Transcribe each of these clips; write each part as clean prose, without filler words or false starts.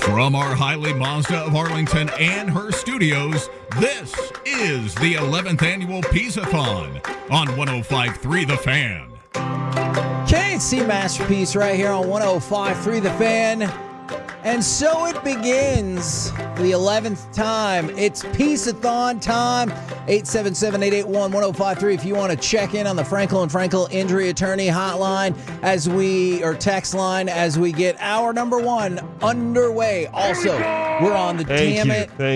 From our Highly Mazda of Arlington and her studios, this is the 11th Annual Piece-A-Thon on 105.3 The Fan. KC Masterpiece right here on 105.3 The Fan. And so it begins the 11th time. It's Piece-A-Thon time. 877-881-1053 if you want to check in on the Frankel & Frankel Injury Attorney hotline or text line as we get hour number one underway. Also, we're on the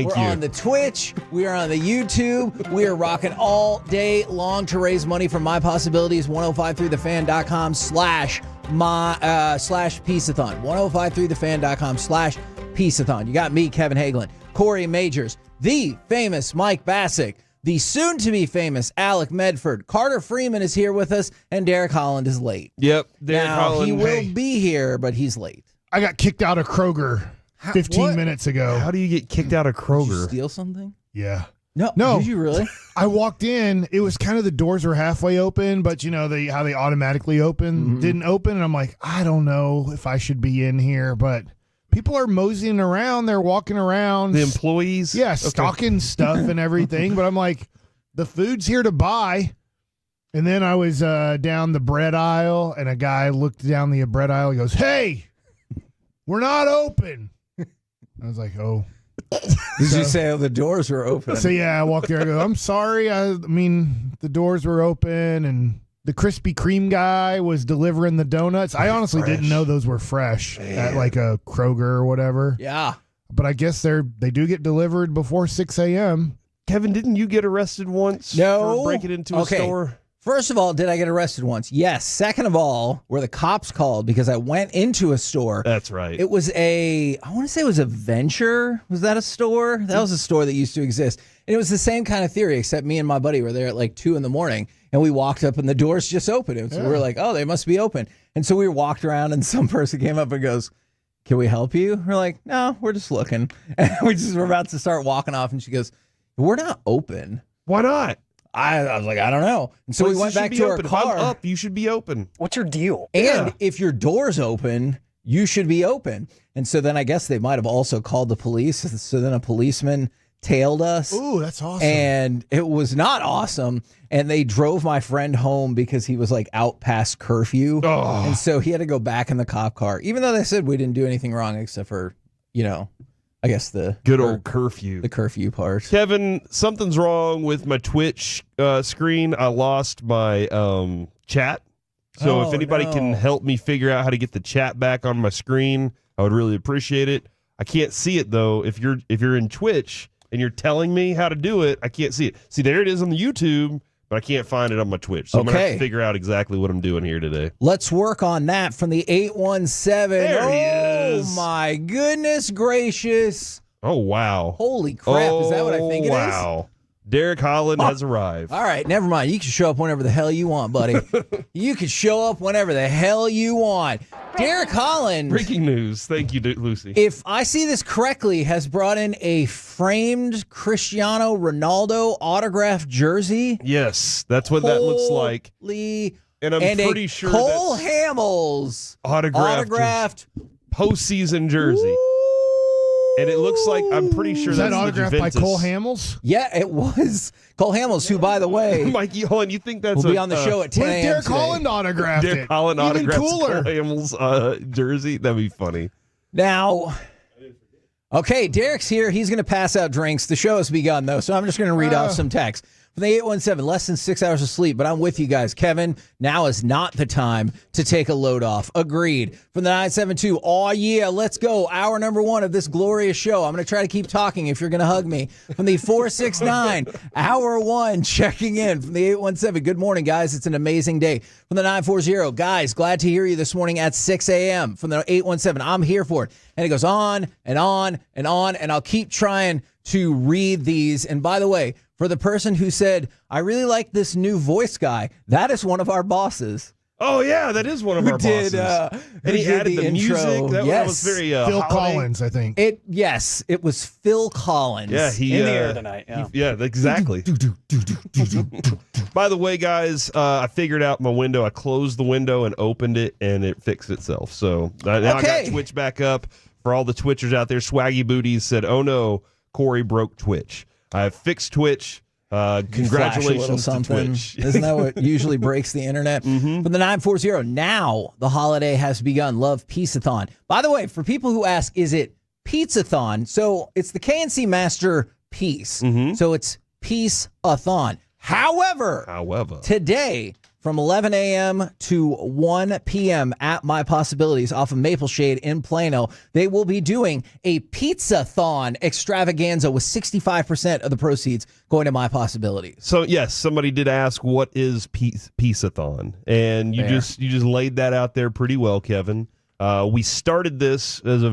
We're on the Twitch. We are on the YouTube. We are rocking all day long to raise money for My Possibilities. 1053thefan.com /Piece-A-Thon. 1053thefan.com/Piece-A-Thon. You got me, Kevin Hagelin, Corey Majors, the famous Mike Bassick, the soon-to-be famous Alec Medford. Carter Freeman is here with us, and Derek Holland is late. Yep, Derek Holland. He will be here, but he's late. I got kicked out of Kroger 15 minutes ago. How do you get kicked out of Kroger? Did you steal something? Yeah. No. Did you really? I walked in. It was kind of the doors were halfway open, but you know how they automatically open didn't open, and I'm like, I don't know if I should be in here, but people are moseying around. They're walking around. The employees? Yeah, stocking stuff and everything, but I'm like, the food's here to buy. And then I was down the bread aisle, and a guy looked down the bread aisle. He goes, "Hey, we're not open." I was like, oh. Did you say the doors were open? So, yeah, I walked there. I go, I'm sorry. I mean, the doors were open, and the Krispy Kreme guy was delivering the donuts. I honestly didn't know those were fresh at like a Kroger or whatever. Yeah. But I guess they do get delivered before 6 a.m. Kevin, didn't you get arrested once for breaking into a store? First of all, did I get arrested once? Yes. Second of all, were the cops called because I went into a store. That's right. It was I want to say it was a Venture. Was that a store? That was a store that used to exist. And it was the same kind of theory, except me and my buddy were there at like 2 a.m. and we walked up and the doors just opened. And so we were like, oh, they must be open. And so we walked around and some person came up and goes, "Can we help you?" We're like, "No, we're just looking." And we just were about to start walking off and she goes, "We're not open." Why not? I was like, I don't know. And so we went back to our car. If I'm up, you should be open. What's your deal? And if your door's open, you should be open. And so then I guess they might have also called the police. So then a policeman tailed us. Ooh, that's awesome. And it was not awesome. And they drove my friend home because he was like out past curfew. Oh. And so he had to go back in the cop car, even though they said we didn't do anything wrong except for, I guess the good old curfew. The curfew part. Kevin, something's wrong with my Twitch screen. I lost my chat. So if anybody can help me figure out how to get the chat back on my screen, I would really appreciate it. I can't see it though. If you're in Twitch and you're telling me how to do it, I can't see it. See, there it is on the YouTube, but I can't find it on my Twitch. So I'm going to have to figure out exactly what I'm doing here today. Let's work on that from the 817. There he is. Oh, my goodness gracious. Oh, wow. Holy crap. Is that what I think it is? Wow. Derek Holland has arrived. All right, never mind. You can show up whenever the hell you want, buddy. You can show up whenever the hell you want. Derek Holland. Breaking news. Thank you, Lucy. If I see this correctly, has brought in a framed Cristiano Ronaldo autographed jersey. Yes, that's what that looks like. And I'm pretty sure Cole that's Hamels autographed postseason jersey. And it looks like, I'm pretty sure that's autographed by Cole Hamels? Yeah, it was. Cole Hamels, who, by the way, Mikey, hold on, you think that's will be on the show at 10 a.m. Derek Holland autographed Derek Holland autographed Cole Hamels jersey? That'd be funny. Now, okay, Derek's here. He's going to pass out drinks. The show has begun, though, so I'm just going to read off some text. From the 817, less than 6 hours of sleep, but I'm with you guys. Kevin, now is not the time to take a load off. Agreed. From the 972, oh yeah, let's go. Hour number one of this glorious show. I'm going to try to keep talking if you're going to hug me. From the 469, hour one, checking in. From the 817, good morning, guys. It's an amazing day. From the 940, guys, glad to hear you this morning at 6 a.m. From the 817, I'm here for it. And it goes on and on and on, and I'll keep trying to read these. And by the way, for the person who said, I really like this new voice guy, that is one of our bosses. Oh, yeah, that is one of our bosses. And he added the music. That was very Phil holiday. Collins, I think. Yes, it was Phil Collins. Yeah, in the air tonight. Yeah, exactly. By the way, guys, I figured out my window. I closed the window and opened it, and it fixed itself. So now I got Twitch back up. For all the Twitchers out there, Swaggy Booties said, "Oh no, Corey broke Twitch. I have fixed Twitch. Congratulations to Twitch." Isn't that what usually breaks the internet? From the 940, now the holiday has begun. Love Piece-A-Thon. By the way, for people who ask, is it Pizza-Thon? So it's the KNC Master piece. So it's Piece-A-Thon. However, today from 11 a.m. to 1 p.m. at My Possibilities off of Maple Shade in Plano, they will be doing a Pizza-Thon extravaganza with 65% of the proceeds going to My Possibilities. So yes, somebody did ask, what is Piece-A-Thon? And you just laid that out there pretty well, Kevin. We started this as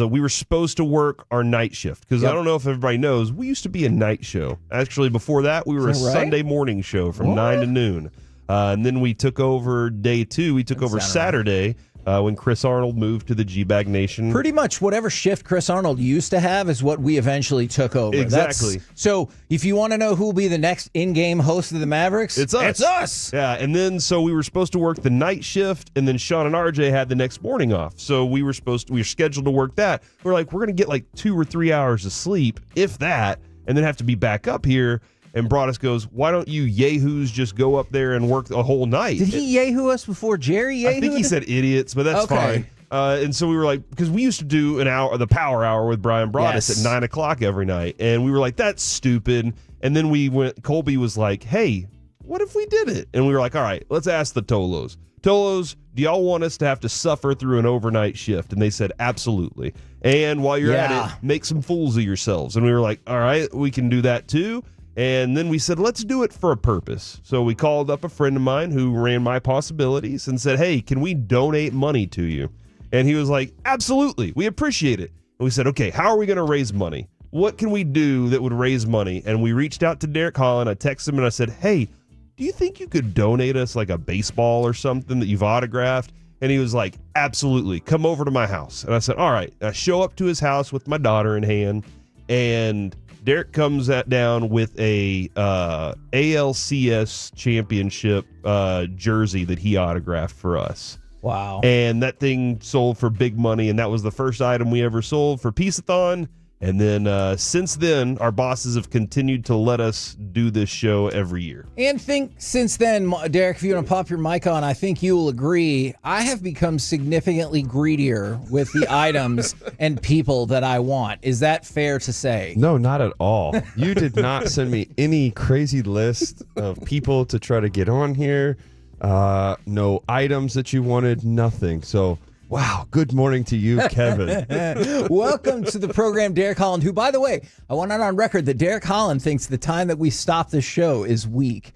we were supposed to work our night shift, because I don't know if everybody knows, we used to be a night show. Actually, before that, we were a Sunday morning show from 9 to noon. And then we took over day 2. We took over Saturday when Chris Arnold moved to the G-Bag Nation. Pretty much whatever shift Chris Arnold used to have is what we eventually took over. Exactly. So if you want to know who will be the next in-game host of the Mavericks, it's us. It's us. Yeah, and then so we were supposed to work the night shift, and then Sean and RJ had the next morning off. So we were scheduled to work that. We're like, we're going to get like 2 or 3 hours of sleep, if that, and then have to be back up here. And Broadus goes, why don't you yahoos just go up there and work a whole night? Did he yahoo us before Jerry yahooed? I think he said idiots, but that's fine. And so we were like, because we used to do the power hour with Brian Broadus at 9 o'clock every night. And we were like, that's stupid. And then Colby was like, hey, what if we did it? And we were like, all right, let's ask the Tolos. Tolos, do y'all want us to have to suffer through an overnight shift? And they said, absolutely. And while you're at it, make some fools of yourselves. And we were like, all right, we can do that too. And then we said, let's do it for a purpose. So we called up a friend of mine who ran My Possibilities and said, hey, can we donate money to you? And he was like, absolutely, we appreciate it. And we said, okay, how are we going to raise money? What can we do that would raise money? And we reached out to Derek Holland. I texted him and I said, hey, do you think you could donate us like a baseball or something that you've autographed? And he was like, absolutely, come over to my house. And I said, all right. I show up to his house with my daughter in hand, and Derek comes down with a ALCS championship jersey that he autographed for us. Wow. And that thing sold for big money, and that was the first item we ever sold for Piece-A-Thon. And then since then, our bosses have continued to let us do this show every year. And since then, Derek, if you want to pop your mic on, I think you will agree, I have become significantly greedier with the items and people that I want. Is that fair to say? No, not at all. You did not send me any crazy list of people to try to get on here. No items that you wanted, nothing. So, wow, good morning to you, Kevin. Welcome to the program, Derek Holland, who, by the way, I want it on record that Derek Holland thinks the time that we stop the show is weak.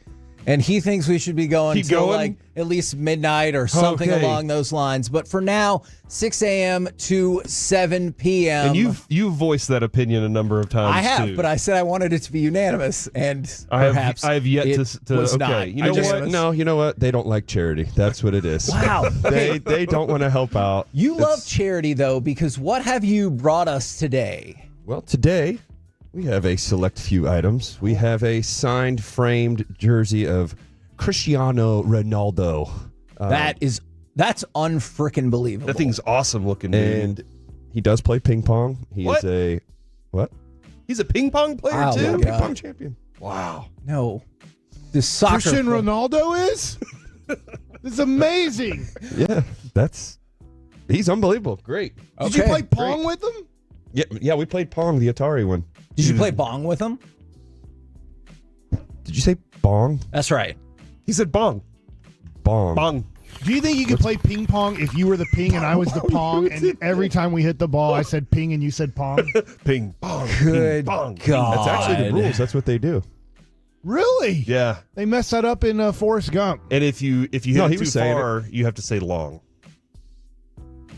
And he thinks we should be going till like at least midnight or something along those lines. But for now, 6 a.m. to 7 p.m. And you've voiced that opinion a number of times. I have, too. but I said I wanted it to be unanimous, and perhaps I have yet it to was okay. not. You know what? No, you know what? They don't like charity. That's what it is. Wow. They don't want to help out. You love charity, though, because what have you brought us today? Well, today we have a select few items. We have a signed, framed jersey of Cristiano Ronaldo. That's unfrickin' believable. That thing's awesome looking, dude. And he does play ping pong. He is a what? He's a ping pong player Wow, too. Yeah, my ping God. pong champion. Wow. No. The soccer Cristiano player. Ronaldo is? It's amazing. Yeah, he's unbelievable. Great. Did you play Pong with him? Yeah, we played Pong, the Atari one. Did you play bong with him? Did you say Bong? That's right. He said bong. Bong. Bong. Do you think you could play ping pong if you were the ping and I was the pong, and every time we hit the ball, I said ping and you said pong? Ping pong. Good ping, pong. God. That's actually the rules. That's what they do. Really? Yeah. They messed that up in Forrest Gump. And if you hit it too far, you have to say long.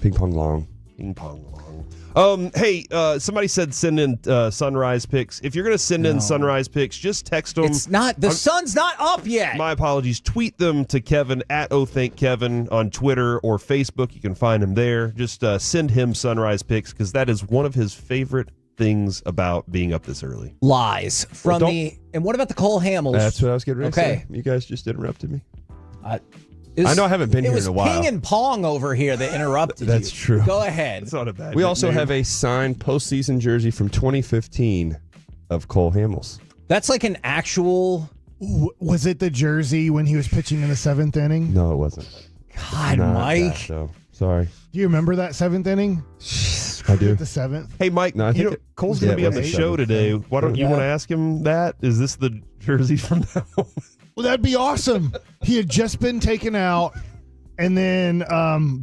Ping pong long. Ping pong long. Hey, somebody said send in sunrise pics. If you're going to send in sunrise pics, just text them. It's not. The sun's not up yet. My apologies. Tweet them to Kevin at OhThankKevin on Twitter or Facebook. You can find him there. Just send him sunrise pics, because that is one of his favorite things about being up this early. Lies from and what about the Cole Hamels? That's what I was getting ready to Okay. say. You guys just interrupted me. I know I haven't been here in a while. It was ping and pong over here that interrupted you. That's true. Go ahead. It's not a bad We also nickname. have a signed postseason jersey from 2015 of Cole Hamels. That's like an actual. Was it the jersey when he was pitching in the 7th inning? No, it wasn't. God, Not Mike. that, though. Sorry. Do you remember that 7th inning? I do. The 7th? Hey, Mike, No, I think Cole's yeah, going to be it on the was show 7th. today. Why don't you Yeah. want to ask him that? Is this the jersey from that one? Well, that'd be awesome. He had just been taken out, and then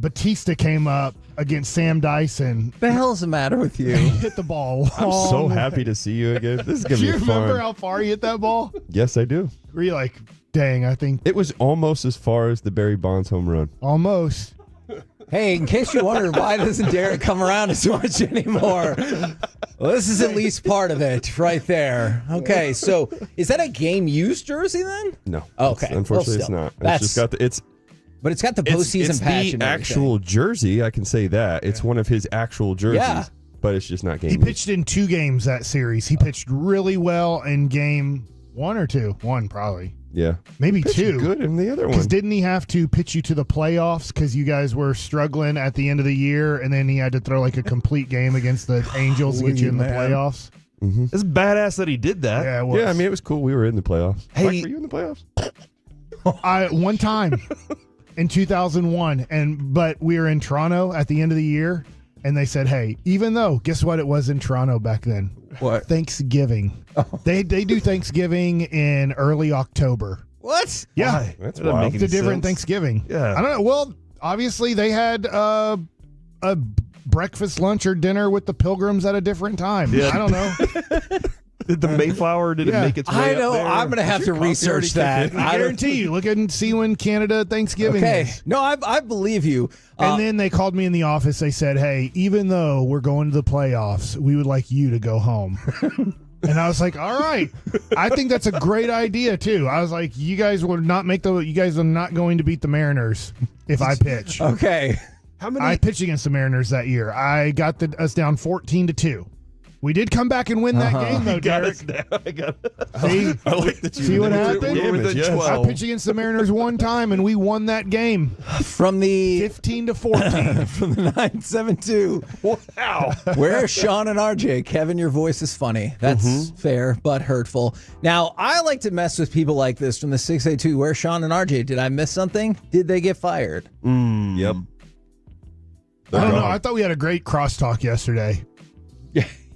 Batista came up against Sam Dyson. What the hell's the matter with you? Hit the ball. I'm so happy to see you again. This is going Do to you be remember fun. how far he hit that ball? Yes, I do. Were you like, dang, I think It was almost as far as the Barry Bonds home run. almost. Hey, in case you wondered, why doesn't Derek come around as much anymore? Well, this is at least part of it right there. Okay, so is that a game used jersey then? No. Okay. It's- unfortunately, Well, it's still, not. that's- It's just got the But it's got the postseason it's patch the and everything. actual jersey. I can say that. It's one of his actual jerseys. Yeah. But it's just not game He used. pitched in 2 games that series. He pitched really well in game 1 or 2. 1 probably. Yeah. Maybe Pitched 2. good in the other one. Because didn't he have to pitch you to the playoffs because you guys were struggling at the end of the year, and then he had to throw like a complete game against the Angels to get you in the man. playoffs? It's badass that he did that. Yeah, it was. Yeah, I mean, it was cool. We were in the playoffs. Hey- Mike, were you in the playoffs? One time in 2001, but we were in Toronto at the end of the year, and they said, "Hey, even though, guess what? It was in Toronto back then. What? Thanksgiving. They do Thanksgiving in early October. What? Yeah, Why? That's That doesn't wild. make it's a any different sense. Thanksgiving. Yeah. I don't know. Well, obviously they had a breakfast, lunch, or dinner with the Pilgrims at a different time. Yeah. I don't know. Did the Mayflower, did it Yeah. make its way I up know. there? I'm going to have to research that. I guarantee you. Look and see when Canada Thanksgiving Okay. is. No, I believe you. And then they called me in the office. They said, "Hey, even though we're going to the playoffs, we would like you to go home." And I was like, "All right, I think that's a great idea too." I was like, "You guys are not going to beat the Mariners if I pitch." Okay. How many? I pitched against the Mariners that year. I got us down 14-2. We did come back and win that game though, got Derek. us down. I got See, I like that you See what were happened? damage, yes. I pitched against the Mariners one time and we won that game, From the 15-14. from the 972. Wow. Where's Sean and RJ? Kevin, your voice is funny. That's fair, but hurtful. Now, I like to mess with people like this from the 682. Where's Sean and RJ? Did I miss something? Did they get fired? Yep. I don't know. I thought we had a great crosstalk yesterday.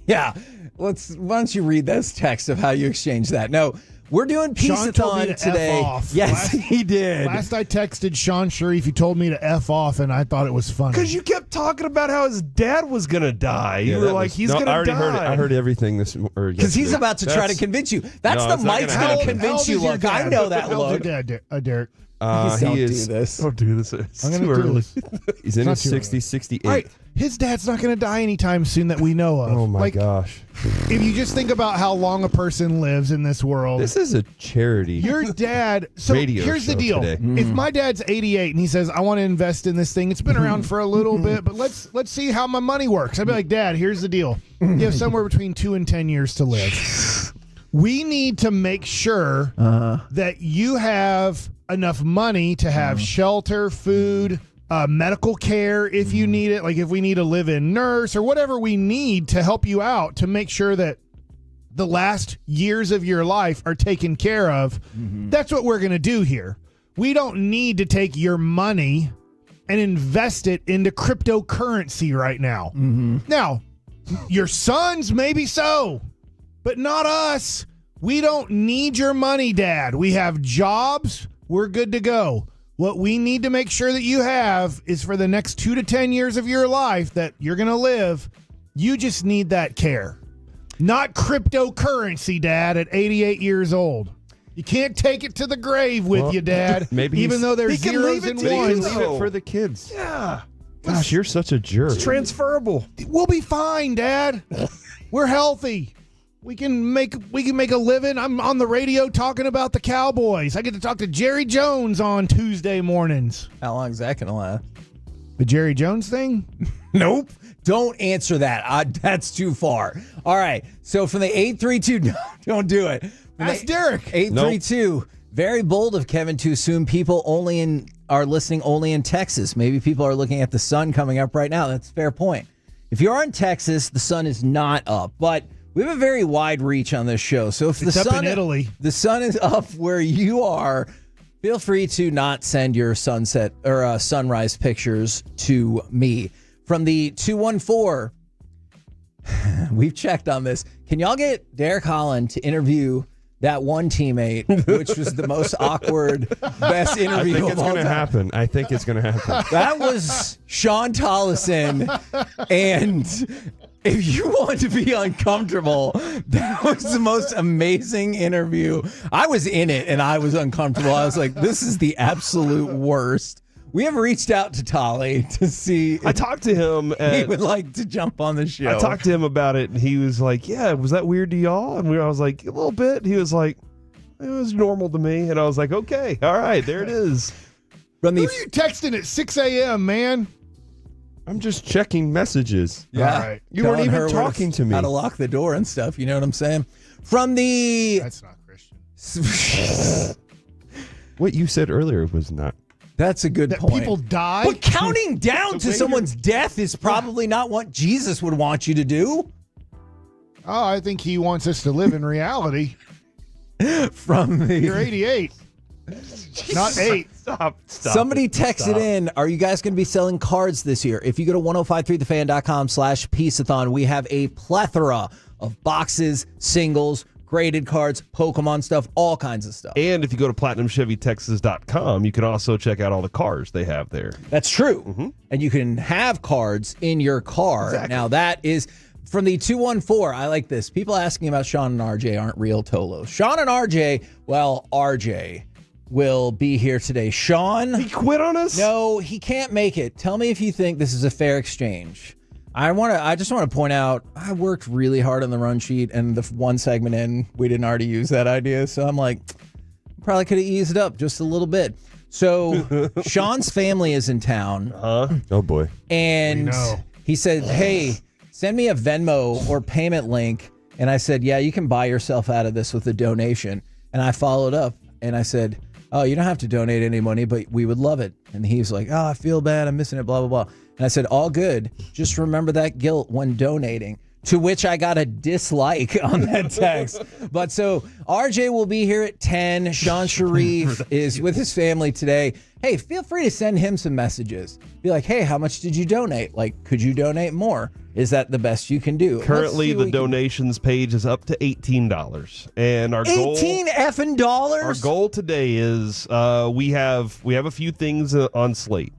Yeah. Why don't you read those texts of how you exchanged that? No, we're doing Sean told me Piece-A-Thon to today. F off. Yes, he did. Last I texted Sean Sharif, he told me to F off, and I thought it was funny. Because you kept talking about how his dad was going to die. You were that like, was- he's no, going to die. I already heard it. I heard everything this Because he's about to try to convince you. That's No, the it's not Mike's gonna going to happen. convince you look. I know that How old's look. your dad, Derek? Please don't he is. do this. Don't do this. It's I'm too gonna do early. this. He's in Not his too 60s, 68. All right, his dad's not going to die anytime soon that we know of. Oh my like, gosh! If you just think about how long a person lives in this world, This is a charity. your dad. So Radio here's the show deal: today. if my dad's 88 and he says, "I want to invest in this thing," it's been around for a little bit, but let's see how my money works. I'd be like, "Dad, here's the deal: you have somewhere between 2 and 10 years to live. We need to make sure that you have enough money to have shelter, food." Medical care if you need it, like if we need a live-in nurse or whatever we need to help you out to make sure that the last years of your life are taken care of. That's what we're going to do here. We don't need to take your money and invest it into cryptocurrency right now. Now, your sons maybe so, but not us. We don't need your money, Dad. We have jobs. We're good to go. What we need to make sure that you have is for the next 2 to 10 years of your life that you're going to live, you just need that care. Not cryptocurrency, Dad, at 88 years old. You can't take it to the grave with you, Dad. maybe even he's- though there's he can zeros leave it and to you. ones. Leave it for the kids. Yeah. Gosh, you're such a jerk. It's transferable. We'll be fine, Dad. We're healthy. We can make a living. I'm on the radio talking about the Cowboys. I get to talk to Jerry Jones on Tuesday mornings. How long is that going to last? The Jerry Jones thing? Nope. Don't answer that. That's too far. All right. So from the 832, no, don't do it. From Ask the Derek. 832, very bold of Kevin to assume people only are listening only in Texas. Maybe people are looking at the sun coming up right now. That's a fair point. If you are in Texas, the sun is not up, but we have a very wide reach on this show. So if It's up in Italy. the sun is up where you are, feel free to not send your sunset or sunrise pictures to me. From the 214, we've checked on this. Can y'all get Derek Holland to interview that one teammate, which was the most awkward, best interview I think of it's all going to time? happen. I think it's going to happen. That was Sean Tollison. And if you want to be uncomfortable, that was the most amazing interview. I was in it and I was uncomfortable. I was like, this is the absolute worst. We have reached out to Tolly to see I if talked to him. he would like to jump on the show. I talked to him about it, and he was like, "Yeah, was that weird to y'all?" And I was like, "A little bit." He was like, "It was normal to me," and I was like, "Okay, all right, there it is." From Who the are you texting at 6 a.m., man? I'm just checking messages. yeah, All right. You weren't telling even her talking to me. how to lock the door and stuff. You know what I'm saying? From the That's not Christian. What you said earlier was not. That's a good That point. people die? But counting down to someone's death is probably not what Jesus would want you to do. Oh, I think he wants us to live in reality. From You're the 88. Not 8. Stop. somebody texted in, are you guys going to be selling cards this year? If you go to 1053thefan.com/Piece-A-Thon, we have a plethora of boxes, singles, graded cards, Pokemon stuff, all kinds of stuff. And if you go to PlatinumChevyTexas.com, you can also check out all the cars they have there. That's true. And you can have cards in your car. Exactly. Now, that is from the 214. I like this. People asking about Sean and RJ aren't real Tolos. Sean and RJ, well, RJ will be here today. Sean, He quit on us? no, he can't make it. Tell me if you think this is a fair exchange. I just want to point out, I worked really hard on the run sheet, and the one segment in, we didn't already use that idea. So I'm like, probably could have eased up just a little bit. So Sean's family is in town, Oh, boy. and We know. he said, hey, send me a Venmo or payment link. And I said, yeah, you can buy yourself out of this with a donation. And I followed up and I said, oh, you don't have to donate any money, but we would love it. And he was like, oh, I feel bad. I'm missing it, blah, blah, blah. And I said, all good. Just remember that guilt when donating. To which I got a dislike on that text. But so RJ will be here at 10. Sean Sharif is with his family today. Hey, feel free to send him some messages. Be like, hey, how much did you donate? Like, could you donate more? Is that the best you can do? Currently, the donations page is up to $18. And our goal... 18 effing dollars? Our goal today is we have a few things on slate.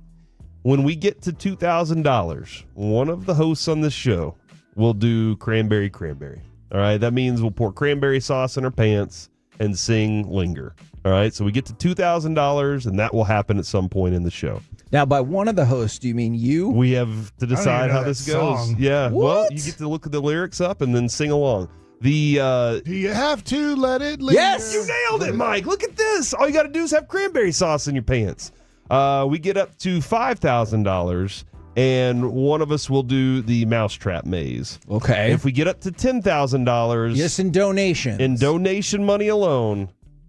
When we get to $2,000, one of the hosts on this show will do cranberry. All right, that means we'll pour cranberry sauce in our pants and sing Linger. All right, so we get to $2,000, and that will happen at some point in the show. Now, by one of the hosts, do you mean you? We have to decide know how that this goes. song. Yeah, well, What? you get to look at the lyrics up and then sing along. The Do you have to let it linger? Yes! You nailed it, Mike. Look at this. All you got to do is have cranberry sauce in your pants. We get up to $5,000, and one of us will do the mousetrap maze. Okay. If we get up to $10,000 Just in donation. in donation money alone,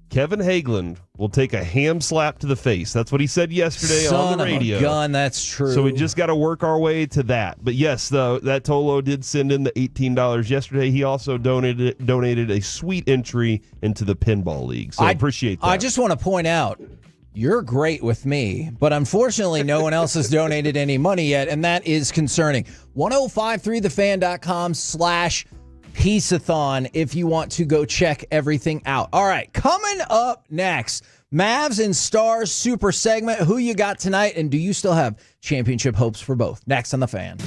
Kevin Hageland will take a ham slap to the face. That's what he said yesterday Son on the radio. of a gun, that's true. So we just got to work our way to that. But yes, that Tolo did send in the $18 yesterday. He also donated a sweet entry into the pinball league. So I appreciate that. I just want to point out, you're great with me, but unfortunately no one else has donated any money yet, and that is concerning. 1053thefan.com/Piece-A-Thon if you want to go check everything out. All right, coming up next, Mavs and Stars super segment. Who you got tonight, and do you still have championship hopes for both? Next on The Fan.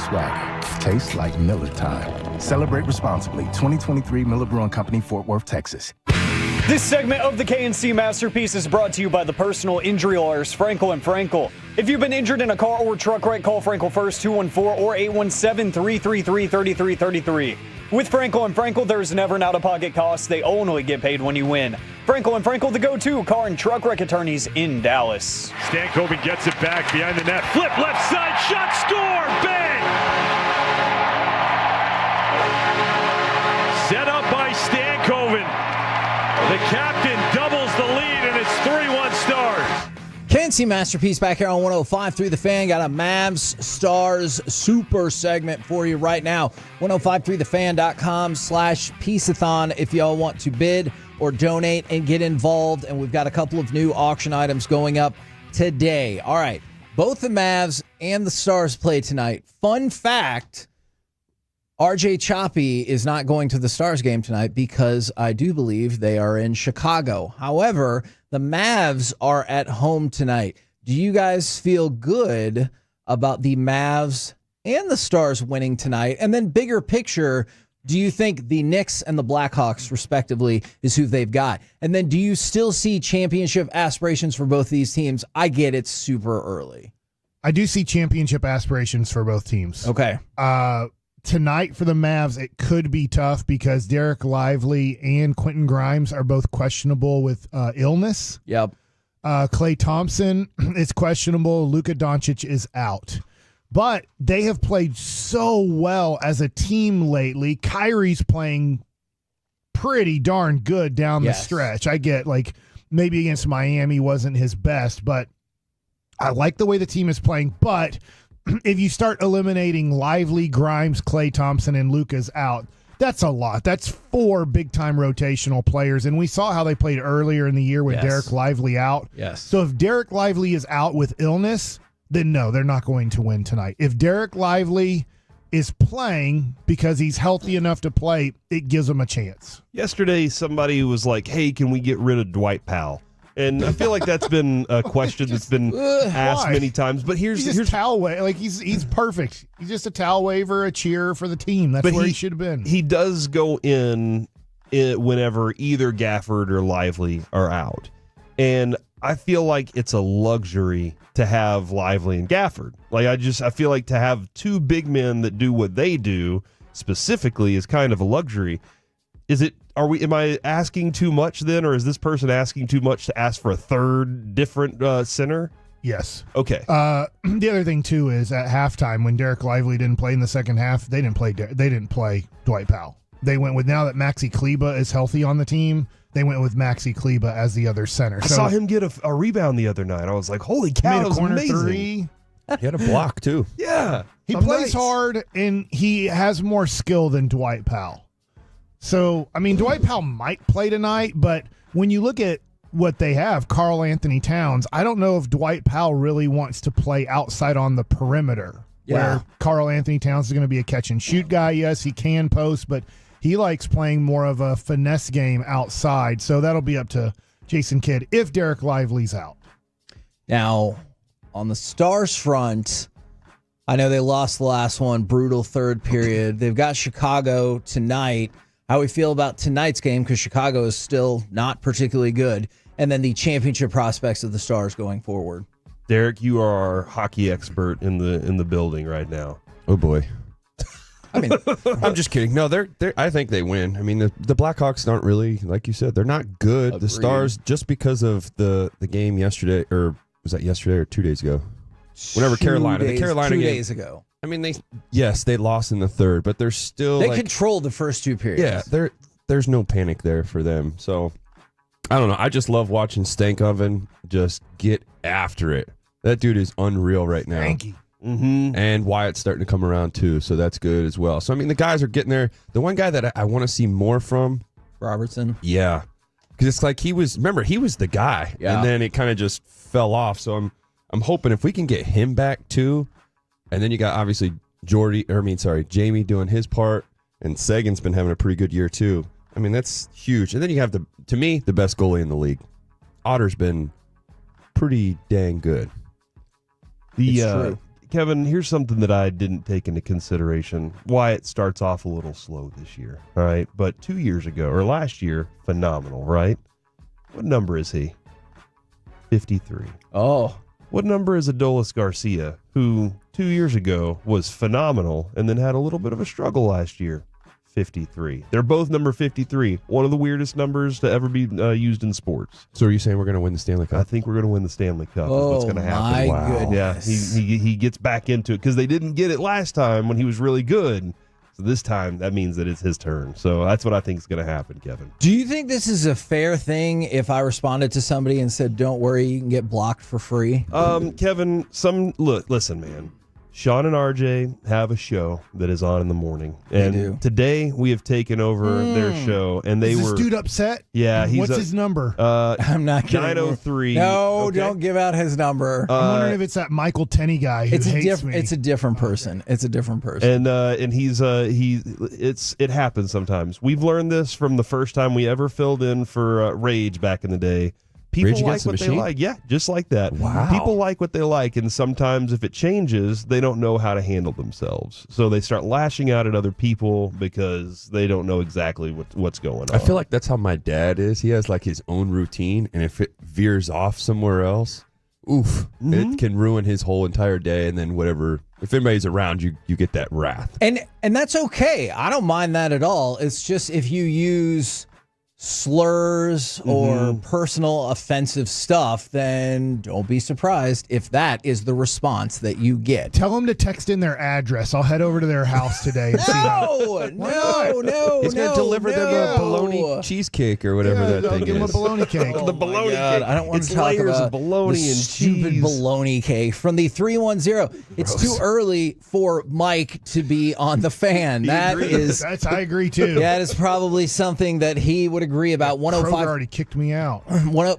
swagger. Tastes like Miller time. Celebrate responsibly. 2023 Miller Brewing Company, Fort Worth, Texas. This segment of the KNC Masterpiece is brought to you by the personal injury lawyers, Frankel & Frankel. If you've been injured in a car or truck wreck, call Frankel first, 214 or 817-333-3333. With Frankel & Frankel, there's never an out-of-pocket cost. They only get paid when you win. Frankel & Frankel, the go-to car and truck wreck attorneys in Dallas. Stankoven gets it back behind the net. Flip left side, shot, score, bang! Set up by Stankoven. The captain doubles the lead, and it's 3-1 Stars. KNC Masterpiece back here on 105.3 The Fan. Got a Mavs Stars super segment for you right now. 1053thefan.com/Piece-A-Thon if y'all want to bid or donate and get involved. And we've got a couple of new auction items going up today. All right. Both the Mavs and the Stars play tonight. Fun fact, RJ Choppy is not going to the Stars game tonight because I do believe they are in Chicago. However, the Mavs are at home tonight. Do you guys feel good about the Mavs and the Stars winning tonight? And then bigger picture, do you think the Knicks and the Blackhawks, respectively, is who they've got? And then do you still see championship aspirations for both these teams? I get it's super early. I do see championship aspirations for both teams. Okay. Tonight for the Mavs, it could be tough because Derek Lively and Quentin Grimes are both questionable with illness. Yep. Klay Thompson is questionable. Luka Doncic is out. But they have played so well as a team lately. Kyrie's playing pretty darn good down the stretch. I get like maybe against Miami wasn't his best, but I like the way the team is playing. But if you start eliminating Lively, Grimes, Klay Thompson, and Luka's out, that's a lot. That's 4 big-time rotational players, and we saw how they played earlier in the year with Derek Lively out. Yes. So if Derek Lively is out with illness, then no, they're not going to win tonight. If Derek Lively is playing because he's healthy enough to play, it gives them a chance. Yesterday, somebody was like, hey, can we get rid of Dwight Powell? And I feel like that's been a question that's been asked many times. But here's towel wave. Like he's perfect. He's just a towel waver, a cheer for the team. That's where he should have been. He does go in whenever either Gafford or Lively are out, and I feel like it's a luxury to have Lively and Gafford. Like I feel like to have 2 big men that do what they do specifically is kind of a luxury. Am I asking too much then, or is this person asking too much to ask for a third different center? Yes. Okay. The other thing too is at halftime when Derek Lively didn't play in the second half, they didn't play Dwight Powell. They went with, now that Maxi Kleba is healthy on the team, they went with Maxi Kleba as the other center. I saw him get a rebound the other night. I was like, holy cow, made a corner amazing. 3. He had a block too. Yeah. He plays hard and he has more skill than Dwight Powell. So, I mean, Dwight Powell might play tonight, but when you look at what they have, Karl Anthony Towns, I don't know if Dwight Powell really wants to play outside on the perimeter. Yeah. Where Karl Anthony Towns is going to be a catch-and-shoot guy. Yes, he can post, but he likes playing more of a finesse game outside. So that'll be up to Jason Kidd if Derek Lively's out. Now, on the Stars front, I know they lost the last one, brutal third period. They've got Chicago tonight. How we feel about tonight's game, because Chicago is still not particularly good, and then the championship prospects of the Stars going forward. Derek, you are our hockey expert in the building right now. Oh boy. I mean, I'm just kidding. No, they're I think they win. I mean, the Blackhawks aren't really, like you said, they're not good. Agreed. The Stars, just because of the game yesterday, or was that yesterday or 2 days ago? Whenever the Carolina 2 game. days ago. I mean, they lost in the third, but they're still They controlled the first 2 periods. Yeah, there's no panic there for them. So I don't know. I just love watching Stankoven just get after it. That dude is unreal right now. Frankie. Mm-hmm. And Wyatt's starting to come around too, so that's good as well. So I mean, the guys are getting there. The one guy that I want to see more from, Robertson. yeah, because it's like he was the guy, and then it kind of just fell off. So I'm hoping if we can get him back too. And then you got obviously Jamie doing his part, and Sagan's been having a pretty good year too. I mean, that's huge. And then you have to me, the best goalie in the league. Otter's been pretty dang good. The Kevin, here's something that I didn't take into consideration. Wyatt starts off a little slow this year, all right? But 2 years ago, or last year, phenomenal, right? What number is he? 53. Oh. What number is Adolis Garcia, who 2 years ago was phenomenal and then had a little bit of a struggle last year? 53. They're both number 53. One of the weirdest numbers to ever be used in sports. So are you saying we're going to win the Stanley Cup? I think we're going to win the Stanley Cup. Is what's going to happen. My goodness. Yeah, he gets back into it because they didn't get it last time when he was really good. So this time, that means that it's his turn. So that's what I think is going to happen, Kevin. Do you think this is a fair thing if I responded to somebody and said, don't worry, you can get blocked for free? Kevin, listen, man. Sean and RJ have a show that is on in the morning. And today we have taken over their show. And they Is were. this dude upset? Yeah. What's his number? I'm not kidding. 903. No, Okay. Don't give out his number. I'm wondering if it's that Michael Tenney guy who hates me. It's a different person. It's a different person. And it happens sometimes. We've learned this from the first time we ever filled in for Rage back in the day. People Rage like Against the what they Machine? like. Yeah, just like that. Wow. People like what they like, and sometimes if it changes, they don't know how to handle themselves. So they start lashing out at other people because they don't know exactly what's going on. I feel like that's how my dad is. He has like his own routine, and if it veers off somewhere else, it can ruin his whole entire day. And then whatever, if anybody's around, you get that wrath. And that's okay. I don't mind that at all. It's just if you use slurs or personal offensive stuff, then don't be surprised if that is the response that you get. Tell them to text in their address. I'll head over to their house today and see how. No. He's going to deliver them a bologna cheesecake or whatever that thing give them a is. bologna cake. the bologna cake. I don't want It's to talk layers about of bologna the and stupid cheese. bologna cake from the 310. It's too early for Mike to be on the fan. I agree too. That is probably something that he would agree about. Kroger already kicked me out.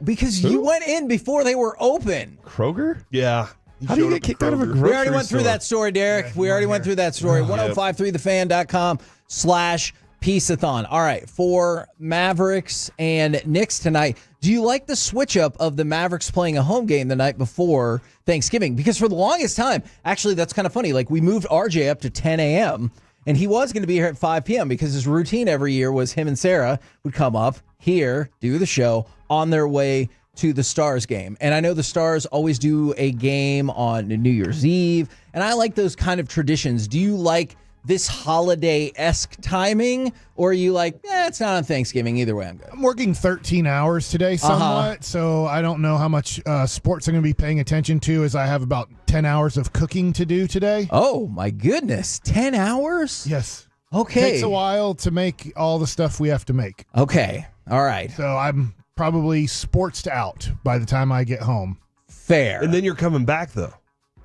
Because you went in before they were open. Kroger? Yeah. How do you get kicked out of a grocery We already went through store? that story, Derek. We already went through that story. 1053thefan.com/Piece-A-Thon. All right, for Mavericks and Knicks tonight, do you like the switch up of the Mavericks playing a home game the night before Thanksgiving? Because for the longest time, actually, that's kind of funny. Like, we moved RJ up to 10 a.m., and he was going to be here at 5 p.m. because his routine every year was him and Sarah would come up here, do the show on their way to the Stars game. And I know the Stars always do a game on New Year's Eve, and I like those kind of traditions. Do you like this holiday-esque timing, or are you like, it's not on Thanksgiving, either way I'm good? I'm working 13 hours today somewhat, so I don't know how much sports I'm going to be paying attention to, as I have about 10 hours of cooking to do today. Oh, my goodness. 10 hours? Yes. Okay. Takes a while to make all the stuff we have to make. Okay. All right. So I'm probably sportsed out by the time I get home. Fair. And then you're coming back, though.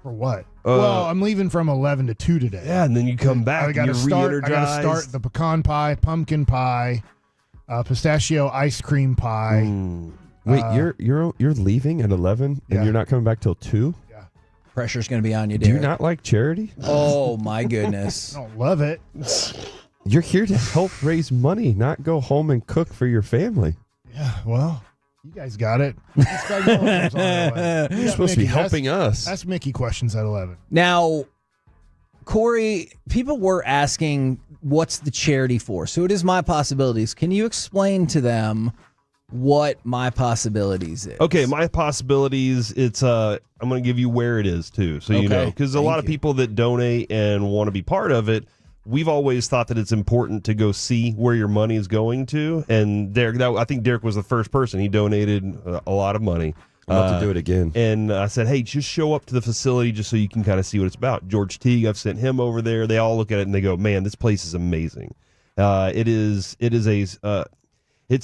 For what? Well, I'm leaving from 11 to 2 today. Yeah, and then you come back I and got you're to start. I re-energized. got to start the pecan pie, pumpkin pie, pistachio ice cream pie. Wait, you're leaving at 11 and you're not coming back till 2? Yeah. Pressure's going to be on you, Do you Derek. not like charity? Oh, my goodness. I don't love it. You're here to help raise money, not go home and cook for your family. Yeah, well, you guys got it. You're supposed to be helping us. Ask Mickey questions at 11. Now, Corey, people were asking, what's the charity for? So it is My Possibilities. Can you explain to them what My Possibilities is? Okay, My Possibilities, it's I'm going to give you where it is, too, so you know. Because a lot of people that donate and want to be part of it, we've always thought that it's important to go see where your money is going to. And Derek, I think Derek was the first person. He donated a lot of money. I'm about to do it again. And I said, hey, just show up to the facility just so you can kind of see what it's about. George Teague, I've sent him over there. They all look at it and they go, man, this place is amazing. It's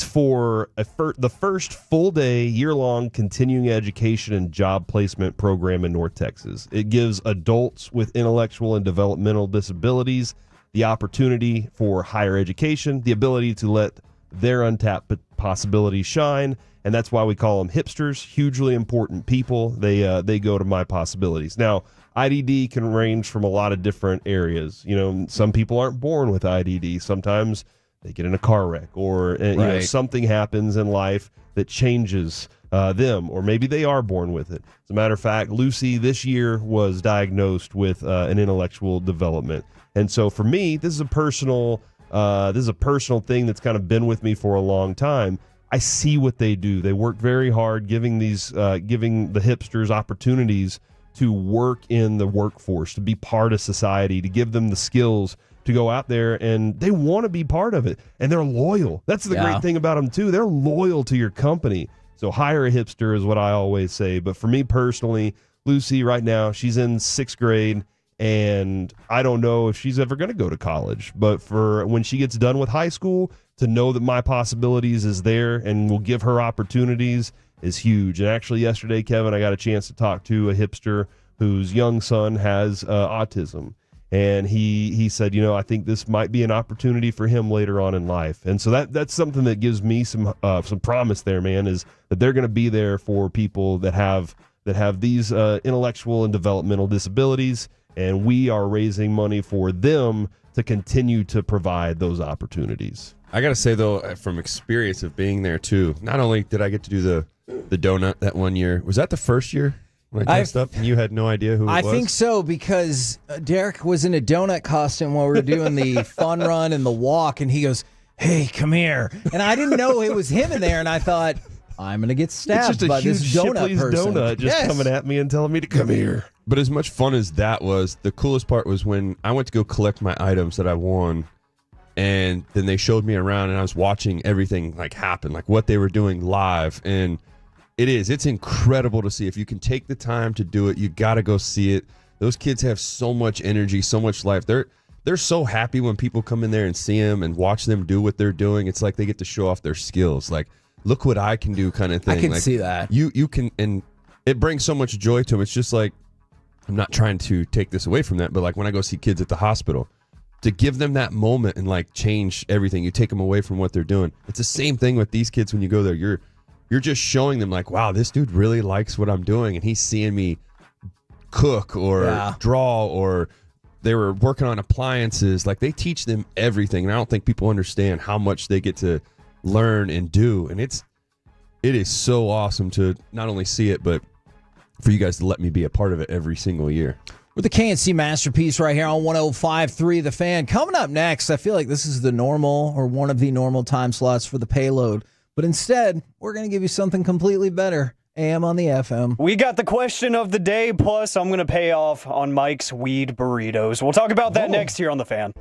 for the first full day, year-long continuing education and job placement program in North Texas. It gives adults with intellectual and developmental disabilities the opportunity for higher education, the ability to let their untapped possibilities shine, and that's why we call them hipsters, hugely important people. They go to My Possibilities. Now, IDD can range from a lot of different areas. You know, some people aren't born with IDD. Sometimes they get in a car wreck or you know, something happens in life that changes them, or maybe they are born with it. As a matter of fact, Lucy this year was diagnosed with an intellectual development. And so for me, this is a personal thing that's kind of been with me for a long time. I see what they do. They work very hard, giving the hipsters opportunities to work in the workforce, to be part of society, to give them the skills to go out there, and they want to be part of it, and they're loyal. That's the great thing about them too. They're loyal to your company. So hire a hipster is what I always say. But for me personally, Lucy right now, she's in 6th grade, and I don't know if she's ever going to go to college. But for when she gets done with high school, to know that my possibilities is there and will give her opportunities is huge. And actually yesterday, Kevin, I got a chance to talk to a hipster whose young son has autism. And he said, I think this might be an opportunity for him later on in life. And so that's something that gives me some promise there, man, is that they're going to be there for people that have these intellectual and developmental disabilities. And we are raising money for them to continue to provide those opportunities. I got to say, though, from experience of being there, too, not only did I get to do the donut that one year, was that the first year? When I dressed up and you had no idea who it was? I think so, because Derek was in a donut costume while we were doing the fun run and the walk, and he goes, "Hey, come here." And I didn't know it was him in there, and I thought, I'm going to get stabbed by this donut person. Donut just coming at me and telling me to come here. But as much fun as that was, the coolest part was when I went to go collect my items that I won, and then they showed me around, and I was watching everything happen, what they were doing live, and it's incredible to see. If you can take the time to do it, you got to go see it. Those kids have so much energy, so much life. They're so happy when people come in there and see them and watch them do what they're doing. It's like they get to show off their skills. Look what I can do kind of thing. I can see that. You can, and it brings so much joy to them. It's just I'm not trying to take this away from that, but when I go see kids at the hospital, to give them that moment and change everything, you take them away from what they're doing. It's the same thing with these kids when you go there. You're just showing them wow, this dude really likes what I'm doing, and he's seeing me cook or draw, or they were working on appliances. They teach them everything, and I don't think people understand how much they get to learn and do. And it is so awesome to not only see it, but for you guys to let me be a part of it every single year. With the KNC Masterpiece right here on 105.3 The Fan. Coming up next, I feel like this is the normal, or one of the normal time slots for the payload. But instead, we're going to give you something completely better. AM on the FM. We got the question of the day, plus I'm going to pay off on Mike's weed burritos. We'll talk about that next here on The Fan.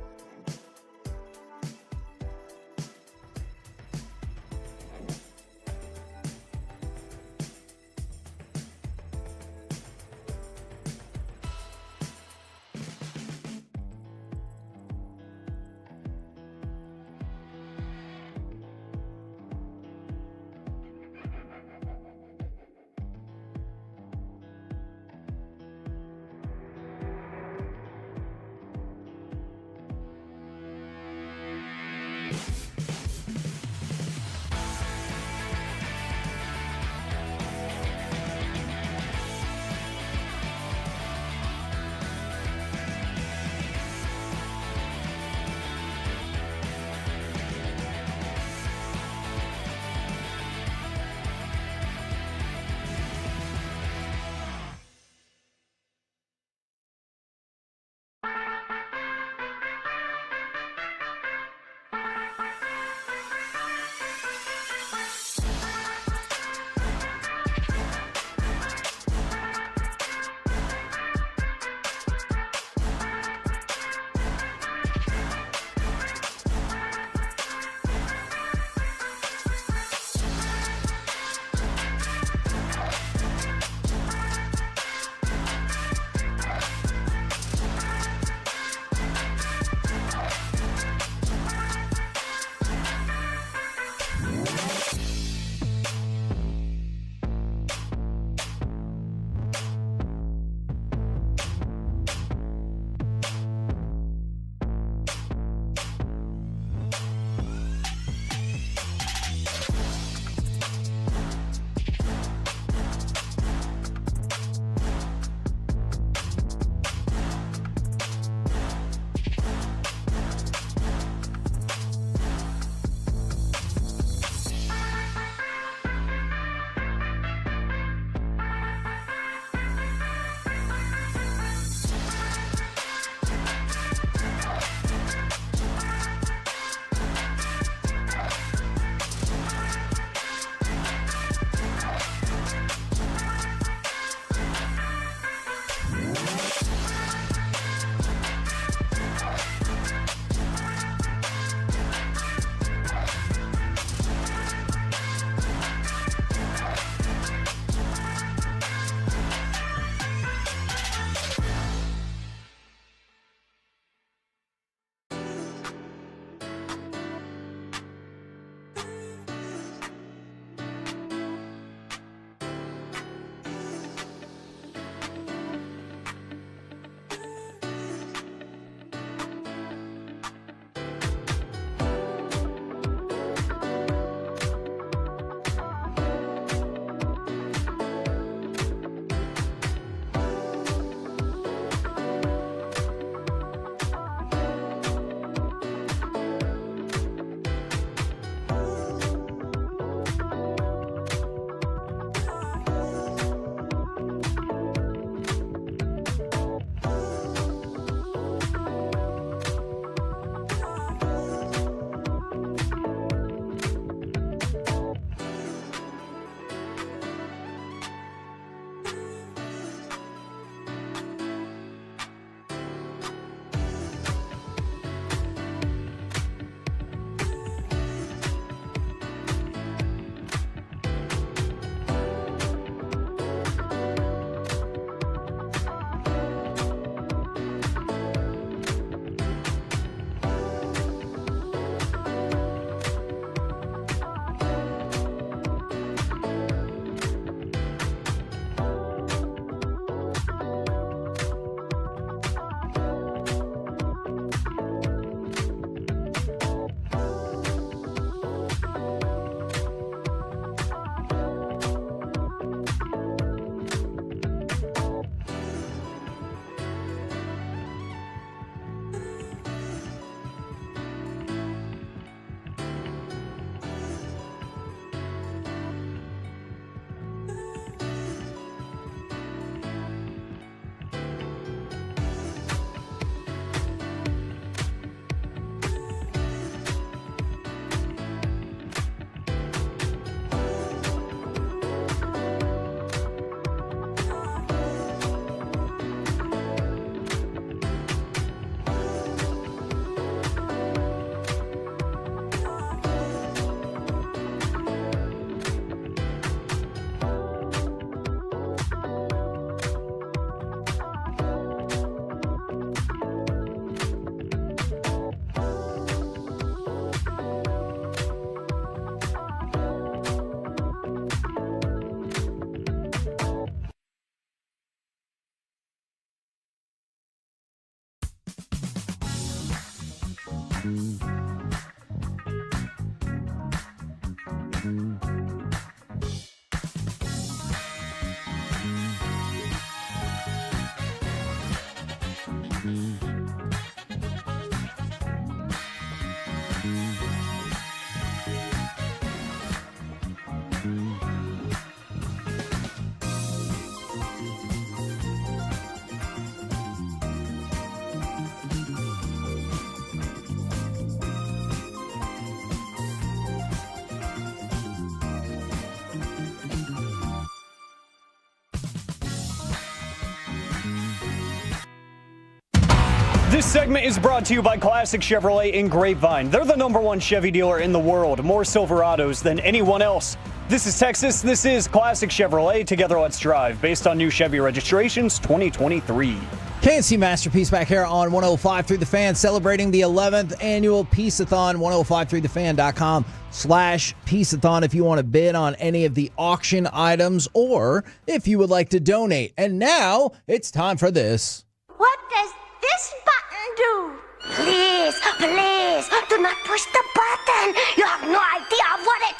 This segment is brought to you by Classic Chevrolet in Grapevine. They're the #1 Chevy dealer in the world, more Silverados than anyone else. This is Texas. This is Classic Chevrolet. Together, let's drive. Based on new Chevy registrations, 2023. KNC Masterpiece back here on 105.3 The Fan, celebrating the 11th Annual Piece-A-Thon. 105.3thefan.com/Piece-A-Thon if you want to bid on any of the auction items or if you would like to donate. And now it's time for this. What does this button do? Please, please, do not push the button. You have no idea what it...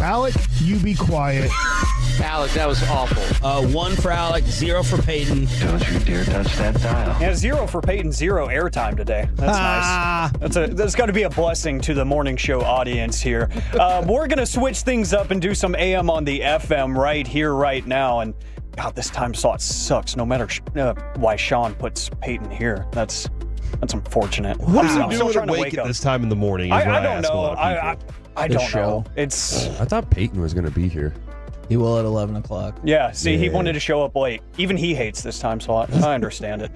Alec, you be quiet. Alec, that was awful. 1 for Alec, 0 for Peyton. Don't you dare touch that dial. Yeah, 0 for Peyton, 0 airtime today. That's nice. That's got to be a blessing to the morning show audience here. We're going to switch things up and do some AM on the FM right here, right now. And God, this time slot sucks. No matter why Sean puts Peyton here, that's unfortunate. What are I'm you still doing trying to awake wake at up. this time in the morning? I don't know. I don't know. It's. I thought Peyton was going to be here. He will at 11 o'clock. Yeah, see, he wanted to show up late. Even he hates this time slot. I understand it.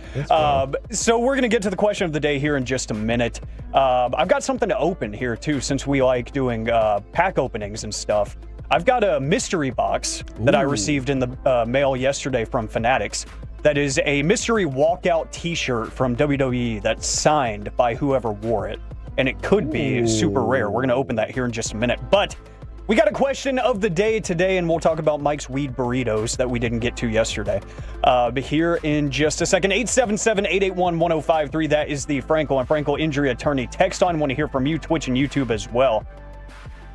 So we're going to get to the question of the day here in just a minute. I've got something to open here, too, since we like doing pack openings and stuff. I've got a mystery box that I received in the mail yesterday from Fanatics. That is a mystery walkout t-shirt from WWE that's signed by whoever wore it. And it could be super rare. We're going to open that here in just a minute. But we got a question of the day today, and we'll talk about Mike's weed burritos that we didn't get to yesterday. But here in just a second, 877-881-1053. That is the Frankel and Frankel injury attorney text line. Want to hear from you, Twitch and YouTube as well.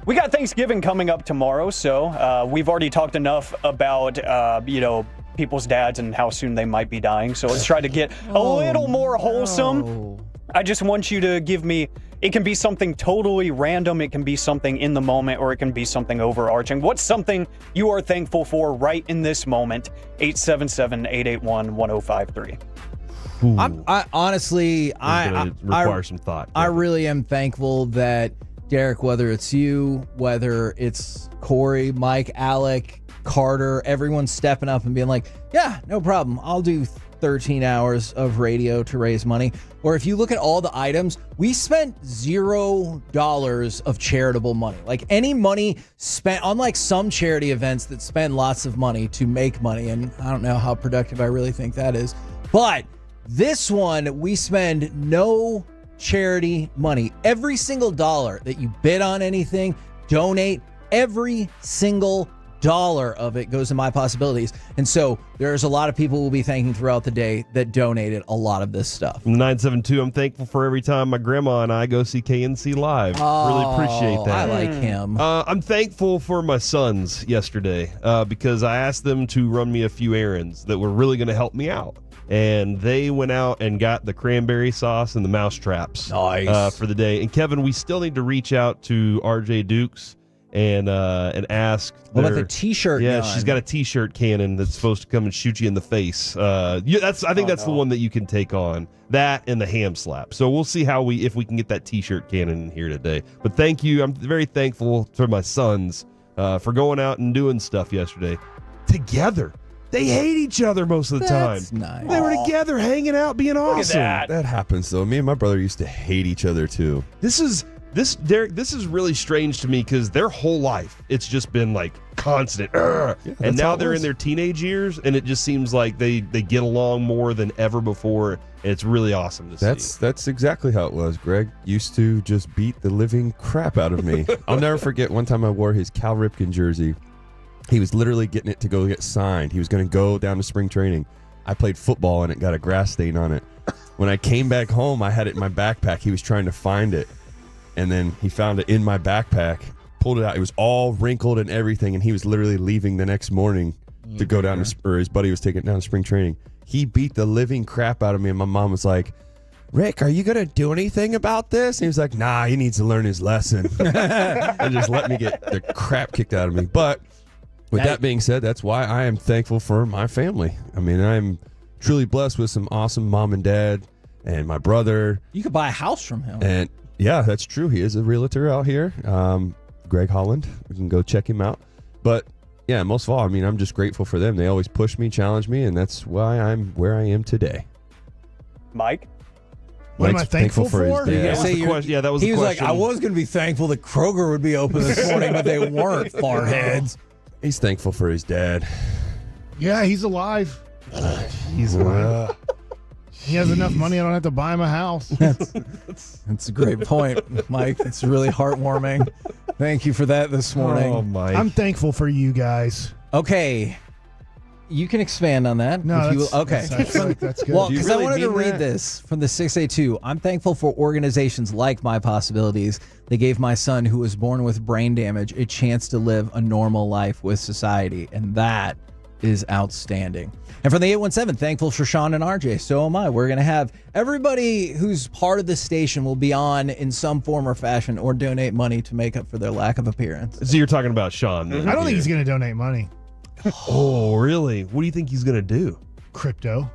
We got Thanksgiving coming up tomorrow, so we've already talked enough about, people's dads and how soon they might be dying. So let's try to get a little more wholesome. No. I just want you to give me, it can be something totally random, it can be something in the moment, or it can be something overarching. What's something you are thankful for right in this moment? 877-881-1053. I honestly, require some thought. I really am thankful that Derek, whether it's you, whether it's Corey, Mike, Alec, Carter, everyone's stepping up and being like, yeah, no problem. I'll do 13 hours of radio to raise money. Or if you look at all the items, we spent $0 of charitable money. Like any money spent, unlike some charity events that spend lots of money to make money. And I don't know how productive I really think that is. But this one, we spend no charity money. Every single dollar that you bid on anything, donate, every single dollar of it goes to My Possibilities. And so there's a lot of people we'll be thanking throughout the day that donated a lot of this stuff. 972, I'm thankful for every time my grandma and I go see KNC live. Really appreciate that. I like him. I'm thankful for my sons yesterday because I asked them to run me a few errands that were really going to help me out. And they went out and got the cranberry sauce and the mouse traps for the day. And Kevin, we still need to reach out to RJ Dukes and ask. What about the t-shirt? Yeah, gun? She's got a t-shirt cannon that's supposed to come and shoot you in the face. I think that's the one that you can take on. That and the ham slap. So we'll see if we can get that t-shirt cannon in here today. But thank you. I'm very thankful to my sons for going out and doing stuff yesterday together. They hate each other most of the That's time. nice. They were together, hanging out, being awesome. That happens though. Me and my brother used to hate each other too. Derek, this is really strange to me because their whole life, it's just been like constant. And now they're in their teenage years, and it just seems like they get along more than ever before. And it's really awesome to see. That's exactly how it was. Greg used to just beat the living crap out of me. I'll never forget one time I wore his Cal Ripken jersey. He was literally getting it to go get signed. He was going to go down to spring training. I played football, and it got a grass stain on it. when I came back home, I had it in my backpack. He was trying to find it, and then he found it in my backpack, pulled it out. It was all wrinkled and everything, and he was literally leaving the next morning to go down to, or his buddy was taking it down to spring training. He beat the living crap out of me, and my mom was like, Rick, are you going to do anything about this? And he was like, nah, he needs to learn his lesson. And just let me get the crap kicked out of me. But with that being said, that's why I am thankful for my family. I mean, I'm truly blessed with some awesome mom and dad and my brother. You could buy a house from him. And yeah, that's true. He is a realtor out here. Greg Holland. We can go check him out. But yeah, most of all, I mean, I'm just grateful for them. They always push me, challenge me, and that's why I'm where I am today. Mike? What am I thankful for? That was the question. Yeah, that was the question. He was like, I was going to be thankful that Kroger would be open this morning, but they weren't, fartheads. He's thankful for his dad. Yeah, he's alive. He's alive. He has enough money, I don't have to buy him a house. That's a great point, Mike. It's really heartwarming. Thank you for that this morning. Oh, Mike. I'm thankful for you guys. Okay. You can expand on that. No, if you that's, will. Okay. that's good. Well, because really I wanted to mean read that? this from the 682. I'm thankful for organizations like My Possibilities that gave my son, who was born with brain damage, a chance to live a normal life with society. And that is outstanding. And from the 817, thankful for Sean and RJ. So am I. We're going to have everybody who's part of the station will be on in some form or fashion or donate money to make up for their lack of appearance. So you're talking about Sean. I don't think he's going to donate money. Oh, really? What do you think he's going to do? Crypto.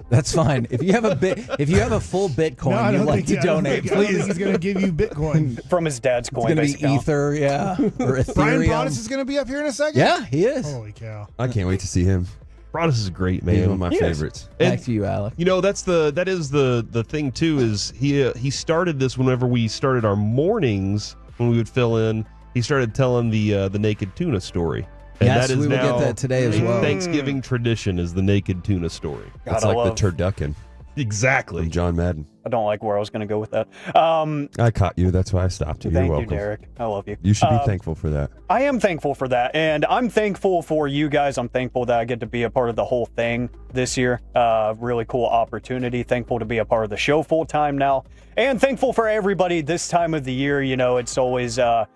That's fine. If you have a full Bitcoin you'd like to donate, I don't think please. he's going to give you Bitcoin. From his dad's It's going to Coinbase be account. Ether, yeah, or Ethereum. Brian Broaddus is going to be up here in a second? Yeah, he is. Holy cow. I can't wait to see him. Broaddus is great, He's man. one of my He is. favorites. Back to you, Alec. You know, that is the thing too. Is he started this whenever we started our mornings when we would fill in. He started telling the naked tuna story. And Yes, that is we will now get that today as a well. Thanksgiving tradition is the naked tuna story. It's Gotta like love- the turducken Exactly. from John Madden. I don't like where I was going to go with that. I caught you. That's why I stopped you. You're Thank welcome. you, Derek. I love you. You should be thankful for that. I am thankful for that, and I'm thankful for you guys. I'm thankful that I get to be a part of the whole thing this year. Really cool opportunity. Thankful to be a part of the show full time now, and thankful for everybody this time of the year. You know, it's always a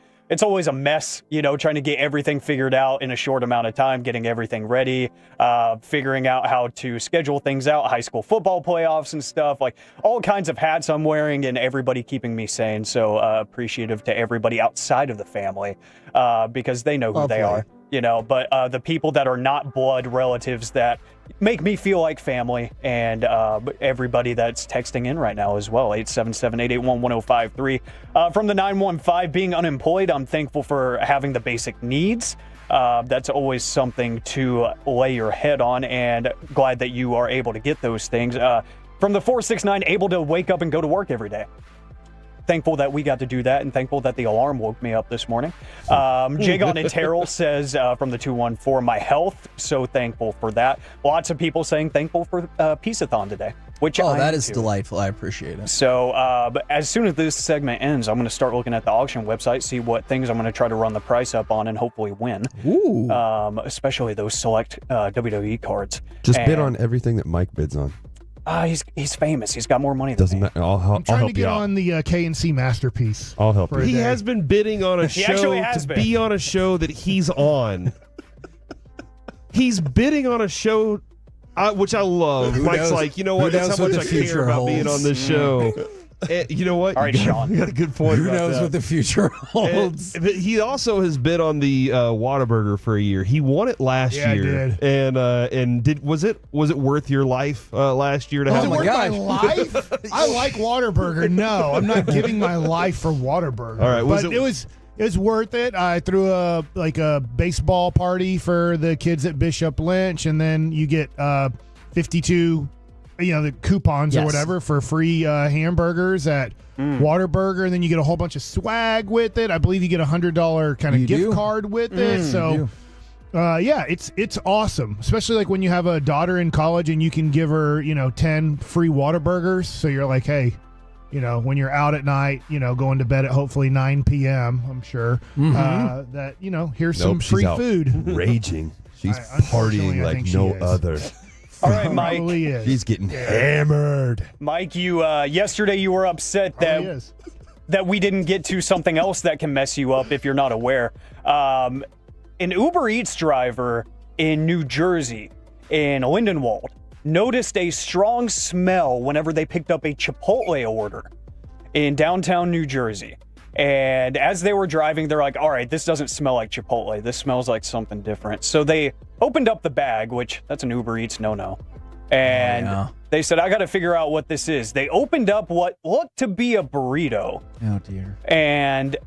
mess, you know, trying to get everything figured out in a short amount of time, getting everything ready, figuring out how to schedule things out, high school football playoffs and stuff, like all kinds of hats I'm wearing, and everybody keeping me sane. So appreciative to everybody outside of the family because they know who they are, you know, but the people that are not blood relatives that make me feel like family, and everybody that's texting in right now as well, 877-881-1053. From the 915, being unemployed, I'm thankful for having the basic needs. That's always something to lay your head on, and glad that you are able to get those things. From the 469, able to wake up and go to work every day. Thankful that we got to do that, and thankful that the alarm woke me up this morning. Jagon and Terrell says from the 214, my health, so thankful for that. Lots of people saying thankful for Piece-A-Thon today, which That is delightful. I appreciate it. So but as soon as this segment ends, I'm going to start looking at the auction website, see what things I'm going to try to run the price up on, and hopefully win. Ooh. Especially those select WWE cards. Just bid on everything that Mike bids on. He's famous. He's got more money than Doesn't me. matter. I'll I'm trying help to get you out. on the KNC Masterpiece. I'll help for you. a He day. has been bidding on a He show actually has to been. be on a show that he's on. He's bidding on a show, which I love. Who Mike's knows- like, you know who what? That's knows how what much the I care future about being holds. on this show. And you know what? All right, Sean. You got a good point. Who about knows that. what the future holds? But he also has bid on the Whataburger for a year. He won it last Yeah, I year, did. and was it worth your life last year to Was have? it my worth my gosh. life? I like Whataburger. No, I'm not giving my life for Whataburger. All right, was but it- it was worth it. I threw a baseball party for the kids at Bishop Lynch, and then you get 52, the coupons or Yes. whatever for free hamburgers at Whataburger, and then you get a whole bunch of swag with it. I believe you get a $100 kind of You gift do? card with it. You So. do. Yeah, it's awesome, especially like when you have a daughter in college and you can give her 10 free Whataburgers. So you're like, hey, when you're out at night, going to bed at hopefully 9 p.m. I'm sure that here's some Nope, she's free out food. Raging. She's Unfortunately, partying I like think she no is. other. All right, Mike. Probably is. He's getting hammered. Mike, you yesterday you were upset that we didn't get to something else that can mess you up if you're not aware. An Uber Eats driver in New Jersey, in Lindenwold, noticed a strong smell whenever they picked up a Chipotle order in downtown New Jersey. And as they were driving, they're like, all right, this doesn't smell like Chipotle. This smells like something different. So they opened up the bag, which that's an Uber Eats no-no. And they said, I got to figure out what this is. They opened up what looked to be a burrito. Oh, dear. And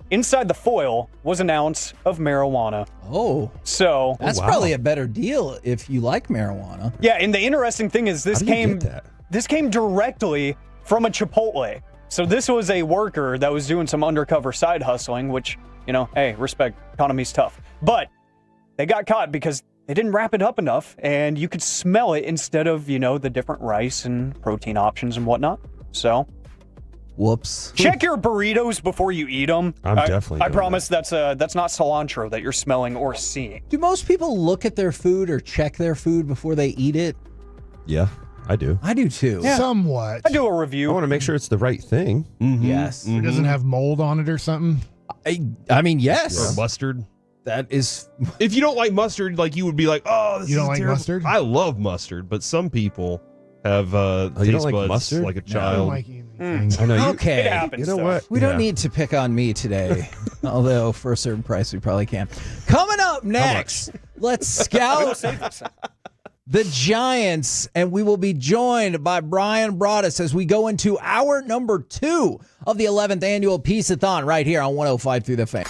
inside the foil was an ounce of marijuana. Oh. So that's probably a better deal if you like marijuana. Yeah, and the interesting thing is this came directly from a Chipotle. So this was a worker that was doing some undercover side hustling, which, you know, hey, respect, economy's tough. But they got caught because they didn't wrap it up enough, and you could smell it instead of, you know, the different rice and protein options and whatnot. So, whoops. Check your burritos before you eat them. I promise that's not cilantro that you're smelling or seeing. Do most people look at their food or check their food before they eat it? Yeah, I do. I do too. Yeah. Somewhat. I do a review. I want to make sure it's the right thing. Mm-hmm. Yes. It doesn't have mold on it or something. I mean, yes. Or mustard. That is. If you don't like mustard, like you would be like, oh, this You don't is like terrible. mustard? I love mustard, but some people have you taste don't like buds mustard? like a I don't child. like anything. I know. Okay. It happens. You know though. what? We don't need to pick on me today, although for a certain price we probably can. Coming up next, let's scout the Giants, and we will be joined by Brian Broaddus as we go into hour number 2 of the 11th Annual Piece-A-Thon right here on 105 through the Fan.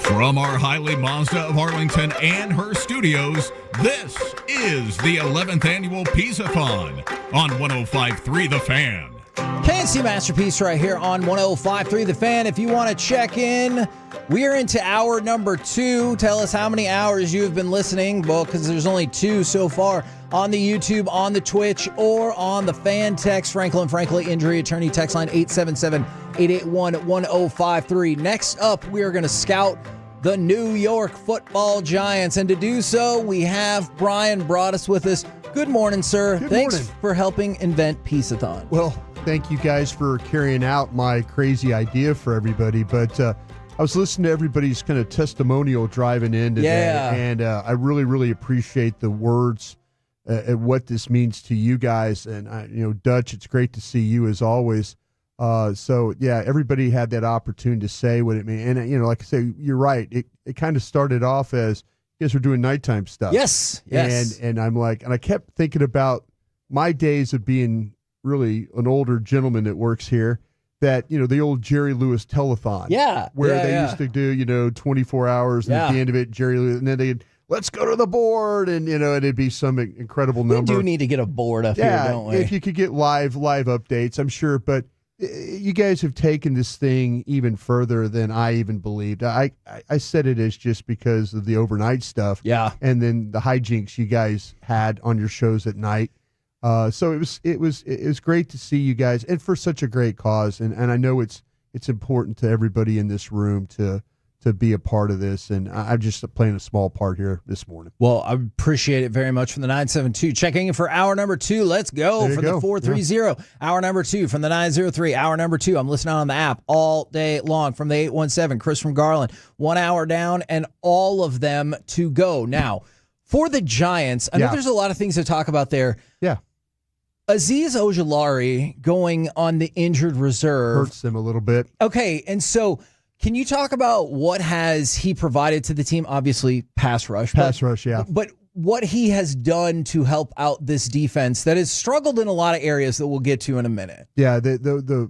From our Highly Mazda of Arlington and her studios, this is the 11th Annual Piece-A-Thon on 105.3 The Fan. KNC Masterpiece right here on 105.3 The Fan. If you want to check in, we are into hour number 2. Tell us how many hours you have been listening. Well, because there's only 2 so far on the YouTube, on the Twitch, or on the fan text. Franklin Injury Attorney text line 877-881-1053. Next up, we are going to scout the New York Football Giants. And to do so, we have Brian Broaddus with us. Good morning, sir. Thanks for helping invent Piece-A-Thon. Well, thank you guys for carrying out my crazy idea for everybody. But I was listening to everybody's kind of testimonial driving in today, and I really, really appreciate the words and what this means to you guys. And, Dutch, it's great to see you as always. So, everybody had that opportunity to say what it means. And, like I say, you're right. It kind of started off as you guys were doing nighttime stuff. Yes. And I'm like, and I kept thinking about my days of being really an older gentleman that works here, that, the old Jerry Lewis telethon. Yeah. Where they used to do, 24 hours, and at the end of it, Jerry Lewis, and then they'd, let's go to the board, and, it'd be some incredible number. We do need to get a board up here, don't we? If you could get live updates, I'm sure, but you guys have taken this thing even further than I even believed. I said it as just because of the overnight stuff. Yeah. And then the hijinks you guys had on your shows at night. So it was great to see you guys, and for such a great cause. And I know it's important to everybody in this room to be a part of this, and I'm just playing a small part here this morning. Well, I appreciate it very much from the 972. Checking in for hour number 2. Let's go from the 430. Yeah. Hour number 2 from the 903. Hour number 2. I'm listening on the app all day long from the 817. Chris from Garland. 1 hour down and all of them to go. Now, for the Giants, I know there's a lot of things to talk about there. Yeah. Azeez Ojulari going on the injured reserve hurts them a little bit. Okay, and so can you talk about what has he provided to the team? Obviously, pass rush. But what he has done to help out this defense that has struggled in a lot of areas that we'll get to in a minute. Yeah, the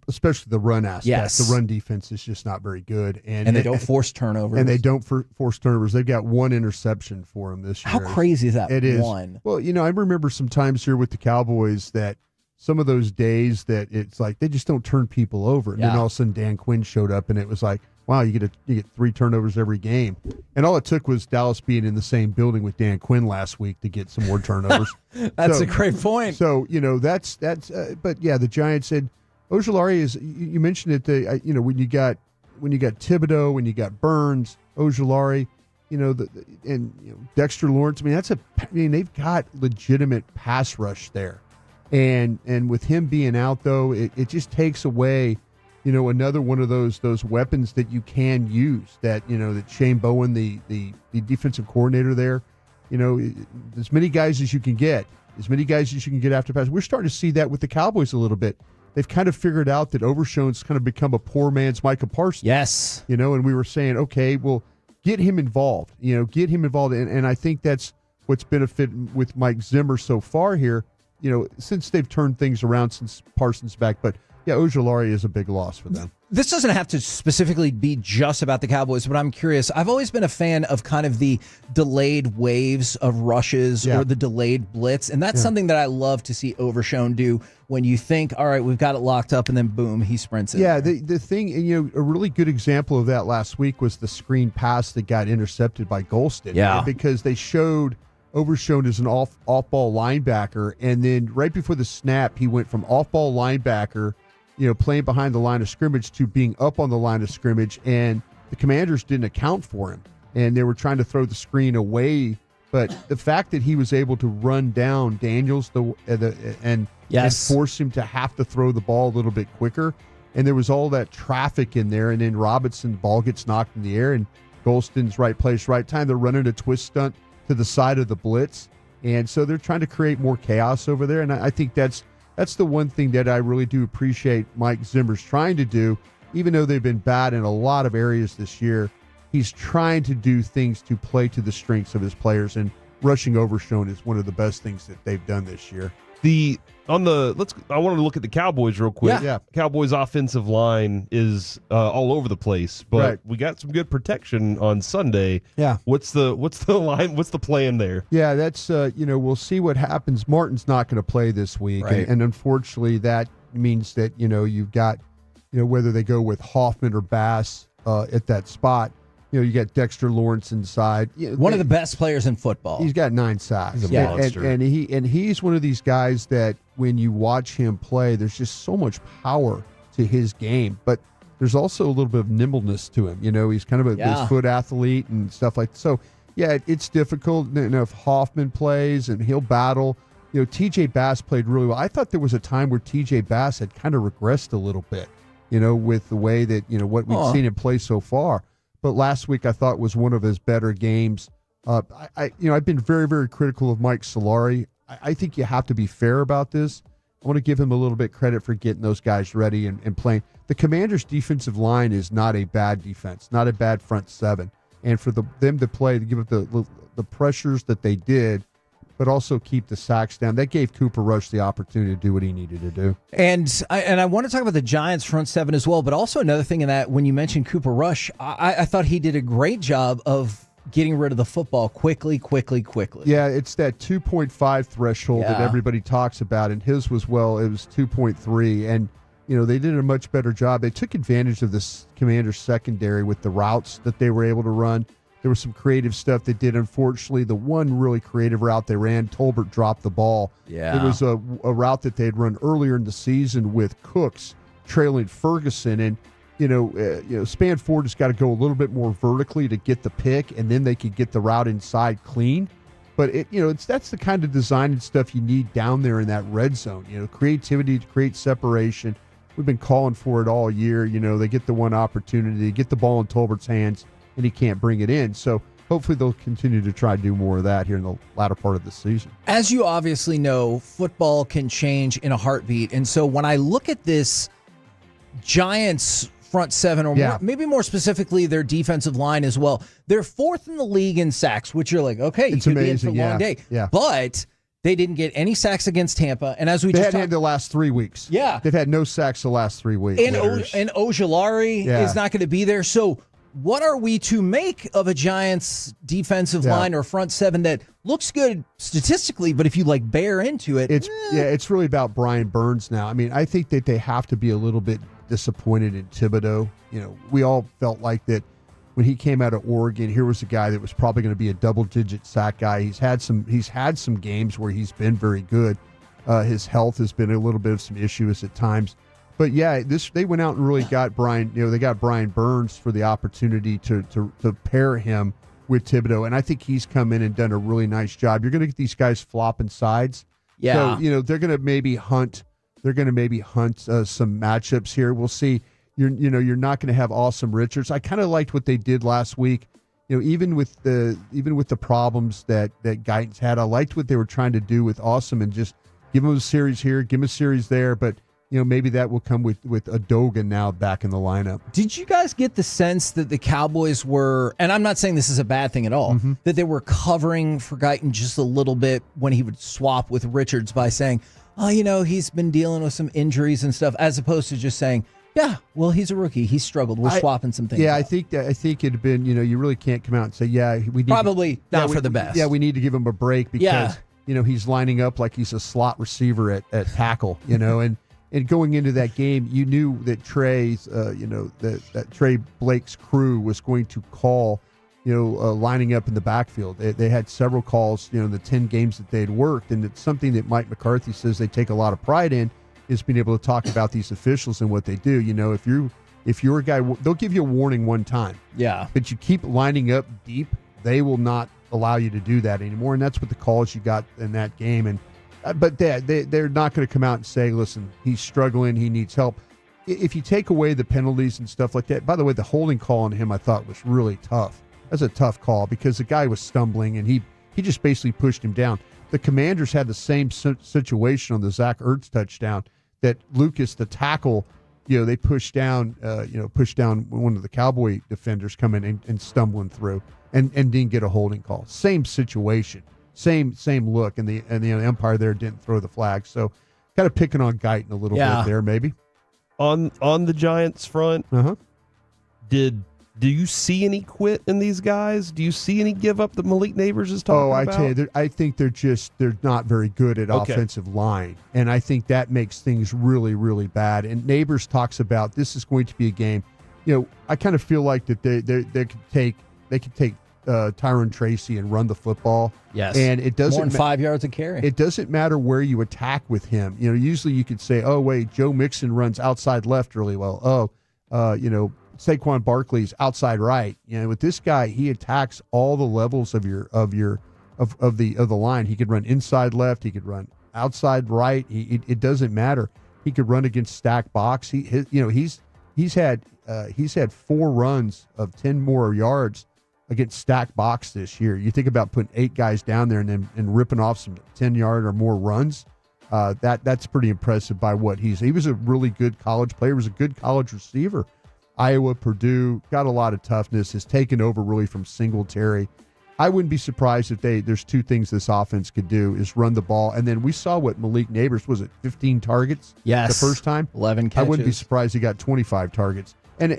especially the run aspect. Yes. The run defense is just not very good. And they don't force turnovers. And they don't force turnovers. They've got 1 interception for them this year. How crazy is that? It is. 1. Well, I remember some times here with the Cowboys that some of those days that it's like they just don't turn people over. And then all of a sudden Dan Quinn showed up, and it was like, wow, you get 3 turnovers every game. And all it took was Dallas being in the same building with Dan Quinn last week to get some more turnovers. That's a great point. So, that's but yeah, the Giants said Ojulari is, you mentioned it, when you got Thibodeau, when you got Burns, Ojulari, Dexter Lawrence. They've got legitimate pass rush there. And with him being out, though, it just takes away, another one of those weapons that you can use. That Shane Bowen, the defensive coordinator there, as many guys as you can get after pass. We're starting to see that with the Cowboys a little bit. They've kind of figured out that Overshown's kind of become a poor man's Micah Parsons. Yes, and we were saying, okay, well, get him involved. And I think that's what's benefited with Mike Zimmer so far here. Since they've turned things around since Parsons back. But, yeah, Ojulari is a big loss for them. This doesn't have to specifically be just about the Cowboys, but I'm curious. I've always been a fan of kind of the delayed waves of rushes or the delayed blitz, and that's something that I love to see Overshown do when you think, all right, we've got it locked up, and then boom, he sprints in. Yeah, the thing, and a really good example of that last week was the screen pass that got intercepted by Golston. Yeah. Because they showed Overshown as an off-ball linebacker, and then right before the snap, he went from off-ball linebacker, playing behind the line of scrimmage, to being up on the line of scrimmage, and the Commanders didn't account for him, and they were trying to throw the screen away. But the fact that he was able to run down Daniels and force him to have to throw the ball a little bit quicker, and there was all that traffic in there, and then Robinson, the ball gets knocked in the air, and Golston's right place, right time. They're running a twist stunt to the side of the blitz, and so they're trying to create more chaos over there. And I think that's the one thing that I really do appreciate Mike Zimmer's trying to do, even though they've been bad in a lot of areas this year. He's trying to do things to play to the strengths of his players, and rushing Overshown is one of the best things that they've done this year. I wanted to look at the Cowboys real quick. Yeah. Cowboys offensive line is all over the place, but we got some good protection on Sunday. Yeah. What's the line? What's the plan there? Yeah, that's we'll see what happens. Martin's not going to play this week, Right. and unfortunately, that means that you've got whether they go with Hoffman or Bass at that spot. You got Dexter Lawrence inside. One of the best players in football. He's got 9 sacks. He's a monster. And he's one of these guys that when you watch him play, there's just so much power to his game. But there's also a little bit of nimbleness to him. He's kind of a foot athlete and stuff like that. So, yeah, it's difficult. If Hoffman plays and he'll battle. TJ Bass played really well. I thought there was a time where TJ Bass had kind of regressed a little bit, with the way that, what we've seen him play so far. But last week I thought was one of his better games. I've been very, very critical of Mike Solari. I think you have to be fair about this. I want to give him a little bit credit for getting those guys ready and playing. The Commanders' defensive line is not a bad defense, not a bad front seven. And for them to play, to give up the pressures that they did, but also keep the sacks down, that gave Cooper Rush the opportunity to do what he needed to do. And I want to talk about the Giants front seven as well, but also another thing in that when you mentioned Cooper Rush, I thought he did a great job of getting rid of the football quickly. Yeah, it's that 2.5 threshold that everybody talks about, and his was, it was 2.3, and they did a much better job. They took advantage of this Commanders secondary with the routes that they were able to run. There was some creative stuff they did. Unfortunately, the one really creative route they ran, Tolbert dropped the ball. Yeah. It was a route that they had run earlier in the season with Cooks trailing Ferguson. And, Spanford has got to go a little bit more vertically to get the pick, and then they could get the route inside clean. But, that's the kind of design and stuff you need down there in that red zone. Creativity to create separation. We've been calling for it all year. They get the one opportunity, get the ball in Tolbert's hands, and he can't bring it in. So hopefully they'll continue to try to do more of that here in the latter part of the season. As you obviously know, football can change in a heartbeat. And so when I look at this Giants front seven, or maybe more specifically their defensive line as well, they're fourth in the league in sacks, which you're like, okay, you it's could amazing. be in for a long day. Yeah. But they didn't get any sacks against Tampa. And as we they just hadn't had the last 3 weeks. Yeah. They've had no sacks the last 3 weeks. And Ojulari is not going to be there. So what are we to make of a Giants defensive line or front seven that looks good statistically, but if you bear into it, it's really about Brian Burns now. I mean, I think that they have to be a little bit disappointed in Thibodeau. We all felt like that when he came out of Oregon. Here was a guy that was probably going to be a double-digit sack guy. He's had some games where he's been very good. His health has been a little bit of some issues at times. But they went out and really got Brian. They got Brian Burns for the opportunity to pair him with Thibodeau, and I think he's come in and done a really nice job. You're going to get these guys flopping sides. Yeah. So they're going to maybe hunt. They're going to maybe hunt some matchups here. We'll see. You're not going to have Awesome Richards. I kind of liked what they did last week. Even with the problems that Guyton's had, I liked what they were trying to do with Awesome and just give him a series here, give him a series there, but. Maybe that will come with Adoga now back in the lineup. Did you guys get the sense that the Cowboys were, and I'm not saying this is a bad thing at all, that they were covering for Guyton just a little bit when he would swap with Richards by saying, he's been dealing with some injuries and stuff, as opposed to just saying, he's a rookie. He's struggled. We're swapping some things. Yeah, out. I think it'd been, you really can't come out and say, we need probably not for the best. Yeah, we need to give him a break because, he's lining up like he's a slot receiver at tackle, And going into that game, you knew that that Trey Blake's crew was going to call, lining up in the backfield. They had several calls, the 10 games that they'd worked, and it's something that Mike McCarthy says they take a lot of pride in, is being able to talk about these officials and what they do. If you're a guy, they'll give you a warning one time. Yeah. But you keep lining up deep, they will not allow you to do that anymore, and that's what the calls you got in that game. And but they're not going to come out and say, listen, he's struggling, he needs help. If you take away the penalties and stuff like that, by the way, the holding call on him I thought was really tough. That's a tough call because the guy was stumbling and he just basically pushed him down. The Commanders had the same situation on the Zach Ertz touchdown that Lucas, the tackle, they pushed down one of the Cowboy defenders coming and stumbling through and didn't get a holding call. Same situation. same look, and the umpire there didn't throw the flag. So kind of picking on Guyton a little bit there, maybe. On the Giants front, do you see any quit in these guys? Do you see any give up that Malik Neighbors is talking about? Tell you, I think they're not very good at offensive line, and I think that makes things really, really bad. And Neighbors talks about this is going to be a game. I kind of feel like that they could take Tyrone Tracy and run the football. Yes, and it doesn't more than 5 yards a carry. It doesn't matter where you attack with him. Usually you could say, oh wait, Joe Mixon runs outside left really well. Saquon Barkley's outside right. With this guy, he attacks all the levels of the line. He could run inside left. He could run outside right. It doesn't matter. He could run against stack box. He's had 4 runs of 10 more yards against stack box this year. You think about putting 8 guys down there and ripping off some 10-yard or more runs. That's pretty impressive by what he was a really good college player. He was a good college receiver. Iowa, Purdue, got a lot of toughness, has taken over really from Singletary. I wouldn't be surprised if there's 2 things this offense could do is run the ball. And then we saw what Malik Neighbors, was it 15 targets the first time? 11 catches. I wouldn't be surprised he got 25 targets. And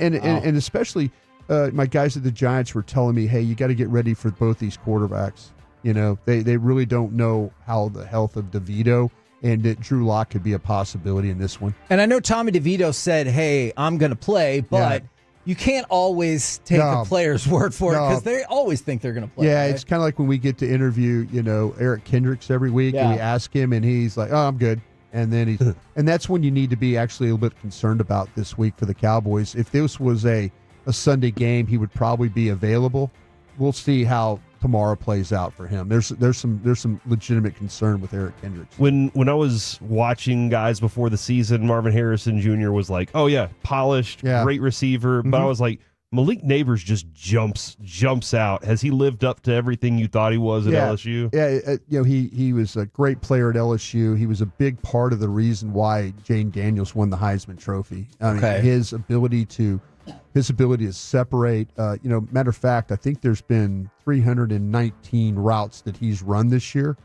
especially my guys at the Giants were telling me, hey, you got to get ready for both these quarterbacks. They really don't know how the health of DeVito and that Drew Lock could be a possibility in this one. And I know Tommy DeVito said, hey, I'm going to play, but you can't always take the player's word for it because they always think they're going to play. Yeah, right? It's kind of like when we get to interview, Eric Kendricks every week, and we ask him, and he's like, oh, I'm good. And then and that's when you need to be actually a little bit concerned about this week for the Cowboys. If this was a Sunday game, he would probably be available. We'll see how tomorrow plays out for him. There's some legitimate concern with Eric Kendricks. When I was watching guys before the season, Marvin Harrison Jr. was like, oh yeah, polished, great receiver. But I was like, Malik Neighbors just jumps out. Has he lived up to everything you thought he was at LSU? Yeah, he was a great player at LSU. He was a big part of the reason why Jane Daniels won the Heisman Trophy. I mean, his ability to separate. Matter of fact, I think there's been 319 routes that he's run this year,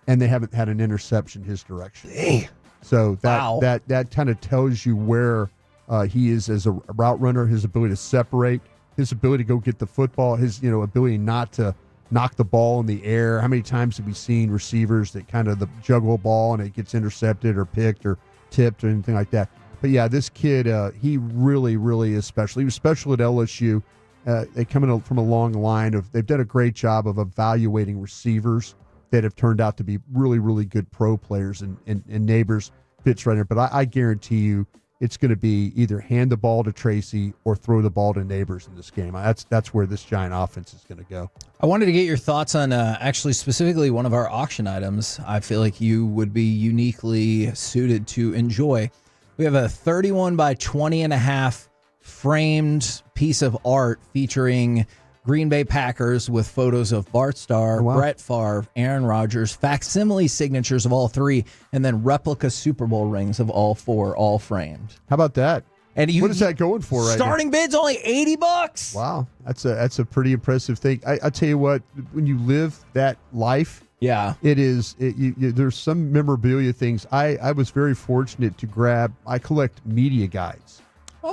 and they haven't had an interception his direction. Dang. So that kind of tells you where he is as a route runner. His ability to separate, his ability to go get the football, his ability not to knock the ball in the air. How many times have we seen receivers that kind of juggle a ball and it gets intercepted or picked or tipped or anything like that? But yeah, this kid, he really, really is special. He was special at LSU. They come in from a long line they've done a great job of evaluating receivers that have turned out to be really, really good pro players, and Neighbors fits right in. But I guarantee you it's going to be either hand the ball to Tracy or throw the ball to Neighbors in this game. That's where this Giant offense is going to go. I wanted to get your thoughts on actually specifically one of our auction items. I feel like you would be uniquely suited to enjoy. We have a 31 by 20 and a half framed piece of art featuring Green Bay Packers with photos of Bart Starr, Brett Favre, Aaron Rodgers, facsimile signatures of all 3, and then replica Super Bowl rings of all 4, all framed. How about that? And what is that going for right now? Starting bid's only $80. Wow, that's a pretty impressive thing. I tell you what, when you live that life, it is. There's some memorabilia things. I was very fortunate to grab. I collect media guides,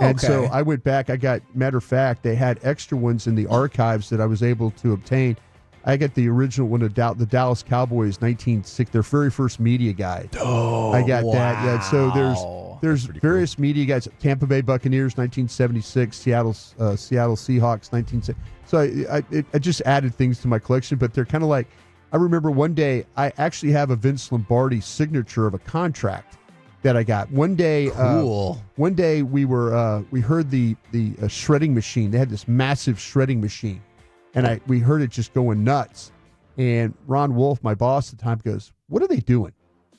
and so I went back. Matter of fact, they had extra ones in the archives that I was able to obtain. I got the original one of the Dallas Cowboys 1960, their very first media guide. Oh, I got that. Yeah, so there's various media guides. Tampa Bay Buccaneers 1976, Seattle Seahawks 1960. So I just added things to my collection, but they're kind of like. I remember one day I actually have a Vince Lombardi signature of a contract that I got. One day, one day we heard the shredding machine. They had this massive shredding machine, and we heard it just going nuts. And Ron Wolf, my boss at the time, goes, "What are they doing?"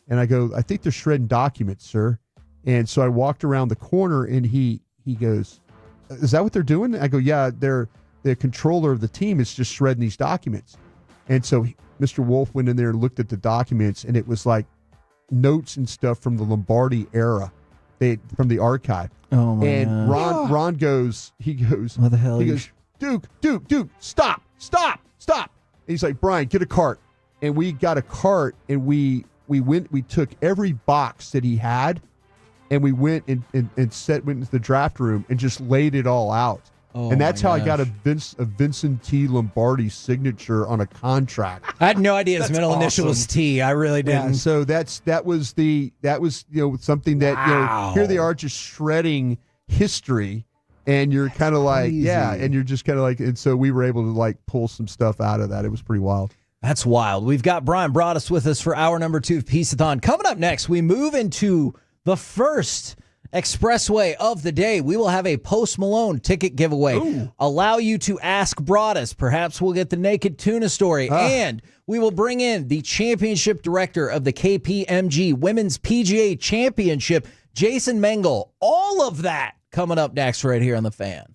And I go, "I think they're shredding documents, sir." And so I walked around the corner, and he goes, "Is that what they're doing?" I go, "Yeah, the controller of the team is just shredding these documents." And so Mr. Wolf went in there and looked at the documents, and it was like notes and stuff from the Lombardi era, from the archive. Oh my! And Ron goes, what the hell? He goes, Duke, stop. And he's like, Brian, get a cart. and we got a cart, and we took every box that he had, and we went and went into the draft room and just laid it all out. Oh, and that's how I gosh. got a Vincent T. Lombardi signature on a contract. I had no idea his middle initial was T. I really didn't. Yeah, so that was something that Wow. here they are just shredding history, and you're kind of like and you're just kind of like, and so we were able to like pull some stuff out of that. It was pretty wild. That's wild. We've got Brian Broaddus with us for hour number 2 of Piece-A-Thon. Coming up next, we move into the first expressway of the day. We will have a Post Malone ticket giveaway. Ooh. Allow you to ask Broaddus. Perhaps we'll get the naked tuna story. And we will bring in the championship director of the KPMG Women's PGA Championship, Jason Mengel. All of that coming up next right here on The Fan.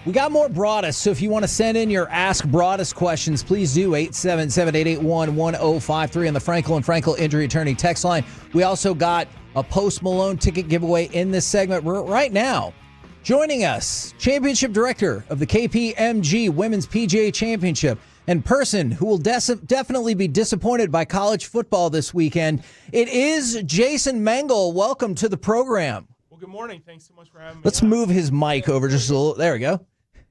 We got more Broadus, so if you want to send in your Ask Broadus questions, please do 877-881-1053 on the Frankel and Frankel Injury Attorney text line. We also got a Post Malone ticket giveaway in this segment right now. Joining us, Championship Director of the KPMG Women's PGA Championship and person who will definitely be disappointed by college football this weekend, it is Jason Mengel. Welcome to the program. Well, good morning. Thanks so much for having me. Let's move his mic over just a little. There we go.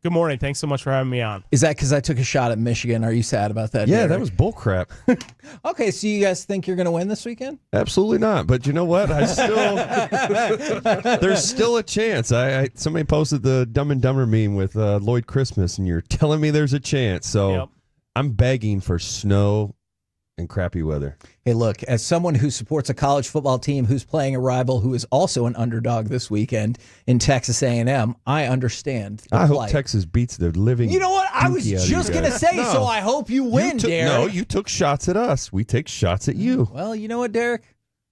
Good morning. Thanks so much for having me on. Is that because I took a shot at Michigan? Are you sad about that? Yeah, Derek? that was bullcrap. Okay, so you guys think you're going to win this weekend? Absolutely not. But you know what? There's still a chance. Somebody posted the Dumb and Dumber meme with Lloyd Christmas, and you're telling me there's a chance. So Yep. I'm begging for snow and crappy weather. Hey, look, as someone who supports a college football team who's playing a rival who is also an underdog this weekend in Texas A&M, I understand the I hope plight. Texas beats the living. You know what? I was dookie out of just you going to guys. say, No. so I hope you win, Derek. No, you took shots at us. We take shots at you. Well, you know what, Derek?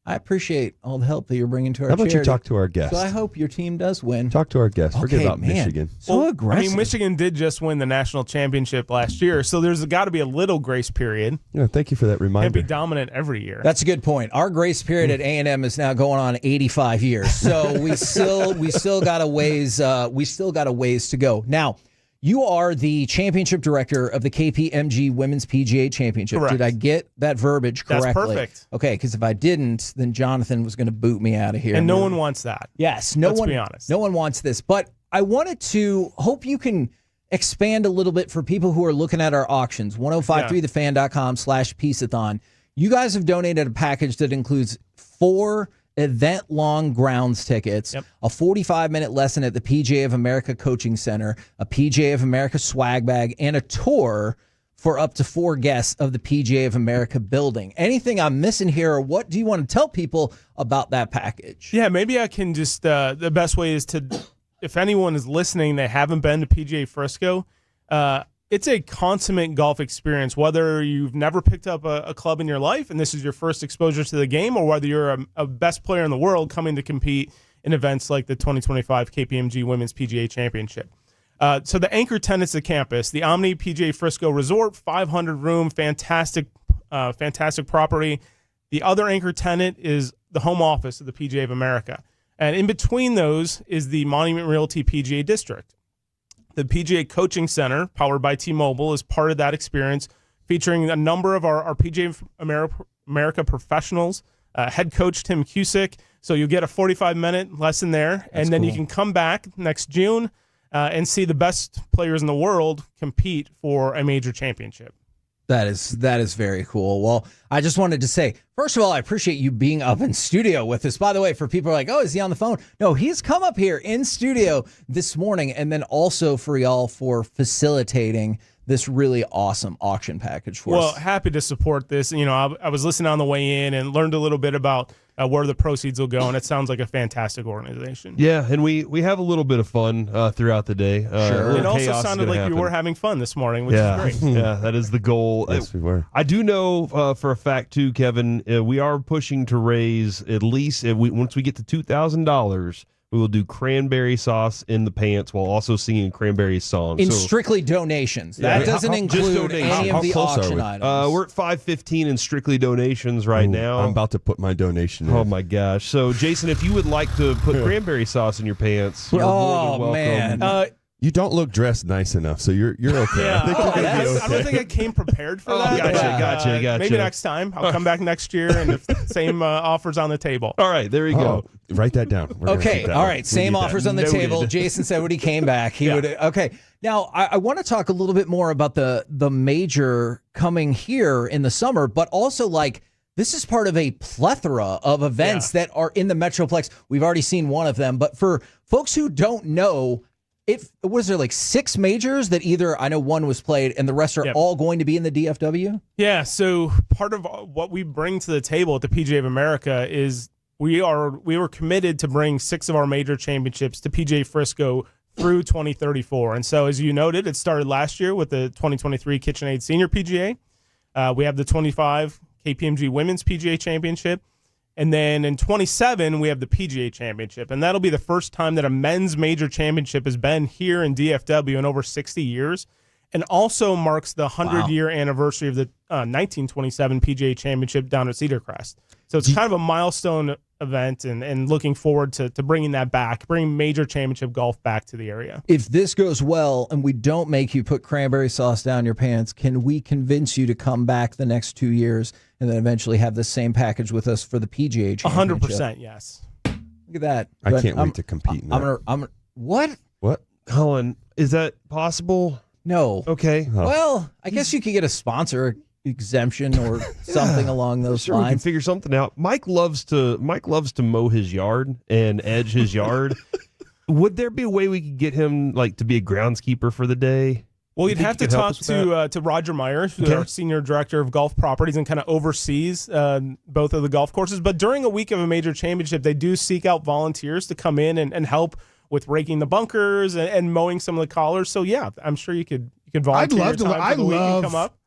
I appreciate all the help that you're bringing to our How about you charity. talk to our guest? So I hope your team does win. Talk to our guest. Forget Okay, about man. Michigan. So aggressive. I mean, Michigan did just win the national championship last year, so there's got to be a little grace period. Yeah, thank you for that Can't be reminder. dominant every year. That's a good point. Our grace period at A&M is now going on 85 years, so we still got a ways to go. Now, you are the championship director of the KPMG Women's PGA Championship. Correct. Did I get that verbiage correctly? That's perfect. Okay, because if I didn't, then Jonathan was going to boot me out of here. And no one wants that. Yes, Let's be honest. No one wants this. But I wanted to hope you can expand a little bit for people who are looking at our auctions. 1053thefan.com/Piece-A-Thon. You guys have donated a package that includes 4 event-long grounds tickets, a 45-minute lesson at the PGA of America Coaching Center, a PGA of America swag bag, and a tour for up to 4 guests of the PGA of America building. Anything I'm missing here, or what do you want to tell people about that package? Yeah, maybe I can just, the best way is to, if anyone is listening, they haven't been to PGA Frisco, it's a consummate golf experience, whether you've never picked up a club in your life and this is your first exposure to the game, or whether you're a best player in the world coming to compete in events like the 2025 KPMG Women's PGA Championship. So the anchor tenants of campus, the Omni PGA Frisco Resort, 500-room, fantastic property. The other anchor tenant is the home office of the PGA of America. And in between those is the Monument Realty PGA District. The PGA Coaching Center, powered by T-Mobile, is part of that experience, featuring a number of our PGA of America professionals, head coach Tim Cusick. So you'll get a 45-minute lesson there, and then you can come back next June and see the best players in the world compete for a major championship. That is very cool. Well, I just wanted to say, first of all, I appreciate you being up in studio with us. By the way, for people who are like, oh, is he on the phone? No, he's come up here in studio this morning, and then also for y'all for facilitating this really awesome auction package for us. Well, happy to support this. You know, I was listening on the way in and learned a little bit about where the proceeds will go, and it sounds like a fantastic organization. Yeah, and we have a little bit of fun throughout the day. Sure. It also sounded like you were having fun this morning, which is great. Yeah, that is the goal. Yes, we were. I do know for a fact, too, Kevin, we are pushing to raise at least, once we get to $2,000, we will do cranberry sauce in the pants while also singing cranberry songs. In strictly donations. That doesn't include any of the auction items. We're at $5.15 in strictly donations right now. I'm about to put my donation in. Oh, my gosh. So, Jason, if you would like to put cranberry sauce in your pants, you're more than welcome. Man. You don't look dressed nice enough, so you're okay. Yeah. I think you're gonna be okay. I don't think I came prepared for that. Gotcha. Maybe next time. I'll come back next year, and if the same offers on the table. All right, there you go. Write that down. We're gonna Okay, keep that all one. right. We Same need that. offers on the Noted. table. Jason said when he came back, he would. Okay, now I want to talk a little bit more about the major coming here in the summer, but also like this is part of a plethora of events that are in the Metroplex. We've already seen one of them, but for folks who don't know, was there like 6 majors that either I know one was played and the rest are all going to be in the DFW? Yeah, so part of what we bring to the table at the PGA of America is we were committed to bring 6 of our major championships to PGA Frisco through 2034. And so as you noted, it started last year with the 2023 KitchenAid Senior PGA. We have the 25 KPMG Women's PGA Championship. And then in 27, we have the PGA Championship, and that'll be the first time that a men's major championship has been here in DFW in over 60 years, and also marks the 100-year anniversary of the 1927 PGA Championship down at Cedar Crest. So it's kind of a milestone event, and looking forward to bringing that back, bringing major championship golf back to the area. If this goes well and we don't make you put cranberry sauce down your pants, can we convince you to come back the next 2 years and then eventually have the same package with us for the PGA Championship? 100%, yes. Look at that. I can't wait to compete in that. What? What? Colin, is that possible? No. Okay. Well, I guess you could get a sponsor exemption or something along those Sure, we can lines. figure something out. Mike loves to mow his yard and edge his yard. Would there be a way we could get him to be a groundskeeper for the day? Well, you'd have to talk to Roger Meyer, who's our senior director of golf properties and kind of oversees both of the golf courses. But during a week of a major championship, they do seek out volunteers to come in and help with raking the bunkers and mowing some of the collars. So yeah, I'm sure you could volunteer.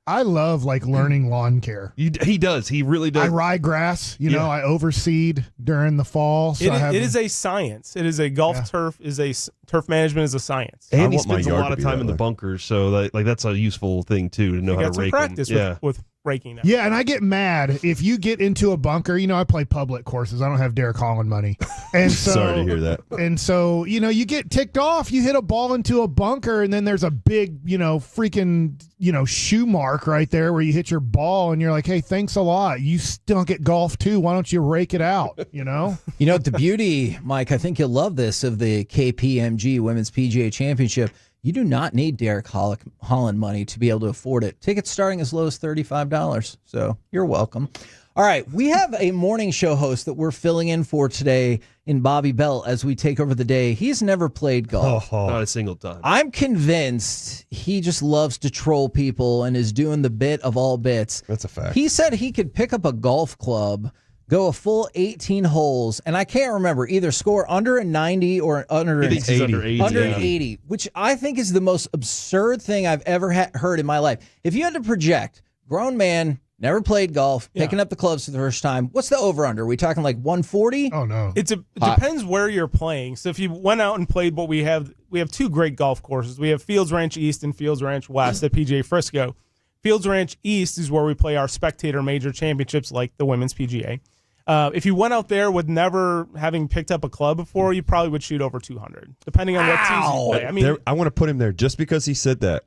I love learning lawn care. He does. He really does. I rye grass. I overseed during the fall. So it is a science. It is a turf management is a science. And he spends a lot of time in the bunkers, so that's a useful thing too to know how to rake practice them. with raking them. Yeah, and I get mad if you get into a bunker. I play public courses. I don't have Derek Holland money, and so sorry to hear that. And so you get ticked off. You hit a ball into a bunker, and then there's a big freaking shoe mark right there where you hit your ball, and you're like, hey, thanks a lot. You stunk at golf too. Why don't you rake it out? The beauty, Mike, I think you'll love this, of the KPMG Women's PGA Championship. You do not need Derek Holland money to be able to afford it. Tickets starting as low as $35. So you're welcome. All right, we have a morning show host that we're filling in for today in Bobby Bell as we take over the day. He's never played golf. Not a single time. I'm convinced he just loves to troll people and is doing the bit of all bits. That's a fact. He said he could pick up a golf club, go a full 18 holes, and I can't remember, either score under a 90 or under an 80. Under an 80, which I think is the most absurd thing I've ever heard in my life. If you had to project, grown man, never played golf, picking up the clubs for the first time, what's the over-under? Are we talking 140? Oh, no. It depends where you're playing. So if you went out and played we have two great golf courses. We have Fields Ranch East and Fields Ranch West at PGA Frisco. Fields Ranch East is where we play our spectator major championships like the Women's PGA. If you went out there with never having picked up a club before, you probably would shoot over 200, depending on what teams you play. I want to put him there just because he said that.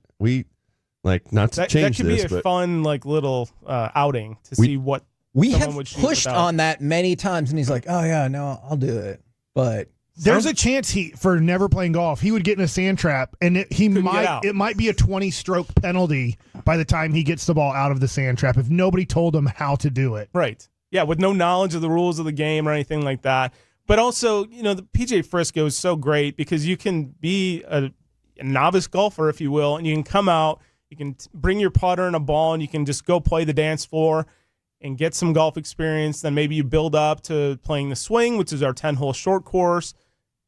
Not to change that could this, be a but fun little outing to see what we someone have would shoot pushed without. on that many times, and he's like, "Oh yeah, no, I'll do it." But there's a chance for never playing golf, he would get in a sand trap, and it might be a 20-stroke penalty by the time he gets the ball out of the sand trap if nobody told him how to do it. Right. Yeah, with no knowledge of the rules of the game or anything like that. But also, the PGA Frisco is so great because you can be a novice golfer, if you will, and you can come out, you can bring your putter and a ball, and you can just go play the dance floor and get some golf experience. Then maybe you build up to playing the swing, which is our 10-hole short course,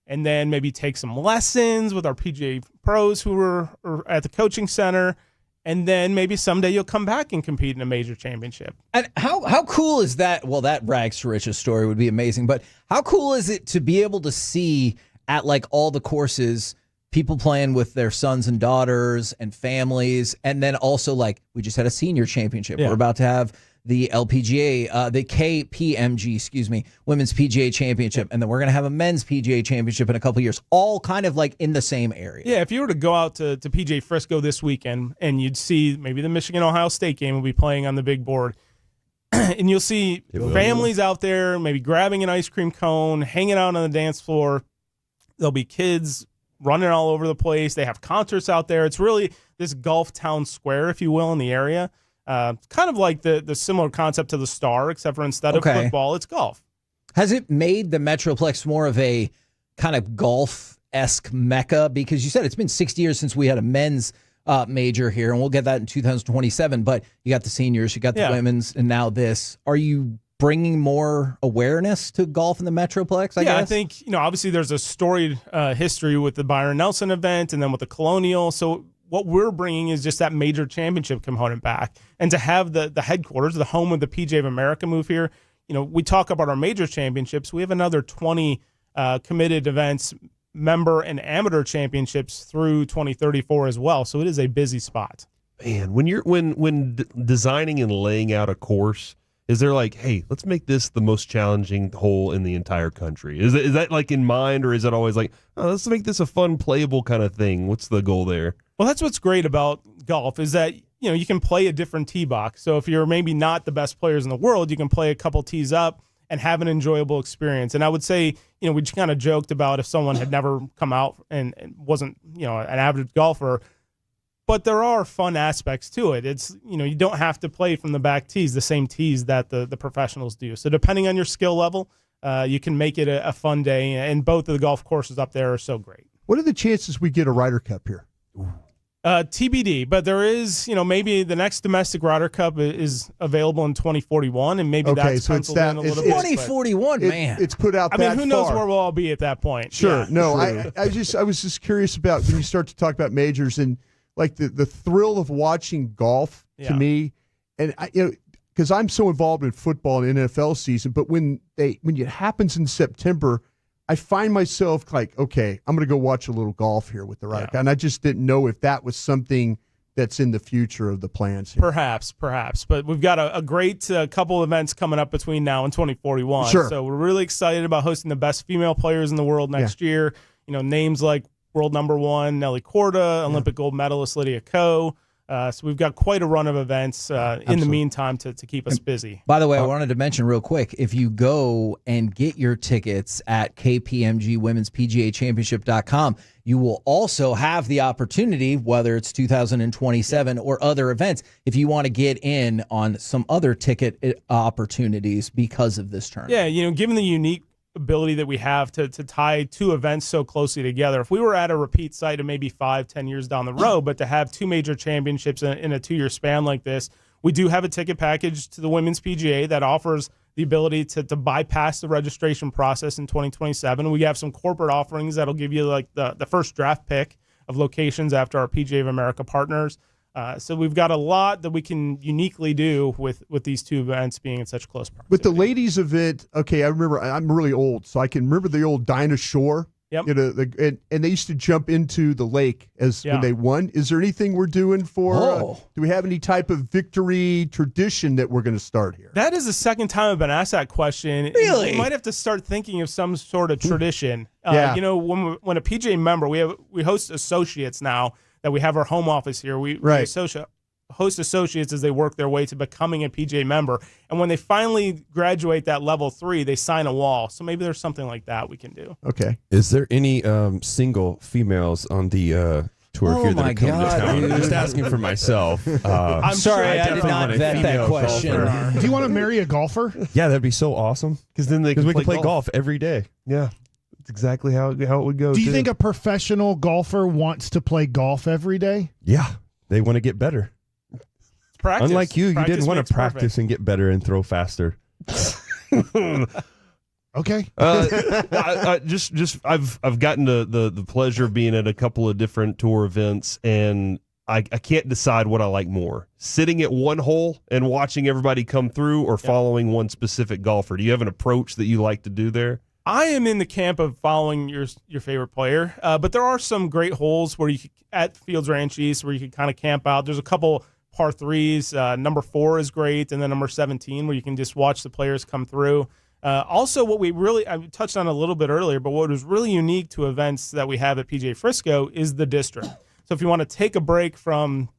and then maybe take some lessons with our PGA pros who are at the coaching center. And then maybe someday you'll come back and compete in a major championship. And how cool is that? Well, that rags to riches story would be amazing. But how cool is it to be able to see at all the courses people playing with their sons and daughters and families, and then also we just had a senior championship. Yeah. We're about to have the LPGA, the KPMG, Women's PGA Championship, and then we're going to have a Men's PGA Championship in a couple years, all kind of in the same area. Yeah, if you were to go out to PGA Frisco this weekend and you'd see maybe the Michigan-Ohio State game will be playing on the big board, and you'll see families out there maybe grabbing an ice cream cone, hanging out on the dance floor. There'll be kids running all over the place. They have concerts out there. It's really this golf town square, if you will, in the area. Kind of like the similar concept to the Star, except for instead of football, it's golf. Has it made the Metroplex more of a kind of golf-esque mecca? Because you said it's been 60 years since we had a men's major here, and we'll get that in 2027. But you got the seniors, you got the women's, and now this. Are you bringing more awareness to golf in the Metroplex, I guess? I think, obviously there's a storied history with the Byron Nelson event and then with the Colonial. So what we're bringing is just that major championship component back. And to have the headquarters, the home of the PGA of America move here, we talk about our major championships. We have another 20 committed events, member and amateur championships through 2034 as well. So it is a busy spot. Man, when designing and laying out a course, is there like, hey, let's make this the most challenging hole in the entire country? Is that like in mind, or is it always like, oh, let's make this a fun, playable kind of thing? What's the goal there? Well, that's what's great about golf is that, you can play a different tee box. So if you're maybe not the best players in the world, you can play a couple tees up and have an enjoyable experience. And I would say, we just kind of joked about if someone had never come out and wasn't, an average golfer. But there are fun aspects to it. It's, you don't have to play from the back tees, the same tees that the professionals do. So depending on your skill level, you can make it a fun day. And both of the golf courses up there are so great. What are the chances we get a Ryder Cup here? TBD, but there is, maybe the next domestic Ryder Cup is available in 2041, and maybe that's so penciled in a little bit. 2041, man. It's put out that far. Who knows where we'll all be at that point. Sure. Yeah. No, I was just curious about when you start to talk about majors and like the thrill of watching golf to me, and because I'm so involved in football and NFL season, but when it happens in September, I find myself like, okay, I'm going to go watch a little golf here with the Ryder Cup. And I just didn't know if that was something that's in the future of the plans here. Perhaps. But we've got a great couple events coming up between now and 2041. Sure. So we're really excited about hosting the best female players in the world next year. Names like world number 1, Nelly Korda, Olympic gold medalist Lydia Ko. So we've got quite a run of events in the meantime to keep us busy. By the way, I wanted to mention real quick, if you go and get your tickets at KPMG-Women'sPGAChampionship.com, you will also have the opportunity, whether it's 2027 or other events, if you want to get in on some other ticket opportunities because of this tournament. Yeah, given the unique ability that we have to tie two events so closely together. If we were at a repeat site of maybe 5-10 years down the road, but to have two major championships in a 2-year span like this, we do have a ticket package to the Women's PGA that offers the ability to bypass the registration process in 2027. We have some corporate offerings that'll give you like the first draft pick of locations after our PGA of America partners. So we've got a lot that we can uniquely do with these two events being in such close proximity. With the ladies event, okay, I remember, I'm really old, so I can remember the old Dinah Shore. Yep. And they used to jump into the lake when they won. Is there anything we're doing for, do we have any type of victory tradition that we're going to start here? That is the second time I've been asked that question. Really? We might have to start thinking of some sort of tradition. When a PGA member, we host associates now that we have our home office here. We host associates as they work their way to becoming a PGA member. And when they finally graduate that level 3, they sign a wall. So maybe there's something like that we can do. Okay. Is there any single females on the tour here that are coming to town? I'm just asking for myself. I'm sorry, I did not vet that question. Do you want to marry a golfer? Yeah, that'd be so awesome. Because then we can play golf every day. Yeah. That's exactly how it would go. Do you think a professional golfer wants to play golf every day? Yeah. They want to get better. Practice. Unlike you didn't want to practice perfect. and get better and throw faster. Okay. I've gotten the pleasure of being at a couple of different tour events, and I can't decide what I like more: sitting at one hole and watching everybody come through, or following one specific golfer. Do you have an approach that you like to do there? I am in the camp of following your favorite player, but there are some great holes where you could, at Fields Ranch East, where you could kind of camp out. There's a couple par 3s. Number 4 is great, and then number 17 where you can just watch the players come through. Also, I touched on a little bit earlier, but what was really unique to events that we have at PGA Frisco is the district. So if you want to take a break from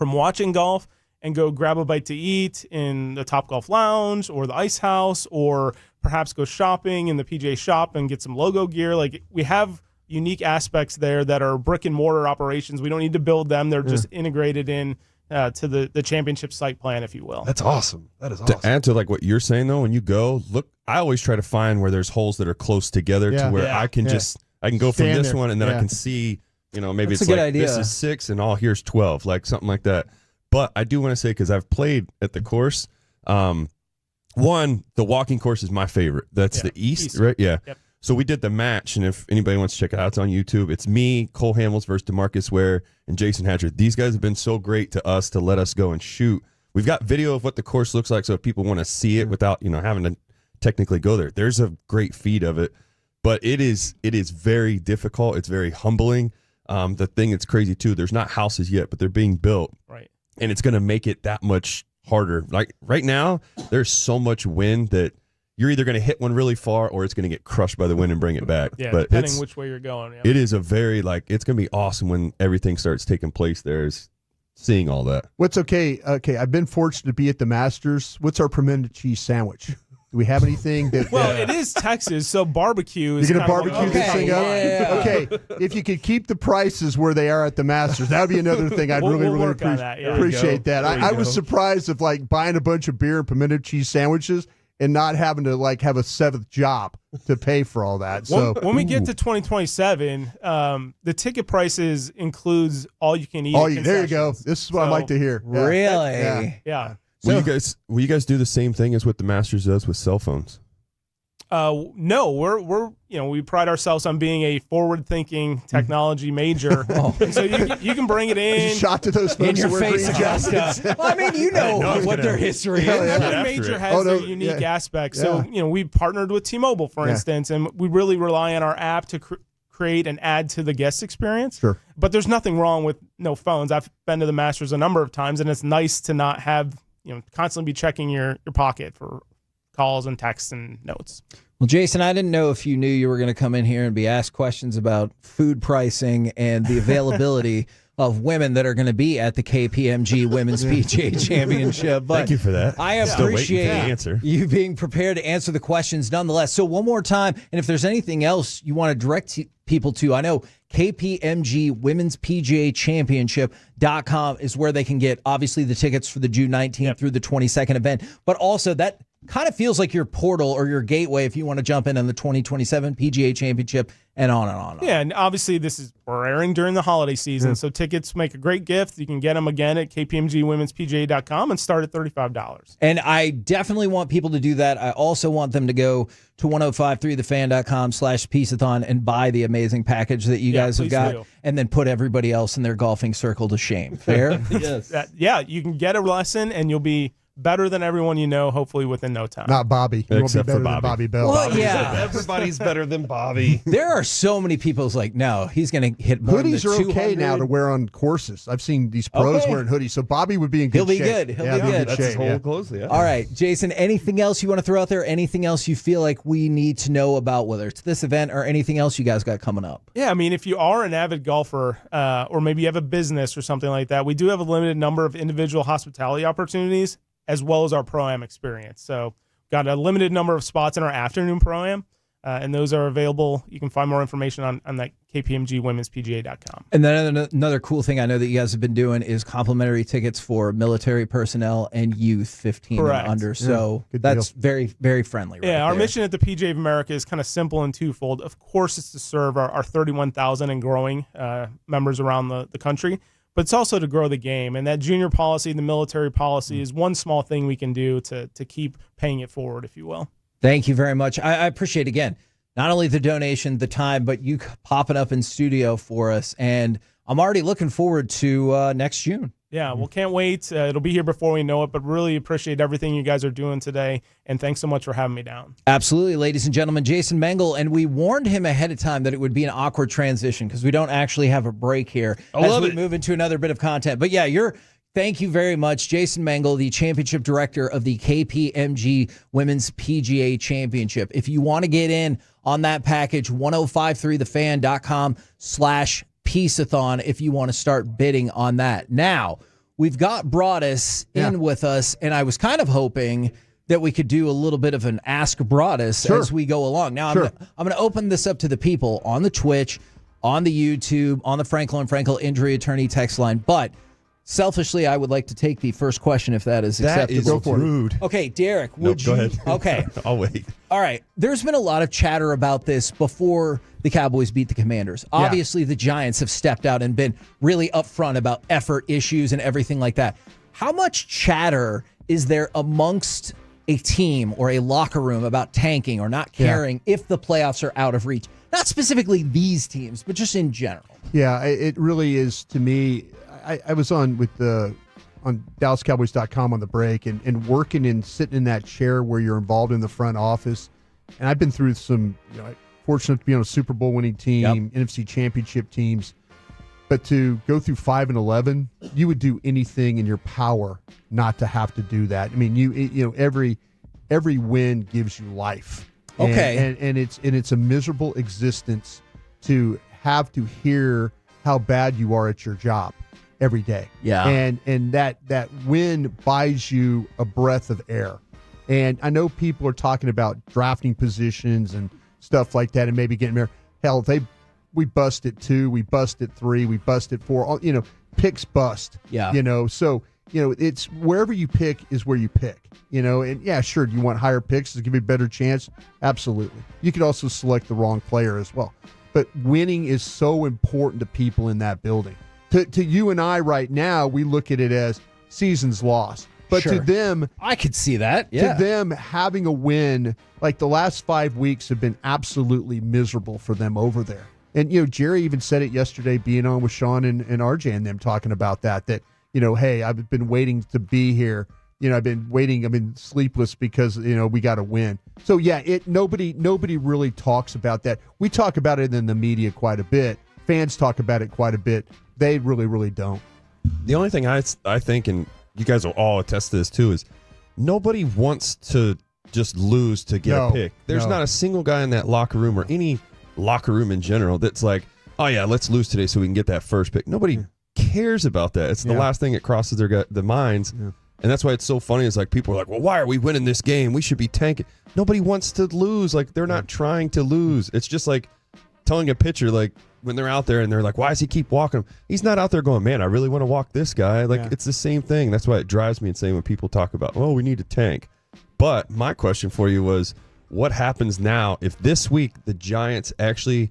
watching golf and go grab a bite to eat in the Topgolf Lounge or the Ice House, or perhaps go shopping in the PGA shop and get some logo gear, like we have unique aspects there that are brick and mortar operations. We don't need to build them. They're just integrated in to the championship site plan, if you will. That's awesome. That is awesome. To add to like what you're saying though, when you go, look, I always try to find where there's holes that are close together to where I can I can go from Stand this there. one and then I can see, maybe That's it's a good like idea. this is 6 and here's 12, like something like that. But I do want to say, because I've played at the course, one, the walking course is my favorite. That's the East, right? Yeah. Yep. So we did the match, and if anybody wants to check it out, it's on YouTube. It's me, Cole Hamels versus DeMarcus Ware, and Jason Hatcher. These guys have been so great to us to let us go and shoot. We've got video of what the course looks like, so if people want to see it without having to technically go there. There's a great feed of it, but it is very difficult. It's very humbling. The thing that's crazy too, there's not houses yet, but they're being built. Right. And it's going to make it that much harder. Like right now, there's so much wind that you're either going to hit one really far or it's going to get crushed by the wind and bring it back. Yeah, but depending which way you're going. Yeah. It is a very, it's going to be awesome when everything starts taking place there, is seeing all that. What's okay? Okay, I've been fortunate to be at the Masters. What's our pimento cheese sandwich? Do we have anything that? Well, it is Texas, so barbecue is. You're gonna barbecue this thing up? Yeah. Okay, if you could keep the prices where they are at the Masters, that would be another thing I'd We'll really work on that, yeah. appreciate that. There you I was go. surprised of buying a bunch of beer and pimento cheese sandwiches and not having to have a seventh job to pay for all that. So when we get to 2027, the ticket prices includes all you can eat. There you go. This is what I like to hear. Yeah. Really? Yeah. Will you guys do the same thing as what the Masters does with cell phones? No, we're we pride ourselves on being a forward-thinking technology major. So you can bring it in. Shot to those folks In your who wear face, green Augusta. jackets. Well, I mean, you know what their history is. Every major has their unique aspects. So we partnered with T-Mobile, for instance, and we really rely on our app to create and add to the guest experience. Sure. But there's nothing wrong with no phones. I've been to the Masters a number of times, and it's nice to not have constantly be checking your pocket for calls and texts and notes. Well, Jason, I didn't know if you knew you were going to come in here and be asked questions about food pricing and the availability of women that are going to be at the KPMG Women's PGA Championship. But thank you for that. I appreciate you being prepared to answer the questions nonetheless. So one more time, and if there's anything else you want to direct people to, I know KPMG Women's PGA Championship.com is where they can get, obviously, the tickets for the June 19th through the 22nd event, but also that kind of feels like your portal or your gateway if you want to jump in on the 2027 PGA Championship and on and on. And on. Yeah, and obviously we're airing during the holiday season, so tickets make a great gift. You can get them again at kpmgwomenspga.com and start at $35. And I definitely want people to do that. I also want them to go to 1053thefan.com/Piece-A-Thon and buy the amazing package that you guys have got, and then put everybody else in their golfing circle to shame. Fair? Yes. You can get a lesson, and you'll be better than everyone you know, hopefully within no time. Not Bobby. You Except won't for be better than Bobby Bell. Well, yeah. Everybody's better than Bobby. There are so many people who's like, no, he's going to hit more Hoodies than are the 200. okay now to wear on courses. I've seen these pros wearing hoodies, so Bobby would be in good shape. He'll be good. He'll be good. That's his whole clothes. Yeah. All right, Jason, anything else you want to throw out there? Anything else you feel like we need to know about, whether it's this event or anything else you guys got coming up? Yeah, I mean, if you are an avid golfer or maybe you have a business or something like that, we do have a limited number of individual hospitality opportunities as well as our Pro-Am experience. So got a limited number of spots in our afternoon Pro-Am, and those are available. You can find more information on that kpmgwomenspga.com. And then another cool thing I know that you guys have been doing is complimentary tickets for military personnel and youth 15 Correct. and under. So that's very, very friendly. Right our there. mission at the PGA of America is kind of simple and twofold. Of course, it's to serve our 31,000 and growing members around the country, but it's also to grow the game. And that junior policy, the military policy, is one small thing we can do to keep paying it forward, if you will. Thank you very much. I appreciate, again, not only the donation, the time, but you popping up in studio for us. And I'm already looking forward to next June. Yeah, well, can't wait. It'll be here before we know it, but really appreciate everything you guys are doing today. And thanks so much for having me down. Absolutely, ladies and gentlemen, Jason Mengel. And we warned him ahead of time that it would be an awkward transition because we don't actually have a break here as we move into another bit of content. But yeah, thank you very much, Jason Mengel, the championship director of the KPMG Women's PGA Championship. If you want to get in on that package, 1053thefan.com/Piece-A-Thon if you want to start bidding on that. Now, we've got Broadus in with us, and I was kind of hoping that we could do a little bit of an Ask Broadus as we go along. Now, I'm going to open this up to the people on the Twitch, on the YouTube, on the Franklin Frankel Injury Attorney text line, but selfishly, I would like to take the first question if that is acceptable. That is rude. Okay, Derek, Go ahead. Okay. I'll wait. All right. There's been a lot of chatter about this before the Cowboys beat the Commanders. Obviously, the Giants have stepped out and been really upfront about effort issues and everything like that. How much chatter is there amongst a team or a locker room about tanking or not caring if the playoffs are out of reach? Not specifically these teams, but just in general. Yeah, it really is to me. I was on on DallasCowboys.com on the break and working and sitting in that chair where you're involved in the front office. And I've been through some, fortunate to be on a Super Bowl winning team, NFC Championship teams. But to go through 5-11, you would do anything in your power not to have to do that. I mean, every win gives you life. Okay. And it's a miserable existence to have to hear how bad you are at your job every day. Yeah. And that win buys you a breath of air. And I know people are talking about drafting positions and stuff like that and maybe getting there. Hell, we busted 2, we busted 3, we busted 4. Picks bust. Yeah. So it's wherever you pick is where you pick. And yeah, sure, do you want higher picks to give you a better chance? Absolutely. You could also select the wrong player as well. But winning is so important to people in that building. To you and I right now, we look at it as season's lost. But Sure. to them, I could see that. Yeah. to them, having a win, like the last 5 weeks have been absolutely miserable for them over there. And, Jerry even said it yesterday, being on with Sean and RJ and them talking about that, hey, I've been waiting to be here. I've been sleepless because, we got to win. So, yeah, nobody really talks about that. We talk about it in the media quite a bit. Fans talk about it quite a bit. They really, really don't. The only thing I think, and you guys will all attest to this too, is nobody wants to just lose to get a pick. There's not a single guy in that locker room or any locker room in general that's like, oh yeah, let's lose today so we can get that first pick. Nobody cares about that. It's the last thing that crosses the minds. Yeah. And that's why it's so funny. It's like people are like, well, why are we winning this game? We should be tanking. Nobody wants to lose. Like, they're not trying to lose. It's just like telling a pitcher, like, when they're out there and they're like, why does he keep walking him? He's not out there going, man, I really want to walk this guy. Like, it's the same thing. That's why it drives me insane when people talk about, oh, we need to tank. But my question for you was, what happens now if this week the Giants actually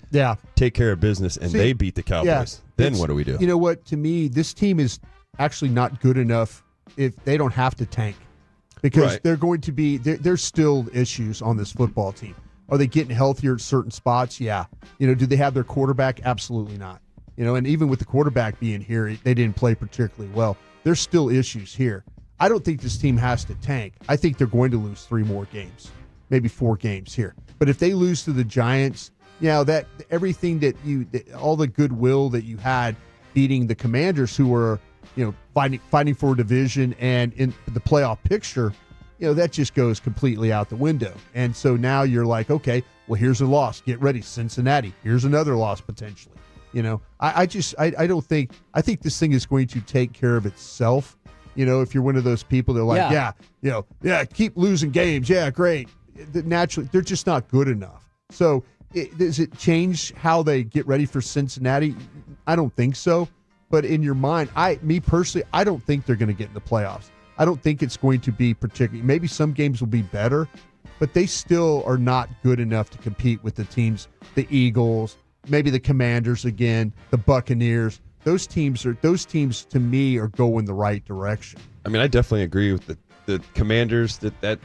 take care of business and they beat the Cowboys? Then what do we do? You know what? To me, this team is actually not good enough if they don't have to tank, because they're going to be there's still issues on this football team. Are they getting healthier at certain spots? Yeah. Do they have their quarterback? Absolutely not. And even with the quarterback being here, they didn't play particularly well. There's still issues here. I don't think this team has to tank. I think they're going to lose 3 more games, maybe 4 games here. But if they lose to the Giants, that everything all the goodwill that you had beating the Commanders, who were, fighting for a division and in the playoff picture, that just goes completely out the window. And so now you're like, okay, well, here's a loss. Get ready, Cincinnati. Here's another loss potentially. I don't think this thing is going to take care of itself. If you're one of those people that are like, keep losing games. Yeah, great. Naturally, they're just not good enough. So does it change how they get ready for Cincinnati? I don't think so. But in your mind, me personally, I don't think they're going to get in the playoffs. I don't think it's going to be particularly. Maybe some games will be better, but they still are not good enough to compete with the teams, the Eagles, maybe the Commanders again, the Buccaneers. Those teams to me are going the right direction. I mean, I definitely agree with the Commanders. That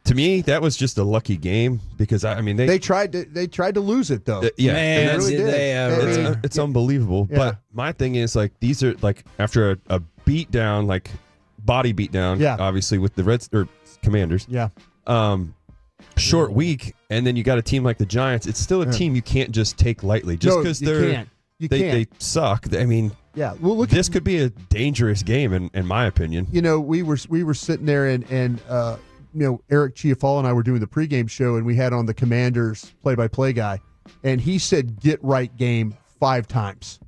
to me, that was just a lucky game because they tried to lose it though. Man, they really did. It's unbelievable. Yeah. But my thing is, like, these are like after a beat down, like body beat down, obviously with the Commanders. Yeah. Short week, and then you got a team like the Giants. It's still a team you can't just take lightly just because they suck. I mean, well, this could be a dangerous game in my opinion. We were sitting there and Eric Chiafalo and I were doing the pregame show, and we had on the Commanders play-by-play guy, and he said "get right game" 5 times.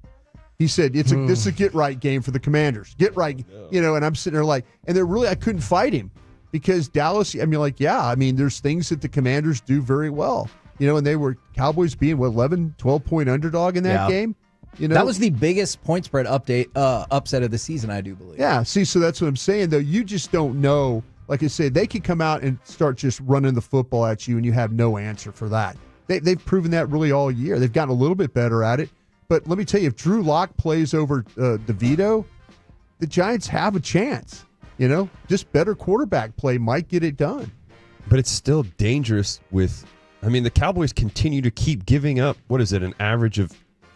He said this is a get right game for the Commanders. Get right, and I'm sitting there like, and they're really, I couldn't fight him because Dallas. There's things that the Commanders do very well. And they were Cowboys being 11, 12-point underdog in that game. That was the biggest point spread upset of the season, I do believe. Yeah, see, so that's what I'm saying, though. You just don't know. Like I said, they could come out and start just running the football at you, and you have no answer for that. They've proven that really all year. They've gotten a little bit better at it. But let me tell you, if Drew Lock plays over DeVito, the Giants have a chance. Just better quarterback play might get it done. But it's still dangerous the Cowboys continue to keep giving up, what is it, an average of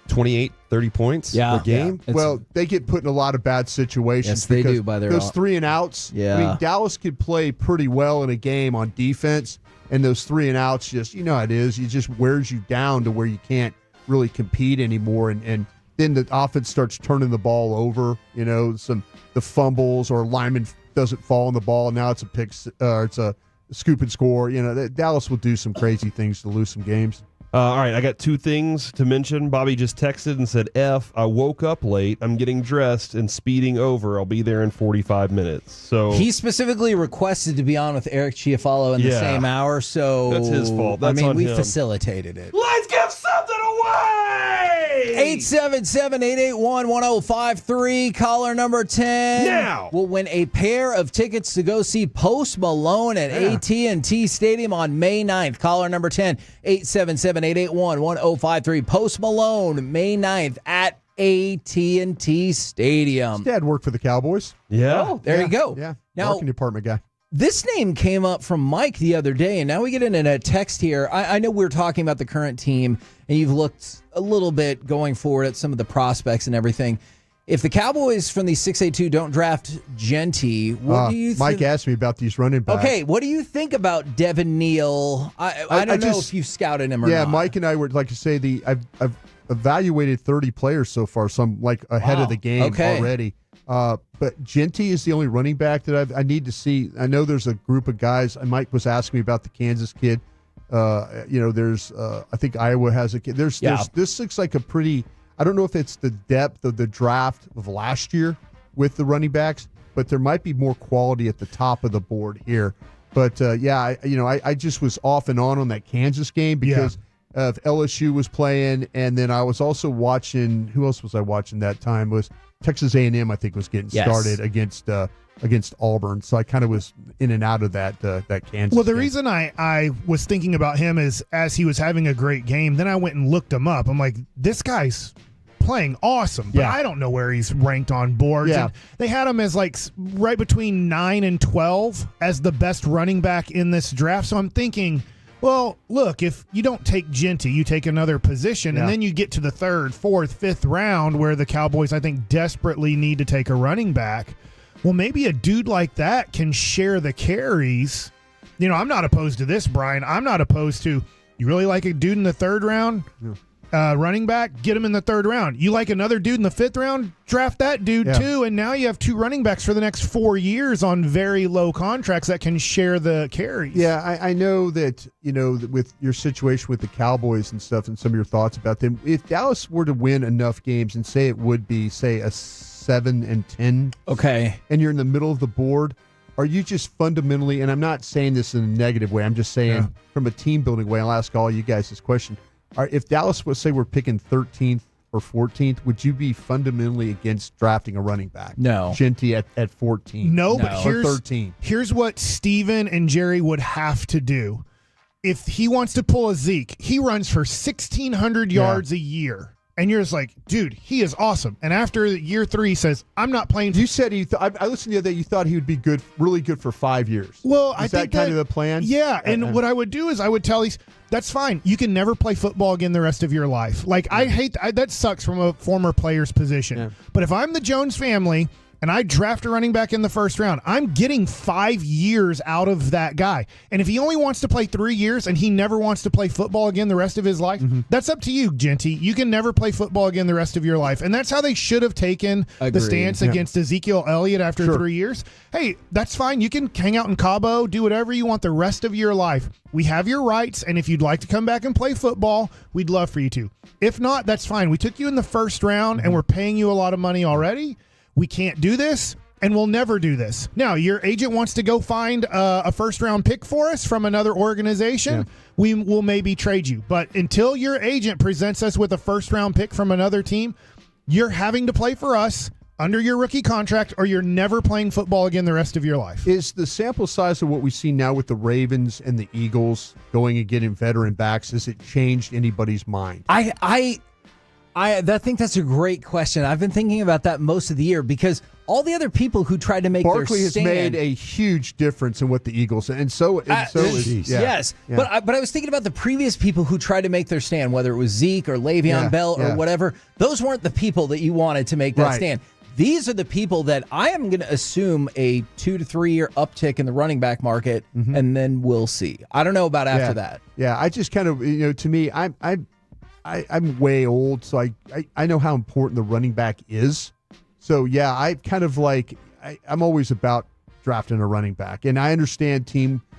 28, 30 points per game. Yeah. Well, they get put in a lot of bad situations. Yes, they because do by their those 3 and outs. Yeah. I mean, Dallas could play pretty well in a game on defense, and those 3 and outs just, you know how it is. It just wears you down to where you can't really compete anymore, and then the offense starts turning the ball over. You know, the fumbles or lineman doesn't fall on the ball. And now it's a scoop and score. You know, Dallas will do some crazy things to lose some games. All right, I got 2 things to mention. Bobby just texted and said, I woke up late. I'm getting dressed and speeding over. I'll be there in 45 minutes. So he specifically requested to be on with Eric Chiafalo in the same hour, so that's his fault. That's I mean, on we him. facilitated it. Let's give something away! 877-881-1053. Caller number 10 now will win a pair of tickets to go see Post Malone at AT&T Stadium on May 9th. Caller number 10, 877-881-1053. Post Malone, May 9th at AT&T Stadium. His dad worked for the Cowboys. Yeah. Oh, there you go. Yeah, Now, marketing department guy. this name came up from Mike the other day, and now we get in a text here. I know we're talking about the current team, and you've looked a little bit going forward at some of the prospects and everything. If the Cowboys from the 682 don't draft Genty, what do you think? Mike asked me about these running backs. Okay, what do you think about Devin Neal? I don't know if you've scouted him or not. Yeah, Mike and I were, like to say, I've evaluated 30 players so far, so I'm like ahead of the game already. But Genty is the only running back that I need to see. I know there's a group of guys. Mike was asking me about the Kansas kid. There's I think Iowa has a kid. This looks like a pretty. I don't know if it's the depth of the draft of last year with the running backs, but there might be more quality at the top of the board here. But I just was off and on that Kansas game because of LSU was playing, and then I was also watching. Who else was I watching that time? Was Texas A&M? I think was getting started against Auburn. So I kind of was in and out of that Kansas. Well, the game. reason I was thinking about him is as he was having a great game, then I went and looked him up. I'm like, this guy's playing awesome, but I don't know where he's ranked on boards. Yeah. And they had him as like right between 9 and 12 as the best running back in this draft. So I'm thinking, well, look, if you don't take Genty, you take another position, and then you get to the 3rd, 4th, 5th round where the Cowboys, I think, desperately need to take a running back. Well, maybe a dude like that can share the carries. You know, I'm not opposed to this, Brian. I'm not opposed to, you really like a dude in the 3rd round, running back, get him in the 3rd round. You like another dude in the 5th round, draft that dude too, and now you have 2 running backs for the next 4 years on very low contracts that can share the carries. Yeah, I know that, with your situation with the Cowboys and stuff and some of your thoughts about them, if Dallas were to win enough games and say it would be, say, a 7-10, and you're in the middle of the board, are you just fundamentally, and I'm not saying this in a negative way, I'm just saying from a team building way, I'll ask all you guys this question. If Dallas would say we're picking 13th or 14th, would you be fundamentally against drafting a running back? No. Genty at 14? No, but or 13. Here's what Steven and Jerry would have to do. If he wants to pull a Zeke, he runs for 1,600 yards a year. And you're just like, dude, he is awesome. And after year 3, he says, I'm not playing. You said I listened the other day, you thought he would be good, really good for 5 years. Well, I think that kind of the plan? Yeah, and what I would do is I would tell these, that's fine. You can never play football again the rest of your life. Like, I hate that sucks from a former player's position. Yeah. But if I'm the Jones family and I draft a running back in the 1st round, I'm getting 5 years out of that guy. And if he only wants to play 3 years and he never wants to play football again the rest of his life, that's up to you, Genty. You can never play football again the rest of your life. And that's how they should have taken the stance against Ezekiel Elliott after 3 years. Hey, that's fine. You can hang out in Cabo, do whatever you want the rest of your life. We have your rights, and if you'd like to come back and play football, we'd love for you to. If not, that's fine. We took you in the 1st round, and we're paying you a lot of money already. We can't do this, and we'll never do this. Now, your agent wants to go find a 1st-round pick for us from another organization. We will maybe trade you. But until your agent presents us with a 1st-round pick from another team, you're having to play for us under your rookie contract, or you're never playing football again the rest of your life. Is the sample size of what we see now with the Ravens and the Eagles going and getting veteran backs, has it changed anybody's mind? I think that's a great question. I've been thinking about that most of the year because all the other people who tried to make Barkley their has stand. made a huge difference in what the Eagles and so is yes. But I was thinking about the previous people who tried to make their stand, whether it was Zeke or Le'Veon Bell or whatever. Those weren't the people that you wanted to make that stand. These are the people that I am going to assume a 2 to 3 year uptick in the running back market, and then we'll see. I don't know about after that. Yeah, I just kind of, to me, I'm way old, so I know how important the running back is. So, yeah, I kind of I'm always about drafting a running back. And I understand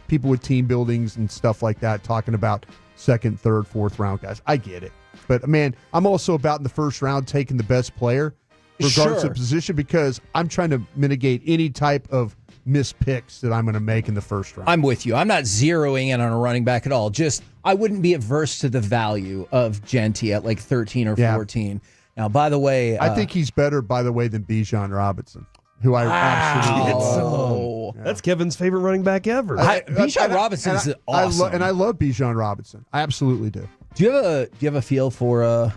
people with team buildings and stuff like that talking about second, third, fourth round guys. I get it. But, man, I'm also about in the first round taking the best player, regardless of position, because I'm trying to mitigate any type of missed picks that I'm going to make in the first round. I'm with you. I'm not zeroing in on a running back at all. Just I wouldn't be averse to the value of Genty at 13 or 14. Now, by the way, I think he's better, by the way, than Bijan Robinson, who I absolutely love. That's Kevin's favorite running back ever. Bijan Robinson is awesome. I love Bijan Robinson. I absolutely do. Do you have a feel for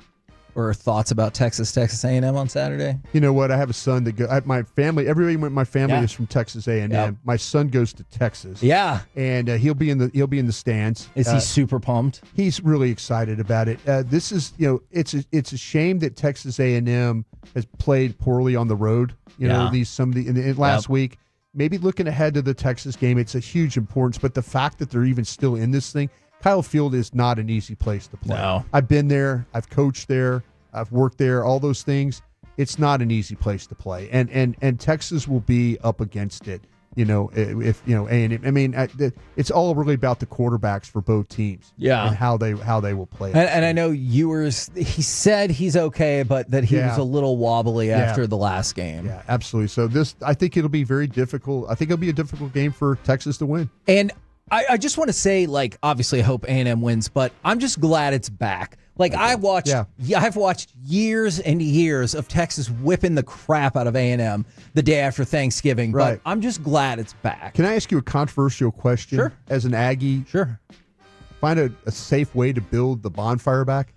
or thoughts about Texas A&M on Saturday? You know what? I have a son that my family. Everybody in my family is from Texas A&M. Yep. My son goes to Texas. Yeah, and he'll be in the stands. Is he super pumped? He's really excited about it. This is it's a shame that Texas A&M has played poorly on the road. Last week. Maybe looking ahead to the Texas game, it's a huge importance. But the fact that they're even still in this thing. Kyle Field is not an easy place to play. No. I've been there. I've coached there. I've worked there. All those things. It's not an easy place to play, and Texas will be up against it. If A&M. I mean, it's all really about the quarterbacks for both teams. Yeah, and how they will play. And I know he said he's okay, but that he was a little wobbly after the last game. Yeah, absolutely. So I think it'll be very difficult. I think it'll be a difficult game for Texas to win. And I just want to say, obviously I hope A&M wins, but I'm just glad it's back. I've watched years and years of Texas whipping the crap out of A&M the day after Thanksgiving, but I'm just glad it's back. Can I ask you a controversial question? Sure. As an Aggie, sure. Find a safe way to build the bonfire back?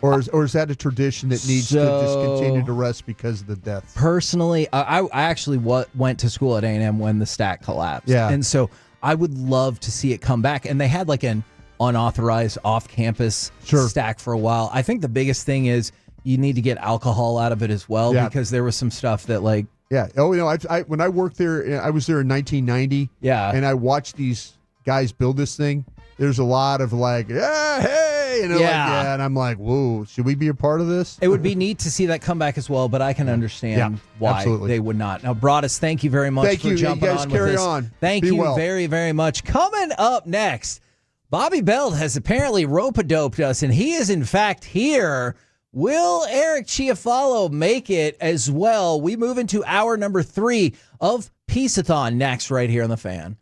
Or is that a tradition that needs to just continue to rest because of the death? Personally, I actually went to school at A&M when the stack collapsed. Yeah. And so I would love to see it come back. And they had an unauthorized off-campus stack for a while. I think the biggest thing is you need to get alcohol out of it as well, because there was some stuff that Yeah. Oh, when I worked there, I was there in 1990. Yeah. And I watched these guys build this thing. There's a lot of hey, and I'm like, whoa, should we be a part of this? It would be neat to see that come back as well, but I can understand why they would not. Now, Broadus, thank you very much for jumping on with us. On. Thank you very, very much. Coming up next, Bobby Belt has apparently rope-a-doped us, and he is in fact here. Will Eric Chiafalo make it as well? We move into hour number 3 of Piece-A-Thon next right here on The Fan.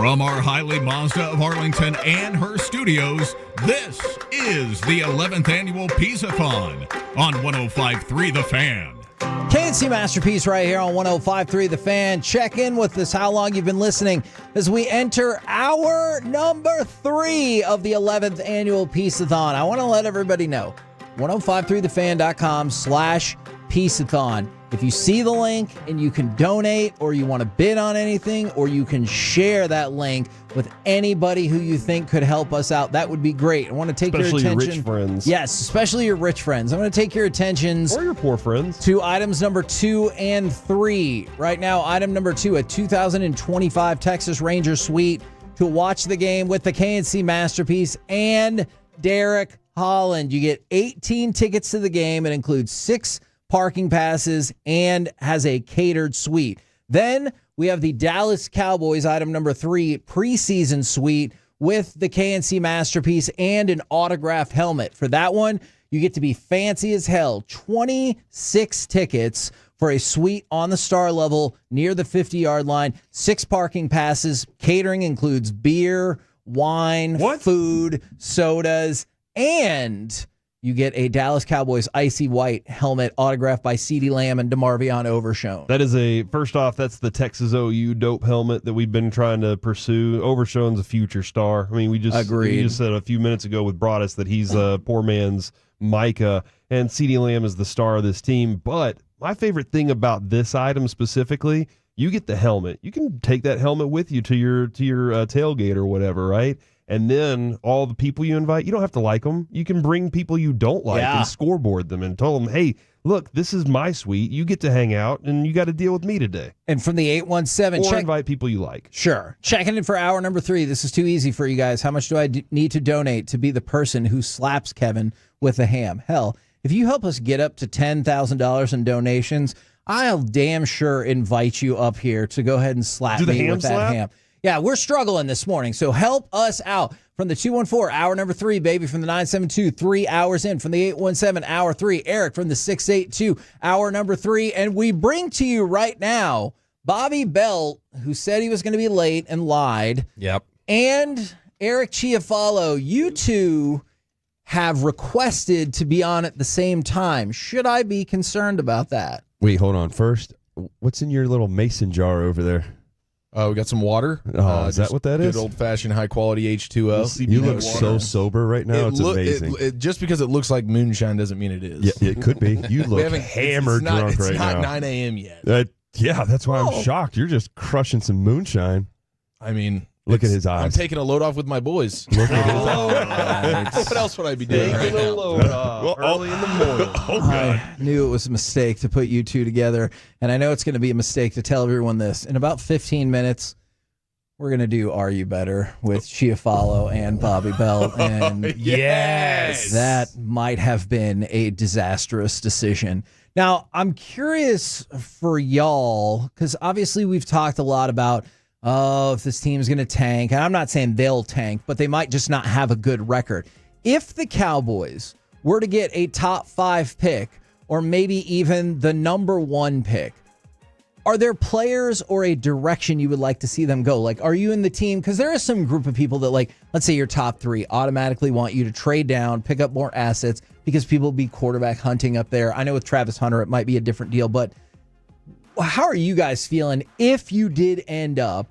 From our Highly Mazda of Arlington and her studios, this is the 11th Annual Piece-A-Thon on 105.3 The Fan. KNC Masterpiece right here on 105.3 The Fan. Check in with us how long you've been listening as we enter hour number 3 of the 11th Annual Piece-A-Thon. I want to let everybody know, 1053thefan.com/Piece-A-Thon. If you see the link and you can donate or you want to bid on anything or you can share that link with anybody who you think could help us out, that would be great. I want to take Especially your your attention. rich friends. Yes, especially your rich friends. I'm going to take your attentions. Or your poor friends. To items number 2 and 3. Right now, item number 2, a 2025 Texas Ranger suite to watch the game with the KNC Masterpiece and Derek Holland. You get 18 tickets to the game. It includes 6 parking passes and has a catered suite. Then we have the Dallas Cowboys, item number 3, preseason suite with the KNC Masterpiece and an autographed helmet. For that one, you get to be fancy as hell. 26 tickets for a suite on the star level near the 50-yard line. 6 parking passes. Catering includes beer, wine, food, sodas, and you get a Dallas Cowboys icy white helmet autographed by CeeDee Lamb and DeMarvion Overshown. That is first off, that's the Texas OU dope helmet that we've been trying to pursue. Overshown's a future star. I mean, we just said a few minutes ago with Broadus that he's a poor man's Micah, and CeeDee Lamb is the star of this team. But my favorite thing about this item specifically, you get the helmet. You can take that helmet with you to your tailgate or whatever, right? And then all the people you invite, you don't have to like them. You can bring people you don't like and scoreboard them and tell them, hey, look, this is my suite. You get to hang out, and you got to deal with me today. And from the 817, invite people you like. Sure. Checking in for hour number 3. This is too easy for you guys. How much do I need to donate to be the person who slaps Kevin with a ham? Hell, if you help us get up to $10,000 in donations, I'll damn sure invite you up here to go ahead and slap me with that ham. Yeah, we're struggling this morning, so help us out. From the 214, hour number 3, baby. From the 972, 3 hours in. From the 817, hour 3. Eric from the 682, hour number 3. And we bring to you right now Bobby Belt, who said he was going to be late and lied. Yep. And Eric Chiafalo. You two have requested to be on at the same time. Should I be concerned about that? Wait, hold on. First, what's in your little mason jar over there? We got some water. Is that what that is? Good old-fashioned high-quality H2O. You look so sober right now. It's amazing. Just because it looks like moonshine doesn't mean it is. Yeah, it could be. You look hammered drunk right now. It's not 9 a.m. yet. Yeah, that's why I'm shocked. You're just crushing some moonshine. I mean, look at his eyes. I'm taking a load off with my boys. Look at his eyes. What else would I be doing right now? Load off early in the morning. I knew it was a mistake to put you two together, and I know it's going to be a mistake to tell everyone this. In about 15 minutes, we're going to do Are You Better with Chiafalo and Bobby Belt. And yes, that might have been a disastrous decision. Now, I'm curious for y'all, because obviously we've talked a lot about, if this team's going to tank. And I'm not saying they'll tank, but they might just not have a good record. If the Cowboys were to get a top 5 pick, or maybe even the number 1 pick, are there players or a direction you would like to see them go? Like, are you in the team? Because there is some group of people that, like, let's say your top 3 automatically want you to trade down, pick up more assets because people will be quarterback hunting up there. I know with Travis Hunter, it might be a different deal, but how are you guys feeling if you did end up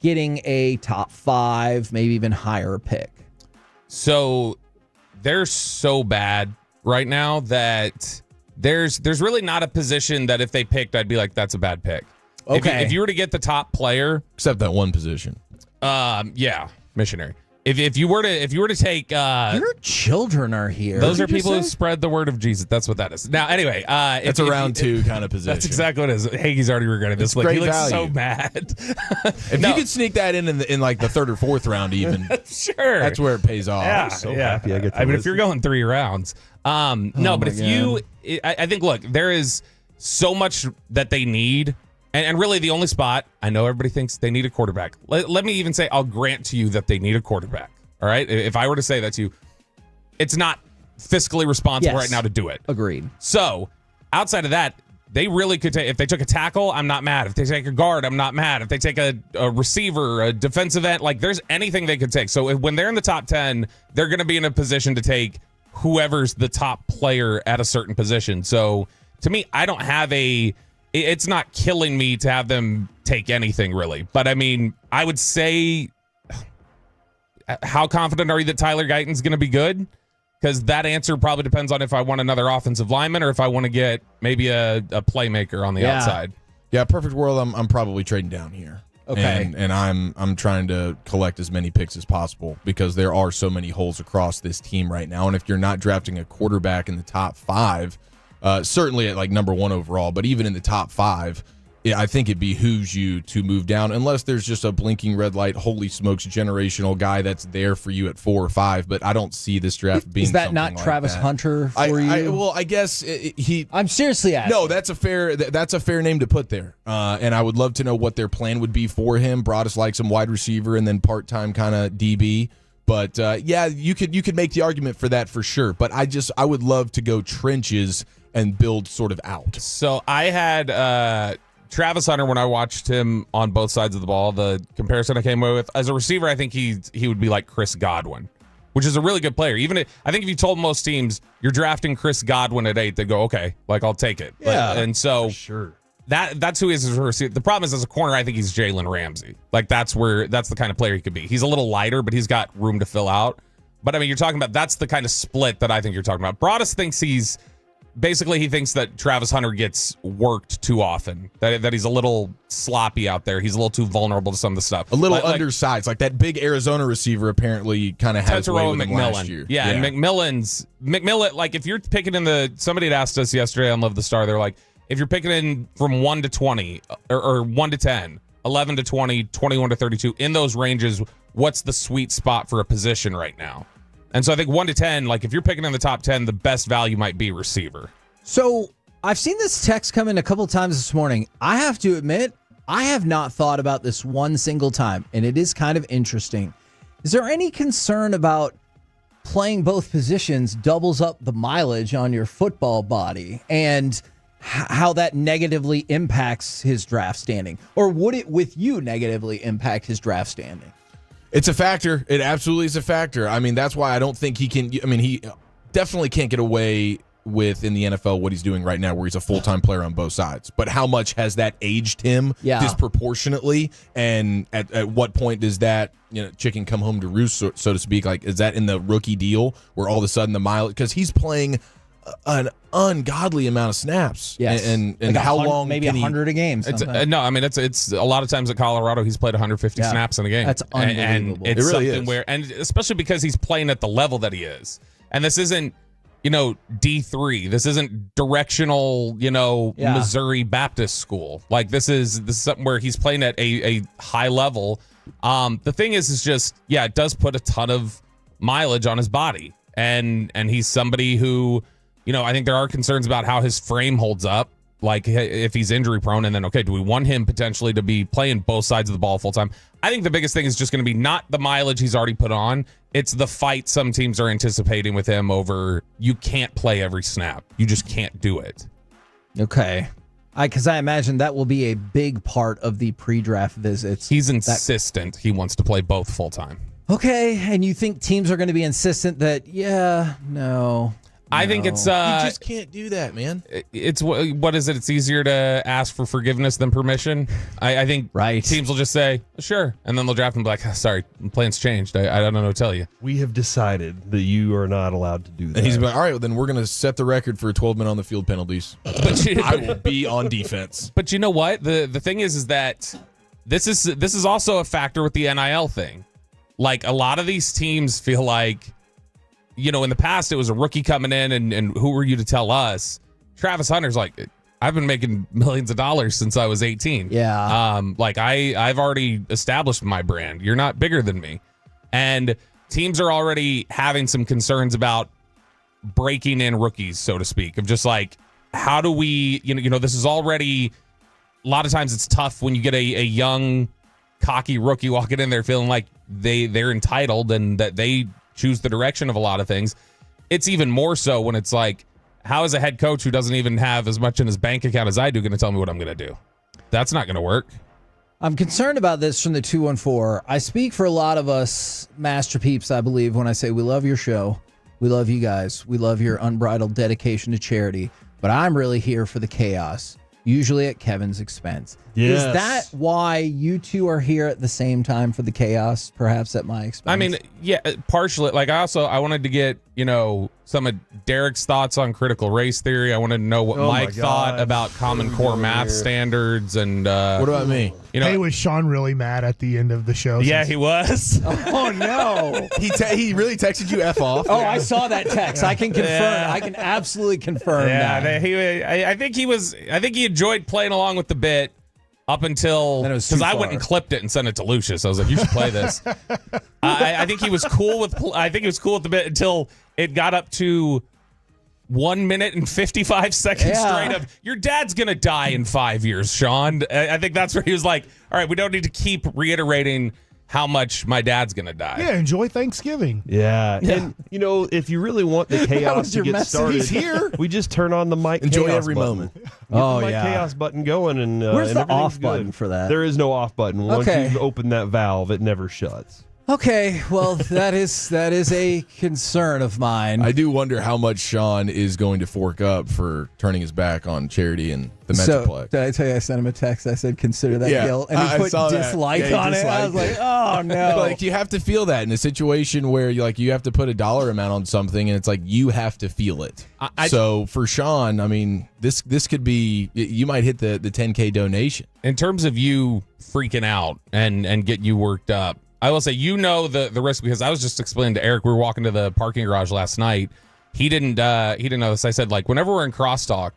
getting a top 5, maybe even higher pick? So they're so bad right now that there's really not a position that if they picked, I'd be like, that's a bad pick. Okay. If you were to get the top player, except that one position. Yeah, missionary. If you were to take your children are here. Those are people who spread the word of Jesus. That's what that is. Now, anyway, that's a round 2 kind of position. That's exactly what it is. Hagee's already regretted this. He looks so mad. If you could sneak that in like the 3rd or 4th round, even sure, that's where it pays off. Yeah, so happy I get to mean, if you're going 3 rounds, but if you, I think, look, there is so much that they need. And really, the only spot, I know everybody thinks they need a quarterback. Let me even say, I'll grant to you that they need a quarterback. All right? If I were to say that to you, it's not fiscally responsible right now to do it. Agreed. So, outside of that, they really could take, if they took a tackle, I'm not mad. If they take a guard, I'm not mad. If they take a receiver, a defensive end, like there's anything they could take. So when they're in the top 10, they're going to be in a position to take whoever's the top player at a certain position. So to me, I don't have it's not killing me to have them take anything really. But I mean, I would say, how confident are you that Tyler Guyton's going to be good? Because that answer probably depends on if I want another offensive lineman or if I want to get maybe a playmaker on the outside. Yeah, perfect world, I'm probably trading down here. Okay. And I'm trying to collect as many picks as possible because there are so many holes across this team right now. And if you're not drafting a quarterback in the top 5, certainly at like number 1 overall, but even in the top 5, I think it behooves you to move down unless there's just a blinking red light, holy smokes, generational guy that's there for you at 4 or 5. But I don't see this draft being. Is that something not like Travis that. Hunter for you? Well, I guess I'm seriously asking. No, that's a fair name to put there. And I would love to know what their plan would be for him. Broadus likes him wide receiver and then part-time kind of DB. But yeah, you could make the argument for that for sure. But I would love to go trenches and build sort of out. So I had Travis Hunter when I watched him on both sides of the ball. The comparison I came away with as a receiver, I think he would be like Chris Godwin, which is a really good player. I think if you told most teams you're drafting Chris Godwin at 8, they'd go, okay, like I'll take it. Yeah, and so sure. That's who he is as a receiver. The problem is as a corner, I think he's Jalen Ramsey. Like that's the kind of player he could be. He's a little lighter, but he's got room to fill out. But I mean, you're talking about that's the kind of split that I think you're talking about. Broadus thinks he thinks that Travis Hunter gets worked too often, that he's a little sloppy out there. He's a little too vulnerable to some of the stuff. A little undersized. Like that big Arizona receiver apparently kind of has way with him last year. Yeah, and McMillan, like if you're picking somebody had asked us yesterday on Love the Star, they're like, if you're picking in from 1 to 20 or 1 to 10, 11 to 20, 21 to 32, in those ranges, what's the sweet spot for a position right now? And so I think 1 to 10, like if you're picking in the top 10, the best value might be receiver. So I've seen this text come in a couple times this morning. I have to admit, I have not thought about this one single time, and it is kind of interesting. Is there any concern about playing both positions doubles up the mileage on your football body and how that negatively impacts his draft standing? Or would it, with you, negatively impact his draft standing? It's a factor. It absolutely is a factor. I mean, that's why I don't think he can. I mean, he definitely can't get away with in the NFL what he's doing right now, where he's a full-time player on both sides. But how much has that aged him disproportionately? And at what point does that chicken come home to roost, so to speak? Like, is that in the rookie deal where all of a sudden the mileage, because he's playing an ungodly amount of snaps. Yes. And like how long? Maybe 100 a game. It's no, I mean it's a lot of times at Colorado he's played 150 snaps in a game. That's unbelievable. And it's it really something is. where, and especially because he's playing at the level that he is. And this isn't, D3. This isn't directional, Missouri Baptist school. Like this is something where he's playing at a high level. The thing is just, it does put a ton of mileage on his body. And he's somebody who, I think there are concerns about how his frame holds up, like if he's injury prone, and then, okay, do we want him potentially to be playing both sides of the ball full time? I think the biggest thing is just going to be not the mileage he's already put on. It's the fight some teams are anticipating with him over, you can't play every snap. You just can't do it. Okay. Because I imagine that will be a big part of the pre-draft visits. He's insistent he wants to play both full time. Okay, and you think teams are going to be insistent that, no. I think it's you just can't do that, man. It's what is it? It's easier to ask for forgiveness than permission. I think teams will just say sure, and then they'll draft him like, sorry, plans changed. I don't know what to tell you. We have decided that you are not allowed to do that. And he's like, all right, well, then we're going to set the record for 12 men on the field penalties. But I will be on defense. But you know what? The thing is that this is also a factor with the NIL thing. Like a lot of these teams feel like, in the past it was a rookie coming in and who were you to tell us? Travis Hunter's like, I've been making millions of dollars since I was 18. Yeah. Like I've already established my brand. You're not bigger than me. And teams are already having some concerns about breaking in rookies, so to speak, of just like, how do we, this is already, a lot of times it's tough when you get a young, cocky rookie walking in there feeling like they're entitled and that they choose the direction of a lot of things. It's even more so when it's like how is a head coach who doesn't even have as much in his bank account as I do going to tell me what I'm going to do? That's not going to work. I'm concerned about this from the 214. I speak for a lot of us Master Peeps, I believe, when I say we love your show. We love you guys. We love your unbridled dedication to charity. But I'm really here for the chaos, usually at Kevin's expense. Yes. Is that why you two are here at the same time for the chaos, perhaps at my expense? I mean, yeah, partially. Like, I wanted to get, some of Derek's thoughts on critical race theory. I wanted to know what Mike thought about Common Core math standards. And what about me? Hey, was Sean really mad at the end of the show? Yeah, he was. Oh, no. He really texted you F off? Oh, I saw that text. I can confirm. Yeah. I can absolutely confirm Yeah, that. I think he enjoyed playing along with the bit up until, because I went and clipped it and sent it to Lucius. I was like, you should play this. I think he was cool with the bit until it got up to 1 minute and 55 seconds straight of, your dad's going to die in 5 years, Sean. I think that's where he was like, all right, we don't need to keep reiterating how much my dad's going to die. Yeah, enjoy Thanksgiving. Yeah. And, if you really want the chaos to get started, He's here. we just turn on the mic Enjoy chaos every button. moment. Get the mic chaos button going. And where's and the off everything's button good. for that? There is no off button. Once Okay. you open that valve, it never shuts. Okay, well, that is a concern of mine. I do wonder how much Sean is going to fork up for turning his back on charity and the So, Metroplex. did I tell you I sent him a text? I said, consider that Yeah, guilt. And he I put saw that. dislike Yeah, he on it. I was like, disliked oh, no. Like, you have to feel that in a situation where you have to put a dollar amount on something, and it's like you have to feel it. So for Sean, I mean, this could be, you might hit the 10K donation. In terms of you freaking out and getting you worked up, I will say, the risk, because I was just explaining to Eric, we were walking to the parking garage last night. He didn't know this. I said, like, whenever we're in crosstalk,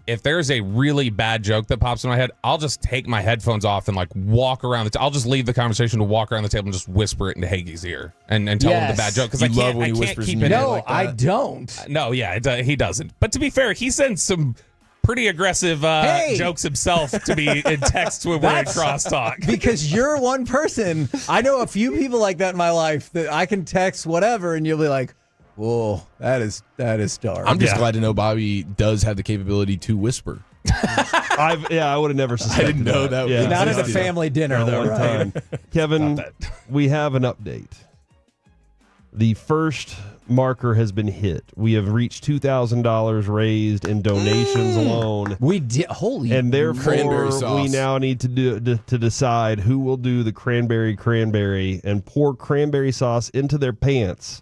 if there's a really bad joke that pops in my head, I'll just take my headphones off and like walk around I'll just leave the conversation to walk around the table and just whisper it into Haigie's ear and tell him the bad joke. Because I can't keep it in. No, I don't. No, yeah, he doesn't. But to be fair, he sends some pretty aggressive jokes himself to be in text when we're in crosstalk. Because you're one person. I know a few people like that in my life that I can text whatever and you'll be like, whoa, that is dark. I'm just glad to know Bobby does have the capability to whisper. I would have never suspected. I didn't know that. Yeah, not at a family dinner, though, one right? time. Kevin, we have an update. The first marker has been hit. We have reached $2,000 raised in donations alone. We did. Holy. And therefore, cranberry sauce. we now need to decide who will do the cranberry and pour cranberry sauce into their pants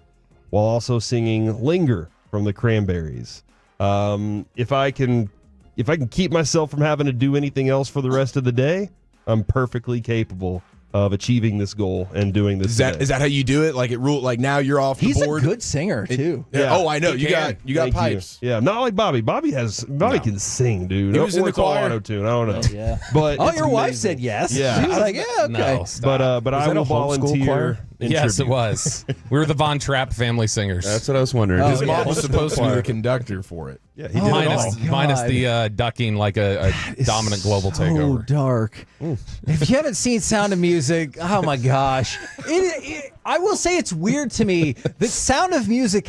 while also singing "Linger" from the Cranberries. If I can keep myself from having to do anything else for the rest of the day, I'm perfectly capable of achieving this goal and doing this. Is that how you do it? Like, now you're off He's the board. a good singer too. Yeah. Oh, I know. You got Thank pipes. You. Yeah, not like Bobby. Bobby can sing, dude. He was in the choir. Auto tune. I don't know. Yeah. But Oh, it's your wife amazing. said yes. Yeah. She was like, yeah, okay. No, stop. But I that will a homeschool volunteer. choir? in Yes, tribute. it was. We were the Von Trapp family singers. That's what I was wondering. His Oh, mom yeah. was supposed to be the conductor for it. Yeah, he did it all. minus the ducking like a dominant global takeover. Dark. If you haven't seen Sound of Music, oh my gosh. I will say it's weird to me that Sound of Music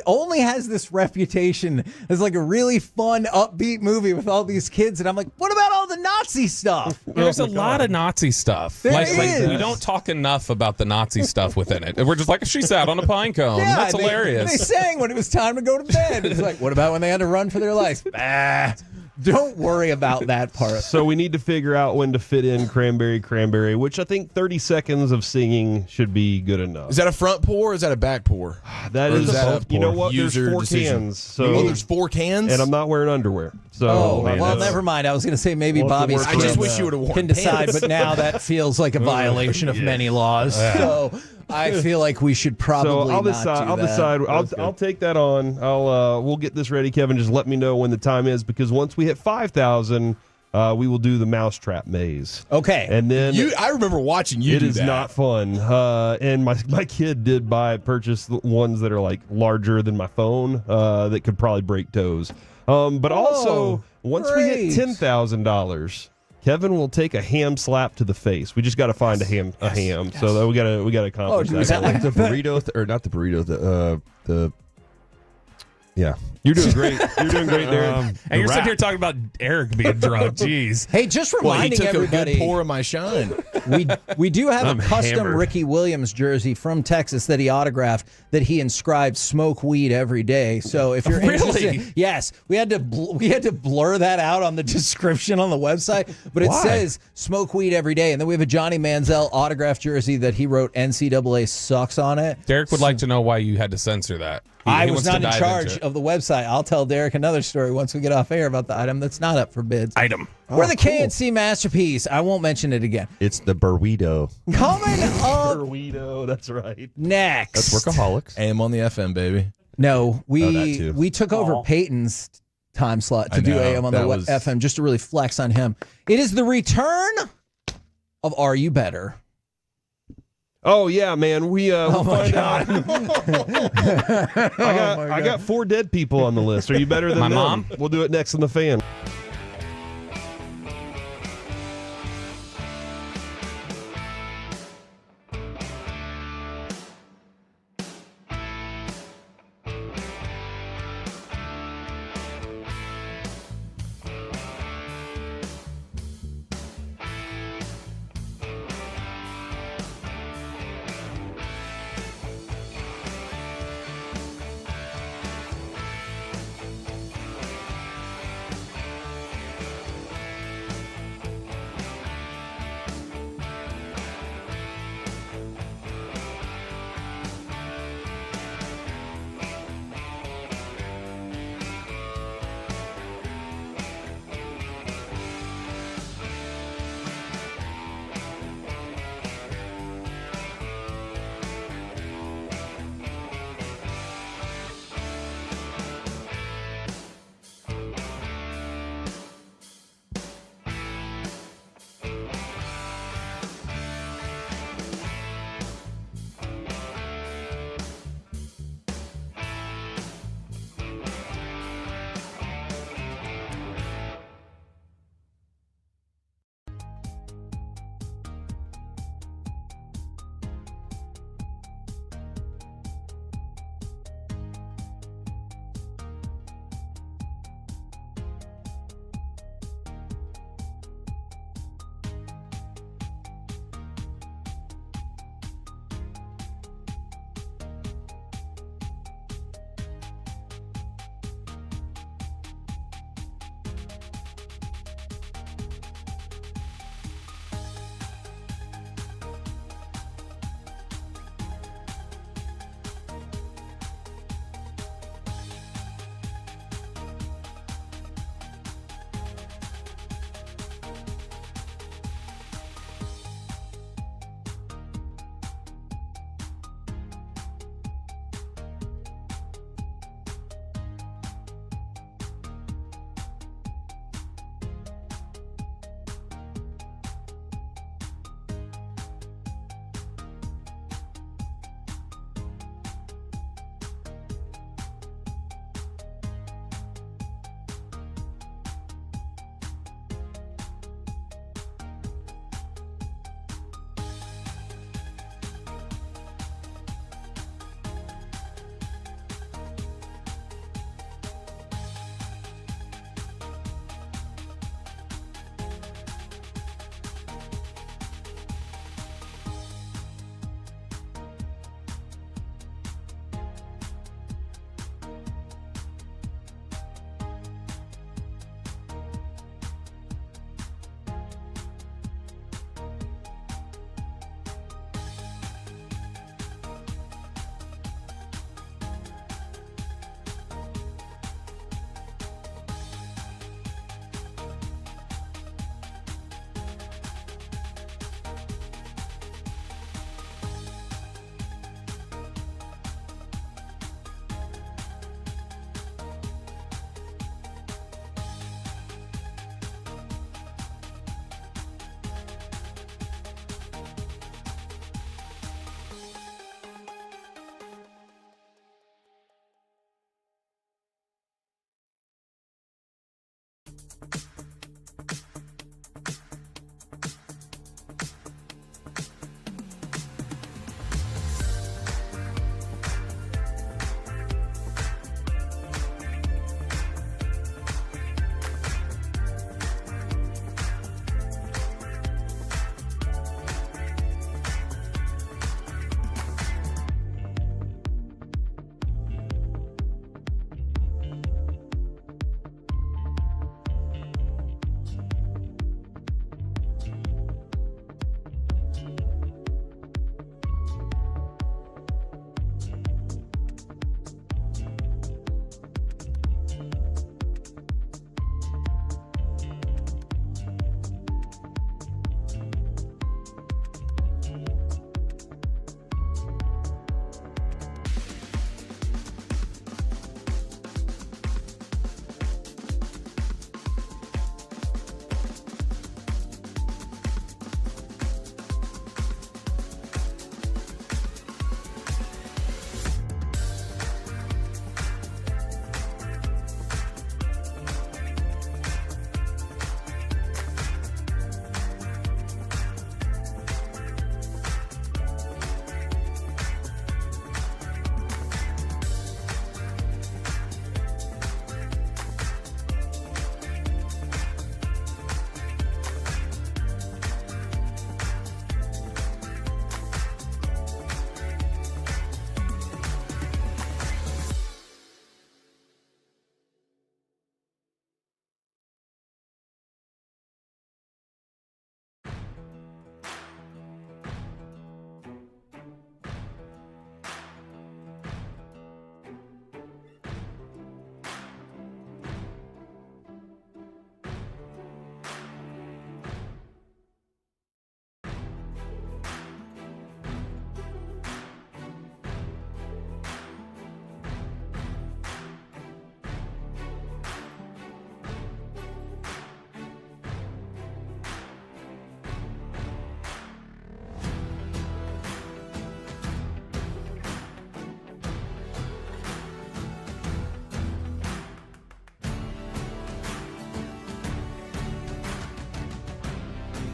only has this reputation as like a really fun, upbeat movie with all these kids. And I'm like, what about all the Nazi stuff? There's a lot of Nazi stuff. There Like, is. we don't talk enough about the Nazi stuff within it. We're just like, she sat on a pine cone. That's they hilarious. sang when it was time to go to bed. It's like, what about when they had to run for their lives? Don't worry about that part. So we need to figure out when to fit in cranberry, which I think 30 seconds of singing should be good enough. Is that a front pour or is that a back pour? That Or is, is that a you know what? user There's 4 decision? cans. So There's 4 cans? and I'm not wearing underwear. So Oh, I well, know. never mind. I was going to say maybe We'll have to Bobby's work I just on wish you would have worn can decide, pants. but now that feels like a violation of many laws. So I feel like we should probably So I'll not decide. do I'll that. decide. I'll take that on. We'll get this ready, Kevin. Just let me know when the time is, because once we hit 5,000, we will do the mousetrap maze. Okay. And then I remember watching you it do is that. not fun. And my kid did purchase the ones that are like larger than my phone that could probably break toes. But also once we hit $10,000. Kevin will take a ham slap to the face. We just got to find a ham. So we got to accomplish Is that that. like the burrito, or not the burrito, the Yeah. You're doing great. You're doing great, Darren. And you're sitting here talking about Eric being drunk. Jeez. Hey, just Well, he reminding took everybody, a good pour of my shine. we do have I'm a custom hammered. Ricky Williams jersey from Texas that he autographed that he inscribed "Smoke weed every day." So if you're interested, yes, we had to blur that out on the description on the website, but it says "Smoke weed every day." And then we have a Johnny Manziel autographed jersey that he wrote "NCAA sucks" on it. Derek would like to know why you had to censor that. I He was wants to not in dive charge into it. of the website. I'll tell Derek another story once we get off air about the item that's not up for bids. Item. We're the KNC masterpiece. I won't mention it again. It's the burrito. Coming up Burrito, that's right. next. That's workaholics. AM on the FM, baby. No, that we too. took over Peyton's time slot to I do know, AM on the that was- FM just to really flex on him. It is the return of Are You Better? Oh yeah, man. We'll my find out. I got 4 dead people on the list. Are you better than My them? mom? We'll do it next in the fan.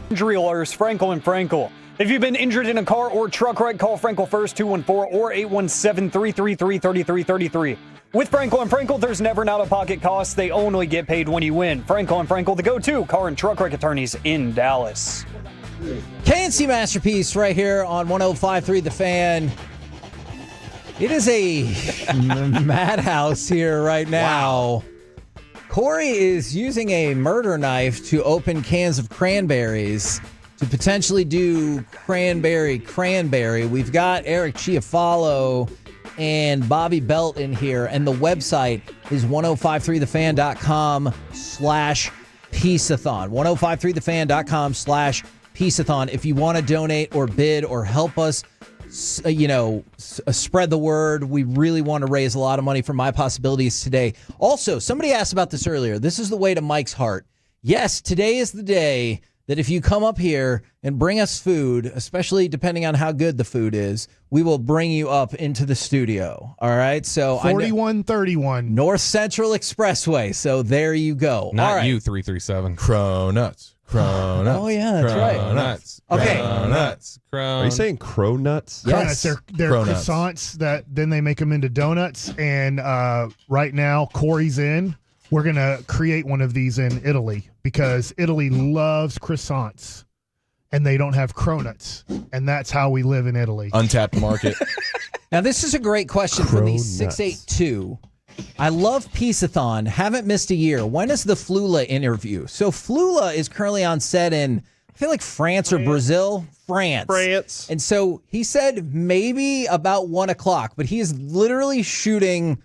Injury alerts, Frankel and Frankel. If you've been injured in a car or truck wreck, call Frankel first, 214 or 817-333-3333. With Frankel and Frankel, there's never an out-of-pocket cost. They only get paid when you win. Frankel and Frankel, the go-to car and truck wreck attorneys in Dallas. KNC Masterpiece right here on 105.3 The Fan. It is a madhouse here right now. Wow. Corey is using a murder knife to open cans of cranberries to potentially do cranberry. We've got Eric Chiafalo and Bobby Belt in here, and the website is 1053thefan.com/Piece-A-Thon. 1053thefan.com/Piece-A-Thon. If you want to donate or bid or help us, spread the word. We really want to raise a lot of money for My Possibilities today. Also, somebody asked about this earlier. This is the way to Mike's heart. Yes, today is the day that if you come up here and bring us food, especially depending on how good the food is, we will bring you up into the studio. All right? So 4131 North Central Expressway. So there you go. Not all right. you, 337. Cronuts. Oh, yeah, that's right. Cronuts. Okay. Cronuts. Are you saying crow nuts? Yes. They're croissants that then they make them into donuts. And right now, Corey's in. We're going to create one of these in Italy because Italy loves croissants and they don't have cronuts. And that's how we live in Italy. Untapped market. Now, this is a great question from the 682. I love Piece-A-Thon. Haven't missed a year. When is the Flula interview? So Flula is currently on set in, I feel like France or Brazil. France. And so he said maybe about 1 o'clock, but he is literally shooting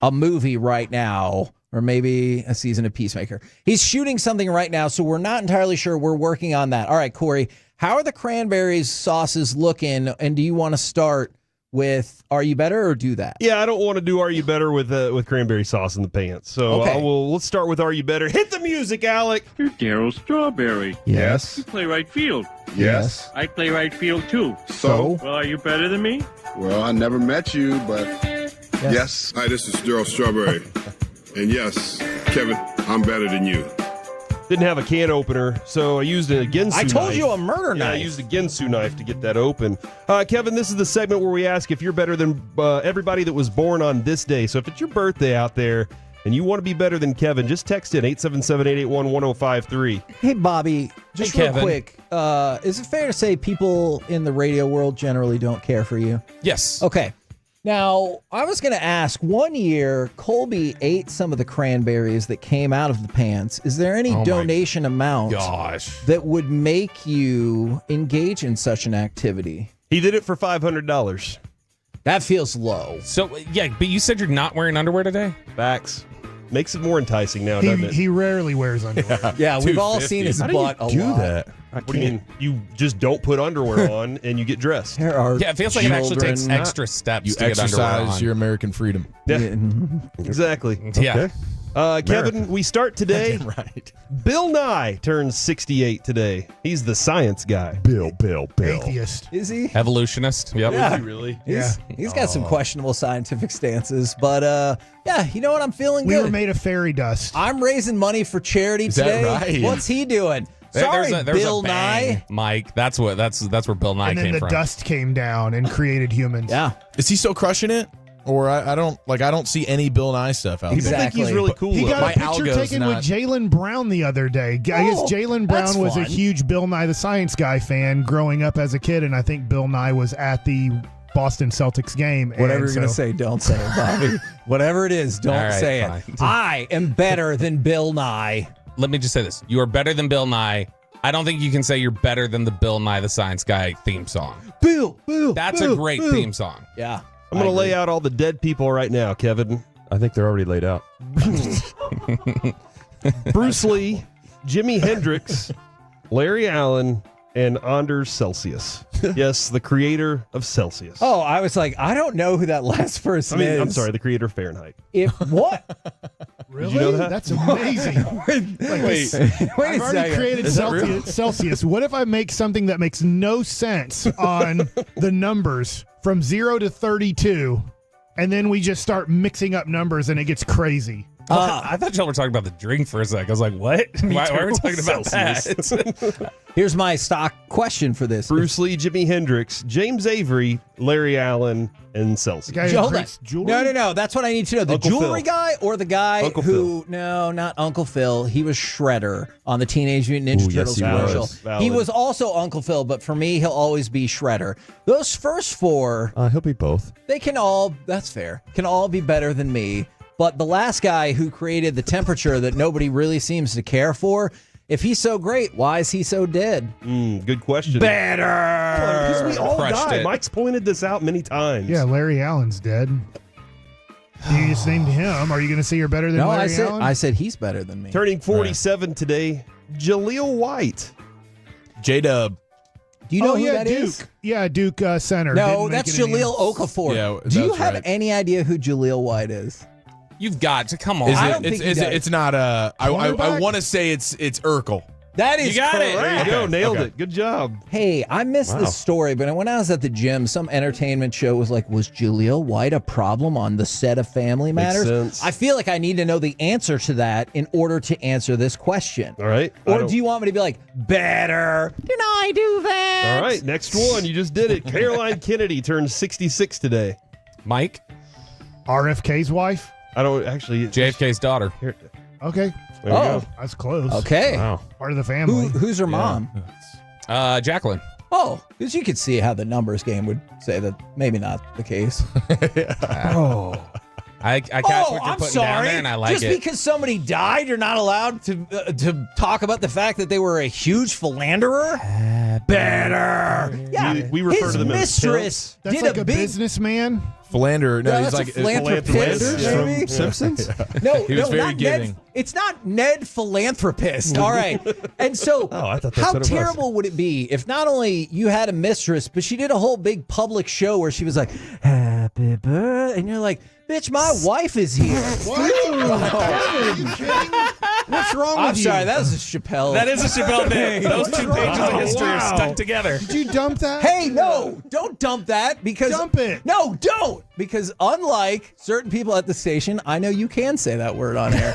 a movie right now, or maybe a season of Peacemaker. He's shooting something right now, so we're not entirely sure. We're working on that. All right, Corey, how are the cranberries sauces looking, and do you want to start with Are You Better or do that? Yeah, I don't want to do Are You Better with cranberry sauce in the pants. So let's start with Are You Better. Hit the music, Alec. You're Daryl Strawberry. Yes. You play right field. Yes. I play right field too. So? Well, are you better than me? Well, I never met you, but yes. Hi, this is Daryl Strawberry. And yes, Kevin, I'm better than you. Didn't have a can opener, so I used a Ginsu knife. I told you a murder knife. I used a Ginsu knife to get that open. Kevin, this is the segment where we ask if you're better than everybody that was born on this day. So if it's your birthday out there and you want to be better than Kevin, just text in 877-881-1053. Hey, Bobby, just real quick. Is it fair to say people in the radio world generally don't care for you? Yes. Okay. Now, I was going to ask, one year, Colby ate some of the cranberries that came out of the pants. Is there any donation amount that would make you engage in such an activity? He did it for $500. That feels low. So, yeah, but you said you're not wearing underwear today? Facts. Makes it more enticing now, doesn't it? He rarely wears underwear. Yeah, we've all seen his butt a lot. That? What do you mean? You just don't put underwear on and you get dressed. Yeah, it feels like it actually takes extra steps You to get underwear exercise on. your American freedom. Yeah, exactly. Yeah. Kevin, we start today. Right. Bill Nye turns 68 today. He's the science guy. Bill. Atheist. Is he? Evolutionist. Yep. Yeah. Is he really? He's got some questionable scientific stances, but yeah, you know what? I'm feeling We good. were made of fairy dust. I'm raising money for charity Is today. that right? What's he doing? Sorry, there's Bill a bang, Nye. Mike. That's where Bill Nye And then came the from. dust came down and created humans. Yeah. Is he still crushing it? Or I don't see any Bill Nye stuff out there. I think he's really cool. He got My a picture algo's taken with not- Jaylen Brown the other day. I guess Jaylen that's Brown was a fun. huge Bill Nye the Science Guy fan growing up as a kid, and I think Bill Nye was at the Boston Celtics game. Whatever and you're going to say, don't say it, Bobby. Whatever it is, don't All right, say it. fine. I am better than Bill Nye. Let me just say this. You are better than Bill Nye. I don't think you can say you're better than the Bill Nye the Science Guy theme song. Bill. That's a great theme song. Yeah. I'm going to lay out all the dead people right now, Kevin. I think they're already laid out. Bruce Lee, Jimi Hendrix, Larry Allen, and Anders Celsius. Yes, the creator of Celsius. Oh, I was like, I don't know who that last person is. I'm sorry, the creator of Fahrenheit. What? Really? Did you know that? That's amazing. Wait I've a already second. created Celsius. What if I make something that makes no sense on the numbers from 0 to 32, and then we just start mixing up numbers and it gets crazy? I thought y'all were talking about the drink for a sec. I was like, what? Why are we talking about that? Here's my stock question for this. Bruce Lee, Jimi Hendrix, James Avery, Larry Allen, and Celsius. Hold on. No. That's what I need to know. The Uncle jewelry Phil. guy or the guy Uncle who? Phil. No, not Uncle Phil. He was Shredder on the Teenage Mutant Ninja Ooh, yes, Turtles he commercial. was. Valid. He was also Uncle Phil, but for me, he'll always be Shredder. Those first four, He'll be both. they can all. That's fair. Can all be better than me. But the last guy who created the temperature that nobody really seems to care for, if he's so great, why is he so dead? Good question. Better. Because we all Crushed die. it. Mike's pointed this out many times. Yeah, Larry Allen's dead. You just named him. Are you going to say you're better than No, Larry Allen? I said he's better than me. Turning 47 today, Jaleel White. J-Dub. Do you know who yeah, that Duke. is? Yeah, Duke center. No, Didn't make that's it in the Jaleel Okafor. Yeah, Do you that's have right. any idea who Jaleel White is? You've got to come on. Is I it, don't think he it's, does. it's not I Cornerback? want to say it's Urkel. That is You got it. correct. There you go. Okay, Nailed okay. it. Good job. Hey, I missed this story, but when I was at the gym, some entertainment show was like, was Jaleel White a problem on the set of Family Makes Matters? sense. I feel like I need to know the answer to that in order to answer this question. All right. Or do you want me to be like, better? Did I do that? All right. Next one. You just did it. Caroline Kennedy turns 66 today. Mike, RFK's wife? I don't actually. JFK's daughter. Here, Okay. there we go. That's close. Okay. Wow. Part of the family. Who's her mom? Jacqueline. Oh, because you could see how the numbers game would say that maybe not the case. Oh. I catch what you're I'm putting sorry. down there, and I like Just it. because somebody died, you're not allowed to talk about the fact that they were a huge philanderer. Better. Yeah, We refer his to them as mistress That's did like a a big. businessman. Philander. No, No, he's that's like a philanthropist, Yeah. maybe? From Simpsons? No, He was no, very not giving. Ned. It's not Ned Philanthropist. All right. And so, I thought that's how what it was. terrible would it be if not only you had a mistress, but she did a whole big public show where she was like, "Happy birthday," and you're like, "Bitch, my wife is here." Are you kidding? What's wrong with I'm you? sorry, that was a Chappelle. That is a Chappelle thing. Those What's two wrong? pages of Oh, history are wow. stuck together. Did you dump that? Hey, no, don't dump that because Dump it. No, don't, because unlike certain people at the station, I know you can say that word on air.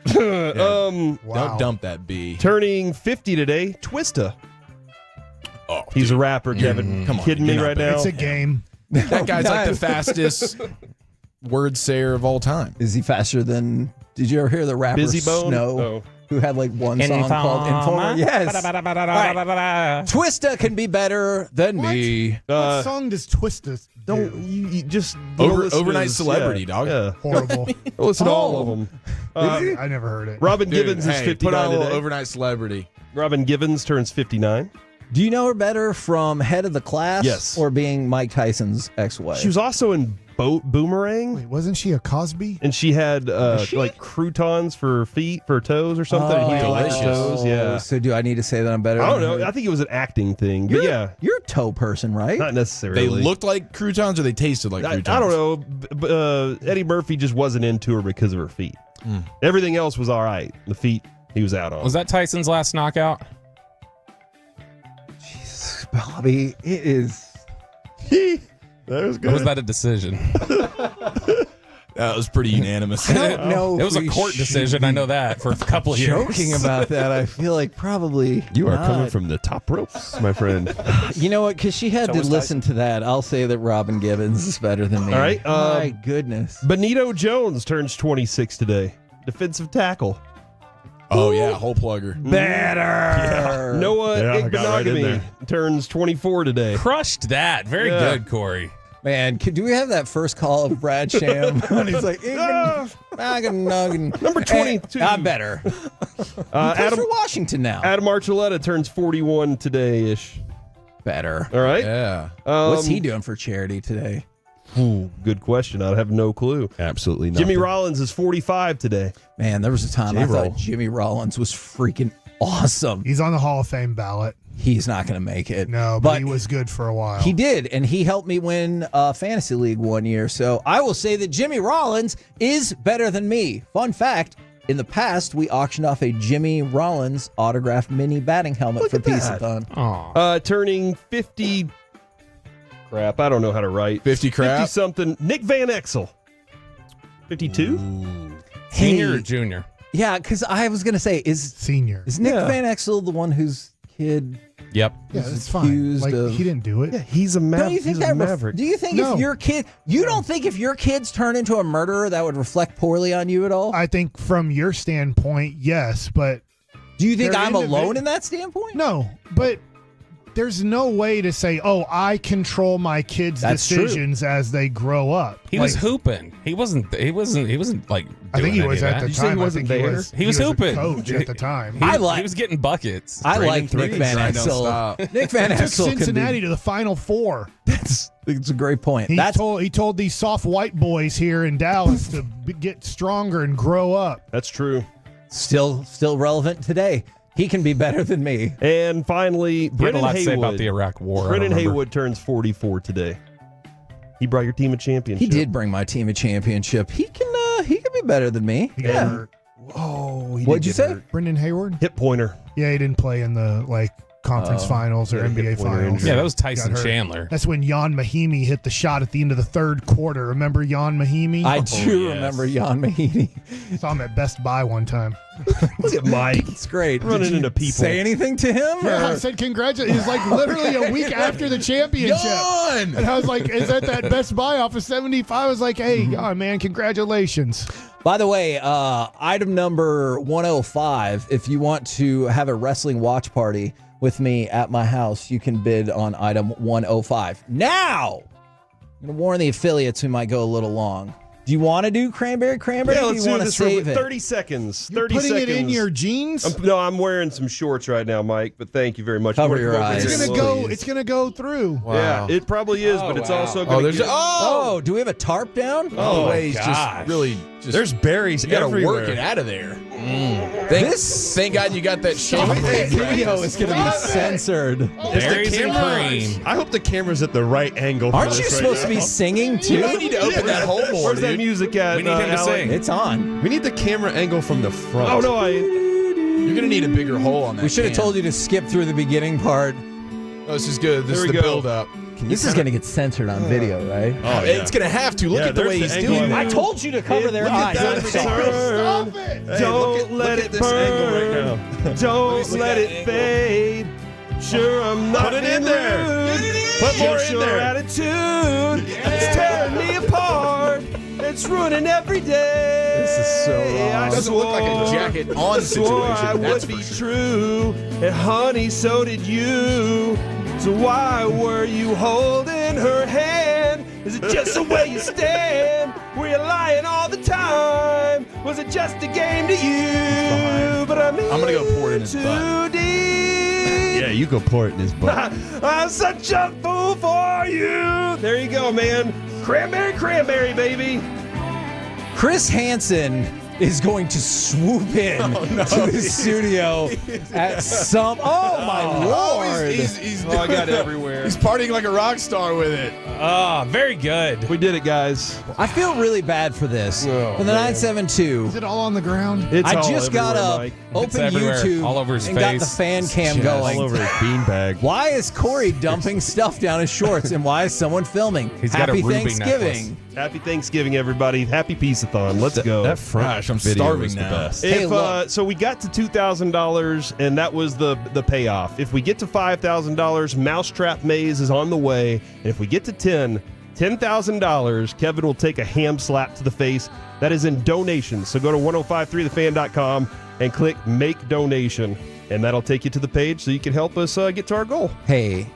Wow. Don't dump that B. Turning 50 today, Twista. Oh, He's a rapper, Kevin. Come on, Kidding me you're not right now? It's a game. that guy's like the No. fastest word sayer of all time. Is he faster than? Did you ever hear the rapper Busy Bone? Snow, Oh. who had like one song called Informer? Yes. Twista can be better than me. What song does Twista Don't do? you just go listen to Overnight this. celebrity, Yeah, dog. Yeah. Horrible. Go listen to all of them. I never heard it. Robin Dude, Givens is hey, 59 put on a little today. overnight celebrity. Robin Givens turns 59. Do you know her better from Head of the Class? Yes. Or being Mike Tyson's ex-wife? She was also in Boomerang. Wait, wasn't she a Cosby? And she had she? like croutons for feet, for toes or something. Oh, He liked delicious. toes, yeah. So do I need to say that I'm better? I don't than know. her? I think it was an acting thing, but You're, yeah, you're a toe person, right? not necessarily. They looked like croutons or they tasted like croutons? I don't know. Eddie Murphy just wasn't into her because of her feet. Everything else was all right. The feet, he was out on. Was that Tyson's last knockout? Jesus, Bobby, it is. That was Or good. was that a decision? That was pretty unanimous. I don't know. It was if a we court should decision. be I know that for a couple of years. Joking about that, I feel like probably You are not. coming from the top ropes, my friend. You know what? Because she had to was listen to that. I'll say that Robin Givens is better than me. All right, My goodness. Benito Jones turns 26 today. Defensive tackle. Oh, yeah, hole plugger. Better. Noah Yeah, I got right in Igbenogany there. turns 24 today. Crushed that. Very Yeah. good, Corey. Man, do we have that first call of Brad Sham? And he's like, Number 22. I'm better. Adam for Washington now. Adam Archuleta turns 41 today-ish. Better. All right. Yeah. What's he doing for charity today? Ooh, good question. I have no clue. Absolutely nothing. Jimmy Rollins is 45 today. Man, there was a time I J-Roll. thought Jimmy Rollins was freaking awesome. He's on the Hall of Fame ballot. He's not going to make it. No, but he was good for a while. He did, and he helped me win Fantasy League one year. So I will say that Jimmy Rollins is better than me. Fun fact, in the past, we auctioned off a Jimmy Rollins autographed mini batting helmet for Piece-A-Thon. Turning 50. Crap, I don't know how to write. 50 crap? 50-something. Nick Van Exel. 52? Senior or junior? Yeah, because I was going to say, is Senior. Nick Van Exel the one whose kid Yep. Yeah, was that's fine. accused Like, of? he didn't do it. Yeah, he's a Don't you think he's a that Maverick. do you think No. if your kid, you don't think if your kids turn into a murderer that would reflect poorly on you at all? I think from your standpoint, yes, but Do you think they're I'm alone in that standpoint? No, but there's no way to say, "Oh, I control my kids' That's true. decisions as they grow up." He was hooping. He wasn't like. I think doing he any was of at that. the time. I think He was hooping. a coach at the time. He was getting buckets. I Draining like Nick threes. Van Right, don't Exel. stop. Nick Van He took Exel can Cincinnati be. to the Final Four. It's a great point. He told these soft white boys here in Dallas to get stronger and grow up. That's true. Still relevant today. He can be better than me. And finally, He had a Brennan lot to say Haywood. about the Iraq War. I Brennan remember. Haywood turns 44 today. He brought your team a championship. He did bring my team a championship. He can be better than me. He got Yeah. hurt. Oh, What'd you say? Brendan Hayward? Hip pointer. Yeah, he didn't play in the conference finals or Yeah, NBA hip pointer finals. injury. Yeah, that was Got Tyson hurt. Chandler. That's when Jan Mahimi hit the shot at the end of the third quarter. Remember Jan Mahimi? I do yes. remember Jan Mahini. Saw him at Best Buy one time. Look at Mike. It's great. Running Did you into people. Say anything to him? Yeah, or- I said congratulations. It was like literally a week after the championship. Yawn! And I was like, is that Best Buy off of 75? I was like, hey, Jan, man, congratulations. By the way, item number 105, if you want to have a wrestling watch party with me at my house, you can bid on item 105. Now, I'm going to warn the affiliates who might go a little long. Do you want to do cranberry? Yeah, Or do let's you do want to this real save quick. it? 30 seconds. You're 30 putting seconds. it in your jeans? No, I'm wearing some shorts right now, Mike, but thank you very much. Cover We're your over eyes. here. It's gonna go through. Yeah, it probably is, but it's also going to Oh, do we have a tarp down? Oh, he's gosh. just really. There's berries You got to everywhere. work it out of there. Thank God you got that shit. This video is going to be censored. Berries and cream. I hope the camera's at the right angle. For Aren't this you right supposed to now. be singing too? You need to open that hole more, Where's that dude. music at? We need him to Alec? sing. It's on. We need the camera angle from the front. Oh, no, You're gonna need a bigger hole on that. We should have can. told you to skip through the beginning part. Oh, this is good. This There is we the go. build up. This is going to get censored on video, right? Oh, it's gonna have to. Look Yeah, at the there's way the he's angle doing on it. I told you to cover their eyes. I'm sorry. Stop it! Hey, Don't let look it at this burn. angle right now. Don't Look let at it that fade. Sure, I'm not Put it in there. Put more Just in your there. attitude. It's tearing me apart. It's ruining every day. This is so wrong. I It doesn't look like a swore- jacket on swore I situation. That's would for be sure. true. And honey, so did you. So why were you holding her hand? Is it just the way you stand? Were you lying all the time? Was it just a game to you? But I'm gonna go pour it in his too butt. deep. Yeah, you go pour it in his butt. I'm such a fool for you. There you go, man. Cranberry, baby. Chris Hansen is going to swoop in to the studio at some. Oh my lord! He's Oh, I got it everywhere. He's partying like a rock star with it. Oh, very good. We did it, guys. I feel really bad for this. Oh, For the man. 972. Is it all on the ground? It's I all just got everywhere, up, Mike. It's opened everywhere, YouTube, all over his and got the face. fan cam Just going. All over his beanbag. Why is Corey dumping stuff down his shorts, and why is someone filming? He's got a Happy ruby Thanksgiving. Happy Thanksgiving, everybody. Happy Piece-A-Thon. Let's go. That front Gosh, I'm video starving was the now. best. Hey, If, look. so we got to $2,000, and that was the payoff. If we get to $5,000, Mousetrap Maze is on the way. And if we get to $10,000, Kevin will take a ham slap to the face. That is in donations. So go to 1053thefan.com and click Make Donation, and that'll take you to the page so you can help us get to our goal. Hey,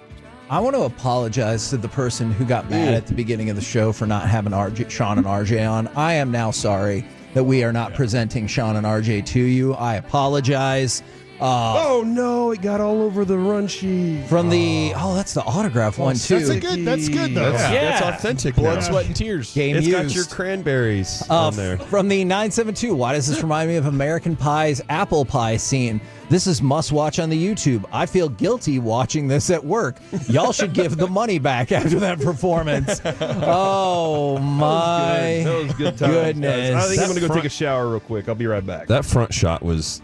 I want to apologize to the person who got mad at the beginning of the show for not having Sean and RJ on. I am now sorry that we are not presenting Sean and RJ to you. I apologize. Oh, no, it got all over the run sheet. From the that's the autograph one too. That's good though. That's authentic. Blood, now. sweat, and tears. Game It's got used. your cranberries on there. From the 972, why does this remind me of American Pie's apple pie scene? This is must watch on the YouTube. I feel guilty watching this at work. Y'all should give the money back after that performance. Oh my That was good times, goodness. guys. I think I'm going to go front- take a shower real quick. I'll be right back. That front shot was.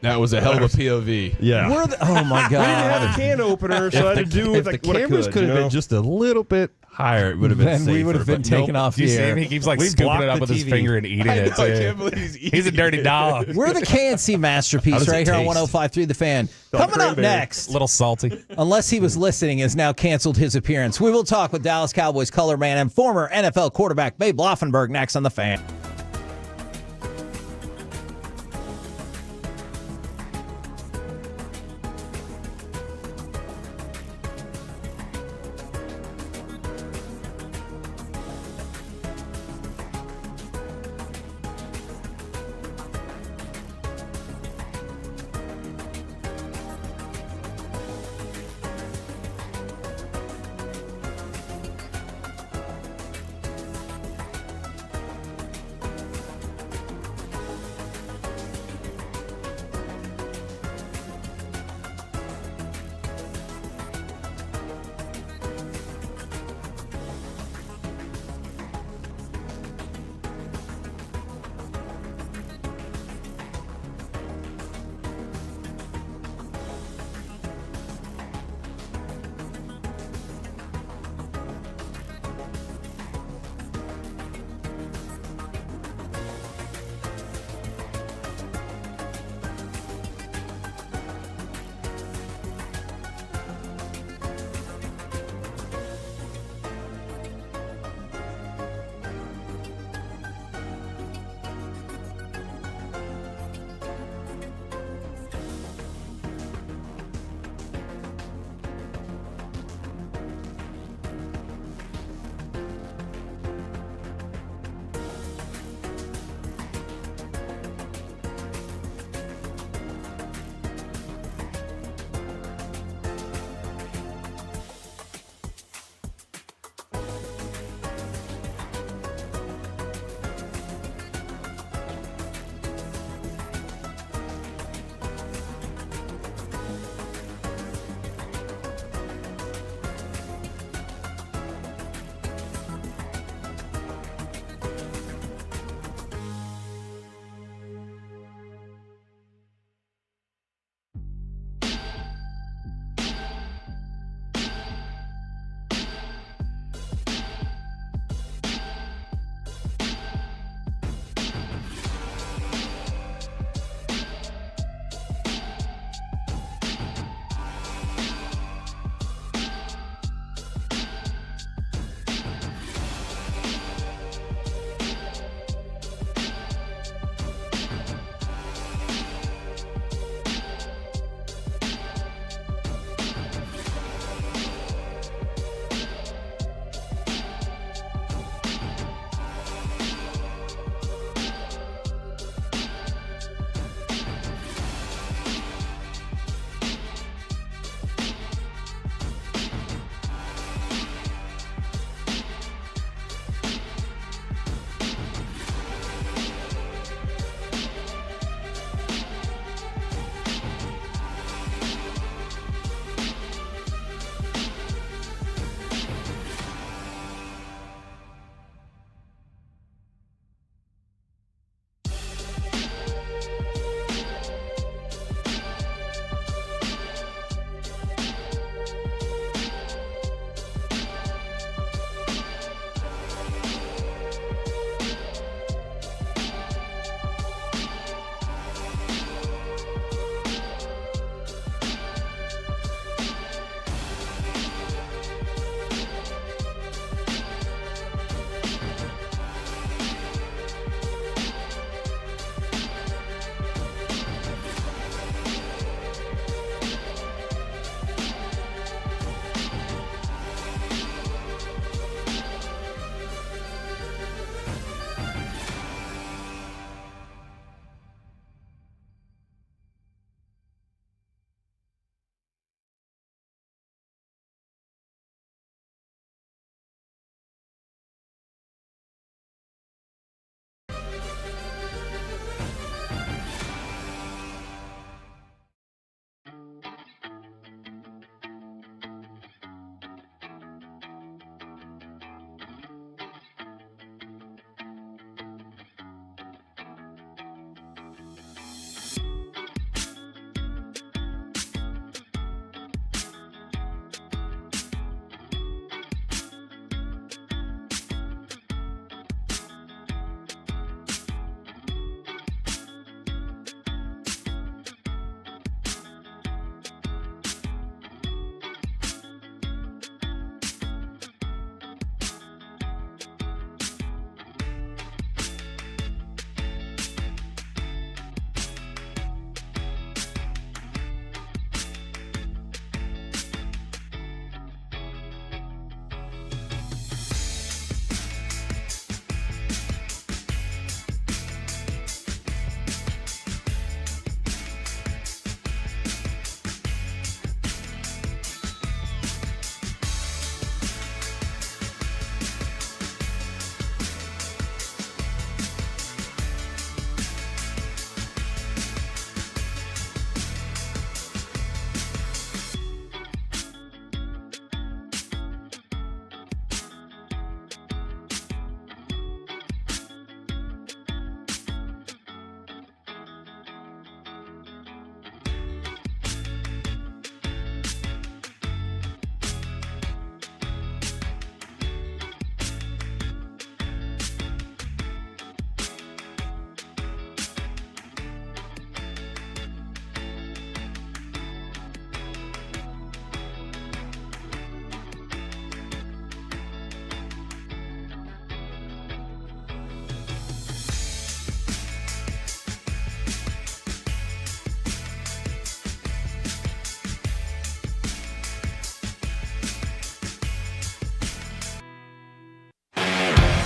That was a hell of a POV. Yeah. Oh my We didn't have god. a can opener, so I had to do with If the what I cameras could could have you know? been just a little bit higher, it would have been Then safer. we would have been but taken nope. off Do you the see air. him? He keeps like We scooping blocked it up the with his TV. finger and eating I it. know, I too. can't believe he's eating He's a dirty dog. We're the KNC How masterpiece does right it here on taste? 105.3 The Fan. Called Coming up cranberry. next, A little salty. unless he was listening, has now canceled his appearance. We will talk with Dallas Cowboys color man and former NFL quarterback Babe Laufenberg next on The Fan.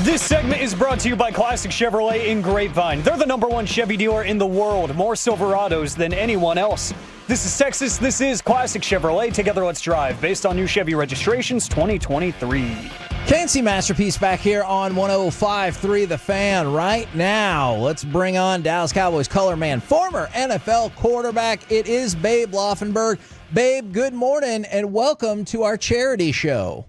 This segment is brought to you by Classic Chevrolet in Grapevine. They're the #1 Chevy dealer in the world, more Silverados than anyone else. This is Texas. This is Classic Chevrolet. Together, let's drive. Based on new Chevy registrations 2023. KNC Masterpiece back here on 105.3 The Fan right now. Let's bring on Dallas Cowboys color man, former NFL quarterback. It is Babe Laufenberg. Babe, good morning and welcome to our charity show.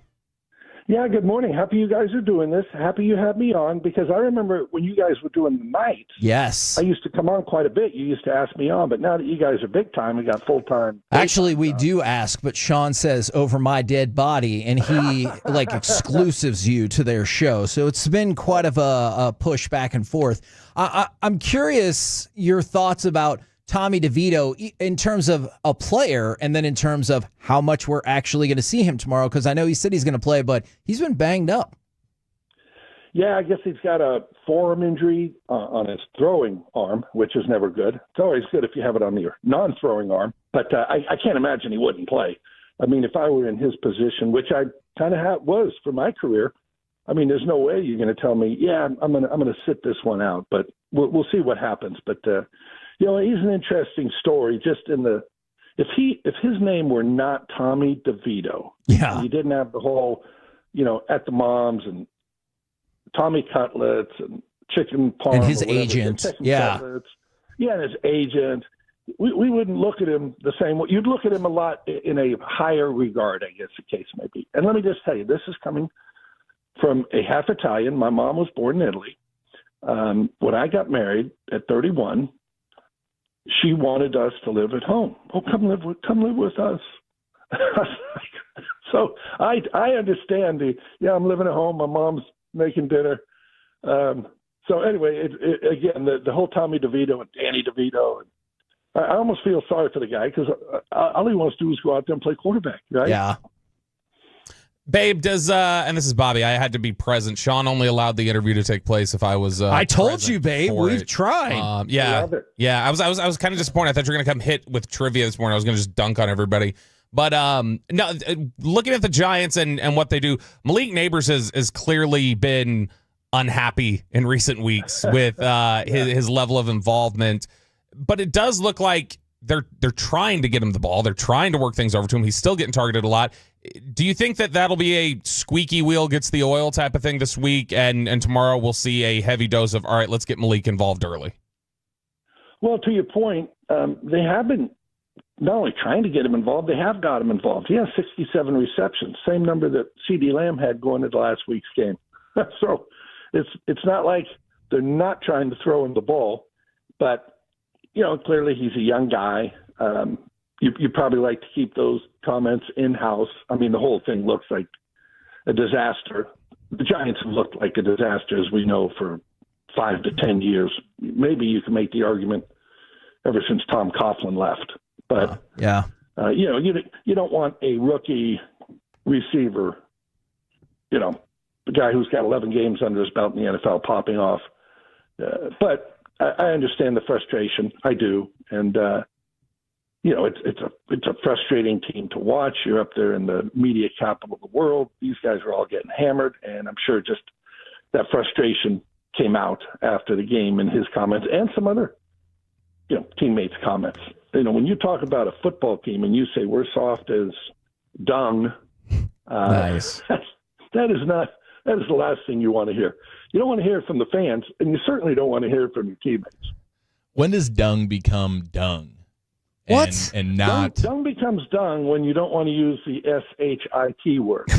Yeah, good morning. Happy you guys are doing this. Happy you had me on because I remember when you guys were doing the nights. Yes. I used to come on quite a bit. You used to ask me on, but now that you guys are big time, we got full time. Actually, we do ask, but Sean says over my dead body, and he like exclusives you to their show. So it's been quite of a push back and forth. I'm curious your thoughts about Tommy DeVito in terms of a player and then in terms of how much we're actually going to see him tomorrow, because I know he said he's going to play, but he's been banged up. Yeah, I guess he's got a forearm injury on his throwing arm, which is never good. It's always good if you have it on your non-throwing arm, but I can't imagine he wouldn't play. I mean, if I were in his position, which I kind of was for my career, I mean, there's no way you're going to tell me, yeah, I'm going to sit this one out, but we'll see what happens. But you know, he's an interesting story. Just in the if his name were not Tommy DeVito, yeah, he didn't have the whole, you know, at the moms and Tommy Cutlets and chicken parm and his agent, yeah, cutlets. Yeah, and his agent. We wouldn't look at him the same way. You'd look at him a lot in a higher regard, I guess the case may be. And let me just tell you, this is coming from a half Italian. My mom was born in Italy. When I got married at 31. She wanted us to live at home. Oh, come live with us. So I understand I'm living at home. My mom's making dinner. So anyway, again, the whole Tommy DeVito and Danny DeVito. I almost feel sorry for the guy because all he wants to do is go out there and play quarterback, right? Yeah. Babe, and this is Bobby, I had to be present. Sean only allowed the interview to take place if I was I told you, babe. We've tried. Yeah. I was kind of disappointed. I thought you were going to come hit with trivia this morning. I was going to just dunk on everybody. But no, looking at the Giants and what they do, Malik Neighbors has clearly been unhappy in recent weeks with his level of involvement. But it does look like they're trying to get him the ball. They're trying to work things over to him. He's still getting targeted a lot. Do you think that'll be a squeaky wheel gets the oil type of thing this week, and tomorrow we'll see a heavy dose of, all right, let's get Malik involved early? Well, to your point, they have been not only trying to get him involved, they have got him involved. He has 67 receptions, same number that CeeDee Lamb had going into last week's game. So it's not like they're not trying to throw him the ball, but, you know, clearly he's a young guy. You probably like to keep those comments in-house. I mean, the whole thing looks like a disaster. The Giants have looked like a disaster, as we know, for 5 to 10 years. Maybe you can make the argument ever since Tom Coughlin left. But, you know, you don't want a rookie receiver, you know, the guy who's got 11 games under his belt in the NFL popping off. But I understand the frustration. I do. And, you know, it's a frustrating team to watch. You're up there in the media capital of the world. These guys are all getting hammered, and I'm sure just that frustration came out after the game in his comments and some other, you know, teammates' comments. You know, when you talk about a football team and you say we're soft as dung, nice. That is the last thing you want to hear. You don't want to hear it from the fans, and you certainly don't want to hear it from your teammates. When does dung become dung? What? And not dung becomes dung when you don't want to use the SHIT word.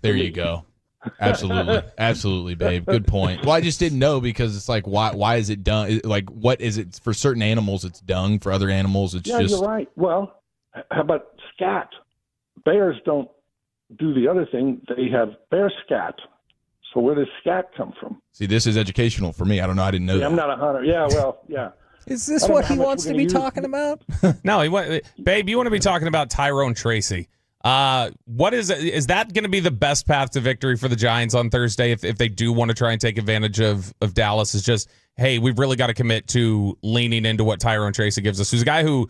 There you go. Absolutely, babe. Good point. Well, I just didn't know because it's like, why is it dung? Like, what is it for certain animals? It's dung. For other animals, it's just. You're right. Well, how about scat? Bears don't do the other thing. They have bear scat. So where does scat come from? See, this is educational for me. I don't know. I didn't know that. I'm not a hunter. Yeah, well, yeah. Is this what he wants to be talking about? No, babe, you want to be talking about Tyrone Tracy. What is that going to be the best path to victory for the Giants on Thursday if they do want to try and take advantage of Dallas? Is just, hey, we've really got to commit to leaning into what Tyrone Tracy gives us, who's a guy who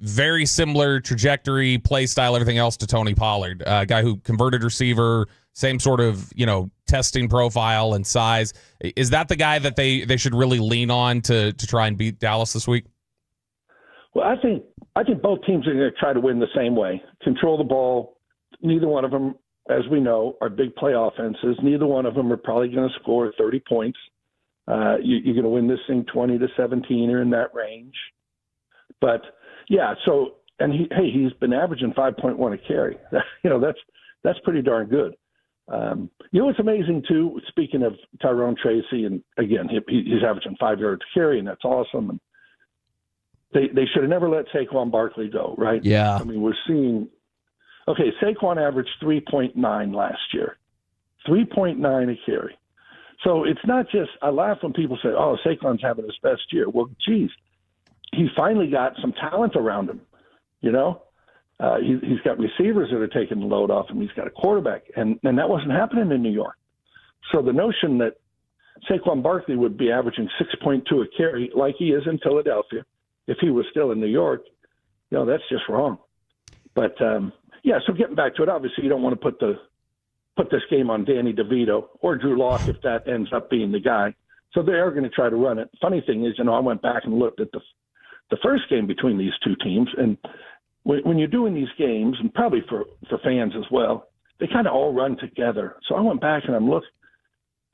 very similar trajectory, play style, everything else to Tony Pollard, a guy who converted receiver, same sort of, you know, testing profile and size. Is that the guy that they should really lean on to try and beat Dallas this week? Well, I think both teams are going to try to win the same way. Control the ball. Neither one of them, as we know, are big play offenses. Neither one of them are probably going to score 30 points. You're going to win this thing 20-17 or in that range. But yeah, and he's been averaging 5.1 a carry. That's pretty darn good. What's amazing too, speaking of Tyrone Tracy, and again, he's averaging 5 yards a carry, and that's awesome. And they should have never let Saquon Barkley go, right? Yeah. I mean, we're seeing, Saquon averaged 3.9 last year, 3.9 a carry. So it's not just, I laugh when people say, oh, Saquon's having his best year. Well, geez, he finally got some talent around him, He's got receivers that are taking the load off him. He's got a quarterback, and that wasn't happening in New York. So the notion that Saquon Barkley would be averaging 6.2 a carry like he is in Philadelphia, if he was still in New York, that's just wrong. But, so getting back to it, obviously you don't want to put this game on Danny DeVito or Drew Lock if that ends up being the guy. So they are going to try to run it. Funny thing is, I went back and looked at the first game between these two teams, and when you're doing these games, and probably for fans as well, they kind of all run together. So I went back and I'm looking.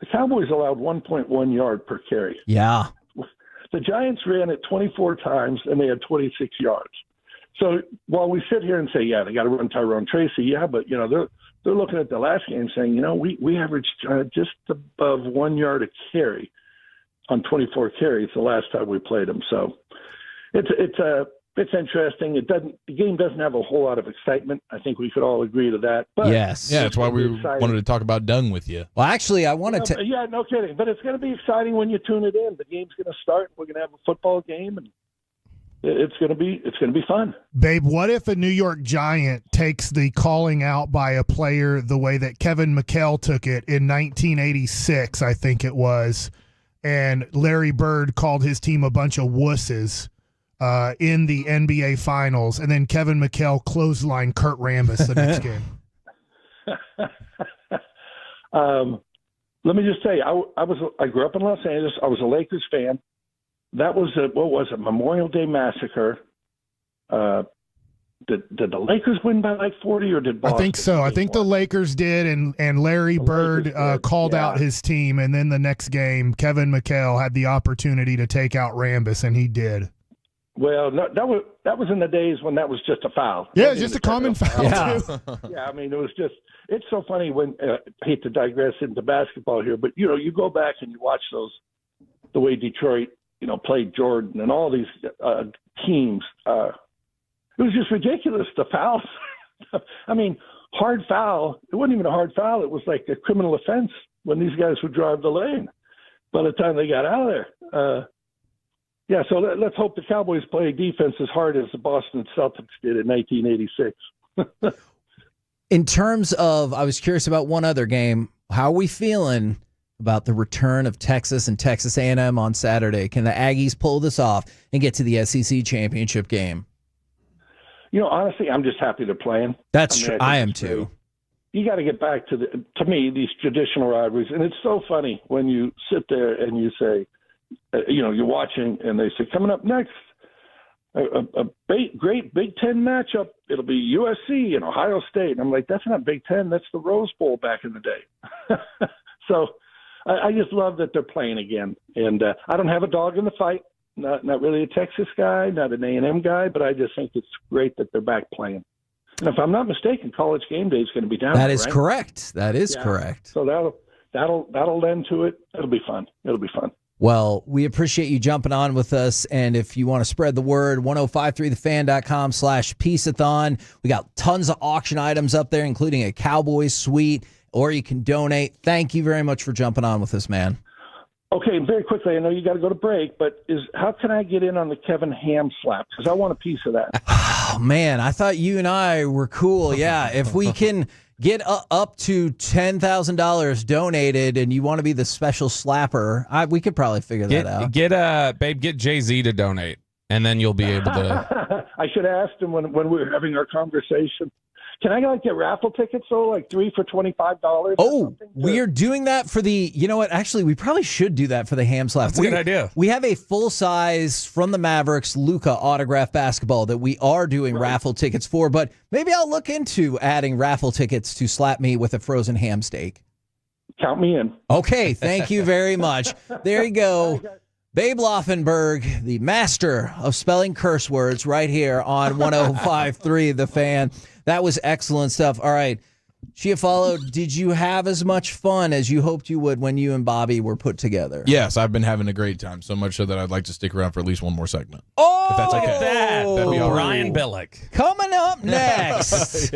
The Cowboys allowed 1.1 yard per carry. Yeah. The Giants ran it 24 times, and they had 26 yards. So while we sit here and say, yeah, they got to run Tyrone Tracy, yeah, but, they're looking at the last game saying, we averaged just above 1 yard a carry on 24 carries the last time we played them. So it's interesting. The game doesn't have a whole lot of excitement. I think we could all agree to that. But yes. Yeah, that's why we wanted to talk about Dung with you. Well, actually, I wanted to. Yeah, no kidding. But it's going to be exciting when you tune it in. The game's going to start. We're going to have a football game, and it's going to be fun. Babe, what if a New York Giant takes the calling out by a player the way that Kevin McHale took it in 1986, I think it was, and Larry Bird called his team a bunch of wusses in the NBA Finals, and then Kevin McHale clotheslined Kurt Rambis the next game? Let me just say, I grew up in Los Angeles. I was a Lakers fan. That was a Memorial Day massacre. Did the Lakers win by like 40, or did Boston? I think so. I think the Lakers did, and Larry Bird called out his team, and then the next game, Kevin McHale had the opportunity to take out Rambis, and he did. Well, no, that was in the days when that was just a foul. Yeah, it's just a common foul, too. Yeah, I mean, it's so funny when, I hate to digress into basketball here, but, you go back and you watch the way Detroit, played Jordan and all these teams. It was just ridiculous, the fouls. I mean, hard foul. It wasn't even a hard foul. It was like a criminal offense when these guys would drive the lane by the time they got out of there. Yeah, so let's hope the Cowboys play defense as hard as the Boston Celtics did in 1986. In terms of, I was curious about one other game. How are we feeling about the return of Texas and Texas A&M on Saturday? Can the Aggies pull this off and get to the SEC championship game? Honestly, I'm just happy they're playing. That's true. I am too. You got to get back to me, these traditional rivalries. And it's so funny when you sit there and you say, you're watching and they say, coming up next, a great Big Ten matchup. It'll be USC and Ohio State. And I'm like, that's not Big Ten. That's the Rose Bowl back in the day. So I just love that they're playing again. And I don't have a dog in the fight. Not really a Texas guy, not an A&M guy, but I just think it's great that they're back playing. And if I'm not mistaken, College Game Day is going to be down there, That is right? correct. That is correct. So that'll lend to it. It'll be fun. Well, we appreciate you jumping on with us. And if you want to spread the word, 1053thefan.com/Piece-A-Thon. We got tons of auction items up there, including a Cowboys suite, or you can donate. Thank you very much for jumping on with us, man. Okay, very quickly, I know you got to go to break, but how can I get in on the Kevin Ham slap? Because I want a piece of that. Oh, man, I thought you and I were cool. Yeah, if we can get up to $10,000 donated and you want to be the special slapper, we could probably figure that out. Get Jay-Z to donate, and then you'll be able to. I should have asked him when we were having our conversation. Can I like get raffle tickets though, like 3 for $25? Oh, we are doing that for the. You know what? Actually, we probably should do that for the ham slap. That's a good idea. We have a full size from the Mavericks Luka autograph basketball that we are doing raffle tickets for. But maybe I'll look into adding raffle tickets to slap me with a frozen ham steak. Count me in. Okay, thank you very much. There you go. Babe Loffenberg, the master of spelling curse words, right here on 105.3 The Fan. That was excellent stuff. All right. Chiafalo, did you have as much fun as you hoped you would when you and Bobby were put together? Yes, I've been having a great time, so much so that I'd like to stick around for at least one more segment. Oh, if that's okay. Look at that. That'd be all right. Brian Billick. Coming up next,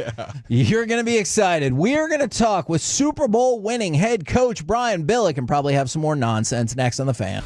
you're going to be excited. We're going to talk with Super Bowl winning head coach Brian Billick and probably have some more nonsense next on The Fan.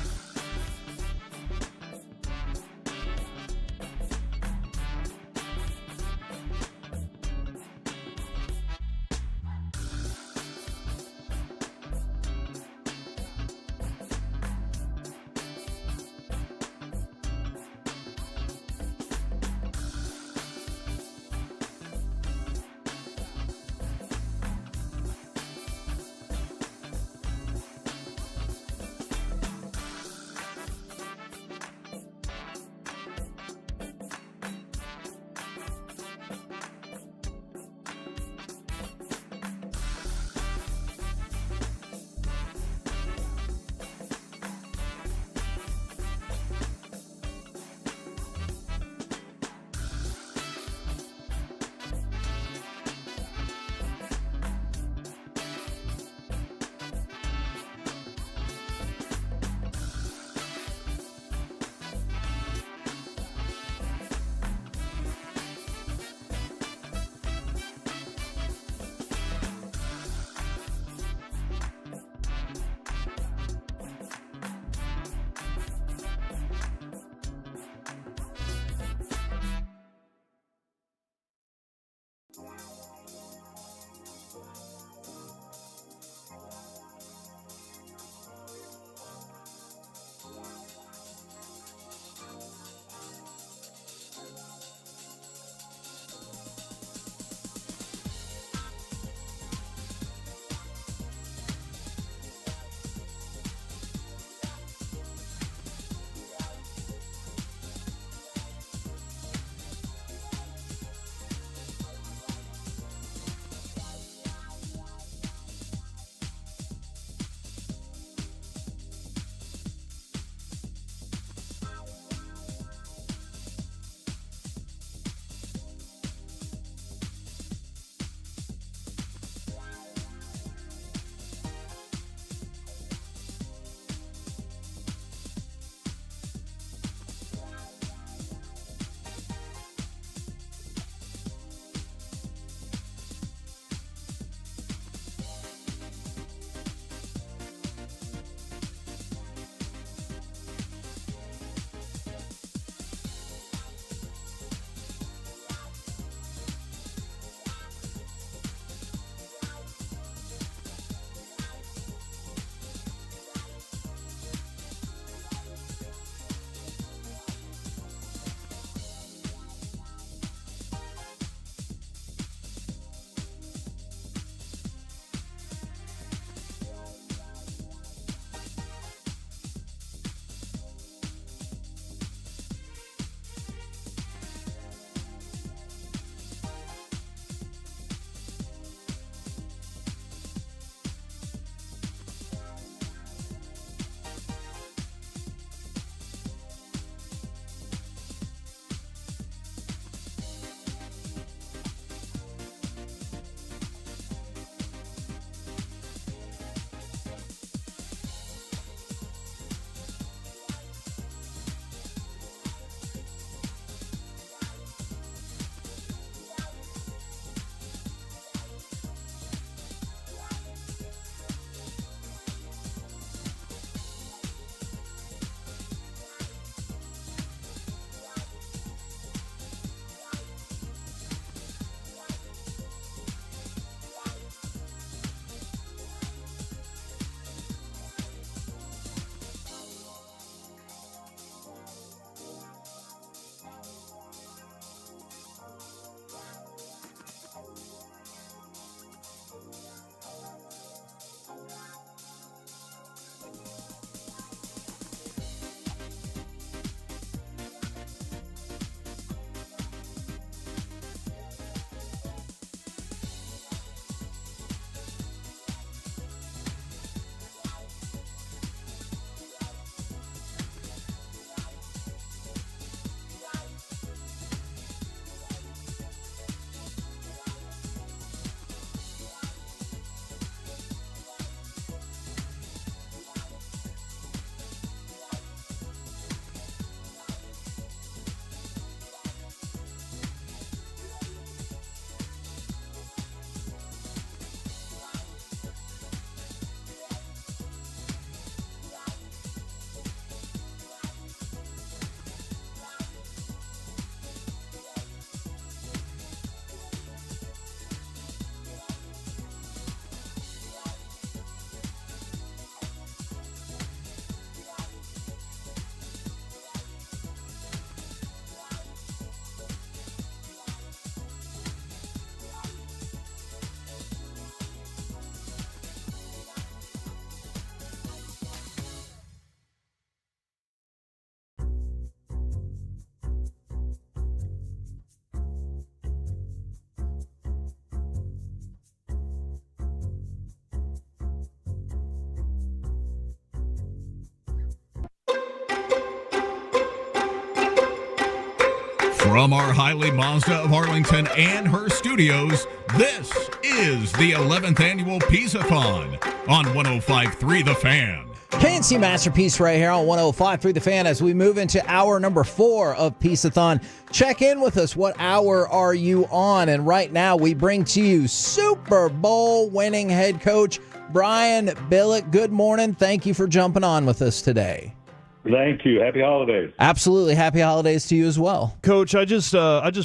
From our Highly Mazda of Arlington and her studios, this is the 11th Annual Piece-A-Thon on 105.3 The Fan. KNC Masterpiece right here on 105.3 The Fan as we move into hour number 4 of Piece-A-Thon. Check in with us. What hour are you on? And right now we bring to you Super Bowl winning head coach Brian Billick. Good morning. Thank you for jumping on with us today. Thank you. Happy holidays. Absolutely. Happy holidays to you as well. Coach, I just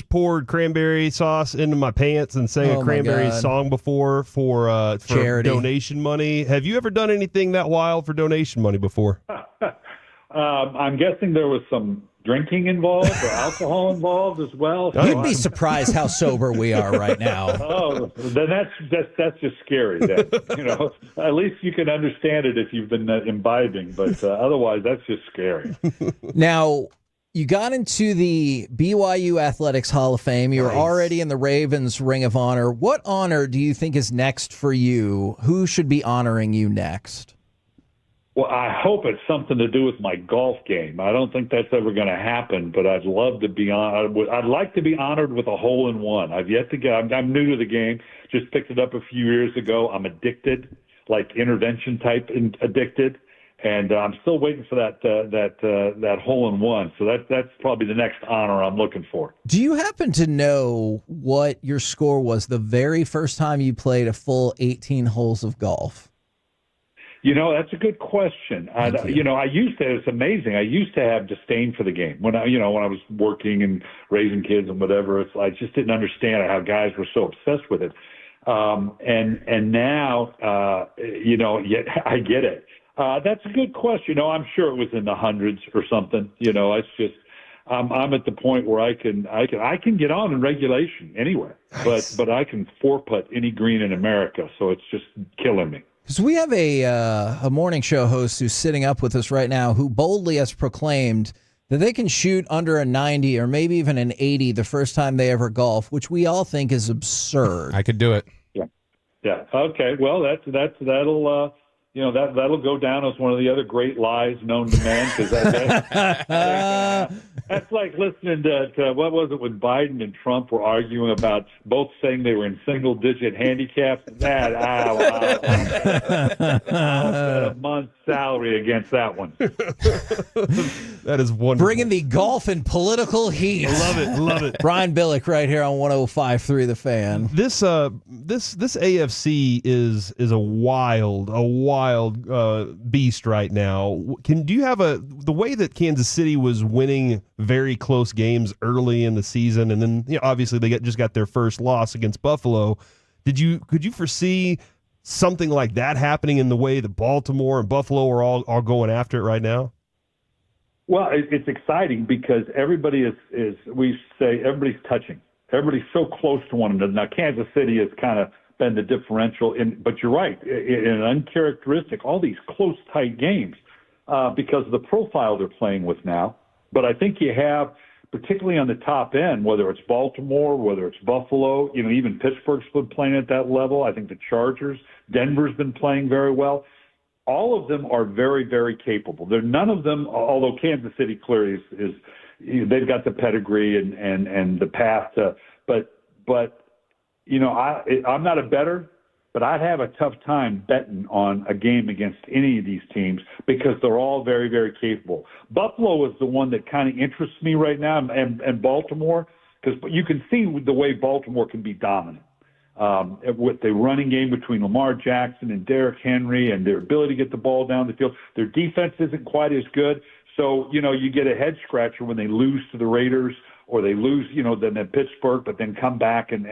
poured cranberry sauce into my pants and sang a cranberry song before for charity donation money. Have you ever done anything that wild for donation money before? I'm guessing there was some drinking involved or alcohol involved as well. You'd be surprised how sober we are right now. Oh, then that's just scary. Then, at least you can understand it if you've been imbibing, but otherwise that's just scary. Now, you got into the BYU Athletics Hall of Fame. You're already in the Ravens Ring of Honor. What honor do you think is next for you? Who should be honoring you next? Well, I hope it's something to do with my golf game. I don't think that's ever going to happen, but I'd love to be on. I'd like to be honored with a hole-in-one. I've yet to get. I'm new to the game. Just picked it up a few years ago. I'm addicted, like intervention type addicted, and I'm still waiting for that hole-in-one. So that's probably the next honor I'm looking for. Do you happen to know what your score was the very first time you played a full 18 holes of golf? That's a good question. I used to. It's amazing. I used to have disdain for the game when I was working and raising kids and whatever. I just didn't understand how guys were so obsessed with it. And now, yet I get it. That's a good question. I'm sure it was in the hundreds or something. It's just I'm at the point where I can get on in regulation anywhere, but I can 4-putt any green in America. So it's just killing me. Because we have a morning show host who's sitting up with us right now who boldly has proclaimed that they can shoot under a 90 or maybe even an 80 the first time they ever golf, which we all think is absurd. I could do it. Yeah. Okay. Well, that'll go down as one of the other great lies known to man. Because that's like listening to what was it when Biden and Trump were arguing about both saying they were in single-digit handicaps. I'll bet a month's salary against that one. That is wonderful. Bringing the golf and political heat. Love it. Brian Billick right here on 105.3 The Fan. This AFC is a wild beast right now. Do you have the way that Kansas City was winning very close games early in the season, and then obviously they just got their first loss against Buffalo. Could you foresee something like that happening in the way that Baltimore and Buffalo are all going after it right now? Well, it's exciting because everybody is we say everybody's touching. Everybody's so close to one another. Now, Kansas City has kind of been the differential, but you're right, in an uncharacteristic, all these close, tight games because of the profile they're playing with now. But I think you have, particularly on the top end, whether it's Baltimore, whether it's Buffalo, even Pittsburgh's been playing at that level. I think the Chargers, Denver's been playing very well. All of them are very, very capable. None of them, although Kansas City clearly is they've got the pedigree and the path to, but I'm not a bettor, but I'd have a tough time betting on a game against any of these teams because they're all very, very capable. Buffalo is the one that kind of interests me right now, and Baltimore, because you can see the way Baltimore can be dominant with the running game between Lamar Jackson and Derrick Henry and their ability to get the ball down the field. Their defense isn't quite as good, so you get a head scratcher when they lose to the Raiders or they lose, then at Pittsburgh, but then come back and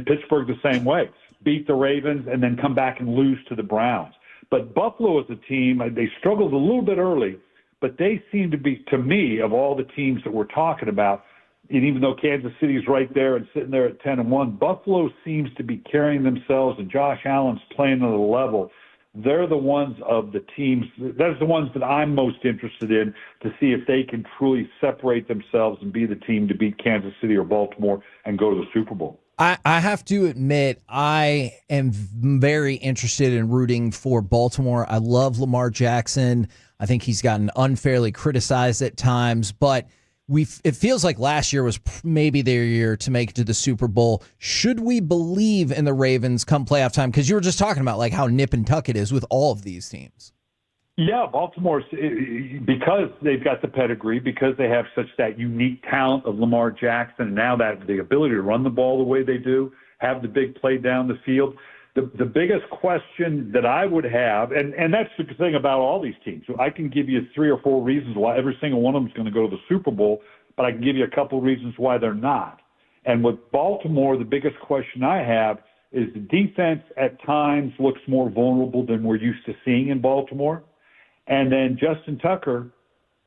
Pittsburgh the same way. Beat the Ravens and then come back and lose to the Browns. But Buffalo as a team, they struggled a little bit early, but they seem to be, to me, of all the teams that we're talking about, and even though Kansas City's right there and sitting there at 10-1, Buffalo seems to be carrying themselves, and Josh Allen's playing at a level. They're the ones of the teams. That's the ones that I'm most interested in to see if they can truly separate themselves and be the team to beat Kansas City or Baltimore and go to the Super Bowl. I have to admit, I am very interested in rooting for Baltimore. I love Lamar Jackson. I think he's gotten unfairly criticized at times, but it feels like last year was maybe their year to make it to the Super Bowl. Should we believe in the Ravens come playoff time? Because you were just talking about like how nip and tuck it is with all of these teams. Yeah, Baltimore, because they've got the pedigree, because they have such that unique talent of Lamar Jackson, and now that the ability to run the ball the way they do, have the big play down the field. The biggest question that I would have, and that's the thing about all these teams. So I can give you 3 or 4 reasons why every single one of them is going to go to the Super Bowl, but I can give you a couple of reasons why they're not. And with Baltimore, the biggest question I have is the defense at times looks more vulnerable than we're used to seeing in Baltimore. And then Justin Tucker,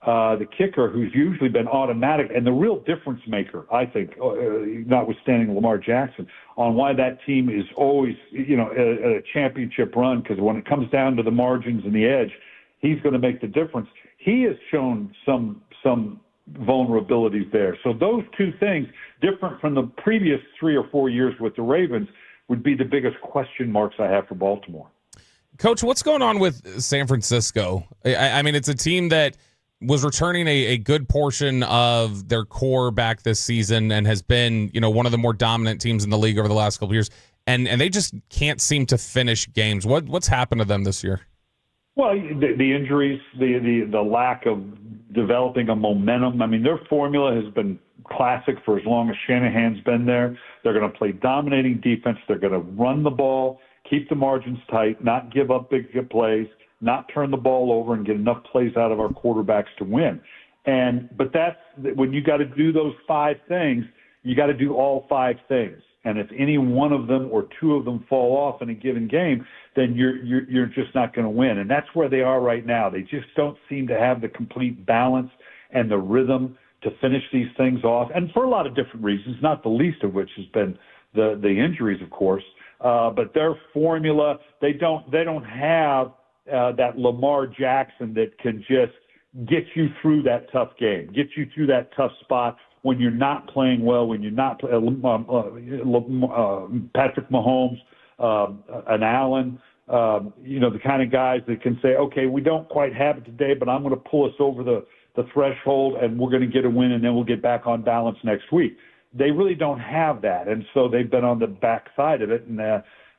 the kicker, who's usually been automatic, and the real difference maker, I think, notwithstanding Lamar Jackson, on why that team is always, a championship run, because when it comes down to the margins and the edge, he's going to make the difference. He has shown some vulnerabilities there. So those two things, different from the previous 3 or 4 years with the Ravens, would be the biggest question marks I have for Baltimore. Coach, what's going on with San Francisco? I mean, it's a team that was returning a good portion of their core back this season and has been, one of the more dominant teams in the league over the last couple of years. And they just can't seem to finish games. What's happened to them this year? Well, the injuries, the lack of developing a momentum. I mean, their formula has been classic for as long as Shanahan's been there. They're going to play dominating defense. They're going to run the ball, keep the margins tight, not give up big plays, not turn the ball over, and get enough plays out of our quarterbacks to win. But that's when you got to do those 5 things, you got to do all 5 things. And if any one of them or 2 of them fall off in a given game, then you're just not going to win. And that's where they are right now. They just don't seem to have the complete balance and the rhythm to finish these things off, and for a lot of different reasons, not the least of which has been the injuries, of course. But their formula, they don't have that Lamar Jackson that can just get you through that tough game, get you through that tough spot when you're not playing well, when you're not Patrick Mahomes, an Allen, the kind of guys that can say, okay, we don't quite have it today, but I'm going to pull us over the threshold and we're going to get a win, and then we'll get back on balance next week. They really don't have that, and so they've been on the backside of it, and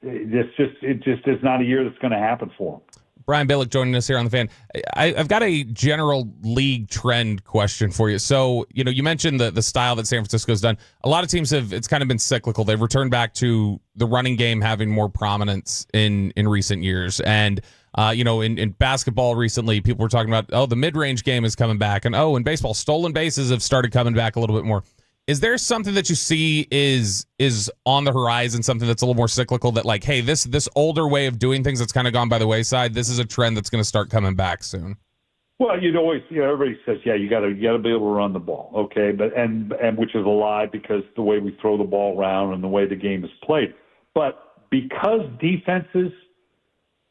it just is not a year that's going to happen for them. Brian Billick joining us here on The Fan. I've got a general league trend question for you. So, you mentioned the style that San Francisco's done. A lot of teams it's kind of been cyclical. They've returned back to the running game having more prominence in recent years. And, in basketball recently, people were talking about, the mid-range game is coming back. And, in baseball, stolen bases have started coming back a little bit more. Is there something that you see is on the horizon, something that's a little more cyclical, that like, hey, this older way of doing things that's kind of gone by the wayside, this is a trend that's going to start coming back soon? Well, you'd always, everybody says, yeah, you got to be able to run the ball, okay, but and which is a lie, because the way we throw the ball around and the way the game is played. But because defenses,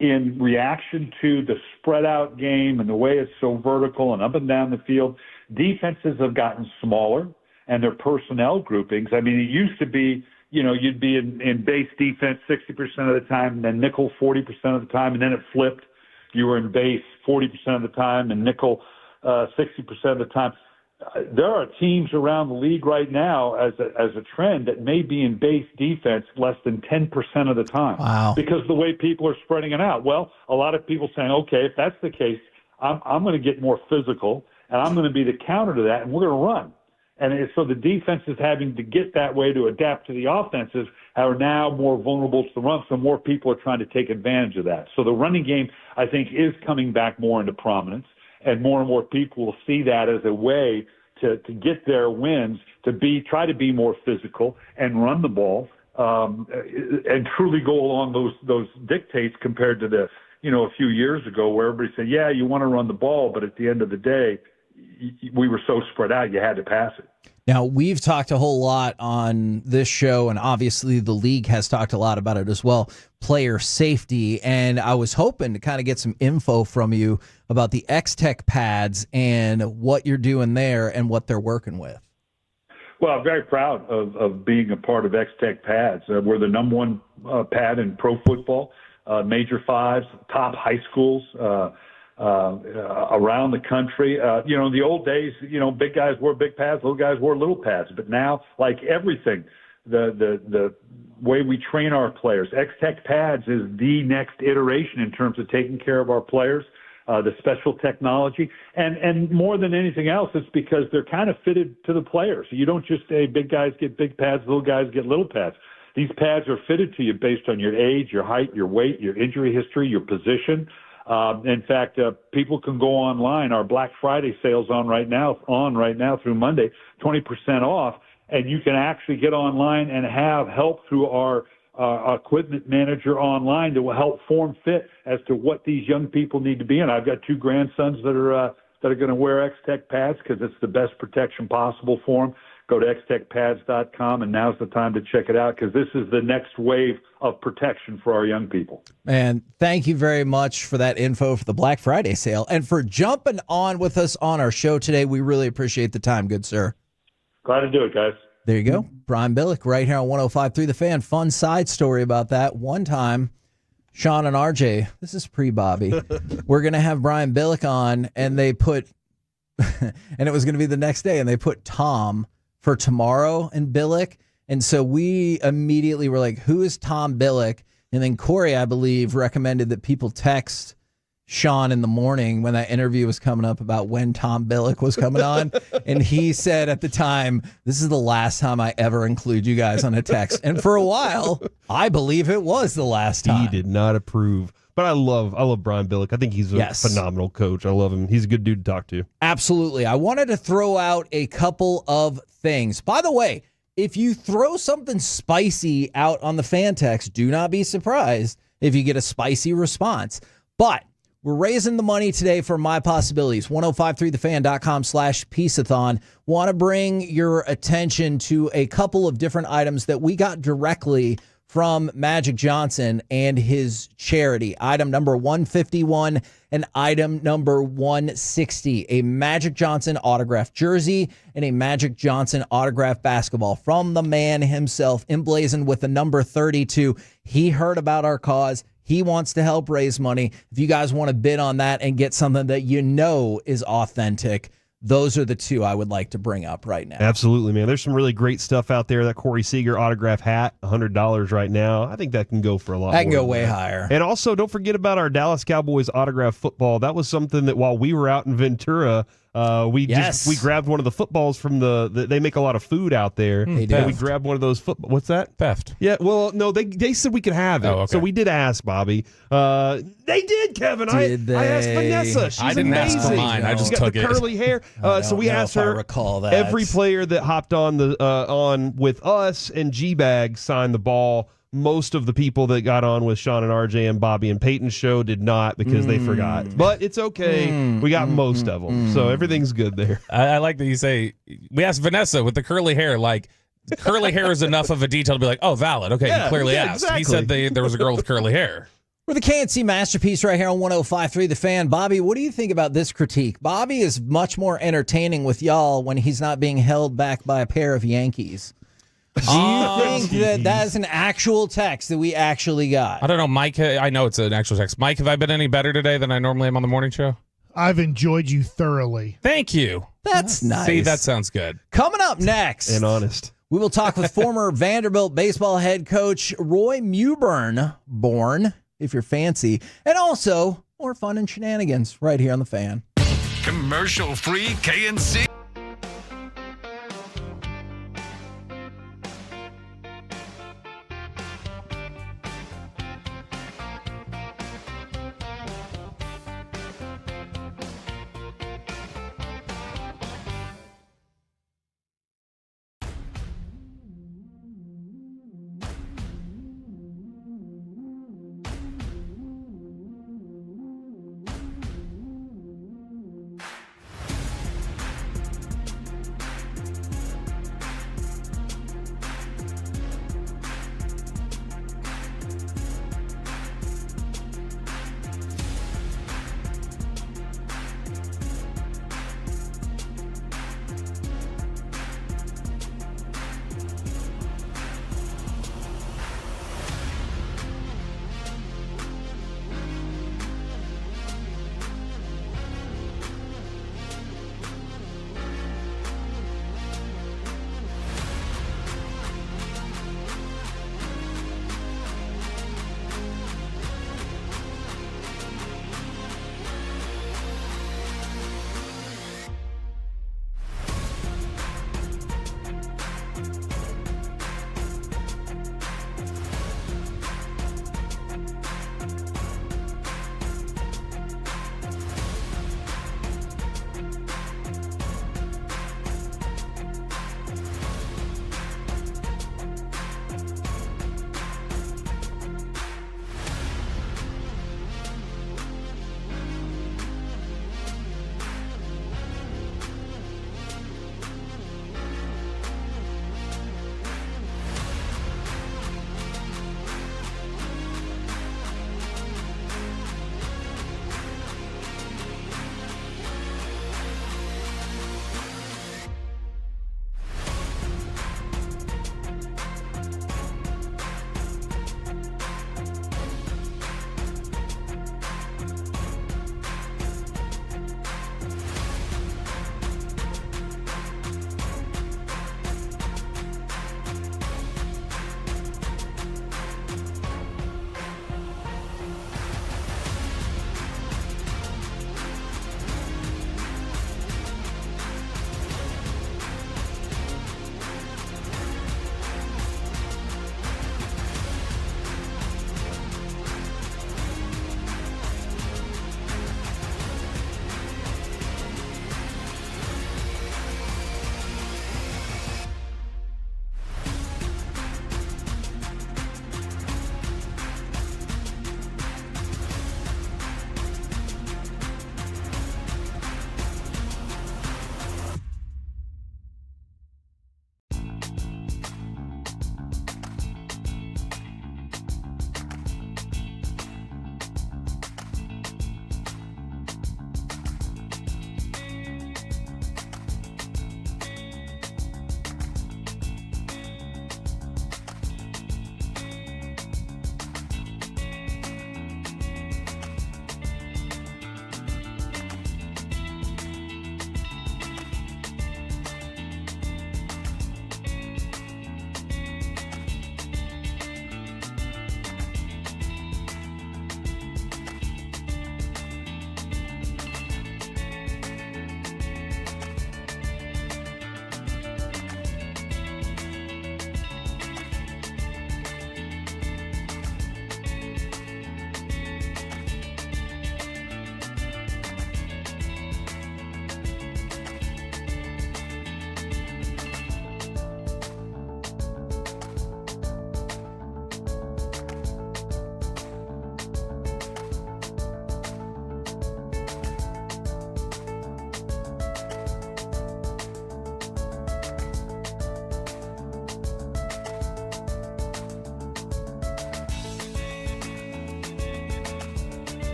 in reaction to the spread out game and the way it's so vertical and up and down the field, defenses have gotten smaller. And their personnel groupings. I mean, it used to be, you'd be in base defense 60% of the time, and then nickel 40% of the time, and then it flipped. You were in base 40% of the time and nickel 60% of the time. There are teams around the league right now as a trend that may be in base defense less than 10% of the time. Wow. Because the way people are spreading it out. Well, a lot of people saying, okay, if that's the case, I'm going to get more physical, and I'm going to be the counter to that, and we're going to run. And so the defense is having to get that way to adapt to the offenses are now more vulnerable to the run, so more people are trying to take advantage of that. So the running game, I think, is coming back more into prominence, and more people will see that as a way to get their wins, try to be more physical and run the ball, and truly go along those dictates compared to a few years ago where everybody said, yeah, you want to run the ball, but at the end of the day, we were so spread out, you had to pass it. Now, we've talked a whole lot on this show, and obviously the league has talked a lot about it as well, player safety. And I was hoping to kind of get some info from you about the X-Tech pads and what you're doing there and what they're working with. Well, I'm very proud of being a part of X-Tech pads. We're the number one pad in pro football, major fives, top high schools. around the country. In the old days, big guys wore big pads, little guys wore little pads. But now, like everything, the way we train our players, X-Tech pads is the next iteration in terms of taking care of our players. The special technology, and more than anything else, it's because they're kind of fitted to the players. You don't just say big guys get big pads, little guys get little pads. These pads are fitted to you based on your age, your height, your weight, your injury history, your position. In fact, people can go online. Our Black Friday sale's on right now through Monday, 20% off, and you can actually get online and have help through our equipment manager online that will help form fit as to what these young people need to be in. I've got 2 grandsons that are going to wear X-Tech pads because it's the best protection possible for them. Go to xtechpads.com, and now's the time to check it out because this is the next wave of protection for our young people. Man, thank you very much for that info for the Black Friday sale and for jumping on with us on our show today. We really appreciate the time, good sir. Glad to do it, guys. There you go. Brian Billick right here on 105.3 The Fan. Fun side story about that. One time, Sean and RJ, this is pre-Bobby, we're going to have Brian Billick on, and they put, and it was going to be the next day, and they put Tom for tomorrow and Billick. And so we immediately were like, who is Tom Billick? And then Corey, I believe, recommended that people text Sean in the morning when that interview was coming up about when Tom Billick was coming on. And he said at the time, this is the last time I ever include you guys on a text. And for a while, I believe it was the last time. He did not approve. But I love Brian Billick. I think he's a phenomenal coach. I love him. He's a good dude to talk to. Absolutely. I wanted to throw out a couple of things. By the way, if you throw something spicy out on the fan text, do not be surprised if you get a spicy response. But we're raising the money today for My Possibilities. 1053thefan.com/Piece-A-Thon. Want to bring your attention to a couple of different items that we got directly from Magic Johnson and his charity. Item number 151 and item number 160. A Magic Johnson autographed jersey and a Magic Johnson autographed basketball from the man himself, emblazoned with the number 32. He heard about our cause. He wants to help raise money. If you guys want to bid on that and get something that you know is authentic, those are the two I would like to bring up right now. Absolutely, man. There's some really great stuff out there. That Corey Seager autograph hat, $100 right now. I think that can go for a lot more. That can go way higher. And also, don't forget about our Dallas Cowboys autograph football. That was something that while we were out in Ventura, we grabbed one of the footballs from they make a lot of food out there. And we grabbed one of those footballs. What's that? Theft. Yeah, well, no, they said we could have it. Oh, okay. So we did ask, Bobby. They did, Kevin. I asked Vanessa. She's I didn't amazing. ask for mine. I just She's got took the it. curly hair. So we asked her. I recall that. Every player that hopped on with us and G-Bag signed the ball. Most of the people that got on with Sean and RJ and Bobby and Peyton's show did not because they forgot. But it's okay. We got most of them. So everything's good there. I like that you say, we asked Vanessa with the curly hair, like, curly hair is enough of a detail to be like, oh, valid. Okay, you clearly asked. Exactly. He said there was a girl with curly hair. We're the KNC Masterpiece right here on 105.3 The Fan. Bobby, what do you think about this critique? Bobby is much more entertaining with y'all when he's not being held back by a pair of Yankees. Do you think that is an actual text that we actually got? I don't know, Mike. I know it's an actual text. Mike, have I been any better today than I normally am on the morning show? I've enjoyed you thoroughly. Thank you. That's nice. See, that sounds good. Coming up next. And honest. We will talk with former Vanderbilt baseball head coach Roy Mewborn, if you're fancy, and also more fun and shenanigans right here on The Fan. Commercial-free KNC.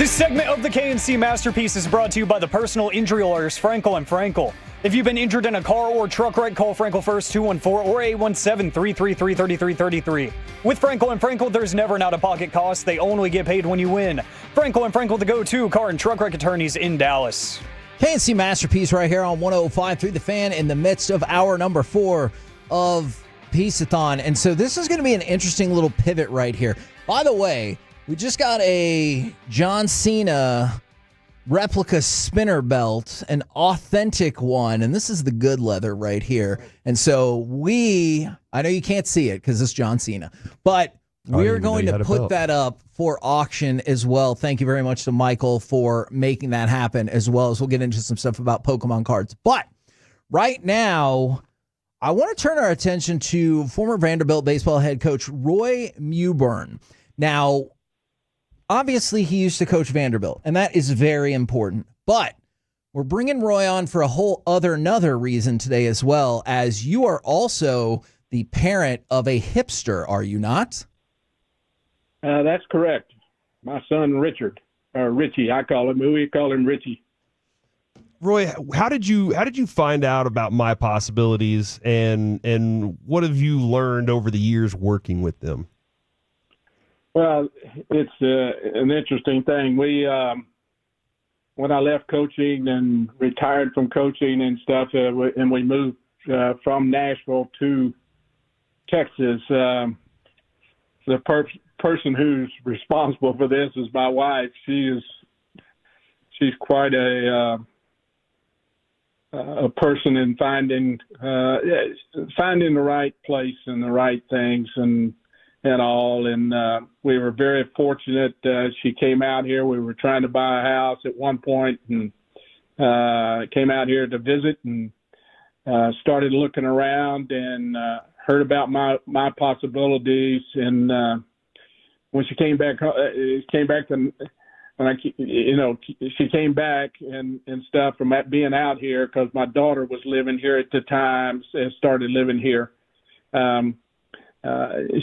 This segment of the KNC Masterpiece is brought to you by the personal injury lawyers Frankel and Frankel. If you've been injured in a car or truck wreck, call Frankel first, 214 or 817-333-3333. With Frankel and Frankel, there's never an out-of-pocket cost. They only get paid when you win. Frankel and Frankel, the go-to car and truck wreck attorneys in Dallas. KNC Masterpiece right here on 105.3 The Fan in the midst of hour number 4 of Piece-A-Thon. And so this is going to be an interesting little pivot right here. By the way, we just got a John Cena replica spinner belt, an authentic one, and this is the good leather right here. And so I know you can't see it because it's John Cena, but we're going to put that up for auction as well. Thank you very much to Michael for making that happen, as well as we'll get into some stuff about Pokemon cards. But right now, I want to turn our attention to former Vanderbilt baseball head coach Roy Mewburn. Now, obviously, he used to coach Vanderbilt, and that is very important. But we're bringing Roy on for a whole another reason today as well, as you are also the parent of a hipster, are you not? That's correct. My son, Richard, or Richie, I call him. We call him Richie. Roy, how did you find out about My Possibilities, and what have you learned over the years working with them? Well, it's an interesting thing. We, when I left coaching and retired from coaching and stuff, and we moved from Nashville to Texas, the person who's responsible for this is my wife. She's quite a person in finding the right place and the right things and all. And we were very fortunate. She came out here. We were trying to buy a house at one point and came out here to visit and started looking around and heard about my possibilities. And when she came back, she came back and stuff from being out here, because my daughter was living here at the time, started living here.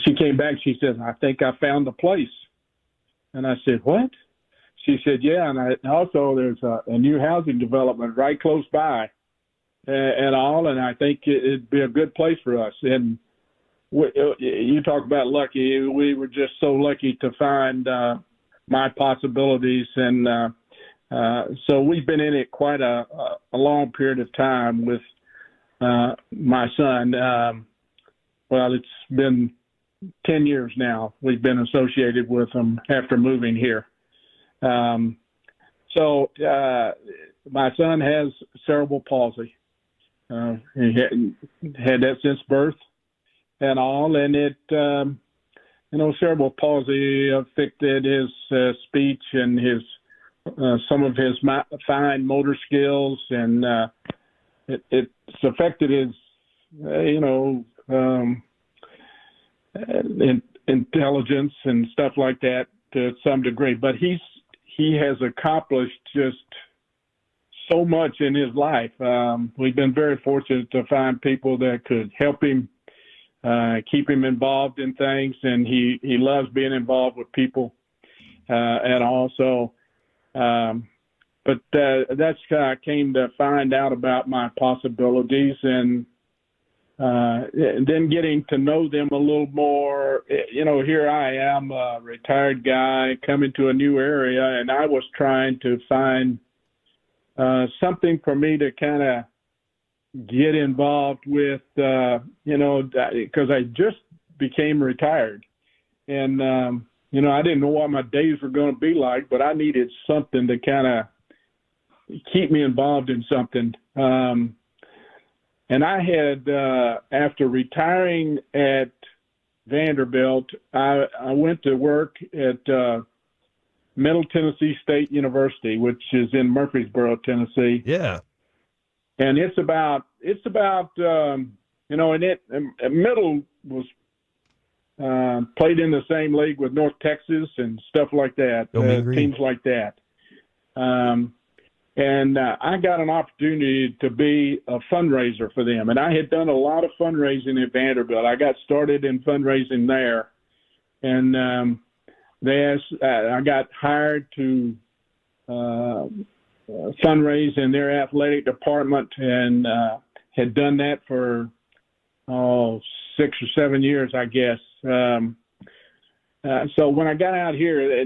She came back, she said, "I think I found the place." And I said, "What?" She said, "Yeah, and also there's a new housing development right close by and all, and I think it'd be a good place for us." And you talk about lucky. We were just so lucky to find My Possibilities. And so we've been in it quite a long period of time with my son. Well, it's been 10 years now. We've been associated with him after moving here. So my son has cerebral palsy. He had that since birth and all, and it, cerebral palsy affected his speech and his some of his fine motor skills, and it's affected his, intelligence and stuff like that to some degree. But he has accomplished just so much in his life. We've been very fortunate to find people that could help him, keep him involved in things, and he loves being involved with people, and also. But that's how I came to find out about My Possibilities, and then getting to know them a little more. Here I am, a retired guy coming to a new area, and I was trying to find something for me to kind of get involved with, because I just became retired. And, I didn't know what my days were going to be like, but I needed something to kind of keep me involved in something. And I had, after retiring at Vanderbilt, I went to work at Middle Tennessee State University, which is in Murfreesboro, Tennessee. Yeah. And it's about and Middle was played in the same league with North Texas and stuff like that, teams like that. And I got an opportunity to be a fundraiser for them. And I had done a lot of fundraising at Vanderbilt. I got started in fundraising there. And I got hired to fundraise in their athletic department, and had done that for 6 or 7 years, I guess. So when I got out here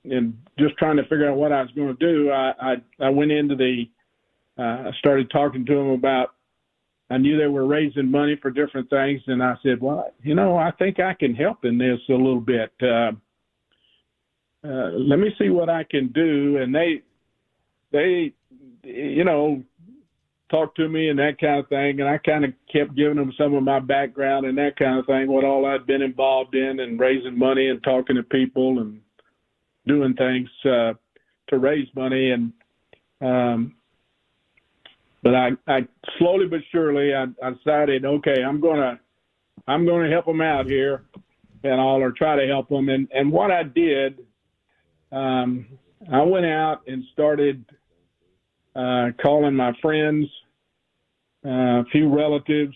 and just trying to figure out what I was going to do, I went into I started talking to them about, I knew they were raising money for different things, and I said, well, I think I can help in this a little bit. Let me see what I can do. And they talked to me and that kind of thing, and I kind of kept giving them some of my background and that kind of thing, what all I'd been involved in, and raising money and talking to people and doing things to raise money. And but I slowly but surely I decided, okay, I'm gonna help them out here and all, or try to help them. And what I did, I went out and started calling my friends, a few relatives,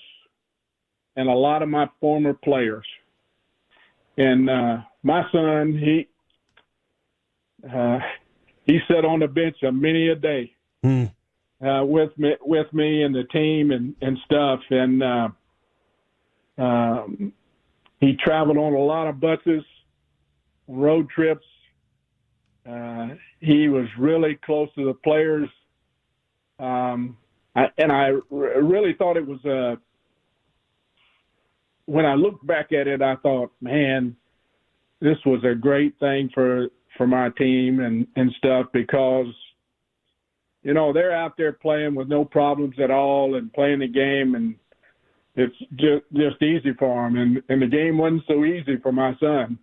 and a lot of my former players. And my son, he sat on the bench many a day with me and the team and stuff. And he traveled on a lot of buses, road trips. He was really close to the players. I really thought it was when I looked back at it, I thought, man, this was a great thing for my team and stuff, because they're out there playing with no problems at all and playing the game, and it's just easy for them. And the game wasn't so easy for my son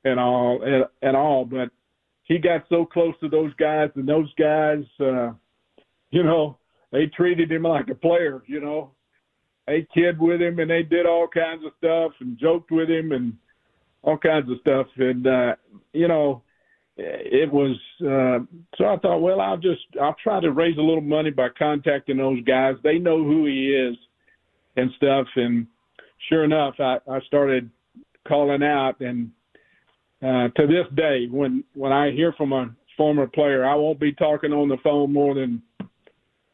and all, but he got so close to those guys, and those guys, they treated him like a player, They kid with him, and they did all kinds of stuff and joked with him and all kinds of stuff. And, it was, so I thought, well, I'll try to raise a little money by contacting those guys. They know who he is and stuff. And sure enough, I started calling out, and to this day, when I hear from a former player, I won't be talking on the phone more than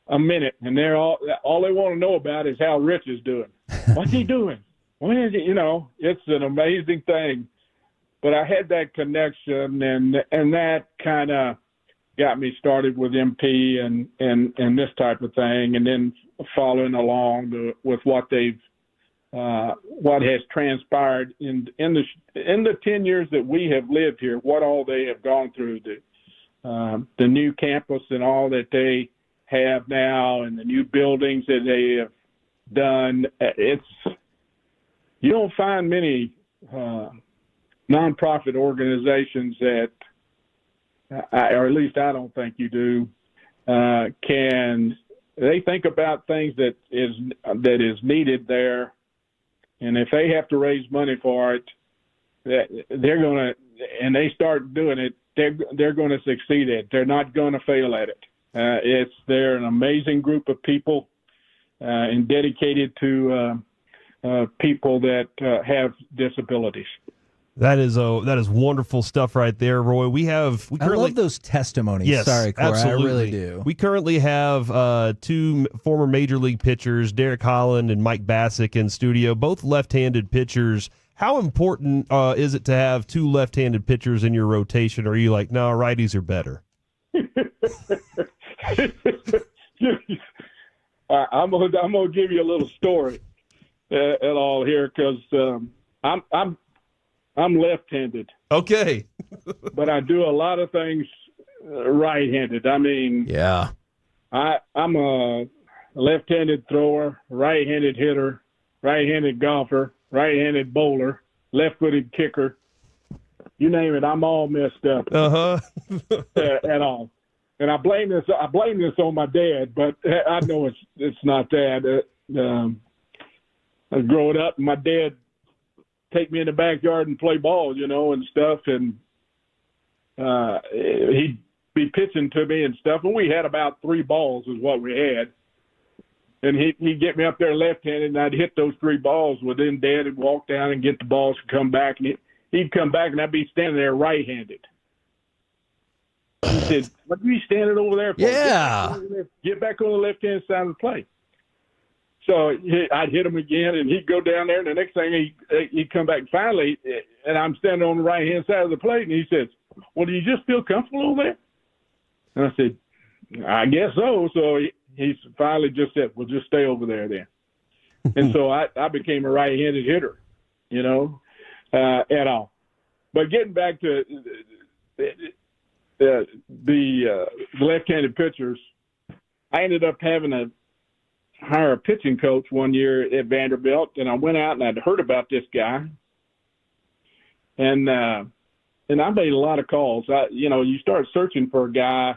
a minute, and they're all they want to know about is how Rich is doing. What's he doing? When is he? It's an amazing thing. But I had that connection, and that kind of got me started with MP and this type of thing, and then following along with what has transpired in the 10 years that we have lived here, what all they have gone through, the new campus and all that they have now, and the new buildings that they have done. You don't find many nonprofit organizations that, or at least I don't think you do, they think about things that is needed there, and if they have to raise money for it, they're gonna, and they start doing it, they're going to succeed at it. They're not going to fail at it. They're an amazing group of people and dedicated to people that have disabilities. That is wonderful stuff right there, Roy. I love those testimonies. Yes, sorry, Cora, absolutely. I really do. We currently have two former Major League pitchers, Derek Holland and Mike Bassick, in studio, both left-handed pitchers. How important is it to have two left-handed pitchers in your rotation? Or are you like, no, righties are better? I'm gonna give you a little story at all here, because I'm left-handed. Okay. But I do a lot of things right-handed. I mean, yeah, I'm a left-handed thrower, right-handed hitter, right-handed golfer, right-handed bowler, left-footed kicker. You name it, I'm all messed up. At all. And I blame this on my dad, but I know it's not that. I was growing up, and my dad take me in the backyard and play ball, and stuff, and he'd be pitching to me and stuff, and we had about 3 balls is what we had. And he'd get me up there left-handed, and I'd hit those 3 balls. Well, then Dad would walk down and get the balls and come back, and he'd come back, and I'd be standing there right-handed. He said, "What are you standing over there for? Yeah. Get back on the left-hand side of the plate." So I'd hit him again, and he'd go down there, and the next thing he'd come back finally, and I'm standing on the right-hand side of the plate, and he says, "Well, do you just feel comfortable over there?" And I said, "I guess so." So he finally just said, "Well, just stay over there then." And so I became a right-handed hitter, at all. But getting back to the left-handed pitchers, I ended up having to hire a pitching coach one year at Vanderbilt, and I went out and I'd heard about this guy, and I made a lot of calls. You start searching for a guy.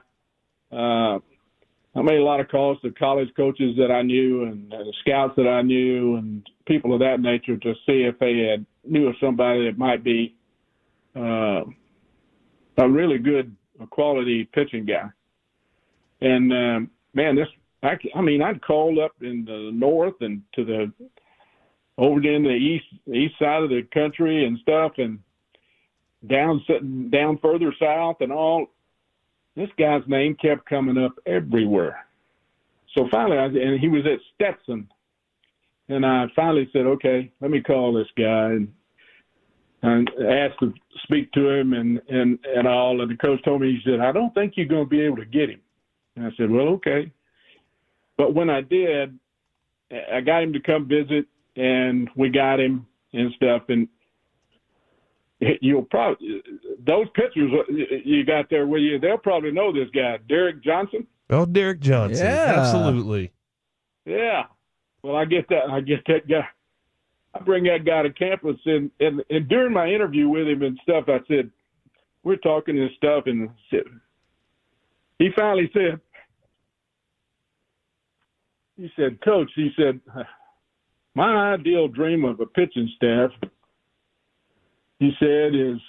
I made a lot of calls to college coaches that I knew and scouts that I knew and people of that nature to see if they knew of somebody that might be a really good quality pitching guy. And I'd called up in the north and over in the east side of the country and stuff, and down further south and all. This guy's name kept coming up everywhere. So finally, and he was at Stetson, and I finally said, "Okay, let me call this guy," and asked to speak to him and all. And the coach told me, he said, "I don't think you're going to be able to get him." And I said, "Well, okay." But when I did, I got him to come visit, and we got him and stuff. And you'll probably, those pictures you got there with you, they'll probably know this guy, Derek Johnson. Oh, Derek Johnson. Yeah. Absolutely. Yeah. Well, I get that guy. I bring that guy to campus, and during my interview with him and stuff, I said, we're talking and stuff, and he finally said, "Coach," he said, "my ideal dream of a pitching staff," he said, is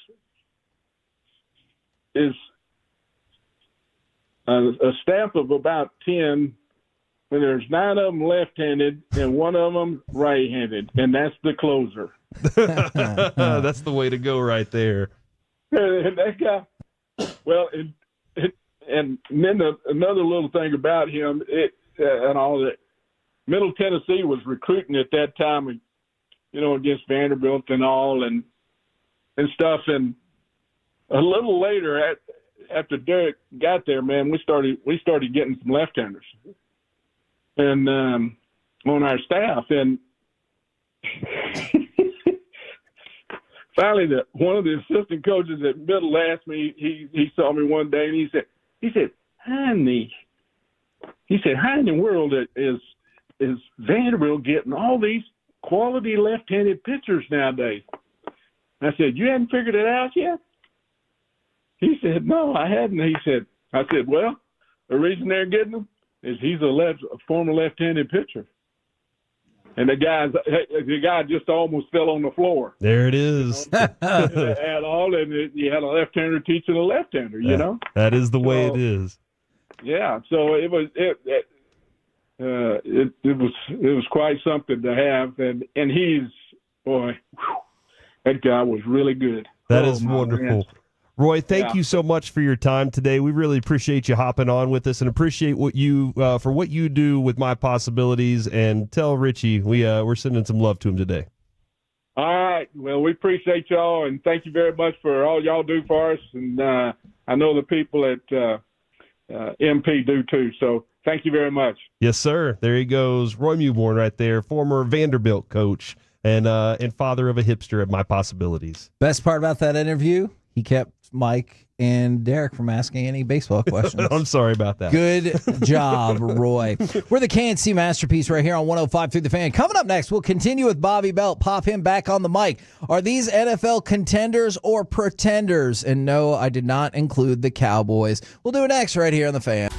a staff of about 10 when there's 9 of them left-handed and 1 of them right-handed, and that's the closer. That's the way to go right there. And that guy, well, and then another little thing about him, and all that, Middle Tennessee was recruiting at that time, against Vanderbilt and all, and stuff. And a little later, after Derek got there, man, we started getting some left-handers, and on our staff. And finally, one of the assistant coaches at Middle asked me. He saw me one day, and he said, "How in the world is Vanderbilt getting all these quality left-handed pitchers nowadays?" I said, "You hadn't figured it out yet?" He said, "No, I hadn't." I said, "Well, the reason they're getting them is he's a former left-handed pitcher." And the guy just almost fell on the floor. There it is. At all, and you had a left-hander teaching a left-hander, That is the way it is. Yeah, so it was quite something to have, and that guy was really good. That is wonderful. Man. Roy, thank you so much for your time today. We really appreciate you hopping on with us, and appreciate what you for what you do with My Possibilities. And tell Richie we're sending some love to him today. All right. Well, we appreciate y'all, and thank you very much for all y'all do for us. And I know the people at MP do too. So thank you very much. Yes, sir. There he goes, Roy Mewborn, right there, former Vanderbilt coach and father of a hipster at My Possibilities. Best part about that interview, he kept Mike and Derek from asking any baseball questions. I'm sorry about that. Good job, Roy. We're the KNC Masterpiece right here on 105 through the Fan. Coming up next, we'll continue with Bobby Belt. Pop him back on the mic. Are these NFL contenders or pretenders? And no, I did not include the Cowboys. We'll do it next right here on the Fan.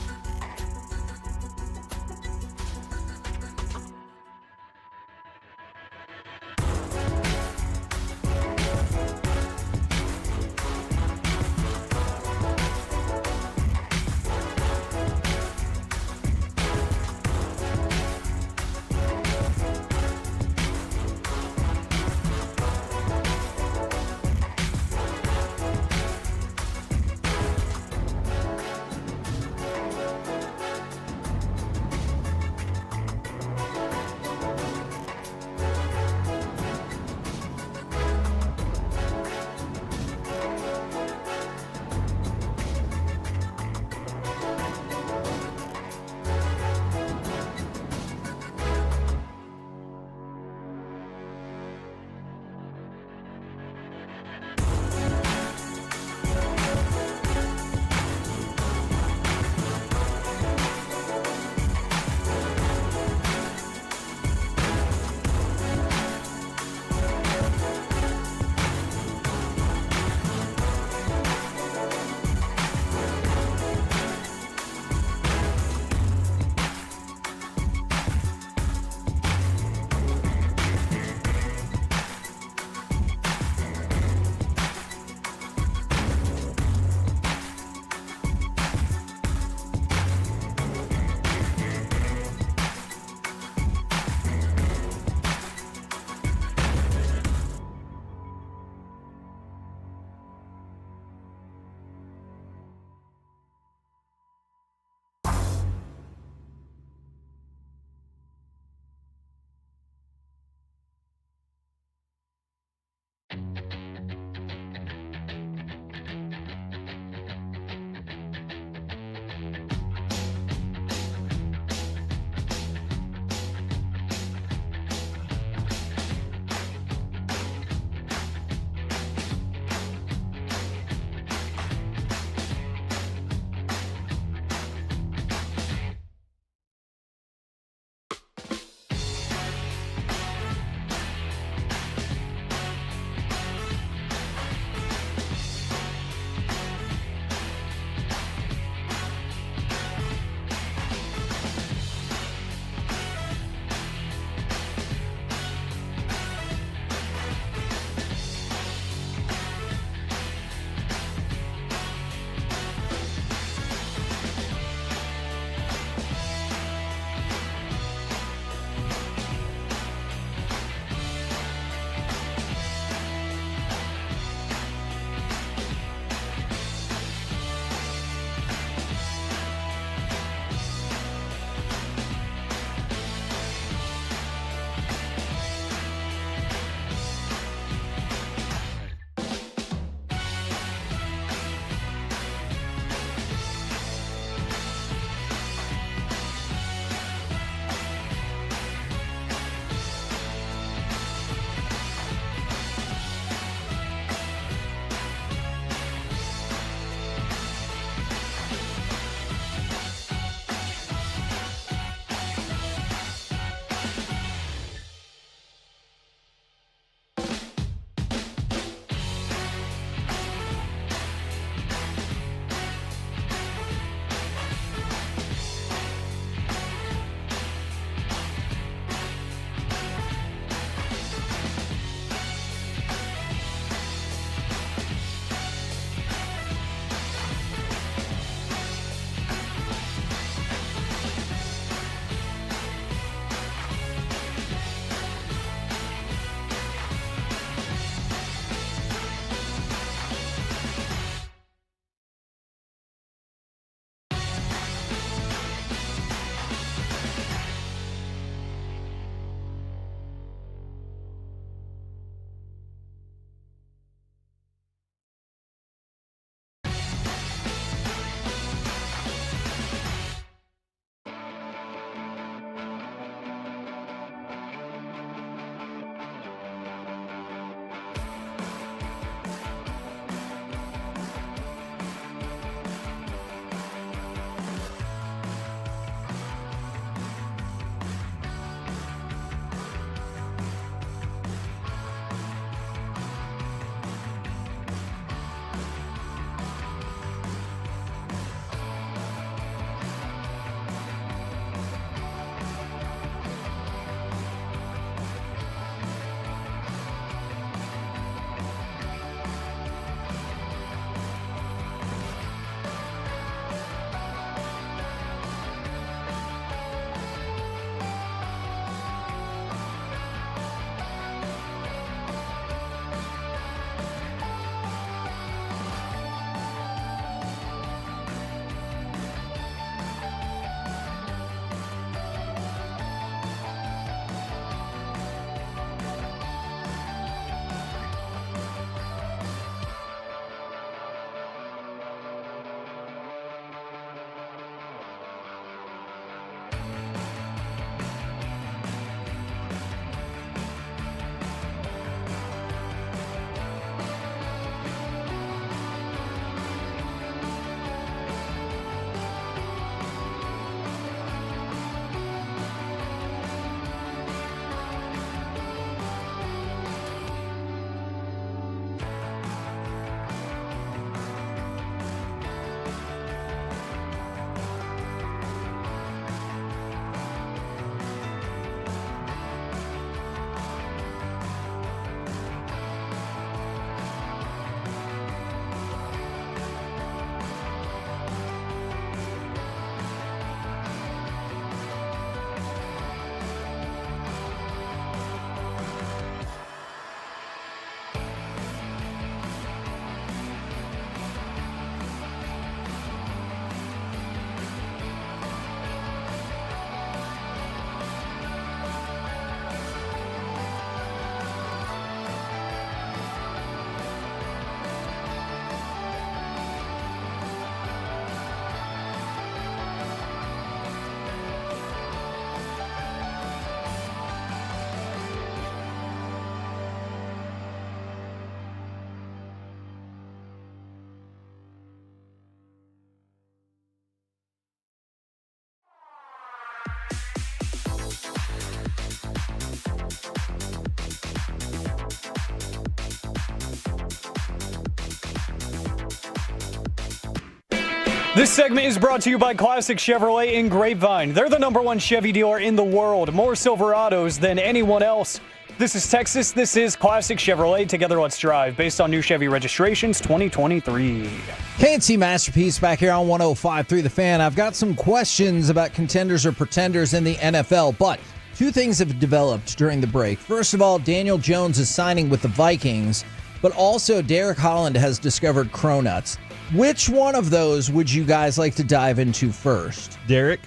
This segment is brought to you by Classic Chevrolet in Grapevine. They're the #1 Chevy dealer in the world. More Silverados than anyone else. This is Texas. This is Classic Chevrolet. Together, let's drive. Based on new Chevy registrations 2023. KNC Masterpiece back here on 105.3 The Fan. I've got some questions about contenders or pretenders in the NFL, but two things have developed during the break. First of all, Daniel Jones is signing with the Vikings, but also Derek Holland has discovered cronuts. Which one of those would you guys like to dive into first? Derek,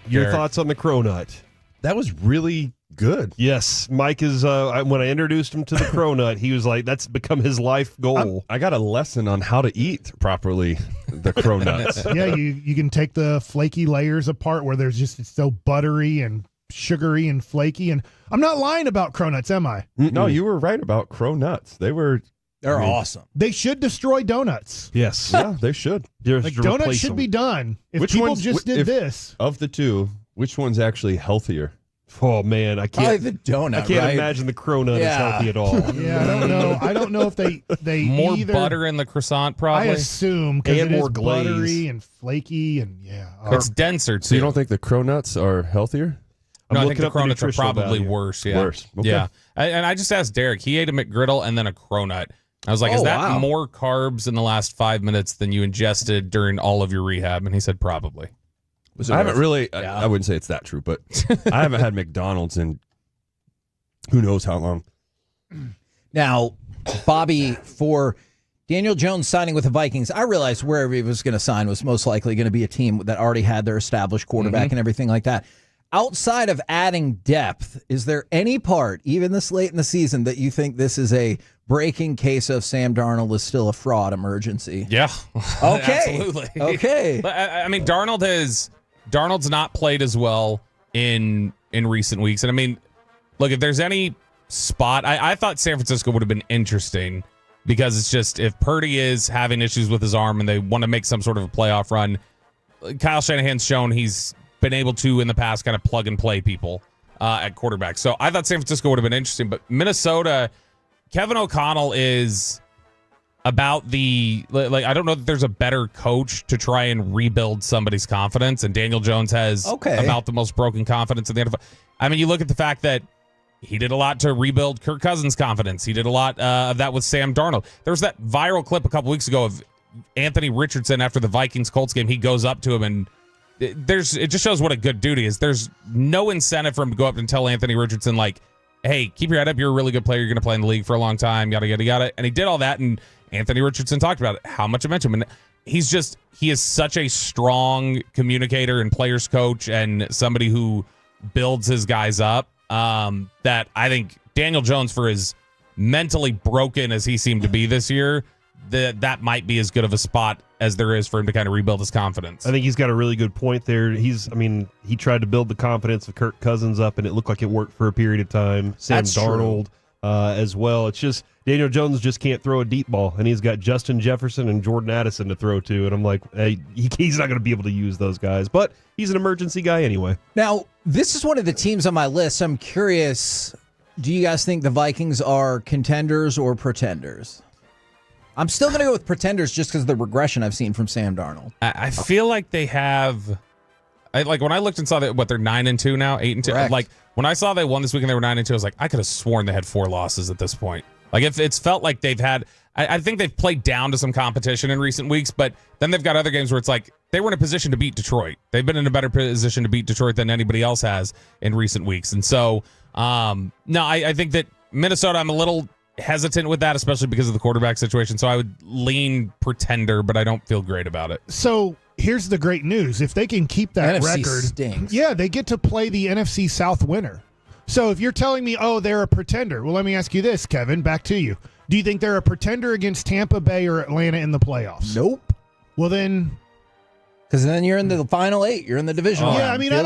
your thoughts on the cronut? That was really good. Yes, Mike is. When I introduced him to the cronut, he was like, "That's become his life goal." I got a lesson on how to eat properly the cronuts. Yeah, you can take the flaky layers apart where it's so buttery and sugary and flaky. And I'm not lying about cronuts, am I? No, you were right about cronuts. They're awesome. They should destroy donuts. Yes. Yeah, they should. Like donuts should be done. If people just did this. Of the two, which one's actually healthier? Oh man, I can't. Probably the donut. I can't right? imagine the cronut is healthy at all. Yeah, I don't know. I don't know if they more either, butter in the croissant, probably. I assume because it more is glaze. buttery and flaky and It's denser too. So you don't think the cronuts are healthier? No, I think looking the up the cronuts are nutritional probably value. worse. Yeah. Worse. Okay. Yeah. And I just asked Derek. He ate a McGriddle and then a cronut. I was like, is that more carbs in the last 5 minutes than you ingested during all of your rehab? And he said, probably. I haven't really, I wouldn't say it's that true, but I haven't had McDonald's in who knows how long. Now, Bobby, for Daniel Jones signing with the Vikings, I realized wherever he was going to sign was most likely going to be a team that already had their established quarterback and everything like that. Outside of adding depth, is there any part, even this late in the season, that you think this is a breaking case of Sam Darnold is still a fraud emergency? Yeah. Okay. Absolutely. Okay. I mean, Darnold's not played as well in recent weeks. And I mean, look, if there's any spot, I thought San Francisco would have been interesting because it's just if Purdy is having issues with his arm and they want to make some sort of a playoff run, Kyle Shanahan's shown he's been able to in the past kind of plug and play people at quarterback. So I thought San Francisco would have been interesting, but Minnesota, Kevin O'Connell is about I don't know that there's a better coach to try and rebuild somebody's confidence, and Daniel Jones has about the most broken confidence in the NFL. I mean, you look at the fact that he did a lot to rebuild Kirk Cousins' confidence. He did a lot of that with Sam Darnold. There was that viral clip a couple weeks ago of Anthony Richardson after the Vikings-Colts game. He goes up to him and it just shows what a good dude he is. There's no incentive for him to go up and tell Anthony Richardson, like, hey, keep your head up. You're a really good player. You're going to play in the league for a long time. Yada, yada, yada. And he did all that, and Anthony Richardson talked about it, how much it meant to him. And he is such a strong communicator and players coach and somebody who builds his guys up that I think Daniel Jones, for as mentally broken as he seemed to be this year, that might be as good of a spot as there is for him to kind of rebuild his confidence. I think he's got a really good point there. He tried to build the confidence of Kirk Cousins up, and it looked like it worked for a period of time. Sam Darnold as well. It's just Daniel Jones just can't throw a deep ball, and he's got Justin Jefferson and Jordan Addison to throw to, and I'm like, hey, he's not going to be able to use those guys, but he's an emergency guy anyway. Now, this is one of the teams on my list. I'm curious, do you guys think the Vikings are contenders or pretenders? I'm still going to go with pretenders just because of the regression I've seen from Sam Darnold. I feel like they have, like when I looked and saw that, they're 9-2 now, 8-2. Correct. Like when I saw they won this week and they were 9-2, I was like, I could have sworn they had 4 losses at this point. Like if it's felt like they've had, I think they've played down to some competition in recent weeks, but then they've got other games where it's like they were in a position to beat Detroit. They've been in a better position to beat Detroit than anybody else has in recent weeks. And so, no, I think that Minnesota, I'm a little hesitant with that, especially because of the quarterback situation. So I would lean pretender, but I don't feel great about it. So here's the great news. If they can keep that NFC record, stinks. Yeah, they get to play the NFC South winner. So if you're telling me, oh, they're a pretender, well, let me ask you this, Kevin, back to you. Do you think they're a pretender against Tampa Bay or Atlanta in the playoffs? Nope. Well, then... Because then you're in the final 8. You're in the division. Yeah, I mean, I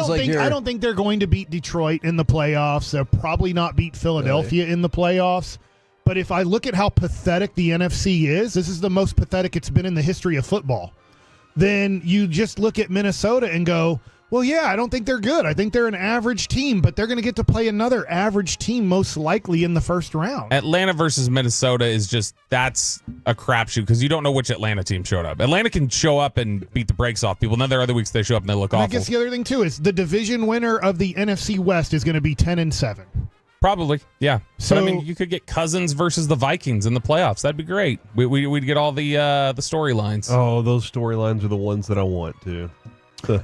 don't think they're going to beat Detroit in the playoffs. They'll probably not beat Philadelphia in the playoffs. But if I look at how pathetic the NFC is, this is the most pathetic it's been in the history of football. Then you just look at Minnesota and go, Well, yeah, I don't think they're good. I think they're an average team, but they're going to get to play another average team most likely in the first round. Atlanta versus Minnesota is that's a crapshoot because you don't know which Atlanta team showed up. Atlanta can show up and beat the brakes off people. And then there are other weeks they show up and they look awful. I guess the other thing, too, is the division winner of the NFC West is going to be 10-7. Probably, yeah. So, but I mean, you could get Cousins versus the Vikings in the playoffs. That'd be great. We'd get all the storylines. Oh, those storylines are the ones that I want to.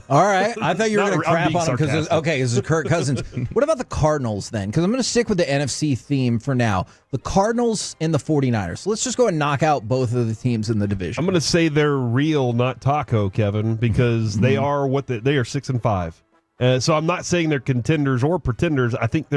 All right. I thought you were going to crap being on him because, sarcastic. this is Kirk Cousins. What about the Cardinals then? Because I'm going to stick with the NFC theme for now. The Cardinals and the 49ers. So let's just go and knock out both of the teams in the division. I'm going to say they're real, not taco, Kevin, because they are they are 6-5. So I'm not saying they're contenders or pretenders. I think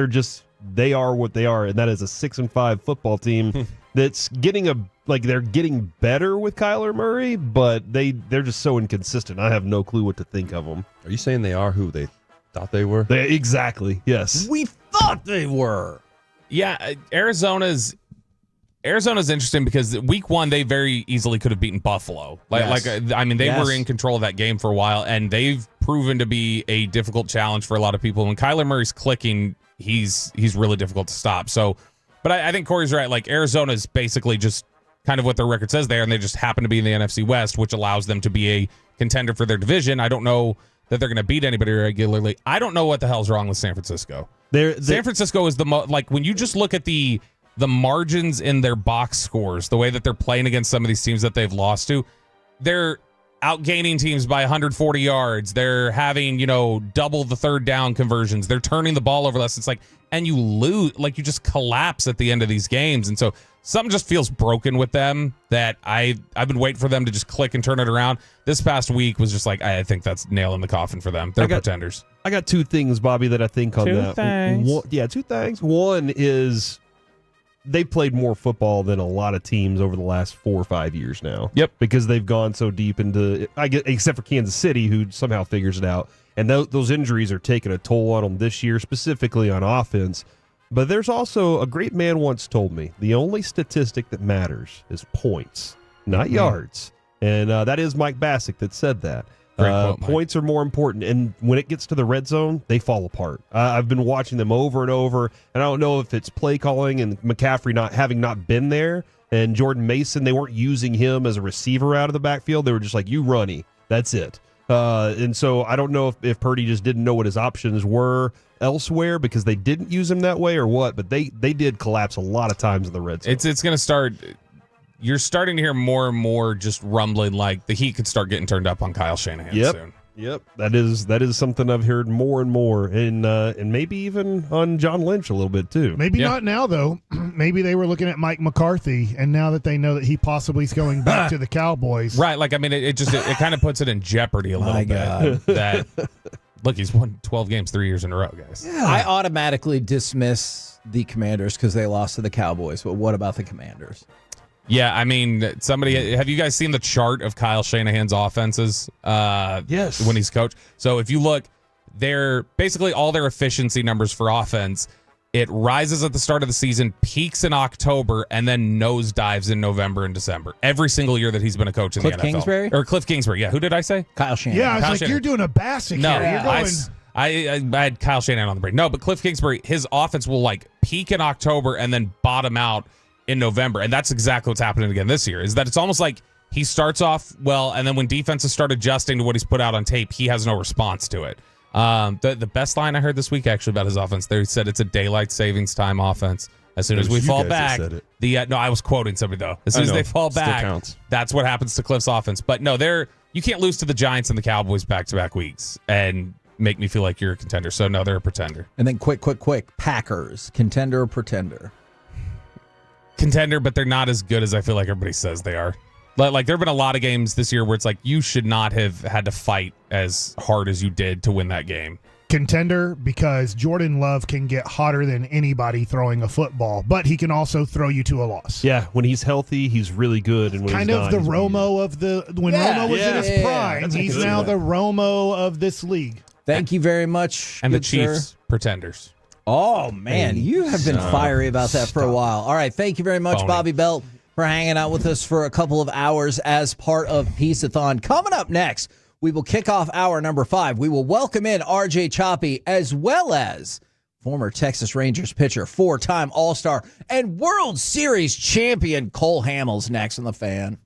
they are what they are, and that is a 6-5 football team that's they're getting better with Kyler Murray, but they're just so inconsistent. I have no clue what to think of them. Are you saying they are who they thought they were? Exactly. Yes. We thought they were. Yeah, Arizona's interesting because week 1 they very easily could have beaten Buffalo. They were in control of that game for a while, and they've proven to be a difficult challenge for a lot of people. When Kyler Murray's clicking, he's really difficult to stop. So, but I think Corey's right. Like Arizona is basically just kind of what their record says there, and they just happen to be in the NFC West, which allows them to be a contender for their division. I don't know that they're going to beat anybody regularly. I don't know what the hell's wrong with San Francisco. San Francisco is when you just look at the margins in their box scores, the way that they're playing against some of these teams that they've lost to, they're outgaining teams by 140 yards. They're having, double the third down conversions. They're turning the ball over less. It's like, and you lose, you just collapse at the end of these games. And so something just feels broken with them that I've been waiting for them to just click and turn it around. This past week was just like, I think that's nail in the coffin for them. They're pretenders. I got two things, Bobby, that I think on that. Two things. One is they played more football than a lot of teams over the last 4 or 5 years now. Yep. Because they've gone so deep into, except for Kansas City, who somehow figures it out. And those injuries are taking a toll on them this year, specifically on offense. But there's also, a great man once told me, the only statistic that matters is points, not yards. And that is Mike Bassick that said that. Points are more important, and when it gets to the red zone, they fall apart. I've been watching them over and over, and I don't know if it's play calling and McCaffrey not been there, and Jordan Mason, they weren't using him as a receiver out of the backfield. They were just like, you runny, that's it. And so I don't know if Purdy just didn't know what his options were elsewhere because they didn't use him that way or what, but they did collapse a lot of times in the red zone. It's going to start. You're starting to hear more and more just rumbling like the heat could start getting turned up on Kyle Shanahan soon. Yep, that is something I've heard more and more, and maybe even on John Lynch a little bit too. Maybe not now though. Maybe they were looking at Mike McCarthy, and now that they know that he possibly is going back to the Cowboys, right? Like I mean, it kind of puts it in jeopardy a little bit. That look, he's won 12 games 3 years in a row, guys. Yeah. I automatically dismiss the Commanders because they lost to the Cowboys, but what about the Commanders? Yeah, I mean, have you guys seen the chart of Kyle Shanahan's offenses? Yes. When he's coached. So if you look, they're basically all their efficiency numbers for offense. It rises at the start of the season, peaks in October, and then nosedives in November and December. Every single year that he's been a coach in the NFL. Cliff Kingsbury. Yeah, who did I say? Kyle Shanahan. Yeah, I was Kyle like, Shanahan. you're doing a Bassick No, here. You're going... I had Kyle Shanahan on the brain. No, but Cliff Kingsbury, his offense will peak in October and then bottom out in November, and that's exactly what's happening again this year, is that it's almost like he starts off well, and then when defenses start adjusting to what he's put out on tape, he has no response to it. The best line I heard this week actually about his offense, they said it's a daylight savings time offense. As soon as we fall back, no, I was quoting somebody though. As soon as they fall back, that's what happens to Cliff's offense. But no, you can't lose to the Giants and the Cowboys back-to-back weeks and make me feel like you're a contender. So no, they're a pretender. And then quick, Packers, contender or pretender? Contender, but they're not as good as I feel like everybody says they are. Like there have been a lot of games this year where it's like you should not have had to fight as hard as you did to win that game. Contender because Jordan Love can get hotter than anybody throwing a football, but he can also throw you to a loss. Yeah, when he's healthy, he's really good, and when kind he's of not, the Romo of Romo was in his prime. He's now the Romo of this league. Thank you very much. And the Chiefs, pretenders. Oh, man, you have been fiery about that for a while. All right, thank you very much, Bobby Belt, for hanging out with us for a couple of hours as part of Piece-A-Thon. Coming up next, we will kick off hour number 5. We will welcome in RJ Choppy as well as former Texas Rangers pitcher, 4-time All-Star, and World Series champion Cole Hamels next on The Fan.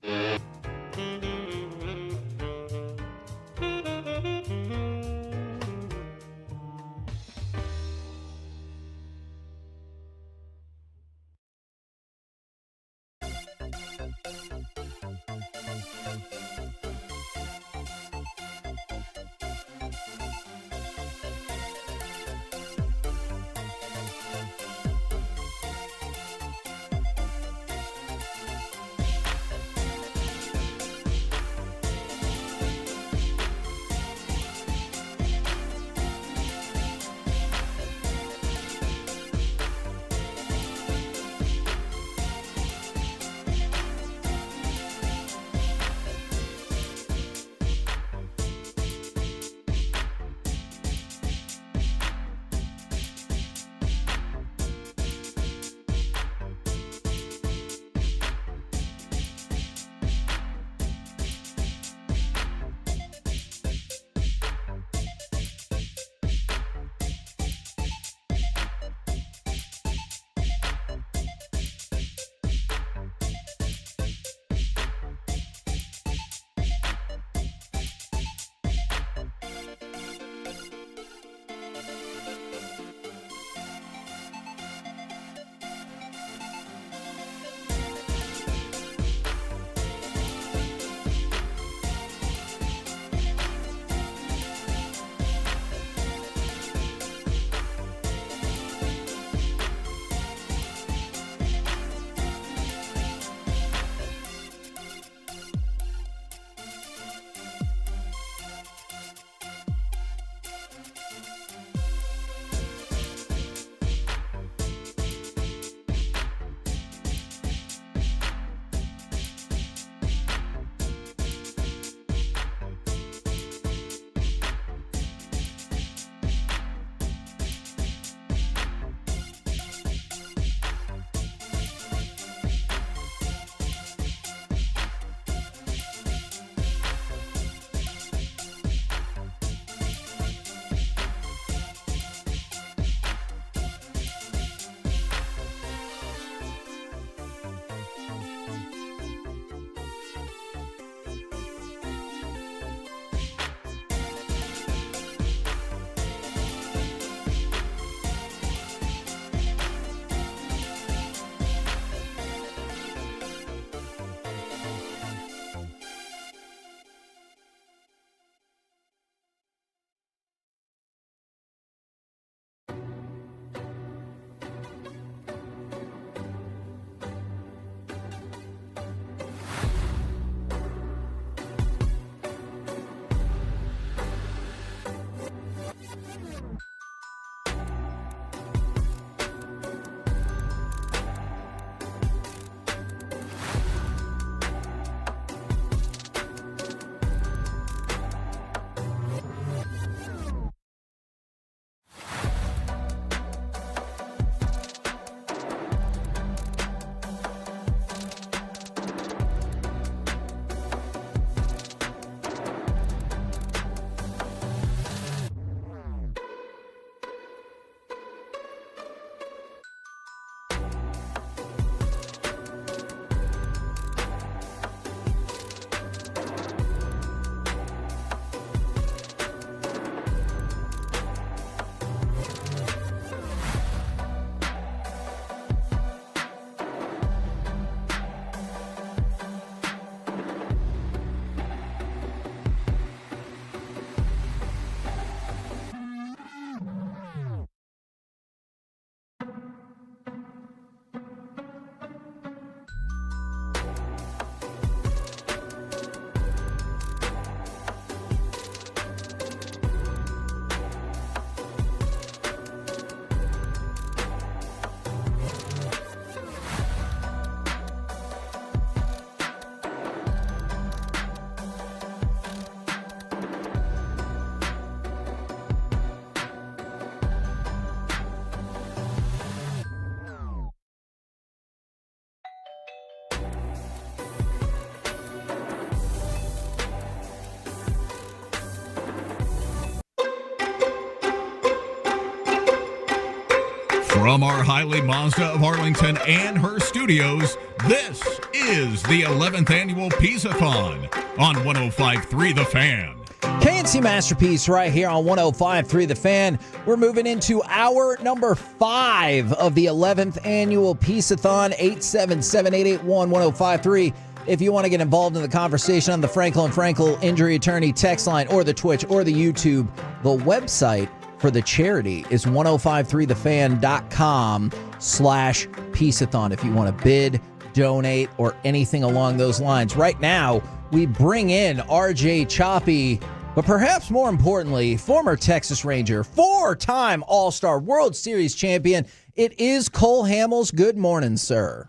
From our Highly Mazda of Arlington and her studios, this is the 11th Annual Piece-A-Thon on 105.3 The Fan. KNC Masterpiece right here on 105.3 The Fan. We're moving into hour number 5 of the 11th Annual Piece-A-Thon, 877-881-1053. If you want to get involved in the conversation on the Frankel and Frankel Injury Attorney text line or the Twitch or the YouTube, the website for the charity is 1053thefan.com/Piece-A-Thon if you want to bid, donate, or anything along those lines. Right now, we bring in RJ Choppy, but perhaps more importantly, former Texas Ranger, 4-time All-Star World Series champion. It is Cole Hamels. Good morning, sir.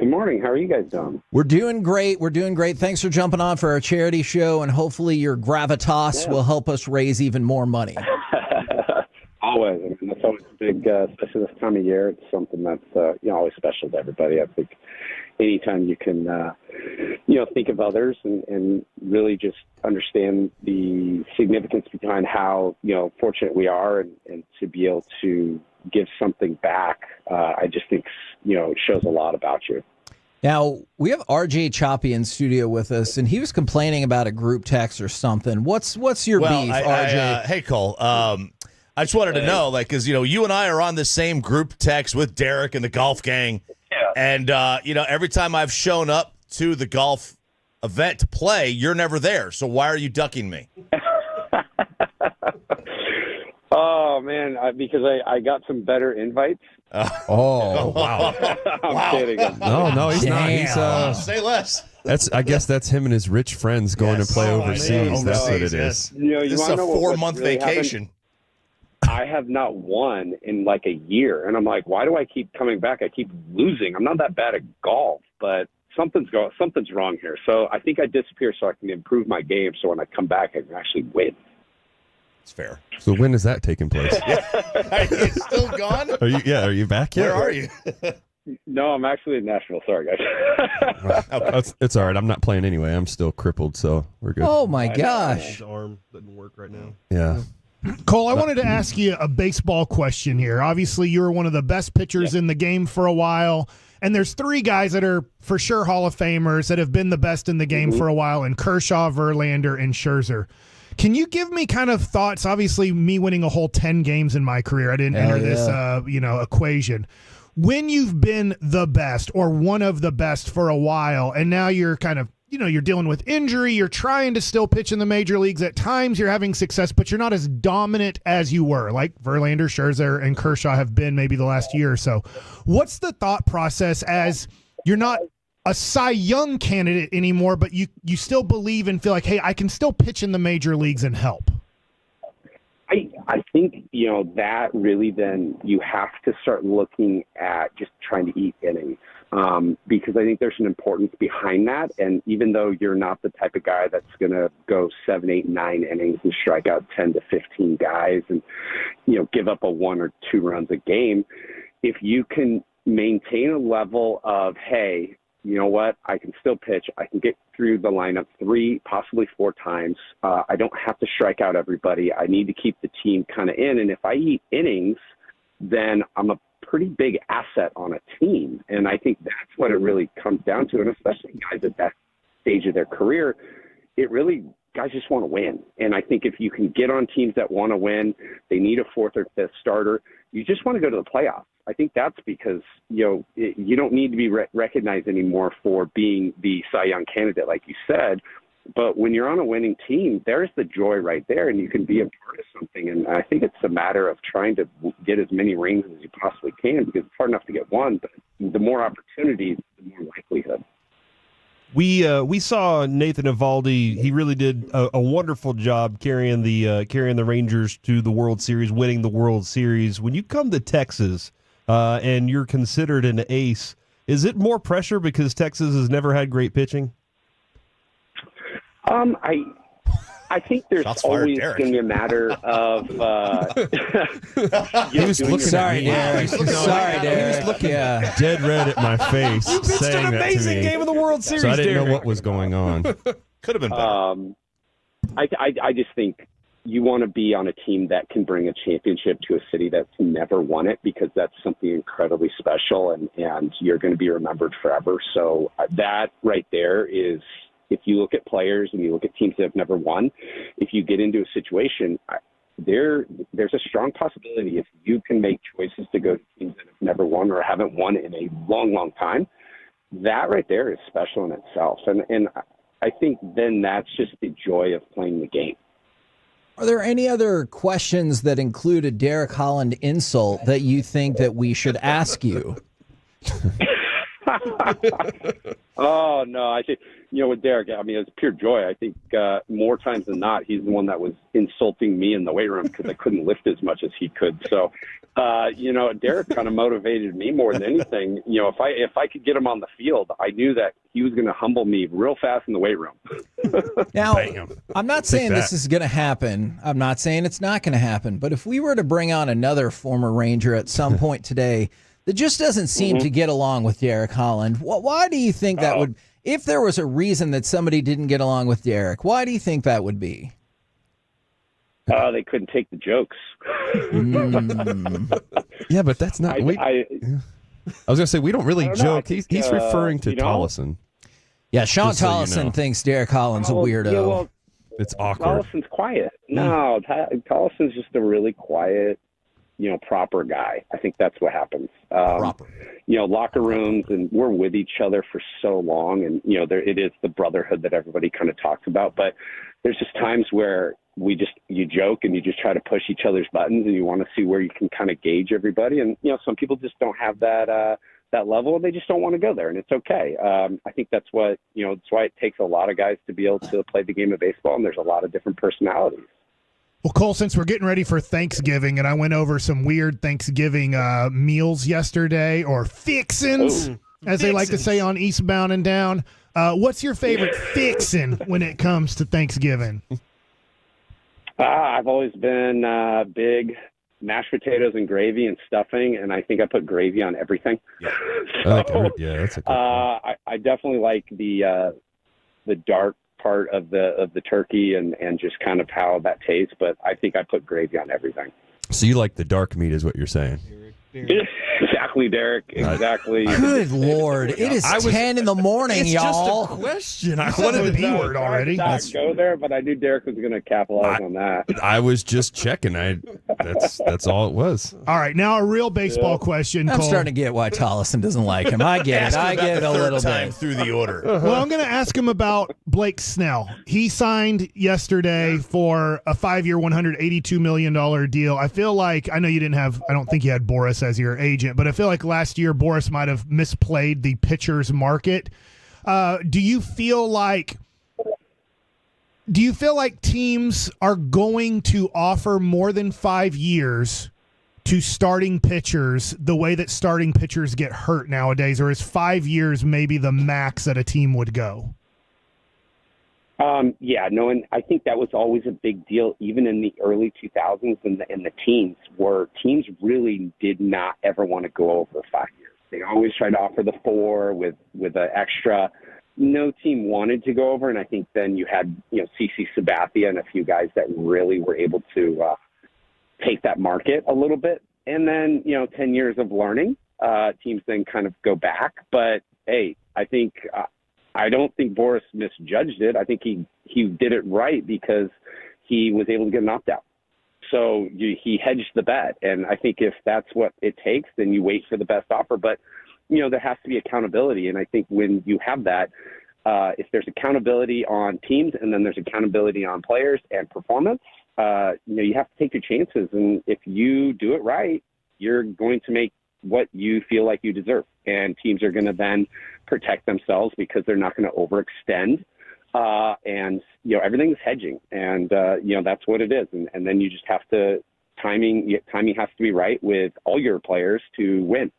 Good morning. How are you guys doing? We're doing great. Thanks for jumping on for our charity show, and hopefully your gravitas will help us raise even more money. Always. I mean, that's always big, especially this time of year. It's something that's always special to everybody. I think anytime you can, think of others and really just understand the significance behind how, fortunate we are and to be able to give something back, I just think, it shows a lot about you. Now, we have RJ Choppy in studio with us, and he was complaining about a group text or something. What's your beef, RJ? Hey, Cole. I just wanted to know, because, you and I are on the same group text with Derek and the golf gang. Yeah. And, every time I've shown up to the golf event to play, you're never there. So why are you ducking me? Oh, man, because I got some better invites. Oh, wow. I'm kidding. No, he's not. He's, say less. I guess that's him and his rich friends going to play overseas. That's what it is. You this is a 4-month really vacation. I have not won in like a year, and I'm like, why do I keep coming back? I keep losing. I'm not that bad at golf, but something's wrong here. So I think I disappear so I can improve my game. So when I come back, I can actually win. It's fair. So when is that taking place? Are you still gone? Are you back yet? Where are you? No, I'm actually in Nashville. Sorry, guys. It's all right. I'm not playing anyway. I'm still crippled, so we're good. Oh, my gosh. His arm doesn't work right now. Yeah. Cole, I wanted to ask you a baseball question here. Obviously, you were one of the best pitchers in the game for a while, and there's 3 guys that are for sure Hall of Famers that have been the best in the game for a while, and Kershaw, Verlander, and Scherzer. Can you give me kind of thoughts? Obviously, me winning a whole 10 games in my career, I didn't enter this, equation. When you've been the best or one of the best for a while, and now you're kind of, you're dealing with injury, you're trying to still pitch in the major leagues. At times you're having success, but you're not as dominant as you were, like Verlander, Scherzer, and Kershaw have been maybe the last year or so. What's the thought process as you're not a Cy Young candidate anymore, but you still believe and feel like, hey, I can still pitch in the major leagues and help? I think, that really then you have to start looking at just trying to eat innings. Because I think there's an importance behind that. And even though you're not the type of guy that's going to go 7, 8, 9 innings and strike out 10 to 15 guys and, give up a 1 or 2 runs a game, if you can maintain a level of, hey, you know what, I can still pitch. I can get through the lineup 3, possibly 4 times. I don't have to strike out everybody. I need to keep the team kind of in. And if I eat innings, then I'm a pretty big asset on a team. And I think that's what it really comes down to. And especially guys at that stage of their career, guys just want to win. And I think if you can get on teams that want to win, they need a 4th or 5th starter, you just want to go to the playoffs. I think that's because, you don't need to be recognized anymore for being the Cy Young candidate, like you said. But when you're on a winning team, there's the joy right there, and you can be a part of something. And I think it's a matter of trying to get as many rings as you possibly can, because it's hard enough to get one, but the more opportunities, the more likelihood. We saw Nathan Eovaldi. He really did a wonderful job carrying the Rangers to the World Series, winning the World Series. When you come to Texas and you're considered an ace, is it more pressure because Texas has never had great pitching? I think there's always going to be a matter of. He was looking sorry, Derek. Sorry, Derek. He was looking dead red at my face. You pitched saying an amazing game of the World Series, so I didn't Derek. know what was going on. Could have been better. I just think you want to be on a team that can bring a championship to a city that's never won it, because that's something incredibly special, and you're going to be remembered forever. So that right there is, if you look at players and you look at teams that have never won, if you get into a situation, there's a strong possibility if you can make choices to go to teams that have never won or haven't won in a long, long time, that right there is special in itself. And I think then that's just the joy of playing the game. Are there any other questions that include a Derek Holland insult that you think that we should ask you? Oh, no. I think, with Derek, I mean, it's pure joy. I think more times than not, he's the one that was insulting me in the weight room because I couldn't lift as much as he could. So, Derek kind of motivated me more than anything. If I could get him on the field, I knew that he was going to humble me real fast in the weight room. Now, I'm not saying this is going to happen. I'm not saying it's not going to happen. But if we were to bring on another former Ranger at some point today that just doesn't seem to get along with Derek Holland, why do you think that would? If there was a reason that somebody didn't get along with Derek, why do you think that would be? They couldn't take the jokes. Yeah, but that's not. I was going to say, we don't really joke. He's referring to Tollison. Yeah, Sean Tollison thinks Derek Holland's a weirdo. Yeah, well, it's awkward. Tollison's quiet. No, Tollison's just a really quiet, proper guy. I think that's what happens. Proper. Locker rooms, and we're with each other for so long, and it is the brotherhood that everybody kind of talks about. But there's just times where you joke and you just try to push each other's buttons, and you want to see where you can kind of gauge everybody. And some people just don't have that level, and they just don't want to go there, and it's okay. I think that's what that's why it takes a lot of guys to be able to play the game of baseball, and there's a lot of different personalities. Well, Cole, since we're getting ready for Thanksgiving, and I went over some weird Thanksgiving meals yesterday, or fixins, as they like to say on Eastbound and Down. What's your favorite fixin when it comes to Thanksgiving? I've always been big mashed potatoes and gravy and stuffing, and I think I put gravy on everything. Yeah, that's a good I definitely like the dark part of the turkey and just kind of how that tastes, but I think I put gravy on everything. So you like the dark meat is what you're saying? Exactly, Derek. Exactly. Good Lord. It is 10 in the morning, y'all. It's just a question. I wanted the B word already. Not go there, but I knew Derek was going to capitalize on that. I was just checking. That's all it was. All right, now a real baseball question, I'm Cole. starting to get why Tollison doesn't like him. I get it. I get it a little bit. Through the order. Well, I'm going to ask him about Blake Snell. He signed yesterday for a 5-year, $182 million deal. I feel like, I know you didn't have, I don't think you had Boris as your agent, but I feel like last year Boris might have misplayed the pitcher's market. Do you feel like teams are going to offer more than 5 years to starting pitchers the way that starting pitchers get hurt nowadays, or is 5 years maybe the max that a team would go? And I think that was always a big deal, even in the early 2000s and the teens, where teams really did not ever want to go over 5 years. They always tried to offer the 4 with an extra. No team wanted to go over, and I think then you had CC Sabathia and a few guys that really were able to take that market a little bit. And then 10 years of learning, teams then kind of go back. But hey, I think. I don't think Boris misjudged it. I think he did it right because he was able to get an opt-out. So he hedged the bet. And I think if that's what it takes, then you wait for the best offer. But, there has to be accountability. And I think when you have that, if there's accountability on teams and then there's accountability on players and performance, you have to take your chances. And if you do it right, you're going to make what you feel like you deserve. And teams are going to then protect themselves because they're not going to overextend. And everything's hedging. And, that's what it is. And then you just have to, timing has to be right with all your players to win.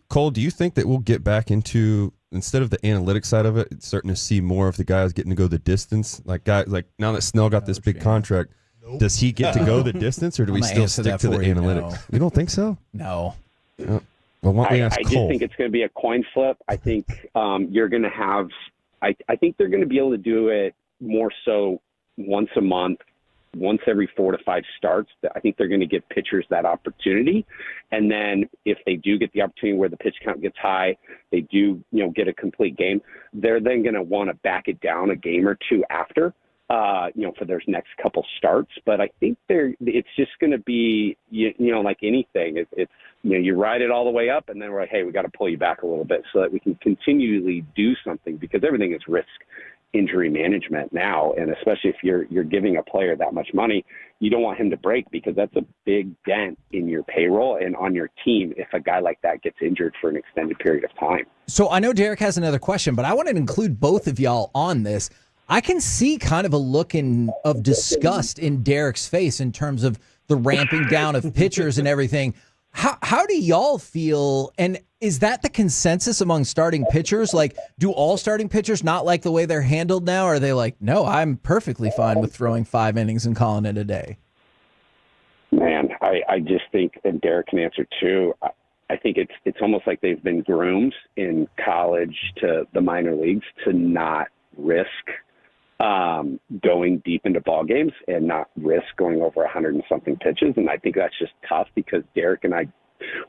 Cole, do you think that we'll get back into, instead of the analytics side of it, starting to see more of the guys getting to go the distance? Like now that Snell got this big contract, does he get to go the distance, or do we still stick to the analytics? No. You don't think so? No. Well, why don't we ask I Cole? just think it's going to be a coin flip. I think you're going to have – I think they're going to be able to do it more so once a month once every 4 to 5 starts, I think they're going to give pitchers that opportunity. And then if they do get the opportunity where the pitch count gets high, they do, get a complete game, they're then going to want to back it down a game or two after, for their next couple starts. But I think it's just going to be, like anything. It's you ride it all the way up, and then we're like, hey, we got to pull you back a little bit so that we can continually do something, because everything is risk injury management now. And especially if you're giving a player that much money, you don't want him to break, because that's a big dent in your payroll and on your team if a guy like that gets injured for an extended period of time. So I know Derek has another question, but I want to include both of y'all on this. I can see kind of a look of disgust in Derek's face in terms of the ramping down of pitchers and everything. How do y'all feel? And is that the consensus among starting pitchers? Like, do all starting pitchers not like the way they're handled now? Or are they like, no, I'm perfectly fine with throwing 5 innings and calling it a day? Man, I just think, and Derek can answer too, I think it's almost like they've been groomed in college to the minor leagues to not risk going deep into ball games and not risk going over 100 and something pitches. And I think that's just tough, because Derek and I,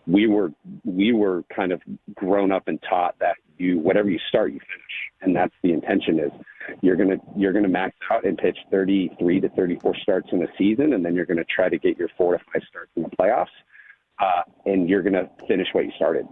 we were kind of grown up and taught that whatever you start, you finish. And that's the intention is you're going to max out and pitch 33 to 34 starts in a season. And then you're going to try to get your 4 to 5 starts in the playoffs. And you're going to finish what you started.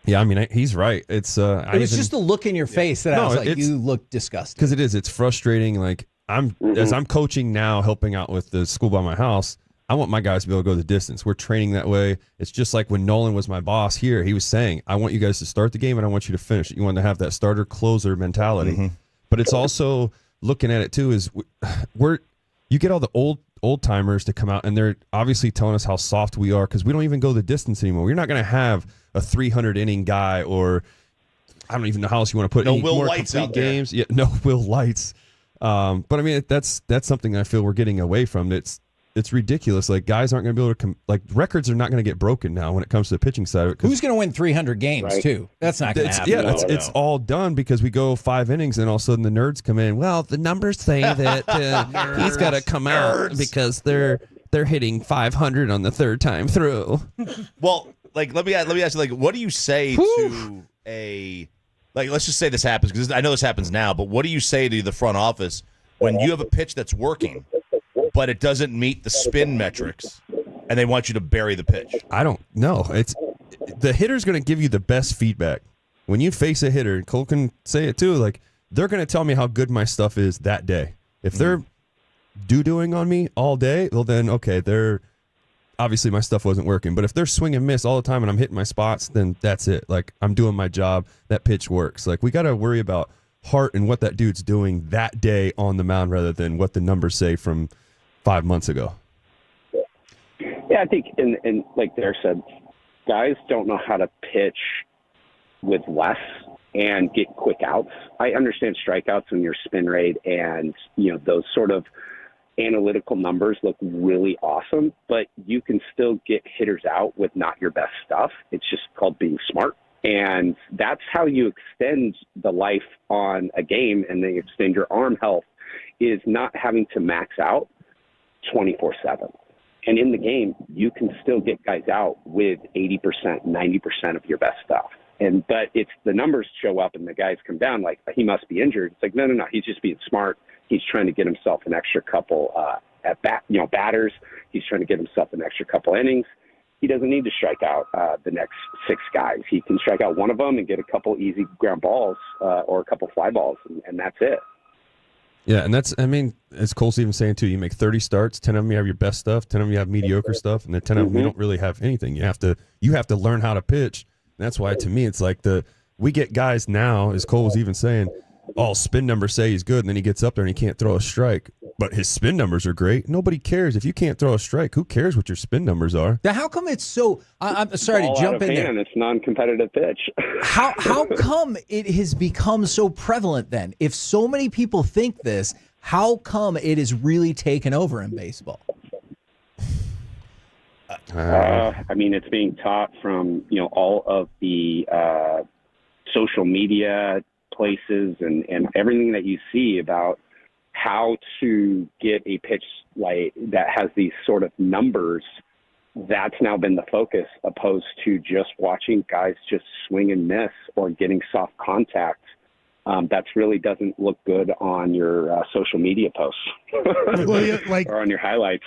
Yeah, I mean, he's right. It was just the look in your face that I was like, you look disgusted. Because it is. It's frustrating. Like, as I'm coaching now, helping out with the school by my house, I want my guys to be able to go the distance. We're training that way. It's just like when Nolan was my boss here, he was saying, I want you guys to start the game and I want you to finish it. You want to have that starter-closer mentality. Mm-hmm. But it's also, looking at it too, is you get all the old timers to come out, and they're obviously telling us how soft we are because we don't even go the distance anymore. You're not going to have a 300 inning guy, or I don't even know how else you want to put it. No Will Lights out there. Games. Yeah, no Will Lights. But I mean, that's something I feel we're getting away from. It's ridiculous. Like, guys aren't going to be able to records are not going to get broken now when it comes to the pitching side of it. Who's going to win 300 games too? That's not going to happen. Yeah, it's all done because we go 5 innings and all of a sudden the nerds come in. Well, the numbers say that he's got to come out because they're hitting 500 on the third time through. Well, let me ask you, what do you say to let's just say this happens, because I know this happens now, but what do you say to the front office when you have a pitch that's working, but it doesn't meet the spin metrics, and they want you to bury the pitch? I don't know. It's the hitter's going to give you the best feedback. When you face a hitter, Cole can say it too, they're going to tell me how good my stuff is that day. If they're doo-dooing on me all day, well then, okay, obviously my stuff wasn't working. But if they're swing and miss all the time and I'm hitting my spots, then that's it. I'm doing my job. That pitch works. We got to worry about heart and what that dude's doing that day on the mound rather than what the numbers say from 5 months ago. Yeah, I think, and like Derek said, guys don't know how to pitch with less and get quick outs. I understand strikeouts and your spin rate and, those sort of analytical numbers look really awesome, but you can still get hitters out with not your best stuff. It's just called being smart. And that's how you extend the life on a game and then extend your arm health, is not having to max out 24/7. And in the game, you can still get guys out with 80%, 90% of your best stuff. But it's the numbers show up and the guys come down like, he must be injured. It's like, no, he's just being smart. He's trying to get himself an extra couple batters. He's trying to get himself an extra couple innings. He doesn't need to strike out the next 6 guys. He can strike out one of them and get a couple easy ground balls or a couple fly balls, and that's it. Yeah, and as Cole's even saying too, you make 30 starts, 10 of them you have your best stuff, 10 of them you have mediocre stuff, and then 10 of them you don't really have anything. You have to learn how to pitch. And that's why, to me, it's like we get guys now, as Cole was even saying, all spin numbers say he's good, and then he gets up there and he can't throw a strike. But his spin numbers are great. Nobody cares. If you can't throw a strike, who cares what your spin numbers are? Now, how come it's so – I'm sorry to jump in there. It's non-competitive pitch. How come it has become so prevalent then? If so many people think this, how come it is really taken over in baseball? It's being taught from, all of the social media places and everything that you see about how to get a pitch like that has these sort of numbers. That's now been the focus, opposed to just watching guys just swing and miss or getting soft contact. That really doesn't look good on your social media posts or on your highlights.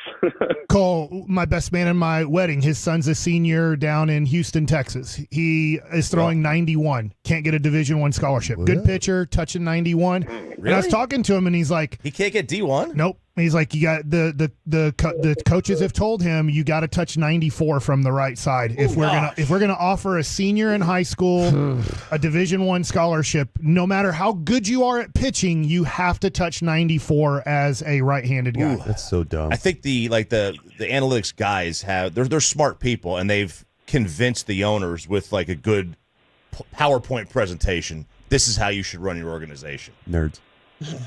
Cole, my best man in my wedding, his son's a senior down in Houston, Texas. He is throwing 91. Can't get a Division I scholarship. Good pitcher, touching 91. Really? And I was talking to him, and he's like, he can't get D1? Nope. He's like, you got the coaches have told him you got to touch 94 from the right side if we're gonna offer a senior in high school a Division I scholarship. No matter how good you are at pitching, you have to touch 94 as a right-handed guy. That's so dumb. I think the analytics guys they're smart people, and they've convinced the owners with like a good PowerPoint presentation. This is how you should run your organization. Nerds.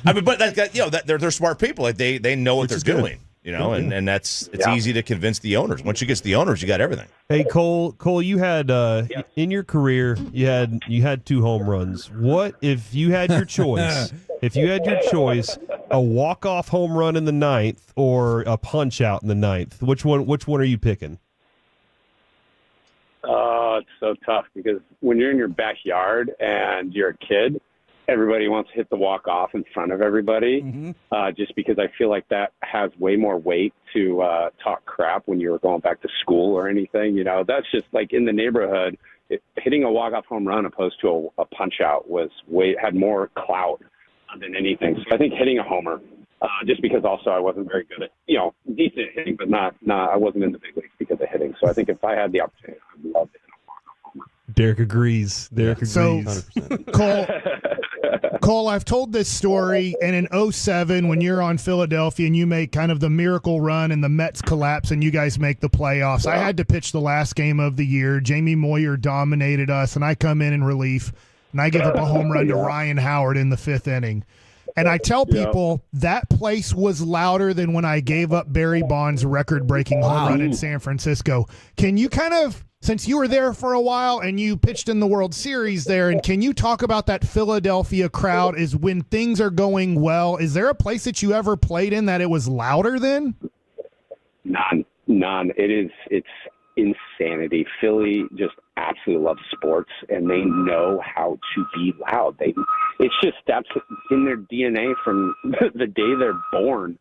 I mean, but they're smart people. Like they know what they're doing, and it's easy to convince the owners. Once you get to the owners, you got everything. Hey, Cole, you had in your career, you had 2 home runs. What if you had your choice? A walk-off home run in the 9th or a punch out in the 9th? Which one are you picking? Oh, it's so tough because when you're in your backyard and you're a kid, everybody wants to hit the walk-off in front of everybody, just because I feel like that has way more weight to talk crap when you're going back to school or anything. That's just like in the neighborhood, hitting a walk-off home run opposed to a punch-out had more clout than anything. So I think hitting a homer, just because also I wasn't very good at, decent at hitting, but not I wasn't in the big leagues because of hitting. So I think if I had the opportunity, I would love to hit a walk-off homer. Derek agrees. So, 100%. Cole, I've told this story, and in 07, when you're on Philadelphia and you make kind of the miracle run and the Mets collapse and you guys make the playoffs, I had to pitch the last game of the year. Jamie Moyer dominated us, and I come in relief, and I give up a home run to Ryan Howard in the 5th inning. And I tell people that place was louder than when I gave up Barry Bonds' record-breaking home run in San Francisco. Can you kind of, since you were there for a while and you pitched in the World Series there, and can you talk about that Philadelphia crowd is when things are going well? Is there a place that you ever played in that it was louder than? None. It's insanity. Philly just absolutely loves sports, and they know how to be loud. It's just that's in their DNA from the day they're born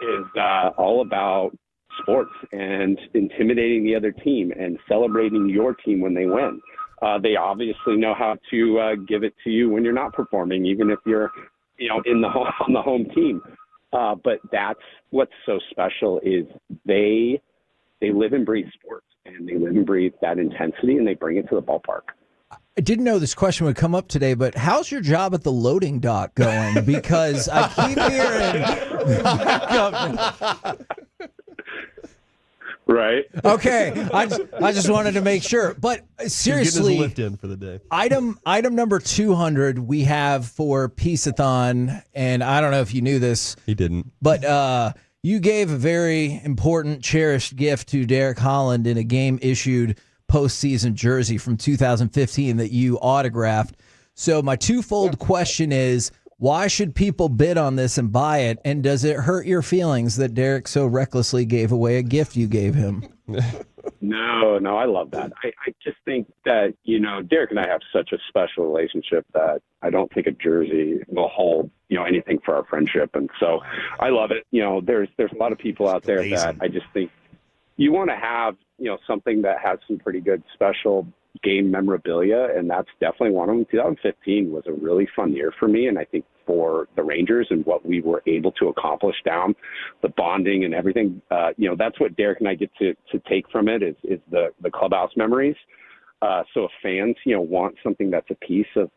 is all about sports and intimidating the other team and celebrating your team when they win. They obviously know how to give it to you when you're not performing, even if you're, on the home team. But that's what's so special is they live and breathe sports, and they live and breathe that intensity, and they bring it to the ballpark. I didn't know this question would come up today, but how's your job at the loading dock going? Because I keep hearing. Right. Okay. I just wanted to make sure. But seriously, lift in for the day. Item number 200 we have for Piece-A-Thon, and I don't know if you knew this. He didn't. But you gave a very important, cherished gift to Derek Holland in a game-issued postseason jersey from 2015 that you autographed. So my twofold question is, why should people bid on this and buy it? And does it hurt your feelings that Derek so recklessly gave away a gift you gave him? No, I love that. I just think that, Derek and I have such a special relationship that I don't think a jersey will hold, anything for our friendship. And so I love it. There's a lot of people out there that I just think you want to have, something that has some pretty good special game memorabilia, and that's definitely one of them. 2015 was a really fun year for me, and I think for the Rangers and what we were able to accomplish down the bonding and everything, that's what Derek and I get to take from it is the clubhouse memories. So if fans, want something that's a piece of,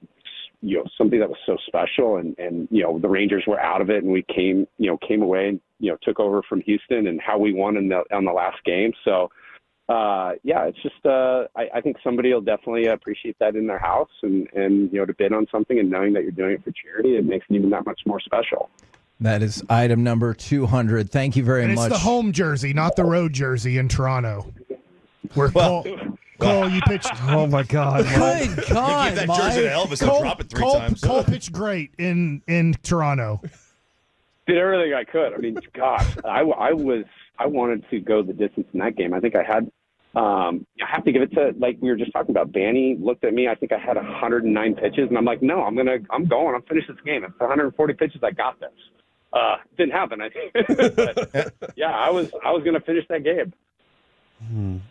something that was so special, and the Rangers were out of it, and we came away and, took over from Houston, and how we won on the last game. So, it's just, I think somebody will definitely appreciate that in their house, and to bid on something and knowing that you're doing it for charity, it makes it even that much more special. That is item number 200. Thank you very much. It's the home jersey, not the road jersey in Toronto. Where Cole, you pitched. Oh my God! Good God! You give that jersey to Elvis and drop it 3 times. Cole pitched great in Toronto. did everything I could. I mean, gosh, I wanted to go the distance in that game. I think I had. I have to give it to, like we were just talking about. Banny looked at me. I think I had 109 pitches, and I'm like, no, I'm going. I'm finishing this game. It's 140 pitches. I got this. Didn't happen. I think. But, yeah, I was going to finish that game.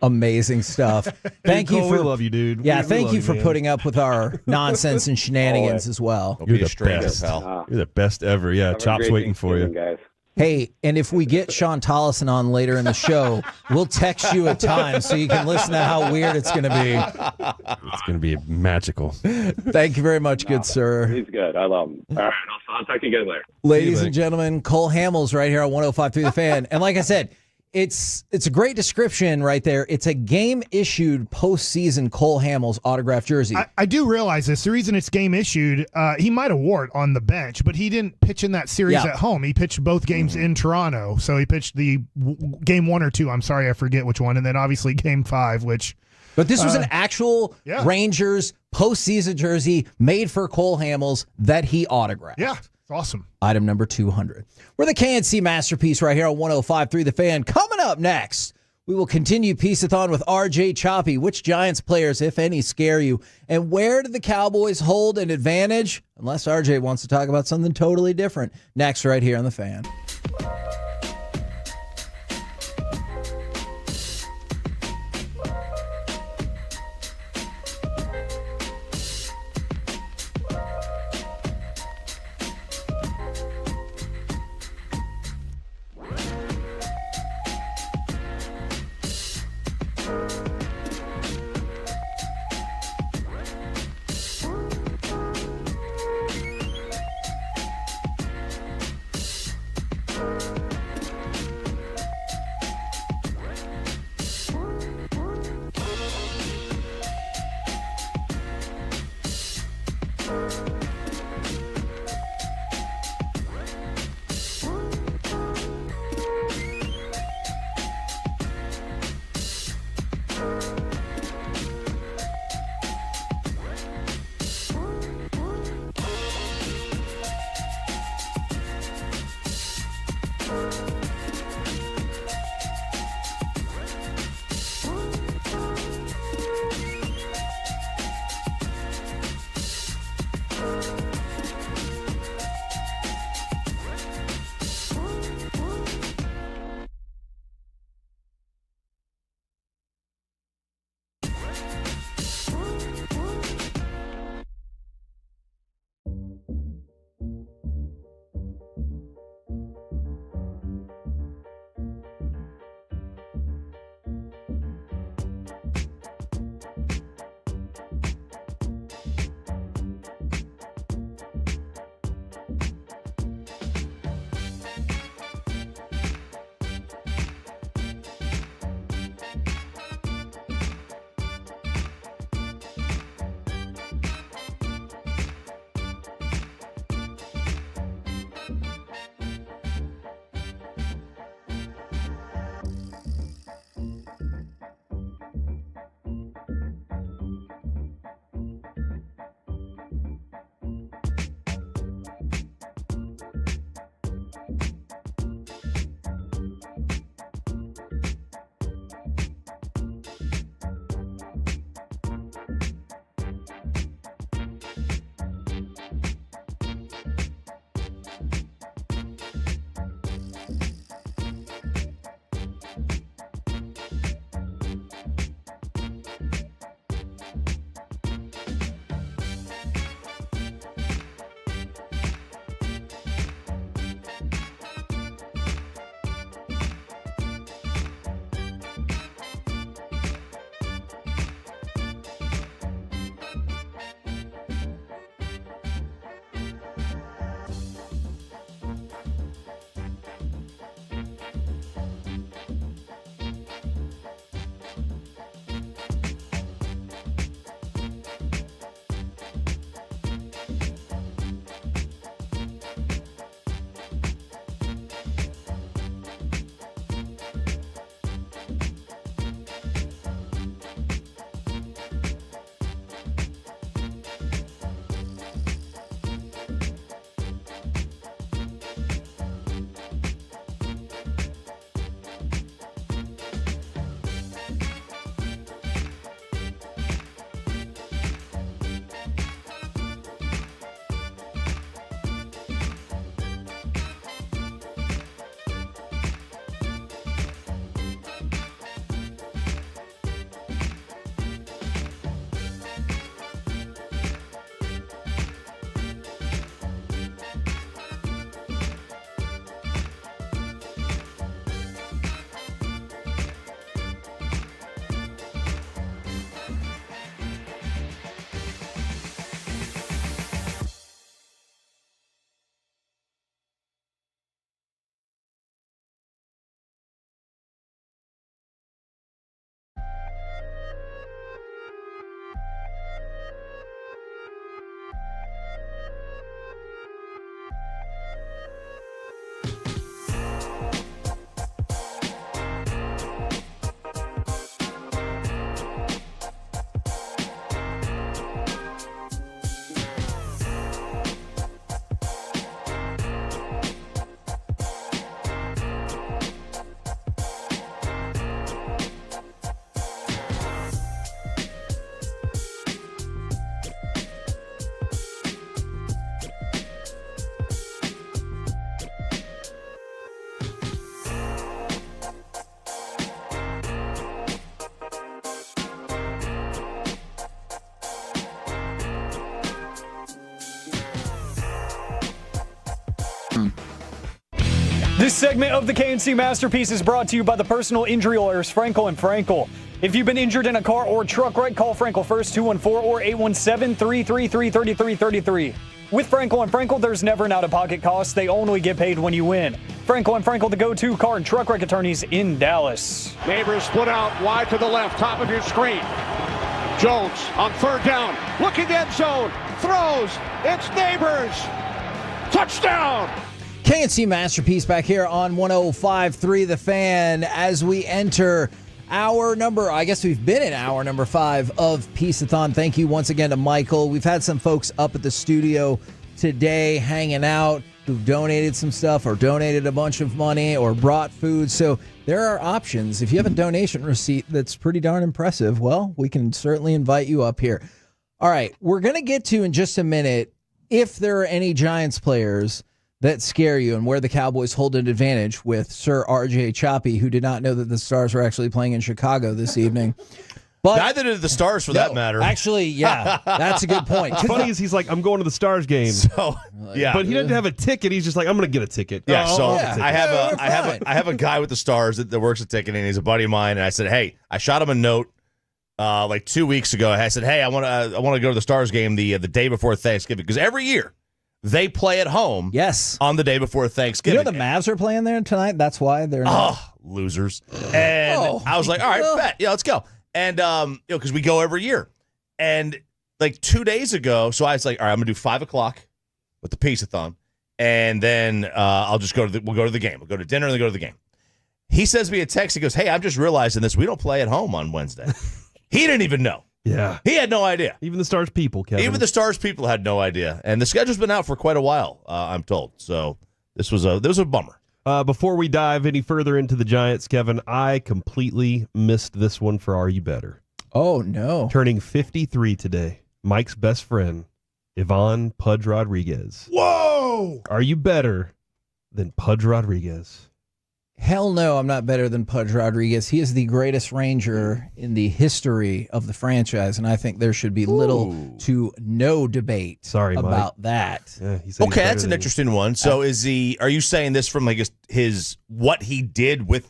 Amazing stuff. Thank you Cole, for we love you, dude. Yeah, We thank love you for man. putting up with our nonsense and shenanigans as well. You're the best. You're the best ever. Yeah, Chop's waiting for you. Guys. Hey, and if we get Sean Tollison on later in the show, we'll text you a time so you can listen to how weird it's going to be. It's going to be magical. Thank you very much, good sir. He's good. I love him. All right, I'll talk to you guys later. Ladies and gentlemen, Cole Hamels right here on 105.3 The Fan. And like I said, it's a great description right there. It's a game-issued postseason Cole Hamels autographed jersey. I do realize this. The reason it's game-issued, he might have wore it on the bench, but he didn't pitch in that series at home. He pitched both games in Toronto. So he pitched the game 1 or 2. I'm sorry, I forget which one. And then obviously game 5, which... But this was an actual Rangers postseason jersey made for Cole Hamels that he autographed. Yeah, it's awesome. Item number 200. We're the KNC Masterpiece right here on 105.3 The Fan. Coming up next, we will continue Piece-A-Thon with RJ Choppy. Which Giants players, if any, scare you? And where do the Cowboys hold an advantage? Unless RJ wants to talk about something totally different. Next, right here on The Fan. This segment of the KNC Masterpiece is brought to you by the personal injury lawyers Frankel and Frankel. If you've been injured in a car or truck wreck, call Frankel first, 214 or 817-333-3333. With Frankel and Frankel, there's never an out-of-pocket cost. They only get paid when you win. Frankel and Frankel, the go-to car and truck wreck attorneys in Dallas. Neighbors split out wide to the left, top of your screen. Jones on third down, looking end zone, throws. It's Neighbors. Touchdown. KNC Masterpiece back here on 105.3 The Fan as we enter hour number, I guess we've been in hour number 5 of Piece-A-Thon. Thank you once again to Michael. We've had some folks up at the studio today hanging out who've donated some stuff or donated a bunch of money or brought food. So there are options. If you have a donation receipt that's pretty darn impressive, well, we can certainly invite you up here. All right, we're going to get to in just a minute if there are any Giants players that scare you and where the Cowboys hold an advantage with Sir R.J. Choppy, who did not know that the Stars were actually playing in Chicago this evening. But neither did the Stars, for that matter. Actually, yeah, that's a good point. What's funny is he's like, I'm going to the Stars game. So, yeah. But he didn't have a ticket. He's just like, I'm going to get a ticket. Yeah, I have a guy with the Stars that works at ticketing. He's a buddy of mine, and I said, hey, I shot him a note like 2 weeks ago. I said, hey, I want to go to the Stars game the day before Thanksgiving, because every year they play at home. Yes, on the day before Thanksgiving. You know the Mavs are playing there tonight. That's why they're not. Oh, losers. And I was like, all right, bet. Yeah, let's go. And because we go every year. And like 2 days ago, so I was like, all right, I'm gonna do 5 o'clock with the Piece-A-Thon, and then we'll go to the game. We'll go to dinner and then go to the game. He sends me a text. He goes, hey, I'm just realizing this. We don't play at home on Wednesday. He didn't even know. Yeah. He had no idea. Even the Stars people, Kevin. Even the Stars people had no idea. And the schedule's been out for quite a while, I'm told. So this was a bummer. Before we dive any further into the Giants, Kevin, I completely missed this one for Are You Better? Oh, no. Turning 53 today, Mike's best friend, Yvonne Pudge Rodriguez. Whoa! Are you better than Pudge Rodriguez? Hell no, I'm not better than Pudge Rodriguez. He is the greatest Ranger in the history of the franchise, and I think there should be little to no debate about that. Yeah, okay, that's an interesting one. So are you saying this from like his what they did with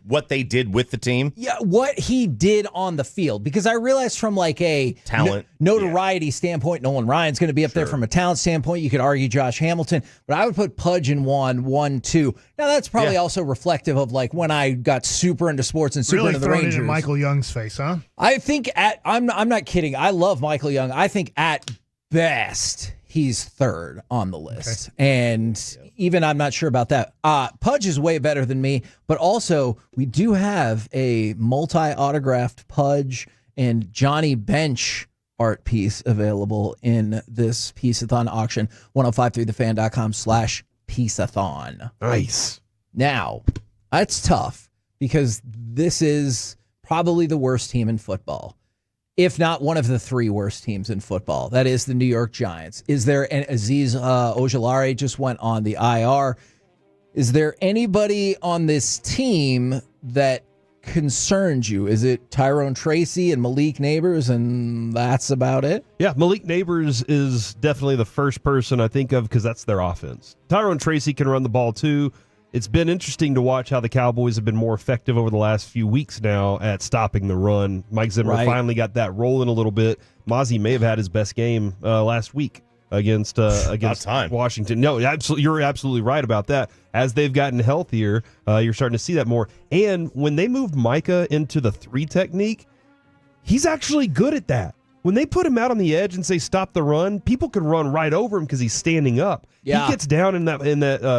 the team? Yeah, what he did on the field, because I realized from like a talent notoriety standpoint, Nolan Ryan's going to be up there from a talent standpoint. You could argue Josh Hamilton, but I would put Pudge in 1, 2. Now that's probably also reflective of like when I got super into sports and super into the Rangers. It in Michael Young's face, huh? I think I'm not kidding. I love Michael Young. I think at best he's third on the list. Okay. And even I'm not sure about that. Pudge is way better than me, but also we do have a multi-autographed Pudge and Johnny Bench art piece available in this Piece-A-Thon auction. 1053thefan.com/Piece-A-Thon. Nice. Now, that's tough because this is probably the worst team in football, if not one of the 3 worst teams in football. That is the New York Giants. Is there an Azeez Ojulari just went on the IR? Is there anybody on this team that concerns you? Is it Tyrone Tracy and Malik Neighbors, and that's about it? Yeah, Malik Neighbors is definitely the first person I think of because that's their offense. Tyrone Tracy can run the ball too. It's been interesting to watch how the Cowboys have been more effective over the last few weeks now at stopping the run. Mike Zimmer finally got that rolling a little bit. Mozzie may have had his best game last week against Washington. No, you're absolutely right about that. As they've gotten healthier, you're starting to see that more. And when they moved Micah into the 3 technique, he's actually good at that. When they put him out on the edge and say stop the run, people can run right over him because he's standing up. Yeah. He gets down in that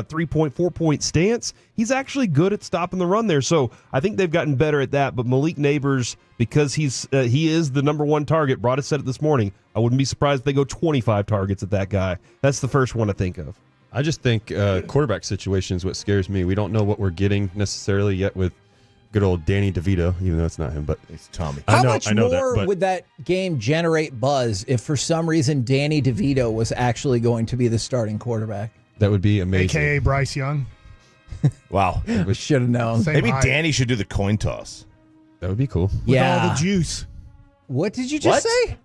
3-point, 4-point stance. He's actually good at stopping the run there. So I think they've gotten better at that. But Malik Neighbors, because he is the number 1 target, Broad has said it this morning, I wouldn't be surprised if they go 25 targets at that guy. That's the first one to think of. I just think quarterback situation is what scares me. We don't know what we're getting necessarily yet with good old Danny DeVito, even though it's not him, but it's Tommy. How much more would that game generate buzz if for some reason Danny DeVito was actually going to be the starting quarterback? That would be amazing. AKA Bryce Young. Wow. We should have known. Maybe Danny should do the coin toss. That would be cool. With all the juice. What did you just say?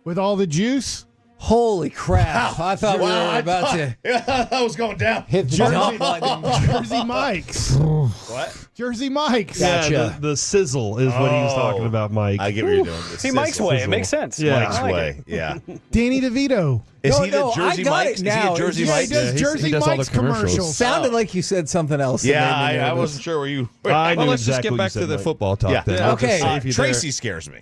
With all the juice? Holy crap. I thought we were about to I was going down. hit the jump button. Jersey Mike's. What? Jersey Mike's. Gotcha. Yeah, the sizzle is what he was talking about, Mike. I get what you're doing. See, Mike's way. It makes sense. Yeah. Mike's way. Yeah. Danny DeVito. Is No, he the no, Jersey I got Mike's? it Is he now. a Jersey Yeah, Mike's? He does Jersey he does all the Mike's commercials. commercials. Sounded like you said something else. that Yeah, made me I nervous. wasn't sure where you. I knew Well, let's just exactly get what back you said, to the Mike. football talk Yeah. then. Yeah. I'll just Okay. save you there. Tracy scares me.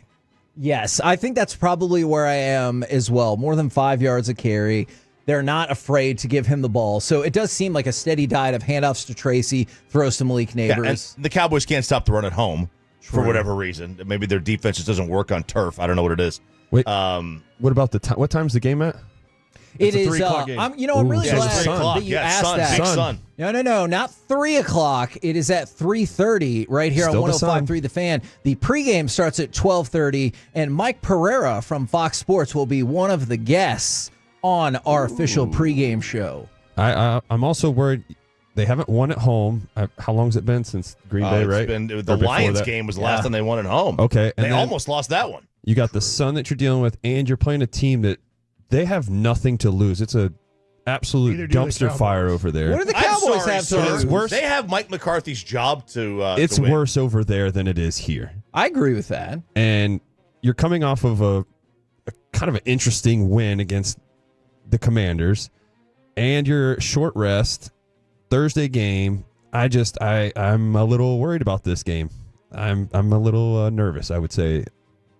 Yes, I think that's probably where I am as well. More than 5 yards a carry. They're not afraid to give him the ball. So it does seem like a steady diet of handoffs to Tracy, throws to Malik Yeah, Neighbors. and the Cowboys can't stop the run at home for whatever reason. Maybe their defense just doesn't work on turf. I don't know what it is. Wait, what about the time? What time's the game at? It a is. 3 o'clock game. I'm really Yeah, glad it's 3 o'clock. that you Yeah, asked sun, that. big sun. No, not 3 o'clock. It is at 3:30 right here Still on the sun. 105.3 The Fan. The pregame starts at 12:30, and Mike Pereira from Fox Sports will be one of the guests on our official pregame show. I'm also worried they haven't won at home. How long's it been since Green Bay? It's Right. been- Or the before Lions that? game was the last time they won at home. Okay, and They then almost lost that one. You got the sun that you're dealing with, and you're playing a team that they have nothing to lose. It's a absolute Neither do the dumpster Cowboys. fire over there. What do the I'm Cowboys sorry, have to sir. lose? worse. They have Mike McCarthy's job to. It's to win. worse over there than it is here. I agree with that. And you're coming off of a kind of an interesting win against the Commanders, and your short rest Thursday game. I'm a little worried about this game. I'm a little nervous, I would say,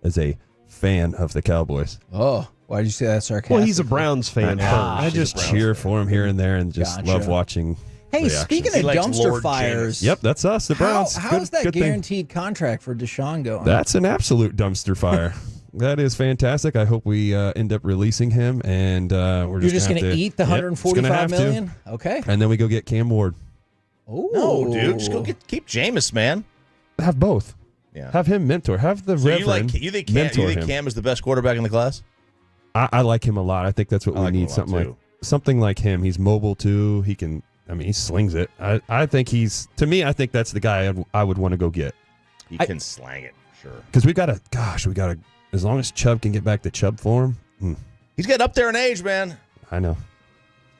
as a fan of the Cowboys. Oh, why did you say that sarcastically? Well, he's a Browns fan first. I just cheer for him here and there, and just Gotcha. love watching. Hey, the speaking actions. of likes dumpster Lord fires, Yep, that's us, the Browns. how Good- is that good thing. guaranteed contract for Deshaun going? That's an absolute dumpster fire. That is fantastic. I hope we end up releasing him, and we're You're just going going to eat the Yep, just gonna $145 have to. million? Okay. And then we go get Cam Ward. Oh, No, dude, just go keep Jameis, man. Have both. Yeah. Have him mentor. Have the So Reverend you think mentor him. Cam is the best quarterback in the class? I like him a lot. I think that's what I we like him need. a lot, Something like him. He's mobile too. He can. I mean, he slings it. I think he's. To me, I think that's the guy I would want to go get. He can slang it, sure. Because we got to. As long as Chubb can get back to Chubb form. He's getting up there in age, man. I know.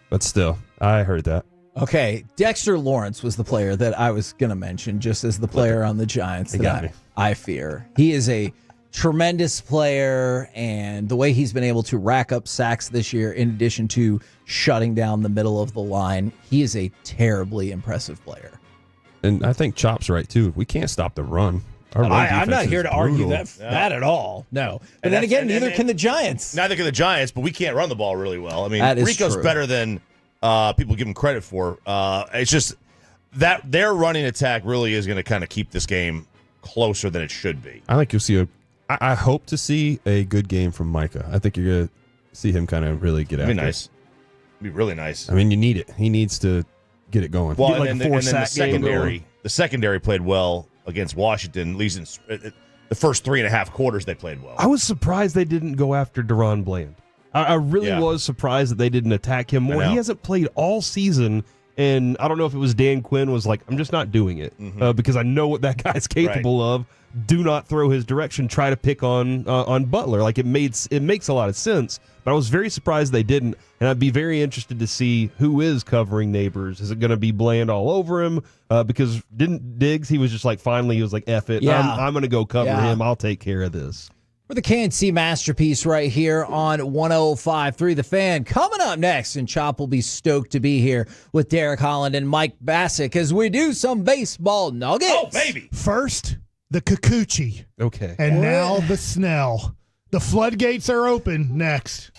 But still, I heard that. Okay, Dexter Lawrence was the player that I was going to mention, just as the player on the Giants He that got me. I fear. He is a tremendous player, and the way he's been able to rack up sacks this year, in addition to shutting down the middle of the line, he is a terribly impressive player. And I think Chop's right too. We can't stop the run. Our run I'm not defense here is to argue brutal. that at all. No. But And then again, and- neither and- can the Giants. Neither can the Giants, but we can't run the ball really well. I mean, That is Rico's true. better than people give him credit for. It's just that their running attack really is going to kind of keep this game closer than it should be. I think you'll see I hope to see a good game from Micah. I think you're going to see him kind of really get It'd after be it. nice. It'd be really nice. I mean, you need it. He needs to get it going. Well, Get like and a then the 4-sack game going. the secondary played well against Washington. At least in the first 3.5 quarters, they played well. I was surprised they didn't go after Deron Bland. I really Yeah. was surprised that they didn't attack him more. I know. He hasn't played all season, and I don't know if it was Dan Quinn was like, I'm just not doing it because I know what that guy's capable of. Do not throw his direction. Try to pick on Butler. Like it makes a lot of sense. But I was very surprised they didn't, and I'd be very interested to see who is covering Neighbors. Is it going to be Bland all over him? Because didn't Diggs? He was just like finally he was like, F it. Yeah. I'm going to go cover Yeah. him. I'll take care of this. For the KNC Masterpiece right here on 105.3 The Fan. Coming up next, and Chop will be stoked to be here with Derek Holland and Mike Bassick as we do some baseball nuggets. Oh, baby. First, the Kikuchi. Okay. And now the Snell. The floodgates are open next.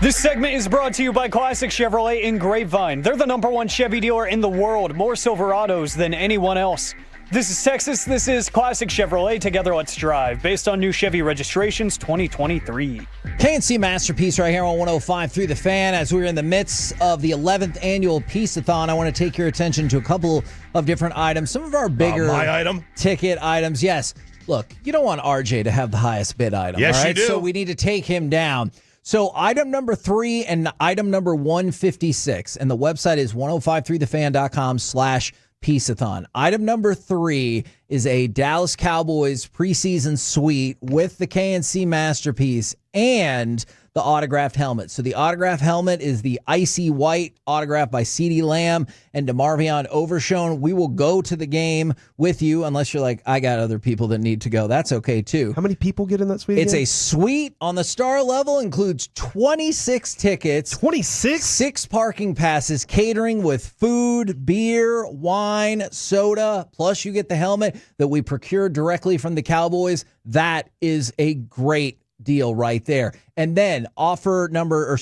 This segment is brought to you by Classic Chevrolet in Grapevine. They're the #1 Chevy dealer in the world, more Silverados than anyone else. This is Texas. This is Classic Chevrolet. Together, let's drive. Based on new Chevy registrations 2023. KNC Masterpiece right here on 105.3 The Fan. As we're in the midst of the 11th Annual Piece-A-Thon, I want to take your attention to a couple of different items. Some of our bigger my item? ticket items. Yes. Look, you don't want RJ to have the highest bid item. Yes, all right? you do. So we need to take him down. So item number 3 and item number 156, and the website is 1053thefan.com/Piece-A-Thon. Item number 3 is a Dallas Cowboys preseason suite with the KNC Masterpiece and the autographed helmet. So the autographed helmet is the icy white, autographed by CeeDee Lamb and DeMarvion Overshown. We will go to the game with you, unless you're like, I got other people that need to go. That's okay, too. How many people get in that suite It's again? a suite on the star level, includes 26 tickets. 26? 6 parking passes, catering with food, beer, wine, soda, plus you get the helmet that we procured directly from the Cowboys. That is a great deal right there. And then package number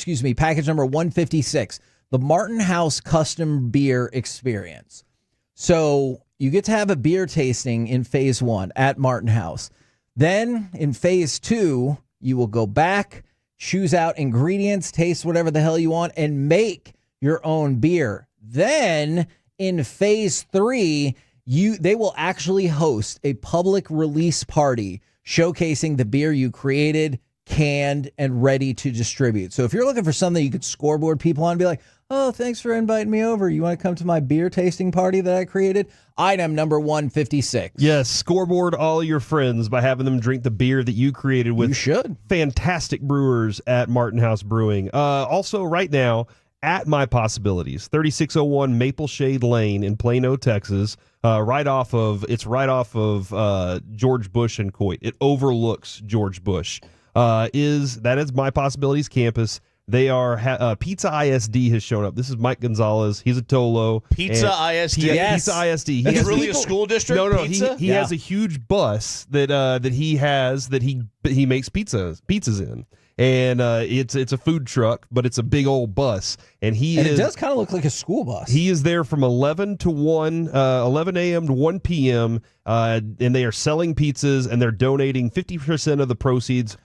156, the Martin House Custom Beer Experience. So you get to have a beer tasting in phase 1 at Martin House. Then in phase 2, you will go back, choose out ingredients, taste whatever the hell you want, and make your own beer. Then in phase 3, they will actually host a public release party showcasing the beer you created, canned, and ready to distribute. So if you're looking for something you could scoreboard people on and be like, oh, thanks for inviting me over. You want to come to my beer tasting party that I created? Item number 156. Yes, scoreboard all your friends by having them drink the beer that you created with fantastic brewers at Martin House Brewing. Also, right now, at My Possibilities, 3601 Maple Shade Lane in Plano, Texas, right off of George Bush and Coit. It overlooks George Bush. That is My Possibilities campus. They are Pizza ISD has shown up. This is Mike Gonzalez. He's a Tolo. Pizza ISD. Yes. Pizza ISD. That's really a school district? No. Pizza? He has a huge bus that he makes pizzas in. And it's a food truck, but it's a big old bus. And it does kind of look like a school bus. He is there from 11 a.m. to 1 p.m. And they are selling pizzas, and they're donating 50% of the proceeds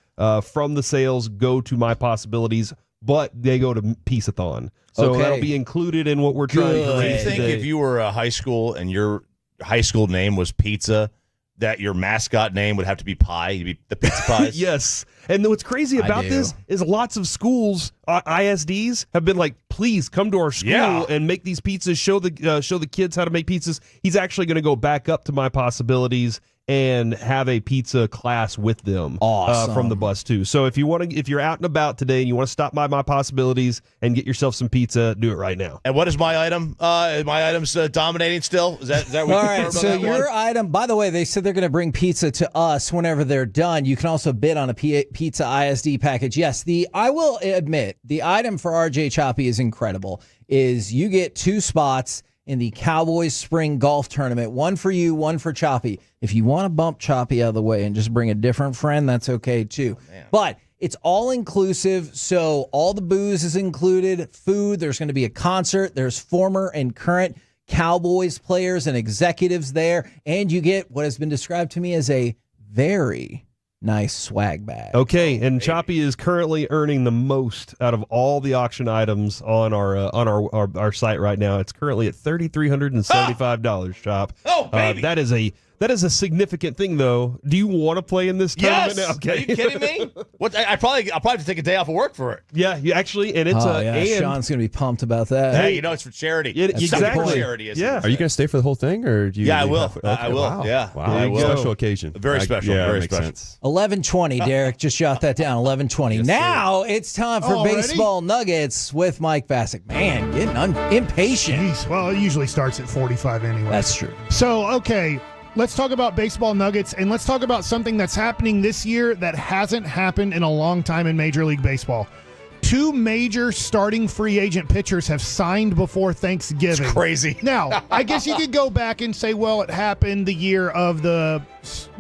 from the sales go to My Possibilities, but they go to Piece-A-Thon. So that'll be included in what we're trying to raise. Do you think if you were a high school and your high school name was Pizza, that your mascot name would have to be Pie? You'd be the Pizza Pies? Yes. And what's crazy about this is lots of schools, ISDs, have been like, please come to our school and make these pizzas, show the kids how to make pizzas. He's actually going to go back up to My Possibilities and have a pizza class with them from the bus too. So if you're out and about today and you want to stop by My Possibilities and get yourself some pizza, do it right now. And what is my item? My item's dominating still? Is that what all right, so your item, by the way, they said they're going to bring pizza to us whenever they're done. You can also bid on a Pizza ISD package. Yes, I will admit, the item for RJ Choppy is incredible. Is you get 2 spots in the Cowboys Spring Golf Tournament. One for you, one for Choppy. If you want to bump Choppy out of the way and just bring a different friend, that's okay too. But it's all inclusive, so all the booze is included, food, there's going to be a concert, there's former and current Cowboys players and executives there, and you get what has been described to me as a very nice swag bag. Okay, and Choppy is currently earning the most out of all the auction items on our site right now. It's currently at $3,375, Chop. Oh, baby. That is a significant thing, though. Do you want to play in this tournament? Yes. Okay. Are you kidding me? What? I'll probably have to take a day off of work for it. Yeah, you actually, and it's Sean's gonna be pumped about that. Hey, it's for charity. Exactly. For charity, isn't it? Are you going to stay for the whole thing, or do you? Yeah, I will. Okay, I will. Wow. Yeah. Wow. I will. Special occasion. Very special. Yeah, very makes special. sense. 11:20, Derek. Just jot that down. 11:20. Yes, now it's time for Already? baseball nuggets with Mike Bassick. Man, getting impatient. Jeez. Well, it usually starts at 45 anyway. That's true. So, okay, let's talk about baseball nuggets, and let's talk about something that's happening this year that hasn't happened in a long time in Major League Baseball. 2 major starting free agent pitchers have signed before Thanksgiving. It's crazy. Now, I guess you could go back and say, well, it happened the year of the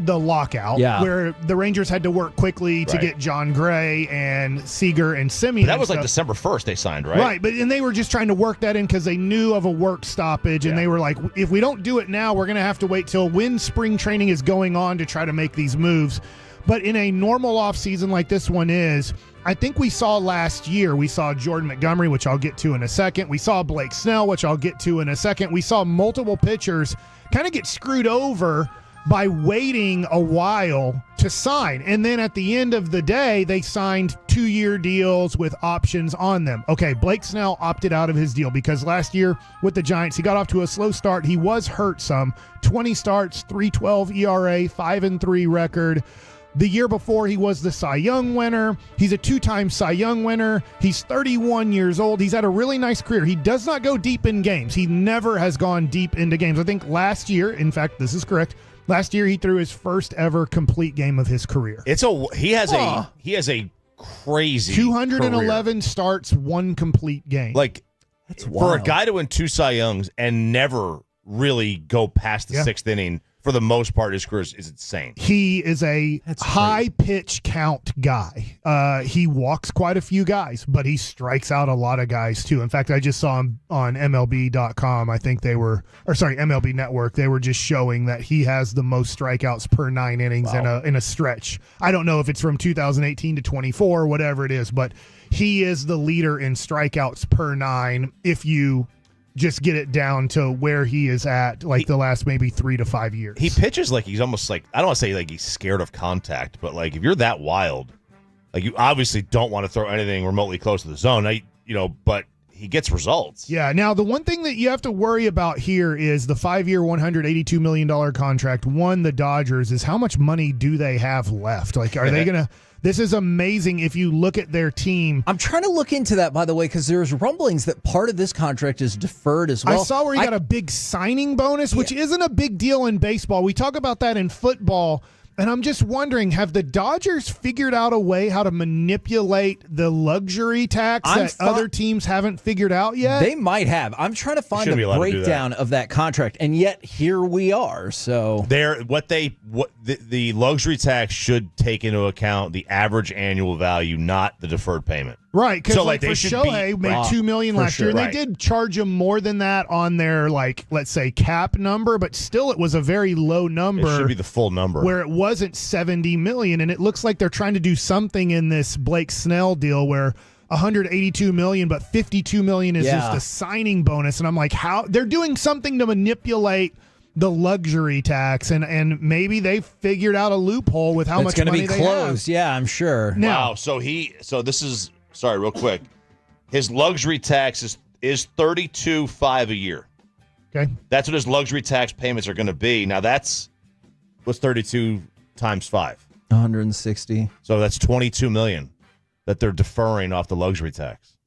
lockout, where the Rangers had to work quickly to get John Gray and Seager and Simeon. But that was like December 1st they signed, right? Right, and they were just trying to work that in because they knew of a work stoppage, and they were like, if we don't do it now, we're going to have to wait till when spring training is going on to try to make these moves. But in a normal offseason like this one is, I think we saw last year, we saw Jordan Montgomery, which I'll get to in a second. We saw Blake Snell, which I'll get to in a second. We saw multiple pitchers kind of get screwed over by waiting a while to sign. And then at the end of the day, they signed 2-year deals with options on them. Okay, Blake Snell opted out of his deal because last year with the Giants, he got off to a slow start. He was hurt some. 20 starts, 3.12 ERA, 5-3 record. The year before, he was the Cy Young winner. He's a 2-time Cy Young winner. He's 31 years old. He's had a really nice career. He does not go deep in games. He never has gone deep into games. I think last year, in fact, this is correct, last year he threw his first ever complete game of his career. He has a crazy 211 career. starts, 1 complete game. Like, that's for wild. a guy to win 2 Cy Youngs and never really go past the 6th inning, for the most part, his career is insane. He is a high pitch count guy. He walks quite a few guys, but he strikes out a lot of guys too. In fact, I just saw him on MLB.com. I think MLB Network. They were just showing that he has the most strikeouts per 9 innings in a stretch. I don't know if it's from 2018 to 24 or whatever it is, but he is the leader in strikeouts per 9 if you just get it down to where he is at the last maybe 3 to 5 years. He pitches like he's almost like, I don't want to say like he's scared of contact, but like if you're that wild, like you obviously don't want to throw anything remotely close to the zone, but he gets results. Yeah. Now, the one thing that you have to worry about here is the 5-year, $182 million contract won the Dodgers is how much money do they have left? Like, are they going to... This is amazing if you look at their team. I'm trying to look into that, by the way, because there's rumblings that part of this contract is deferred as well. I saw where he got a big signing bonus, which isn't a big deal in baseball. We talk about that in football. And I'm just wondering, have the Dodgers figured out a way how to manipulate the luxury tax that other teams haven't figured out yet? They might have. I'm trying to find a breakdown of that contract, and yet here we are. So the luxury tax should take into account the average annual value, not the deferred payment. Right, because so, for Shohei made $2 million last year, and they did charge him more than that on their let's say cap number, but still it was a very low number. It should be the full number where it wasn't $70 million, and it looks like they're trying to do something in this Blake Snell deal where $182 million, but $52 million is just a signing bonus, and I'm like, how they're doing something to manipulate the luxury tax, and maybe they figured out a loophole with how much money they have. It's going to be closed. Yeah, I'm sure. Wow. So this is. Sorry, real quick. His luxury tax is $32,500 a year. Okay. That's what his luxury tax payments are going to be. Now what's 32 times 5? 160. So that's $22 million that they're deferring off the luxury tax.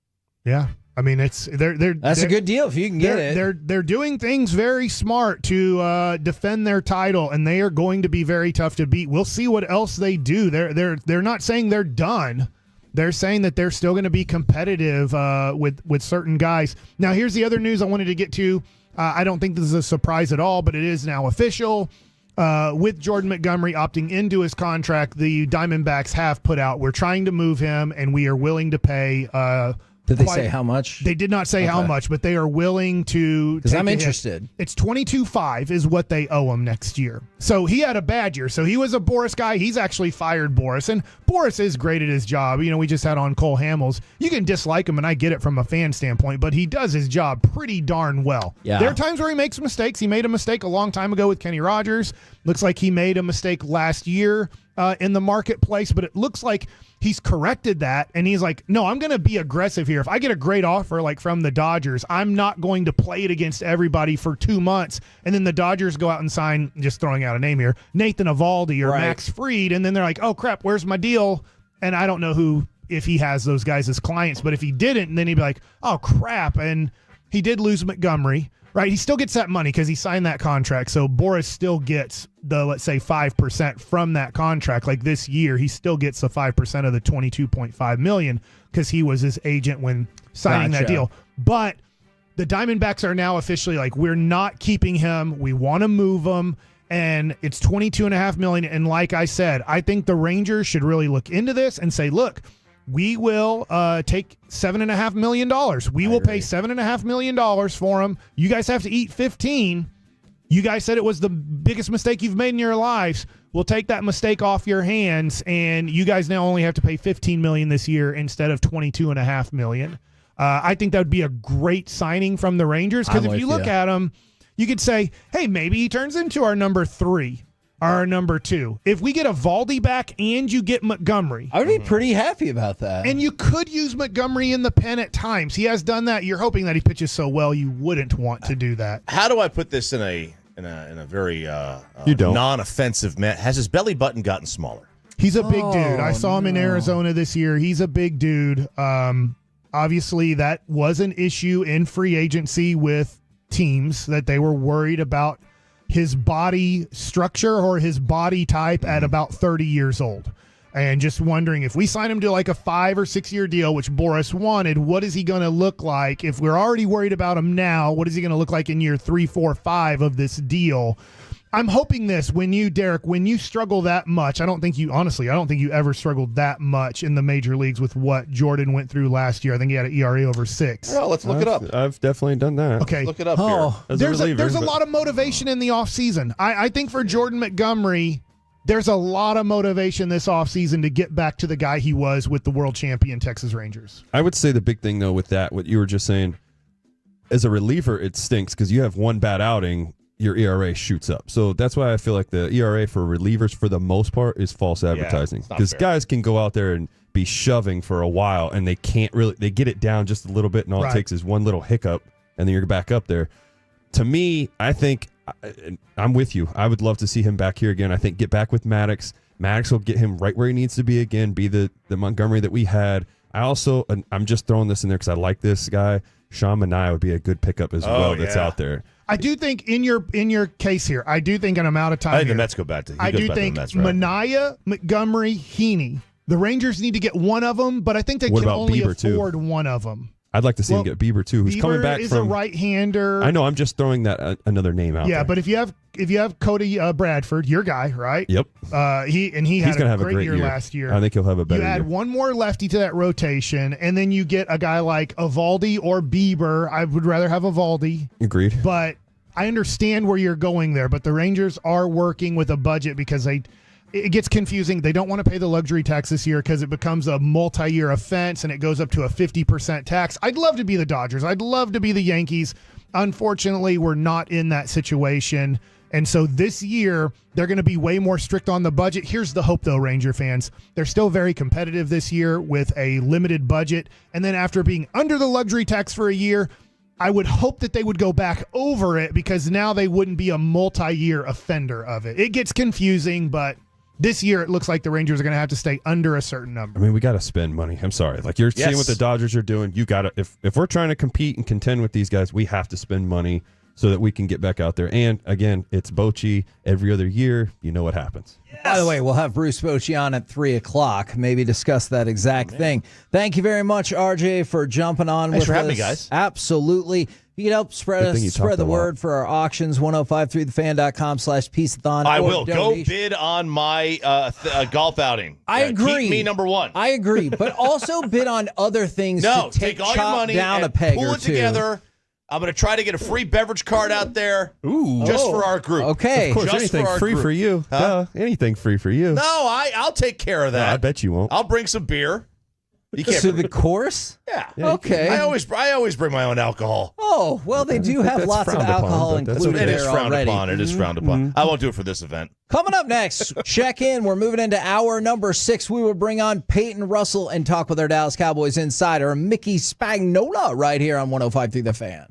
Yeah. I mean, that's a good deal if you can get it. They're doing things very smart to defend their title, and they are going to be very tough to beat. We'll see what else they do. They're not saying they're done. They're saying that they're still going to be competitive with certain guys. Now, here's the other news I wanted to get to. I don't think this is a surprise at all, but it is now official. With Jordan Montgomery opting into his contract, the Diamondbacks have put out, we're trying to move him, and we are willing to pay Did they say how much? They did not say how much, but they are willing to. Because I'm take a hit. interested. It's $22.5 is what they owe him next year. So he had a bad year. So he was a Boris guy. He's actually fired Boris, and Boris is great at his job. You know, we just had on Cole Hamels. You can dislike him, and I get it from a fan standpoint, but he does his job pretty darn well. Yeah. There are times where he makes mistakes. He made a mistake a long time ago with Kenny Rogers. Looks like he made a mistake last year in the marketplace, but it looks like he's corrected that, and he's like, no, I'm going to be aggressive here. If I get a great offer like from the Dodgers, I'm not going to play it against everybody for 2 months, and then the Dodgers go out and sign, just throwing out a name here, Nathan Eovaldi or Max Fried, and then they're like, oh, crap, where's my deal? And I don't know if he has those guys as clients, but if he didn't, then he'd be like, oh, crap, and he did lose Montgomery. Right, he still gets that money because he signed that contract. So Boris still gets the, let's say, 5% from that contract. Like this year, he still gets the 5% of the $22.5 million because he was his agent when signing that deal. But the Diamondbacks are now officially like, we're not keeping him. We want to move him, and it's $22.5 million. And like I said, I think the Rangers should really look into this and say, look, we will take $7.5 million. We will pay $7.5 million for him. You guys have to eat 15. You guys said it was the biggest mistake you've made in your lives. We'll take that mistake off your hands, and you guys now only have to pay $15 million this year instead of $22.5 million. I think that would be a great signing from the Rangers, because if you look at him, you could say, hey, maybe he turns into our number 3. Our number 2. If we get Eovaldi back and you get Montgomery, I would be pretty happy about that. And you could use Montgomery in the pen at times. He has done that. You're hoping that he pitches so well you wouldn't want to do that. How do I put this in a very non-offensive manner? Has his belly button gotten smaller? He's a big dude. I saw him in Arizona this year. He's a big dude. Obviously, that was an issue in free agency with teams, that they were worried about his body structure or his body type at about 30 years old. And just wondering, if we sign him to like a 5 or 6 year deal, which Boris wanted, what is he going to look like? If we're already worried about him now, what is he going to look like in year 3, 4, 5 of this deal? I'm hoping this, Derek, when you struggle that much, I don't think you ever struggled that much in the major leagues with what Jordan went through last year. I think he had an ERA over 6. Well, let's look it up. I've definitely done that. Okay. Look it up here. There's a lot of motivation in the offseason. I think for Jordan Montgomery, there's a lot of motivation this offseason to get back to the guy he was with the world champion Texas Rangers. I would say the big thing, though, with that, what you were just saying, as a reliever, it stinks because you have one bad outing, your ERA shoots up. So that's why I feel like the ERA for relievers, for the most part, is false advertising. Because guys can go out there and be shoving for a while, and they can't really, they get it down just a little bit, and all it takes is one little hiccup, and then you're back up there. To me, I think, I'm with you. I would love to see him back here again. I think get back with Maddox. Maddox will get him right where he needs to be again, be the Montgomery that we had. I also, and I'm just throwing this in there because I like this guy, Sean Manaea would be a good pickup as well that's out there. I do think in your case here, I do think, and I'm out of time. I think the Mets go back to. I do think Manaea, Montgomery, Heaney. The Rangers need to get one of them, but I think they can only afford one of them. I'd like to see him get Bieber too, who's coming back from. Bieber is a right-hander. I know. I'm just throwing that another name out. Yeah, but if you have Cody Bradford, your guy, right? Yep. He's had a great year last year. I think he'll have a better year. You add one more lefty to that rotation, and then you get a guy like Eovaldi or Bieber. I would rather have Eovaldi. Agreed. But I understand where you're going there. But the Rangers are working with a budget because it gets confusing. They don't want to pay the luxury tax this year because it becomes a multi-year offense and it goes up to a 50% tax. I'd love to be the Dodgers. I'd love to be the Yankees. Unfortunately, we're not in that situation. And so this year, they're going to be way more strict on the budget. Here's the hope, though, Ranger fans. They're still very competitive this year with a limited budget. And then after being under the luxury tax for a year, I would hope that they would go back over it because now they wouldn't be a multi-year offender of it. It gets confusing, but this year, it looks like the Rangers are going to have to stay under a certain number. I mean, we got to spend money. I'm sorry. Like, you're seeing what the Dodgers are doing. You got to, if we're trying to compete and contend with these guys, we have to spend money so that we can get back out there. And again, it's Bochy every other year. You know what happens. Yes. By the way, we'll have Bruce Bochy on at 3:00, maybe discuss that exact thing. Thank you very much, RJ, for jumping on with us. Thanks for having me, guys. Absolutely. you could help spread the word for our auctions, 1053thefan.com/Piece-A-Thon. I will. Go bid on my golf outing. I agree. Keep me number one. I agree. But also bid on other things No, to take all your money down and a peg pull or it two. together. I'm going to try to get a free beverage card out there just for our group. Okay. Of course, Just anything for our free group. for you. Huh? Anything free for you. No, I'll take care of No, that. I bet you won't. I'll bring some beer. You can't To the course? Yeah. Okay. I always bring my own alcohol. Oh, well, they do have That's lots of frowned upon, alcohol but that's included It is there frowned already. upon. It is frowned upon. I won't do it for this event. Coming up next, check in. We're moving into hour number 6. We will bring on Peyton Russell and talk with our Dallas Cowboys insider, Mickey Spagnola, right here on 105.3 The Fan.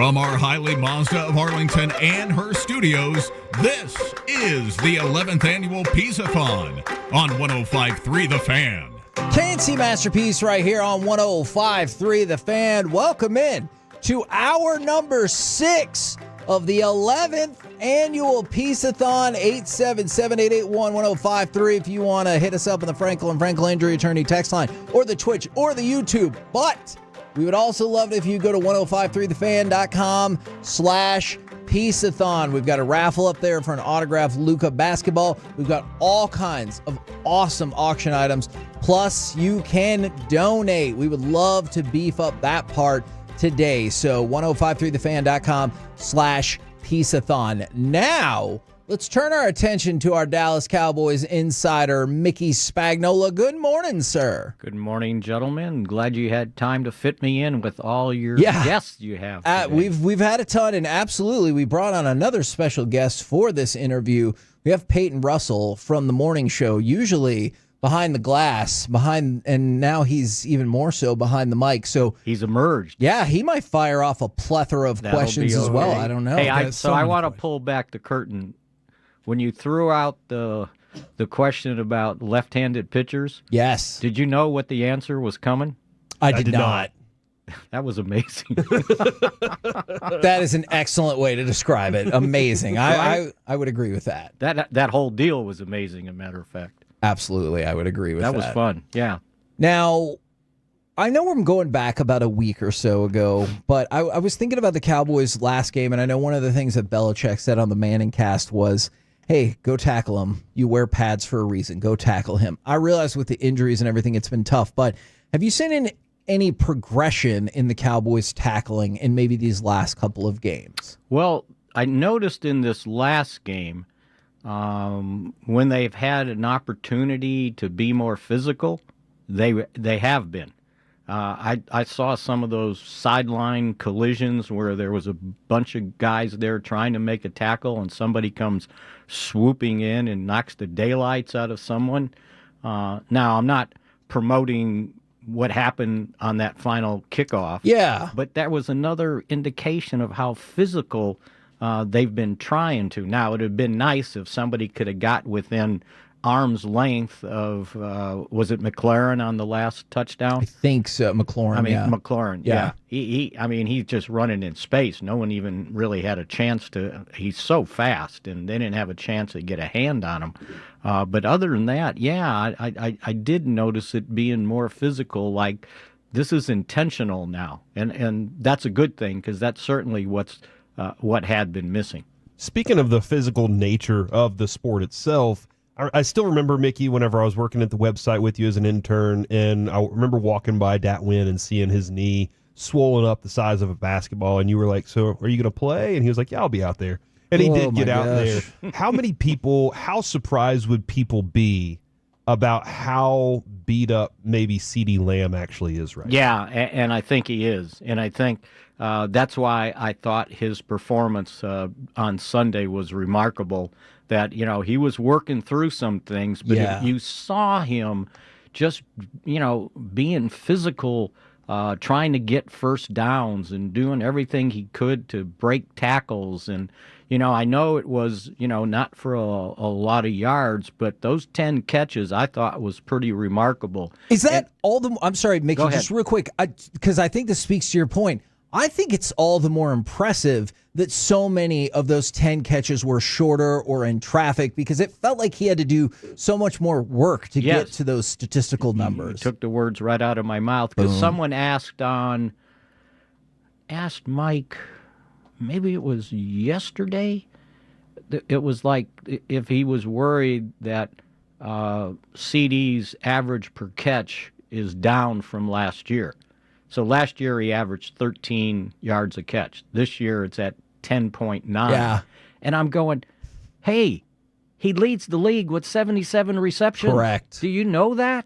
From our Highly Mazda of Arlington and her studios, this is the 11th Annual Piece-A-Thon on 105.3 The Fan. KNC Masterpiece right here on 105.3 The Fan. Welcome in to hour number 6 of the 11th Annual Piece-A-Thon. 877-881-1053 if you want to hit us up on the Franklin Injury Attorney text line or the Twitch or the YouTube. But we would also love it if you go to 1053thefan.com/Piece-A-Thon. We've got a raffle up there for an autographed Luka basketball. We've got all kinds of awesome auction items. Plus, you can donate. We would love to beef up that part today. So 1053thefan.com/Piece-A-Thon. Now, let's turn our attention to our Dallas Cowboys insider, Mickey Spagnola. Good morning, sir. Good morning, gentlemen. Glad you had time to fit me in with all your guests you have today. We've had a ton, and absolutely, we brought on another special guest for this interview. We have Peyton Russell from the morning show, usually behind the glass, and now he's even more so behind the mic. So he's emerged. Yeah, he might fire off a plethora of questions as well. I don't know. Hey, I want to pull back the curtain. When you threw out the question about left-handed pitchers, yes, did you know what the answer was coming? I did not. That was amazing. That is an excellent way to describe it. Amazing. I would agree with that. That whole deal was amazing, as a matter of fact. Absolutely, I would agree with that. That was fun, yeah. Now, I know I'm going back about a week or so ago, but I was thinking about the Cowboys' last game, and I know one of the things that Belichick said on the Manning cast was, hey, go tackle him. You wear pads for a reason. Go tackle him. I realize with the injuries and everything, it's been tough, but have you seen any progression in the Cowboys' tackling in maybe these last couple of games? Well, I noticed in this last game, when they've had an opportunity to be more physical, they have been. I saw some of those sideline collisions where there was a bunch of guys there trying to make a tackle and somebody comes swooping in and knocks the daylights out of someone. Now, I'm not promoting what happened on that final kickoff. Yeah. But that was another indication of how physical they've been trying to. Now, it would have been nice if somebody could have got within arm's length of, was it McLaurin on the last touchdown? I think so, McLaurin. McLaurin, yeah. He's just running in space. No one even really had a chance to. He's so fast, and they didn't have a chance to get a hand on him. But other than that, I did notice it being more physical, like this is intentional now. And that's a good thing, because that's certainly what had been missing. Speaking of the physical nature of the sport itself, I still remember, Mickey, whenever I was working at the website with you as an intern, and I remember walking by Dat Win and seeing his knee swollen up the size of a basketball, and you were like, so are you going to play? And he was like, yeah, I'll be out there. And he did get out there. How surprised would people be about how beat up maybe CeeDee Lamb actually is right now? And I think he is. And I think that's why I thought his performance on Sunday was remarkable, that, he was working through some things, but if you saw him just, being physical, trying to get first downs and doing everything he could to break tackles. And, I know it was, not for a lot of yards, but those 10 catches I thought was pretty remarkable. Is that I'm sorry, Mickey, just real quick, because I think this speaks to your point. I think it's all the more impressive that so many of those 10 catches were shorter or in traffic, because it felt like he had to do so much more work to get to those statistical numbers. You took the words right out of my mouth, because someone asked Mike, maybe it was yesterday, it was like if he was worried that CD's average per catch is down from last year. So last year he averaged 13 yards a catch. This year it's at 10.9. Yeah. And I'm going, hey, he leads the league with 77 receptions. Correct. Do you know that?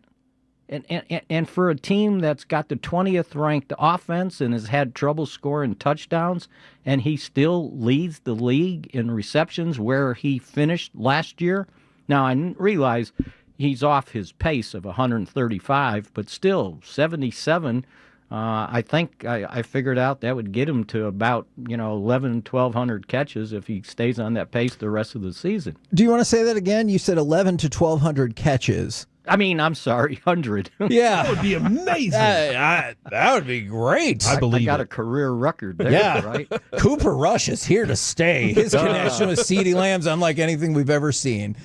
And for a team that's got the 20th ranked offense and has had trouble scoring touchdowns, and he still leads the league in receptions where he finished last year. Now, I realize he's off his pace of 135, but still 77. I think I figured out that would get him to about 1,100 catches if he stays on that pace the rest of the season. Do you want to say that again? You said 1,100 to 1,200 catches. I mean, I'm sorry, 100. Yeah. That would be amazing. That would be great. I got a career record there, right? Cooper Rush is here to stay. His connection with CeeDee Lamb's unlike anything we've ever seen.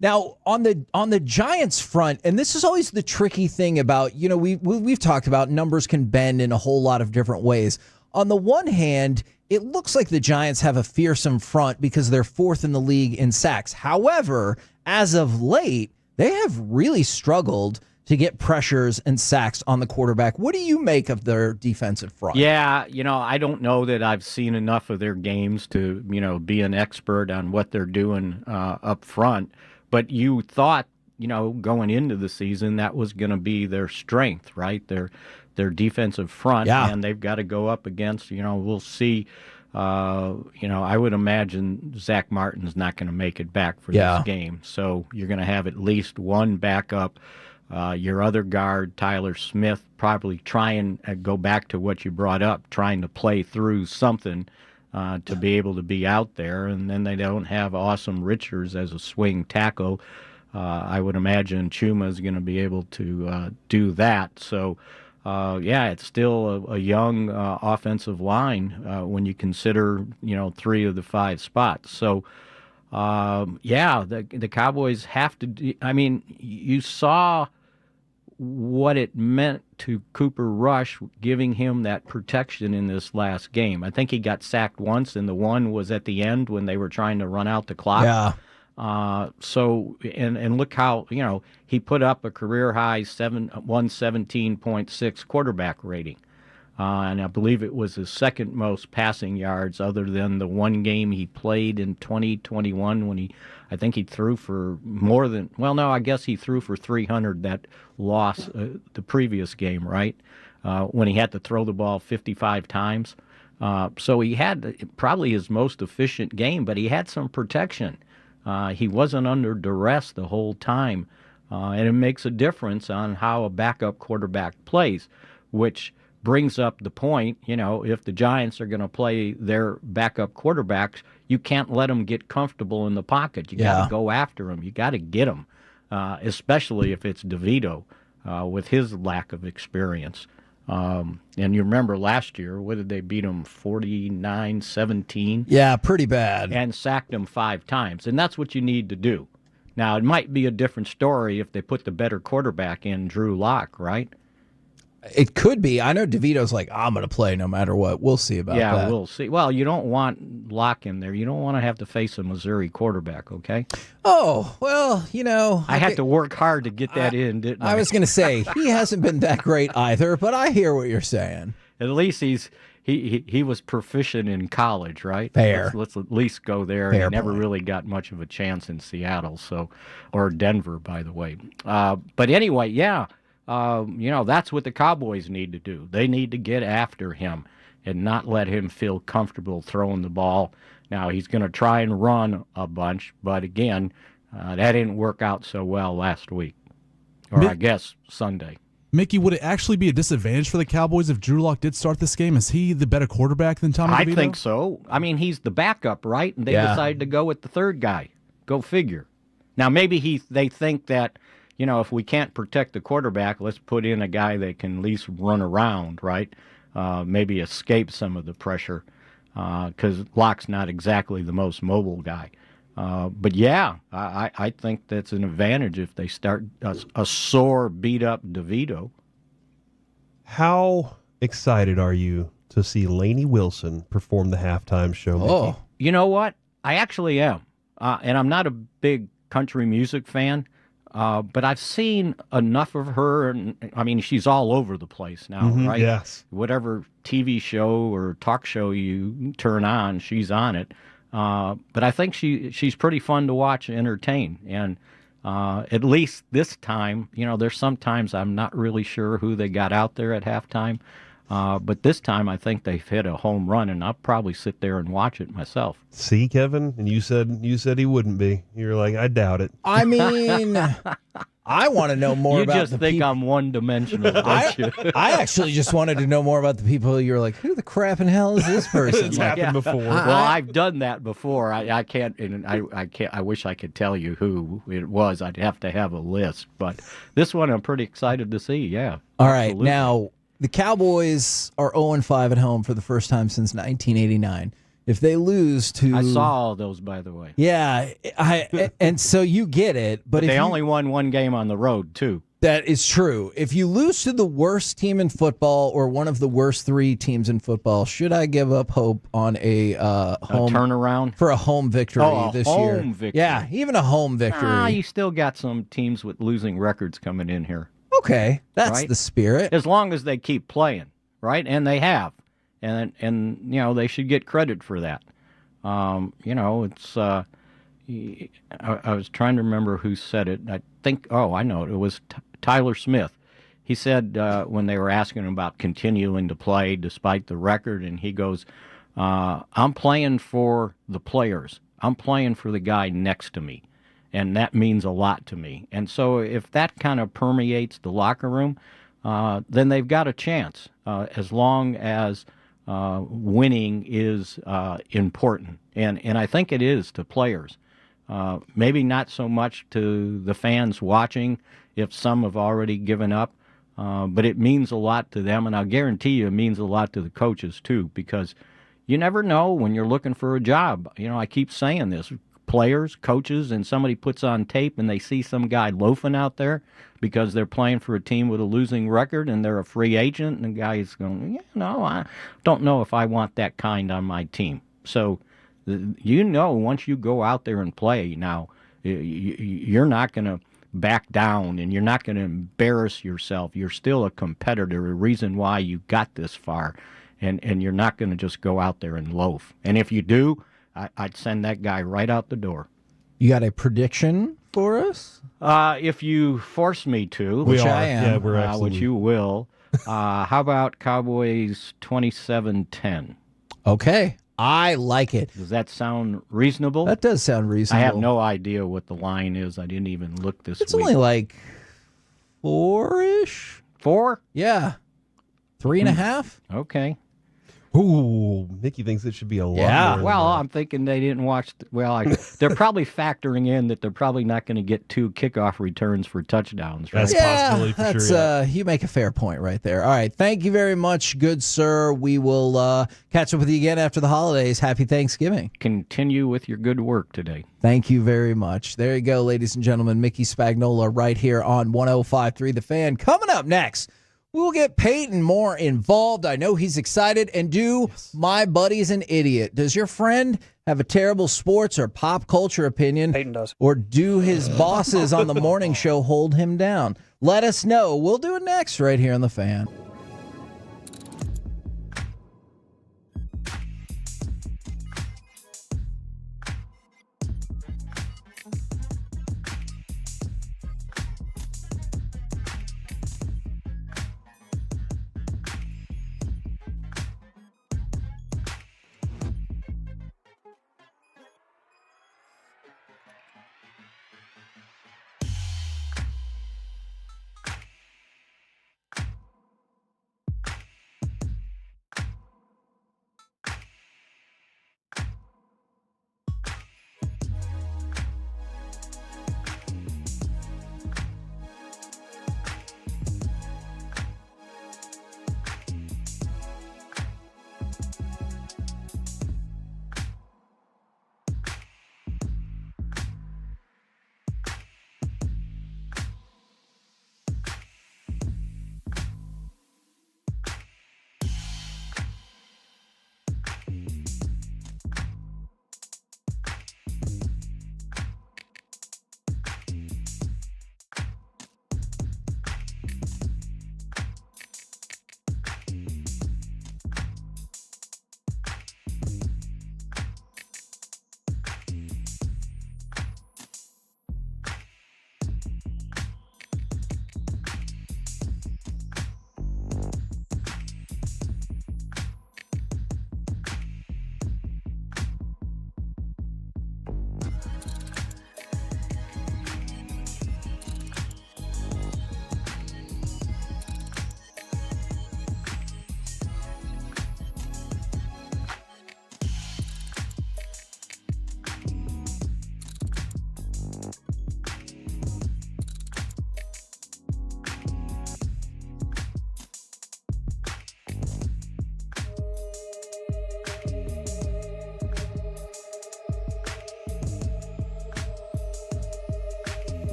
Now, on the Giants front, and this is always the tricky thing about, we've talked about numbers can bend in a whole lot of different ways. On the one hand, it looks like the Giants have a fearsome front because they're fourth in the league in sacks. However, as of late, they have really struggled to get pressures and sacks on the quarterback. What do you make of their defensive front? Yeah, I don't know that I've seen enough of their games to, be an expert on what they're doing up front. But you thought, going into the season, that was going to be their strength, right? Their defensive front, and they've got to go up against, we'll see. I would imagine Zach Martin's not going to make it back for this game. So you're going to have at least one backup. Your other guard, Tyler Smith, probably try and go back to what you brought up, trying to play through something to be able to be out there. And then they don't have Awesome Richards as a swing tackle. I would imagine Chuma is going to be able to do that. So, it's still a young offensive line when you consider, 3 of the 5 spots. So, the Cowboys have to. You saw what it meant to Cooper Rush, giving him that protection in this last game. I think he got sacked once, and the one was at the end when they were trying to run out the clock. Yeah. So look how, he put up a career high 117.6 quarterback rating. And I believe it was his second most passing yards other than the one game he played in 2021 when I think he threw for more than, I guess he threw for 300 that loss the previous game, right? When he had to throw the ball 55 times. So he had probably his most efficient game, but he had some protection. He wasn't under duress the whole time. And it makes a difference on how a backup quarterback plays, which brings up the point, if the Giants are going to play their backup quarterbacks, you can't let them get comfortable in the pocket. You got to go after them. You got to get them, especially if it's DeVito with his lack of experience. And you remember last year, what did they beat them, 49-17? Yeah, pretty bad. And sacked them 5 times. And that's what you need to do. Now, it might be a different story if they put the better quarterback in, Drew Lock, right? It could be. I know DeVito's like, I'm going to play no matter what. We'll see about that. Yeah, we'll see. Well, you don't want Locke in there. You don't want to have to face a Missouri quarterback, okay? Oh, well, I had to work hard to get that in, didn't I? I was going to say, he hasn't been that great either, but I hear what you're saying. At least he was proficient in college, right? Fair. Let's at least go there. Fair He never point. really got much of a chance in Seattle, or Denver, by the way. But anyway, that's what the Cowboys need to do. They need to get after him and not let him feel comfortable throwing the ball. Now, he's going to try and run a bunch, but again, that didn't work out so well last week, or I guess Sunday. Mickey, would it actually be a disadvantage for the Cowboys if Drew Lock did start this game? Is he the better quarterback than Tommy DeVito? I think so. He's the backup, right? And they decided to go with the third guy. Go figure. Now, maybe they think that, if we can't protect the quarterback, let's put in a guy that can at least run around, right? Maybe escape some of the pressure, because Locke's not exactly the most mobile guy. But I think that's an advantage if they start a sore, beat-up DeVito. How excited are you to see Lainey Wilson perform the halftime show, Mickey? Oh, you know what? I actually am. And I'm not a big country music fan, but I've seen enough of her. And she's all over the place now, right? Yes. Whatever TV show or talk show you turn on, she's on it. But I think she's pretty fun to watch and entertain. And at least this time, there's sometimes I'm not really sure who they got out there at halftime. But this time I think they've hit a home run, and I'll probably sit there and watch it myself. See, Kevin? And you said he wouldn't be. You're like, I doubt it. I want to know more You about just the think people. I'm one-dimensional, don't you? I actually just wanted to know more about the people you're like, who the crap in hell is this person? It's Like, happened before. Well, I've done that before. I can't, and I can't. I wish I could tell you who it was. I'd have to have a list. But this one, I'm pretty excited to see. Yeah. All right, absolutely. now the Cowboys are 0-5 at home for the first time since 1989. If they lose to, I saw all those, by the way. yeah, and so you get it, but if They you- only won one game on the road too. That is true. If you lose to the worst team in football or one of the worst 3 teams in football, should I give up hope on a home turnaround for a home victory this year? Home victory. Yeah, even a home victory. You still got some teams with losing records coming in here. Okay, that's right? the spirit. As long as they keep playing, right? And they have, and they should get credit for that. It's. I was trying to remember who said it. I think. Oh, I know it. It was Tyler Smith. He said when they were asking him about continuing to play despite the record, and he goes, "I'm playing for the players. I'm playing for the guy next to me, and that means a lot to me." And so, if that kind of permeates the locker room, then they've got a chance. As long as winning is important, and I think it is to players. Maybe not so much to the fans watching if some have already given up, but it means a lot to them, and I'll guarantee you it means a lot to the coaches too, because you never know when you're looking for a job. I keep saying this. Players, coaches, and somebody puts on tape and they see some guy loafing out there because they're playing for a team with a losing record and they're a free agent, and the guy's going, I don't know if I want that kind on my team. So, once you go out there and play, now you're not going to back down and you're not going to embarrass yourself. You're still a competitor, a reason why you got this far, and you're not going to just go out there and loaf. And if you do, I'd send that guy right out the door. You got a prediction for us? If you force me to, Which I am. Yeah, we're absolutely. which you will. How about Cowboys 27-10? Okay, I like it. Does that sound reasonable? That does sound reasonable. I have no idea what the line is. I didn't even look this It's week. only like 4-ish. 4? Yeah, 3.5. Okay. Ooh, Mickey thinks it should be a lot Yeah. more than Well, that. I'm thinking they didn't watch. They're probably factoring in that they're probably not going to get 2 kickoff returns for touchdowns, right? That's a possibility for that's, sure. Yeah. You make a fair point right there. All right, thank you very much, good sir. We will catch up with you again after the holidays. Happy Thanksgiving. Continue with your good work today. Thank you very much. There you go, ladies and gentlemen. Mickey Spagnola right here on 105.3 The Fan. Coming up next, we'll get Peyton more involved. I know he's excited. And my buddy's an idiot. Does your friend have a terrible sports or pop culture opinion? Peyton does. Or do his bosses on the morning show hold him down? Let us know. We'll do it next right here on The Fan.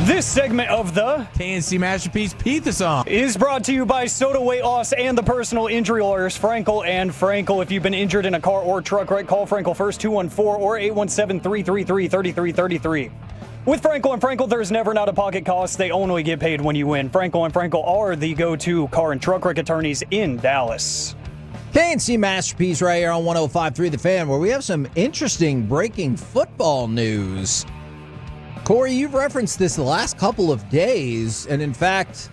This segment of the KNC Masterpiece Piece-A-Thon is brought to you by Soda Weight Loss and the personal injury lawyers Frankel and Frankel. If you've been injured in a car or truck wreck, call Frankel first, 214 or 817-333-3333. With Frankel and Frankel, there's never an out-of-pocket cost. They only get paid when you win. Frankel and Frankel are the go-to car and truck wreck attorneys in Dallas. KNC Masterpiece right here on 105.3 The Fan, where we have some interesting breaking football news. Corey, you've referenced this the last couple of days, and in fact,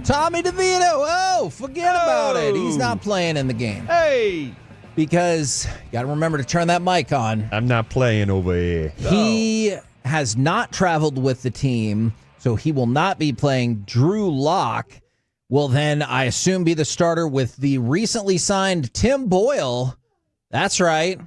Tommy DeVito, forget about it. He's not playing in the game. Hey! Because you got to remember to turn that mic on. I'm not playing over here. He has not traveled with the team, so he will not be playing. Drew Lock will then, I assume, be the starter with the recently signed Tim Boyle. That's right.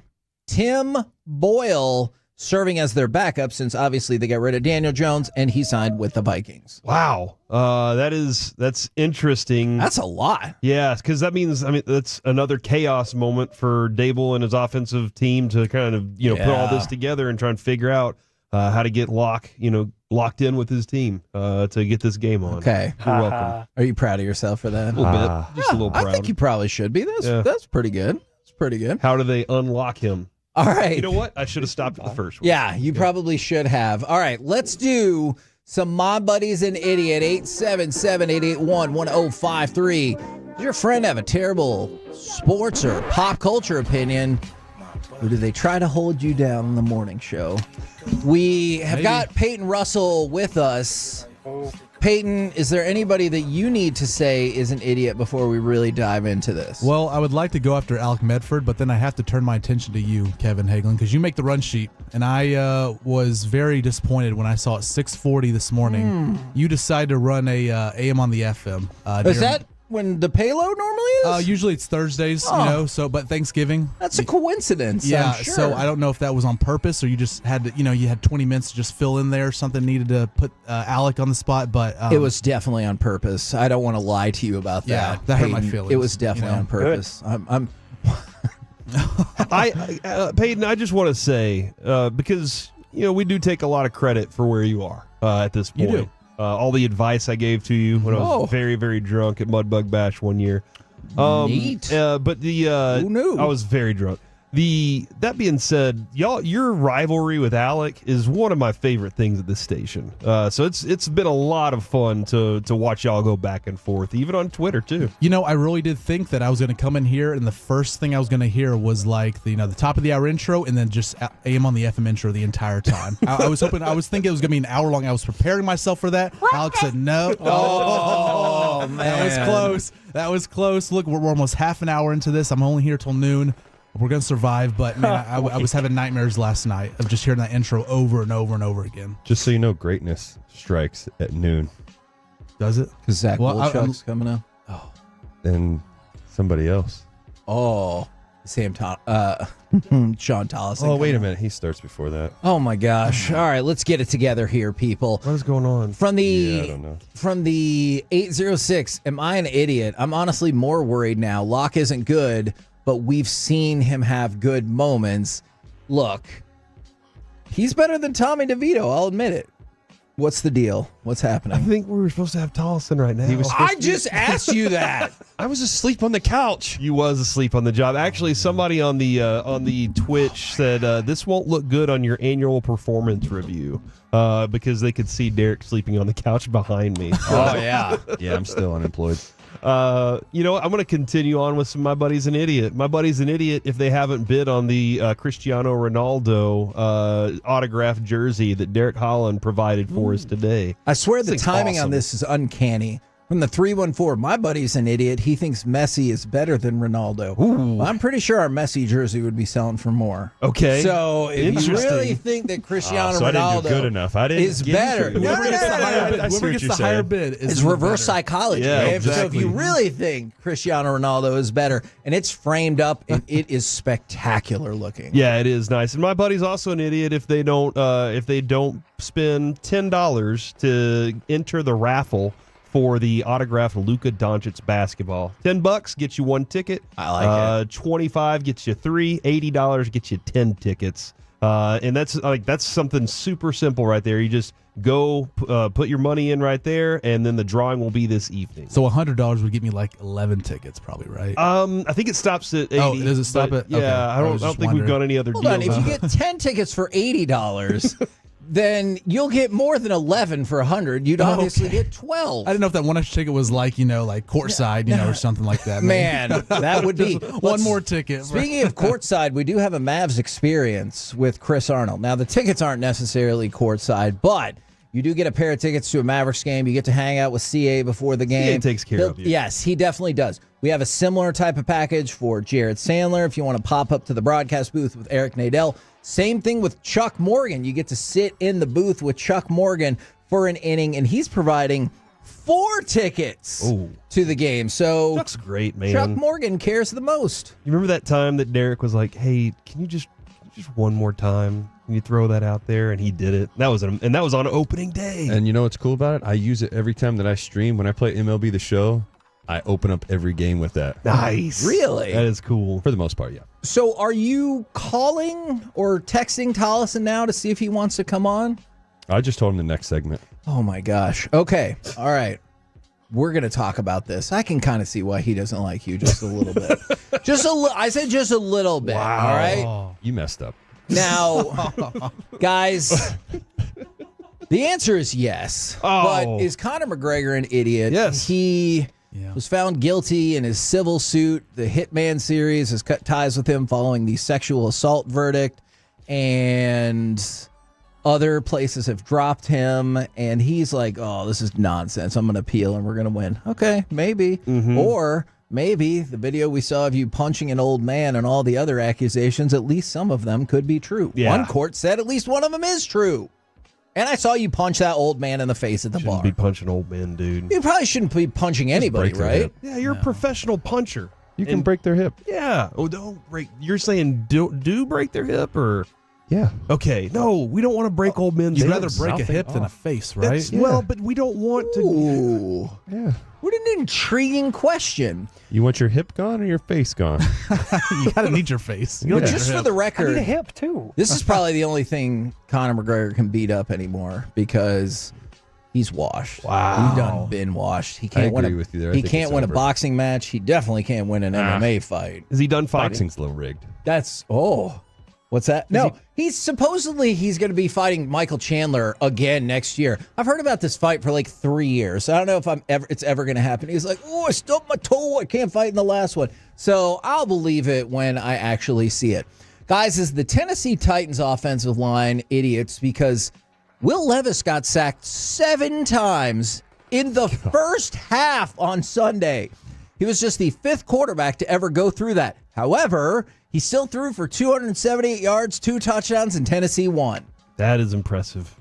Tim Boyle serving as their backup since obviously they got rid of Daniel Jones and he signed with the Vikings. Wow. That's interesting. That's a lot. Yeah, because that means, that's another chaos moment for Dable and his offensive team to kind of, put all this together and try and figure out how to get locked in with his team to get this game on. Okay. You're welcome. Are you proud of yourself for that? A little bit. Just a little proud. I think you probably should be. That's pretty good. It's pretty good. How do they unlock him? All right. You know what? I should have stopped at the first one. Yeah, you probably should have. All right, let's do some My Buddy's an Idiot, 877-881-1053. Does your friend have a terrible sports or pop culture opinion, or do they try to hold you down on the morning show? We have got Peyton Russell with us. Peyton, is there anybody that you need to say is an idiot before we really dive into this? Well, I would like to go after Alec Medford, but then I have to turn my attention to you, Kevin Hagelin, because you make the run sheet, and I was very disappointed when I saw at 6:40 this morning, you decided to run a AM on the FM. Is that when the payload normally is? Usually it's Thursdays, but Thanksgiving. That's a coincidence, Yeah, I'm sure. so I don't know if that was on purpose or you just had to, you had 20 minutes to just fill in there. Something needed to put Alec on the spot, but it was definitely on purpose. I don't want to lie to you about that. Yeah, that hurt my feelings. It was definitely on purpose. I'm Peyton, I just want to say, because, we do take a lot of credit for where you are at this point. You do. All the advice I gave to you when I was very, very drunk at Mudbug Bash one year. Neat. But who knew? I was very drunk. That being said, your rivalry with Alec is one of my favorite things at this station. So it's been a lot of fun to watch y'all go back and forth, even on Twitter too. I really did think that I was going to come in here and the first thing I was going to hear was like the top of the hour intro and then just AM on the FM intro the entire time. I was thinking it was going to be an hour long. I was preparing myself for that. Alex said no. Oh man, That was close. Look, we're almost half an hour into this. I'm only here till noon. We're going to survive, but man, I was having nightmares last night of just hearing that intro over and over and over again. Just so you know, greatness strikes at noon. Does it? Because Zach Wolchuk's coming up. Oh. And somebody else. Oh. Sean Tolleson. Oh, wait a minute. He starts before that. Oh, my gosh. All right, let's get it together here, people. What is going on? I don't know. From the 806, am I an idiot? I'm honestly more worried now. Locke isn't good, but we've seen him have good moments. Look, he's better than Tommy DeVito. I'll admit it. What's the deal? What's happening? I think we were supposed to have Tollison right now. I just asked you that. I was asleep on the couch. You was asleep on the job. Actually, somebody on the Twitch said this won't look good on your annual performance review because they could see Derek sleeping on the couch behind me. Oh yeah, yeah. I'm still unemployed. I'm going to continue on with some My Buddy's an Idiot. My Buddy's an Idiot if they haven't bid on the Cristiano Ronaldo autographed jersey that Derek Holland provided for us today. I swear the timing awesome. on this is uncanny. From the 314, my buddy's an idiot. He thinks Messi is better than Ronaldo. Well, I'm pretty sure our Messi jersey would be selling for more. Okay. So if you really think that Cristiano I didn't Ronaldo do good enough. I didn't is better, Whoever gets the higher bid it's reverse psychology. Yeah, Dave. exactly. So if you really think Cristiano Ronaldo is better, and it's framed up, and it is spectacular looking. Yeah, it is nice. And my buddy's also an idiot if they don't spend $10 to enter the raffle for the autographed Luka Doncic basketball. $10 gets you one ticket. I like it. $25 gets you 3. $80 gets you 10 tickets. And that's something super simple right there. You just go put your money in right there, and then the drawing will be this evening. So $100 would get me like 11 tickets, probably, right? I think it stops at 80. Oh, does it stop at? Yeah, Okay. I don't think we've got any other Hold deals. on, if you get 10 tickets for $80, then you'll get more than 11 for 100. You'd obviously get 12. I didn't know if that one extra ticket was like, like courtside, or something like that. Man, that would be one more ticket. Speaking of courtside, we do have a Mavs experience with Chris Arnold. Now, the tickets aren't necessarily courtside, but you do get a pair of tickets to a Mavericks game. You get to hang out with CA before the game. CA takes care of you. Yes, he definitely does. We have a similar type of package for Jared Sandler if you want to pop up to the broadcast booth with Eric Nadel. Same thing with Chuck Morgan. You get to sit in the booth with Chuck Morgan for an inning, and he's providing 4 tickets to the game. So Chuck's great, man. Chuck Morgan cares the most. You remember that time that Derek was like, "Hey, can you just one more time? Can you throw that out there?" And he did it. That was on opening day. And you know what's cool about it? I use it every time that I stream. When I play MLB The Show, I open up every game with that. Nice. Really? That is cool. For the most part, yeah. So are you calling or texting Tollison now to see if he wants to come on? I just told him the next segment. Oh, my gosh. Okay. All right. We're going to talk about this. I can kind of see why he doesn't like you just a little bit. I said just a little bit. Wow. All right. You messed up. Now, guys, the answer is yes. Oh. But is Conor McGregor an idiot? Yes. He was found guilty in his civil suit. The Hitman series has cut ties with him following the sexual assault verdict, and other places have dropped him, and he's like, oh, this is nonsense. I'm going to appeal, and we're going to win. Okay, maybe. Mm-hmm. Or maybe the video we saw of you punching an old man and all the other accusations, at least some of them could be true. Yeah. One court said at least one of them is true. And I saw you punch that old man in the face at the bar. Shouldn't be punching old men, dude. You probably shouldn't be punching anybody, break their right? hip. Yeah, you're a professional puncher. You can break their hip. Yeah. Oh, don't break. You're saying do break their hip, or Yeah. okay? No, we don't want to break old men's You'd hips. rather break a hip than a face, right? That's- Well, but we don't want to. Ooh. Yeah. What an intriguing question. You want your hip gone or your face gone? You gotta need your face. You But don't need just your for the hip. record, I need a hip too. this is probably the only thing Conor McGregor can beat up anymore because he's washed. Wow. He's done been washed. He can't win agree with you there. I He think can't it's win a over. boxing match. He definitely can't win an MMA fight. Is he done fighting? Boxing's a little rigged. What's that? No, he's going to be fighting Michael Chandler again next year. I've heard about this fight for like 3 years. I don't know if it's ever going to happen. He's like, oh, I stubbed my toe. I can't fight in the last one. So I'll believe it when I actually see it. Guys, is the Tennessee Titans offensive line idiots because Will Levis got sacked 7 times in the first half on Sunday. He was just the 5th quarterback to ever go through that. However, he still threw for 278 yards, 2 touchdowns, and Tennessee won. That is impressive.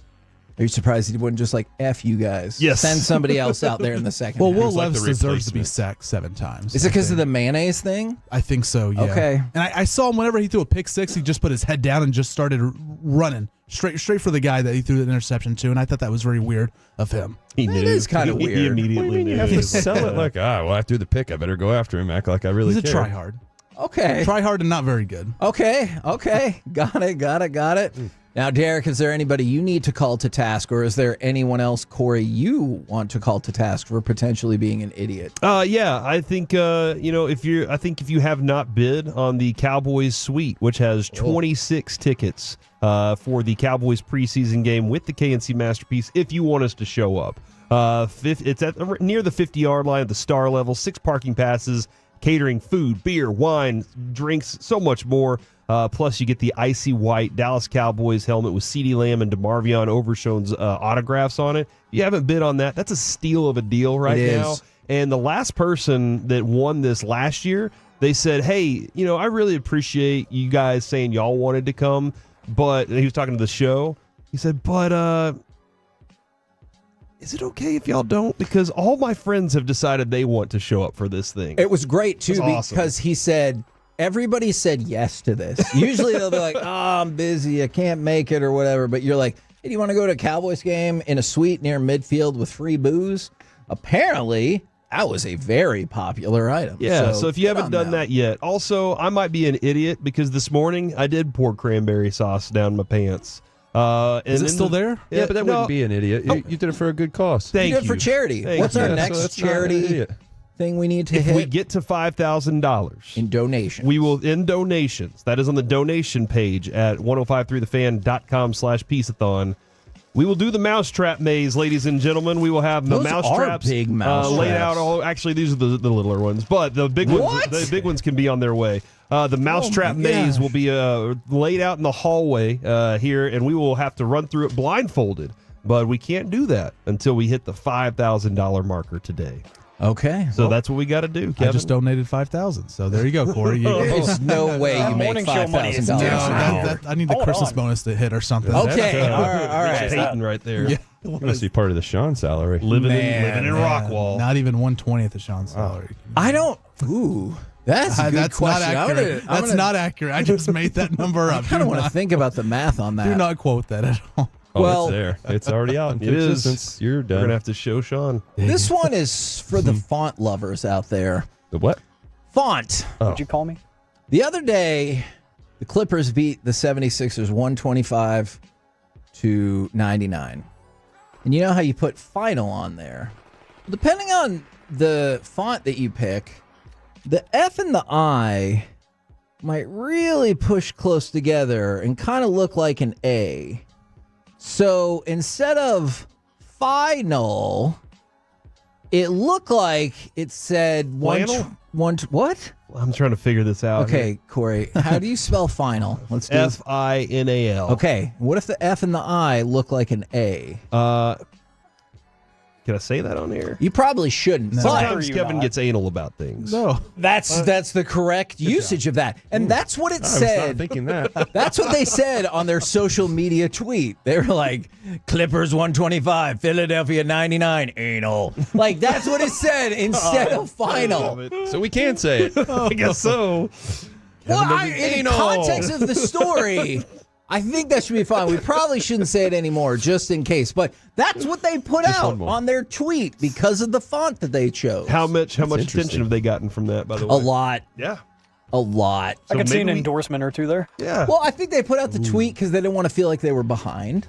Are you surprised he wouldn't just like F you guys? Yes. Send somebody else out there in the second Well, half. Will like Levis the deserves to be replacement. sacked 7 times. Is it because of the mayonnaise thing? I think so, yeah. Okay. And I saw him whenever he threw a pick six, he just put his head down and just started running straight for the guy that he threw the interception to, and I thought that was very weird of him. He knew. It is kind of He weird. immediately knew. You have to sell it like, well, I threw the pick. I better go after him. Act like I really He's a care. tryhard. Okay. Tryhard and not very good. Okay. Got it. Now, Derek, is there anybody you need to call to task, or is there anyone else, Corey, you want to call to task for potentially being an idiot? Yeah, I think if you have not bid on the Cowboys suite, which has 26 tickets for the Cowboys preseason game with the KNC Masterpiece, if you want us to show up, it's at near the 50-yard line at the star level. 6 parking passes, catering, food, beer, wine, drinks, so much more. Plus, you get the icy white Dallas Cowboys helmet with CeeDee Lamb and DeMarvion Overshown's autographs on it. If you haven't bid on that, that's a steal of a deal right now. is. And the last person that won this last year, they said, hey, I really appreciate you guys saying y'all wanted to come, but and he was talking to the show. He said, but is it okay if y'all don't? Because all my friends have decided they want to show up for this thing. It was great, too, It was awesome. because he said, everybody said yes to this. Usually they'll be like, I'm busy, I can't make it or whatever. But you're like, hey, do you want to go to a Cowboys game in a suite near midfield with free booze? Apparently, that was a very popular item. Yeah, so if you haven't done that yet. Also, I might be an idiot because this morning I did pour cranberry sauce down my pants. Is it still there? Yeah, but that wouldn't be an idiot. You did it for a good cause. Thank you. You did it for charity. Thank What's you. our Yeah, next so that's not an charity idiot. thing we need to If hit? we get to $5,000 in donations, we will in donations. That is on the donation page at 1053thefan.com/Piece-A-Thon. We will do the mousetrap maze, ladies and gentlemen. We will have the Those are mousetraps big mouse laid traps. out. Actually, these are the littler ones, but the big What? ones. The big ones can be on their way. The mousetrap maze will be laid out in the hallway here, and we will have to run through it blindfolded. But we can't do that until we hit the $5,000 marker today. Okay. So that's what we got to do, Kevin. I just donated $5,000, so there you go, Corey. There's no way you make morning show money is $5,000. I need the Christmas bonus to hit or something. Okay, all Rich right. Payton right there. Yeah. You must be part of the Sean salary. Living in Rockwall. Not even 1/20th of Sean's salary. I don't. Ooh, that's a good That's question. not accurate. That's not accurate. I just made that number up. I kind of want to think about the math on that. Do not quote that at all. Oh, Well- it's there. It's already out. It is. Existence. You're We're done. going to have to show Sean. This one is for the font lovers out there. The what? Font. What'd you call me? The other day, the Clippers beat the 76ers 125-99. And you know how you put final on there? Depending on the font that you pick, the F and the I might really push close together and kind of look like an A. So instead of final, it looked like it said Flannel? what? I'm trying to figure this out. Okay, Corey, how do you spell final? Let's do Final. Okay, what if the F and the I look like an A? Can I say that on air? You probably shouldn't. Sometimes you Kevin not. gets anal about things. No. That's the correct usage of that. And that's what it I was said. not thinking that. That's what they said on their social media tweet. They were like, Clippers 125, Philadelphia 99, anal. Like, that's what it said instead of final. So we can say it. I guess so. Well, in context of the story, I think that should be fine. We probably shouldn't say it anymore, just in case. But that's what they put Just out one more. on their tweet because of the font that they chose. How much interesting. attention have they gotten from that, by the way? A lot. Yeah. A lot. I could see an maybe we- endorsement or two there. Yeah. Well, I think they put out the tweet because they didn't want to feel like they were behind,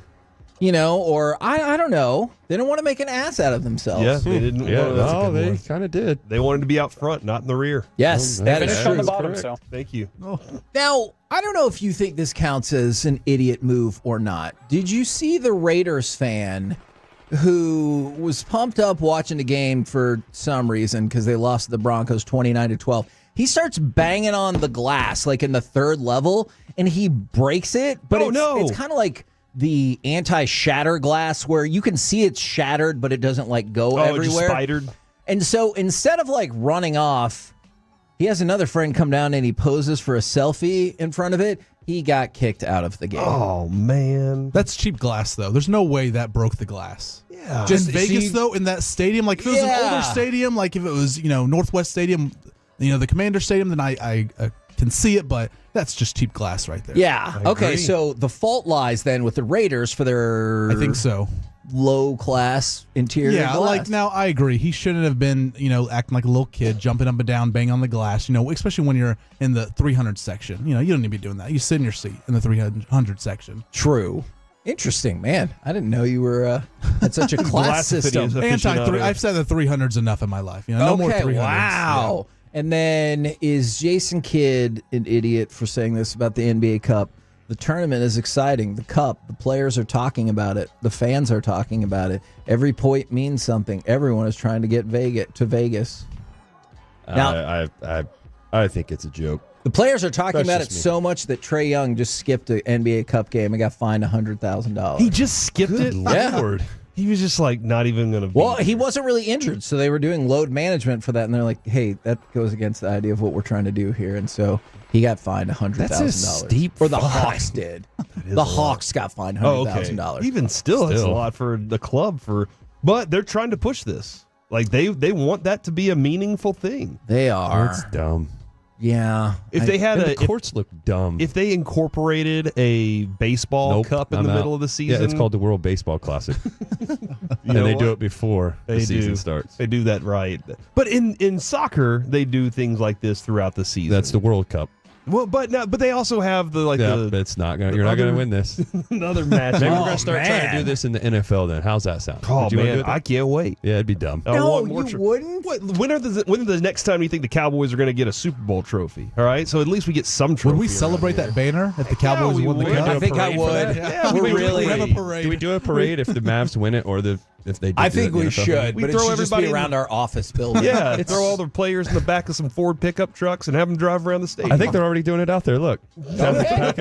you know, or I don't know. They didn't want to make an ass out of themselves. Yeah, they didn't. Yeah, want to- no, they kind of did. They wanted to be out front, not in the rear. Yes, that is Finished on true. the bottom, correct. so. Thank you. Now, I don't know if you think this counts as an idiot move or not. Did you see the Raiders fan who was pumped up watching the game for some reason because they lost to the Broncos 29-12? He starts banging on the glass like in the third level, and he breaks it. But it's kind of like the anti-shatter glass where you can see it's shattered, but it doesn't like go It just everywhere. spidered. And so instead of like running off, he has another friend come down and he poses for a selfie in front of it. He got kicked out of the game. Oh, man. That's cheap glass, though. There's no way that broke the glass. Yeah. Just in Vegas, though, in that stadium, like if it was an Yeah. older stadium, like if it was, Northwest Stadium, the Commander Stadium, then I can see it, but that's just cheap glass right there. Yeah. I Okay. agree. So the fault lies then with the Raiders for their I think so. low class interior Yeah, glass. like now I agree. He shouldn't have been, acting like a little kid, jumping up and down, banging on the glass, especially when you're in the 300 section. You don't need to be doing that. You sit in your seat in the 300 section. True. Interesting, man. I didn't know you were had such a class system. I've said the 300's enough in my life. No more 300s. Wow. And then is Jason Kidd an idiot for saying this about the NBA Cup? The tournament is exciting. The Cup, the players are talking about it. The fans are talking about it. Every point means something. Everyone is trying to get Vegas. Now, I think it's a joke. the players are talking That's about it just me. so much that Trae Young just skipped an NBA Cup game and got fined $100,000. He just skipped it? Yeah. Lord. He was just like not even going to be. Well, he wasn't really injured, so they were doing load management for that, and they're like, "Hey, that goes against the idea of what we're trying to do here." And so he got fined $100,000. That's a steep or the fine. Hawks did. is The a Hawks got fined $100,000. $100,000. Even still, that's a lot for the club. But they're trying to push this. Like they want that to be a meaningful thing. They are. That's dumb. Yeah. If they had the courts look dumb. If they incorporated a baseball cup in the middle of the season. Yeah, it's called the World Baseball Classic. And they do it before the season starts. They do that right. But in soccer, they do things like this throughout the season. That's the World Cup. Well, but they also have the it's not gonna. You're not gonna win this. Another match. Maybe we're gonna start trying to do this in the NFL. Then how's that sound? Oh Would you wanna man, do that? I can't wait. Yeah, it'd be dumb. wouldn't. When are the next time you think the Cowboys are going to get a Super Bowl trophy? All right, so at least we get some trophy. Would we celebrate that banner if the Cowboys won the would. cup? I think I would. Yeah, We're really. have a parade. Do we do a parade if the Mavs win it, or if they? I think we should, We but it throw should just be everybody around our office building. Yeah, throw all the players in the back of some Ford pickup trucks and have them drive around the stadium. I think they're already doing it out there. Look, They're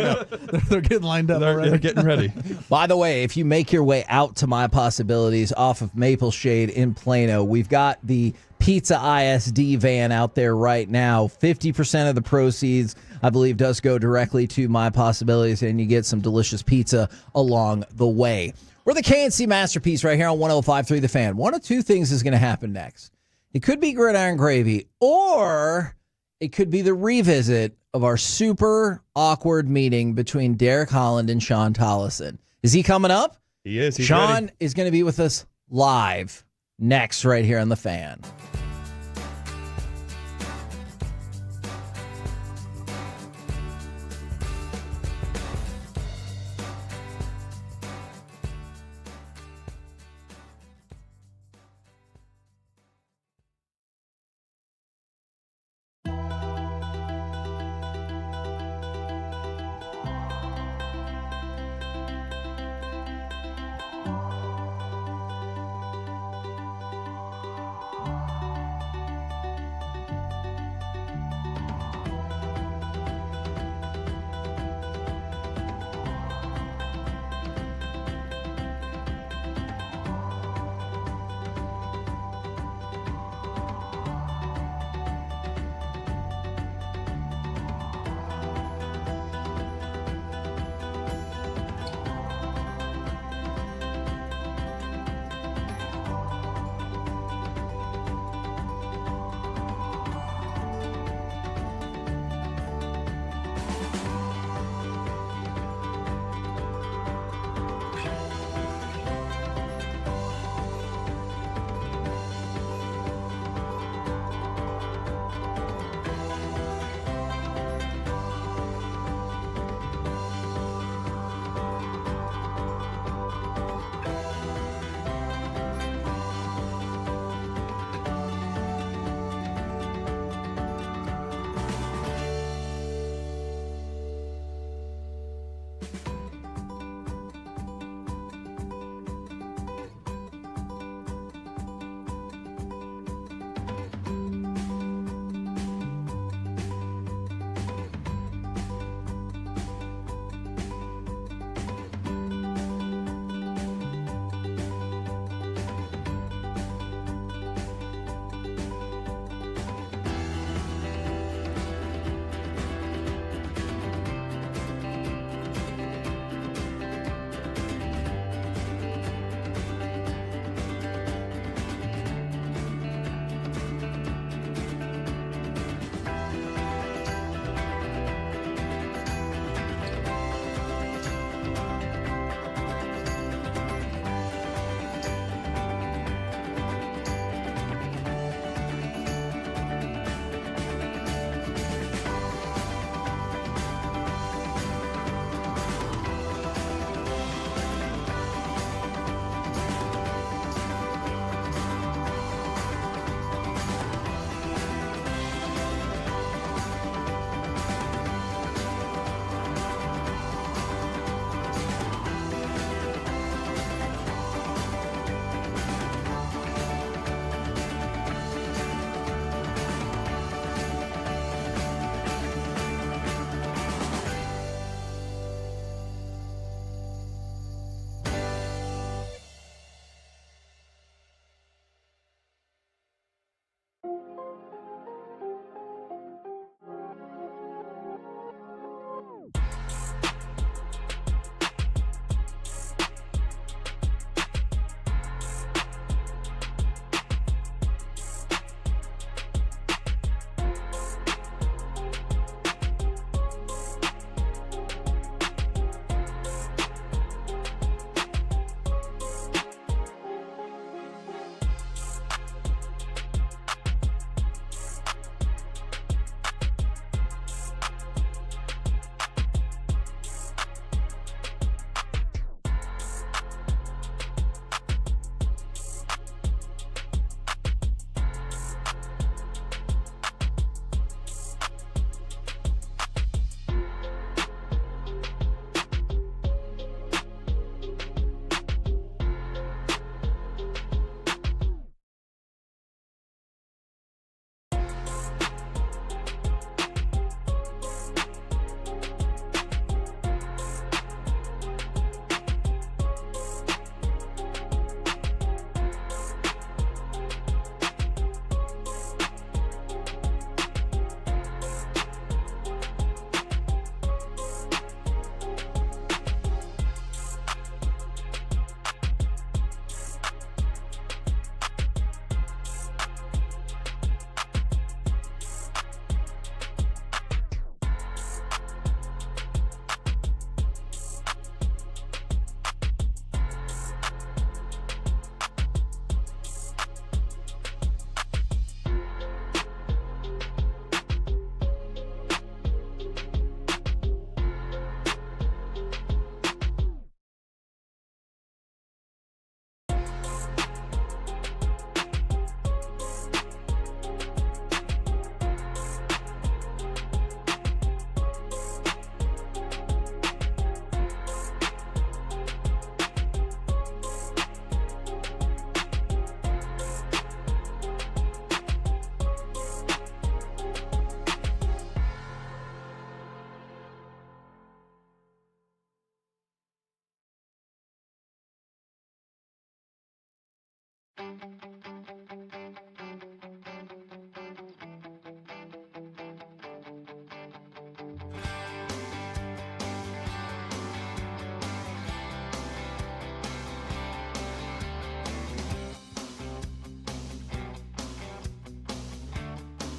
getting lined up. they're getting ready. By the way, if you make your way out to My Possibilities off of Maple Shade in Plano, we've got the Pizza ISD van out there right now. 50% of the proceeds, I believe, does go directly to My Possibilities, and you get some delicious pizza along the way. We're the KNC Masterpiece right here on 105.3 The Fan. One of two things is going to happen next. It could be Gridiron Gravy, or it could be the revisit of our super awkward meeting between Derek Holland and Sean Tollison. Is he coming up? He is. He's Sean ready. is going to be with us live next right here on The Fan.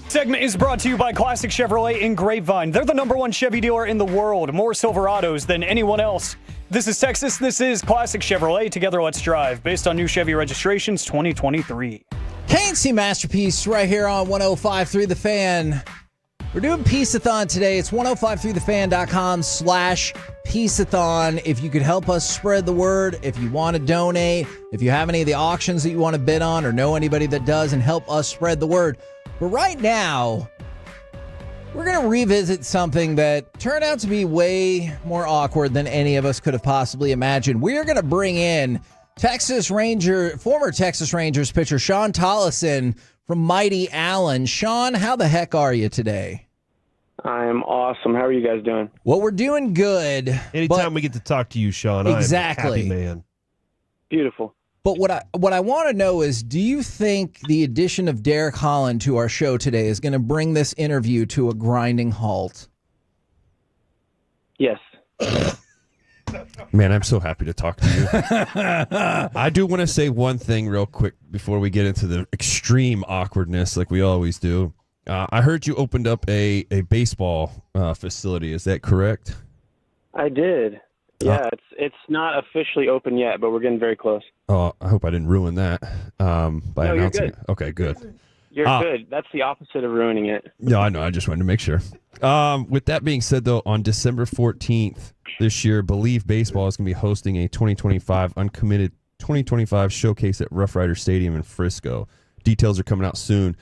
Segment is brought to you by Classic Chevrolet in Grapevine. They're the #1 Chevy dealer in the world. More Silverados than anyone else. This is Texas. This is Classic Chevrolet. Together, let's drive. Based on new Chevy registrations 2023. KNC Masterpiece right here on 105.3 The Fan. We're doing Piece-A-Thon today. It's 1053thefan.com/Piece-A-Thon. If you could help us spread the word, if you want to donate, if you have any of the auctions that you want to bid on or know anybody that does, and help us spread the word. But right now, we're going to revisit something that turned out to be way more awkward than any of us could have possibly imagined. We're going to bring in former Texas Rangers pitcher Sean Tollison from Mighty Allen. Sean, how the heck are you today? I'm awesome. How are you guys doing? Well, we're doing good. Anytime we get to talk to you, Sean, exactly. I'm a happy man. Beautiful. But what I want to know is, do you think the addition of Derek Holland to our show today is going to bring this interview to a grinding halt? Yes. Man, I'm so happy to talk to you. I do want to say one thing real quick before we get into the extreme awkwardness like we always do. I heard you opened up a baseball facility. Is that correct? I did. Yeah, it's not officially open yet, but we're getting very close. Oh, I hope I didn't ruin that by announcing you're good. it. Okay, good. You're good. That's the opposite of ruining it. No, I know. I just wanted to make sure. With that being said, though, on December 14th this year, Believe Baseball is going to be hosting a 2025 Uncommitted 2025 showcase at Rough Rider Stadium in Frisco. Details are coming out soon.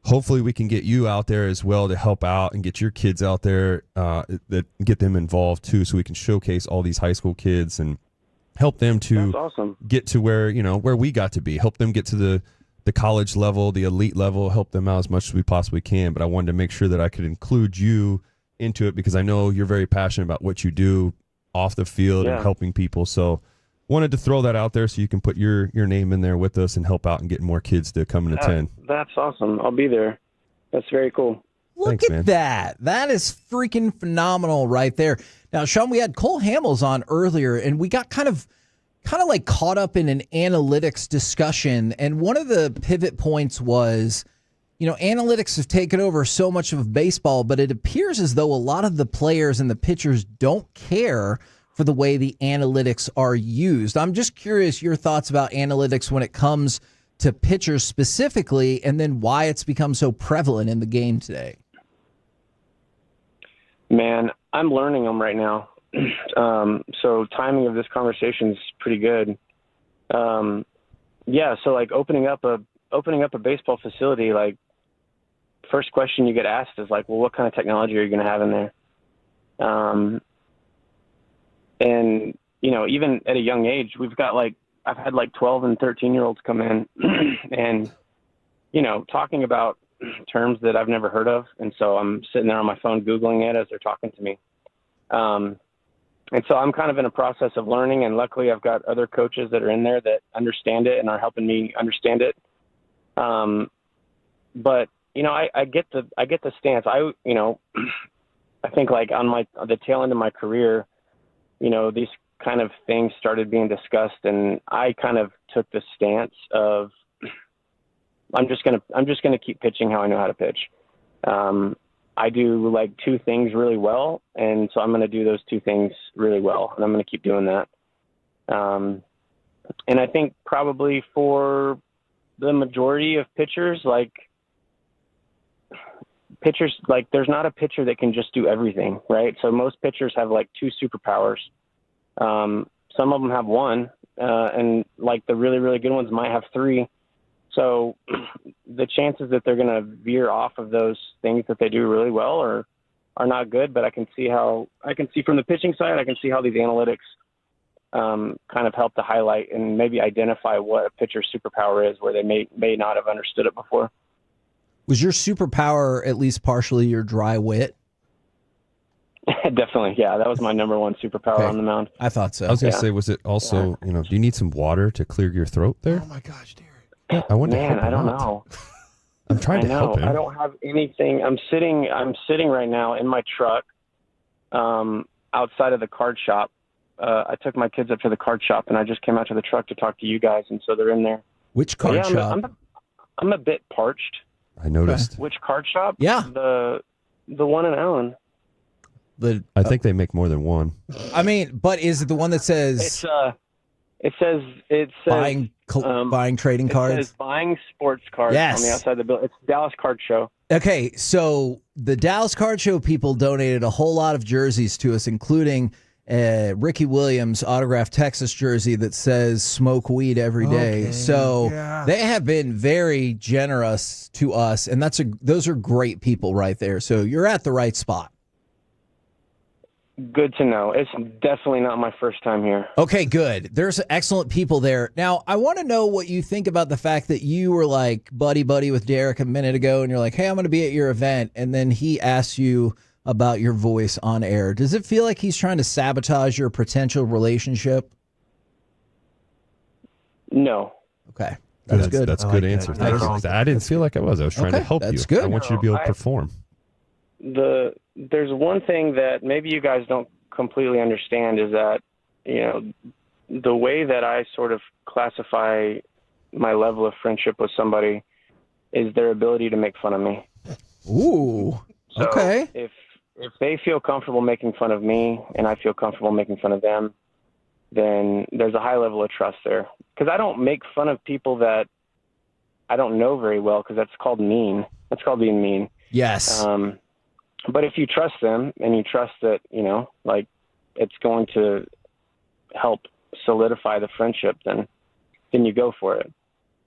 Hopefully we can get you out there as well to help out and get your kids out there, that get them involved too, so we can showcase all these high school kids and help them to get to where we got to be. Help them get to the college level, the elite level, help them out as much as we possibly can. But I wanted to make sure that I could include you into it because I know you're very passionate about what you do off the field and helping people. So wanted to throw that out there so you can put your name in there with us and help out and get more kids to come and attend. That's awesome. I'll be there. That's very cool. Look at that. That is freaking phenomenal right there. Now, Sean, we had Cole Hamels on earlier, and we got kind of like caught up in an analytics discussion. And one of the pivot points was, analytics have taken over so much of baseball, but it appears as though a lot of the players and the pitchers don't care for the way the analytics are used. I'm just curious your thoughts about analytics when it comes to pitchers specifically, and then why it's become so prevalent in the game today. Man, I'm learning them right now. So timing of this conversation is pretty good. So like opening up a baseball facility, like first question you get asked is like, well, what kind of technology are you going to have in there? And, even at a young age, we've got I've had 12 and 13-year-olds come in and, talking about terms that I've never heard of. And so I'm sitting there on my phone Googling it as they're talking to me. And so I'm kind of in a process of learning, and luckily I've got other coaches that are in there that understand it and are helping me understand it. But, I get the stance. I think on the tail end of my career, these kind of things started being discussed, and I kind of took the stance of I'm just gonna keep pitching how I know how to pitch. I do two things really well, and so I'm going to do those two things really well, and I'm going to keep doing that. And I think probably for the majority of pitchers, there's not a pitcher that can just do everything, right? So most pitchers have two superpowers. Some of them have one, and the really, really good ones might have three. So the chances that they're going to veer off of those things that they do really well are not good, but I can see from the pitching side, I can see how these analytics kind of help to highlight and maybe identify what a pitcher's superpower is where they may not have understood it before. Was your superpower at least partially your dry wit? Definitely, yeah. That was my number one superpower on the mound. I thought so. I was going to say, was it also, do you need some water to clear your throat there? Oh my gosh, Derek. I want to Man, help I him don't out. know. I'm trying to help him. I don't have anything. I'm sitting right now in my truck, outside of the card shop. I took my kids up to the card shop, and I just came out to the truck to talk to you guys, and so they're in there. Which card shop? I'm a bit parched. I noticed. Which card shop? Yeah. The one in Allen. I think they make more than one. I mean, but is it the one that says It says buying trading cards? It says buying sports cards Yes. on the outside of the building. It's Dallas Card Show. Okay, so the Dallas Card Show people donated a whole lot of jerseys to us, including Ricky Williams' autographed Texas jersey that says "Smoke weed every day." Okay, So yeah. they have been very generous to us, and those are great people right there. So you're at the right spot. Good to know. It's definitely not my first time here. Okay, good. There's excellent people there. Now, I want to know what you think about the fact that you were like buddy with Derek a minute ago, and you're like, hey, I'm going to be at your event, and then he asks you about your voice on air. Does it feel like he's trying to sabotage your potential relationship? No. Okay. That's good. That's a good answer. Thank you. I didn't feel like I was. I was trying to help you. That's good. I want you to be able to perform. There's one thing that maybe you guys don't completely understand is that, the way that I sort of classify my level of friendship with somebody is their ability to make fun of me. Ooh. So okay. If they feel comfortable making fun of me and I feel comfortable making fun of them, then there's a high level of trust there. Because I don't make fun of people that I don't know very well, because that's called mean. That's called being mean. Yes. But if you trust them and you trust that, it's going to help solidify the friendship, then you go for it.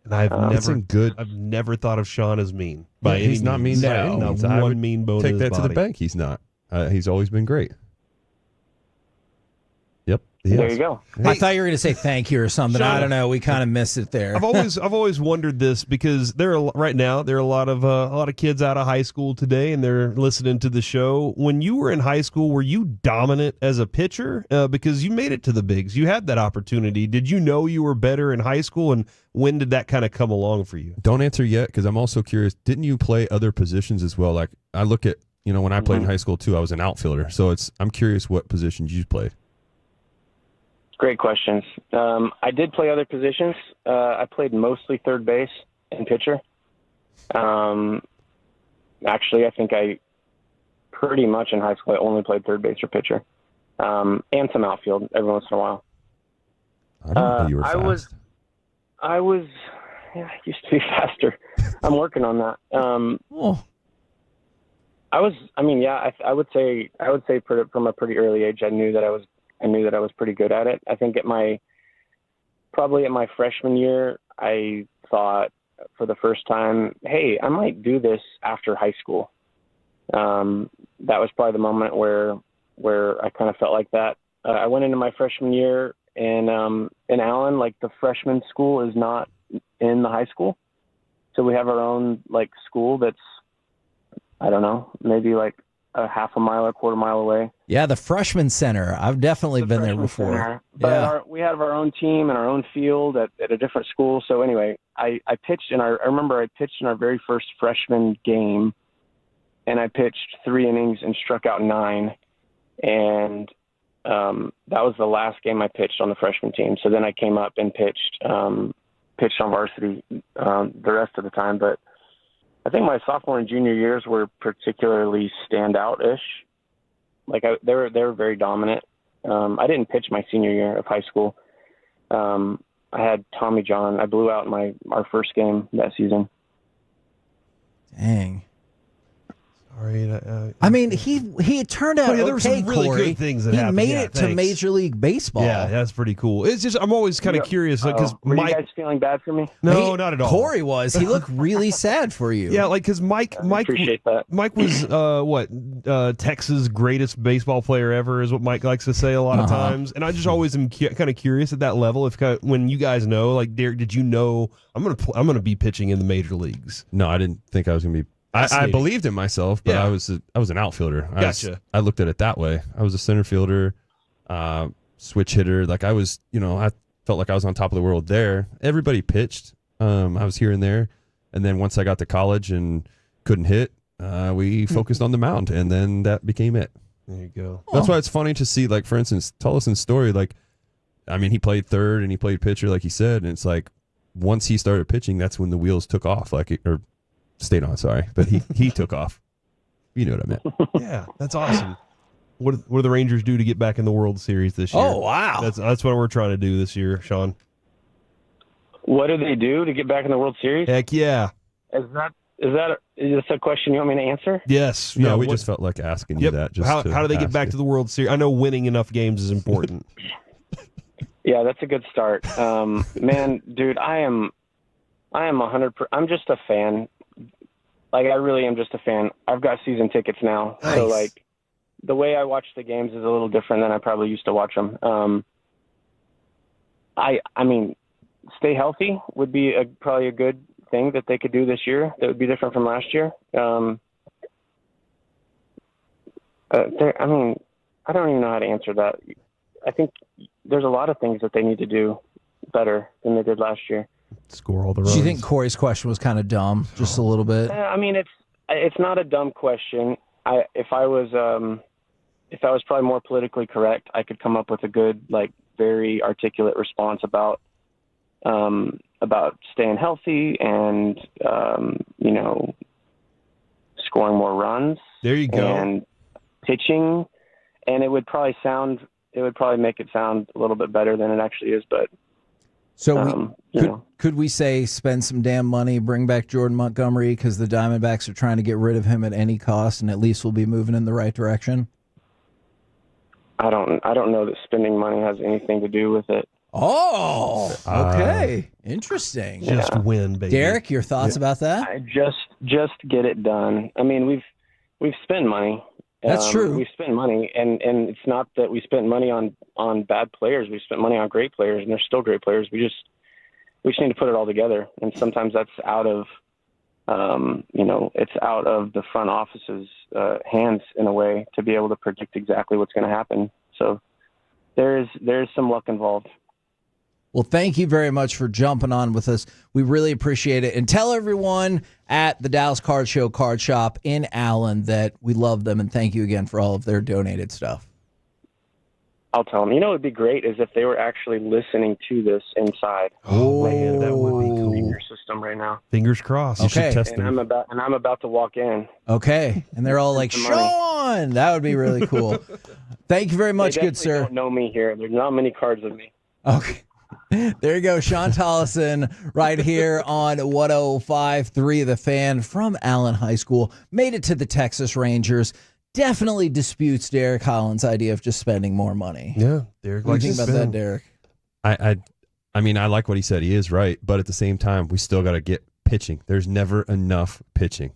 And I've good. I've never thought of Sean as mean. By He's any not mean means. by any Not means. I one would mean bone in take his that to the body. bank. He's not. He's always been great. Yep. There you go. I thought you were going to say thank you or something. Sean, I don't know. We kind of missed it there. I've always wondered this, because right now there are a lot of kids out of high school today, and they're listening to the show. When you were in high school, were you dominant as a pitcher? Because you made it to the bigs, you had that opportunity. Did you know you were better in high school, and when did that kind of come along for you? Don't answer yet, because I'm also curious. Didn't you play other positions as well? Like I look at, when I played in high school too, I was an outfielder. So I'm curious what positions you played. Great questions. I did play other positions. I played mostly third base and pitcher. Actually, I think I pretty much in high school I only played third base or pitcher, and some outfield every once in a while. I didn't know you were fast. I used to be faster. I'm working on that. I would say from a pretty early age, I knew that I was pretty good at it. I think probably at my freshman year, I thought for the first time, hey, I might do this after high school. That was probably the moment where I kind of felt like that. I went into my freshman year in Allen, like the freshman school is not in the high school. So we have our own school that's, I don't know, maybe like a half a mile or quarter mile away. Yeah, the freshman center. I've definitely been there before. Center. But we have our own team and our own field at a different school. So anyway, I pitched I remember I pitched in our very first freshman game, and I pitched 3 innings and struck out 9. And that was the last game I pitched on the freshman team. So then I came up and pitched on varsity the rest of the time. But I think my sophomore and junior years were particularly standout-ish. They were very dominant. I didn't pitch my senior year of high school. I had Tommy John. I blew out our first game that season. Dang. Sorry. I mean, he turned out there were okay, some really Corey. good things that he happened. made Yeah, it to thanks. Major League Baseball. Yeah, that's pretty cool. It's just I'm always kind of curious because were you guys feeling bad for me? No, not at all. Corey was. He looked really sad for you. Yeah, because Mike appreciate that. Mike was Texas' greatest baseball player ever is what Mike likes to say a lot of times, and I just always am kind of curious at that level when you guys know, like Derek, did you know I'm gonna be pitching in the major leagues? No, I didn't think I was going to be. I believed in myself, but Yeah. I was an outfielder. Gotcha. I looked at it that way. I was a center fielder, switch hitter. Like I was, I felt like I was on top of the world there. Everybody pitched, I was here and there. And then once I got to college and couldn't hit, we focused on the mound, and then that became it. There you go. That's why it's funny to see, like, for instance, Tullison's story. Like, I mean, he played third and he played pitcher, like he said, and it's like once he started pitching, that's when the wheels took off, or stayed on. Sorry, but he took off. You know what I meant? Yeah, that's awesome. What do the Rangers do to get back in the World Series this year? Oh, wow. That's what we're trying to do this year, Sean. What do they do to get back in the World Series? Heck yeah. Is this a question you want me to answer? Yes. No, we just felt like asking you that. Just how do they get back to the World Series? I know winning enough games is important. Yeah, that's a good start. Man, dude, I am 100%. I'm just a fan. Like, I really am just a fan. I've got season tickets now. Nice. So, like, the way I watch the games is a little different than I probably used to watch them. I mean, stay healthy would be probably a good thing that they could do this year that would be different from last year. I mean, I don't even know how to answer that. I think there's a lot of things that they need to do better than they did last year. Score all the runs. Do you think Corey's question was kind of dumb, just a little bit? I mean, it's not a dumb question. If I was probably more politically correct, I could come up with a good, like, very articulate response about staying healthy and scoring more runs. There you go. And pitching, and it would probably make it sound a little bit better than it actually is. But so could we say spend some damn money, bring back Jordan Montgomery because the Diamondbacks are trying to get rid of him at any cost, and at least we'll be moving in the right direction? I don't know that spending money has anything to do with it. Oh, okay. Interesting. Just win, baby. Derek, your thoughts about that? Just get it done. I mean, we've spent money. That's true. We've spent money, and it's not that we spent money on bad players. We spent money on great players, and they're still great players. We just need to put it all together. And sometimes that's out of, it's out of the front office's hands in a way to be able to predict exactly what's going to happen. So there's some luck involved. Well, thank you very much for jumping on with us. We really appreciate it. And tell everyone at the Dallas Card Show Card Shop in Allen that we love them, and thank you again for all of their donated stuff. I'll tell them. It would be great is if they were actually listening to this inside. Oh, man, that would be cool. In your system right now. Fingers crossed. Okay. You should test them. I'm about to walk in. Okay. And they're all like, Sean! That would be really cool. Thank you very much, good sir. They don't know me here. There's not many cards of me. Okay. There you go, Sean Tollison, right here on 105.3 The Fan from Allen High School. Made it to the Texas Rangers. Definitely disputes Derek Holland's idea of just spending more money. Yeah, Derek. What do you think about that, Derek? I mean, I like what he said. He is right, but at the same time, we still got to get pitching. There's never enough pitching.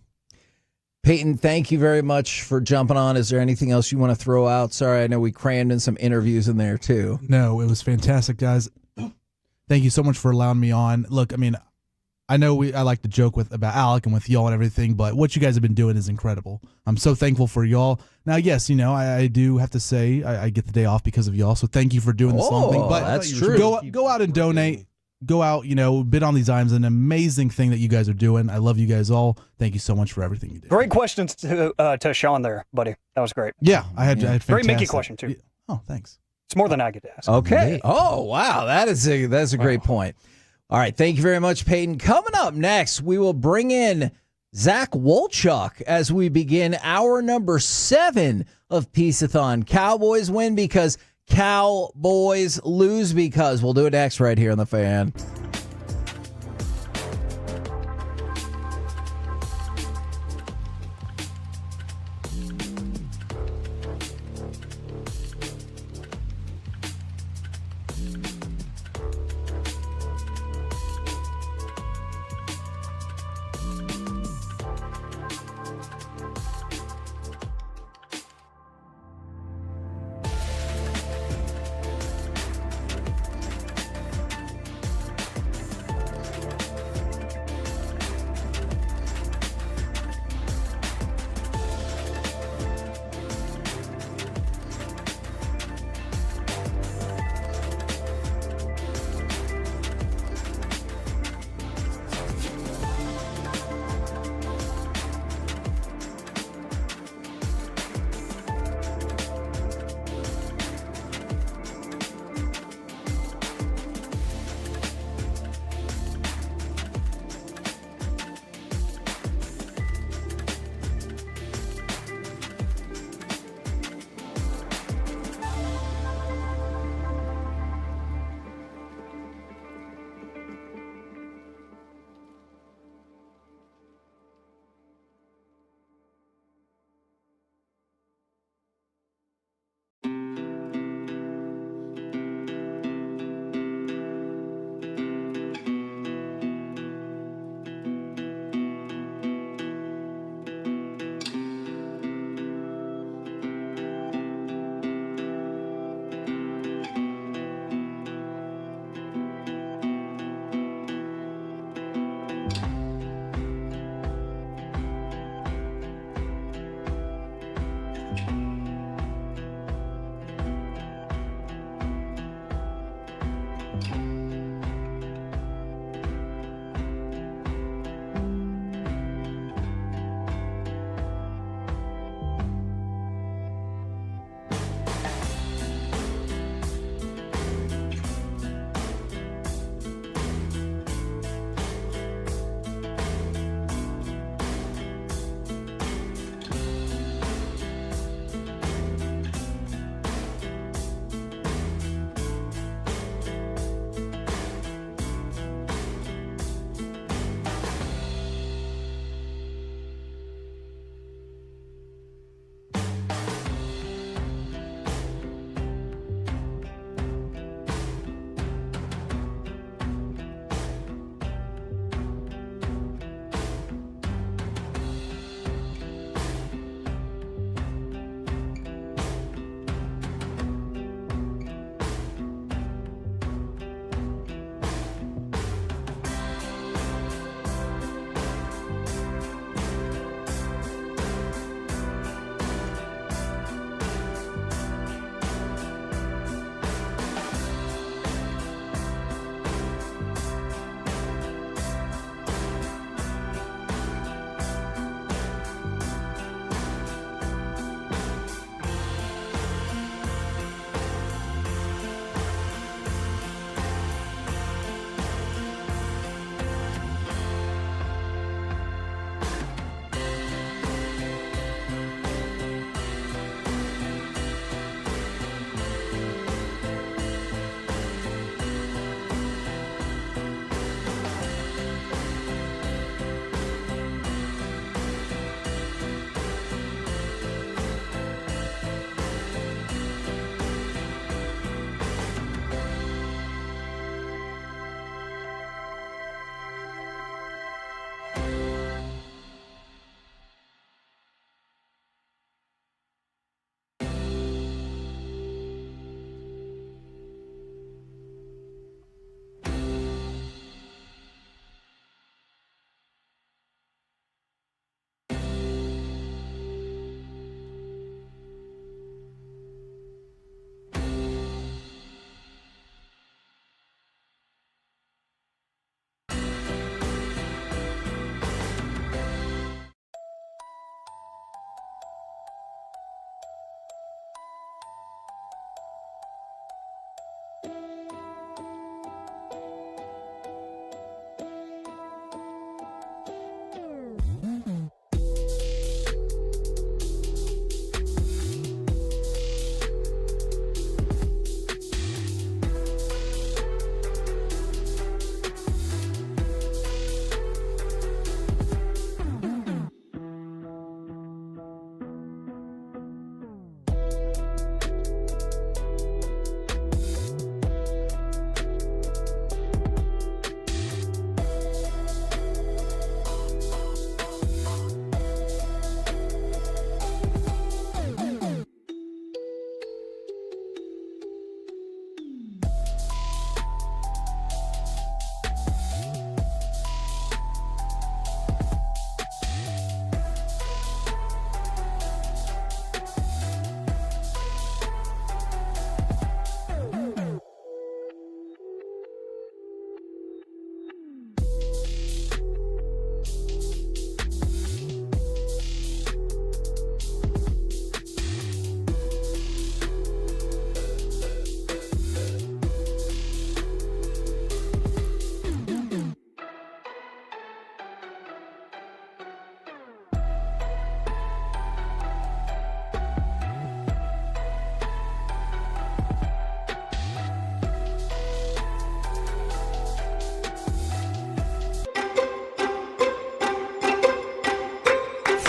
Peyton, thank you very much for jumping on. Is there anything else you want to throw out? Sorry, I know we crammed in some interviews in there too. No, it was fantastic, guys. Thank you so much for allowing me on. Look, I mean, I know I like to joke about Alec and with y'all and everything, but what you guys have been doing is incredible. I'm so thankful for y'all. Now, yes, I do have to say I get the day off because of y'all, so thank you for doing this long thing. But that's true. Go out and donate. Go out, bid on these items. An amazing thing that you guys are doing. I love you guys all. Thank you so much for everything you do. Great questions to Sean there, buddy. That was great. Yeah, I had Great fantastic. Mickey question too. Oh, thanks. It's more than I get to ask. Okay. Oh, wow. That's a great point. All right. Thank you very much, Peyton. Coming up next, we will bring in Zach Wolchuk as we begin hour number 7 of Piece-A-Thon. Cowboys win because Cowboys lose because. We'll do it next right here on The Fan.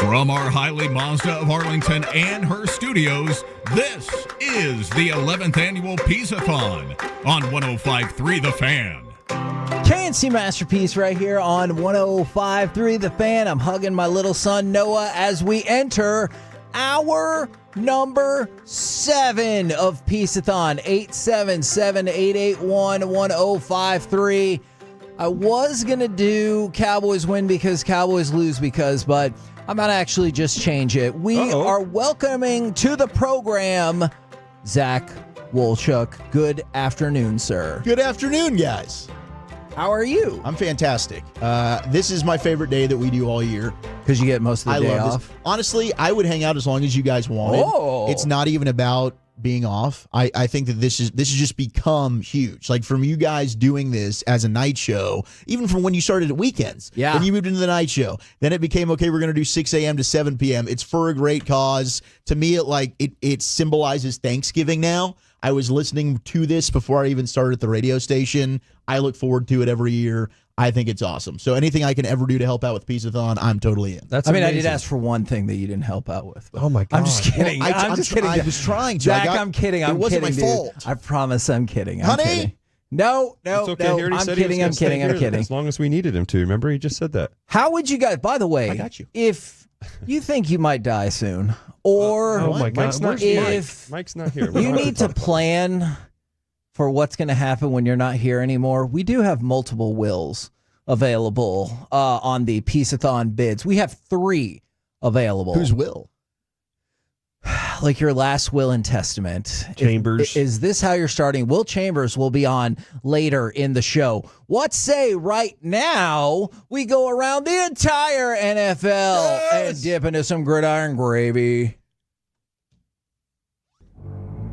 From our Highly Mazda of Arlington and her studios, this is the 11th Annual Piece-A-Thon on 105.3 The Fan. KNC Masterpiece right here on 105.3 The Fan. I'm hugging my little son Noah as we enter hour number 7 of Piece-A-Thon. 877-881-1053. I was going to do Cowboys win because Cowboys lose because, but I might actually just change it. We are welcoming to the program Zach Wolchuk. Good afternoon, sir. Good afternoon, guys. How are you? I'm fantastic. This is my favorite day that we do all year. Because you get most of the day off? This. Honestly, I would hang out as long as you guys wanted. Oh. It's not even about being off. I think that this has just become huge. Like from you guys doing this as a night show, even from when you started at weekends. Yeah. Then you moved into the night show. Then it became, okay, we're going to do 6 a.m. to 7 p.m. It's for a great cause. To me, it symbolizes Thanksgiving now. I was listening to this before I even started at the radio station. I look forward to it every year. I think it's awesome. So anything I can ever do to help out with Piece-A-Thon, I'm totally in. I did ask for one thing that you didn't help out with. Oh my God. I'm just kidding. Well, I'm just kidding. I was trying to. Zach, I'm kidding. It wasn't kidding, my dude. fault. I promise I'm kidding. Honey? Kidding. No. It's okay. He already I'm said he was kidding. gonna I'm stay kidding. I'm here kidding. As long as we needed him to. Remember, he just said that. How would you guys, by the way, I got you. If you think you might die soon, or Oh my God. Mike's not if Mike's not here. you need to plan for what's going to happen when you're not here anymore, we do have multiple wills available on the Piece-A-Thon bids. We have 3 available. Whose will? Like your last will and testament. Chambers. Is this how you're starting? Will Chambers will be on later in the show. What say right now we go around the entire NFL and dip into some gridiron gravy.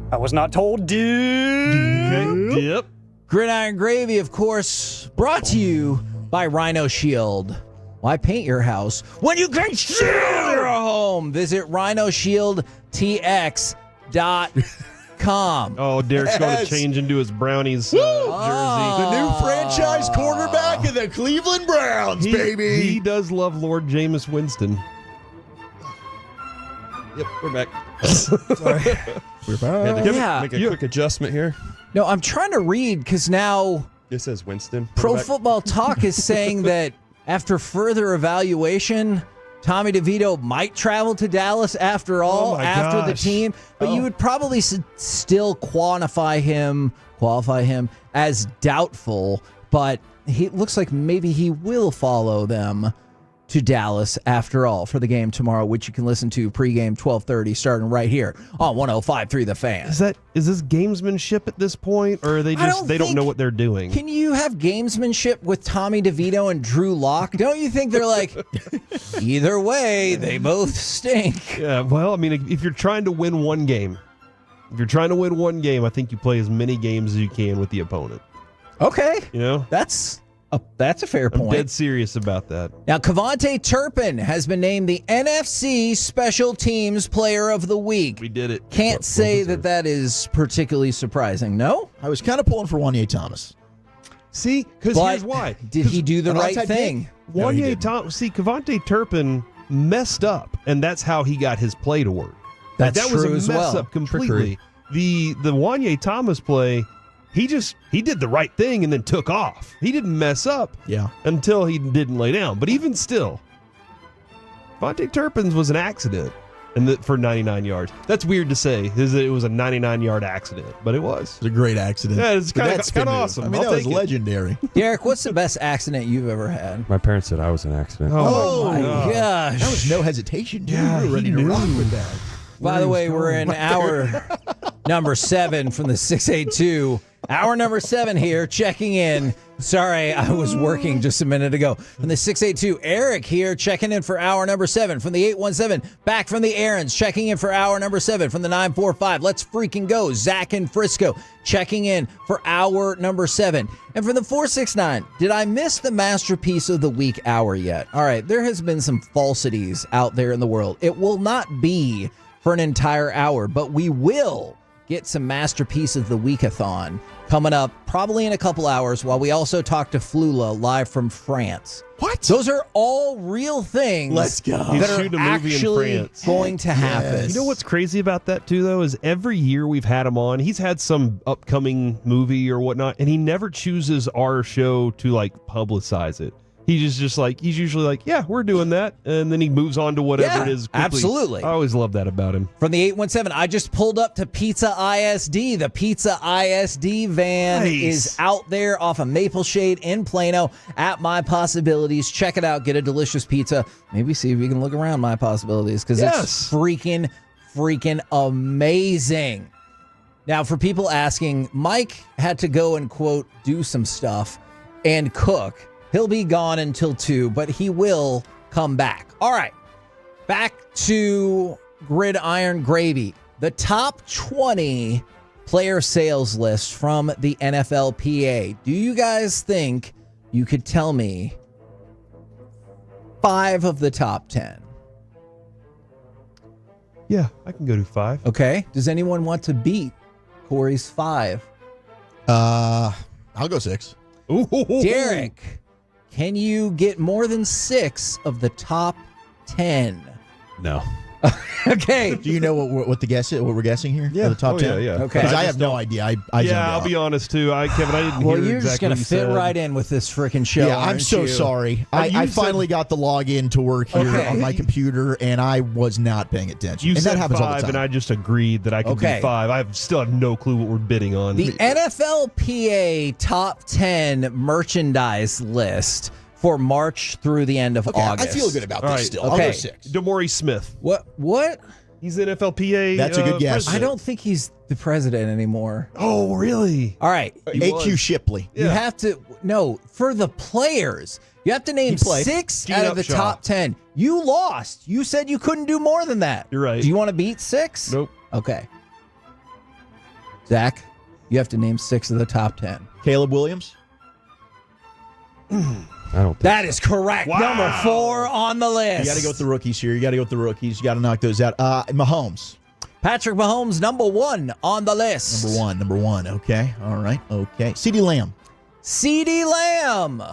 I was not told, dude. Dip. Gridiron Gravy, of course, brought to you by Rhino Shield. Why paint your house when you can shield your home? Visit rhinoshieldtx.com. Oh, Derek's going to change into his Brownies jersey. The new franchise quarterback of the Cleveland Browns, baby. He does love Lord Jameis Winston. Yep, we're back. Sorry. We're back. Make a quick adjustment here. No, I'm trying to read because now It says Winston. Pro Quarterback. Football Talk is saying that after further evaluation, Tommy DeVito might travel to Dallas after all, my after the gosh. team, but you would probably still qualify him as doubtful, but he looks like maybe he will follow them to Dallas after all for the game tomorrow, which you can listen to pregame 12:30 starting right here on 105.3 The Fan. Is this gamesmanship at this point, or are they don't know what they're doing? Can you have gamesmanship with Tommy DeVito and Drew Lock? Don't you think they're like, either way, they both stink? Yeah, well, I mean, if you're trying to win one game, I think you play as many games as you can with the opponent. Okay. You know? That's a fair I'm point. dead serious about that. Now, Kevontae Turpin has been named the NFC Special Teams Player of the Week. We did it. Can't say that is particularly surprising, no? I was kind of pulling for Wanye Thomas. See, because But here's why. did he do the an right onside thing? No, he Wanye didn't. Thomas. See, Kevontae Turpin messed up, and that's how he got his play to work. That's that was true a as mess well. up completely. The Wanye Thomas play, he did the right thing and then took off. He didn't mess up until he didn't lay down. But even still, Kevontae Turpin's was an accident for 99 yards. That's weird to say, is that it was a 99-yard accident, but it was. It's a great accident. Yeah, it's kind But of awesome. I mean, I'll that was take it. legendary. Derek, what's the best accident you've ever had? My parents said I was an accident. Oh, my gosh. That was no hesitation, dude. Yeah, we were ready he to knew. rock with that. By the way, we're in hour number 7 from the 682. Hour number 7 here, checking in. Sorry, I was working just a minute ago. From the 682, Eric here, checking in for hour number 7. From the 817, back from the errands, checking in for hour number 7. From the 945, let's freaking go. Zach in Frisco, checking in for hour number 7. And from the 469, did I miss the Masterpiece of the Week hour yet? All right, there has been some falsities out there in the world. It will not be for an entire hour, but we will get some Masterpiece of the Week-a-thon coming up probably in a couple hours while we also talk to Flula live from France. What? Those are all real things. Let's go. He's That are shooting a movie in actually France. going to happen. You know what's crazy about that too, though, is every year we've had him on, he's had some upcoming movie or whatnot, and he never chooses our show to like publicize it. He's just like, he's usually like, yeah, we're doing that. And then he moves on to whatever it is quickly. Absolutely. I always love that about him. From the 817, I just pulled up to Pizza ISD. The Pizza ISD van is out there off of Maple Shade in Plano at My Possibilities. Check it out. Get a delicious pizza. Maybe see if we can look around My Possibilities because it's freaking amazing. Now, for people asking, Mike had to go and, quote, do some stuff and cook. He'll be gone until 2, but he will come back. All right, back to Gridiron Gravy. The top 20 player sales list from the NFLPA. Do you guys think you could tell me 5 of the top 10? Yeah, I can go to 5. Okay. Does anyone want to beat Corey's 5? I'll go 6. Ooh. Derek, can you get more than 6 of the top 10? No. Okay. Do you know what the guess is? What we're guessing here? Yeah. For the top 10? Yeah. Okay. Because I have no idea. I zoned I'll out. be honest too. Kevin, I didn't Well, hear you're exactly just going to what you fit said. right in with this freaking show. Yeah, I'm aren't so you? sorry. I finally got the login to work here on my computer, and I was not paying attention. You and said that happens 5, all the time. and I just agreed that I could Okay. do 5. I still have no clue what we're bidding on. The NFLPA top 10 merchandise list for March through the end of August. I feel good about All this right. still. I'll Okay. go 6. DeMaurice Smith. What? He's the NFLPA. That's a good guess. president. I don't think he's the president anymore. Oh, really? All right. AQ Shipley. You have to, no, for the players, you have to name He played. 6 Gene out of the Upshaw. top 10. You lost. You said you couldn't do more than that. You're right. Do you want to beat 6? Nope. Okay. Zach, you have to name 6 of the top 10. Caleb Williams. I don't think That is correct. Wow. Number 4 on the list. You got to go with the rookies here. You got to knock those out. Mahomes. Patrick Mahomes, number 1 on the list. Number one. Okay. All right. Okay. CeeDee Lamb. CeeDee Lamb.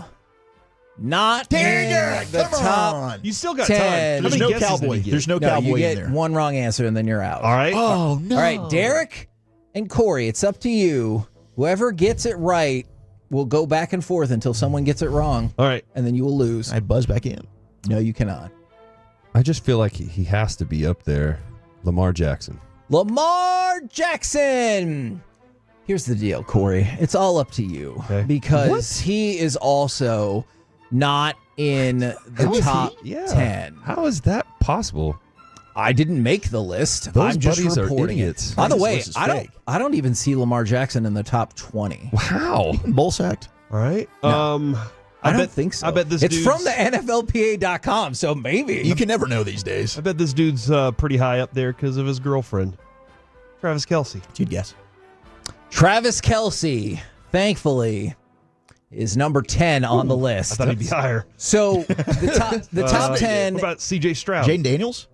Not Dang in it, the come top on. You still got 10. time. How There's many no guesses did cowboy. he get? There's no No, cowboy you in get there. one wrong answer and then you're out. All right. Oh, no. All right, Derek and Corey, it's up to you. Whoever gets it right will go back and forth until someone gets it wrong, All right. and then you will lose. I buzz back in. No, you cannot. I just feel like he has to be up there. Lamar Jackson. Lamar Jackson. Here's the deal, Corey. It's all up to you because he is also not in the top 10. How is that possible? I didn't make the list. Those I'm just buddies are reporting idiots. it. By the This way, list is I fake. don't even see Lamar Jackson in the top 20. Wow. Bull sacked. All right. No. I don't think so. I bet this it's dude's, from the NFLPA.com, so maybe. You can never know these days. I bet this dude's pretty high up there because of his girlfriend, Travis Kelce. You'd guess. Travis Kelce, thankfully, is number 10 on the list. I thought he'd be higher. So the top 10. What about C.J. Stroud? Jaden Daniels?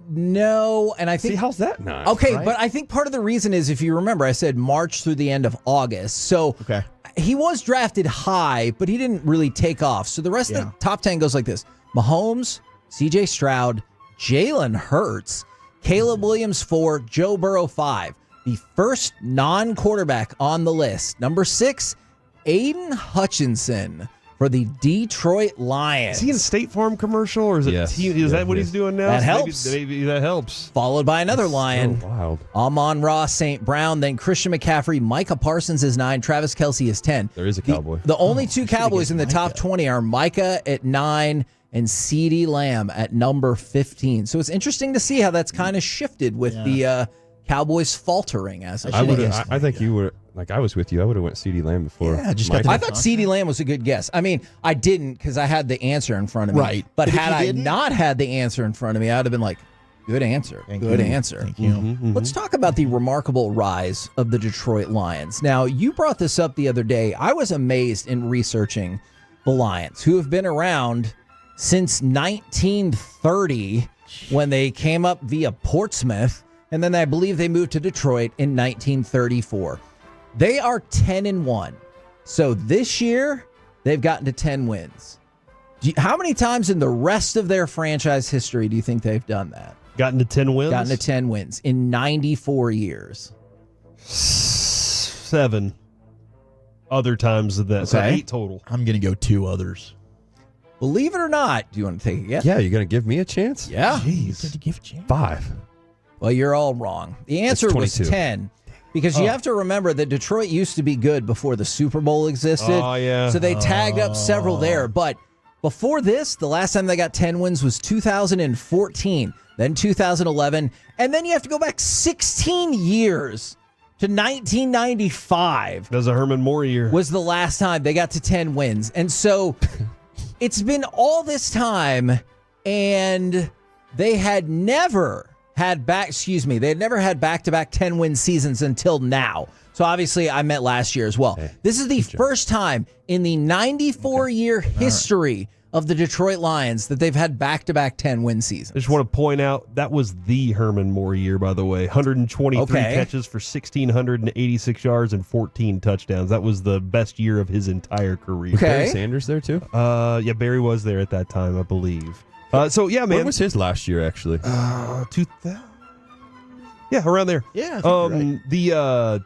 No, and I think. See, how's that not? Okay, right? but I think part of the reason is if you remember, I said March through the end of August. So he was drafted high, but he didn't really take off. So the rest of the top 10 goes like this: Mahomes, C.J. Stroud, Jalen Hurts, Caleb Williams 4, Joe Burrow 5. The first non-quarterback on the list, number 6, Aiden Hutchinson for the Detroit Lions. Is he in a State Farm commercial, or is it? Yes. Is that what he's doing now? That So helps. Maybe that helps. Followed by another Lion. So wild. Amon-Ra St. Brown, then Christian McCaffrey, Micah Parsons is 9, Travis Kelce is 10. There is a cowboy. The only two Cowboys in the top 20 are Micah at 9 and CeeDee Lamb at number 15. So it's interesting to see how that's kind of shifted with the Cowboys faltering as of I would. late. I think you were like I was with you. I would have went CeeDee Lamb before. Yeah, just Mike. got I thought CeeDee Lamb was a good guess. I mean, I didn't because I had the answer in front of me. Right. But But if had you I didn't- not had the answer in front of me, I'd have been like, good answer. Good answer. Thank you. Let's talk about the remarkable rise of the Detroit Lions. Now, you brought this up the other day. I was amazed in researching the Lions, who have been around since 1930 when they came up via Portsmouth and then I believe they moved to Detroit in 1934. They are 10-1. So this year, they've gotten to 10 wins. How many times in the rest of their franchise history do you think they've done that? Gotten to 10 wins? Gotten to 10 wins in 94 years. 7 other times of that. So 8 total. I'm going to go 2 others. Believe it or not, do you want to take a guess? Yeah, you're going to give me a chance? Yeah. Jeez. Give a chance. 5. Well, you're all wrong. The answer was 10. Because you have to remember that Detroit used to be good before the Super Bowl existed. Oh, yeah. So they tagged up several there. But before this, the last time they got 10 wins was 2014, then 2011, and then you have to go back 16 years to 1995. That was a Herman Moore year. Was the last time they got to 10 wins. And so it's been all this time, and they had never had back-to-back 10-win seasons until now. So obviously I meant last year as well. This is the first time in the 94-year history of the Detroit Lions that they've had back-to-back 10-win seasons. I just want to point out that was the Herman Moore year, by the way. 123 catches for 1,686 yards and 14 touchdowns. That was the best year of his entire career. Was Barry Sanders there too? Yeah, Barry was there at that time, I believe. So yeah, man. When was his last year actually? 2000. Yeah, around there. Yeah. I think you're right.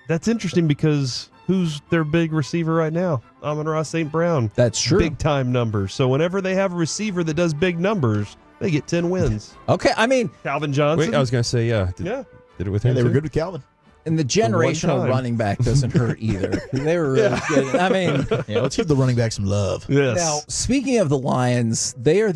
That's interesting because who's their big receiver right now? Amon-Ra St. Brown. That's true. Big time numbers. So whenever they have a receiver that does big numbers, they get 10 wins. Okay, I mean, Calvin Johnson. Wait, I was going to say, did it with him they were too? good with Calvin. and the generational running back doesn't hurt either. They were really good. I mean, let's give the running back some love. Yes. Now, speaking of the Lions, they are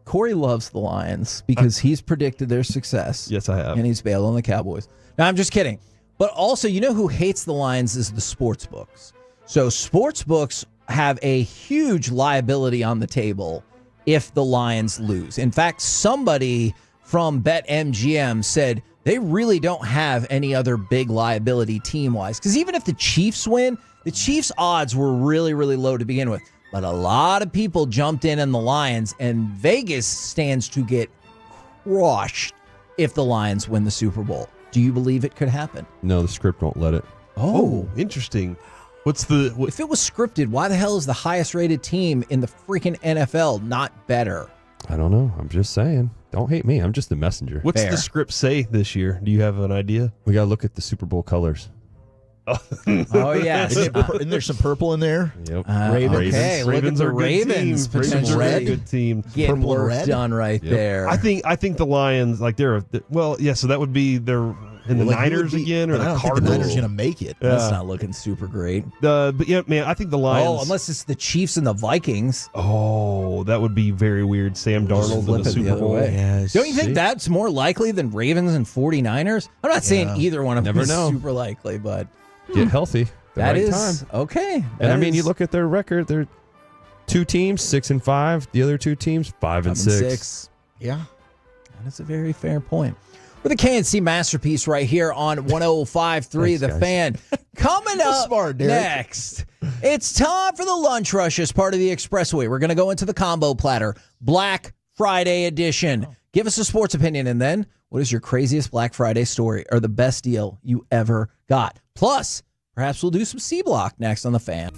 Corey loves the Lions because he's predicted their success. Yes, I have. And he's bailed on the Cowboys. Now, I'm just kidding. But also, you know who hates the Lions is the sports books. So sports books have a huge liability on the table if the Lions lose. In fact, somebody from BetMGM said they really don't have any other big liability team-wise. Because even if the Chiefs win, the Chiefs' odds were really, really low to begin with. But a lot of people jumped in on the Lions, and Vegas stands to get crushed if the Lions win the Super Bowl. Do you believe it could happen? No, the script won't let it. Oh, interesting. If it was scripted, why the hell is the highest rated team in the freaking NFL not better? I don't know. I'm just saying. Don't hate me. I'm just the messenger. What's the script say this year? Do you have an idea? We got to look at the Super Bowl colors. Oh, yeah. Isn't there some purple in there? Yep. Ravens. Okay, look at the Ravens. Ravens are a good team. Getting Purple and work red? done right there. I think the Lions, like so that would be they're in the Niners again or I the don't think Cardinals. the Niners are going to make it. That's not looking super great. But yeah, man, I think the Lions. Oh, unless it's the Chiefs and the Vikings. Oh, that would be very weird. Sam Darnold in Flip the it Super Bowl. Yeah, Don't you think that's more likely than Ravens and 49ers? I'm not saying either one of them is super likely, but Get healthy. that right is time. okay. And I mean, you is look at their record. They're 2 teams, 6-5. The other 2 teams, 5-6. Yeah. That is a very fair point. With a KNC masterpiece right here on 105.3 The guys. Fan. Coming up smart, Derek. next, it's time for the Lunch Rush as part of the Expressway. We're going to go into the combo platter, Black Friday edition. Give us a sports opinion, and then what is your craziest Black Friday story or the best deal you ever got? Plus, perhaps we'll do some C-Block next on The Fan.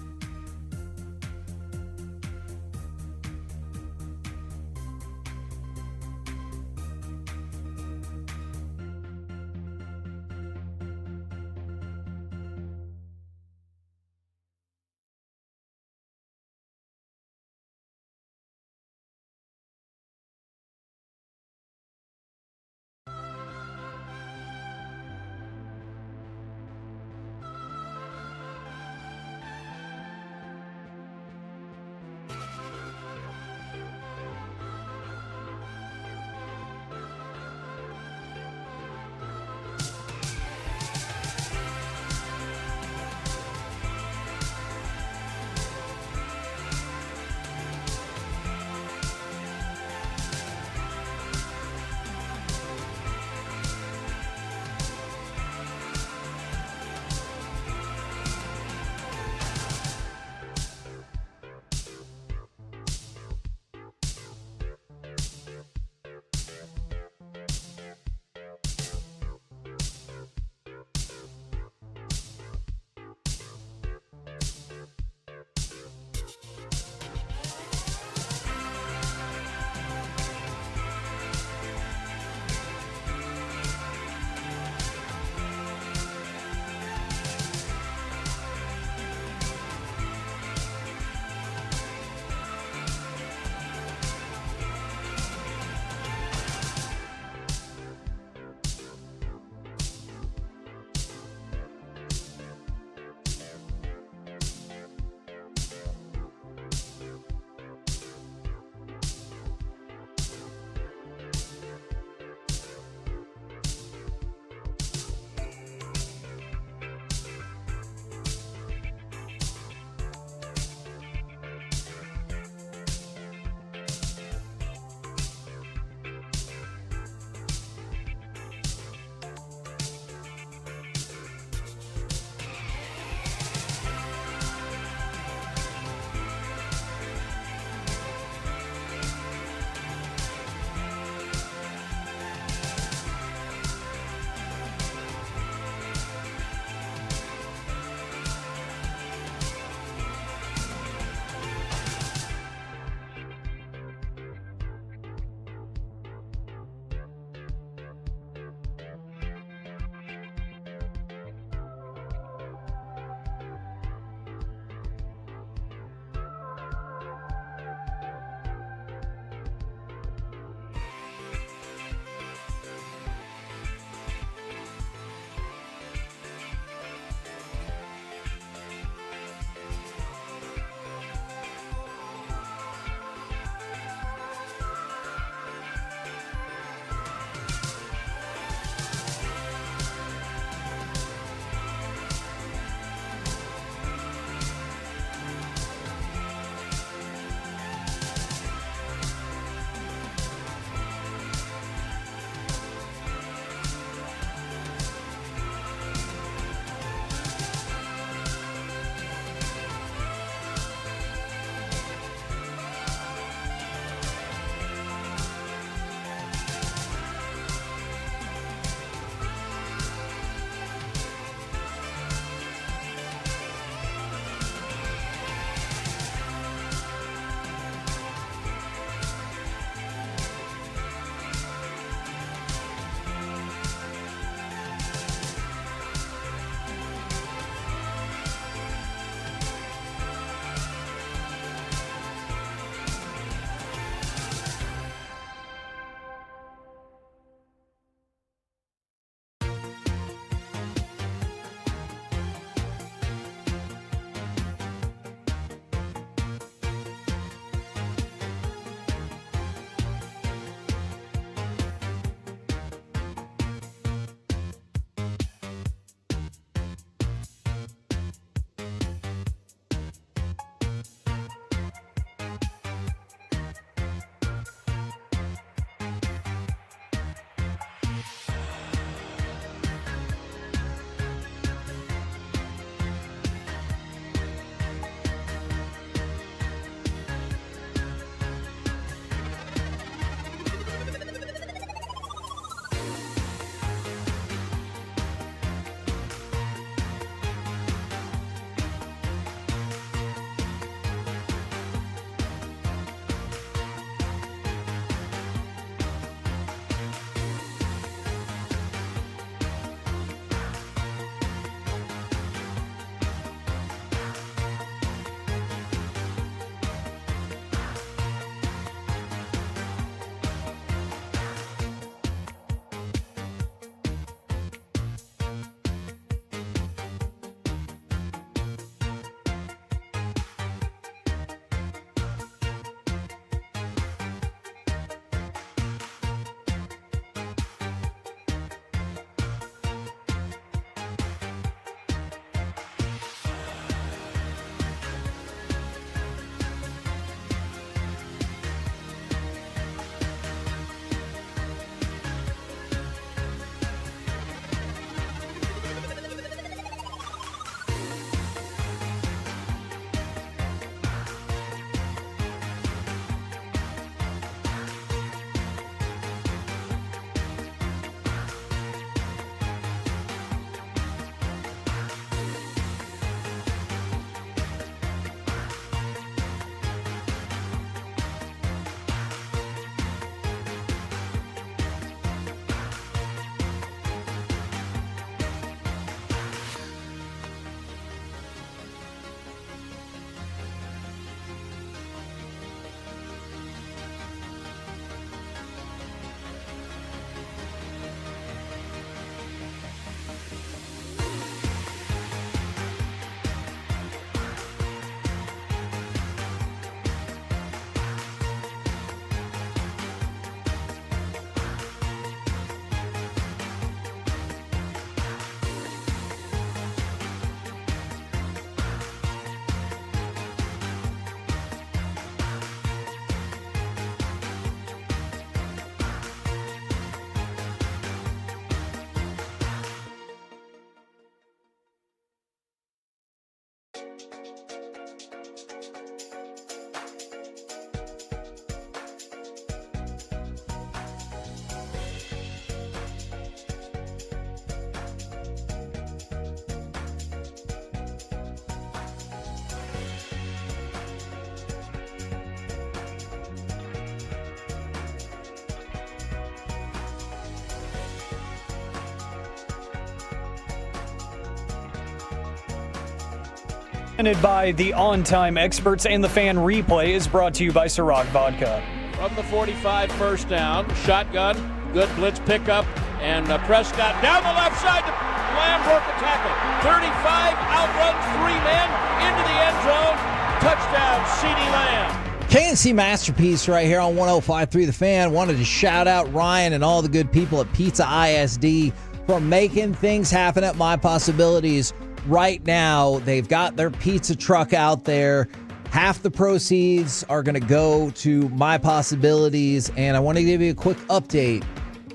Presented by the on-time experts, and the fan replay is brought to you by Ciroc Vodka. From the 45, first down, shotgun, good blitz pickup, and Prescott down the left side. Lamb broke the tackle. 35, outruns 3 men into the end zone. Touchdown, CeeDee Lamb. KNC Masterpiece right here on 105.3 The Fan. Wanted to shout out Ryan and all the good people at Pizza ISD for making things happen at My Possibilities. Right now, they've got their pizza truck out there. Half the proceeds are going to go to My Possibilities, and I want to give you a quick update.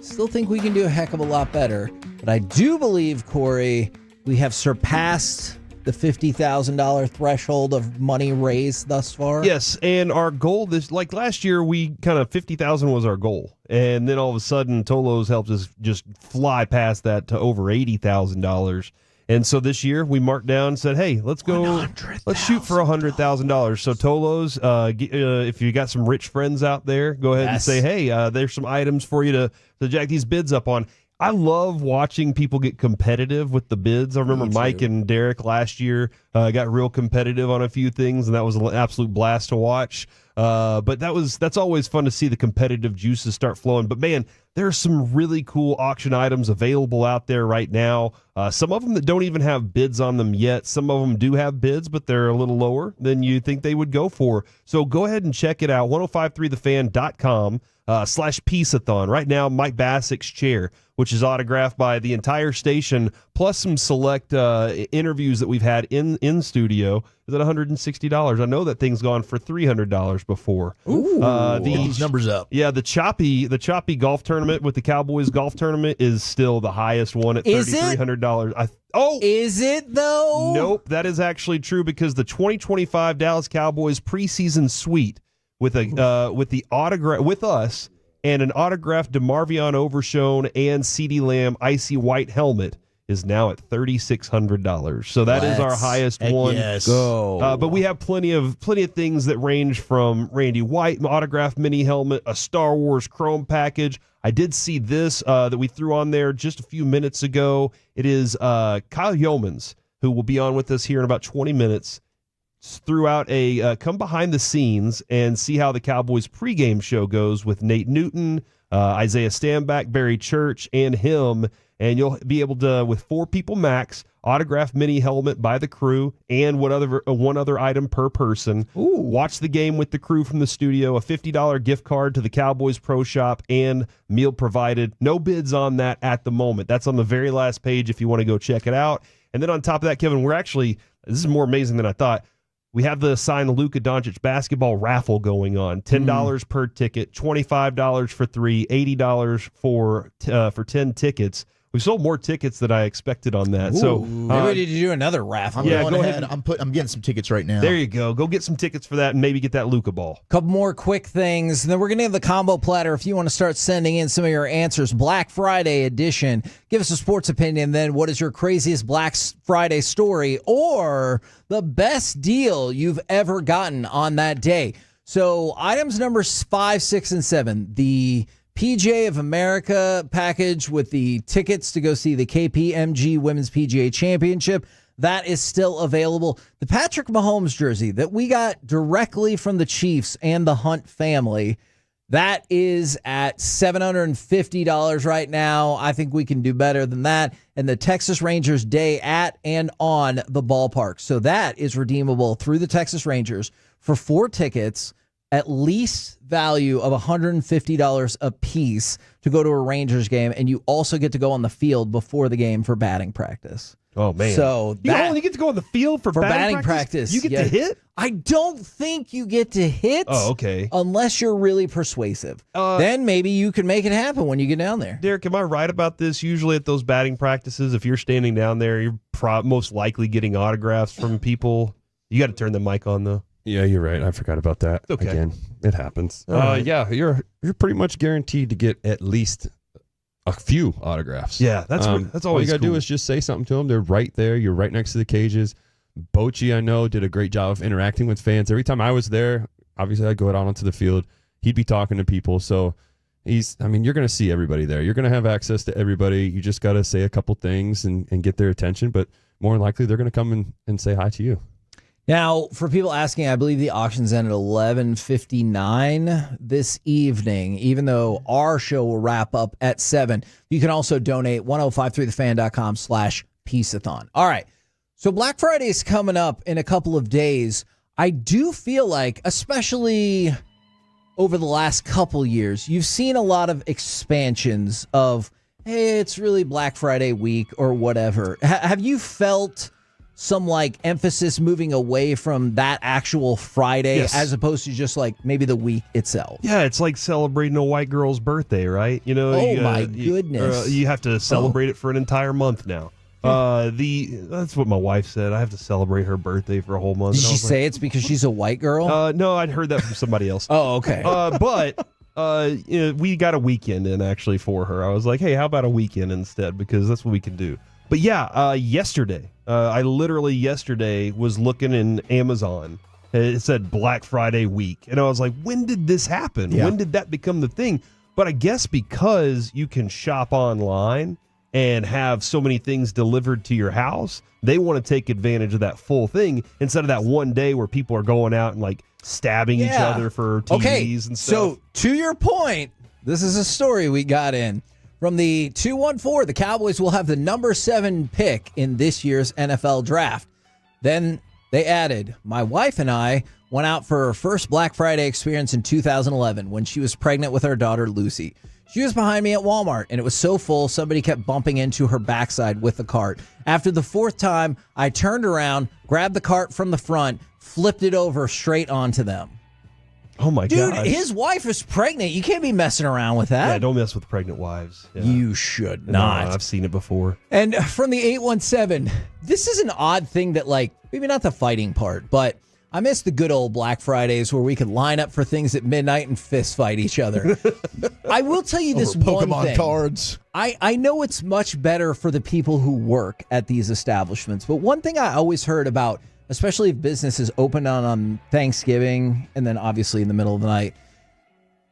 Still think we can do a heck of a lot better, but I do believe, Corey, we have surpassed the $50,000 threshold of money raised thus far. Yes, and our goal this, like last year, we kind of $50,000 was our goal, and then all of a sudden, Tolos helped us just fly past that to over $80,000. And so this year we marked down and said, hey, let's go, let's shoot for $100,000. So Tolos, if you got some rich friends out there, go ahead and say, hey, there's some items for you to jack these bids up on. I love watching people get competitive with the bids. I remember Mike and Derek last year got real competitive on a few things, and that was an absolute blast to watch. But that's always fun to see the competitive juices start flowing. But man, there are some really cool auction items available out there right now. Some of them that don't even have bids on them yet. Some of them do have bids, but they're a little lower than you think they would go for. So go ahead and check it out. 1053thefan.com. /Piece-A-Thon. Right now, Mike Bassick's chair, which is autographed by the entire station, plus some select interviews that we've had in studio, is at $160. I know that thing's gone for $300 before. Ooh, get these numbers up. Yeah, the choppy golf tournament with the Cowboys golf tournament is still the highest one at $3,300. Is it though? Nope, that is actually true because the 2025 Dallas Cowboys preseason suite with the autograph with us and an autographed DeMarvion Overshown and CeeDee Lamb icy white helmet is now at $3,600. So that is our highest one. Yes. Go. But we have plenty of things that range from Randy White autographed mini helmet, a Star Wars Chrome package. I did see this that we threw on there just a few minutes ago. It is Kyle Yeomans, who will be on with us here in about 20 minutes. Threw out a come behind the scenes and see how the Cowboys pregame show goes with Nate Newton, Isaiah Stanback, Barry Church, and him. And you'll be able to, with 4 people max, autograph mini helmet by the crew and one other item per person. Ooh. Watch the game with the crew from the studio, a $50 gift card to the Cowboys Pro Shop, and meal provided. No bids on that at the moment. That's on the very last page if you want to go check it out. And then on top of that, Kevin, this is more amazing than I thought. We have the signed Luka Doncic basketball raffle going on. $10 per ticket, $25 for 3, $80 for 10 tickets. We sold more tickets than I expected on that. Ooh, so maybe we need to do another raffle. I'm going ahead. I'm getting some tickets right now. There you go. Go get some tickets for that and maybe get that Luka ball. Couple more quick things, and then we're going to have the combo platter if you want to start sending in some of your answers. Black Friday edition. Give us a sports opinion, then what is your craziest Black Friday story or the best deal you've ever gotten on that day? So items numbers 5, 6, and 7. The PGA of America package with the tickets to go see the KPMG Women's PGA Championship. That is still available. The Patrick Mahomes jersey that we got directly from the Chiefs and the Hunt family, that is at $750 right now. I think we can do better than that. And the Texas Rangers day at and on the ballpark. So that is redeemable through the Texas Rangers for 4 tickets, at least value of $150 a piece to go to a Rangers game, and you also get to go on the field before the game for batting practice. Oh, man. So you only get to go on the field for batting practice. You get to hit? I don't think you get to hit. Oh, okay. Unless you're really persuasive. Then maybe you can make it happen when you get down there. Derek, am I right about this? Usually at those batting practices, if you're standing down there, you're most likely getting autographs from people. You got to turn the mic on, though. Yeah, you're right. I forgot about that. Okay. Again, it happens. Right. Yeah, you're pretty much guaranteed to get at least a few autographs. Yeah, that's always all you got to cool. do is just say something to them. They're right there. You're right next to the cages. Bochy, I know, did a great job of interacting with fans. Every time I was there, obviously I'd go out onto the field. He'd be talking to people. So you're going to see everybody there. You're going to have access to everybody. You just got to say a couple things and get their attention. But more than likely, they're going to come and say hi to you. Now, for people asking, I believe the auctions end at 11:59 this evening, even though our show will wrap up at 7. You can also donate 1053thefan.com/Piece-A-Thon. All right. So Black Friday is coming up in a couple of days. I do feel like, especially over the last couple years, you've seen a lot of expansions of, hey, it's really Black Friday week or whatever. Have you felt some like emphasis moving away from that actual Friday as opposed to just like maybe the week itself? Yeah, it's like celebrating a white girl's birthday, right? You know, my goodness. You have to celebrate it for an entire month now. That's what my wife said. I have to celebrate her birthday for a whole month. Did she say it's because she's a white girl? No, I'd heard that from somebody else. Oh, okay. But we got a weekend in actually for her. I was like, hey, how about a weekend instead? Because that's what we can do. But yeah, yesterday, I literally yesterday was looking in Amazon. It said Black Friday week. And I was like, when did this happen? Yeah. When did that become the thing? But I guess because you can shop online and have so many things delivered to your house, they want to take advantage of that full thing instead of that one day where people are going out and like stabbing each other for TVs and stuff. So to your point, this is a story we got in. From the 214, the Cowboys will have the number 7 pick in this year's NFL draft. Then they added, my wife and I went out for her first Black Friday experience in 2011 when she was pregnant with our daughter, Lucy. She was behind me at Walmart, and it was so full, somebody kept bumping into her backside with the cart. After the 4th time, I turned around, grabbed the cart from the front, flipped it over straight onto them. Oh, my God. Dude, his wife is pregnant. You can't be messing around with that. Yeah, don't mess with pregnant wives. Yeah. You should not. No, I've seen it before. And from the 817, this is an odd thing that, like, maybe not the fighting part, but I miss the good old Black Fridays where we could line up for things at midnight and fist fight each other. I will tell you this one Pokemon thing. cards. I know it's much better for the people who work at these establishments, but one thing I always heard about, especially if business is open on Thanksgiving and then obviously in the middle of the night,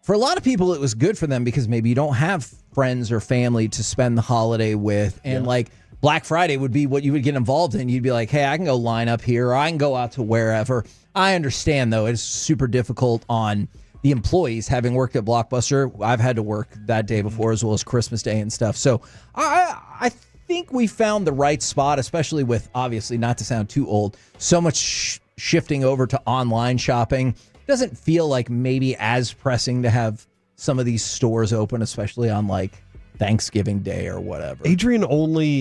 for a lot of people it was good for them because maybe you don't have friends or family to spend the holiday with, and like Black Friday would be what you would get involved in. You'd be like, hey, I can go line up here, or I can go out to wherever. I understand, though, it's super difficult on the employees. Having worked at Blockbuster, I've had to work that day before as well as Christmas Day and stuff. So I think we found the right spot, especially with, obviously, not to sound too old, so much shifting over to online shopping. It doesn't feel like maybe as pressing to have some of these stores open, especially on like Thanksgiving Day or whatever. Adrian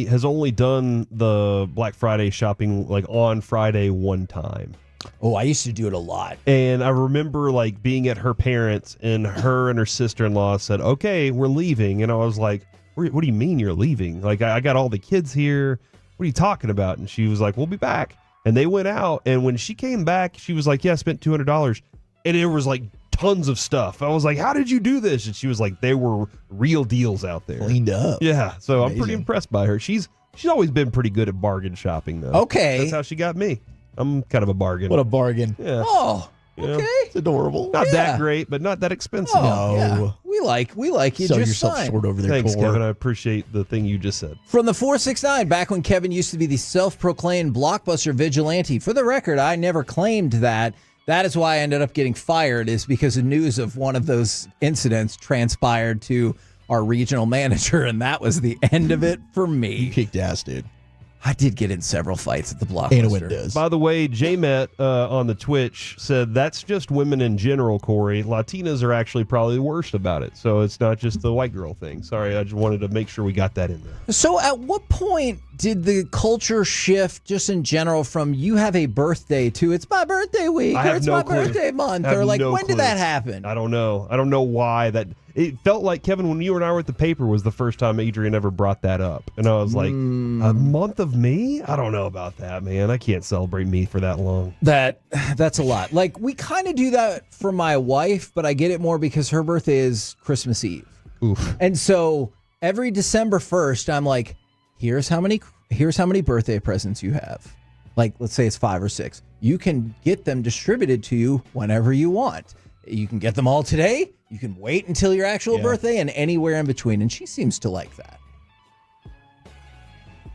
has only done the Black Friday shopping like on Friday one time. Oh, I used to do it a lot. And I remember like being at her parents, and her and her sister-in-law said, okay, we're leaving. And I was like, what do you mean you're leaving? Like, I got all the kids here. What are you talking about? And she was like, we'll be back. And they went out. And when she came back, she was like, yeah, I spent $200. And it was like tons of stuff. I was like, how did you do this? And she was like, there were real deals out there. Cleaned up. Yeah. So Amazing. I'm pretty impressed by her. She's always been pretty good at bargain shopping, though. Okay. That's how she got me. I'm kind of a bargain. What a bargain. Yeah. Oh, You know? okay. It's adorable. Not Yeah. that great, but not that expensive. Oh, yeah. We like you. Sell just yourself fine. short over there, Thanks, Core. Kevin. I appreciate the thing you just said. From the 469, back when Kevin used to be the self-proclaimed Blockbuster vigilante. For the record, I never claimed that. That is why I ended up getting fired, is because the news of one of those incidents transpired to our regional manager, and that was the end of it for me. You kicked ass, dude. I did get in several fights at the Blockbuster. Anna does. By the way, J-Met on the Twitch said that's just women in general, Corey. Latinas are actually probably the worst about it. So it's not just the white girl thing. Sorry, I just wanted to make sure we got that in there. So at what point did the culture shift just in general from you have a birthday to it's my birthday week I or have it's no my clue. birthday month? I have Or like, no when clue. did that happen? I don't know. I don't know why that. It felt like, Kevin, when you and I were at the paper was the first time Adrian ever brought that up. And I was like, a month of me? I don't know about that, man. I can't celebrate me for that long. That's a lot. Like, we kind of do that for my wife, but I get it more because her birthday is Christmas Eve. Oof. And so every December 1st, I'm like, here's how many birthday presents you have. Like, let's say it's 5 or 6. You can get them distributed to you whenever you want. You can get them all today. You can wait until your actual birthday and anywhere in between. And she seems to like that.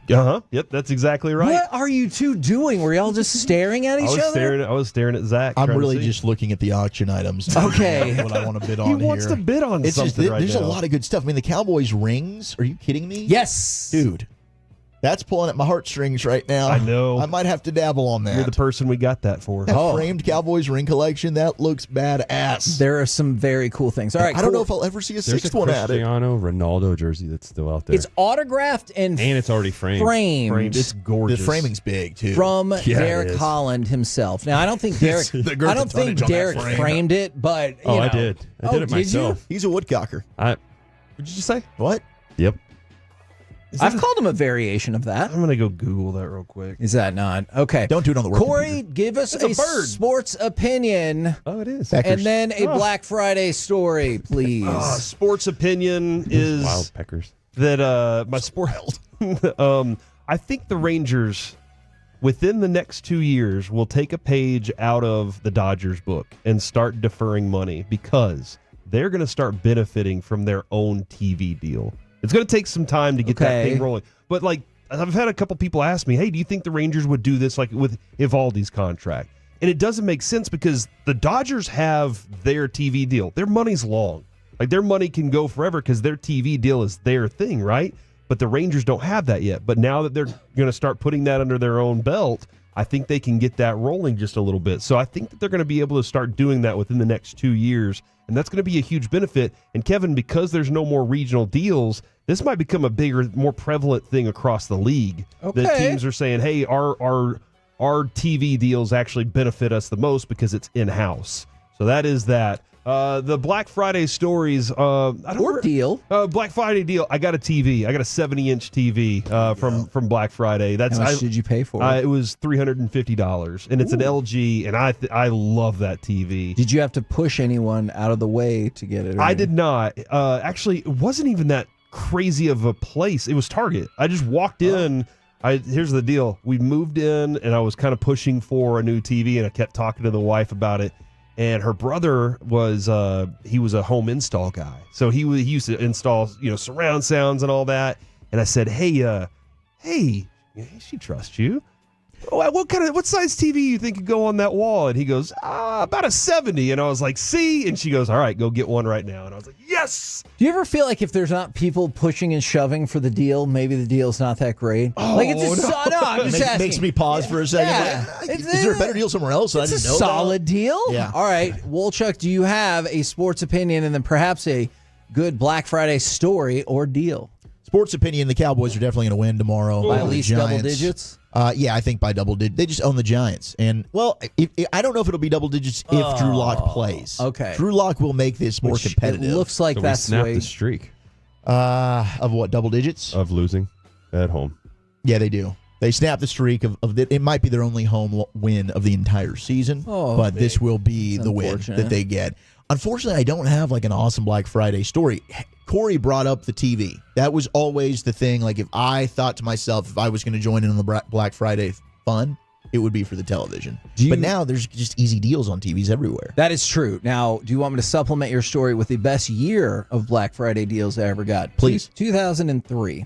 Yep, that's exactly right. What are you two doing? Were y'all just staring at each other? I was staring at Zach. I'm trying to really see. just looking at the auction items. Okay. What I want to bid on He here. wants to bid on It's something just, right there's now. a lot of good stuff. I mean, the Cowboys rings. Are you kidding me? Yes. Dude. That's pulling at my heartstrings right now. I know. I might have to dabble on that. You're the person we got that for. That framed Cowboys ring collection, that looks badass. There are some very cool things. All right, I don't know if I'll ever see a There's sixth a one at it. Cristiano Ronaldo jersey that's still out there. It's autographed and it's already framed. Framed. It's gorgeous. The framing's big too. From Yeah, Derek it is. Holland himself. Now I don't think Derek. The girth I don't and think tonnage on that Derek frame. framed it, but you know. I did. I did it myself. He's a woodcocker. What did you say? What? Yep. I've called him a variation of that. I'm gonna go Google that real quick. Is that not okay? Don't do it on the work Corey, computer. give us It's a a bird. sports opinion. Oh, it is. And then a Black Friday story, please. Sports opinion is Wild peckers. that my sport. I think the Rangers, within the next 2 years, will take a page out of the Dodgers book and start deferring money because they're going to start benefiting from their own TV deal. It's going to take some time to get that thing rolling. But like I've had a couple people ask me, hey, do you think the Rangers would do this like with Evaldi's contract? And it doesn't make sense because the Dodgers have their TV deal. Their money's long. Like their money can go forever because their TV deal is their thing, right? But the Rangers don't have that yet. But now that they're going to start putting that under their own belt, I think they can get that rolling just a little bit. So I think that they're going to be able to start doing that within the next 2 years. And that's going to be a huge benefit. And Kevin, because there's no more regional deals, this might become a bigger, more prevalent thing across the league. Okay. That teams are saying, hey, our TV deals actually benefit us the most because it's in-house. So that is that. The Black Friday stories. Deal. Black Friday deal. I got a TV. I got a 70-inch TV from Black Friday. That's How much did you pay for it? It was $350, and it's an LG, and I love that TV. Did you have to push anyone out of the way to get it? I did not. Actually, it wasn't even that crazy of a place. It was Target. I just walked in. Here's the deal. We moved in, and I was kind of pushing for a new TV, and I kept talking to the wife about it. And her brother was he was a home install guy, so he used to install surround sounds and all that. And I said, hey, she trusts you. What size TV you think could go on that wall? And he goes, about a 70. And I was like, see? And she goes, all right, go get one right now. And I was like, yes. Do you ever feel like if there's not people pushing and shoving for the deal, maybe the deal's not that great? Oh, like it's I'm just asking. Makes me pause for a second. Yeah. Like, is there a better deal somewhere else that I It's didn't a know solid about? deal. Yeah. All right, Wolchuk, do you have a sports opinion and then perhaps a good Black Friday story or deal? Sports opinion, the Cowboys are definitely going to win tomorrow. By at over the least double Giants. digits? Yeah, I think by double digits. They just own the Giants. And, well, I don't know if it'll be double digits if Drew Lock plays. Okay. Drew Lock will make this more competitive. It looks like So that's we snapped the way. the streak Of what, double digits? of losing at home. Yeah, they do. They snap the streak of it might be their only home win of the entire season, but this will be the win that they get. Unfortunately, I don't have like an awesome Black Friday story. Corey brought up the TV. That was always the thing. Like if I thought to myself, if I was going to join in on the Black Friday fun, it would be for the television. But now there's just easy deals on TVs everywhere. That is true. Now, do you want me to supplement your story with the best year of Black Friday deals I ever got? Please. 2003.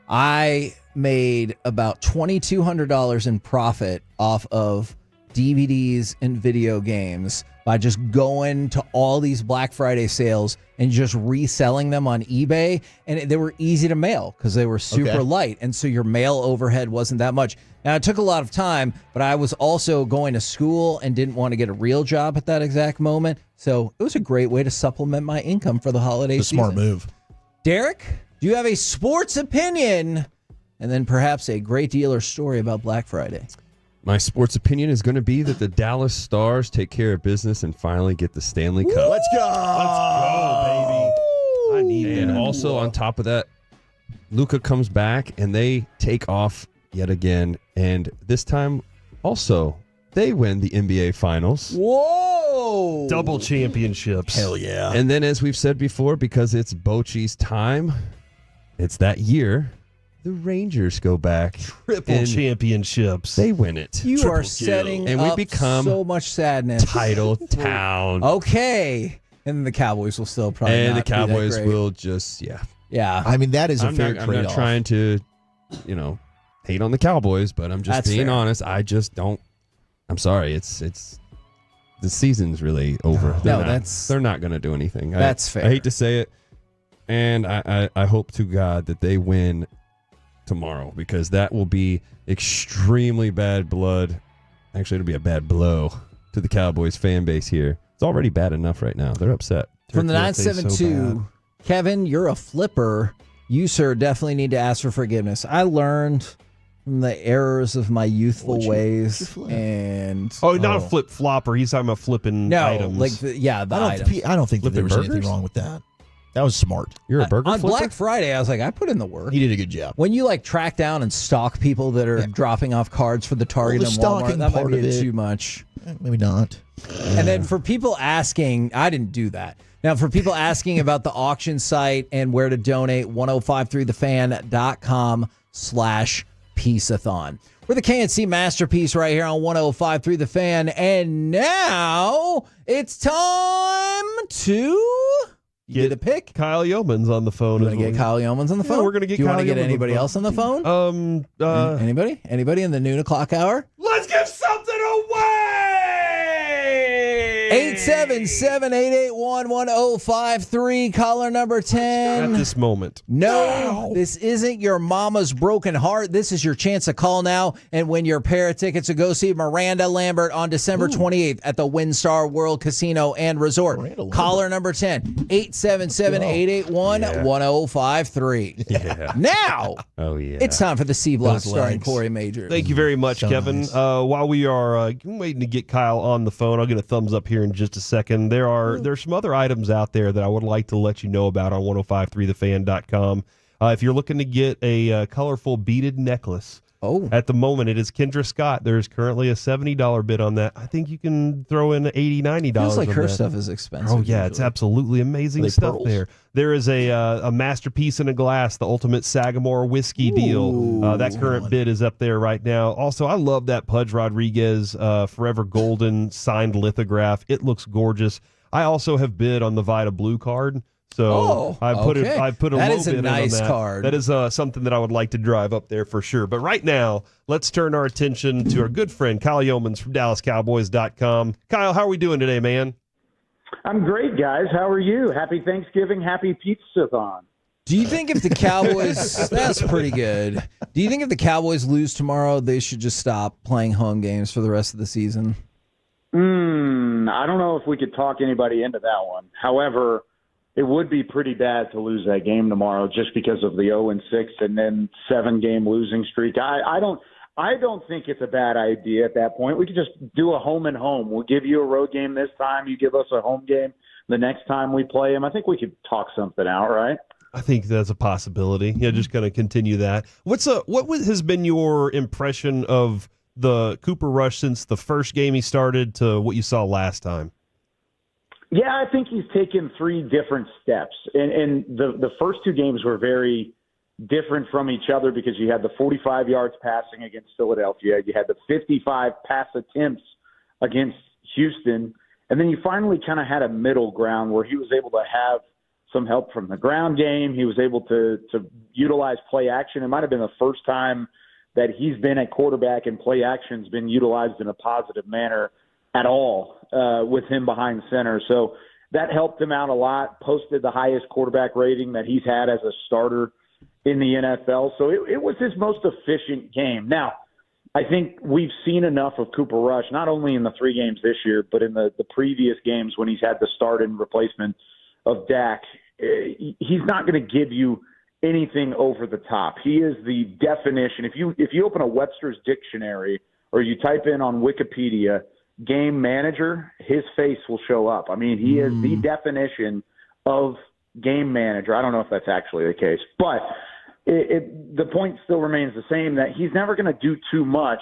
I made about $2,200 in profit off of DVDs and video games by just going to all these Black Friday sales and just reselling them on eBay. And they were easy to mail because they were super light. And so your mail overhead wasn't that much. Now, it took a lot of time, but I was also going to school and didn't want to get a real job at that exact moment. So it was a great way to supplement my income for the holiday season. Smart move. Derek, do you have a sports opinion and then perhaps a great deal or story about Black Friday? My sports opinion is going to be that the Dallas Stars take care of business and finally get the Stanley Cup. Let's go. Baby. I need And that. also on top of that, Luka comes back and they take off yet again. And this time also they win the NBA Finals. Whoa! Double championships. Hell yeah. And then as we've said before, because it's Bochy's time, it's that year, the Rangers go back. Triple and championships. They win it. You Triple are kill. setting And we up become so much sadness. Title town. Okay. And the Cowboys will still probably And the not be that Cowboys great. will just, Yeah. I mean, that is a I'm fair not trade-off. trying to hate on the Cowboys, but I'm just That's being fair. honest. I just don't. I'm sorry. It's the season's really over. They're not going to do anything. That's fair. I hate to say it, and I hope to God that they win tomorrow, because that will be extremely bad blood. Actually, it'll be a bad blow to the Cowboys fan base here. It's already bad enough right now. They're upset. From the Turkey update's 972, Kevin, you're a flipper. You, sir, definitely need to ask for forgiveness. I learned from the errors of my youthful ways. And not a flip flopper. He's talking about flipping items. like the items. I don't think that there was Flipping anything burgers? wrong with that. That was smart. You're a burger On flipper? Black Friday, I was like, I put in the work. He did a good job. When you track down and stalk people that are dropping off cards for the Target the and Walmart, stalking that might part be of it. too much. Maybe not. And then for people asking, I didn't do that. Now, for people asking about the auction site and where to donate, 1053thefan.com/Piece-A-Thon. We're the KNC Masterpiece right here on 1053 The Fan. And now it's time to get a pick. Kyle Yeomans on the phone. You want to get Kyle Yeomans on the phone? Yeah, we're going to get Do you Kyle want to get Yeomans on the anybody phone. else on the phone? Anybody? Anybody in the noon o'clock hour? Let's give something away! 877-881-1053, caller number 10. At this moment. No, this isn't your mama's broken heart. This is your chance to call now and win your pair of tickets to go see Miranda Lambert on December 28th at the WinStar World Casino and Resort. Caller number 10, 877-881-1053. Yeah. Now, it's time for the C Block starring Corey Major. Thank you very much, Kevin. While we are waiting to get Kyle on the phone, I'll get a thumbs up here in just a second. There's some other items out there that I would like to let you know about on 1053thefan.com. If you're looking to get a colorful beaded necklace, at the moment it is Kendra Scott. There's currently a $70 bid on that. I think you can throw in $80, $90. Feels like on her that. stuff is expensive. Oh yeah, usually. it's absolutely amazing stuff pearls? there. There is a masterpiece in a glass, the ultimate Sagamore whiskey deal. That current bid is up there right now. Also, I love that Pudge Rodriguez Forever Golden signed lithograph. It looks gorgeous. I also have bid on the Vita Blue card. So I put a That low is a bid nice in on that. card. That is something that I would like to drive up there for sure. But right now, let's turn our attention to our good friend Kyle Yeomans from DallasCowboys.com. Kyle, how are we doing today, man? I'm great, guys. How are you? Happy Thanksgiving. Happy Piece-A-Thon. Do you think if the Cowboys, that's pretty good. Do you think if the Cowboys lose tomorrow, they should just stop playing home games for the rest of the season? I don't know if we could talk anybody into that one. However, it would be pretty bad to lose that game tomorrow just because of the 0-6 and then 7-game losing streak. I don't think it's a bad idea at that point. We could just do a home and home. We'll give you a road game this time. You give us a home game the next time we play them. I think we could talk something out, right? I think that's a possibility. Yeah, just going to continue that. What has been your impression of the Cooper Rush since the first game he started to what you saw last time? Yeah, I think he's taken 3 different steps. And the first 2 games were very different from each other because you had the 45 yards passing against Philadelphia. You had the 55 pass attempts against Houston. And then you finally kind of had a middle ground where he was able to have some help from the ground game. He was able to utilize play action. It might have been the first time that he's been at quarterback and play action's been utilized in a positive manner at all with him behind center. So that helped him out a lot, posted the highest quarterback rating that he's had as a starter in the NFL. So it was his most efficient game. Now, I think we've seen enough of Cooper Rush, not only in the 3 games this year, but in the previous games when he's had the start and replacement of Dak. He's not going to give you anything over the top. He is the definition. If you open a Webster's dictionary or you type in on Wikipedia game manager, his face will show up. I mean, he is the definition of game manager. I don't know if that's actually the case, but the point still remains the same, that he's never going to do too much.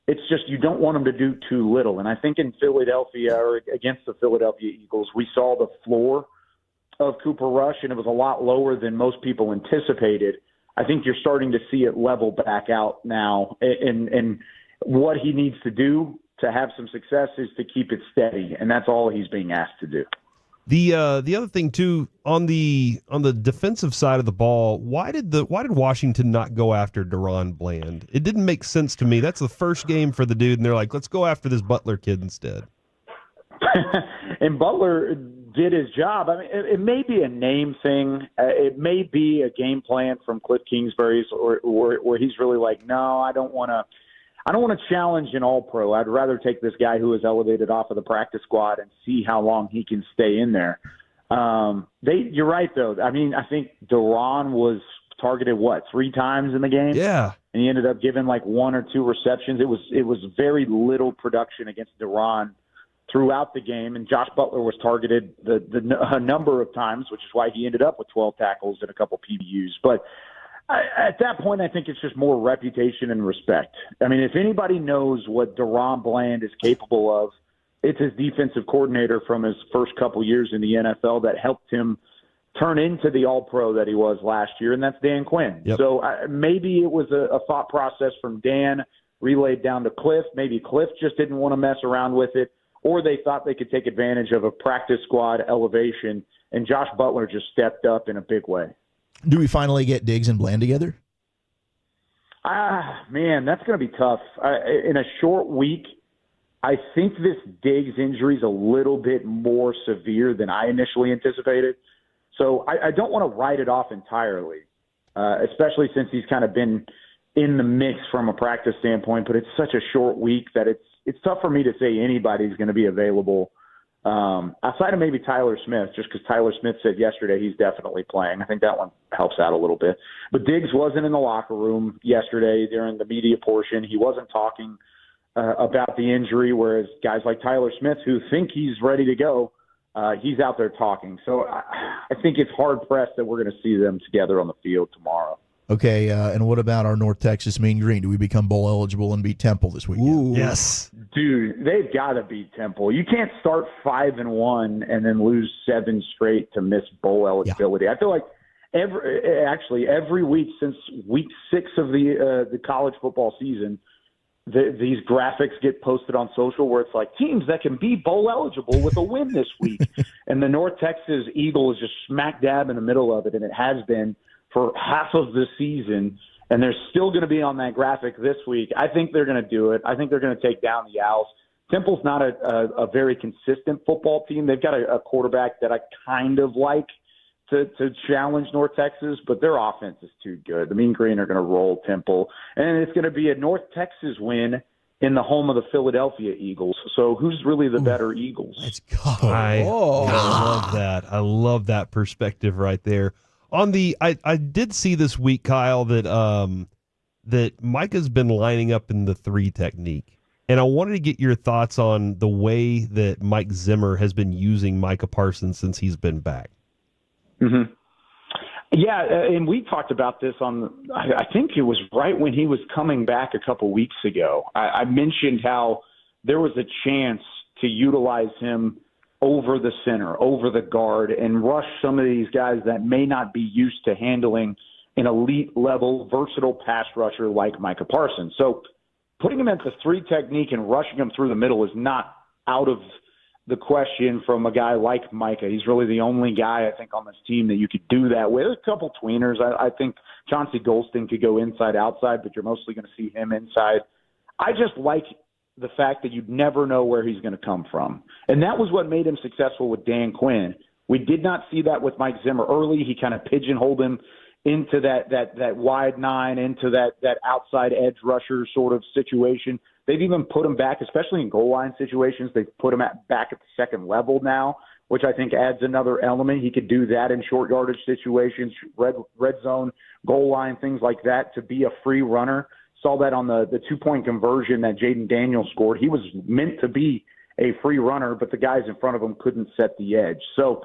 It's just you don't want him to do too little. And I think in Philadelphia or against the Philadelphia Eagles, we saw the floor of Cooper Rush, and it was a lot lower than most people anticipated. I think you're starting to see it level back out now. And what he needs to do to have some success is to keep it steady, and that's all he's being asked to do. The other thing too, on the defensive side of the ball, why did Washington not go after Deron Bland? It didn't make sense to me. That's the first game for the dude, and they're like, let's go after this Butler kid instead. And Butler did his job. I mean, it may be a name thing. It may be a game plan from Cliff Kingsbury's, or where he's really like, no, I don't want to challenge an All-Pro. I'd rather take this guy who is elevated off of the practice squad and see how long he can stay in there. You're right, though. I mean, I think Deron was targeted, 3 times in the game? Yeah. And he ended up giving like 1 or 2 receptions. It was very little production against Deron throughout the game, and Josh Butler was targeted a number of times, which is why he ended up with 12 tackles and a couple PBUs. But at that point, I think it's just more reputation and respect. I mean, if anybody knows what Deron Bland is capable of, it's his defensive coordinator from his first couple years in the NFL that helped him turn into the All-Pro that he was last year, and that's Dan Quinn. Yep. So maybe it was a thought process from Dan relayed down to Cliff. Maybe Cliff just didn't want to mess around with it, or they thought they could take advantage of a practice squad elevation, and Josh Butler just stepped up in a big way. Do we finally get Diggs and Bland together? Man, that's going to be tough. In a short week, I think this Diggs injury is a little bit more severe than I initially anticipated. So I don't want to write it off entirely, especially since he's kind of been in the mix from a practice standpoint. But it's such a short week that it's tough for me to say anybody's going to be available outside of maybe Tyler Smith, just because Tyler Smith said yesterday he's definitely playing. I think that one helps out a little bit. But Diggs wasn't in the locker room yesterday during the media portion. He wasn't talking about the injury, whereas guys like Tyler Smith, who think he's ready to go, he's out there talking. So I think it's hard-pressed that we're going to see them together on the field tomorrow. Okay, and what about our North Texas Mean Green? Do we become bowl eligible and beat Temple this weekend? Ooh. Yes. Dude, they've got to beat Temple. You can't start 5-1 and then lose 7 straight to miss bowl eligibility. Yeah. I feel like every week since week 6 of the college football season, these graphics get posted on social where it's like teams that can be bowl eligible with a win this week. And the North Texas Eagle is just smack dab in the middle of it, and it has been for half of the season, and they're still going to be on that graphic this week. I think they're going to do it. I think they're going to take down the Owls. Temple's not a very consistent football team. They've got a quarterback that I kind of like to challenge North Texas, but their offense is too good. The Mean Green are going to roll Temple, and it's going to be a North Texas win in the home of the Philadelphia Eagles. So who's really the better Eagles? Let's go. I love that. I love that perspective right there. On the, I did see this week, Kyle, that Micah's been lining up in the 3 technique, and I wanted to get your thoughts on the way that Mike Zimmer has been using Micah Parsons since he's been back. Mm-hmm. Yeah, and we talked about this I think it was right when he was coming back a couple weeks ago. I mentioned how there was a chance to utilize him over the center, over the guard, and rush some of these guys that may not be used to handling an elite-level, versatile pass rusher like Micah Parsons. So putting him at the 3 technique and rushing him through the middle is not out of the question from a guy like Micah. He's really the only guy, I think, on this team that you could do that with. A couple tweeners. I think Chauncey Golston could go inside-outside, but you're mostly going to see him inside. I just like the fact that you'd never know where he's going to come from. And that was what made him successful with Dan Quinn. We did not see that with Mike Zimmer early. He kind of pigeonholed him into that wide 9, into that outside edge rusher sort of situation. They've even put him back, especially in goal line situations. They've put him back at the second level now, which I think adds another element. He could do that in short yardage situations, red zone, goal line, things like that, to be a free runner. Saw that on the 2-point conversion that Jaden Daniels scored. He was meant to be a free runner, but the guys in front of him couldn't set the edge. So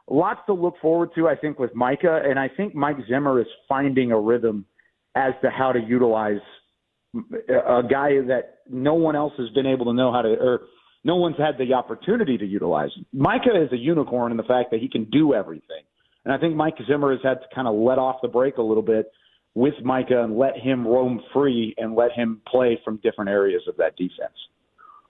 lots to look forward to, I think, with Micah, and I think Mike Zimmer is finding a rhythm as to how to utilize a guy that no one else has been able to know how to, or no one's had the opportunity to utilize. Micah is a unicorn in the fact that he can do everything. And I think Mike Zimmer has had to kind of let off the brake a little bit with Micah and let him roam free and let him play from different areas of that defense.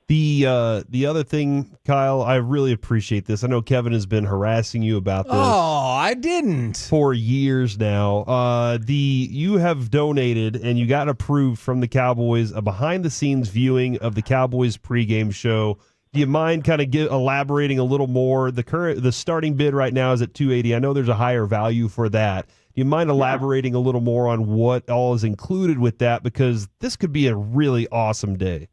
The other thing, Kyle, I really appreciate this. I know Kevin has been harassing you about this. Oh, I didn't. For years now. You have donated and you got approved from the Cowboys a behind-the-scenes viewing of the Cowboys pregame show. Do you mind kind of elaborating a little more? The starting bid right now is at $280. I know there's a higher value for that. Do you mind elaborating a little more on what all is included with that? Because this could be a really awesome day.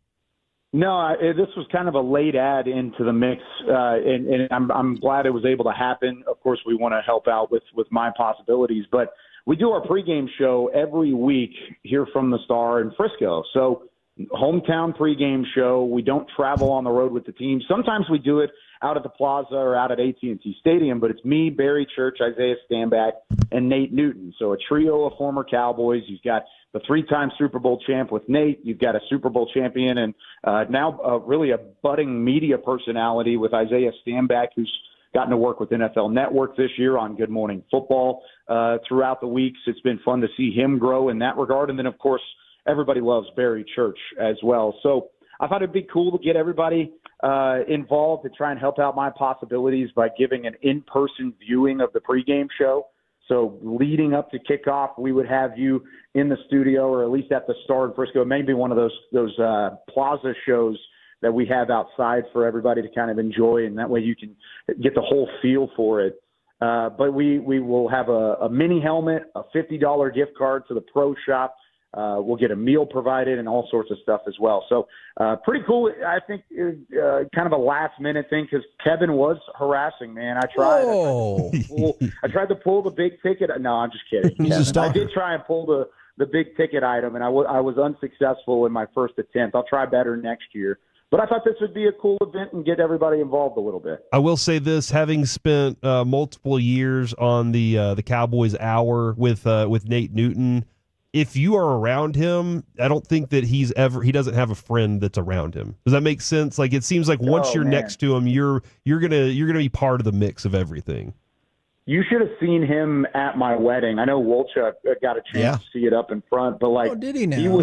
No, this was kind of a late add into the mix, and I'm glad it was able to happen. Of course, we want to help out with my possibilities, but we do our pregame show every week here from the Star in Frisco. So hometown pregame show. We don't travel on the road with the team. Sometimes we do it out at the Plaza or out at AT&T Stadium, but it's me, Barry Church, Isaiah Stanback, and Nate Newton. So a trio of former Cowboys. You've got the 3-time Super Bowl champ with Nate. You've got a Super Bowl champion and now really a budding media personality with Isaiah Stanback, who's gotten to work with NFL Network this year on Good Morning Football throughout the weeks. It's been fun to see him grow in that regard. And then, of course, everybody loves Barry Church as well. So I thought it'd be cool to get everybody involved to try and help out my possibilities by giving an in-person viewing of the pregame show. So leading up to kickoff, we would have you in the studio or at least at the Star in Frisco, maybe one of those plaza shows that we have outside for everybody to kind of enjoy, and that way you can get the whole feel for it. But we will have a mini helmet, a $50 gift card to the Pro Shop. We'll get a meal provided and all sorts of stuff as well. So pretty cool. I think kind of a last-minute thing because Kevin was harassing, man. I tried. I tried to pull the big ticket. No, I'm just kidding. I did try and pull the big ticket item, and I was unsuccessful in my first attempt. I'll try better next year. But I thought this would be a cool event and get everybody involved a little bit. I will say this, having spent multiple years on the Cowboys Hour with Nate Newton, if you are around him, I don't think that he doesn't have a friend that's around him. Does that make sense? Like, it seems like once you're next to him, you're gonna be part of the mix of everything. You should have seen him at my wedding. I know Wolchuk got a chance to see it up in front, but like, did he now?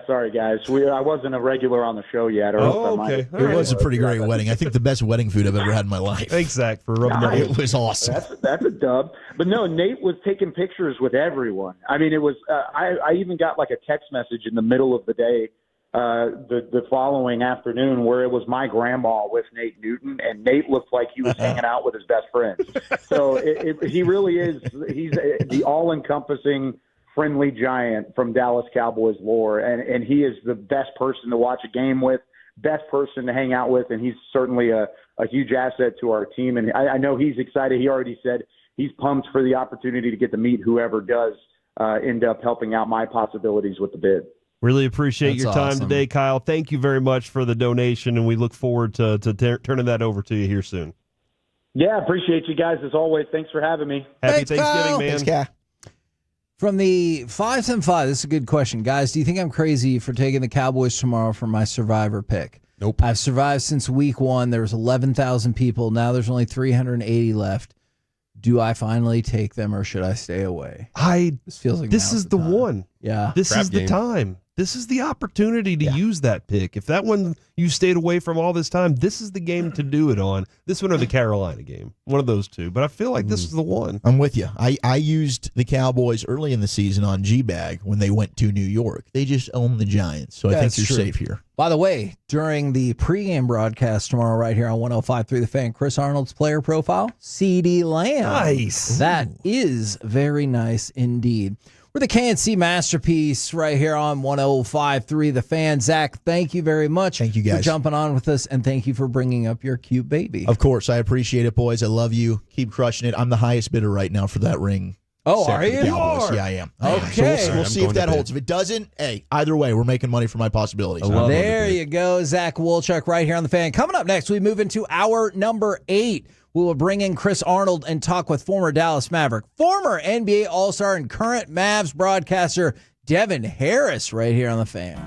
Sorry guys, I wasn't a regular on the show yet. Okay. It was a pretty great wedding. I think the best wedding food I've ever had in my life. Thanks, Zach, for rubbing that in. It was awesome. That's a dub. But no, Nate was taking pictures with everyone. I mean, it was. I even got like a text message in the middle of the day, the following afternoon, where it was my grandma with Nate Newton, and Nate looked like he was hanging out with his best friends. So he really is. He's the all-encompassing friendly giant from Dallas Cowboys lore, and he is the best person to watch a game with, best person to hang out with, and he's certainly a huge asset to our team. And I know he's excited. He already said he's pumped for the opportunity to get to meet whoever does end up helping out my possibilities with the bid. Really appreciate your time today, Kyle. Thank you very much for the donation, and we look forward to turning that over to you here soon. Yeah, appreciate you guys as always. Thanks for having me. Happy Thanksgiving, Kyle. Man. Thanks, Kyle. From the 575, this is a good question. Guys, do you think I'm crazy for taking the Cowboys tomorrow for my Survivor pick? Nope. I've survived since week 1. There was 11,000 people. Now there's only 380 left. Do I finally take them or should I stay away? This feels like this is the one. Yeah. This is the time. This is the opportunity to use that pick. If that one you stayed away from all this time, this is the game to do it on. This one or the Carolina game. One of those two. But I feel like this is the one. I'm with you. I used the Cowboys early in the season on G-Bag when they went to New York. They just own the Giants. So I think you're safe here. By the way, during the pregame broadcast tomorrow right here on 105.3 The Fan, Chris Arnold's player profile, CeeDee Lamb. Nice. That is very nice indeed. We're the KNC Masterpiece right here on 105.3 The Fan. Zach, thank you very much. Thank you, guys, for jumping on with us, and thank you for bringing up your cute baby. Of course, I appreciate it, boys. I love you. Keep crushing it. I'm the highest bidder right now for that ring. Oh, are you? You are. Yeah, I am. Okay. So we'll see if that holds. If it doesn't, hey, either way, we're making money for my possibilities. There you go, Zach Wolchuk right here on The Fan. Coming up next, we move into hour number 8. We will bring in Chris Arnold and talk with former Dallas Maverick, former NBA All-Star, and current Mavs broadcaster Devin Harris right here on The Fan.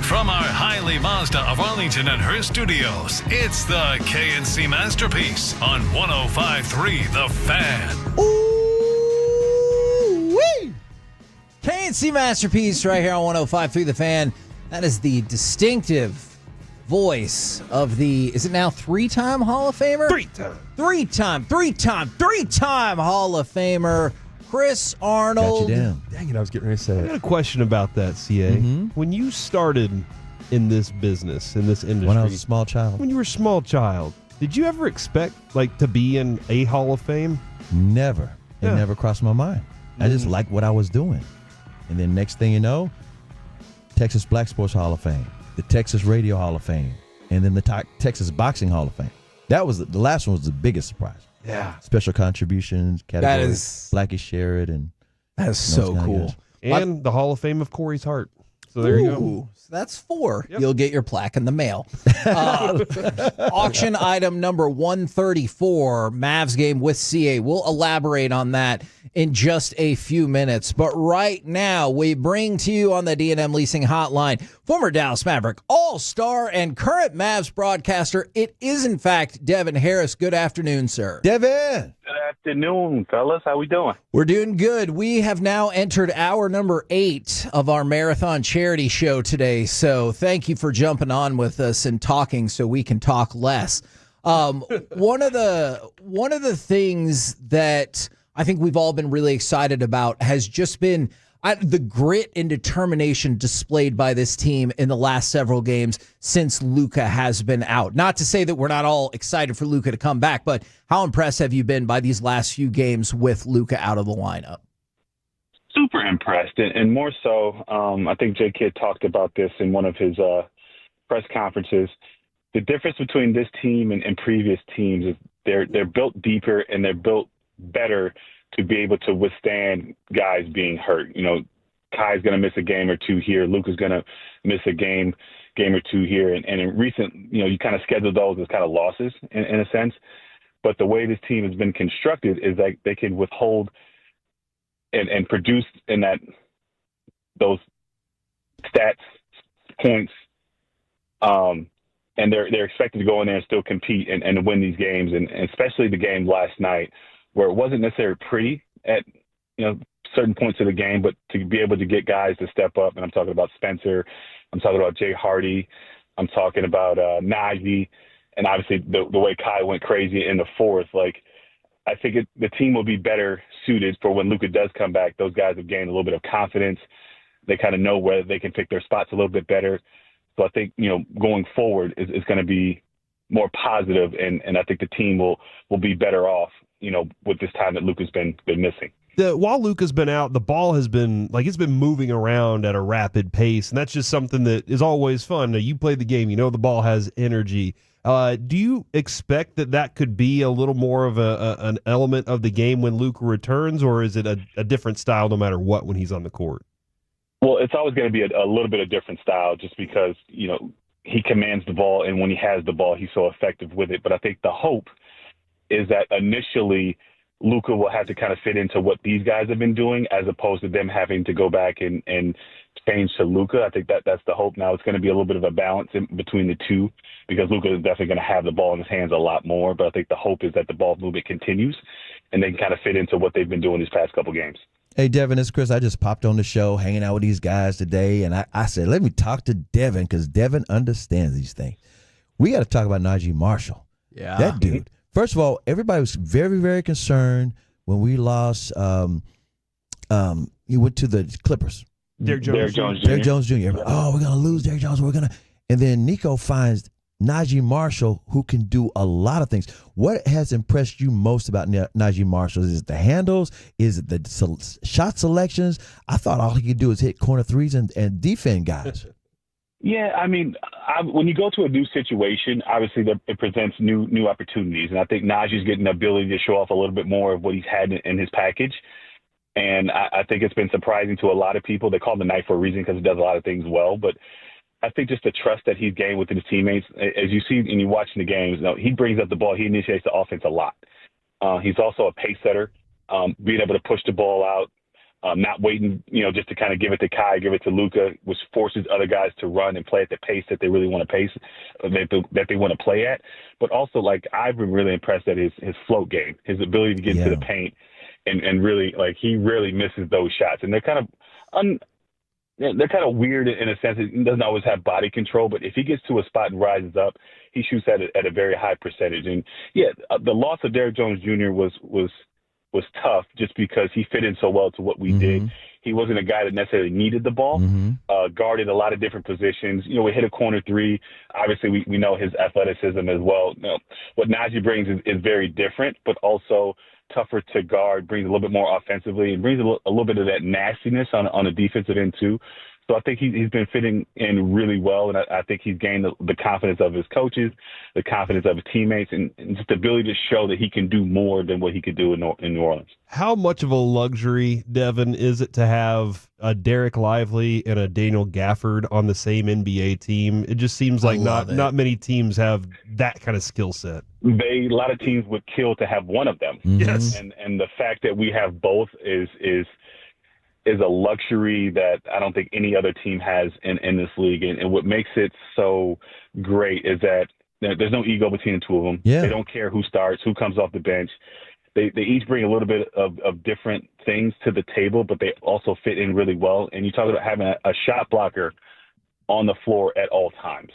From our Hiley Mazda of Arlington and her studios, it's the KNC Masterpiece on 105.3 The Fan. Ooh-wee! KNC Masterpiece right here on 105.3 The Fan. That is the distinctive voice of the, is it now three-time Hall of Famer? Three-time Hall of Famer, Chris Arnold. Got you down. Dang it, I was getting ready to say I it. got a question about that, CA. When you started in this business, in this industry, When I was a small child. when you were a small child, did you ever expect to be in a Hall of Fame? Never. It Yeah. never crossed my mind. I just liked what I was doing. And then next thing you know, Texas Black Sports Hall of Fame, the Texas Radio Hall of Fame, and then the Texas Boxing Hall of Fame. That was the last one was the biggest surprise. Yeah. Special contributions category. That is Blackie Sherrod and that's so cool. And the Hall of Fame of Corey's Heart. So there you go. So that's 4. Yep. You'll get your plaque in the mail. Auction item number 134, Mavs game with CA. We'll elaborate on that in just a few minutes. But right now, we bring to you on the D&M Leasing Hotline, former Dallas Maverick, all-star, and current Mavs broadcaster. It is, in fact, Devin Harris. Good afternoon, sir. Devin! Good afternoon, fellas. How we doing? We're doing good. We have now entered hour number 8 of our marathon charity show today. So thank you for jumping on with us and talking so we can talk less. One of the things that I think we've all been really excited about has just been the grit and determination displayed by this team in the last several games since Luka has been out. Not to say that we're not all excited for Luka to come back, but how impressed have you been by these last few games with Luka out of the lineup? Super impressed, and more so, I think J. Kidd talked about this in one of his press conferences. The difference between this team and previous teams is they're built deeper and they're built better to be able to withstand guys being hurt. You know, Kai's going to miss a game or two here. Luka's going to miss a game or two here. And in recent, you kind of schedule those as kind of losses in a sense. But the way this team has been constructed is like they can withhold and produce in those stats, points, and they're expected to go in there and still compete and win these games. And especially the game last night, where it wasn't necessarily pretty at certain points of the game, but to be able to get guys to step up. And I'm talking about Spencer, I'm talking about Jay Hardy, I'm talking about Najee, and obviously the way Kai went crazy in the fourth. Like, I think the team will be better suited for when Luka does come back. Those guys have gained a little bit of confidence. They kind of know where they can pick their spots a little bit better. So I think going forward is going to be more positive, and I think the team will be better off with this time that Luka's been missing. While Luka's been out, the ball has been it's been moving around at a rapid pace, and that's just something that is always fun. Now, you play the game, the ball has energy. Do you expect that could be a little more of an element of the game when Luka returns, or is it a different style no matter what when he's on the court? Well, it's always going to be a little bit of different style just because, he commands the ball, and when he has the ball, he's so effective with it. But I think the hope is that initially Luka will have to kind of fit into what these guys have been doing as opposed to them having to go back and change to Luka. I think that's the hope. Now it's going to be a little bit of a balance in between the two because Luka is definitely going to have the ball in his hands a lot more. But I think the hope is that the ball movement continues and they can kind of fit into what they've been doing these past couple games. Hey, Devin, it's Chris. I just popped on the show hanging out with these guys today, and I said, let me talk to Devin because Devin understands these things. We got to talk about Najee Marshall. Yeah. That dude. First of all, everybody was very, very concerned when we lost. He went to the Clippers. Derrick Jones Jr. Derrick Jones Jr. Everybody, we're going to lose Derrick Jones. And then Nico finds Najee Marshall, who can do a lot of things. What has impressed you most about Najee Marshall? Is it the handles? Is it the shot selections? I thought all he could do is hit corner threes and defend guys. Yeah, I mean, when you go to a new situation, obviously it presents new opportunities. And I think Najee's getting the ability to show off a little bit more of what he's had in his package. And I think it's been surprising to a lot of people. They call him the Knight for a reason because he does a lot of things well. But I think just the trust that he's gained with his teammates, as you see and you're watching the games, he brings up the ball. He initiates the offense a lot. He's also a pace setter, being able to push the ball out. Not waiting, just to kind of give it to Kai, give it to Luka, which forces other guys to run and play at the pace that they really want to that they want to play at. But also, I've been really impressed at his float game, his ability to get into the paint, and really, he really misses those shots. And they're kind of weird in a sense. He doesn't always have body control, but if he gets to a spot and rises up, he shoots at a very high percentage. And the loss of Derrick Jones Jr. was tough just because he fit in so well to what we did. He wasn't a guy that necessarily needed the ball, guarded a lot of different positions. We hit a corner three. Obviously, we know his athleticism as well. What Najee brings is very different, but also tougher to guard, brings a little bit more offensively, and brings a little bit of that nastiness on the defensive end too. So I think he's been fitting in really well, and I think he's gained the confidence of his coaches, the confidence of his teammates, and just the ability to show that he can do more than what he could do in New Orleans. How much of a luxury, Devin, is it to have a Derek Lively and a Daniel Gafford on the same NBA team? It just seems like not many teams have that kind of skill set. A lot of teams would kill to have one of them. Yes. And the fact that we have both is a luxury that I don't think any other team has in this league. And what makes it so great is that there's no ego between the two of them. Yeah. They don't care who starts, who comes off the bench. They each bring a little bit of different things to the table, but they also fit in really well. And you talk about having a shot blocker on the floor at all times.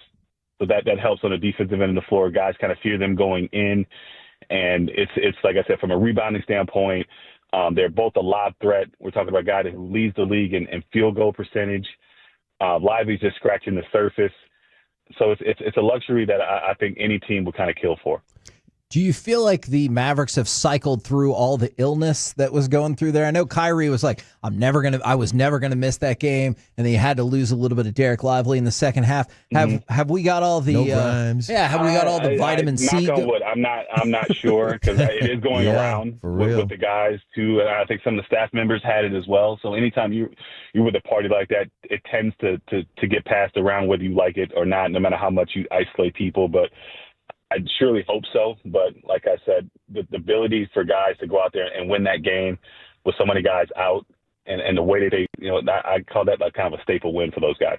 So that helps on the defensive end of the floor. Guys kind of fear them going in. And it's like I said, from a rebounding standpoint, they're both a lob threat. We're talking about a guy who leads the league in field goal percentage. Lively's just scratching the surface. So it's a luxury that I think any team would kind of kill for. Do you feel like the Mavericks have cycled through all the illness that was going through there? I know Kyrie was like, I was never gonna miss that game, and then he had to lose a little bit of Derek Lively in the second half. Have we got all the have we got all the vitamin C? Knock on wood. I'm not sure, because it is going around with the guys too. And I think some of the staff members had it as well. So anytime you're with a party like that, it tends to get passed around whether you like it or not, no matter how much you isolate people. But I surely hope so, but like I said, the ability for guys to go out there and win that game with so many guys out and the way that they, I call that like kind of a staple win for those guys.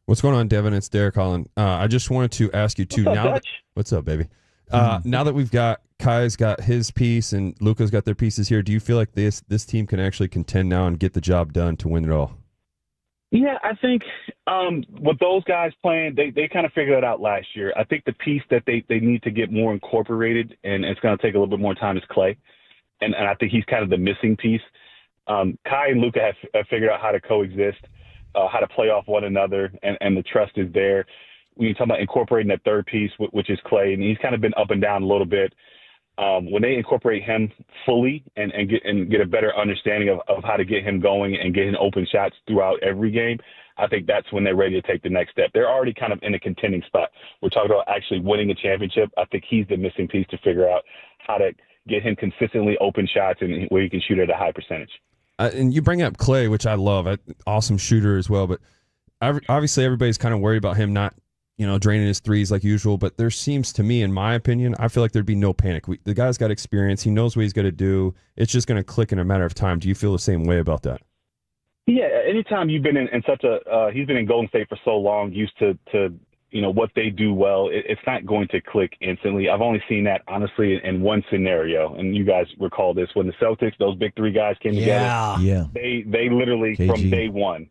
What's going on, Devin? It's Derek Holland. I just wanted to ask you too. What's up, baby? Now that we've got Kai's got his piece and Luka's got their pieces here, do you feel like this team can actually contend now and get the job done to win it all? Yeah, I think with those guys playing, they kind of figured it out last year. I think the piece that they need to get more incorporated, and it's going to take a little bit more time, is Klay. And I think he's kind of the missing piece. Kai and Luka have figured out how to coexist, how to play off one another, and the trust is there. When you talk about incorporating that third piece, which is Klay, and he's kind of been up and down a little bit. When they incorporate him fully and get a better understanding of how to get him going and getting open shots throughout every game, I think that's when they're ready to take the next step. They're already kind of in a contending spot. We're talking about actually winning a championship. I think he's the missing piece to figure out how to get him consistently open shots and where he can shoot at a high percentage. And you bring up Klay, which I love, awesome shooter as well. But obviously everybody's kind of worried about him not draining his threes like usual, but there seems to me, in my opinion, I feel like there'd be no panic. The guy's got experience. He knows what he's going to do. It's just going to click in a matter of time. Do you feel the same way about that? Yeah, anytime you've been in such he's been in Golden State for so long, used to what they do well, it's not going to click instantly. I've only seen that, honestly, in one scenario, and you guys recall this, when the Celtics, those big three guys came together. Yeah. They literally, KG, from day one,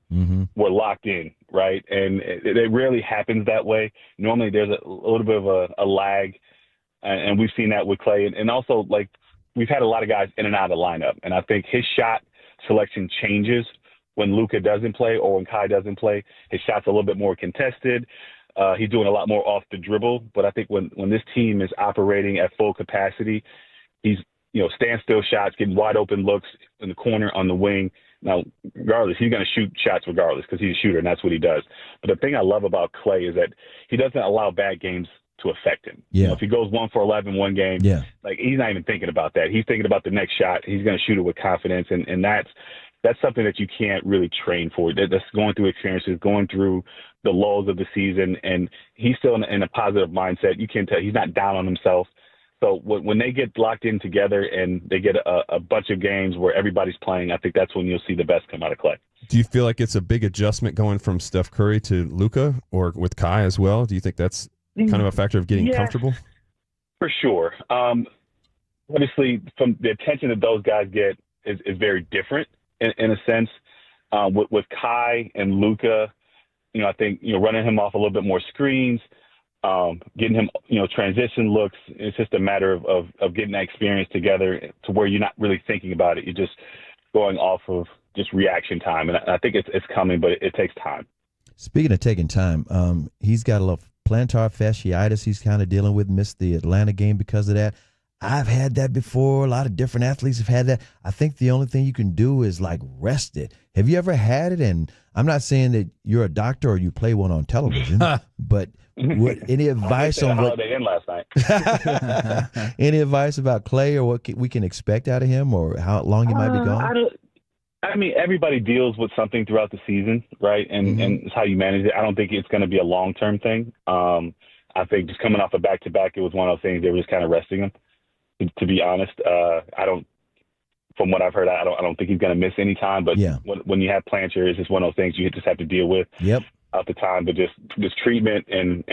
were locked in, right? And it rarely happens that way. Normally there's a little bit of a lag, and we've seen that with Klay. And also, like, we've had a lot of guys in and out of the lineup, and I think his shot selection changes when Luka doesn't play or when Kai doesn't play. His shot's a little bit more contested. He's doing a lot more off the dribble, but I think when this team is operating at full capacity, he's standstill shots, getting wide open looks in the corner, on the wing. Now, regardless, he's going to shoot shots regardless because he's a shooter and that's what he does. But the thing I love about Klay is that he doesn't allow bad games to affect him. Yeah. If he goes 1 for 11 one game, like, he's not even thinking about that. He's thinking about the next shot. He's going to shoot it with confidence, and that's something that you can't really train for. That's going through experiences, going through the lulls of the season, and he's still in a positive mindset. You can tell he's not down on himself. So when they get locked in together and they get a bunch of games where everybody's playing, I think that's when you'll see the best come out of Klay. Do you feel like it's a big adjustment going from Steph Curry to Luka, or with Kai as well? Do you think that's kind of a factor of getting comfortable? For sure. Obviously, from the attention that those guys get is very different in a sense. With Kai and Luka, I think running him off a little bit more screens, getting him transition looks. It's just a matter of getting that experience together to where you're not really thinking about it. You're just going off of just reaction time, and I think it's coming, but it takes time. Speaking of taking time, he's got a little plantar fasciitis he's kind of dealing with. Missed the Atlanta game because of that. I've had that before. A lot of different athletes have had that. I think the only thing you can do is like rest it. Have you ever had it? And I'm not saying that you're a doctor or you play one on television, but any advice on what Holiday Inn last night? any advice about Clay or what we can expect out of him or how long he might be gone? I mean, everybody deals with something throughout the season, right? And it's how you manage it. I don't think it's going to be a long-term thing. I think just coming off a back-to-back, it was one of those things they were just kind of resting him. To be honest, from what I've heard, I don't think he's going to miss any time. But when you have plantar, it's just one of those things you just have to deal with. Out the time, but just treatment and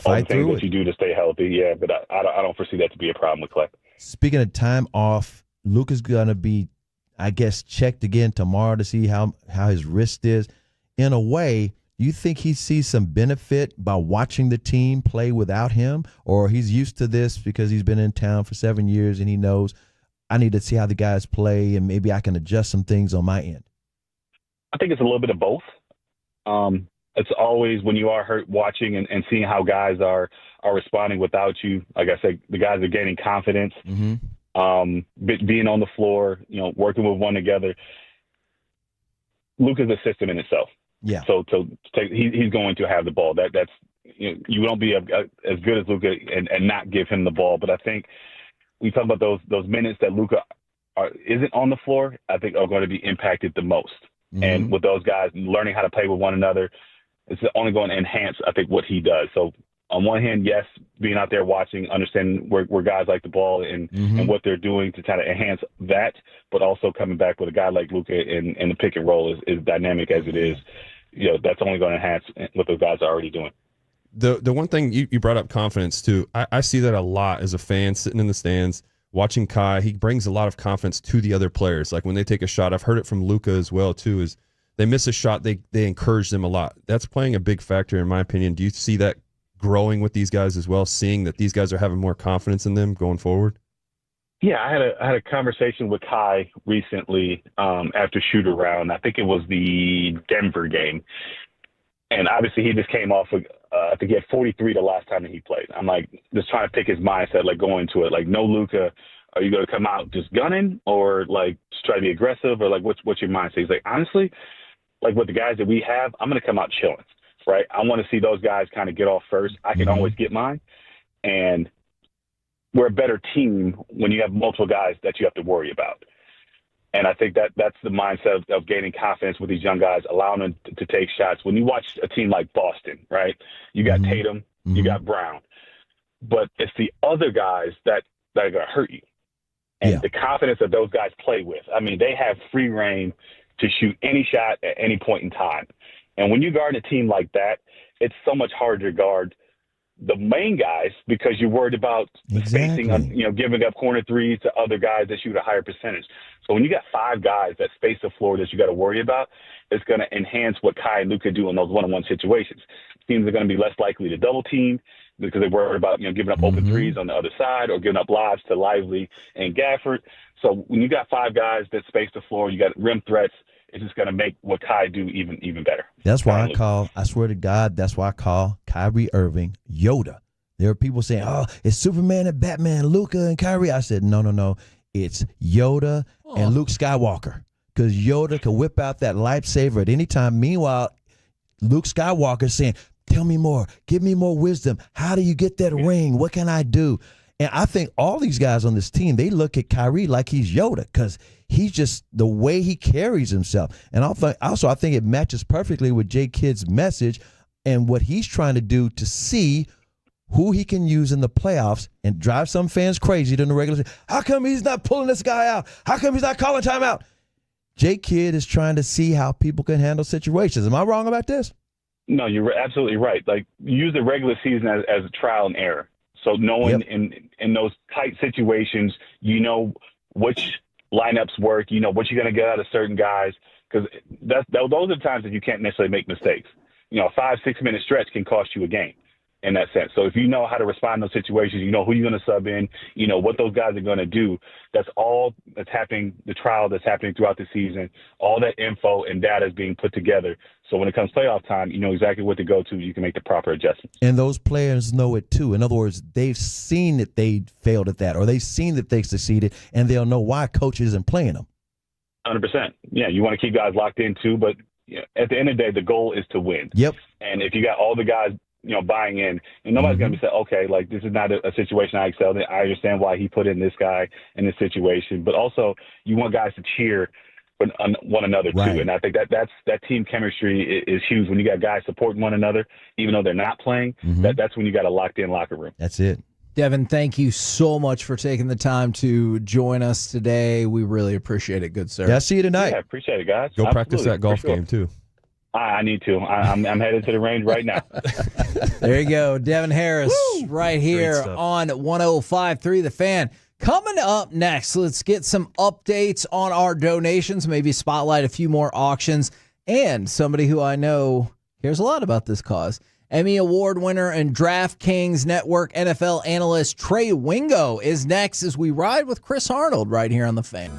fight all the things through that you do to stay healthy. Yeah, but I don't foresee that to be a problem with Clay. Speaking of time off, Luke is going to be, I guess, checked again tomorrow to see how his wrist is. In a way, you think he sees some benefit by watching the team play without him, or he's used to this because he's been in town for 7 years and he knows I need to see how the guys play and maybe I can adjust some things on my end? I think it's a little bit of both. It's always when you are hurt watching and seeing how guys are responding without you. Like I said, the guys are gaining confidence, being on the floor, working with one together. Luke is a system in itself. Yeah. So he's going to have the ball. That's you won't be as good as Luka and not give him the ball. But I think we talk about those minutes that Luka isn't on the floor. I think are going to be impacted the most. And with those guys learning how to play with one another, it's only going to enhance, I think, what he does. So on one hand, yes, being out there watching, understanding where guys like the ball and what they're doing to kind of enhance that, but also coming back with a guy like Luka in the pick and roll is dynamic as it is. That's only going to enhance what those guys are already doing. The one thing you brought up, confidence too. I see that a lot as a fan sitting in the stands watching Kai. He brings a lot of confidence to the other players. Like when they take a shot, I've heard it from Luka as well too. Is they miss a shot, they encourage them a lot. That's playing a big factor in my opinion. Do you see that growing with these guys as well, seeing that these guys are having more confidence in them going forward? Yeah, I had a conversation with Kai recently after shoot around. I think it was the Denver game. And obviously he just came off of, I think he had 43 the last time that he played. I'm like, just trying to pick his mindset, like going to it, like no Luka, are you going to come out just gunning or like just try to be aggressive or like what's your mindset? He's like, honestly, like with the guys that we have, I'm going to come out chilling, right? I want to see those guys kind of get off first. I can always get mine. And we're a better team when you have multiple guys that you have to worry about. And I think that's the mindset of gaining confidence with these young guys, allowing them to take shots. When you watch a team like Boston, right, you got Tatum, you got Brown, but it's the other guys that are going to hurt you. And the confidence that those guys play with, I mean, they have free reign to shoot any shot at any point in time. And when you guard a team like that, it's so much harder to guard the main guys because you're worried about spacing, giving up corner threes to other guys that shoot a higher percentage. So when you got five guys that space the floor that you got to worry about, it's going to enhance what Kai and Luka do in those one-on-one situations. Teams are going to be less likely to double team because they're worried about giving up open threes on the other side or giving up lobs to Lively and Gafford. So when you got five guys that space the floor, you got rim threats. It's just going to make what Kai do even better. That's why I swear to God, that's why I call Kyrie Irving Yoda. There are people saying, oh, it's Superman and Batman, Luka and Kyrie. I said, no. It's Yoda and Luke Skywalker because Yoda can whip out that lightsaber at any time. Meanwhile, Luke Skywalker saying, tell me more. Give me more wisdom. How do you get that ring? What can I do? And I think all these guys on this team, they look at Kyrie like he's Yoda because he's just the way he carries himself. And also, I think it matches perfectly with J. Kidd's message and what he's trying to do to see who he can use in the playoffs and drive some fans crazy during the regular season. How come he's not pulling this guy out? How come he's not calling timeout? J. Kidd is trying to see how people can handle situations. Am I wrong about this? No, you're absolutely right. Like, use the regular season as a trial and error. So knowing in those tight situations, which lineups work, what you're going to get out of certain guys, because those are the times that you can't necessarily make mistakes. A 5-6 minute stretch can cost you a game. in that sense. So if you know how to respond in those situations, you know who you're going to sub in, you know what those guys are going to do. That's all that's happening, the trial that's happening throughout the season. All that info and data is being put together. So when it comes playoff time, you know exactly what to go to. You can make the proper adjustments. And those players know it too. In other words, they've seen that they failed at that, or they've seen that they succeeded, and they'll know why coach isn't playing them. 100%. Yeah, you want to keep guys locked in too, but at the end of the day, the goal is to win. Yep. And if you got all the guys, buying in, and nobody's going to be saying, okay, like this is not a situation I excelled in. I understand why he put in this guy in this situation, but also you want guys to cheer for one another too. And I think that team chemistry is huge when you got guys supporting one another, even though they're not playing. That's when you got a locked in locker room. That's it. Devin, thank you so much for taking the time to join us today. We really appreciate it, good sir. Yeah, see you tonight. Yeah, appreciate it, guys. Go practice Absolutely, that golf for sure. game too. I need to. I'm headed to the range right now. There you go. Devin Harris right here stuff. on 105.3 The Fan. Coming up next, let's get some updates on our donations, maybe spotlight a few more auctions, and somebody who I know cares a lot about this cause. Emmy Award winner and DraftKings Network NFL analyst Trey Wingo is next as we ride with Chris Arnold right here on The Fan.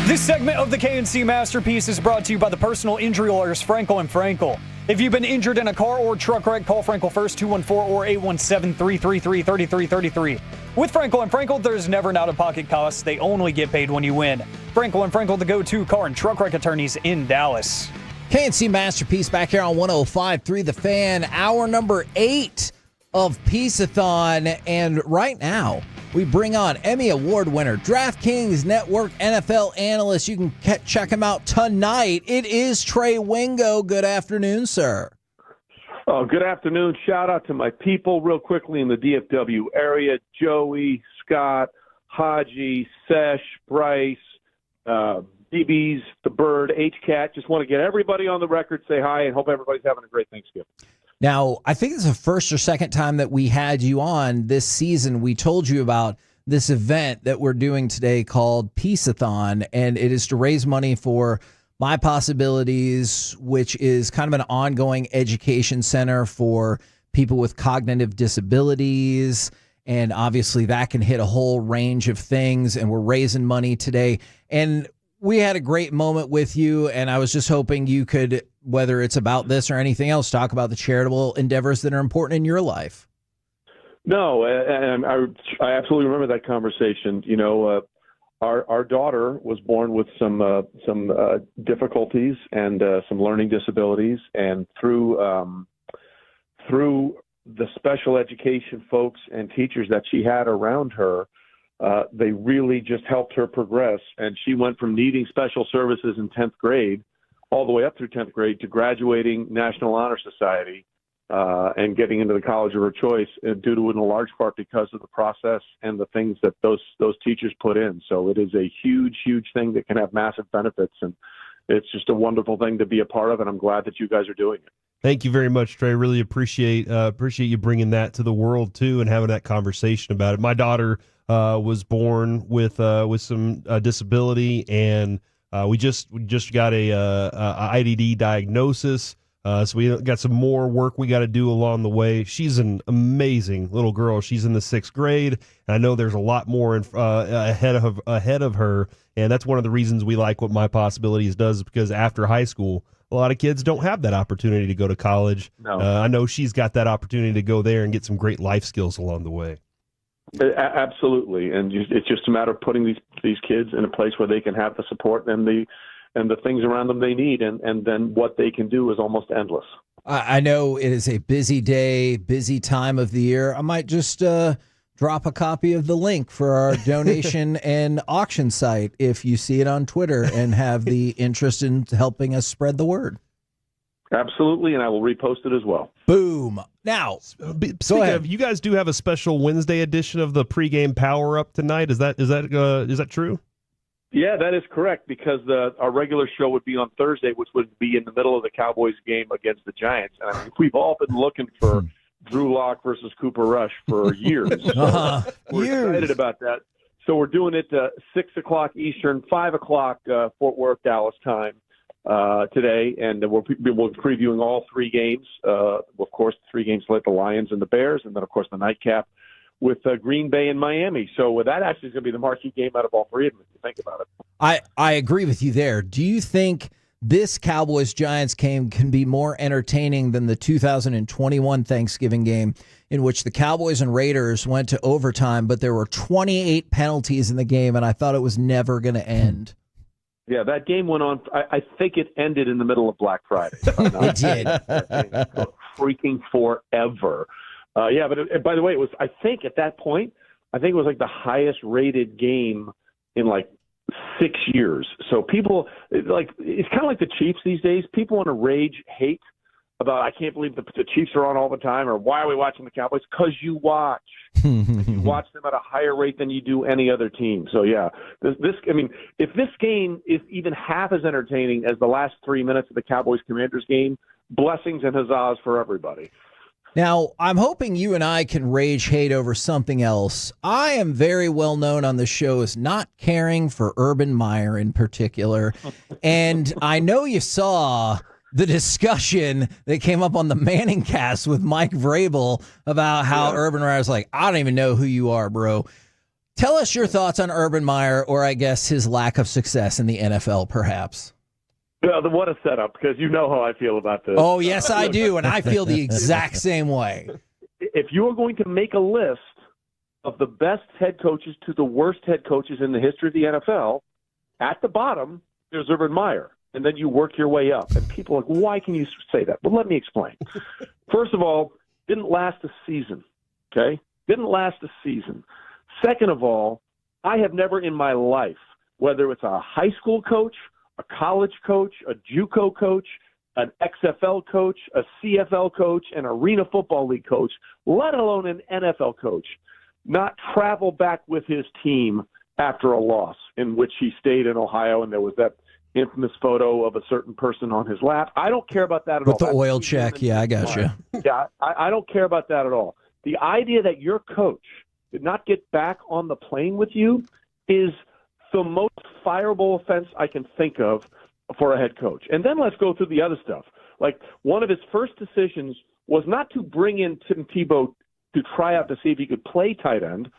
This segment of the KNC Masterpiece is brought to you by the personal injury lawyers Frankel and Frankel. If you've been injured in a car or truck wreck, call Frankel first, 214 or 817-333-3333. With Frankel and Frankel, there's never an out-of-pocket cost. They only get paid when you win. Frankel and Frankel, the go-to car and truck wreck attorneys in Dallas. KNC Masterpiece back here on 105.3 The Fan, hour number 8 of Piece-A-Thon. And right now, we bring on Emmy Award winner, DraftKings Network NFL analyst. You can check him out tonight. It is Trey Wingo. Good afternoon, sir. Oh, good afternoon. Shout out to my people real quickly in the DFW area. Joey, Scott, Haji, Sesh, Bryce, DBs, The Bird, H-Cat. Just want to get everybody on the record, say hi, and hope everybody's having a great Thanksgiving. Now, I think it's the first or second time that we had you on this season. We told you about this event that we're doing today called Piece-A-Thon, and it is to raise money for My Possibilities, which is kind of an ongoing education center for people with cognitive disabilities. And obviously that can hit a whole range of things, and we're raising money today. And we had a great moment with you, and I was just hoping you could, whether it's about this or anything else, talk about the charitable endeavors that are important in your life. No, and I absolutely remember that conversation. You know, our daughter was born with some difficulties and some learning disabilities, and through the special education folks and teachers that she had around her, they really just helped her progress. And she went from needing special services in 10th grade all the way up through 10th grade to graduating National Honor Society and getting into the college of her choice, due to, in a large part, because of the process and the things that those teachers put in. So it is a huge, huge thing that can have massive benefits. And it's just a wonderful thing to be a part of. And I'm glad that you guys are doing it. Thank you very much, Trey. Really appreciate you bringing that to the world too, and having that conversation about it. My daughter was born with some disability, and we just got a IDD diagnosis. So we got some more work we got to do along the way. She's an amazing little girl. She's in the 6th grade, and I know there's a lot more ahead of her. And that's one of the reasons we like what My Possibilities does, because after high school, a lot of kids don't have that opportunity to go to college. No. I know she's got that opportunity to go there and get some great life skills along the way. Absolutely, and it's just a matter of putting these kids in a place where they can have the support and the things around them they need, and then what they can do is almost endless. I know it is a busy day, busy time of the year. I might just drop a copy of the link for our donation and auction site if you see it on Twitter and have the interest in helping us spread the word. Absolutely, and I will repost it as well. Boom. Now, speaking of, you guys do have a special Wednesday edition of the pregame power up tonight. Is that true? Yeah, that is correct, because our regular show would be on Thursday, which would be in the middle of the Cowboys game against the Giants. And I mean, we've all been looking for Drew Lock versus Cooper Rush for years. So we're excited about that. So we're doing it 6 o'clock Eastern, 5 o'clock Fort Worth, Dallas time today. And we're previewing all 3 games. Of course, the 3 games led the Lions and the Bears, and then, of course, the nightcap with Green Bay and Miami. So that actually is going to be the marquee game out of all 3 of them, if you think about it. I agree with you there. Do you think this Cowboys-Giants game can be more entertaining than the 2021 Thanksgiving game, in which the Cowboys and Raiders went to overtime, but there were 28 penalties in the game, and I thought it was never going to end? Yeah, that game went on. I think it ended in the middle of Black Friday. It did. Freaking forever. Yeah, but by the way, it was, I think at that point, it was like the highest rated game in like 6 years. So people, like, it's kind of like the Chiefs these days. People want to rage hate about, I can't believe the Chiefs are on all the time, or why are we watching the Cowboys? Because you watch. You watch them at a higher rate than you do any other team. So, yeah, I mean, if this game is even half as entertaining as the last 3 minutes of the Cowboys-Commanders game, blessings and huzzahs for everybody. Now, I'm hoping you and I can rage hate over something else. I am very well known on the show as not caring for Urban Meyer in particular. And I know you saw the discussion that came up on the Manning cast with Mike Vrabel about how Urban Meyer's like, I don't even know who you are, bro. Tell us your thoughts on Urban Meyer, or I guess his lack of success in the NFL, perhaps. Well, what a setup, because you know how I feel about this. Oh, yes, I do, and I feel the exact same way. If you are going to make a list of the best head coaches to the worst head coaches in the history of the NFL, at the bottom, there's Urban Meyer. And then you work your way up. And people are like, why can you say that? Well, let me explain. First of all, didn't last a season, okay? Didn't last a season. Second of all, I have never in my life, whether it's a high school coach, a college coach, a JUCO coach, an XFL coach, a CFL coach, an Arena Football League coach, let alone an NFL coach, not travel back with his team after a loss in which he stayed in Ohio and there was that infamous photo of a certain person on his lap. I don't care about that at all. With the oil check, yeah, I got you. Yeah, I don't care about that at all. The idea that your coach did not get back on the plane with you is the most fireable offense I can think of for a head coach. And then let's go through the other stuff. Like, one of his first decisions was not to bring in Tim Tebow to try out to see if he could play tight end.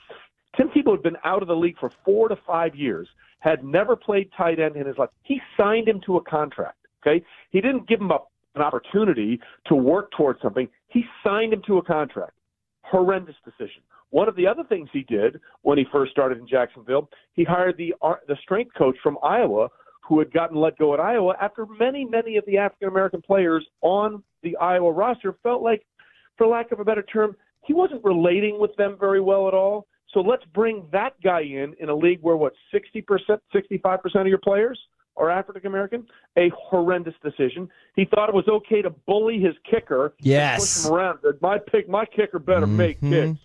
Tim Tebow had been out of the league for 4 to 5 years, had never played tight end in his life. He signed him to a contract, okay? He didn't give him an opportunity to work towards something. He signed him to a contract. Horrendous decision. One of the other things he did when he first started in Jacksonville, he hired the strength coach from Iowa who had gotten let go at Iowa after many of the African-American players on the Iowa roster felt like, for lack of a better term, he wasn't relating with them very well at all. So let's bring that guy in a league where, 60%, 65% of your players are African-American? A horrendous decision. He thought it was okay to bully his kicker. Yes. And push him around. My kicker better make kicks.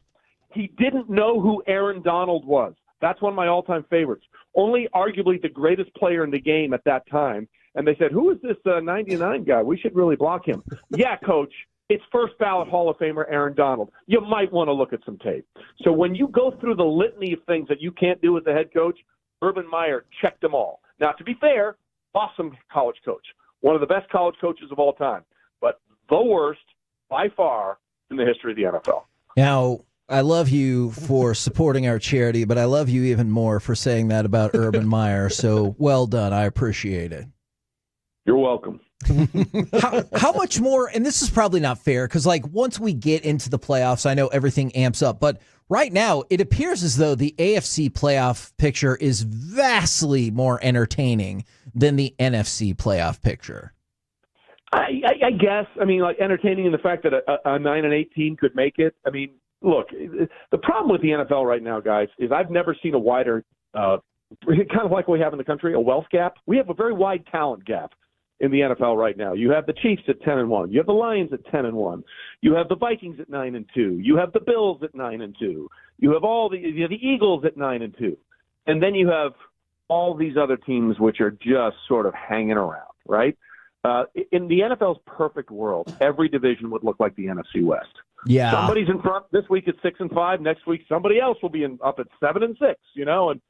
He didn't know who Aaron Donald was. That's one of my all-time favorites. Only arguably the greatest player in the game at that time. And they said, who is this 99 guy? We should really block him. Yeah, coach. It's first ballot Hall of Famer Aaron Donald. You might want to look at some tape. So when you go through the litany of things that you can't do as a head coach, Urban Meyer checked them all. Now, to be fair, awesome college coach. One of the best college coaches of all time. But the worst, by far, in the history of the NFL. Now, I love you for supporting our charity, but I love you even more for saying that about Urban Meyer. So well done. I appreciate it. You're welcome. How much more, and this is probably not fair, because like once we get into the playoffs, I know everything amps up, but right now it appears as though the AFC playoff picture is vastly more entertaining than the NFC playoff picture. I guess. I mean, like, entertaining in the fact that a 9-8 team could make it. I mean, look, the problem with the NFL right now, guys, is I've never seen a wider, kind of like we have in the country, a wealth gap. We have a very wide talent gap in the NFL right now. You have the Chiefs at 10-1. You have the Lions at 10-1. You have the Vikings at 9-2. You have the Bills at 9-2. You have you have the Eagles at 9-2. And then you have all these other teams which are just sort of hanging around, right? In the NFL's perfect world, every division would look like the NFC West. Yeah. Somebody's in front this week at 6-5. Next week, somebody else will be up at 7-6, and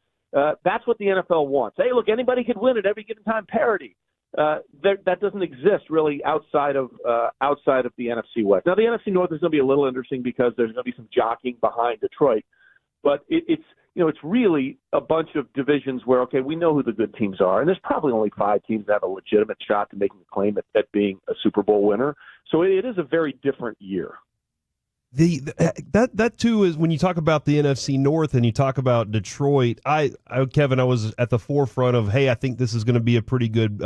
that's what the NFL wants. Hey, look, anybody could win at every given time, parity. That doesn't exist really outside of the NFC West. Now, the NFC North is going to be a little interesting because there's going to be some jockeying behind Detroit, but it's really a bunch of divisions where, okay, we know who the good teams are, and there's probably only 5 teams that have a legitimate shot to making a claim at being a Super Bowl winner. So it is a very different year. That too is when you talk about the NFC North and you talk about Detroit. Kevin, I was at the forefront of, hey, I think this is going to be a pretty good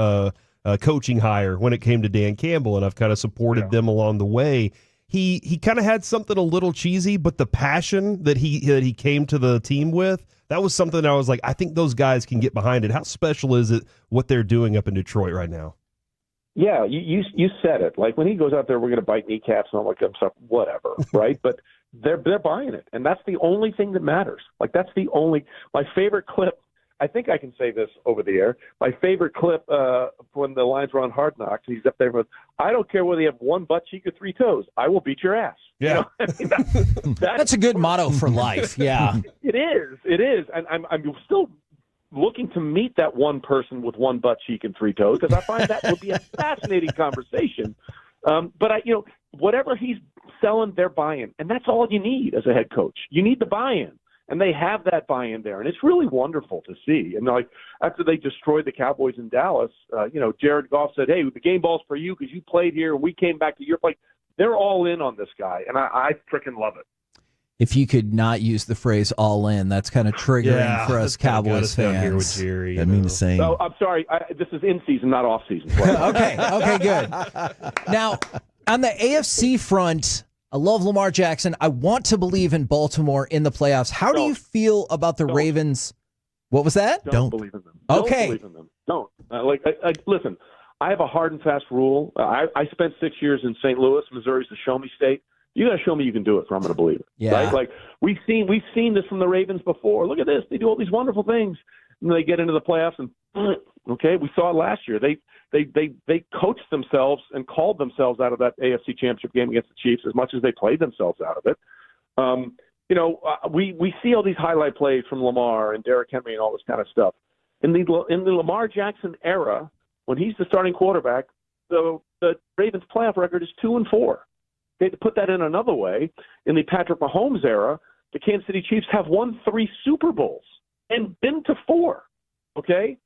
coaching hire when it came to Dan Campbell, and I've kind of supported them along the way. He kind of had something a little cheesy, but the passion that he came to the team with, that was something I was like, I think those guys can get behind it. How special is it what they're doing up in Detroit right now? Yeah, you said it. Like, when he goes out there, we're going to bite kneecaps and all that kind of stuff, whatever, right? But they're buying it, and that's the only thing that matters. Like, that's the only – my favorite clip, I think I can say this over the air, my favorite clip when the Lions were on Hard Knocks, he's up there with, I don't care whether you have 1 butt cheek or 3 toes, I will beat your ass. Yeah. I mean, that's a good motto for life, yeah. It is, and I'm still – looking to meet that one person with 1 butt cheek and 3 toes, because I find that would be a fascinating conversation. But whatever he's selling, they're buying, and that's all you need as a head coach. You need the buy-in. And they have that buy-in there, and it's really wonderful to see. And like after they destroyed the Cowboys in Dallas, Jared Goff said, "Hey, the game ball's for you because you played here, and we came back to your place." They're all in on this guy, and I freaking love it. If you could not use the phrase "all in," that's kind of triggering for us Cowboys fans. Here with Jerry, that means the same. Oh, I'm sorry. This is in season, not off season. Okay, good. Now, on the AFC front, I love Lamar Jackson. I want to believe in Baltimore in the playoffs. How do you feel about the Ravens? What was that? Don't believe in them. Okay. Don't believe in them. Don't. Listen, I have a hard and fast rule. I spent 6 years in St. Louis, Missouri's the show me state. You got to show me you can do it for I'm going to believe it. Yeah. Right? Like we've seen this from the Ravens before. Look at this. They do all these wonderful things. And they get into the playoffs and okay, we saw it last year. They coached themselves and called themselves out of that AFC Championship game against the Chiefs as much as they played themselves out of it. We see all these highlight plays from Lamar and Derrick Henry and all this kind of stuff. In the Lamar Jackson era, when he's the starting quarterback, the Ravens playoff record is 2-4. To put that in another way, in the Patrick Mahomes era, the Kansas City Chiefs have won 3 Super Bowls and been to 4. Okay?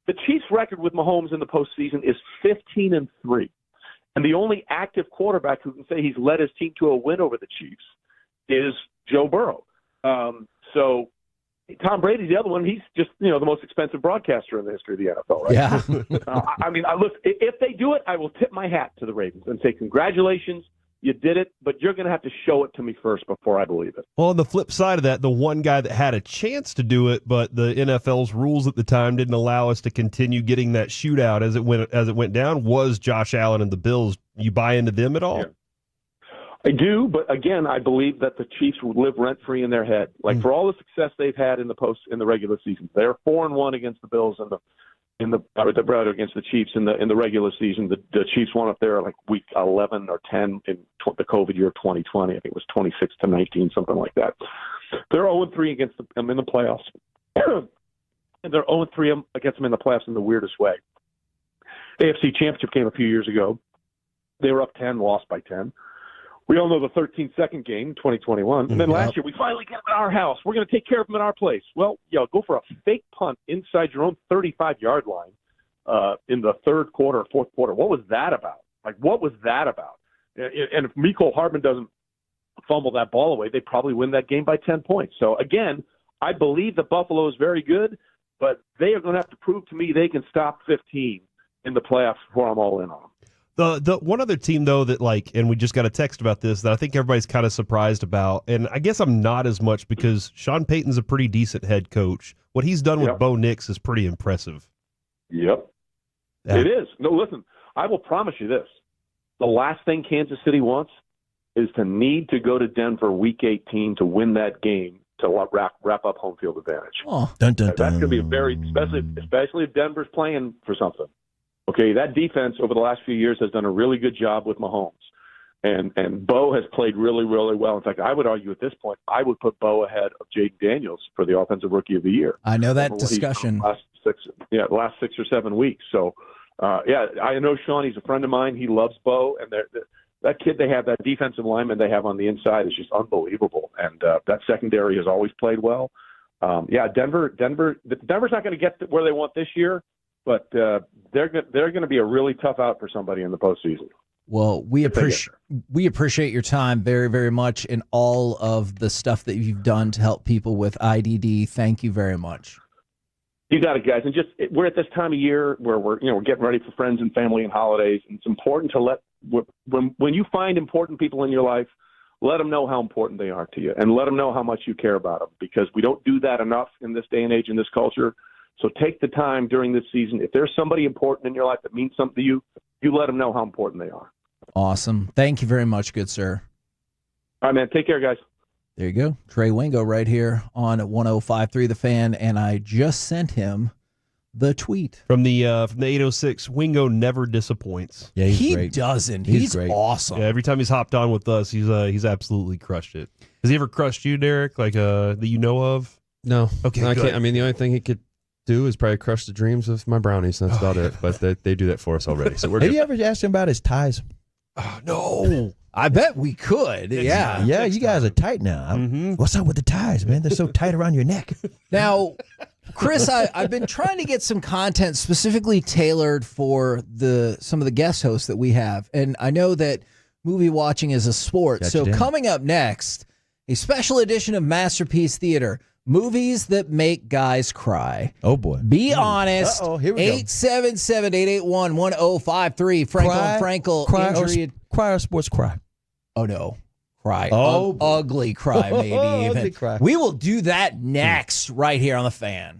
The Chiefs' record with Mahomes in the postseason is 15-3. And the only active quarterback who can say he's led his team to a win over the Chiefs is Joe Burrow. So Tom Brady's the other one. He's just, the most expensive broadcaster in the history of the NFL, right? Yeah. Look, if they do it, I will tip my hat to the Ravens and say, congratulations. You did it, but you're going to have to show it to me first before I believe it. Well, on the flip side of that, the one guy that had a chance to do it, but the NFL's rules at the time didn't allow us to continue getting that shootout as it went down was Josh Allen and the Bills. You buy into them at all? Yeah. I do, but again, I believe that the Chiefs would live rent-free in their head. Like for all the success they've had in the regular season, they're 4-1 against the Bills against the Chiefs in the regular season. The Chiefs won up there like week 11 or 10 in the COVID year of 2020. I think it was 26-19, something like that. They're 0-3 against them in the playoffs, and they're 0-3 against them in the playoffs in the weirdest way. AFC Championship game a few years ago, they were up 10, lost by 10. We all know the 13-second game, 2021. And then last year, we finally get them at our house. We're going to take care of them at our place. Well, go for a fake punt inside your own 35-yard line in the third quarter or fourth quarter. What was that about? What was that about? And if Mecole Hardman doesn't fumble that ball away, they probably win that game by 10 points. So, again, I believe that Buffalo is very good, but they are going to have to prove to me they can stop 15 in the playoffs before I'm all in on them. The one other team, though, that and we just got a text about this, that I think everybody's kind of surprised about, and I guess I'm not as much because Sean Payton's a pretty decent head coach. What he's done with Bo Nix is pretty impressive. Yep. Yeah. It is. No, listen, I will promise you this. The last thing Kansas City wants is to need to go to Denver week 18 to win that game to wrap up home field advantage. Oh. That's going to be especially if Denver's playing for something. Okay, that defense over the last few years has done a really good job with Mahomes. And Bo has played really, really well. In fact, I would argue at this point, I would put Bo ahead of Jaden Daniels for the Offensive Rookie of the Year. I know that discussion. Last 6 or 7 weeks. So, I know Sean. He's a friend of mine. He loves Bo. And that kid they have, that defensive lineman they have on the inside is just unbelievable. And that secondary has always played well. Denver's not going to get to where they want this year. But they're going to be a really tough out for somebody in the postseason. Well, we appreciate your time very, very much and all of the stuff that you've done to help people with IDD. Thank you very much. You got it, guys. And we're at this time of year where we're getting ready for friends and family and holidays. And it's important to when you find important people in your life, let them know how important they are to you and let them know how much you care about them, because we don't do that enough in this day and age, in this culture. So take the time during this season. If there's somebody important in your life that means something to you, you let them know how important they are. Awesome. Thank you very much, good sir. All right, man. Take care, guys. There you go. Trey Wingo right here on 105.3 The Fan, and I just sent him the tweet. From the 806, Wingo never disappoints. Yeah, he great. Doesn't. He's great. Awesome. Yeah, every time he's hopped on with us, he's absolutely crushed it. Has he ever crushed you, Derek, that you know of? No. Okay, no, I good. can't. I mean, the only thing he could do is probably crush the dreams of my brownies. That's about it. But they do that for us already. So we're Have good. you ever asked him about his ties? No. I bet we could. Yeah. Yeah, you guys are tight now. What's up with the ties, man? They're so tight around your neck. Now, Chris, I've been trying to get some content specifically tailored for some of the guest hosts that we have. And I know that movie watching is a sport. Got so you down. coming up next, a special edition of Masterpiece Theater. Movies that make guys cry. Oh, boy. Be honest. Uh-oh, here we go. 877-881-1053. Frankel injury. Cry or sports cry? Oh, no. Cry. Oh, ugly cry, maybe even. Ugly cry. We will do that next right here on The Fan.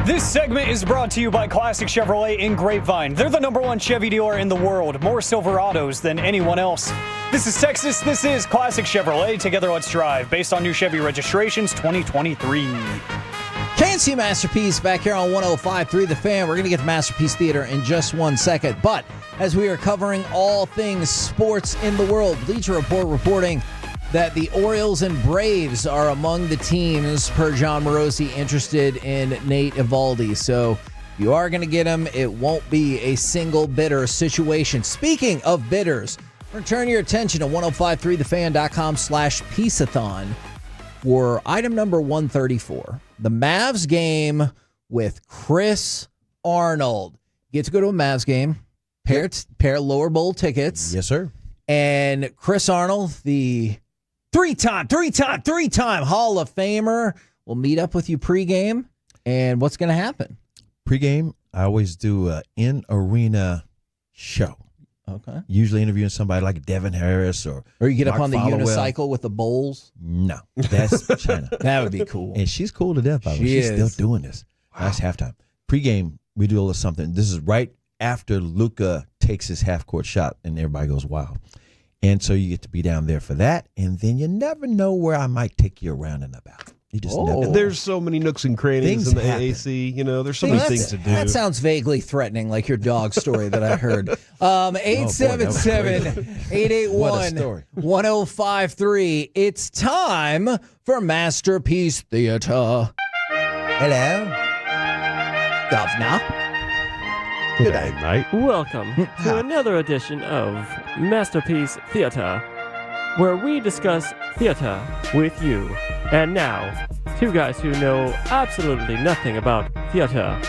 This segment is brought to you by Classic Chevrolet in Grapevine. They're the #1 Chevy dealer in the world, more Silverados than anyone else. This is Texas. This is Classic Chevrolet. Together, let's drive. Based on new Chevy registrations 2023. KNC Masterpiece back here on 105.3 The Fan. We're going to get to Masterpiece Theater in just 1 second. But as we are covering all things sports in the world, Bleacher Report reporting that the Orioles and Braves are among the teams, per John Morosi, interested in Nate Eovaldi. So if you are going to get him, it won't be a single bidder situation. Speaking of bidders, turn your attention to 1053thefan.com/Piece-A-Thon for item number 134. The Mavs game with Chris Arnold. You get to go to a Mavs game, pair lower bowl tickets. Yes, sir. And Chris Arnold, the three-time Hall of Famer, will meet up with you pregame. And what's going to happen? Pregame, I always do an in-arena show. Okay. Usually interviewing somebody like Devin Harris or you get Mark up on the Followell. unicycle with the bowls? No, that's China. That would be cool. And she's cool to death, by the way. She's still doing this. That's halftime. Pregame, we do a little something. This is right after Luka takes his half-court shot, and everybody goes wild. And so you get to be down there for that, and then you never know where I might take you around and about. You just never know. There's so many nooks and crannies Things in the happen. AAC. You know, there's so many things to do. That sounds vaguely threatening, like your dog story that I heard. 877-881-1053. It's time for Masterpiece Theater. Hello. Governor. Good night. Welcome to another edition of Masterpiece Theater, where we discuss theater with you. And now, two guys who know absolutely nothing about theater,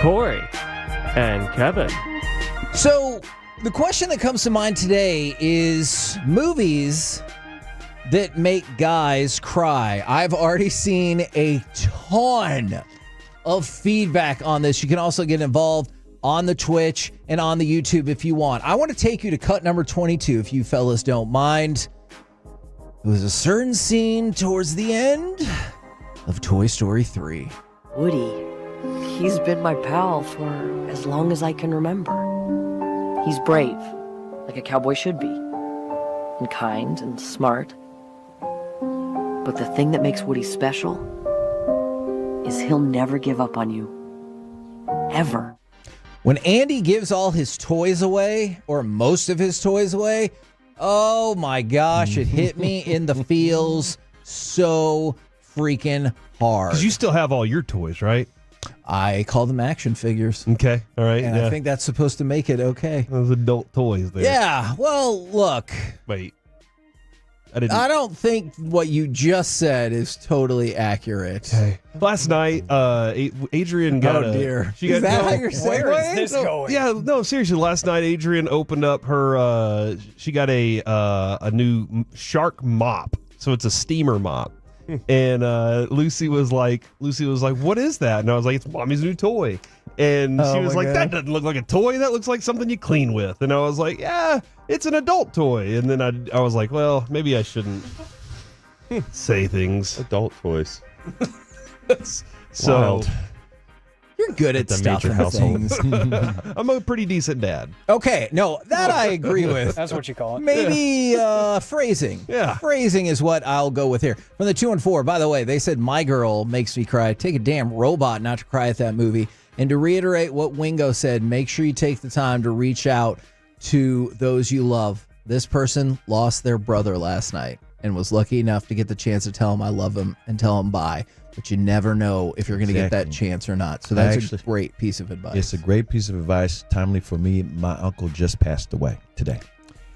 Corey and Kevin. So, the question that comes to mind today is movies that make guys cry. I've already seen a ton of feedback on this. You can also get involved on the Twitch and on the YouTube if you want. I want to take you to cut number 22 if you fellas don't mind. It was a certain scene towards the end of Toy Story 3. Woody, he's been my pal for as long as I can remember. He's brave, like a cowboy should be, and kind and smart. But the thing that makes Woody special is he'll never give up on you. Ever. When Andy gives all his toys away, or most of his toys away, oh my gosh, it hit me in the feels so freaking hard. Because you still have all your toys, right? I call them action figures. Okay, all right. And I think that's supposed to make it okay. Those adult toys there. Yeah, well, look. Wait. I don't think what you just said is totally accurate. Okay. Last night, Adrian got Is that how you're saying? Where is this going? Yeah, no, seriously. Last night, Adrian opened up her. She got a new shark mop, so it's a steamer mop. And Lucy was like, "What is that?" And I was like, "It's Mommy's new toy." And she was like, "That doesn't look like a toy. That looks like something you clean with." And I was like, "Yeah, it's an adult toy." And then I was like, "Well, maybe I shouldn't say things." Adult toys. So Wild. You're good at stuffing things. I'm a pretty decent dad. Okay, no, that I agree with. That's what you call it. Maybe phrasing. Yeah. Phrasing is what I'll go with here. From the 2 and 4, by the way, they said My Girl makes me cry. Take a damn robot not to cry at that movie. And to reiterate what Wingo said, make sure you take the time to reach out to those you love. This person lost their brother last night and was lucky enough to get the chance to tell him I love him and tell him bye. But you never know if you're going to get that chance or not. So that's a great piece of advice. It's a great piece of advice. Timely for me. My uncle just passed away today.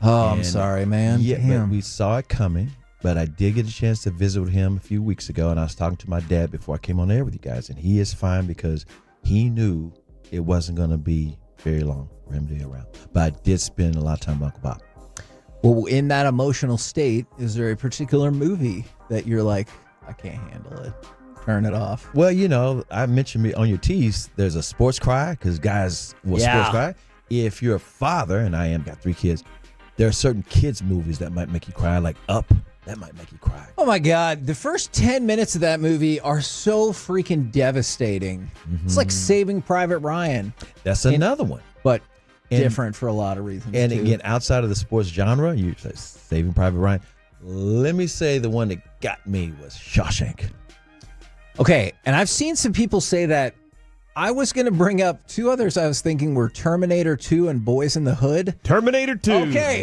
Oh, I'm sorry, man. Yeah, Damn. but we saw it coming. But I did get a chance to visit with him a few weeks ago, and I was talking to my dad before I came on air with you guys, and he is fine because he knew it wasn't going to be very long for him to be around. But I did spend a lot of time with Uncle Bob. Well, in that emotional state, is there a particular movie that you're like, I can't handle it? Turn it off. Well, you know, I mentioned on your tees, there's a sports cry because guys will sports cry. If you're a father, and I got 3 kids, there are certain kids movies that might make you cry, like Up That might make you cry. Oh my God. The first 10 minutes of that movie are so freaking devastating. It's like Saving Private Ryan. That's another one. But different for a lot of reasons. And too. again, outside of the sports genre, you say Saving Private Ryan. Let me say the one that got me was Shawshank. Okay. And I've seen some people say that. I was going to bring up two others I was thinking were Terminator 2 and Boys in the Hood. Terminator 2.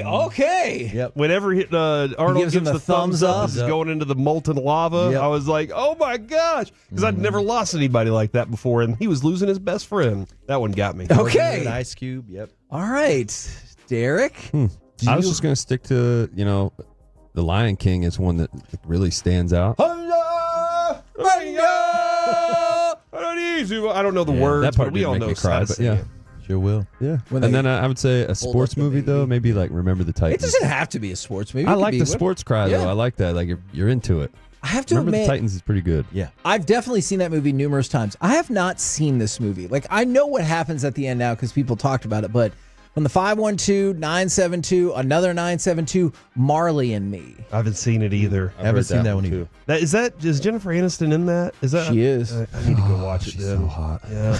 Okay. Yep. Whenever Arnold gives him the the thumbs up, thumbs he's going into the molten lava, Yep. I was like, oh my gosh. Because I'd never lost anybody like that before, and he was losing his best friend. That one got me. Okay. Ice Cube. Yep. All right. Derek? I was just going to stick to, The Lion King is one that really stands out. I don't know the words, that part but we didn't all make know me cry, but yeah. Sure will. Yeah. When And they then I would say a sports movie, though, maybe like Remember the It Titans. doesn't have to be a sports movie. I It could like be the what- sports cry, Yeah. though. I like that. Like, you're into it. I have to Remember admit, the Titans is pretty good. Yeah. I've definitely seen that movie numerous times. I have not seen this movie. Like, I know what happens at the end now because people talked about it, but from the 512, 972, another 972, Marley and Me. I haven't seen it either. I haven't seen that one either. Is Jennifer Aniston in that? Is that She is. I need to go watch it She's then. so hot. Yeah.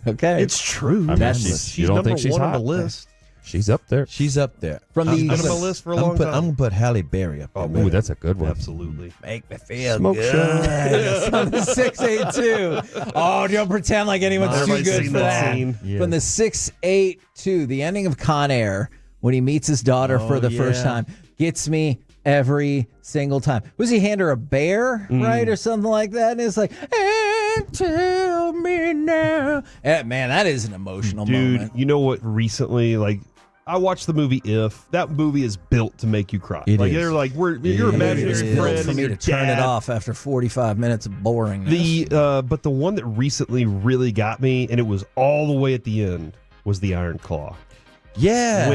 Okay. It's true. I mean, That's- she's you don't number think she's one on hot? the list. She's up there. She's up there. From the She's been on my list for a long time. I'm going to put Halle Berry up there. Oh, Ooh, that's a good one. Absolutely. Make me feel Smoke good. show. From the 682. Oh, don't pretend like anyone's too Everybody's good seen for that that. scene. Yeah. From the 682, the ending of Con Air, when he meets his daughter for the first time, gets me every single time. Was he hand her a bear, right, or something like that? And it's like, and tell me now. Man, that is an emotional Dude, moment. you know what recently, like, I watched the movie If. That movie is built to make you cry. It like, is. they're like, your It imaginary is friend built and for me your to turn dad. it off after 45 minutes of boringness. But the one that recently really got me, and it was all the way at the end, was the Iron Claw. Yeah.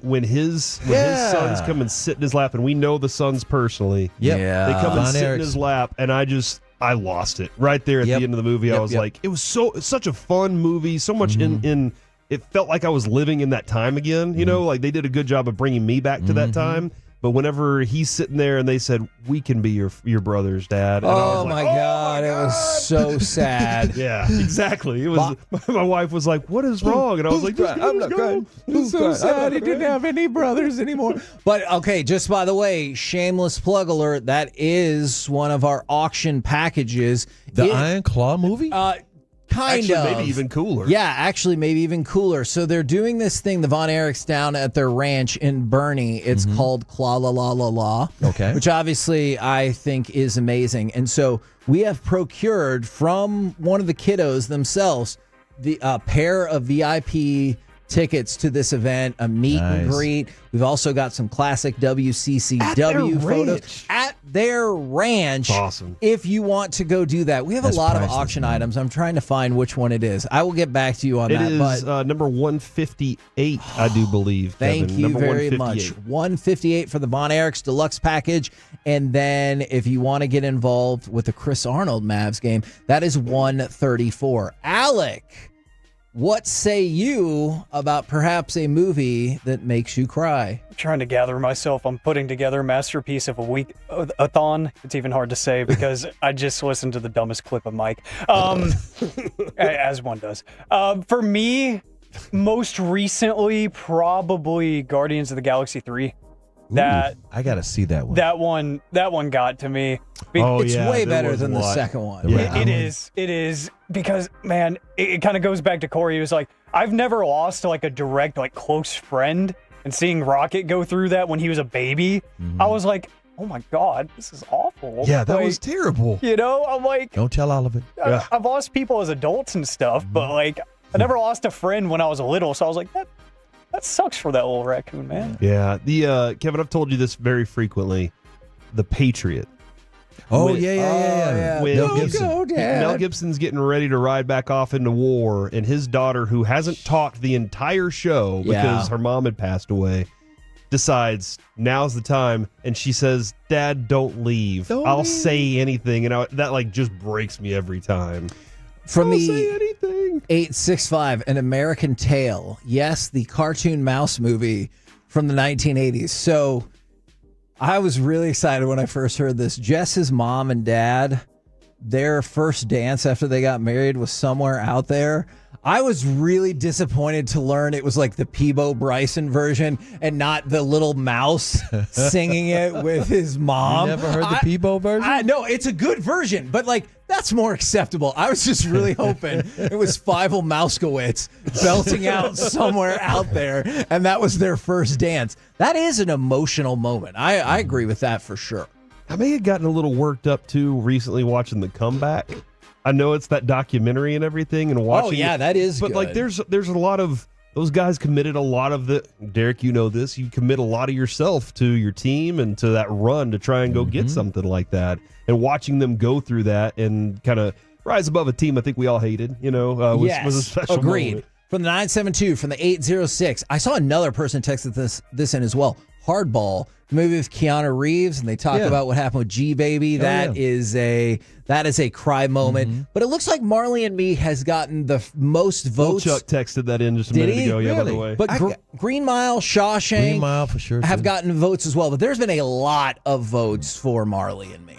When his sons come and sit in his lap, and we know the sons personally. Yep. Yeah. They come and Von sit in Erich's- his lap, and I lost it right there at Yep. the end of the movie. I Yep, was yep. like, it was such a fun movie, so much in it felt like I was living in that time again. You know, like they did a good job of bringing me back to that time. But whenever he's sitting there and they said, "We can be your brothers, Dad," and I was Oh like, my God, it was so sad. yeah, exactly. It was. My wife was like, "What is wrong?" And I was like, I'm not crying. It's so sad he didn't have any brothers anymore. But okay, just by the way, shameless plug alert, that is one of our auction packages. The Iron Claw movie? Kind of. Maybe even cooler. Yeah, actually, maybe even cooler. So they're doing this thing, the Von Erichs down at their ranch in Bernie. It's called Claw La La La La. Okay. Which obviously I think is amazing. And so we have procured from one of the kiddos themselves the pair of VIP tickets to this event, a meet and Nice. greet. We've also got some classic WCCW photos at their ranch. Awesome. If you want to go do that, we have That's a lot of priceless, auction man. items. I'm trying to find which one it is. I will get back to you on It that. is But number 158, I do believe. thank Kevin. you Number very 158. much. 158 for the Von Erichs deluxe package, and then if you want to get involved with the Chris Arnold Mavs game, that is 134. Alec, what say you about perhaps a movie that makes you cry? I'm trying to gather myself. I'm putting together a masterpiece of a thon. It's even hard to say because I just listened to the dumbest clip of Mike, as one does. For me, most recently, probably Guardians of the Galaxy 3. I got to see that one. That one got to me. It's way better than the second one. It is because, man, it kind of goes back to Corey. He was like, I've never lost like a direct, like close friend, and seeing Rocket go through that when he was a baby, I was like, oh my God, this is awful. Yeah, that Like, was terrible. You know, I'm like, Don't tell all of it. I've lost people as adults and stuff, but like, I never lost a friend when I was little, so I was like, that sucks for that little raccoon, man. Yeah, the Kevin, I've told you this very frequently. The Patriot. Oh, yeah. When Mel Gibson. Mel Gibson's getting ready to ride back off into war, and his daughter, who hasn't talked the entire show because her mom had passed away, decides now's the time, and she says, "Dad, don't leave. I'll say anything," and that like just breaks me every time. From I'll the say anything. 865, An American Tale. Yes, the cartoon mouse movie from the 1980s. So I was really excited when I first heard this. Jess's mom and dad, their first dance after they got married was somewhere out there. I was really disappointed to learn it was like the Peebo Bryson version and not the little mouse singing it with his mom. You never heard the Peebo version? No, it's a good version, but like that's more acceptable. I was just really hoping it was Fievel Mouskowitz belting out somewhere out there, and that was their first dance. That is an emotional moment. I agree with that for sure. I may have gotten a little worked up too recently watching The Comeback. I know it's that documentary and everything, and watching. Oh yeah, that is. But good. like, there's a lot of those guys committed a lot of the. Derek, you know this. You commit a lot of yourself to your team and to that run to try and go get something like that. And watching them go through that and kind of rise above a team, I think we all hated. You know, was a special agreed. moment. From the 972, from the 806, I saw another person texted this in as well. Hardball, the movie with Keanu Reeves, and they talk about what happened with G-Baby. That is a cry moment. But it looks like Marley and Me has gotten the most votes. Chuck texted that in just a minute ago. Yeah, by the way. But Green Mile, Shawshank, Green Mile for sure have gotten votes as well. But there's been a lot of votes for Marley and Me.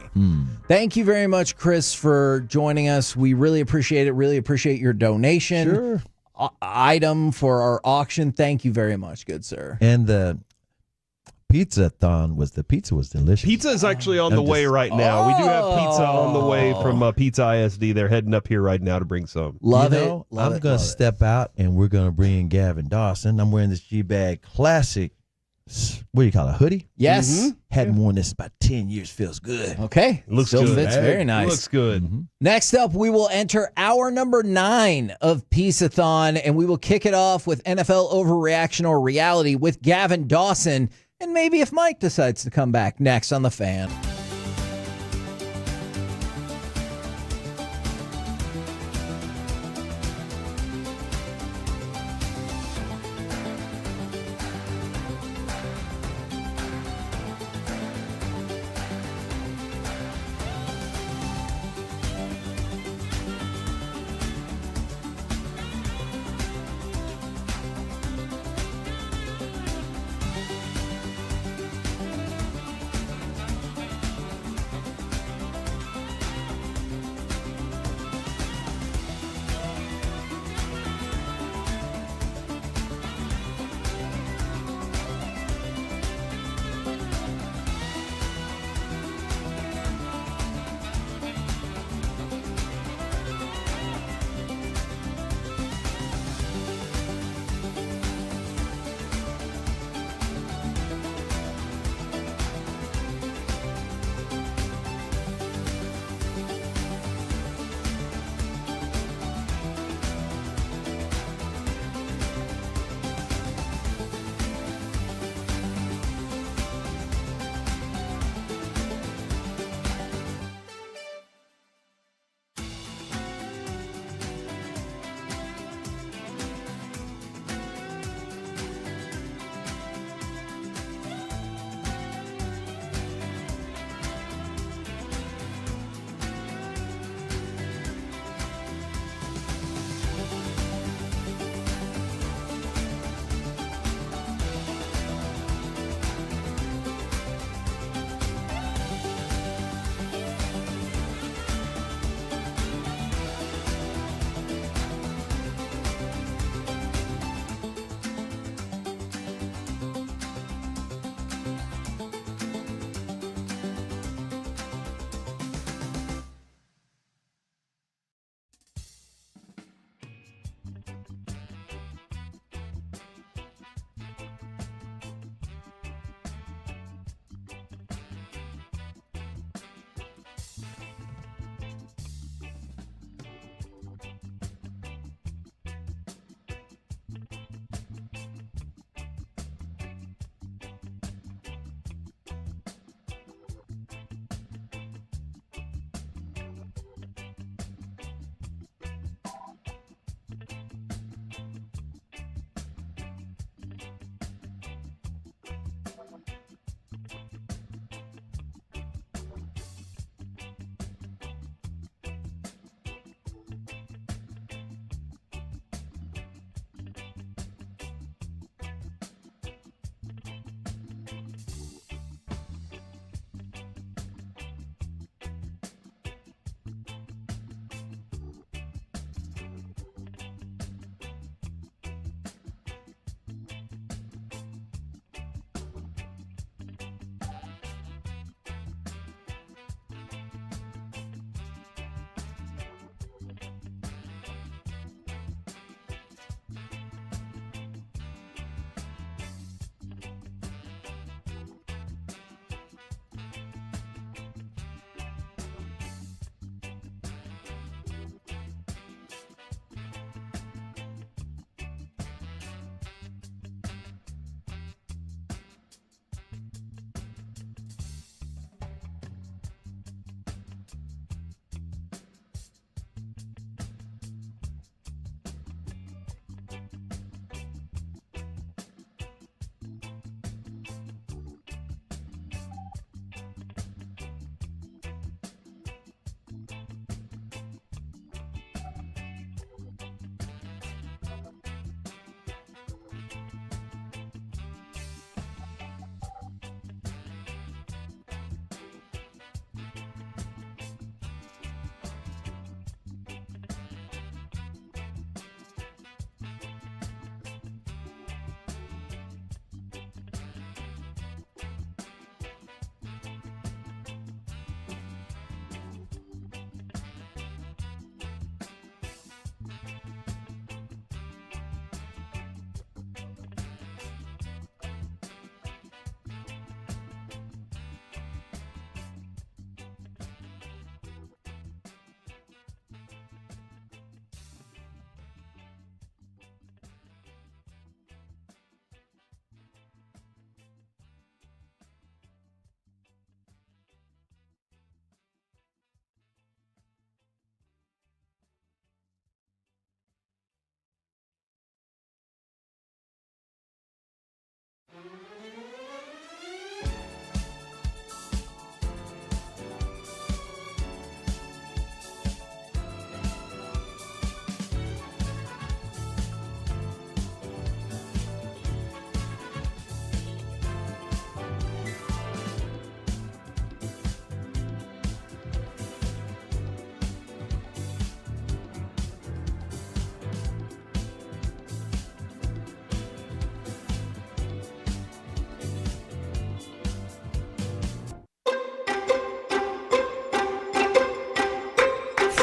Thank you very much, Chris, for joining us. We really appreciate it. Really appreciate your donation. Item for our auction. Thank you very much, good sir. And the Piece-A-Thon the pizza was delicious. Pizza is actually on the way right now. We do have pizza on the way from Pizza ISD. They're heading up here right now to bring some. Love I'm going to step out, and we're going to bring in Gavin Dawson. I'm wearing this G-Bag Classic, what do you call it, hoodie? Yes. Hadn't worn this in about 10 years. Feels good. Okay. Looks Still good. fits very nice. Looks good. Next up, we will enter hour number 9 of Piece-A-Thon, and we will kick it off with NFL Overreaction or Reality with Gavin Dawson, and maybe if Mike decides to come back next on The Fan.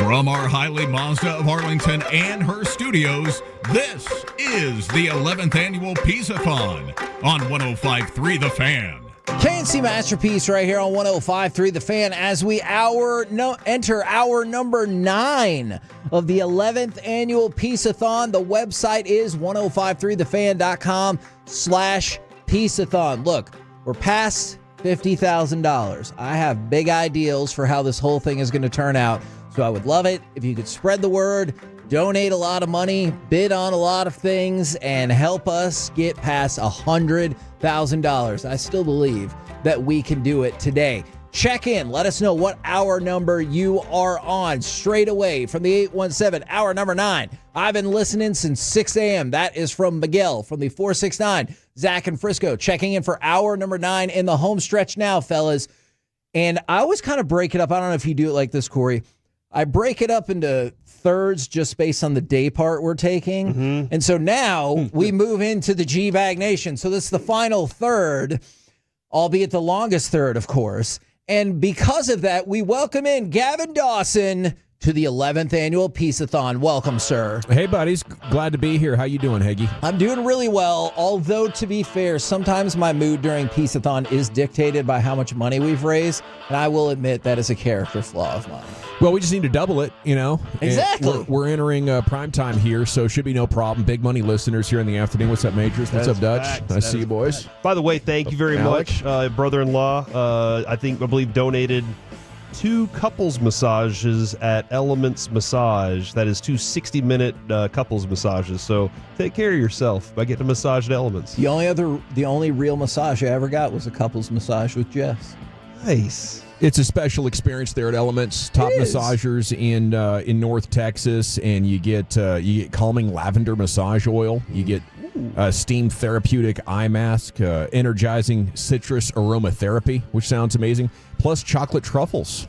From our Highly Mazda of Arlington and her studios, this is the 11th Annual Piece-A-Thon on 105.3 The Fan. KNC Masterpiece right here on 105.3 The Fan as we enter hour number 9 of the 11th Annual Piece-A-Thon. The website is 1053thefan.com/Piece-A-Thon. Look, we're past $50,000. I have big ideals for how this whole thing is going to turn out. So I would love it if you could spread the word, donate a lot of money, bid on a lot of things, and help us get past $100,000. I still believe that we can do it today. Check in. Let us know what hour number you are on straight away from the 817, hour number 9. I've been listening since 6 a.m. That is from Miguel. From the 469, Zach and Frisco checking in for hour number 9 in the home stretch now, fellas. And I always kind of break it up. I don't know if you do it like this, Corey. I break it up into thirds just based on the day part we're taking. Mm-hmm. And so now we move into the G-Bag Nation. So this is the final third, albeit the longest third, of course. And because of that, we welcome in Gavin Dawson to the 11th Annual Piece-A-Thon. Welcome, sir. Hey, buddies. Glad to be here. How you doing, Heggie? I'm doing really well, although, to be fair, sometimes my mood during Piece-A-Thon is dictated by how much money we've raised, and I will admit that is a character flaw of mine. Well, we just need to double it, you know. Exactly. We're entering prime time here, so it should be no problem. Big money listeners here in the afternoon. What's up, Majors? What's up, Dutch? Facts. Nice to see you, boys. Facts. By the way, thank you very much. Brother-in-law, I believe, donated 2 couples massages at Elements Massage. That is 2 60-minute couples massages. So take care of yourself by getting a massage at Elements. The only real massage I ever got was a couples massage with Jess. Nice. It's a special experience there at Elements. Top massagers in North Texas, and you get calming lavender massage oil. You get steamed therapeutic eye mask, energizing citrus aromatherapy, which sounds amazing, plus chocolate truffles.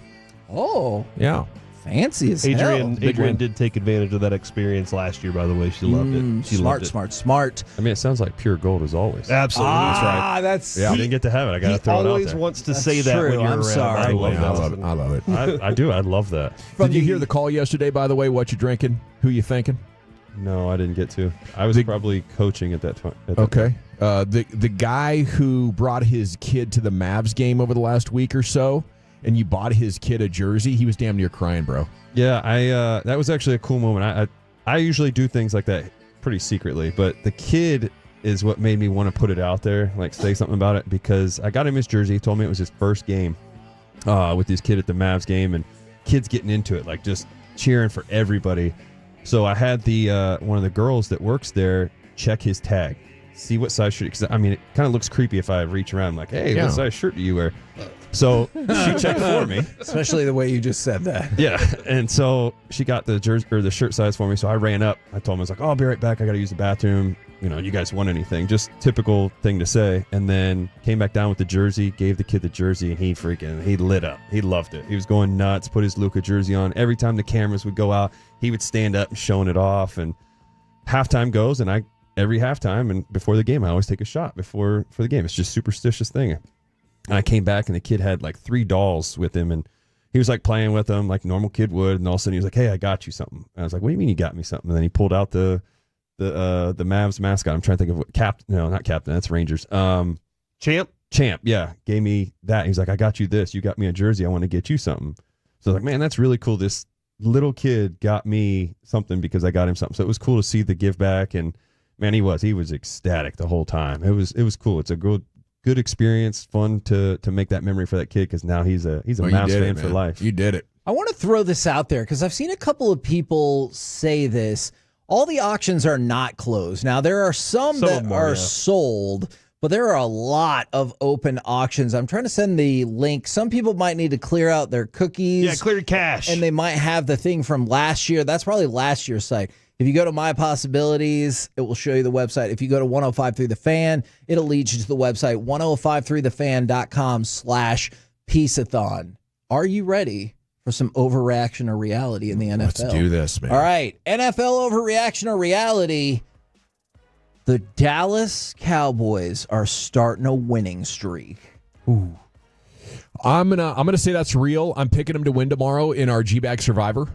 Oh, yeah. Fancy as Adrian hell. did take advantage of that experience last year, by the way. She loved it. She loved it. Smart. I mean, it sounds like pure gold as always. Absolutely. That's right. That's I didn't get to have it. I got to throw it out there. He always wants to say that true. when you're I'm around. sorry. I love it. I love it. I do. I love that. Did you hear the call yesterday, by the way? What you drinking? Who you thinking? No, I didn't get to. I was probably coaching at that time. Okay. The guy who brought his kid to the Mavs game over the last week or so, and you bought his kid a jersey, he was damn near crying, bro. Yeah, that was actually a cool moment. I usually do things like that pretty secretly, but the kid is what made me want to put it out there, like say something about it, because I got him his jersey. He told me it was his first game with his kid at the Mavs game, and kids getting into it, like just cheering for everybody. So I had the one of the girls that works there check his tag, see what size shirt. Because I mean, it kind of looks creepy if I reach around like, "Hey, what size shirt do you wear?" So she checked for me, especially the way you just said that. Yeah, and so she got the jersey or the shirt size for me. So I ran up. I told him, I was like, "Oh, I'll be right back. I got to use the bathroom. You know, you guys want anything?" Just typical thing to say. And then came back down with the jersey, gave the kid the jersey, and he lit up. He loved it. He was going nuts. Put his Luka jersey on. Every time the cameras would go out, he would stand up and showing it off. And halftime goes, and every halftime and before the game, I always take a shot for the game. It's just a superstitious thing. And I came back, and the kid had like 3 dolls with him, and he was like playing with them like normal kid would. And all of a sudden, he was like, "Hey, I got you something." And I was like, "What do you mean you got me something?" And then he pulled out the Mavs mascot. I'm trying to think of what not captain. That's Rangers. Champ. Yeah, gave me that. He's like, "I got you this. You got me a jersey. I want to get you something." So I was like, man, that's really cool. This little kid got me something because I got him something. So it was cool to see the give back. And man, he was ecstatic the whole time. It was cool. It's a good experience, fun to make that memory for that kid, because now he's a Mavs fan for life. You did it. I want to throw this out there because I've seen a couple of people say this. All the auctions are not closed. Now, there are some that are sold, but there are a lot of open auctions. I'm trying to send the link. Some people might need to clear out their cookies. Yeah, clear cache. And they might have the thing from last year. That's probably last year's site. If you go to My Possibilities, it will show you the website. If you go to 105.3 The Fan, it'll lead you to the website, 1053thefan.com/Piece-A-Thon. Are you ready for some overreaction or reality in the NFL? Let's do this, man. All right, NFL overreaction or reality. The Dallas Cowboys are starting a winning streak. Ooh. I'm gonna say that's real. I'm picking them to win tomorrow in our G-Bag Survivor.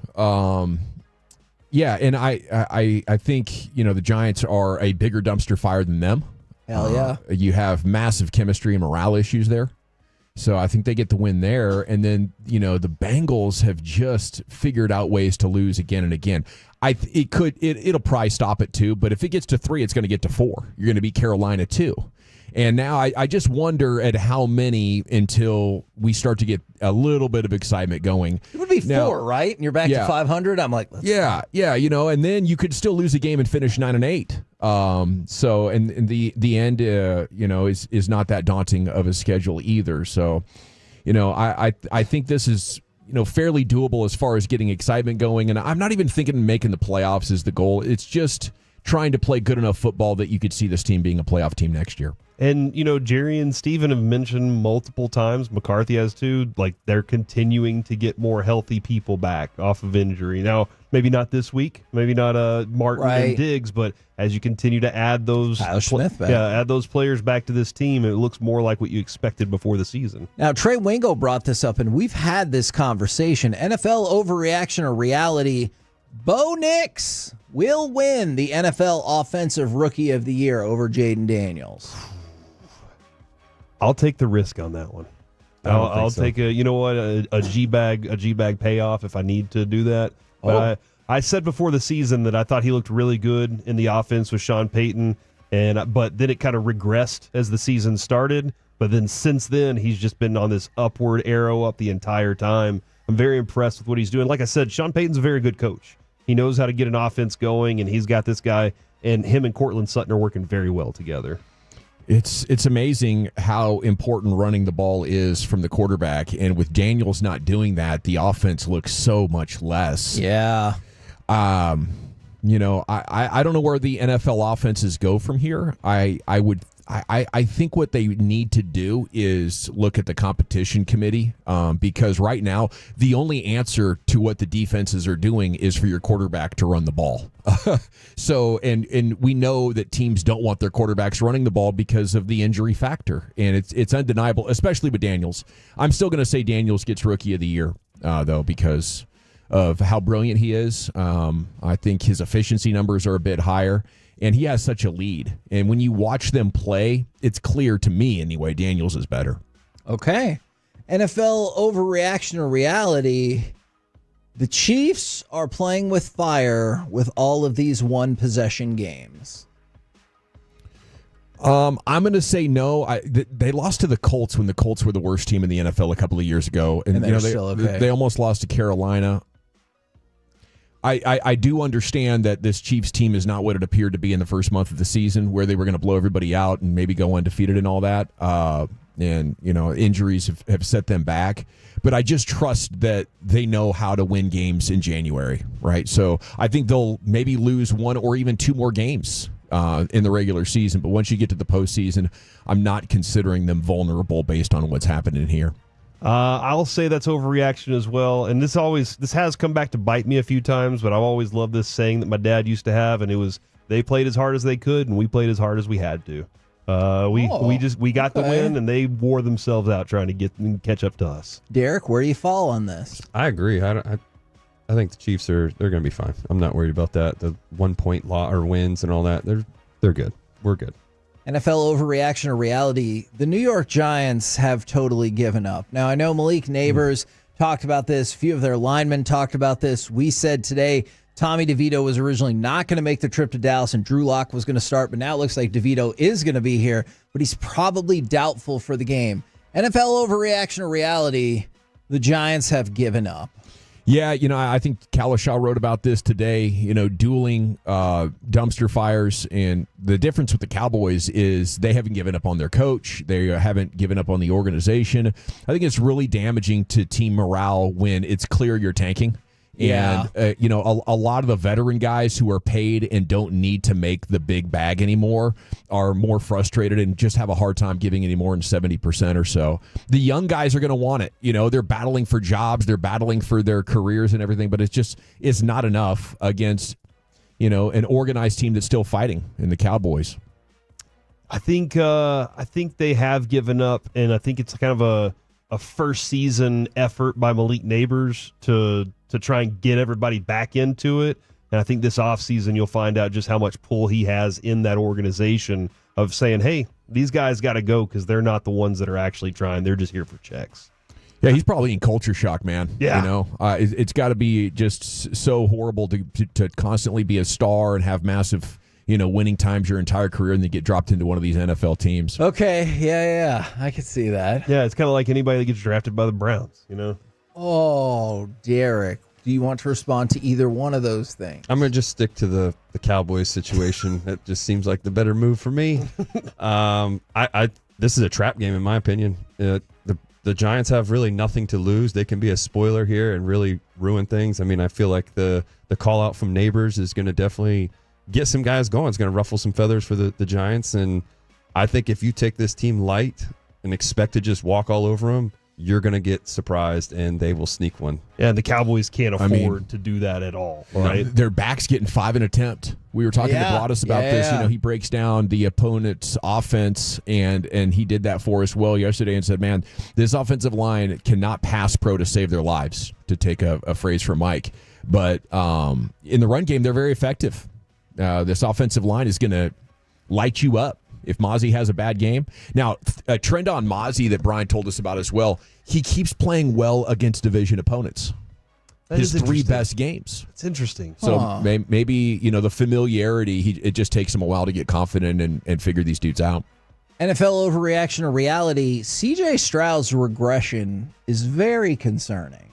Yeah, and I think the Giants are a bigger dumpster fire than them. Hell yeah! You have massive chemistry and morale issues there, so I think they get the win there. And then the Bengals have just figured out ways to lose again and again. It'll probably stop at 2, but if it gets to 3, it's going to get to 4. You're going to beat Carolina too. And now I just wonder at how many until we start to get a little bit of excitement going. It would be 4, right? And you're back to 500. I'm like, yeah, and then you could still lose a game and finish 9-8. So and the end, is not that daunting of a schedule either. So, I think this is fairly doable as far as getting excitement going. And I'm not even thinking making the playoffs is the goal. It's just trying to play good enough football that you could see this team being a playoff team next year. And, Jerry and Steven have mentioned multiple times, McCarthy has too, like they're continuing to get more healthy people back off of injury. Now, maybe not this week, maybe not Martin and Diggs, but as you continue to add those add those players back to this team, it looks more like what you expected before the season. Now, Trey Wingo brought this up, and we've had this conversation. NFL overreaction or reality? Bo Nix will win the NFL Offensive Rookie of the Year over Jaden Daniels. I'll take the risk on that one. I'll take a G-bag payoff if I need to do that. But I said before the season that I thought he looked really good in the offense with Sean Payton, but then it kind of regressed as the season started. But then since then, he's just been on this upward arrow up the entire time. I'm very impressed with what he's doing. Like I said, Sean Payton's a very good coach. He knows how to get an offense going, and he's got this guy, and him and Cortland Sutton are working very well together. It's amazing how important running the ball is from the quarterback, and with Daniels not doing that, the offense looks so much less. Yeah. I don't know where the NFL offenses go from here. I think what they need to do is look at the competition committee because right now the only answer to what the defenses are doing is for your quarterback to run the ball. So and we know that teams don't want their quarterbacks running the ball because of the injury factor, and it's undeniable, especially with Daniels. I'm still going to say Daniels gets Rookie of the Year though because of how brilliant he is. I think his efficiency numbers are a bit higher. And he has such a lead. And when you watch them play, it's clear to me anyway, Daniels is better. Okay. NFL overreaction or reality. The Chiefs are playing with fire with all of these one-possession games. I'm going to say no. They lost to the Colts when the Colts were the worst team in the NFL a couple of years ago. And they almost lost to Carolina. I do understand that this Chiefs team is not what it appeared to be in the first month of the season, where they were going to blow everybody out and maybe go undefeated and all that. Injuries have set them back. But I just trust that they know how to win games in January, right? So I think they'll maybe lose 1 or even 2 more games in the regular season. But once you get to the postseason, I'm not considering them vulnerable based on what's happening here. I'll say that's overreaction as well. And this has come back to bite me a few times, but I've always loved this saying that my dad used to have, and it was, they played as hard as they could, and we played as hard as we had to. We got the win, and they wore themselves out trying to catch up to us. Derek, where do you fall on this? I agree. I think the Chiefs they're going to be fine. I'm not worried about that. The 1 point or wins and all that. They're good. We're good. NFL overreaction or reality, the New York Giants have totally given up. Now, I know Malik Neighbors talked about this. A few of their linemen talked about this. We said today Tommy DeVito was originally not going to make the trip to Dallas and Drew Lock was going to start, but now it looks like DeVito is going to be here, but he's probably doubtful for the game. NFL overreaction or reality, the Giants have given up. Yeah, I think Kalashaw wrote about this today, dueling dumpster fires. And the difference with the Cowboys is they haven't given up on their coach. They haven't given up on the organization. I think it's really damaging to team morale when it's clear you're tanking. Yeah. And, a lot of the veteran guys who are paid and don't need to make the big bag anymore are more frustrated and just have a hard time giving any more than 70% or so. The young guys are going to want it. They're battling for jobs. They're battling for their careers and everything, but it's not enough against, an organized team that's still fighting in the Cowboys. I think they have given up, and I think it's kind of a a first season effort by Malik Neighbors to try and get everybody back into it. And I think this offseason you'll find out just how much pull he has in that organization of saying, hey, these guys got to go because they're not the ones that are actually trying. They're just here for checks. Yeah, he's probably in culture shock, man. Yeah. You know, it's got to be just so horrible to constantly be a star and have massive, winning times your entire career and then get dropped into one of these NFL teams. Okay, yeah, I can see that. Yeah, it's kind of like anybody that gets drafted by the Browns, Oh, Derek, do you want to respond to either one of those things? I'm going to just stick to the Cowboys situation. That just seems like the better move for me. This is a trap game, in my opinion. The Giants have really nothing to lose. They can be a spoiler here and really ruin things. I mean, I feel like the call out from Neighbors is going to definitely get some guys going. It's going to ruffle some feathers for the Giants. And I think if you take this team light and expect to just walk all over them, you're going to get surprised and they will sneak one. Yeah, and the Cowboys can't afford to do that at all, right? Their back's getting 5 an attempt. We were talking to Broadus about this. He breaks down the opponent's offense, and he did that for us well yesterday and said, man, this offensive line cannot pass pro to save their lives, to take a phrase from Mike. But in the run game, they're very effective. This offensive line is going to light you up if Mozzie has a bad game. Now, a trend on Mozzie that Brian told us about as well, he keeps playing well against division opponents. His 3 best games. It's interesting. So maybe, the familiarity, it just takes him a while to get confident and figure these dudes out. NFL overreaction or reality, CJ Stroud's regression is very concerning.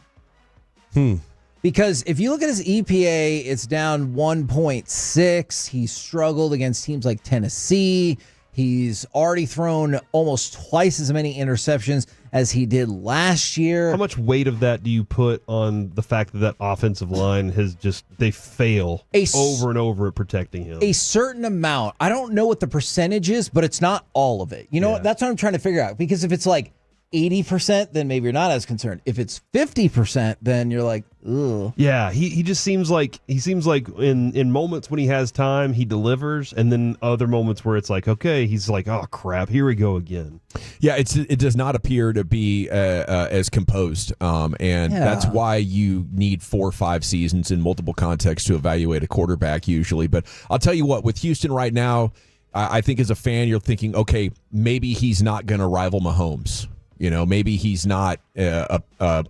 Because if you look at his EPA, it's down 1.6. He's struggled against teams like Tennessee. He's already thrown almost twice as many interceptions as he did last year. How much weight of that do you put on the fact that offensive line has they fail over and over at protecting him? A certain amount. I don't know what the percentage is, but it's not all of it. You know what? That's what I'm trying to figure out. Because if it's like 80%, then maybe you're not as concerned. If it's 50%, then you're like, ugh. Yeah, he just seems like in moments when he has time, he delivers, and then other moments where it's like, okay, he's like, oh crap, here we go again. Yeah, it does not appear to be as composed, and that's why you need 4 or 5 seasons in multiple contexts to evaluate a quarterback usually. But I'll tell you what, with Houston right now, I think as a fan, you're thinking, okay, maybe he's not going to rival Mahomes. Maybe he's not a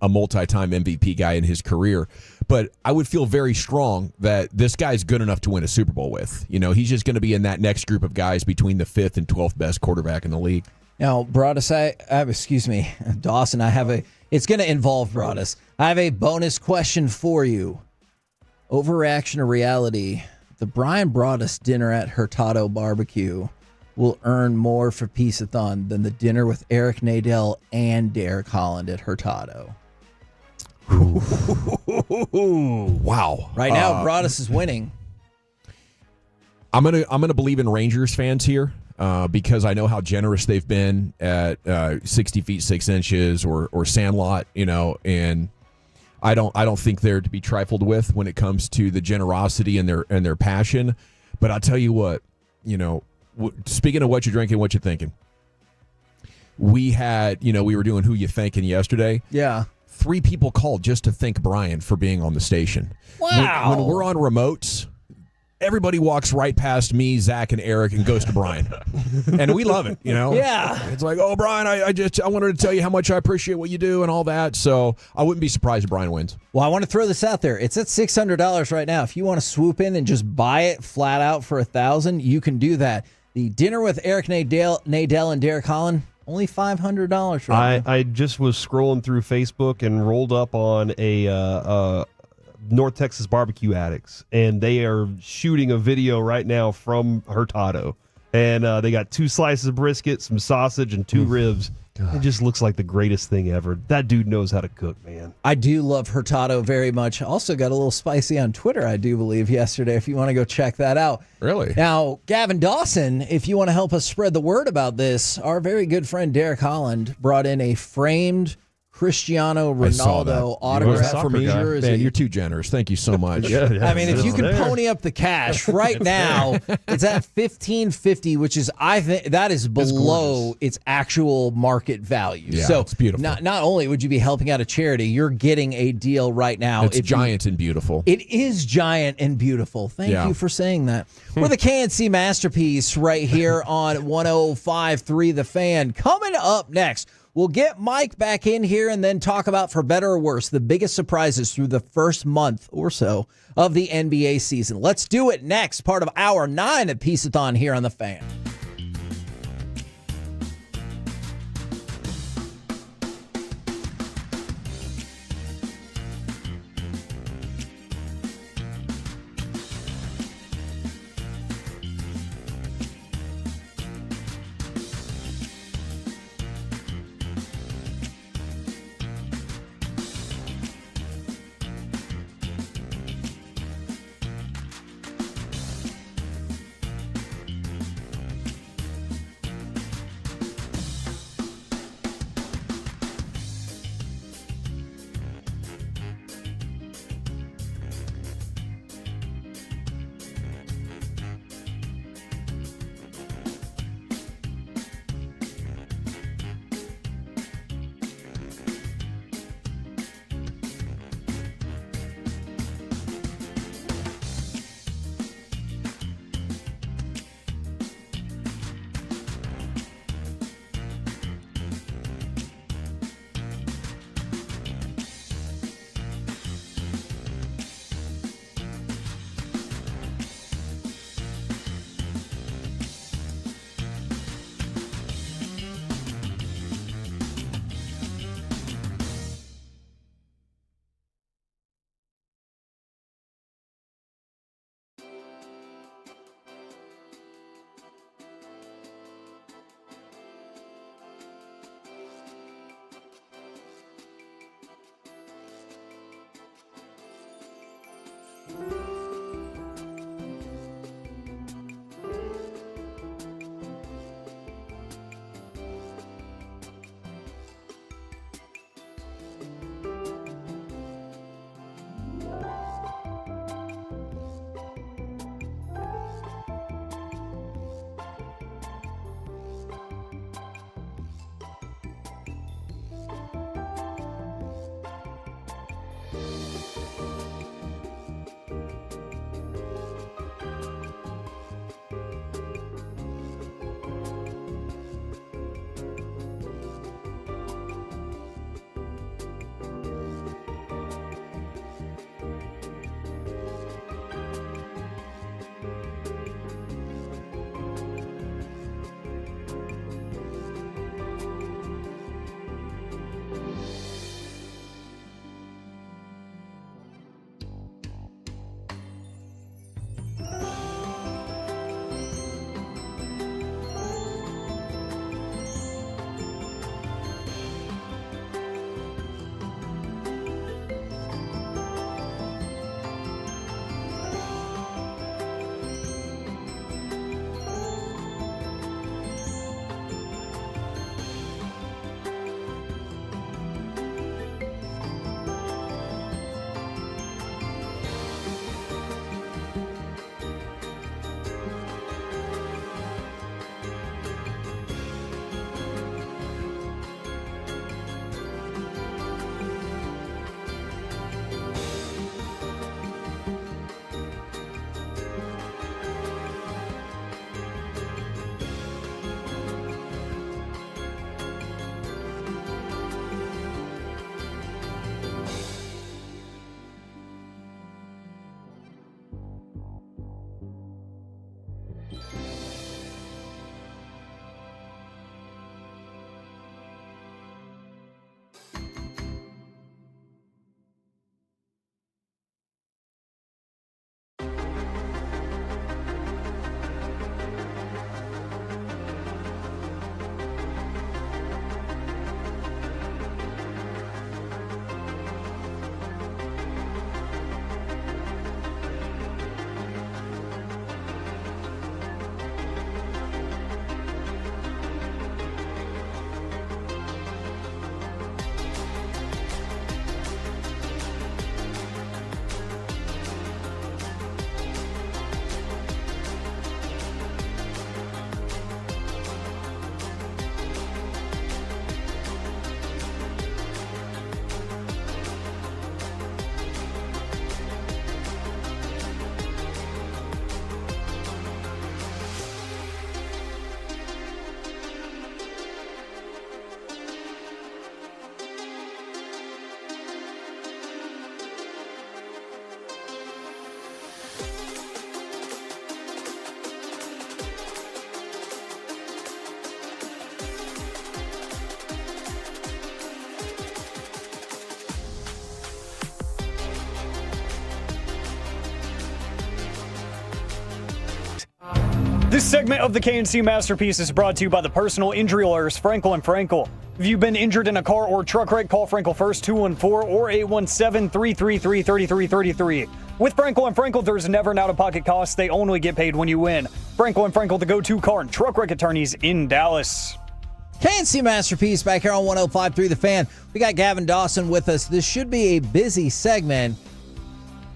multi-time MVP guy in his career, but I would feel very strong that this guy's good enough to win a Super Bowl with. He's just going to be in that next group of guys between the 5th and 12th best quarterback in the league. Now, Broadus, Dawson, it's going to involve Broadus. I have a bonus question for you. Overreaction or reality? The Brian Broadus dinner at Hurtado Barbecue will earn more for Piece-A-Thon than the dinner with Eric Nadel and Derek Holland at Hurtado. Wow! Right now, Broadus is winning. I'm gonna believe in Rangers fans here because I know how generous they've been at 60 feet 6 inches or Sandlot, and I don't think they're to be trifled with when it comes to the generosity and their passion. But I'll tell you what, speaking of what you're drinking, what you're thinking, we were doing Who You Thinking yesterday. Yeah. 3 people called just to thank Brian for being on the station. Wow. When we're on remotes, everybody walks right past me, Zach, and Eric and goes to Brian. And we love it, Yeah. It's like, oh, Brian, I wanted to tell you how much I appreciate what you do and all that. So I wouldn't be surprised if Brian wins. Well, I want to throw this out there. It's at $600 right now. If you want to swoop in and just buy it flat out for $1,000, you can do that. The dinner with Eric Nadel and Derek Holland, only $500 right now. I just was scrolling through Facebook and rolled up on a North Texas Barbecue Addicts, and they are shooting a video right now from Hurtado. And they got 2 slices of brisket, some sausage, and 2 ribs. God. It just looks like the greatest thing ever. That dude knows how to cook, man. I do love Hurtado very much. Also got a little spicy on Twitter, I do believe, yesterday, if you want to go check that out. Really? Now, Gavin Dawson, if you want to help us spread the word about this, our very good friend Derek Holland brought in a framed Cristiano I saw that. Ronaldo autograph for me. jersey. Man, you're too generous. Thank you so much. I mean, if you can pony up the cash right now, it's at $1,550, which is, I think, that is below its actual market value. Yeah, so it's beautiful. Not only would you be helping out a charity, you're getting a deal right now. It's giant and beautiful. It is giant and beautiful. Thank you for saying that. We're the KNC Masterpiece right here on 105.3 The Fan. Coming up next, we'll get Mike back in here and then talk about, for better or worse, the biggest surprises through the first month or so of the NBA season. Let's do it next, part of Hour 9 of Piece-A-Thon here on The Fan. This segment of the KNC Masterpiece is brought to you by the personal injury lawyers Frankel and Frankel. If you've been injured in a car or truck wreck, call Frankel first, 214 or 817-333-3333. With Frankel and Frankel, there's never an out-of-pocket cost. They only get paid when you win. Frankel and Frankel, the go-to car and truck wreck attorneys in Dallas. KNC Masterpiece back here on 105.3 The Fan. We got Gavin Dawson with us. This should be a busy segment,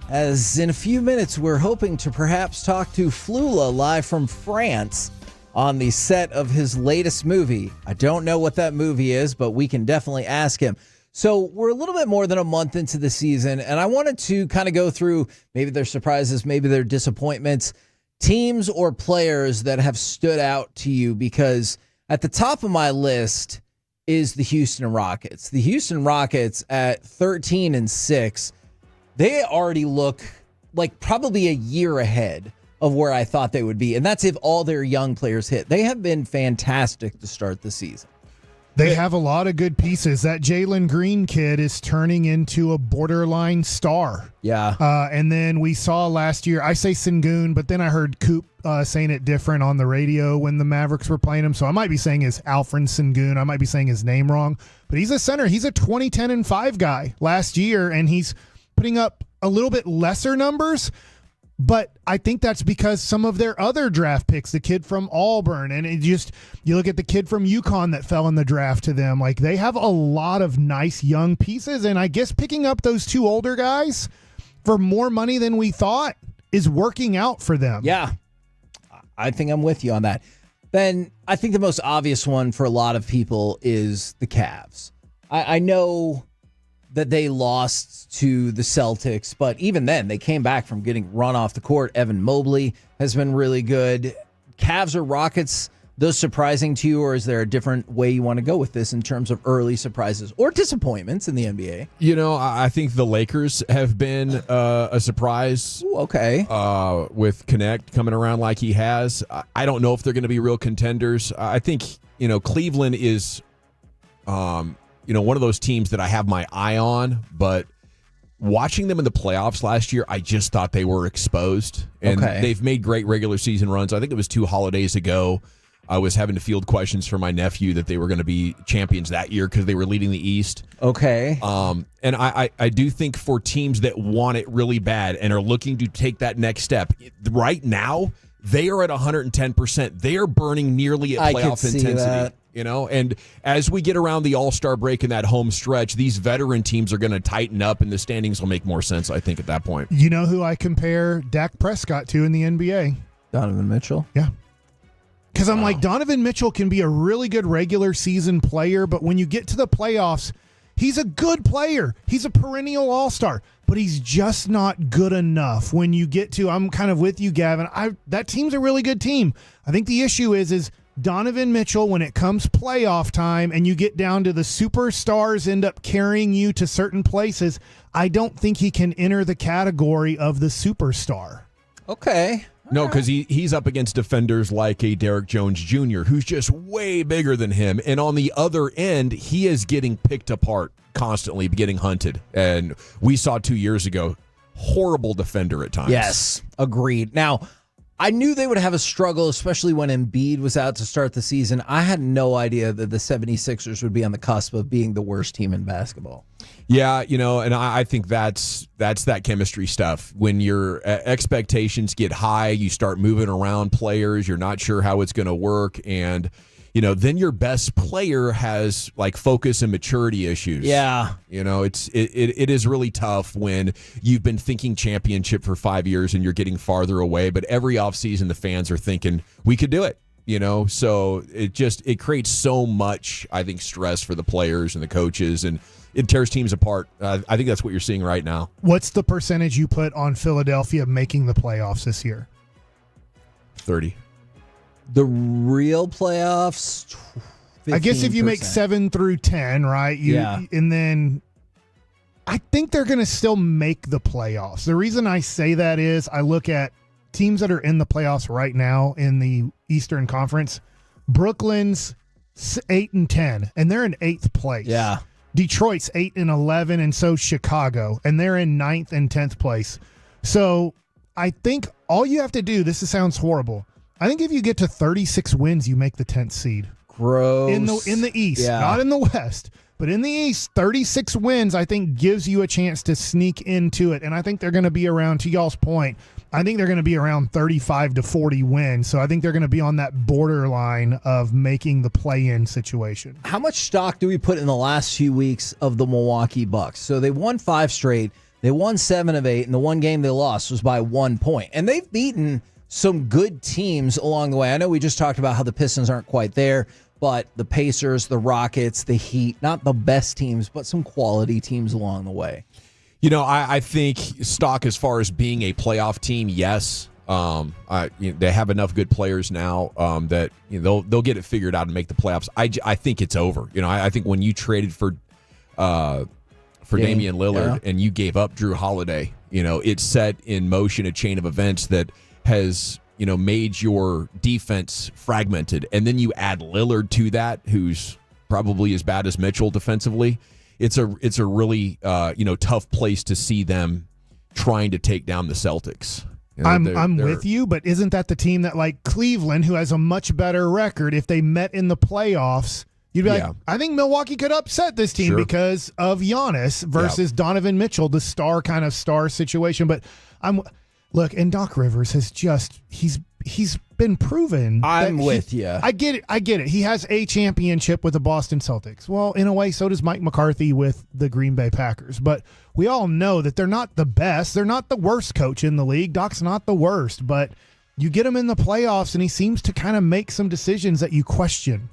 as in a few minutes we're hoping to perhaps talk to Flula live from France on the set of his latest movie. I don't know what that movie is, but we can definitely ask him. So we're a little bit more than a month into the season, and I wanted to kind of go through maybe their surprises, maybe their disappointments, teams or players that have stood out to you, because at the top of my list is the Houston Rockets. The Houston Rockets at 13-6. They already look like probably a year ahead of where I thought they would be. And that's if all their young players hit. They have been fantastic to start the season. They have a lot of good pieces. That Jalen Green kid is turning into a borderline star. Yeah. And then we saw last year, I say Sengun, but then I heard Coop saying it different on the radio when the Mavericks were playing him. So I might be saying his Alfred Sengun. I might be saying his name wrong. But he's a center. He's a 20-10-5 guy last year, and he's putting up a little bit lesser numbers, but I think that's because some of their other draft picks, the kid from Auburn, and you look at the kid from UConn that fell in the draft to them, like they have a lot of nice young pieces, and I guess picking up those two older guys for more money than we thought is working out for them. Yeah, I think I'm with you on that. Then I think the most obvious one for a lot of people is the Cavs. I know that they lost to the Celtics, but even then, they came back from getting run off the court. Evan Mobley has been really good. Cavs or Rockets, those surprising to you, or is there a different way you want to go with this in terms of early surprises or disappointments in the NBA? You know, I think the Lakers have been a surprise. Ooh, okay. With Connect coming around like he has. I don't know if they're going to be real contenders. I think, Cleveland is one of those teams that I have my eye on, but watching them in the playoffs last year, I just thought they were exposed. And they've made great regular season runs. I think it was 2 holidays ago, I was having to field questions for my nephew that they were going to be champions that year because they were leading the East. Okay. And I do think for teams that want it really bad and are looking to take that next step, right now, they are at 110%. They are burning nearly at playoff intensity. And as we get around the All-Star break in that home stretch, these veteran teams are going to tighten up, and the standings will make more sense, I think, at that point. You know who I compare Dak Prescott to in the NBA? Donovan Mitchell. Yeah. Because I'm like, Donovan Mitchell can be a really good regular season player, but when you get to the playoffs, he's a good player. He's a perennial all-star, but he's just not good enough. When you get to, I'm kind of with you, Gavin, that team's a really good team. I think the issue is Donovan Mitchell, when it comes playoff time and you get down to the superstars end up carrying you to certain places, I don't think he can enter the category of the superstar. Okay. No, because he's up against defenders like a Derrick Jones Jr., who's just way bigger than him. And on the other end, he is getting picked apart constantly, getting hunted. And we saw 2 years ago, horrible defender at times. Yes, agreed. Now, I knew they would have a struggle, especially when Embiid was out to start the season. I had no idea that the 76ers would be on the cusp of being the worst team in basketball. Yeah, and I think that's that chemistry stuff. When your expectations get high, you start moving around players. You're not sure how it's going to work. And, then your best player has like focus and maturity issues. Yeah. It is really tough when you've been thinking championship for 5 years and you're getting farther away. But every offseason, the fans are thinking we could do it. So it creates so much, I think, stress for the players and the coaches, and it tears teams apart. I think that's what you're seeing right now. What's the percentage you put on Philadelphia making the playoffs this year? 30. The real playoffs, 15%. I guess if you make 7 through 10, right? And then I think they're going to still make the playoffs. The reason I say that is I look at teams that are in the playoffs right now in the Eastern Conference. Brooklyn's 8-10, and they're in 8th place. Yeah. Detroit's 8-11, and so Chicago, and they're in 9th and 10th place. So I think all you have to do, sounds horrible, I think if you get to 36 wins, you make the 10th seed. Gross. In the East, not in the West. But in the East, 36 wins, I think, gives you a chance to sneak into it. And I think they're going to be around, to y'all's point, I think they're going to be around 35 to 40 wins. So I think they're going to be on that borderline of making the play-in situation. How much stock do we put in the last few weeks of the Milwaukee Bucks? So they won 5 straight. They won 7 of 8, and the one game they lost was by 1 point. And they've beaten some good teams along the way. I know we just talked about how the Pistons aren't quite there, but the Pacers, the Rockets, the Heat, not the best teams, but some quality teams along the way. You know, I think stock as far as being a playoff team, yes. They have enough good players now that they'll get it figured out and make the playoffs. I think it's over. You know, I think when you traded for Damian Lillard and you gave up Drew Holiday, it set in motion a chain of events that has made your defense fragmented. And then you add Lillard to that, who's probably as bad as Mitchell defensively. It's a really tough place to see them trying to take down the Celtics. I'm with you, but isn't that the team that, like Cleveland, who has a much better record, if they met in the playoffs, you'd be like, I think Milwaukee could upset this team because of Giannis versus Donovan Mitchell, the star situation. But and Doc Rivers has he's been proven. I'm with you. I get it. He has a championship with the Boston Celtics. Well, in a way, so does Mike McCarthy with the Green Bay Packers. But we all know that they're not the best. They're not the worst coach in the league. Doc's not the worst. But you get him in the playoffs, and he seems to kind of make some decisions that you question.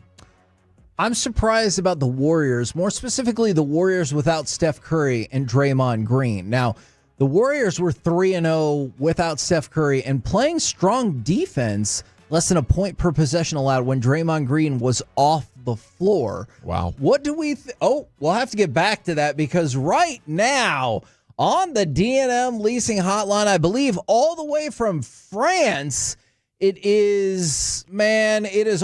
I'm surprised about the Warriors, more specifically the Warriors without Steph Curry and Draymond Green. Now, the Warriors were 3-0 without Steph Curry and playing strong defense, less than a point per possession allowed when Draymond Green was off the floor. Wow. What do we we'll have to get back to that because right now on the D&M leasing hotline, I believe all the way from France, it is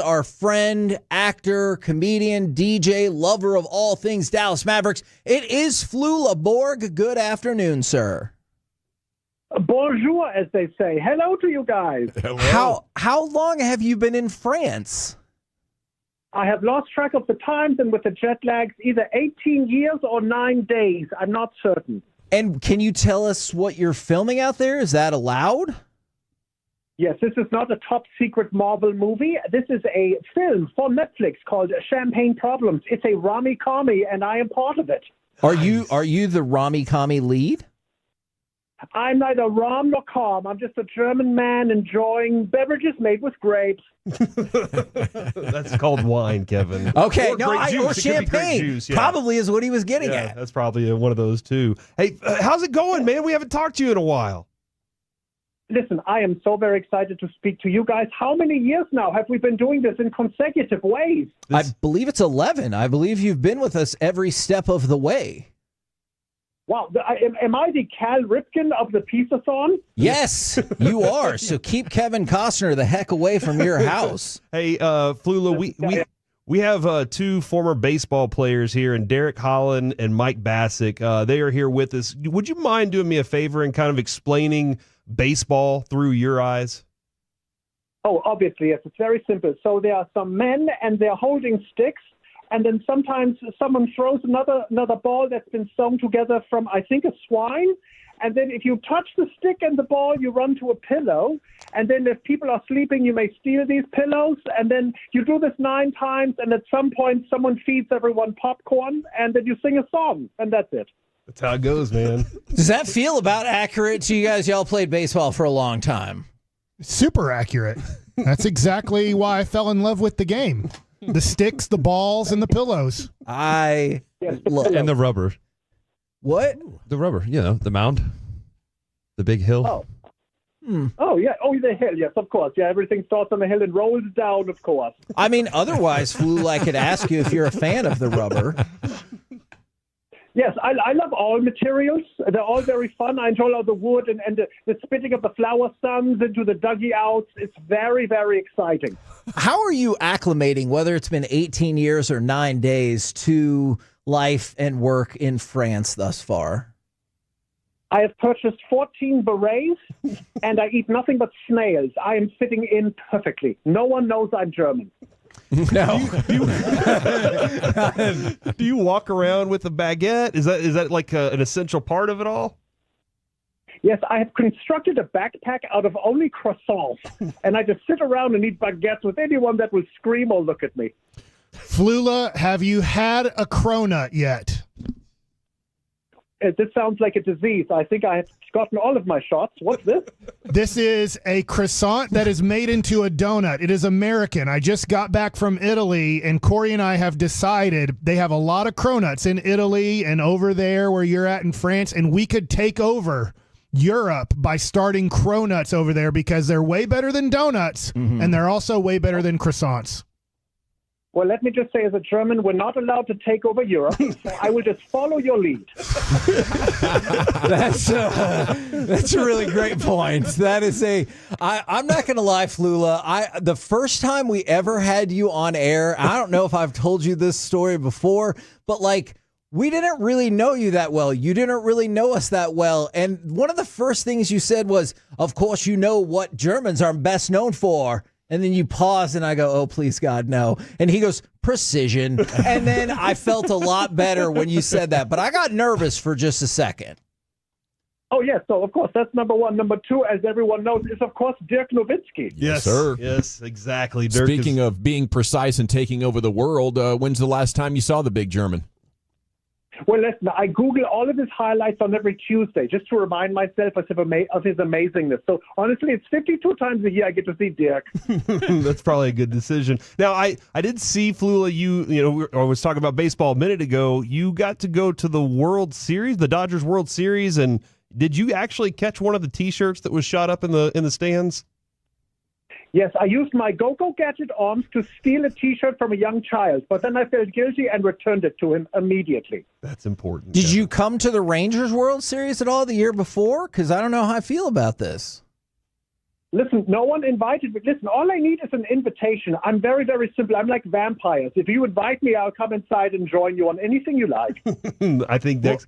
our friend, actor, comedian, DJ, lover of all things Dallas Mavericks. It is Flula Borg. Good afternoon, sir. Bonjour, as they say. Hello to you guys. Hello. How long have you been in France? I have lost track of the times, and with the jet lags, either 18 years or 9 days. I'm not certain. And can you tell us what you're filming out there? Is that allowed? Yes, this is not a top-secret Marvel movie. This is a film for Netflix called Champagne Problems. It's a Rami-Kami, and I am part of it. Are you the Rami-Kami lead? I'm neither Rom nor Calm. I'm just a German man enjoying beverages made with grapes. That's called wine, Kevin. Okay, or champagne. Juice, probably is what he was getting at. That's probably one of those too. Hey, how's it going, man? We haven't talked to you in a while. Listen, I am so very excited to speak to you guys. How many years now have we been doing this in consecutive ways? I believe it's 11. I believe you've been with us every step of the way. Wow. Am I the Cal Ripken of the Piece-A-Thon? Yes, you are. So keep Kevin Costner the heck away from your house. Hey, Flula, we have 2 former baseball players here, and Derek Holland and Mike Bassick. They are here with us. Would you mind doing me a favor and kind of explaining baseball through your eyes? Oh, obviously, yes. It's very simple. So there are some men, and they're holding sticks, and then sometimes someone throws another ball that's been sewn together from, I think, a swine. And then if you touch the stick and the ball, you run to a pillow. And then if people are sleeping, you may steal these pillows. And then you do this 9 times, and at some point, someone feeds everyone popcorn, and then you sing a song, and that's it. That's how it goes, man. Does that feel about accurate to you guys? Y'all played baseball for a long time. Super accurate. That's exactly why I fell in love with the game. The sticks, the balls, and the pillows. Yes, and the rubber. What? The rubber, the mound. The big hill. Oh. Oh, yeah. Oh, the hill. Yes, of course. Yeah, everything starts on the hill and rolls down, of course. I mean, otherwise, Flu, I could ask you if you're a fan of the rubber. Yes, I love all materials. They're all very fun. I enjoy all the wood and the spitting of the flower stems into the duggy outs. It's very, very exciting. How are you acclimating, whether it's been 18 years or 9 days, to life and work in France thus far? I have purchased 14 berets, and I eat nothing but snails. I am fitting in perfectly. No one knows I'm German. No. Do you walk around with a baguette? Is that like an essential part of it all? Yes, I have constructed a backpack out of only croissants, and I just sit around and eat baguettes with anyone that will scream or look at me. Flula, have you had a cronut yet? This sounds like a disease. I think I have gotten all of my shots. What's this? This is a croissant that is made into a donut. It is American. I just got back from Italy, and Corey and I have decided they have a lot of cronuts in Italy and over there where you're at in France, and we could take over Europe by starting cronuts over there because they're way better than donuts, and they're also way better than croissants. Well, let me just say, as a German, we're not allowed to take over Europe, so I will just follow your lead. That's a really great point. That is I'm not going to lie, Flula. The first time we ever had you on air, I don't know if I've told you this story before, but like, we didn't really know you that well. You didn't really know us that well. And one of the first things you said was, of course, you know what Germans are best known for. And then you pause and I go, oh, please, God, no. And he goes, precision. And then I felt a lot better when you said that. But I got nervous for just a second. Oh, yes. So, of course, that's number one. Number two, as everyone knows, is, of course, Dirk Nowitzki. Yes, sir. Yes, exactly. Dirk Speaking of being precise and taking over the world, when's the last time you saw the big German? Well, listen, I Google all of his highlights on every Tuesday just to remind myself of his amazingness. So, honestly, it's 52 times a year I get to see Dirk. That's probably a good decision. Now, I did see, Flula, I was talking about baseball a minute ago. You got to go to the World Series, the Dodgers World Series, and did you actually catch one of the T-shirts that was shot up in the stands? Yes, I used my Go-Go Gadget arms to steal a T-shirt from a young child, but then I felt guilty and returned it to him immediately. That's important. Did you come to the Rangers World Series at all the year before? Because I don't know how I feel about this. Listen, no one invited me. Listen, all I need is an invitation. I'm very, very simple. I'm like vampires. If you invite me, I'll come inside and join you on anything you like. I think that's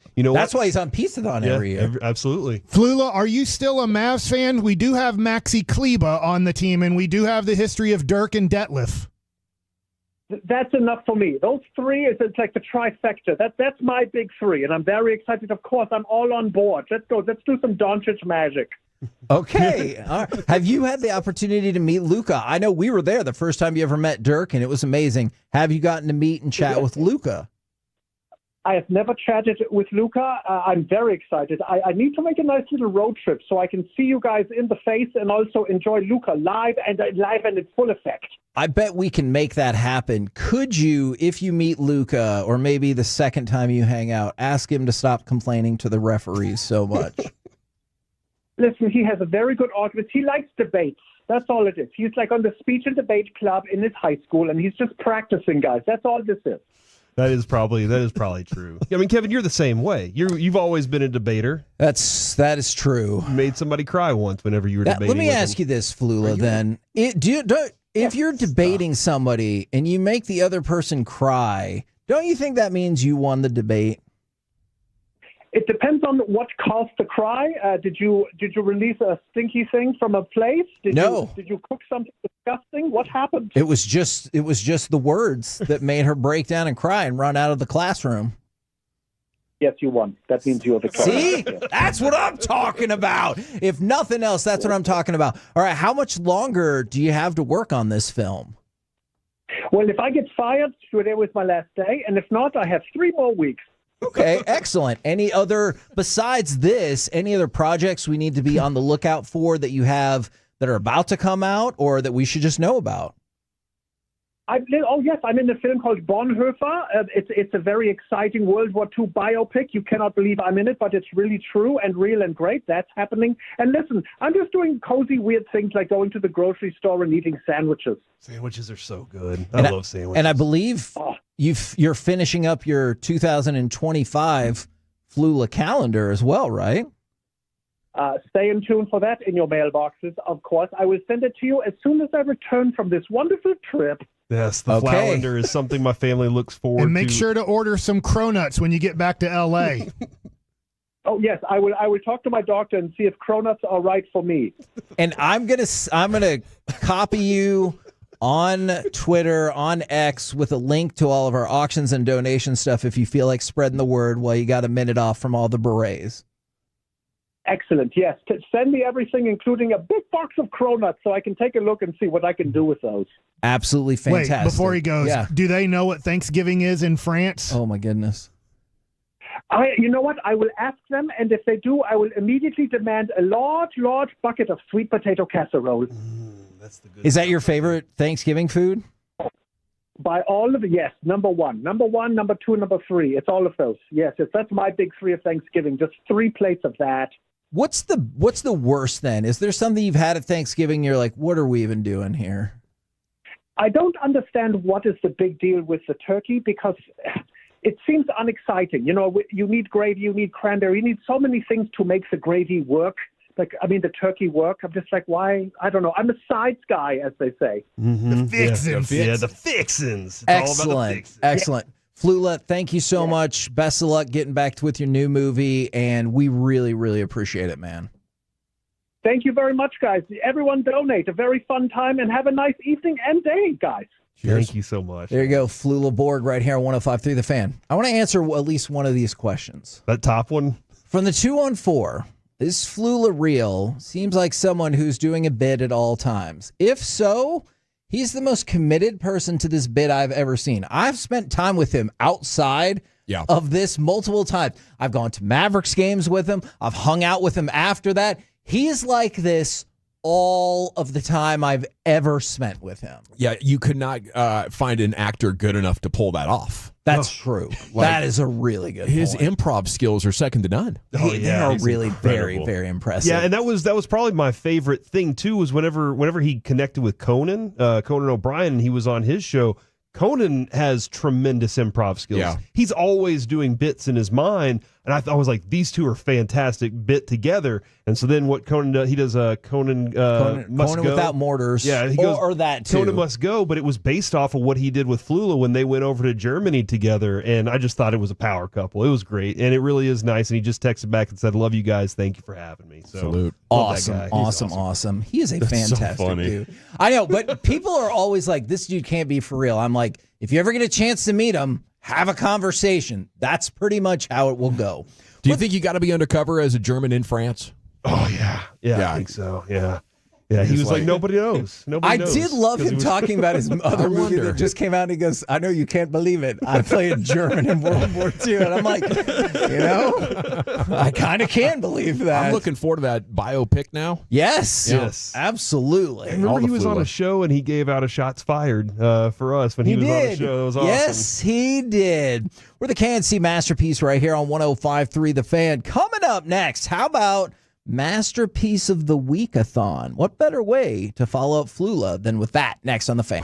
why he's on Piece-A-Thon every year. Absolutely. Flula, are you still a Mavs fan? We do have Maxi Kleba on the team, and we do have the history of Dirk and Detlef. That's enough for me. Those three it's like the trifecta. That's my big three, and I'm very excited. Of course, I'm all on board. Let's go. Let's do some Doncic magic. Okay. All right. Have you had the opportunity to meet Luka? I know we were there the first time you ever met Dirk, and it was amazing. Have you gotten to meet and chat with Luka? I have never chatted with Luka. I'm very excited. I need to make a nice little road trip so I can see you guys in the face and also enjoy Luka live and in full effect. I bet we can make that happen. Could you, if you meet Luka, or maybe the second time you hang out, ask him to stop complaining to the referees so much? Listen, he has a very good argument. He likes debates. That's all it is. He's like on the speech and debate club in his high school, and he's just practicing, guys. That's all this is. That is probably true. I mean, Kevin, you're the same way. You've always been a debater. That is true. You made somebody cry once whenever you were debating. Let me ask you this, Flula. Then, if you're debating somebody and you make the other person cry, don't you think that means you won the debate? It depends on what caused the cry. Did you release a stinky thing from a place? No. Did you cook something disgusting? What happened? It was just the words that made her break down and cry and run out of the classroom. Yes, you won. That means you are victorious. See? That's what I'm talking about. If nothing else, that's what I'm talking about. All right, how much longer do you have to work on this film? Well, if I get fired, today was my last day, and if not, I have 3 more weeks. Okay, excellent. Besides this, any other projects we need to be on the lookout for that you have that are about to come out or that we should just know about? Yes, I'm in a film called Bonhoeffer. It's a very exciting World War II biopic. You cannot believe I'm in it, but it's really true and real and great. That's happening. And listen, I'm just doing cozy, weird things like going to the grocery store and eating sandwiches. Sandwiches are so good. I love sandwiches. And I believe you're finishing up your 2025 Flula calendar as well, right? Stay in tune for that in your mailboxes, of course. I will send it to you as soon as I return from this wonderful trip. Yes, the calendar is something my family looks forward to. And make sure to order some cronuts when you get back to L.A. Oh yes, I will. I will talk to my doctor and see if cronuts are right for me. And I'm gonna copy you on Twitter, on X, with a link to all of our auctions and donation stuff if you feel like spreading the word while you got a minute off from all the berets. Excellent. Yes, send me everything, including a big box of cronuts, so I can take a look and see what I can do with those. Absolutely fantastic. Wait, before he goes, do they know what Thanksgiving is in France? Oh my goodness. You know what? I will ask them, and if they do, I will immediately demand a large bucket of sweet potato casserole. Is that your favorite Thanksgiving food? By all of it, yes. Number one, number 2, number 3. It's all of those. Yes, that's my big 3 of Thanksgiving. Just 3 plates of that. What's the worst then? Is there something you've had at Thanksgiving and you're like, what are we even doing here? I don't understand what is the big deal with the turkey, because it seems unexciting. You know, you need gravy, you need cranberry, you need so many things to make the gravy work. The turkey work. I'm just like, why? I don't know. I'm a sides guy, as they say. Mm-hmm. The fixins. Yeah, the fixins. It's Excellent. all about the fixins. Excellent. Flula, thank you so much. Best of luck getting back with your new movie, and we really, really appreciate it, man. Thank you very much, guys. Everyone donate. A very fun time, and have a nice evening and day, guys. Thank you so much. There you go. Flula Borg right here on 105.3 The Fan. I want to answer at least one of these questions. That top one? From the 214, is Flula real? Seems like someone who's doing a bit at all times. If so, he's the most committed person to this bit I've ever seen. I've spent time with him outside of this multiple times. I've gone to Mavericks games with him. I've hung out with him after that. He's like this all of the time I've ever spent with him. Yeah, you could not find an actor good enough to pull that off. That's true. That is a really good His point. improv skills are second to none. They are really very, very impressive. Yeah, and that was probably my favorite thing too. Was whenever he connected with Conan O'Brien, and he was on his show. Conan has tremendous improv skills. Yeah. He's always doing bits in his mind, and I was like, these two are fantastic bit together. And so then what Conan does, he does Conan Must Go. Without Mortars. Yeah, he goes, or that too. Conan Must Go, but it was based off of what he did with Flula when they went over to Germany together, and I just thought it was a power couple. It was great, and it really is nice. And he just texted back and said, "Love you guys. Thank you for having me." So salute. Awesome. He is a fantastic dude. I know, but people are always like, this dude can't be for real. I'm like, if you ever get a chance to meet him, have a conversation. That's pretty much how it will go. Do you think you got to be undercover as a German in France? Oh, yeah, I think so. Yeah, he was like, nobody knows. I did love him talking about his other movie that just came out. And he goes, I know you can't believe it. I played German in World War II. And I'm like, I kind of can believe that. I'm looking forward to that biopic now. Yes, absolutely. I remember he was on a show and he gave out a shots fired for us when he was on the show. That was awesome. Yes, he did. We're the KNC Masterpiece right here on 105.3 The Fan. Coming up next, how about Masterpiece of the Week-a-thon? What better way to follow up Flula than with that next on The Fan?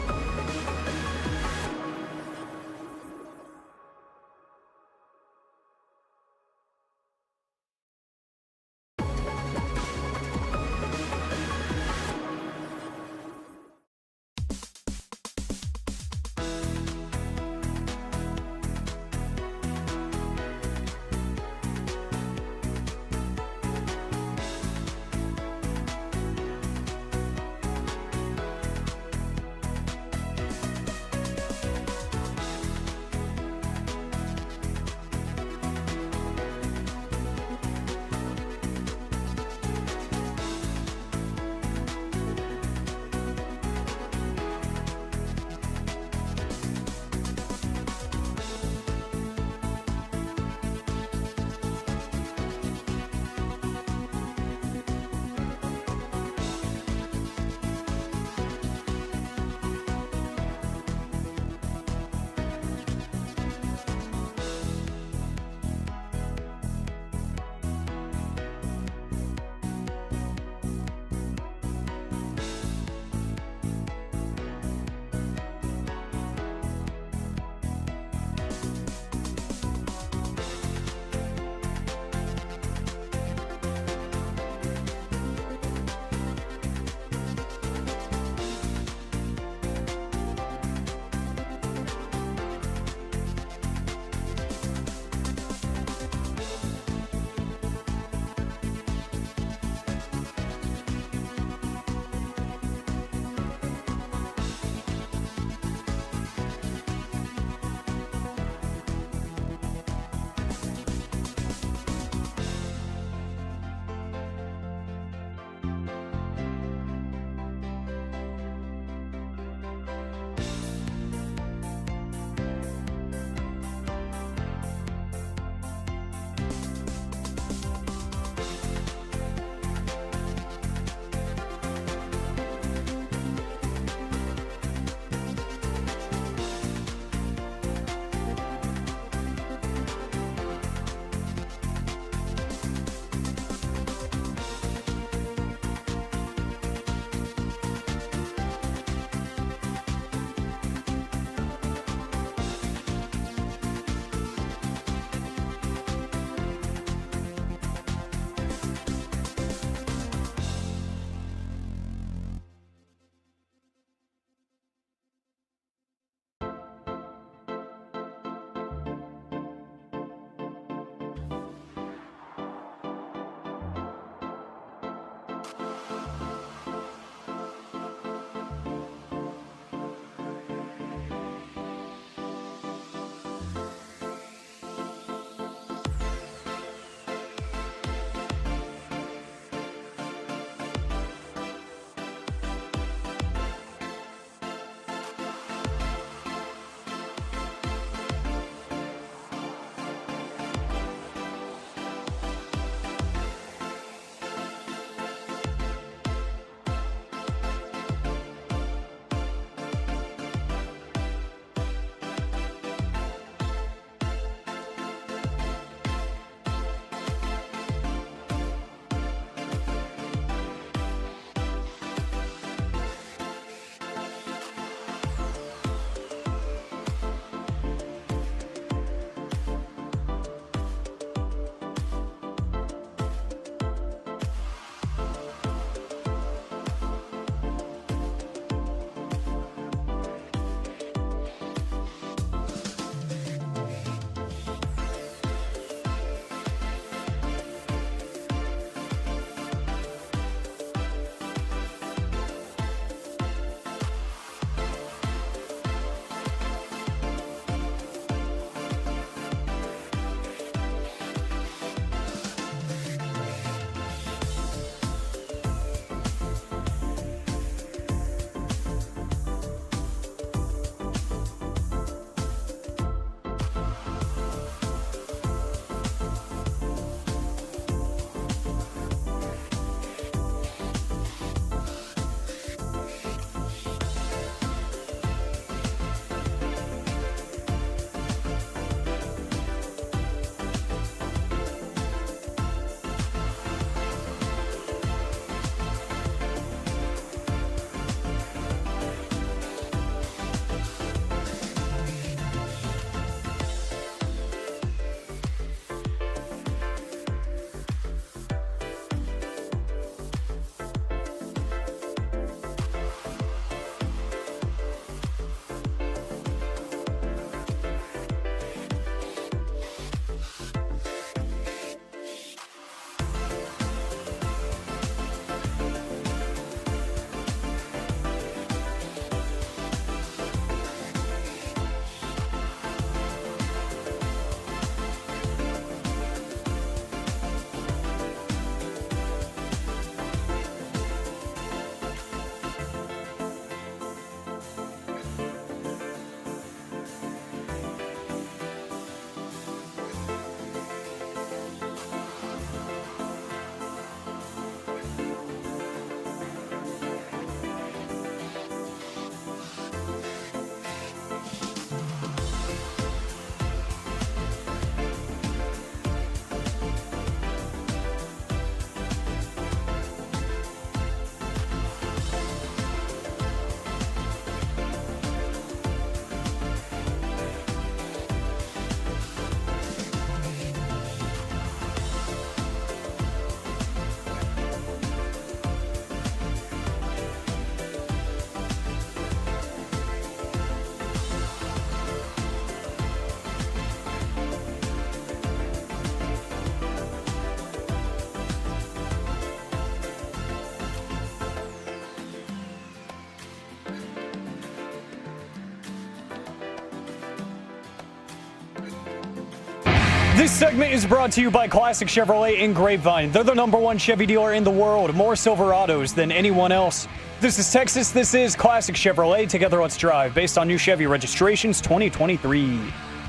This segment is brought to you by Classic Chevrolet in Grapevine. They're the #1 Chevy dealer in the world, more Silverados than anyone else. This is Texas. This is Classic Chevrolet. Together, let's drive. Based on new Chevy registrations 2023.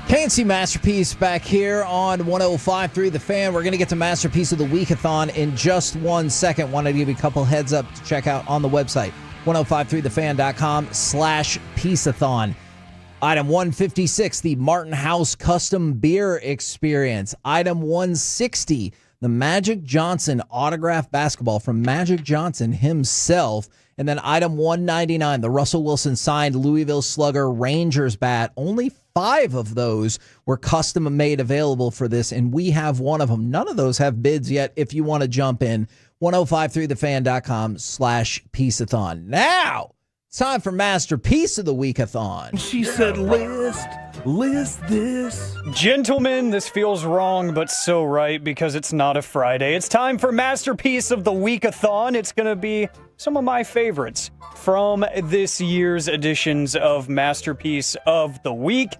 KNC Masterpiece back here on 105.3 The Fan. We're going to get to Masterpiece of the Week-a-thon in just 1 second. Wanted to give you a couple heads up to check out on the website, 1053thefan.com/Piece-a-thon. Item 156, the Martin House Custom Beer Experience. Item 160, the Magic Johnson autographed basketball from Magic Johnson himself. And then item 199, the Russell Wilson signed Louisville Slugger Rangers bat. Only 5 of those were custom made available for this, and we have one of them. None of those have bids yet if you want to jump in. 1053thefan.com/Piece-a-thon. Now, it's time for Masterpiece of the Week-a-thon. She said, list this. Gentlemen, this feels wrong, but so right because it's not a Friday. It's time for Masterpiece of the Week-a-thon. It's going to be some of my favorites from this year's editions of Masterpiece of the Week.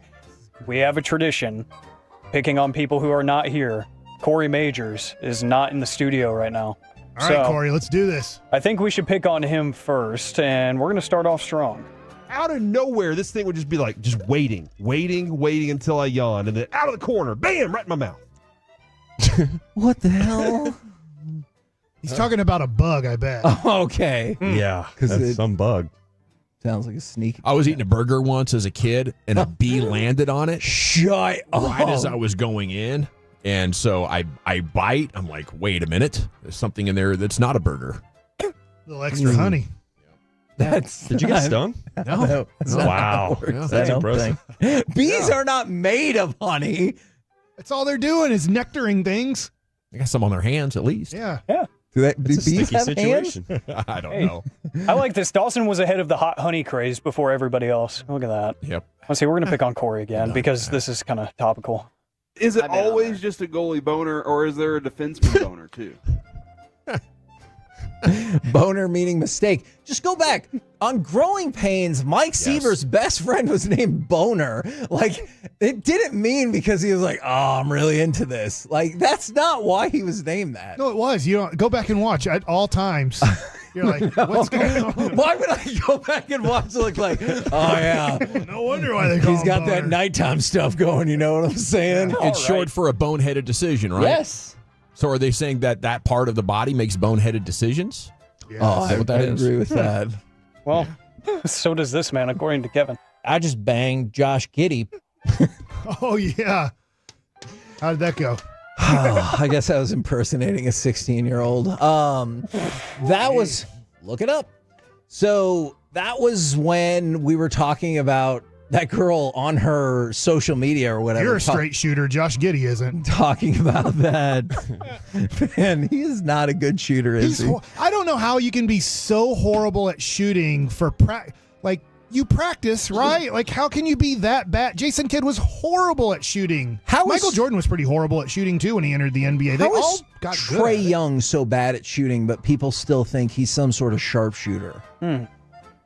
We have a tradition, picking on people who are not here. Corey Majors is not in the studio right now. All right, Corey, let's do this. I think we should pick on him first, and we're going to start off strong. Out of nowhere, this thing would just be like, just waiting until I yawn, and then out of the corner, bam, right in my mouth. What the hell? He's talking about a bug, I bet. Oh, okay. Yeah, Because that's some bug. Sounds like a sneak. I was eating a burger once as a kid, and a bee landed on it. Shut up. Right as I was going in. And so I bite. I'm like, wait a minute. There's something in there that's not a burger. A little extra honey. Did you get stung? No. That's not how it works. That's I don't impressive. think. Bees are not made of honey. That's all they're doing is nectaring things. They got some on their hands at least. Yeah. Do It's a bees sticky have situation. I don't know. I like this. Dawson was ahead of the hot honey craze before everybody else. Look at that. Yep. Let's see, we're going to pick on Corey again because this is kind of topical. Is it always just a goalie boner, or is there a defenseman boner too? Boner meaning mistake. Just go back. On Growing Pains, Mike Seaver's best friend was named Boner. Like, it didn't mean because he was like, oh, I'm really into this. Like, that's not why he was named that. No, it was. You don't go back and watch at all times. You're like, what's going on? Why would I go back and watch it look like, oh, yeah. No wonder why they call He's him got Boner. that nighttime stuff going, you know what I'm saying? It's short for a boneheaded decision, right? Yes. So are they saying that that part of the body makes boneheaded decisions? Yes. Oh, Is that what that I is? agree with that. Well, so does this man, according to Kevin. I just banged Josh Getty. Oh, yeah. How did that go? I guess I was impersonating a 16-year-old. That was, look it up. So that was when we were talking about that girl on her social media or whatever. You're a straight shooter. Josh Getty isn't. Talking about that. Man, he is not a good shooter, is he? I don't know how you can be so horrible at shooting for like you practice, right? Like how can you be that bad? Jason Kidd was horrible at shooting. Michael Jordan was pretty horrible at shooting too when he entered the NBA. They How all is got good. Trae Young so bad at shooting, but people still think he's some sort of sharpshooter?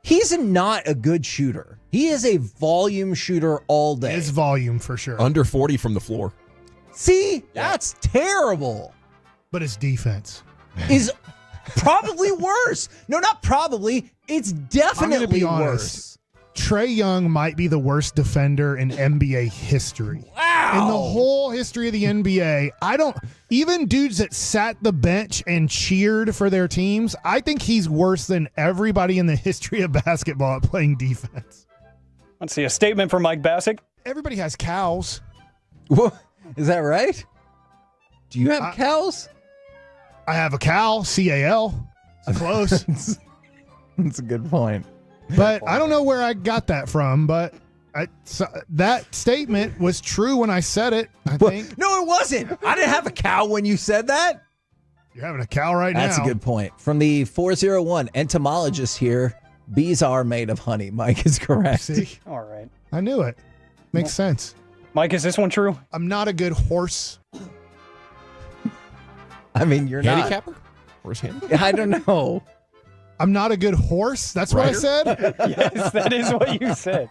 He's not a good shooter. He is a volume shooter all day. His volume for sure. Under 40 from the floor. See, that's terrible. But his defense is probably worse. No, not probably. It's I'm gonna definitely be honest. worse. Trae Young might be the worst defender in NBA history. Wow. In the whole history of the NBA, even dudes that sat the bench and cheered for their teams, I think he's worse than everybody in the history of basketball at playing defense. Let's see, a statement from Mike Bassick. Everybody has cows. What? Is that right? Do you have cows? I have a cow, C-A-L. It's close. That's a good point. But I don't know where I got that from, but that statement was true when I said it, I think. No, it wasn't. I didn't have a cow when you said that. You're having a cow right now. That's a good point. From the 401 entomologist here, bees are made of honey. Mike is correct. See? All right. I knew it. Makes sense. Mike, is this one true? I'm not a good horse. I mean, you're not. Handicapper? Horse handicapper? I don't know. I'm not a good horse? That's what I said? Yes, that is what you said.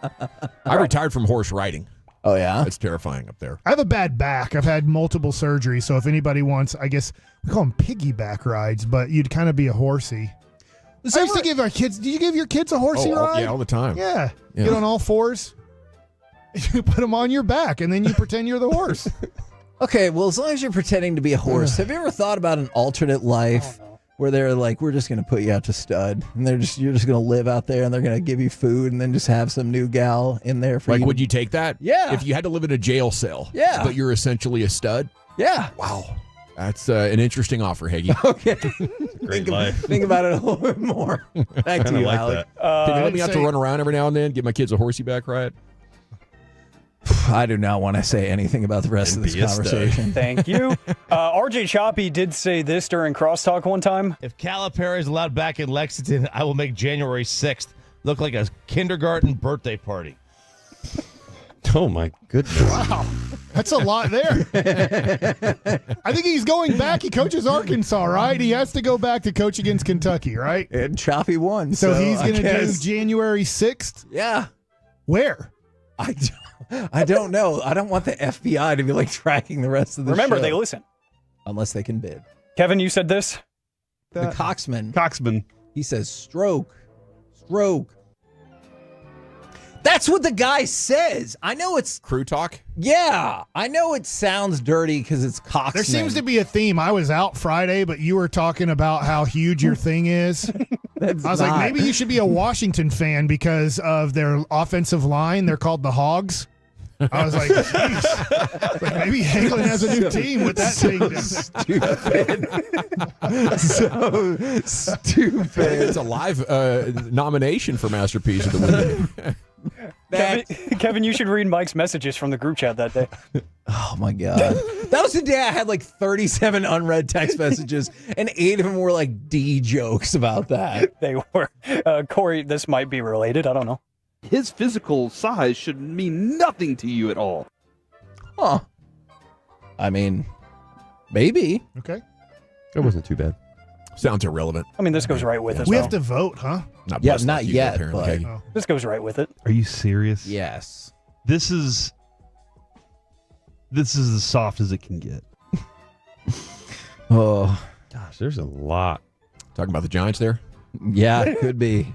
I retired from horse riding. Oh, yeah? It's terrifying up there. I have a bad back. I've had multiple surgeries, so if anybody wants, I guess we call them piggyback rides, but you'd kind of be a horsey. I used to give our kids. Do you give your kids a horsey ride? Yeah, all the time. Yeah. Get on all fours. You put them on your back, and then you pretend you're the horse. Okay, well, as long as you're pretending to be a horse, have you ever thought about an alternate life where they're like, we're just going to put you out to stud, and you're just going to live out there, and they're going to give you food, and then just have some new gal in there for you? Like, would you take that? Yeah. If you had to live in a jail cell, Yeah. but you're essentially a stud? Yeah. Wow. That's an interesting offer, Hagee. Okay. Great life. Think about it a little bit more. Back to you, like Alec. Can you let me out to run around every now and then, give my kids a horsey back ride? I do not want to say anything about the rest of this conversation. Thank you. RJ Choppy did say this during Crosstalk one time. If Calipari is allowed back in Lexington, I will make January 6th look like a kindergarten birthday party. Oh, my goodness. Wow. That's a lot there. I think he's going back. He coaches Arkansas, right? He has to go back to coach against Kentucky, right? And Choppy won. So he's going to do guess. January 6th? Yeah. Where? I don't know. I don't want the FBI to be like tracking the rest of the Remember, show. they listen. Unless they can bid. Kevin, you said this? The Coxman. Coxman. He says stroke. Stroke. That's what the guy says. I know it's crew talk. Yeah, I know it sounds dirty because it's Coxman. There seems to be a theme. I was out Friday, but you were talking about how huge your thing is. I was like, maybe you should be a Washington fan because of their offensive line. They're called the Hogs. I was like, jeez. Like maybe Hagland has a new team with that thing. So stupid. It's a live nomination for Masterpiece of the Week. Kevin, you should read Mike's messages from the group chat that day. Oh my God. That was the day I had like 37 unread text messages, and 8 of them were like D jokes about that. They were. Corey, this might be related. I don't know. His physical size should mean nothing to you at all. Huh. I mean, maybe. Okay. It wasn't too bad. Sounds irrelevant. I mean, this goes right with it. We have to vote, huh? Not yet. But This goes right with it. Are you serious? Yes. This is as soft as it can get. Oh. Gosh, there's a lot. Talking about the Giants there? Yeah, it could be.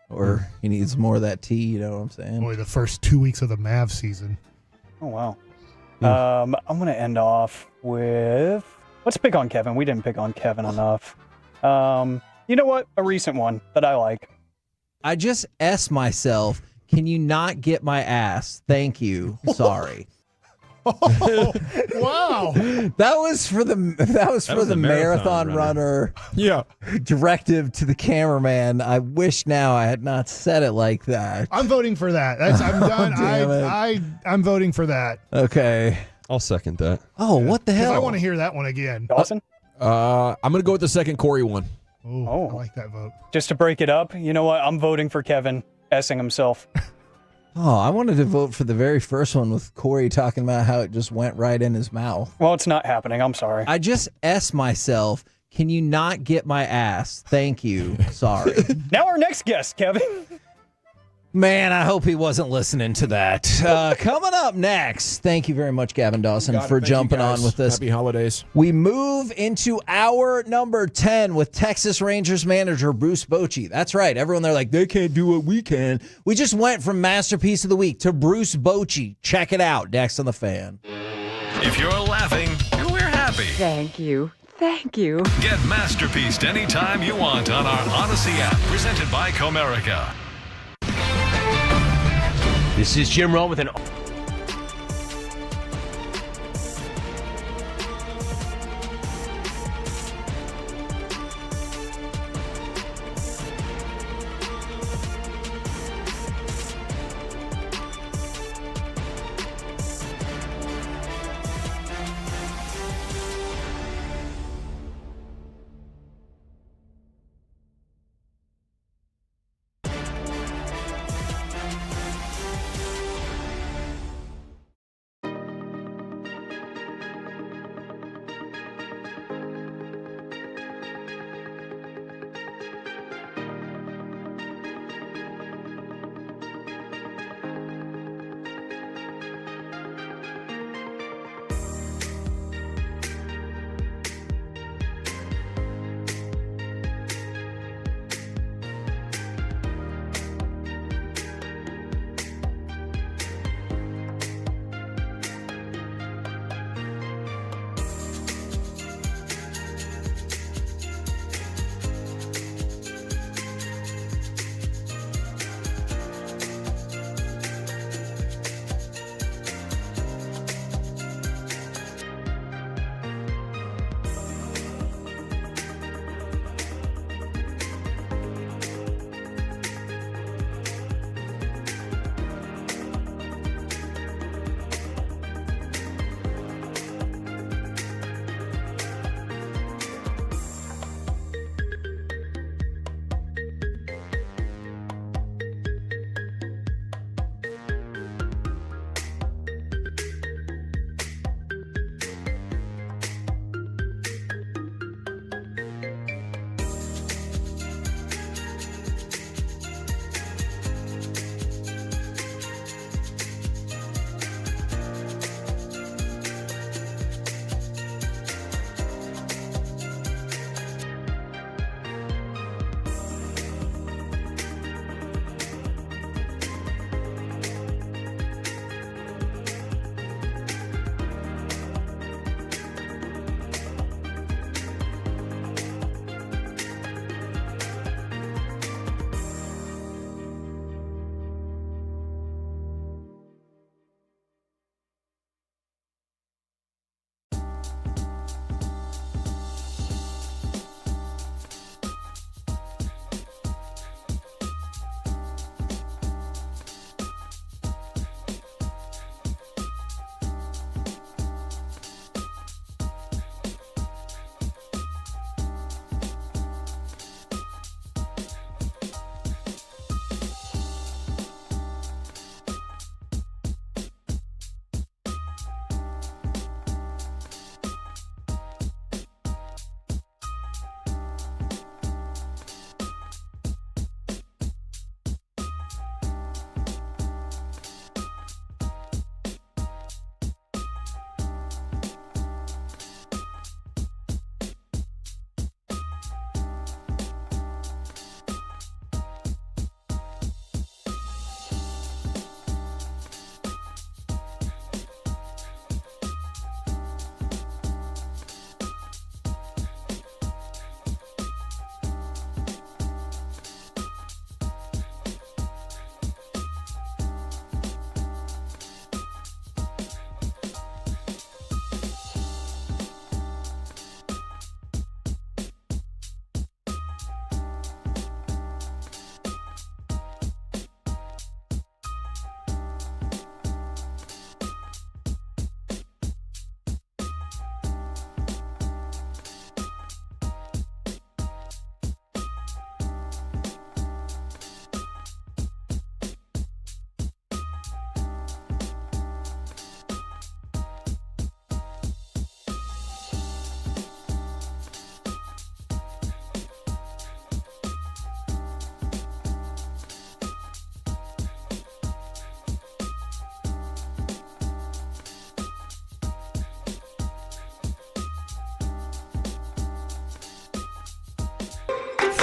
Or he needs more of that tea, you know what I'm saying? Boy, the first 2 weeks of the Mavs season. Oh, wow. I'm going to end off with... Let's pick on Kevin. We didn't pick on Kevin enough. You know what? A recent one that I like. I just S myself. Can you not get my ass? Thank you. Sorry. Oh, wow. That was for the marathon runner. Yeah. Directive to the cameraman. I wish now I had not said it like that. I'm voting for that. I'm done. I'm voting for that. Okay. I'll second that. Oh, what the 'Cause hell? I want to hear that one again. Dawson? I'm going to go with the second Corey one. Ooh, Oh. I like that vote. Just to break it up, you know what? I'm voting for Kevin S-ing himself. Oh, I wanted to vote for the very first one with Corey talking about how it just went right in his mouth. Well, it's not happening. I'm sorry. I just S myself. Can you not get my ass? Thank you. Sorry. Now our next guest, Kevin. Man, I hope he wasn't listening to that. Coming up next, thank you very much, Gavin Dawson, for jumping on with us. Happy holidays. We move into hour number 10 with Texas Rangers manager Bruce Bochy. That's right. Everyone, they're like, they can't do what we can. We just went from Masterpiece of the Week to Bruce Bochy. Check it out. Next on The Fan. If you're laughing, we're happy. Thank you. Thank you. Get Masterpieced anytime you want on our Odyssey app, presented by Comerica. This is Jim Rome with an...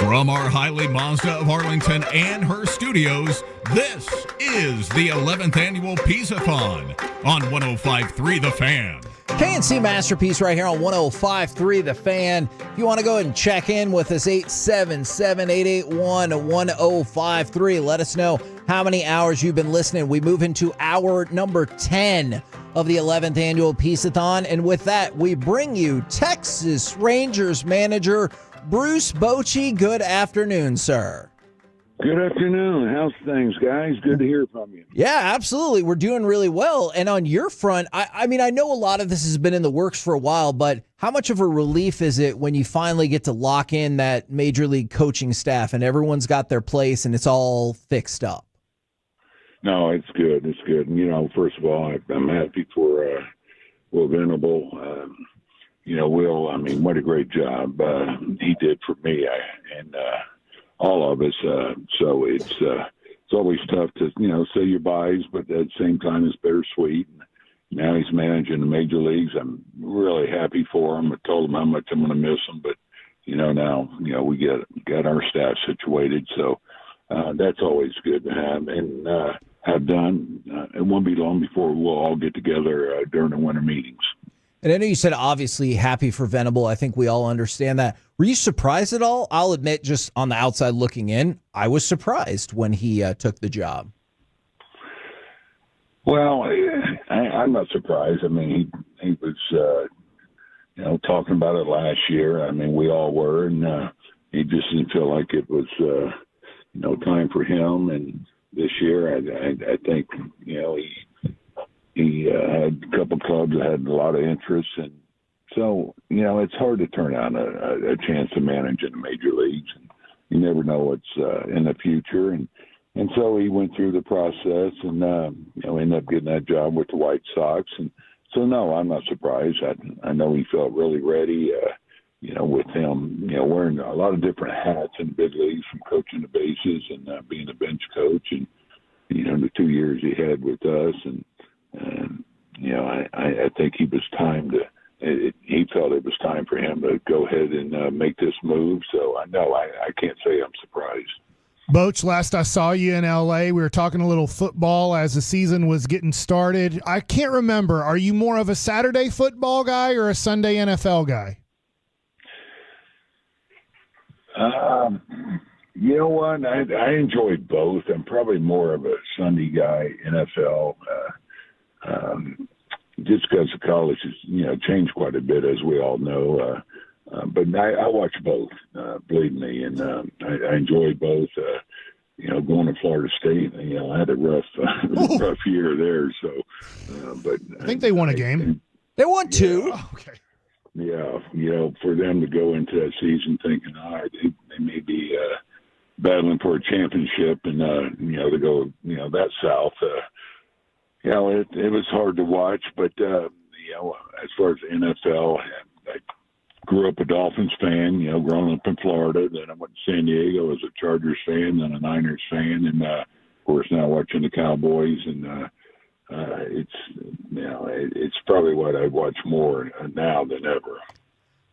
From our Highly Mazda of Arlington and her studios, this is the 11th Annual Piece-A-Thon on 105.3 The Fan. KNC Masterpiece right here on 105.3 The Fan. If you want to go ahead and check in with us, 877-881-1053. Let us know how many hours you've been listening. We move into hour number 10 of the 11th Annual Piece-A-Thon. And with that, we bring you Texas Rangers manager Bruce Bochy. Good afternoon, sir. Good afternoon. How's things, guys? Good to hear from you. Yeah, absolutely. We're doing really well. And on your front, I mean, I know a lot of this has been in the works for a while, but how much of a relief is it when you finally get to lock in that major league coaching staff and everyone's got their place and it's all fixed up? No, it's good. It's good. And, first of all, I'm happy for Will Venable. Will, what a great job he did for me and all of us. So it's always tough to, say your buys, but at the same time, it's bittersweet. Now he's managing the major leagues. I'm really happy for him. I told him how much I'm going to miss him, but, now, we got our staff situated. So that's always good to have and have done. It won't be long before we'll all get together during the winter meetings. And I know you said obviously happy for Venable. I think we all understand that. Were you surprised at all? I'll admit, just on the outside looking in, I was surprised when he took the job. Well, I'm not surprised. He was, talking about it last year. We all were, and he just didn't feel like it was, time for him. And this year, I think, he had a couple clubs that had a lot of interest, and so it's hard to turn down a chance to manage in the major leagues. You never know what's in the future, and so he went through the process and ended up getting that job with the White Sox. And so no, I'm not surprised. I know he felt really ready. With him, wearing a lot of different hats in the big leagues, from coaching the bases and being a bench coach, and the 2 years he had with us, and I think he felt it was time for him to go ahead and make this move. So I can't say I'm surprised. Boch, last I saw you in L.A., we were talking a little football as the season was getting started. I can't remember. Are you more of a Saturday football guy or a Sunday NFL guy? You know what? I enjoyed both. I'm probably more of a Sunday guy, NFL, just because the college has, changed quite a bit, as we all know. But I watch both, believe me, and I enjoy both. Going to Florida State, I had a rough year there. So, but I think they won a game. They won two. Yeah. Okay. Yeah, for them to go into that season thinking, all right, they may be battling for a championship, and to go, that south. It was hard to watch, but as far as the NFL, I grew up a Dolphins fan. Growing up in Florida, then I went to San Diego as a Chargers fan, then a Niners fan, and of course now watching the Cowboys, and it's probably what I watch more now than ever.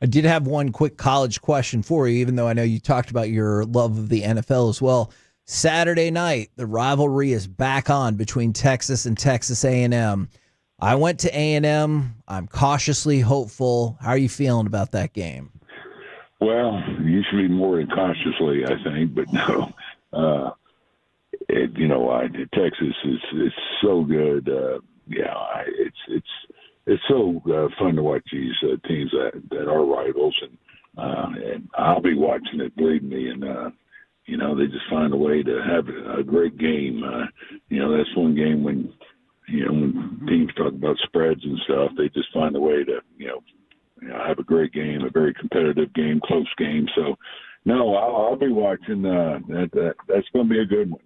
I did have one quick college question for you, even though I know you talked about your love of the NFL as well. Saturday night, the rivalry is back on between Texas and Texas A&M. I went to A&M. I'm cautiously hopeful. How are you feeling about that game? Well, you should be more than cautiously, I think, but no. Texas is so good. It's so fun to watch these teams that are rivals, and I'll be watching it, believe me, and they just find a way to have a great game. That's one game when teams talk about spreads and stuff, they just find a way to have a great game, a very competitive game, close game. So no, I'll be watching. That's going to be a good one.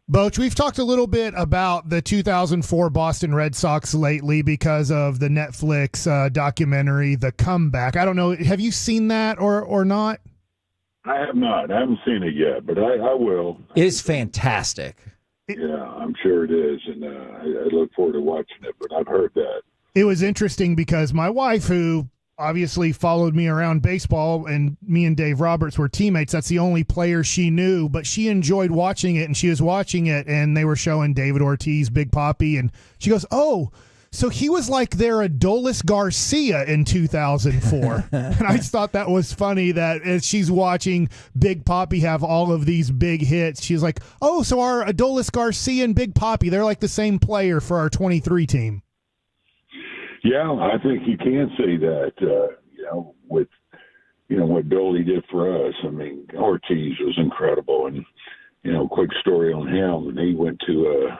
Boch, we've talked a little bit about the 2004 Boston Red Sox lately because of the Netflix documentary, The Comeback. I don't know. Have you seen that or not? I have not. I haven't seen it yet, but I will. It is fantastic. Yeah, I'm sure it is, and I look forward to watching it, but I've heard that. It was interesting because my wife, who obviously followed me around baseball, and me and Dave Roberts were teammates. That's the only player she knew, but she enjoyed watching it, and she was watching it, and they were showing David Ortiz, Big Papi, and she goes, "Oh, so he was like their Adolis Garcia in 2004." And I just thought that was funny that as she's watching Big Papi have all of these big hits, she's like, "Oh, so our Adolis Garcia and Big Papi, they're like the same player for our 23 team." Yeah, I think you can say that, with, what Dolly did for us. I mean, Ortiz was incredible. And, quick story on him. He went to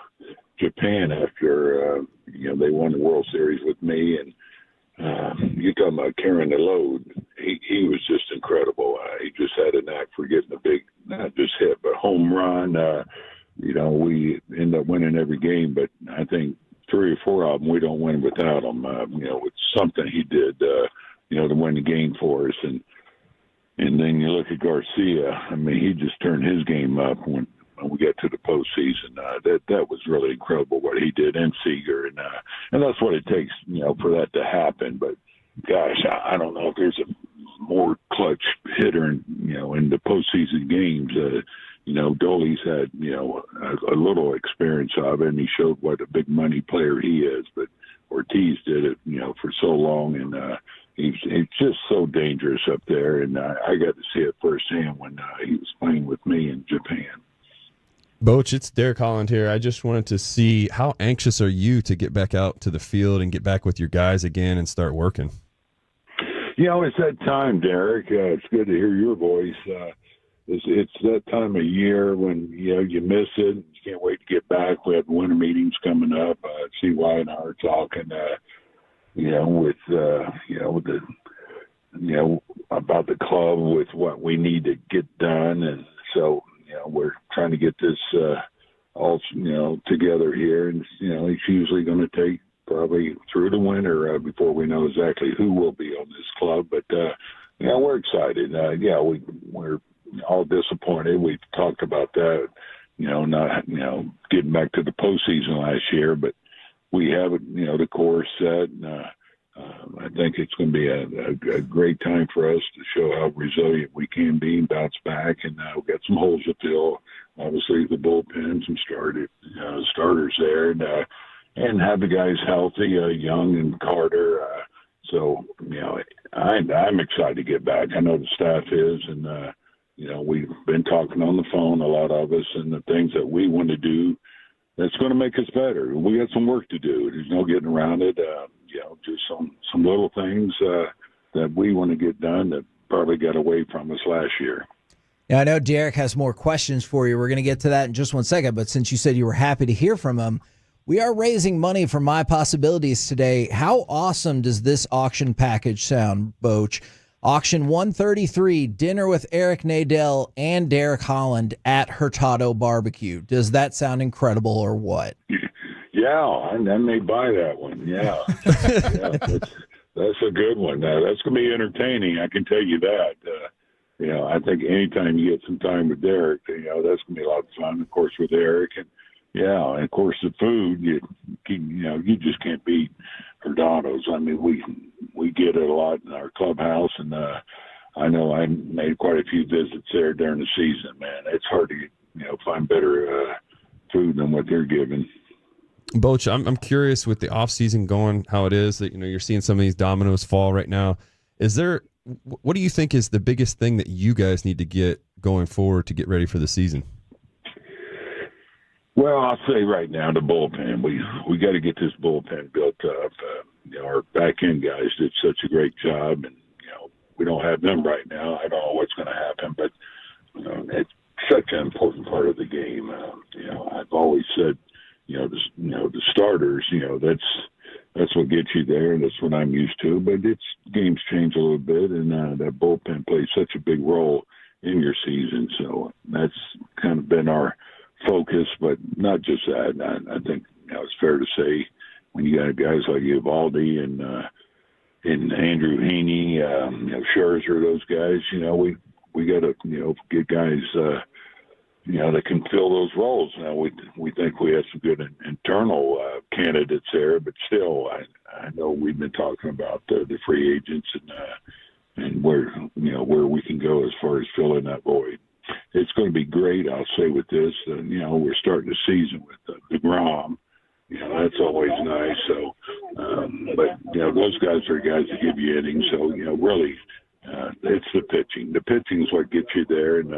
Japan after, they won the World Series with me. And you're talking about carrying the load. He was just incredible. He just had a knack for getting a big, not just hit, but home run. We end up winning every game, but I think 3 or 4 of them, we don't win without him. It's something he did, to win the game for us. And then you look at Garcia. I mean, he just turned his game up when we got to the postseason. That was really incredible what he did, and Seager, and that's what it takes, for that to happen. But gosh, I don't know if there's a more clutch hitter, in the postseason games. Dolly's had, a little experience of it, and he showed what a big money player he is. But Ortiz did it, for so long, and he's just so dangerous up there. And I got to see it firsthand when he was playing with me in Japan. Boach, it's Derek Holland here. I just wanted to see, how anxious are you to get back out to the field and get back with your guys again and start working? It's that time, Derek. It's good to hear your voice. It's that time of year when, you miss it. You can't wait to get back. We have winter meetings coming up. CY and I are talking, about the club, with what we need to get done. And so, we're trying to get this all, together here. And, it's usually going to take probably through the winter before we know exactly who will be on this club. But, we're excited. We're all disappointed. We talked about that, not, getting back to the postseason last year, but we have, the course set. And, I think it's going to be a great time for us to show how resilient we can be and bounce back. And we've got some holes to fill. Obviously, the bullpen, some starters there, and have the guys healthy, Young and Carter. So, I'm excited to get back. I know the staff is, and we've been talking on the phone, a lot of us, and the things that we want to do that's going to make us better. We got some work to do. There's no getting around it. Just some little things that we want to get done that probably got away from us last year. Now, I know Derek has more questions for you. We're going to get to that in just one second, but since you said you were happy to hear from him, we are raising money for My Possibilities today. How awesome does this auction package sound, Boach? Auction 133, dinner with Eric Nadel and Derek Holland at Hurtado Barbecue. Does that sound incredible or what? Yeah, I may buy that one. Yeah, that's a good one. That's going to be entertaining, I can tell you that. I think anytime you get some time with Derek, that's going to be a lot of fun, of course, with Eric. And, and of course, the food, you just can't beat Hurtado's. I mean, we get it a lot in our clubhouse, and I know I made quite a few visits there during the season, man. It's hard to, find better food than what they're giving. Boach, I'm curious with the offseason going how it is that you're seeing some of these dominoes fall right now. What do you think is the biggest thing that you guys need to get going forward to get ready for the season? Well, I'll say right now, the bullpen. We got to get this bullpen built up. Our back end guys did such a great job, and we don't have them right now. I don't know what's going to happen, but it's such an important part of the game. I've always said, the starters. That's what gets you there, and that's what I'm used to. But games change a little bit, and that bullpen plays such a big role in your season. So that's kind of been our focus, but not just that. I think it's fair to say when you got guys like Eovaldi and Andrew Heaney, Scherzer, those guys, we got to get guys that can fill those roles. Now we think we have some good internal candidates there, but still I know we've been talking about the free agents and where we can go as far as filling that void. It's going to be great, I'll say, with this. We're starting the season with DeGrom. That's always nice. So, but those guys are guys that give you innings. So, really, it's the pitching. The pitching is what gets you there, and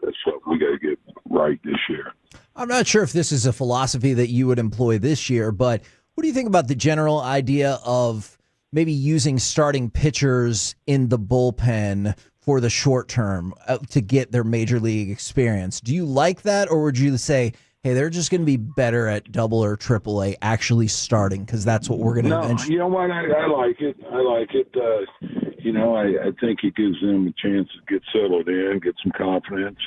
that's what we got to get right this year. I'm not sure if this is a philosophy that you would employ this year, but what do you think about the general idea of maybe using starting pitchers in the bullpen for the short term to get their major league experience? Do you like that, or would you say, hey, they're just going to be better at double or triple A actually starting because that's what we're going to eventually? You know what? I like it. I like it. I think it gives them a chance to get settled in, get some confidence.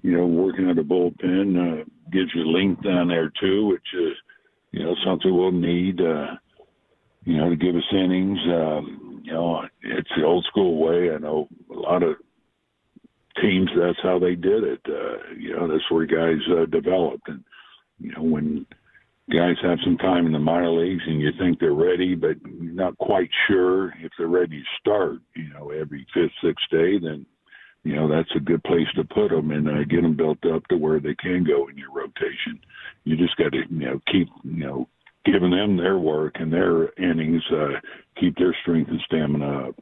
Working at a bullpen gives you length down there too, which is, something we'll need, to give us innings. It's the old school way. I know a lot of teams, that's how they did it. That's where guys developed. And, when guys have some time in the minor leagues and you think they're ready, but you're not quite sure if they're ready to start, every fifth, sixth day, then, that's a good place to put them and get them built up to where they can go in your rotation. You just got to, keep, giving them their work and their innings, keep their strength and stamina up.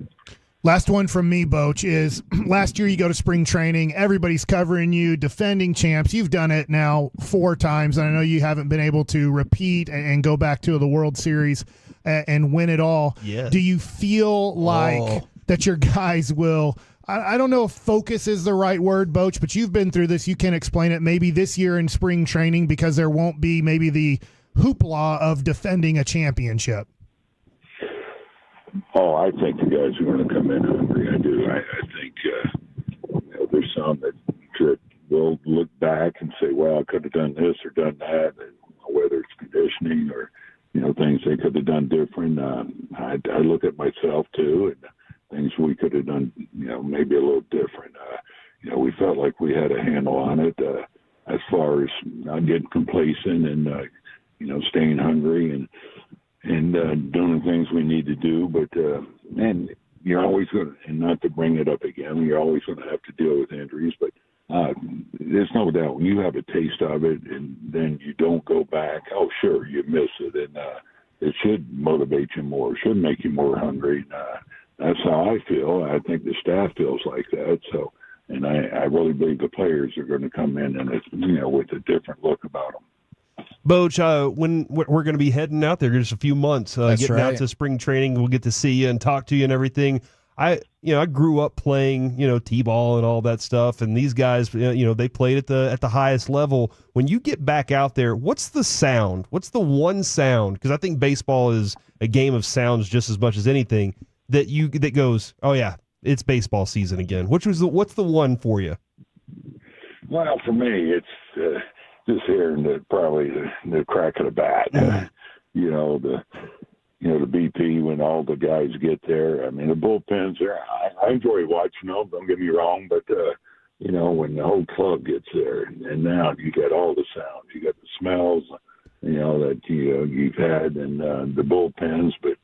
Last one from me, Boach, is last year you go to spring training. Everybody's covering you, defending champs. You've done it now 4 times, and I know you haven't been able to repeat and go back to the World Series and win it all. Yes. Do you feel like that your guys will – I don't know if focus is the right word, Boach, but you've been through this. You can explain it maybe this year in spring training because there won't be maybe the hoopla of defending a championship. Oh, I think the guys are going to come in hungry. I do. I think there's some that will look back and say, well, I could have done this or done that, and whether it's conditioning or, things they could have done different. I look at myself, too, and things we could have done, maybe a little different. We felt like we had a handle on it as far as not getting complacent and, staying hungry and doing things we need to do. But, and you're always going to, and not to bring it up again, you're always going to have to deal with injuries. But there's no doubt when you have a taste of it and then you don't go back, sure, you miss it. And it should motivate you more, should make you more hungry. That's how I feel. I think the staff feels like that. So, and I really believe the players are going to come in and it's, with a different look about them. Boach, when we're going to be heading out there just a few months, getting out to spring training, we'll get to see you and talk to you and everything. I grew up playing, t-ball and all that stuff, and these guys, they played at the highest level. When you get back out there, what's the sound? What's the one sound? Because I think baseball is a game of sounds just as much as anything that goes, oh yeah, it's baseball season again. What's the one for you? Well, for me, it's just hearing the crack of the bat. The BP when all the guys get there. I mean, the bullpens there. I enjoy watching them. Don't get me wrong, but when the whole club gets there, and now you get all the sounds, you got the smells, that you've had, and the bullpens, but.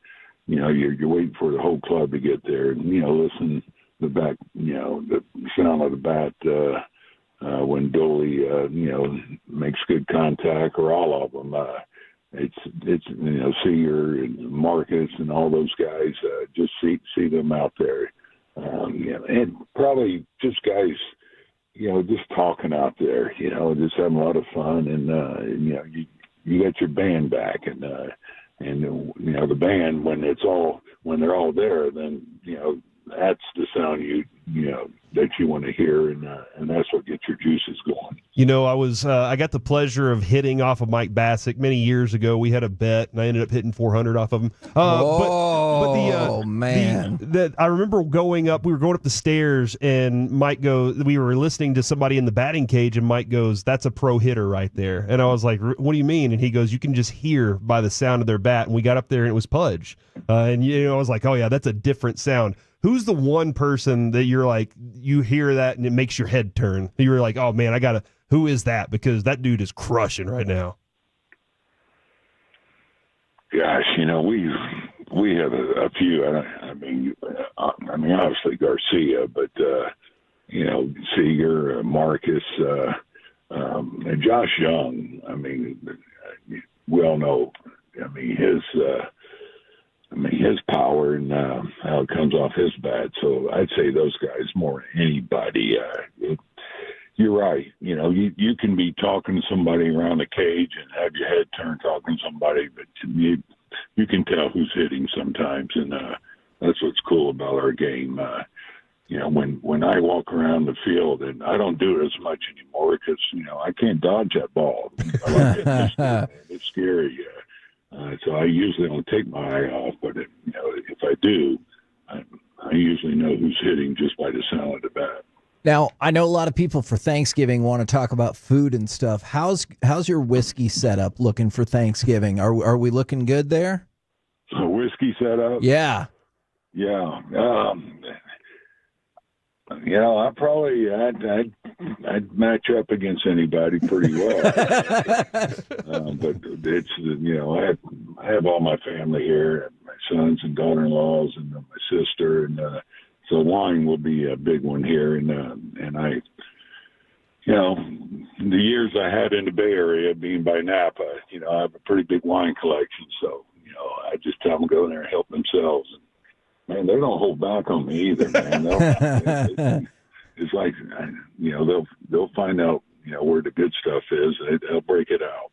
You're waiting for the whole club to get there and, listen the back, the sound of the bat when Dolly, makes good contact or all of them. It's Seager and Marcus and all those guys, just see them out there. And probably just guys, just talking out there, just having a lot of fun and, you got your band back and the band when they're all there, then that's the sound that you want to hear, and that's what gets your juices going. I got the pleasure of hitting off of Mike Bassick many years ago. We had a bet, and I ended up hitting 400 off of him. Man! I remember going up. We were going up the stairs, and Mike goes. We were listening to somebody in the batting cage, and Mike goes, "That's a pro hitter right there." And I was like, "What do you mean?" And he goes, "You can just hear by the sound of their bat." And we got up there, and it was Pudge. I was like, "Oh yeah, that's a different sound." Who's the one person that you're like, you hear that and it makes your head turn? You're like, oh man, who is that? Because that dude is crushing right now. Gosh, we have a few. I mean, obviously Garcia, but Seager, Marcus, and Josh Young. I mean, we all know. I mean, his power and how it comes off his bat. So I'd say those guys more than anybody. You're right. You can be talking to somebody around the cage and have your head turned talking to somebody, but you can tell who's hitting sometimes, and that's what's cool about our game. When I walk around the field, and I don't do it as much anymore because I can't dodge that ball. I like hitting this thing, it's scary. So I usually don't take my eye off, but if I do, I usually know who's hitting just by the sound of the bat. Now, I know a lot of people for Thanksgiving want to talk about food and stuff. How's your whiskey setup looking for Thanksgiving? Are we looking good there? A whiskey setup? Yeah. Yeah. I'd match up against anybody pretty well. But it's I have all my family here, and my sons and daughter-in-laws, and my sister, and so wine will be a big one here. And I, the years I had in the Bay Area, being by Napa, I have a pretty big wine collection. So I just tell them to go in there and help themselves. Man, they don't hold back on me either, man. It's like, they'll find out, where the good stuff is. They'll break it out.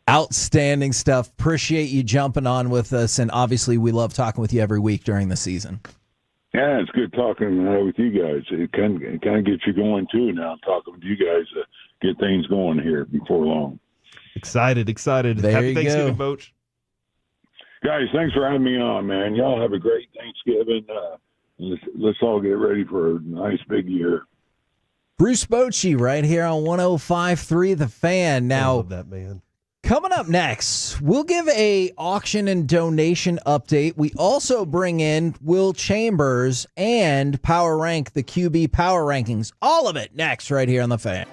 Outstanding stuff. Appreciate you jumping on with us, and obviously we love talking with you every week during the season. Yeah, it's good talking with you guys. It kind of gets you going too now, talking with you guys to get things going here before long. Excited. There Happy you Thanksgiving, go. Boach. Guys, thanks for having me on, man. Y'all have a great Thanksgiving. Let's all get ready for a nice big year. Bruce Bochy right here on 105.3 The Fan. Now, I love that man. Coming up next, we'll give a auction and donation update. We also bring in Will Chambers and Power Rank, the QB Power Rankings. All of it next right here on The Fan.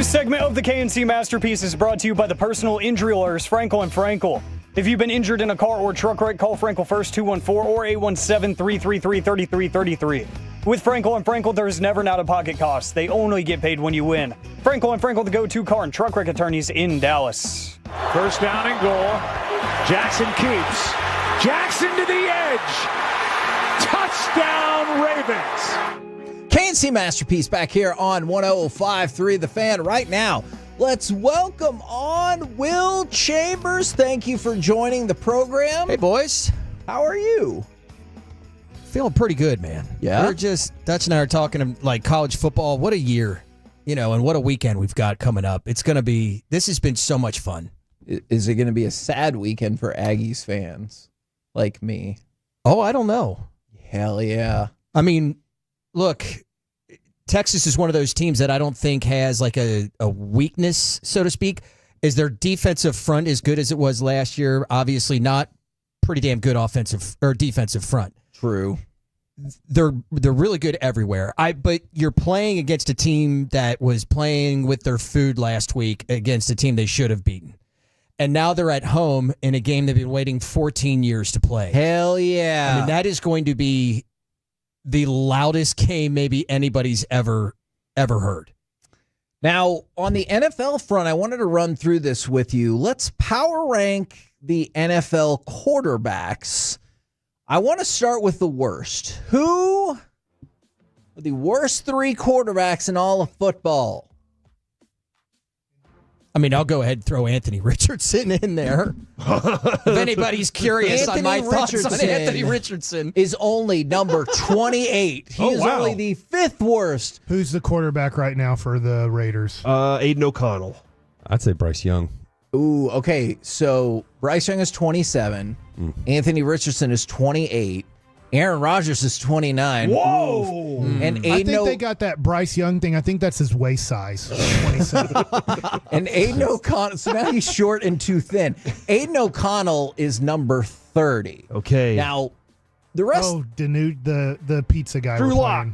This segment of the KNC Masterpiece is brought to you by the personal injury lawyers Frankel and Frankel. If you've been injured in a car or truck wreck, call Frankel first, 214 or 817-333-3333. With Frankel and Frankel, there is never an out-of-pocket cost. They only get paid when you win. Frankel and Frankel, the go-to car and truck wreck attorneys in Dallas. First down and goal. Jackson keeps. Jackson to the edge. Touchdown, Ravens. KNC Masterpiece back here on 105.3 The Fan right now. Let's welcome on Will Chambers. Thank you for joining the program. Hey, boys. How are you? Feeling pretty good, man. Yeah? We're just, Dutch and I are talking like college football. What a year, and what a weekend we've got coming up. This has been so much fun. Is it going to be a sad weekend for Aggies fans like me? Oh, I don't know. Hell yeah. I mean, look, Texas is one of those teams that I don't think has like a weakness, so to speak. Is their defensive front as good as it was last year? Obviously not. Pretty damn good offensive or defensive front. True. They're really good everywhere. But you're playing against a team that was playing with their food last week against a team they should have beaten. And now they're at home in a game they've been waiting 14 years to play. Hell yeah. I mean, that is going to be the loudest game maybe anybody's ever heard. Now, on the NFL front, I wanted to run through this with you. Let's power rank the NFL quarterbacks. I want to start with the worst. Who are the worst 3 quarterbacks in all of football? I mean, I'll go ahead and throw Anthony Richardson in there. If anybody's curious on my thoughts on Anthony Richardson. Is only number 28. He is only the 5th worst. Who's the quarterback right now for the Raiders? Aiden O'Connell. I'd say Bryce Young. Ooh, okay. So Bryce Young is 27. Anthony Richardson is 28. Aaron Rodgers is 29. Whoa! And I think Aiden they got that Bryce Young thing. I think that's his waist size. 27. And Aiden O'Connell, so now he's short and too thin. Aiden O'Connell is number 30. Okay. Now, the rest. Oh, the pizza guy. Drew Lock.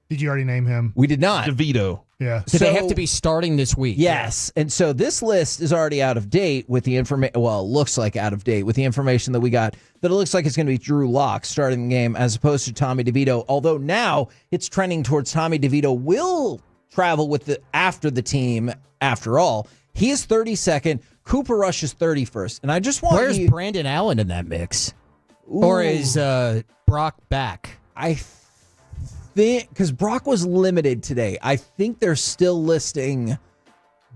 Did you already name him? We did not. DeVito. Yeah. Do they have to be starting this week? Yes. And so this list is already out of date with the information. Well, it looks like out of date with the information that we got, that it looks like it's going to be Drew Lock starting the game as opposed to Tommy DeVito. Although now it's trending towards Tommy DeVito will travel after the team after all. He is 32nd. Cooper Rush is 31st. And I just want Where's Brandon Allen in that mix? Ooh. Or is Brock back? I think, because Brock was limited today, I think they're still listing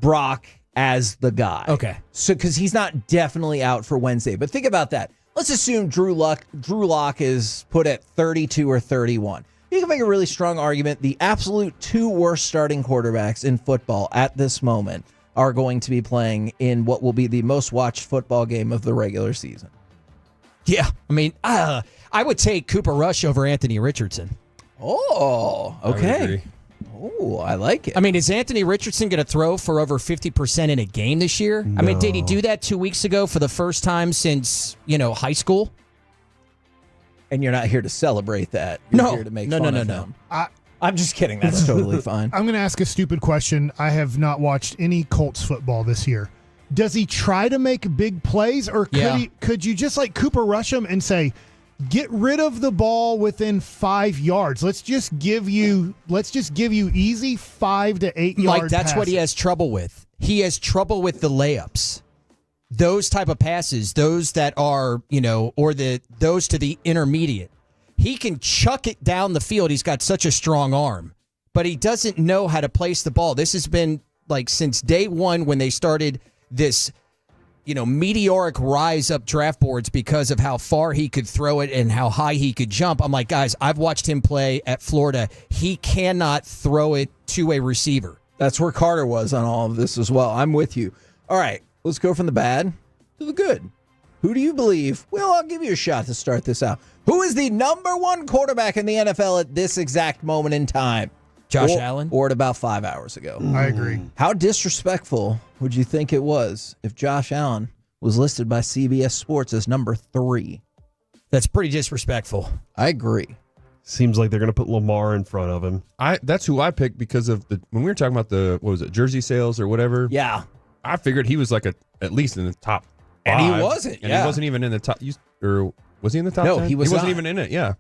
Brock as the guy. Okay. So, because he's not definitely out for Wednesday. But think about that. Let's assume Drew Lock is put at 32 or 31. You can make a really strong argument. The absolute 2 worst starting quarterbacks in football at this moment are going to be playing in what will be the most watched football game of the regular season. Yeah. I mean, I would take Cooper Rush over Anthony Richardson. Oh, okay. Oh, I like it. I mean, is Anthony Richardson going to throw for over 50% in a game this year? No. I mean, did he do that 2 weeks ago for the first time since, high school? And you're not here to celebrate that. You're here to make fun of him. I'm just kidding. That's totally fine. I'm going to ask a stupid question. I have not watched any Colts football this year. Does he try to make big plays, or could you just like Cooper Rush him and say, get rid of the ball within 5 yards. Let's just give you easy 5 to 8 yards. Mike, that's what he has trouble with. He has trouble with the layups. Those type of passes, those that are, those to the intermediate. He can chuck it down the field. He's got such a strong arm, but he doesn't know how to place the ball. This has been like since day one when they started this meteoric rise up draft boards because of how far he could throw it and how high he could jump. I'm like, guys, I've watched him play at Florida. He cannot throw it to a receiver. That's where Carter was on all of this as well. I'm with you. All right, let's go from the bad to the good. Who do you believe? Well, I'll give you a shot to start this out. Who is the number 1 quarterback in the NFL at this exact moment in time? Josh Allen? Or at about 5 hours ago. I agree. How disrespectful would you think it was if Josh Allen was listed by CBS Sports as number 3? That's pretty disrespectful. I agree. Seems like they're going to put Lamar in front of him. That's who I picked because of when we were talking about jersey sales or whatever. Yeah. I figured he was like at least in the top 5. And he wasn't. And he wasn't even in the top. Or was he in the top 10? No, he wasn't even in it. Yeah.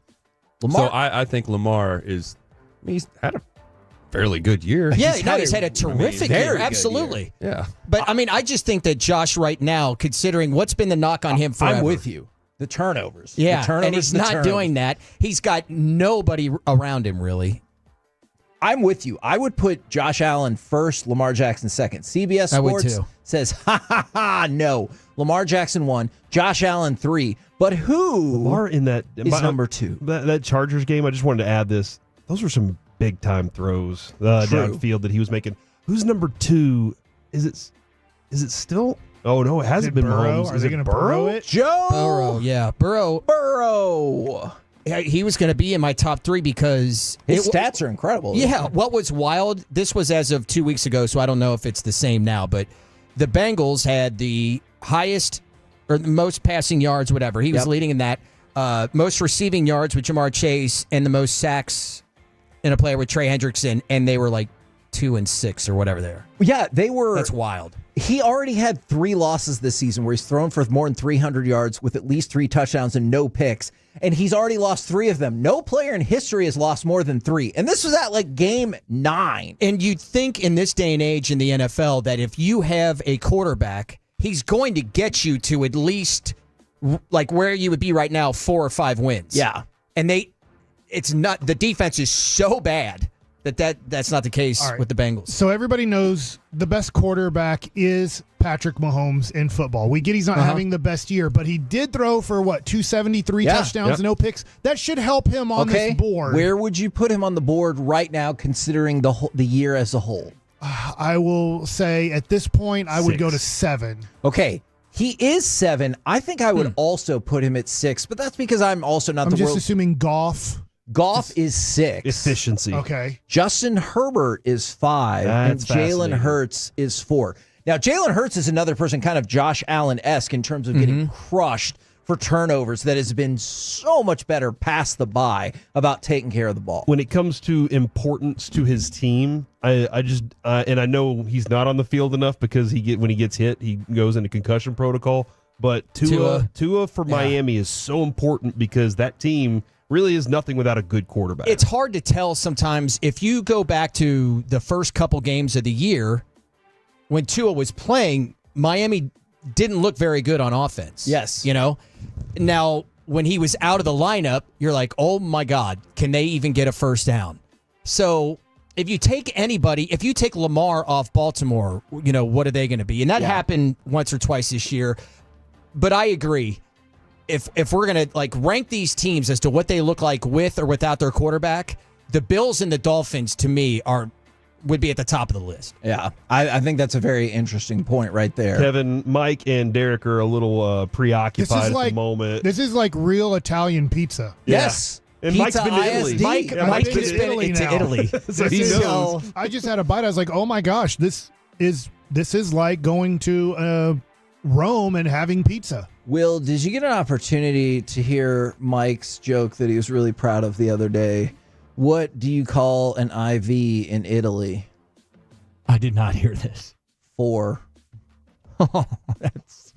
Lamar. So I think Lamar is. He's had a fairly good year. Yeah, he's had a terrific year. Absolutely. Yeah. But I just think that Josh right now, considering what's been the knock on him forever. I'm with you. The turnovers. Yeah, the turnovers, and he's not doing that. He's got nobody around him, really. I'm with you. I would put Josh Allen first, Lamar Jackson second. CBS I would Sports too. says, no. Lamar Jackson 1, Josh Allen 3. But who Lamar in that is number 2? That Chargers game, I just wanted to add this. Those were some big-time throws downfield that he was making. Who's number 2? Is it still? Oh, no, it hasn't been Burrow? Mahomes. Are Is they it going to Burrow? burrow it? Joe Burrow, yeah. Burrow. He was going to be in my top 3 because his stats are incredible. Yeah, what was wild, this was as of 2 weeks ago, so I don't know if it's the same now, but the Bengals had the highest or the most passing yards, whatever. He was leading in that. Most receiving yards with Jamar Chase and the most sacks in a player with Trey Hendrickson, and they were like 2 and 6 or whatever they were. Yeah, they were. That's wild. He already had 3 losses this season where he's thrown for more than 300 yards with at least 3 touchdowns and no picks. And he's already lost 3 of them. No player in history has lost more than 3. And this was at like game 9. And you'd think in this day and age in the NFL that if you have a quarterback, he's going to get you to at least like where you would be right now, 4 or 5 wins. Yeah. And it's not, the defense is so bad that's not the case with the Bengals. So everybody knows the best quarterback is Patrick Mahomes in football. We get he's not having the best year, but he did throw for 273 touchdowns and no picks. That should help him on this board. Where would you put him on the board right now, considering the year as a whole? I will say at this point, I would go to 7. Okay. He is 7. I think I would also put him at 6, but that's because I'm also not the world. Assuming Goff. Goff is 6. Efficiency. Okay. Justin Herbert is 5. That's and Jalen fascinating. Hurts is 4. Now, Jalen Hurts is another person kind of Josh Allen-esque in terms of getting crushed for turnovers that has been so much better past the bye about taking care of the ball. When it comes to importance to his team, I just and I know he's not on the field enough because when he gets hit, he goes into concussion protocol. But Tua for Miami is so important because that team really is nothing without a good quarterback. It's hard to tell sometimes if you go back to the first couple games of the year when Tua was playing, Miami didn't look very good on offense. Yes. Now, when he was out of the lineup, you're like, oh my God, can they even get a first down? So if you take if you take Lamar off Baltimore, what are they going to be? And that happened once or twice this year. But I agree. If we're going to rank these teams as to what they look like with or without their quarterback, the Bills and the Dolphins to me would be at the top of the list. Yeah, I think that's a very interesting point right there. Kevin, Mike, and Derek are a little preoccupied at the moment. This is like real Italian pizza. Yes. And Pizza Mike's been to Italy. ISD. Mike has been to Italy. So he knows. I just had a bite. I was like, oh my gosh, this is like going to Rome and having pizza. Will, did you get an opportunity to hear Mike's joke that he was really proud of the other day? What do you call an IV in Italy? I did not hear this. 4. That's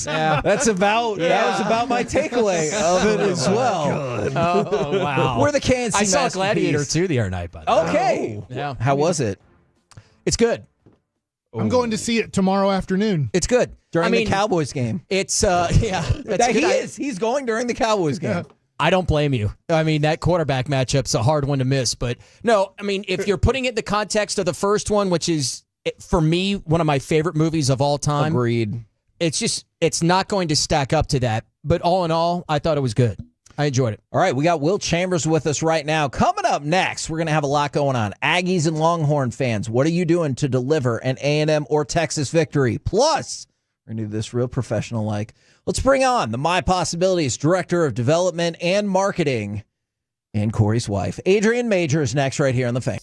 That's about that was about my takeaway of it as well. Oh wow. We're the KNC I saw Masterpiece. Gladiator 2 the other night, by the way. Okay. Yeah. How was it? It's good. I'm going to see it tomorrow afternoon. It's good. During the Cowboys game. It's that's He's going during the Cowboys game. Yeah. I don't blame you. I mean, that quarterback matchup's a hard one to miss. But no, I mean, if you're putting it in the context of the first one, which is, for me, one of my favorite movies of all time. Agreed. It's not going to stack up to that. But all in all, I thought it was good. I enjoyed it. All right, we got Will Chambers with us right now. Coming up next, we're going to have a lot going on. Aggies and Longhorn fans, what are you doing to deliver an A&M or Texas victory? Plus, we're going to do this real professional-like. Let's bring on the My Possibilities Director of Development and Marketing and Corey's wife. Adrian Major is next right here on The Fan.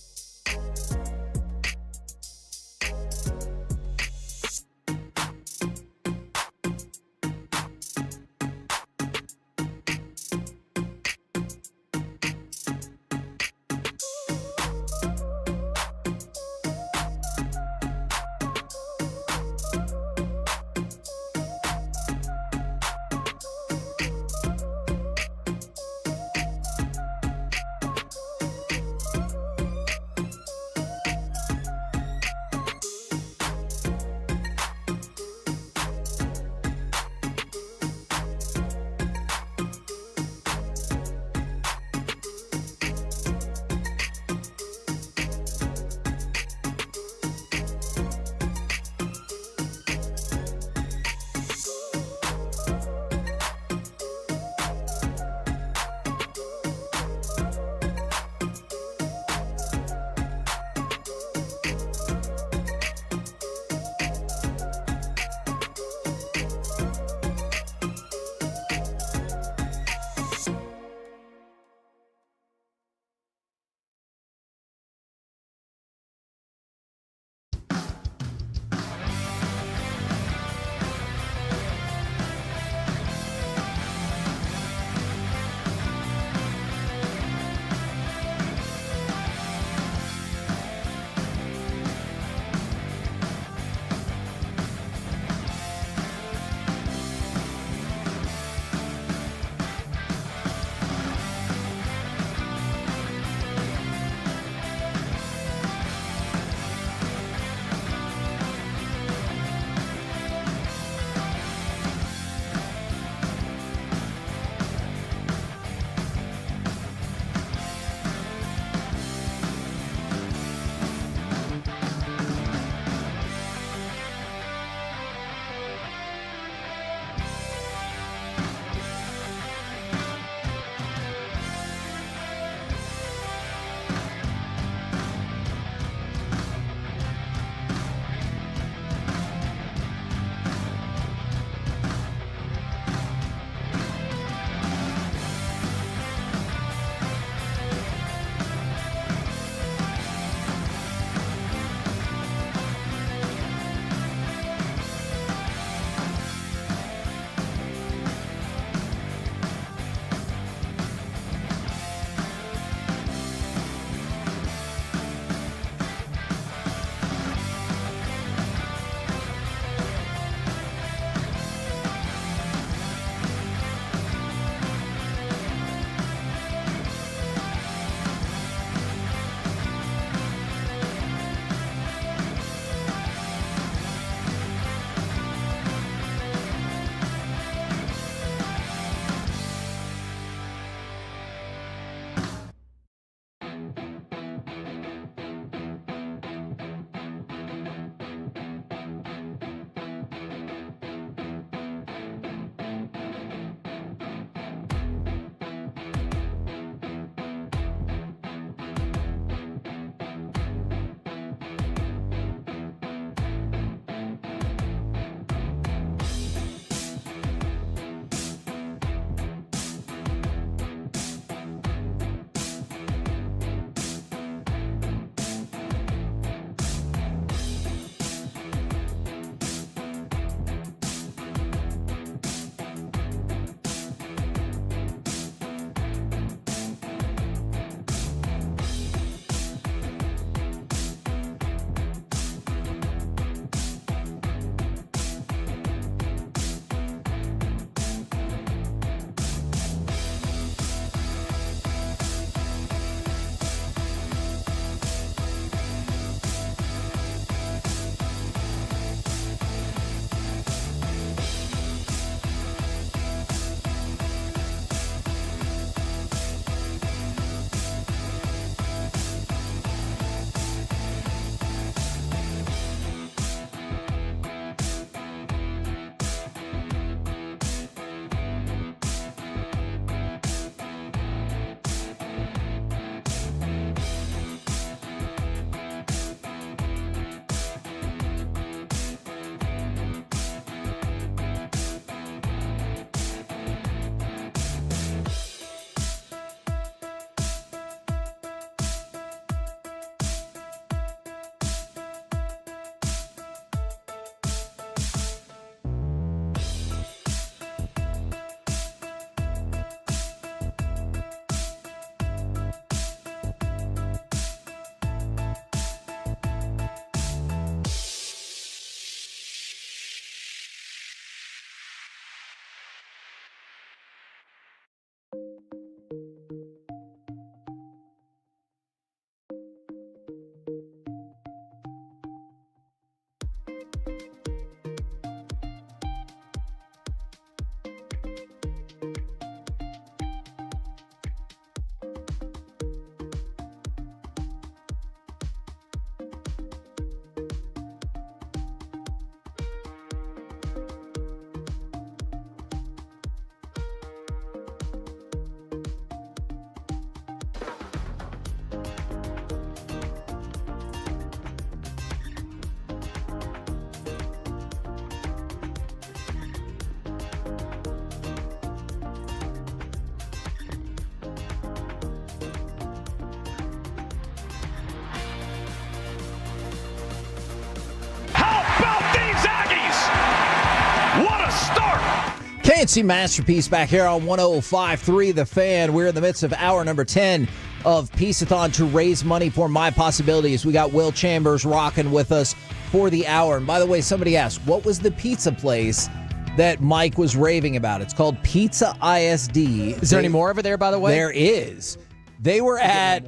KNC Masterpiece back here on 105.3 The Fan. We're in the midst of hour number 10 of Piece-A-Thon to raise money for My Possibilities. We got Will Chambers rocking with us for the hour. And by the way, somebody asked, what was the pizza place that Mike was raving about? It's called Pizza ISD. Is there any more over there, by the way? There is. They were at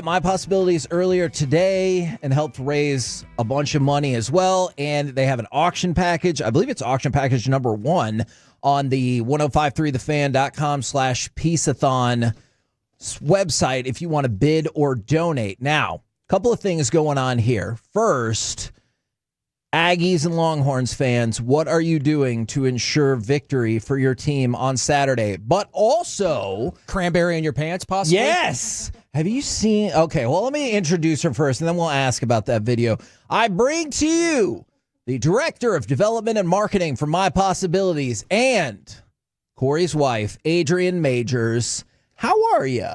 My Possibilities earlier today and helped raise a bunch of money as well. And they have an auction package. I believe it's auction package number 1 on the 1053thefan.com/Piece-A-Thon website if you want to bid or donate. Now, a couple of things going on here. First, Aggies and Longhorns fans, what are you doing to ensure victory for your team on Saturday? But also, cranberry in your pants, possibly? Yes. Have you seen? Okay, well, let me introduce her first, and then we'll ask about that video. I bring to you the Director of Development and Marketing for My Possibilities and Corey's wife, Adrian Majors. How are you?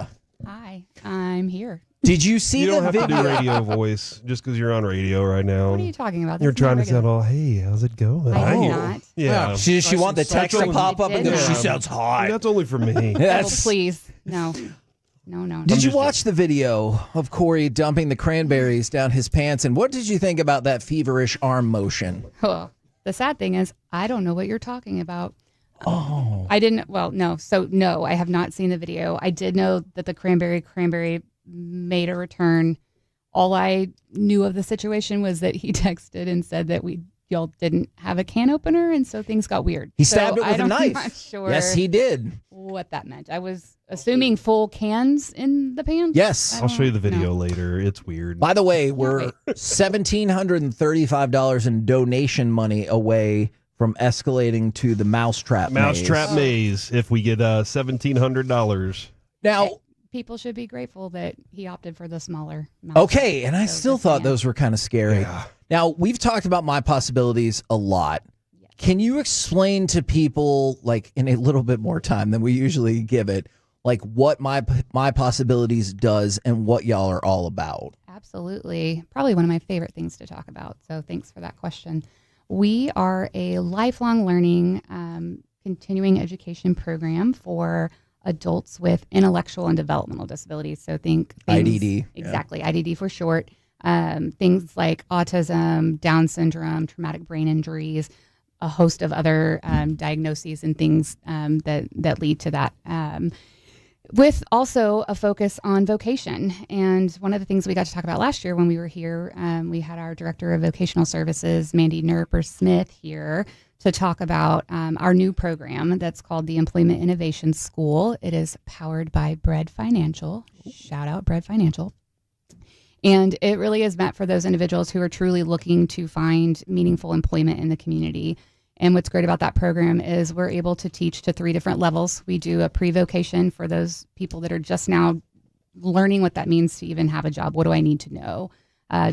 Hi, I'm here. Did you see You the don't have video? to do radio voice just because you're on radio right now. What are you talking about? You're That's not trying to regular. sound all, hey, how's it going? I did Hi. not. Yeah. She want the text to pop up and go, she sounds hot. That's only for me. Oh, please. No. No. Did you watch the video of Corey dumping the cranberries down his pants? And what did you think about that feverish arm motion? Well, the sad thing is, I don't know what you're talking about. Oh. I didn't. Well, no. So, no, I have not seen the video. I did know that the cranberry made a return. All I knew of the situation was that he texted and said that y'all didn't have a can opener, and so things got weird. He stabbed it with a knife. I'm not sure. Yes, he did. What that meant. I was assuming full cans in the pants. Yes. I'll show you the video later. It's weird. By the way, we're $1,735 in donation money away from escalating to the Mousetrap Mousetrap maze if we get $1,700. Now, people should be grateful that he opted for the smaller mouse. okay, and I still thought those were kind of scary. Yeah. Now, we've talked about My Possibilities a lot. Yes. Can you explain to people, like, in a little bit more time than we usually give it, like, what My Possibilities does and what y'all are all about? Absolutely. Probably one of my favorite things to talk about, so thanks for that question. We are a lifelong learning, continuing education program for adults with intellectual and developmental disabilities. So think things, IDD. Exactly, yeah. IDD for short. Things like autism, Down syndrome, traumatic brain injuries, a host of other diagnoses and things that lead to that. With also a focus on vocation. And one of the things we got to talk about last year when we were here, we had our Director of Vocational Services, Mandy Nerper-Smith, here to talk about our new program that's called the Employment Innovation School. It is powered by Bread Financial. Shout out Bread Financial. And it really is meant for those individuals who are truly looking to find meaningful employment in the community. And what's great about that program is we're able to teach to 3 different levels. We do a pre-vocation for those people that are just now learning what that means to even have a job. What do I need to know?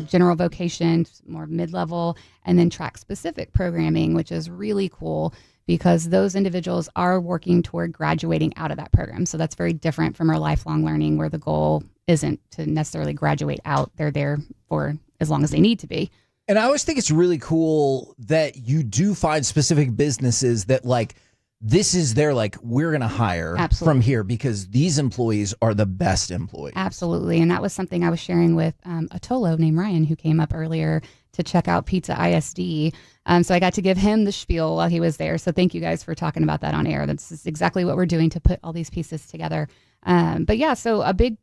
General vocation, more mid-level, and then track-specific programming, which is really cool because those individuals are working toward graduating out of that program. So that's very different from our lifelong learning where the goal isn't to necessarily graduate out. They're there for as long as they need to be. And I always think it's really cool that you do find specific businesses that, like, this is their, like, we're going to hire from here because these employees are the best employees. Absolutely. And that was something I was sharing with a Tolo named Ryan who came up earlier to check out Pizza ISD. So I got to give him the spiel while he was there. So thank you guys for talking about that on air. That's exactly what we're doing to put all these pieces together. But yeah, so a big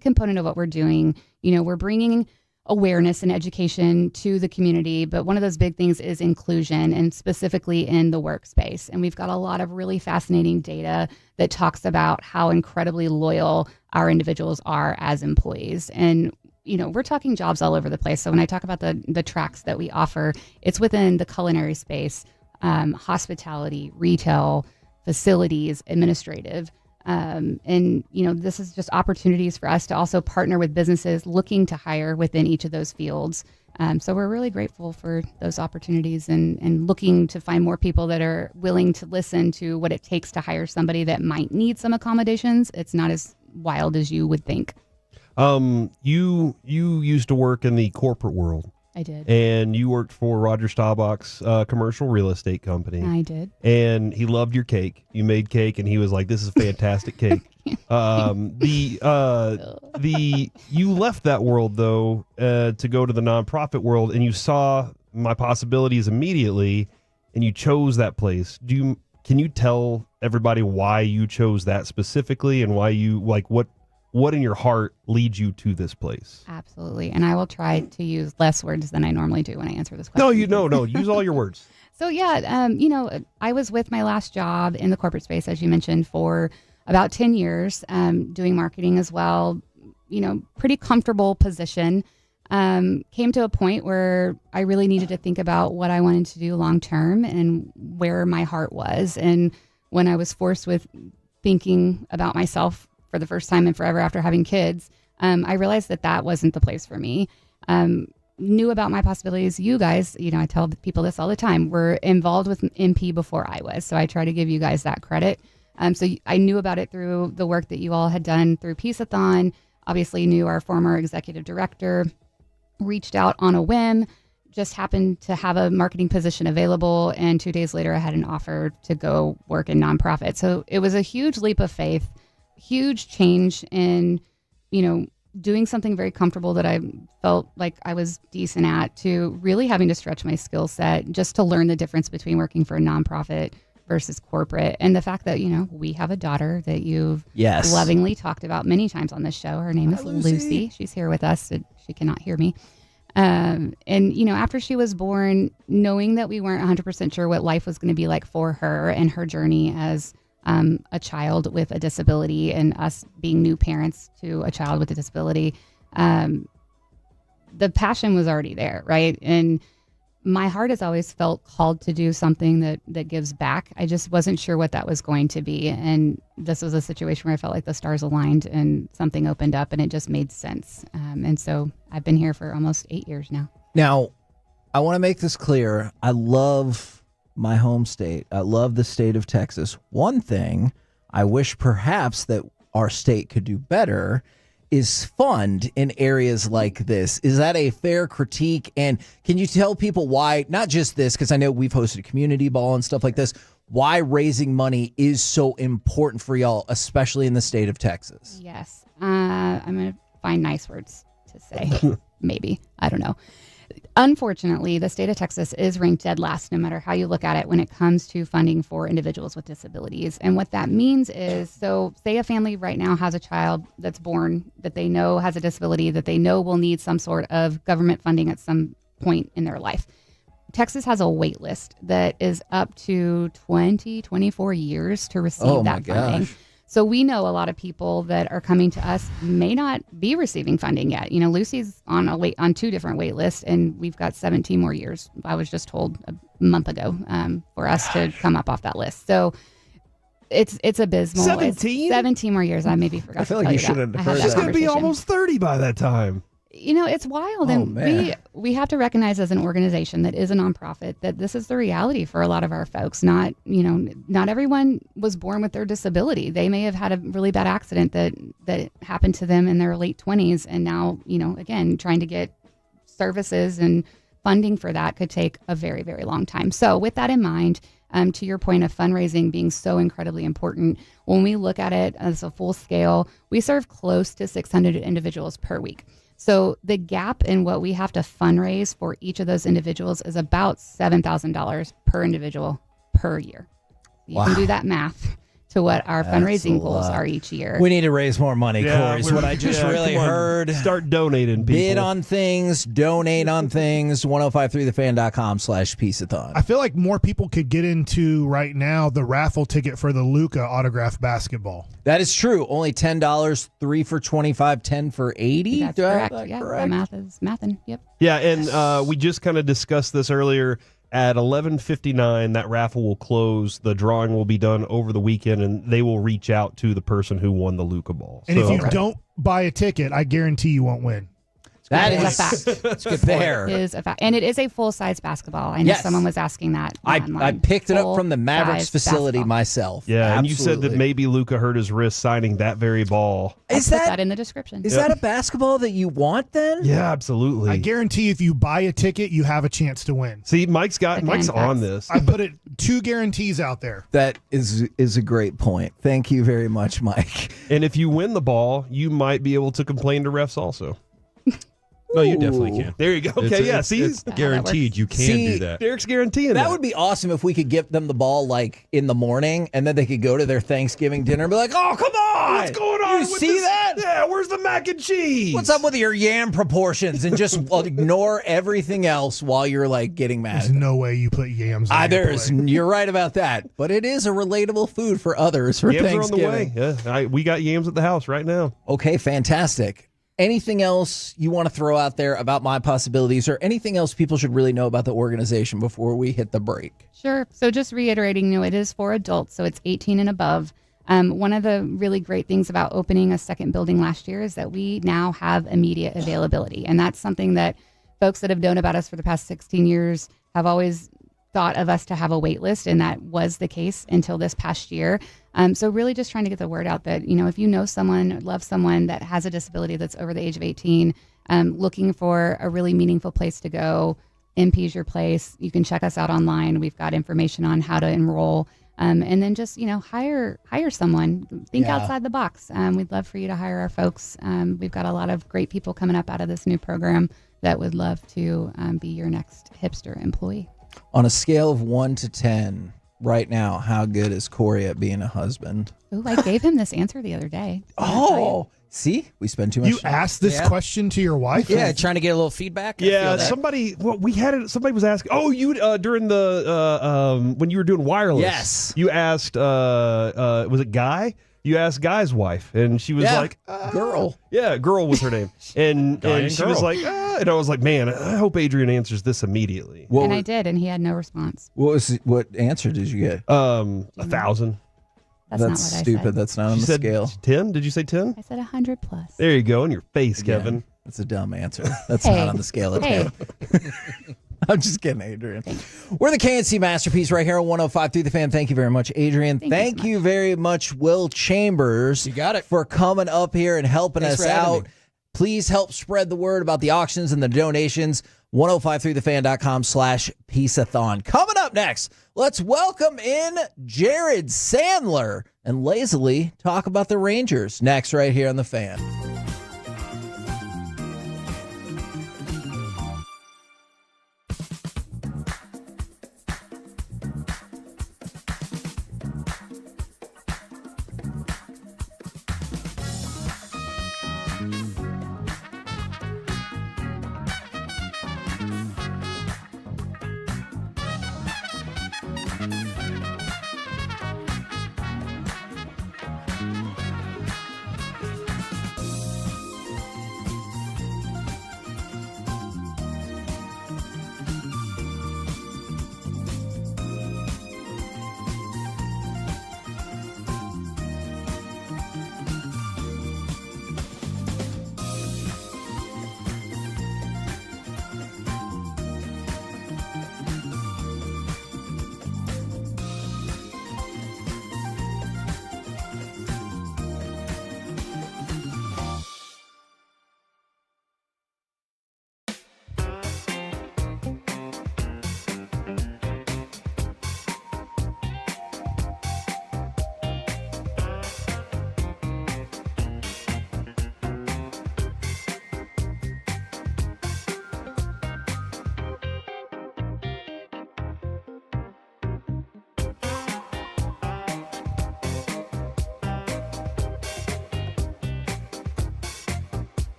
component of what we're doing, we're bringing awareness and education to the community, but one of those big things is inclusion, and specifically in the workspace. And we've got a lot of really fascinating data that talks about how incredibly loyal our individuals are as employees. And we're talking jobs all over the place. So when I talk about the tracks that we offer, it's within the culinary space, hospitality, retail, facilities, administrative. This is just opportunities for us to also partner with businesses looking to hire within each of those fields. So we're really grateful for those opportunities and looking to find more people that are willing to listen to what it takes to hire somebody that might need some accommodations. It's not as wild as you would think. You used to work in the corporate world. I did. And you worked for Roger Staubach's commercial real estate company. I did. And he loved your cake. You made cake, and he was like, "This is a fantastic cake." You left that world though to go to the nonprofit world, and you saw my possibilities immediately, and you chose that place. Can you tell everybody why you chose that specifically, and why you what in your heart leads you to this place? Absolutely. And I will try to use less words than I normally do when I answer this question. No, use all your words. So yeah, I was with my last job in the corporate space, as you mentioned, for about 10 years, doing marketing as well, pretty comfortable position. Came to a point where I really needed to think about what I wanted to do long-term and where my heart was. And when I was forced with thinking about myself for the first time in forever after having kids, I realized that wasn't the place for me. Knew about my possibilities. You guys, I tell people this all the time, were involved with MP before I was. So I try to give you guys that credit. So I knew about it through the work that you all had done through Piece-A-Thon, obviously knew our former executive director, reached out on a whim, just happened to have a marketing position available. And 2 days later, I had an offer to go work in nonprofit. So it was a huge leap of faith, huge change in, doing something very comfortable that I felt like I was decent at, to really having to stretch my skill set just to learn the difference between working for a nonprofit versus corporate. And the fact that, we have a daughter that you've lovingly talked about many times on this show. Her name is Lucy. She's here with us. She cannot hear me. And, after she was born, knowing that we weren't 100% sure what life was going to be like for her and her journey as a child with a disability, and us being new parents to a child with a disability, the passion was already there, right? And my heart has always felt called to do something that gives back. I just wasn't sure what that was going to be. And this was a situation where I felt like the stars aligned and something opened up, and it just made sense. And so I've been here for almost 8 years now. Now, I want to make this clear. I love my home state. I love the state of Texas. One thing I wish perhaps that our state could do better is fund in areas like this. Is that a fair critique? And can you tell people why, not just this, because I know we've hosted community ball and stuff like this, why raising money is so important for y'all, especially in the state of Texas? Yes. I'm going to find nice words to say. Maybe. I don't know. Unfortunately, the state of Texas is ranked dead last, no matter how you look at it, when it comes to funding for individuals with disabilities. And what that means is, so say a family right now has a child that's born that they know has a disability, that they know will need some sort of government funding at some point in their life. Texas has a wait list that is up to 24 years to receive that funding. So we know a lot of people that are coming to us may not be receiving funding yet. Lucy's on 2 different wait lists, and we've got 17 more years. I was just told a month ago for us to come up off that list. So it's abysmal. 17? 17 more years. I maybe forgot. I feel like you should have heard that. She's going to be almost 30 by that time. It's wild. And we have to recognize as an organization that is a nonprofit that this is the reality for a lot of our folks. Not everyone was born with their disability. They may have had a really bad accident that happened to them in their late 20s. And now, again, trying to get services and funding for that could take a very, very long time. So with that in mind, to your point of fundraising being so incredibly important, when we look at it as a full scale, we serve close to 600 individuals per week. So the gap in what we have to fundraise for each of those individuals is about $7,000 per individual per year. You can do that math to what our fundraising goals are each year. We need to raise more money, Corey, is what I just really heard. Start donating, people. Bid on things, donate on things, 1053thefan.com/Piece-A-Thon. I feel like more people could get into right now the raffle ticket for the Luka autographed basketball. That is true. Only $10, 3 for $25, 10 for $80. That's correct. That math is mathin'. Yep. Yeah, and we just kind of discussed this earlier. At 11:59, that raffle will close. The drawing will be done over the weekend, and they will reach out to the person who won the Luka ball. And if you don't buy a ticket, I guarantee you won't win. That is a is fact. It's good there. It is a fact. And it is a full-size basketball. I know Yes. someone was asking that. I online. picked it up from the Full-size Mavericks facility basketball. myself. Yeah, and you said that Absolutely. maybe Luka hurt his wrist signing that very ball. I'll Is put that that in the description. is that a basketball that you want then? Yeah, absolutely. I guarantee if you buy a ticket, you have a chance to win. See, Mike's Again, on facts. this. I put it 2 guarantees out there. That is a great point. Thank you very much, Mike. And if you win the ball, you might be able to complain to refs also. No, you definitely can. There you go. Okay, It's guaranteed. You can See, do that. Derek's guaranteeing that. That would be awesome if we could give them the ball like in the morning, and then they could go to their Thanksgiving dinner and be like, "Oh, come on! What's going on? You with see this? that? Yeah, where's the mac and cheese? What's up with your yam proportions?" And just ignore everything else while you're like getting mad. There's no way you put yams on your plate. You're right about that, but it is a relatable food for others for Yams are on the Thanksgiving. way. Yeah, we got yams at the house right now. Okay, fantastic. Anything else you want to throw out there about My Possibilities, or anything else people should really know about the organization before we hit the break? Sure. So just reiterating, it is for adults, so it's 18 and above. One of the really great things about opening a second building last year is that we now have immediate availability. And that's something that folks that have known about us for the past 16 years have always thought of us to have a wait list, and that was the case until this past year. So really just trying to get the word out that, if you know someone, love someone that has a disability that's over the age of 18, looking for a really meaningful place to go, MP's your place. You can check us out online. We've got information on how to enroll. And then just, hire someone. Think Yeah. outside the box. We'd love for you to hire our folks. We've got a lot of great people coming up out of this new program that would love to be your next hipster employee. On a scale of 1 to 10, right now, how good is Corey at being a husband? Ooh, I gave him this answer the other day. Oh, see, we spend too much. You asked this question to your wife? Yeah, trying to get a little feedback. I Yeah, feel that. somebody was asking. Oh, you during the when you were doing wireless. Yes. You asked. Was it Guy? You asked Guy's wife, and she was Yeah, like, girl. Yeah, girl was her name, and Guy and and she was girl. like, and I was like, man, I hope Adrian answers this immediately. What, And I did, and he had no response. what answer did you get? 1,000. That's not what I stupid. said. That's not on She the said scale. 10. Did you say 10? I said 100 plus. There you go, in your face, Again, Kevin. That's a dumb answer. That's Hey. not on the scale of Hey. 10. I'm just kidding, Adrian. We're the KNC Masterpiece right here on 105.3 The Fan. Thank you very much, Adrian. Thank you very much, Will Chambers. You got it. For coming up here and helping Thanks us for having out. me. Please help spread the word about the auctions and the donations. 1053thefan.com/Piece-A-Thon. Coming up next, let's welcome in Jared Sandler and lazily talk about the Rangers. Next, right here on The Fan.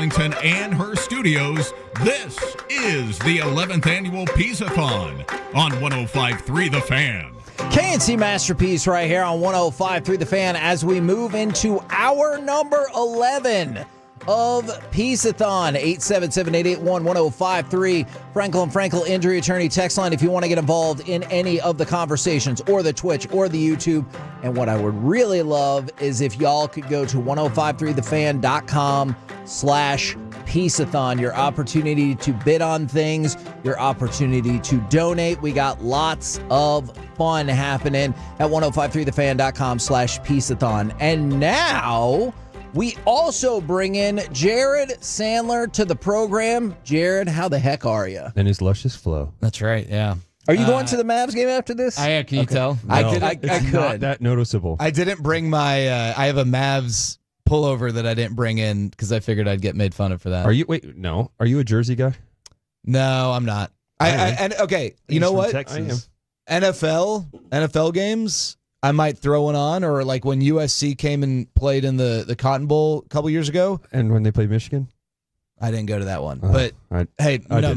And her studios, this is the 11th Annual Piece-A-Thon on 105.3 The Fan. KNC Masterpiece right here on 105.3 The Fan as we move into hour number 11 of Piece-A-Thon. 877-881-1053. Frankel and Frankel Injury Attorney text line if you want to get involved in any of the conversations or the Twitch or the YouTube. And what I would really love is if y'all could go to 1053thefan.com/Piece-A-Thon. Your opportunity to bid on things, your opportunity to donate. We got lots of fun happening at 1053thefan.com/Piece-A-Thon. And now we also bring in Jared Sandler to the program. Jared, how the heck are you? And his luscious flow. That's right, yeah. Are you going to the Mavs game after this? Can you tell? No, I it's could. not that noticeable. I didn't bring my, I have a Mavs pullover that I didn't bring in because I figured I'd get made fun of for that. Are you a Jersey guy? No, I'm not. Okay, you know what? Texas. NFL games, I might throw one on, or like when USC came and played in the Cotton Bowl a couple years ago. And when they played Michigan? I didn't go to that one. But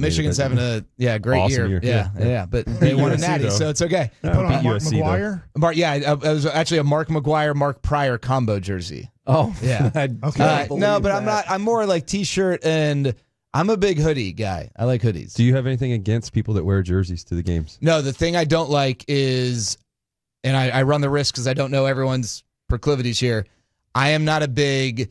Michigan's having a great awesome year. year. Yeah. But they won a natty, so it's okay. You put on Mark McGuire? It was actually a Mark McGuire, Mark Pryor combo jersey. Oh, yeah. Okay. No, but I'm not. I'm more like t-shirt, and I'm a big hoodie guy. I like hoodies. Do you have anything against people that wear jerseys to the games? No, the thing I don't like is, and I run the risk because I don't know everyone's proclivities here. I am not a big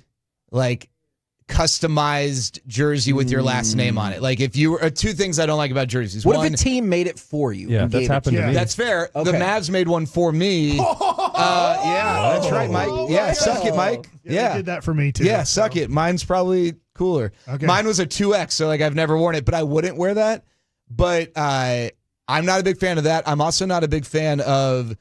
customized jersey with your last name on it. Like if you were two things I don't like about jerseys. What if a team made it for you? Yeah, that's happened to me. That's fair. Okay. The Mavs made one for me. Yeah, that's right, Mike. Yeah, suck it, Mike. Yeah, they did that for me too. Yeah, suck it. Mine's probably cooler. Okay. Mine was a 2X, so I've never worn it, but I wouldn't wear that. But I'm not a big fan of that. I'm also not a big fan of.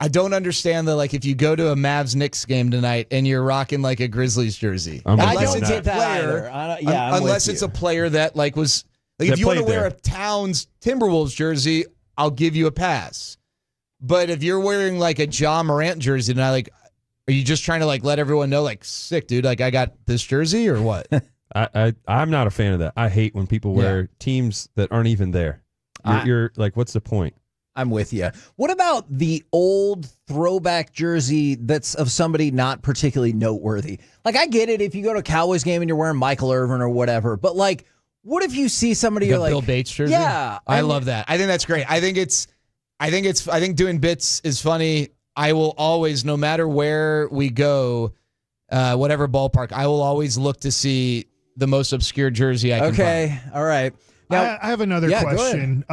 I don't understand if you go to a Mavs-Knicks game tonight and you're rocking a Grizzlies jersey. Unless it's a player. Unless it's a player that was if you want to wear a Towns Timberwolves jersey, I'll give you a pass. But if you're wearing a Ja Morant jersey tonight, are you just trying to let everyone know sick dude, I got this jersey or what? I'm not a fan of that. I hate when people wear teams that aren't even there. You're what's the point? I'm with you. What about the old throwback jersey that's of somebody not particularly noteworthy? I get it if you go to a Cowboys game and you're wearing Michael Irvin or whatever, but what if you see somebody you're Bill Bates jersey? Yeah, I love that. I think that's great. I think doing bits is funny. I will always, no matter where we go, whatever ballpark, I will always look to see the most obscure jersey I can find. All right. Now, I have another question.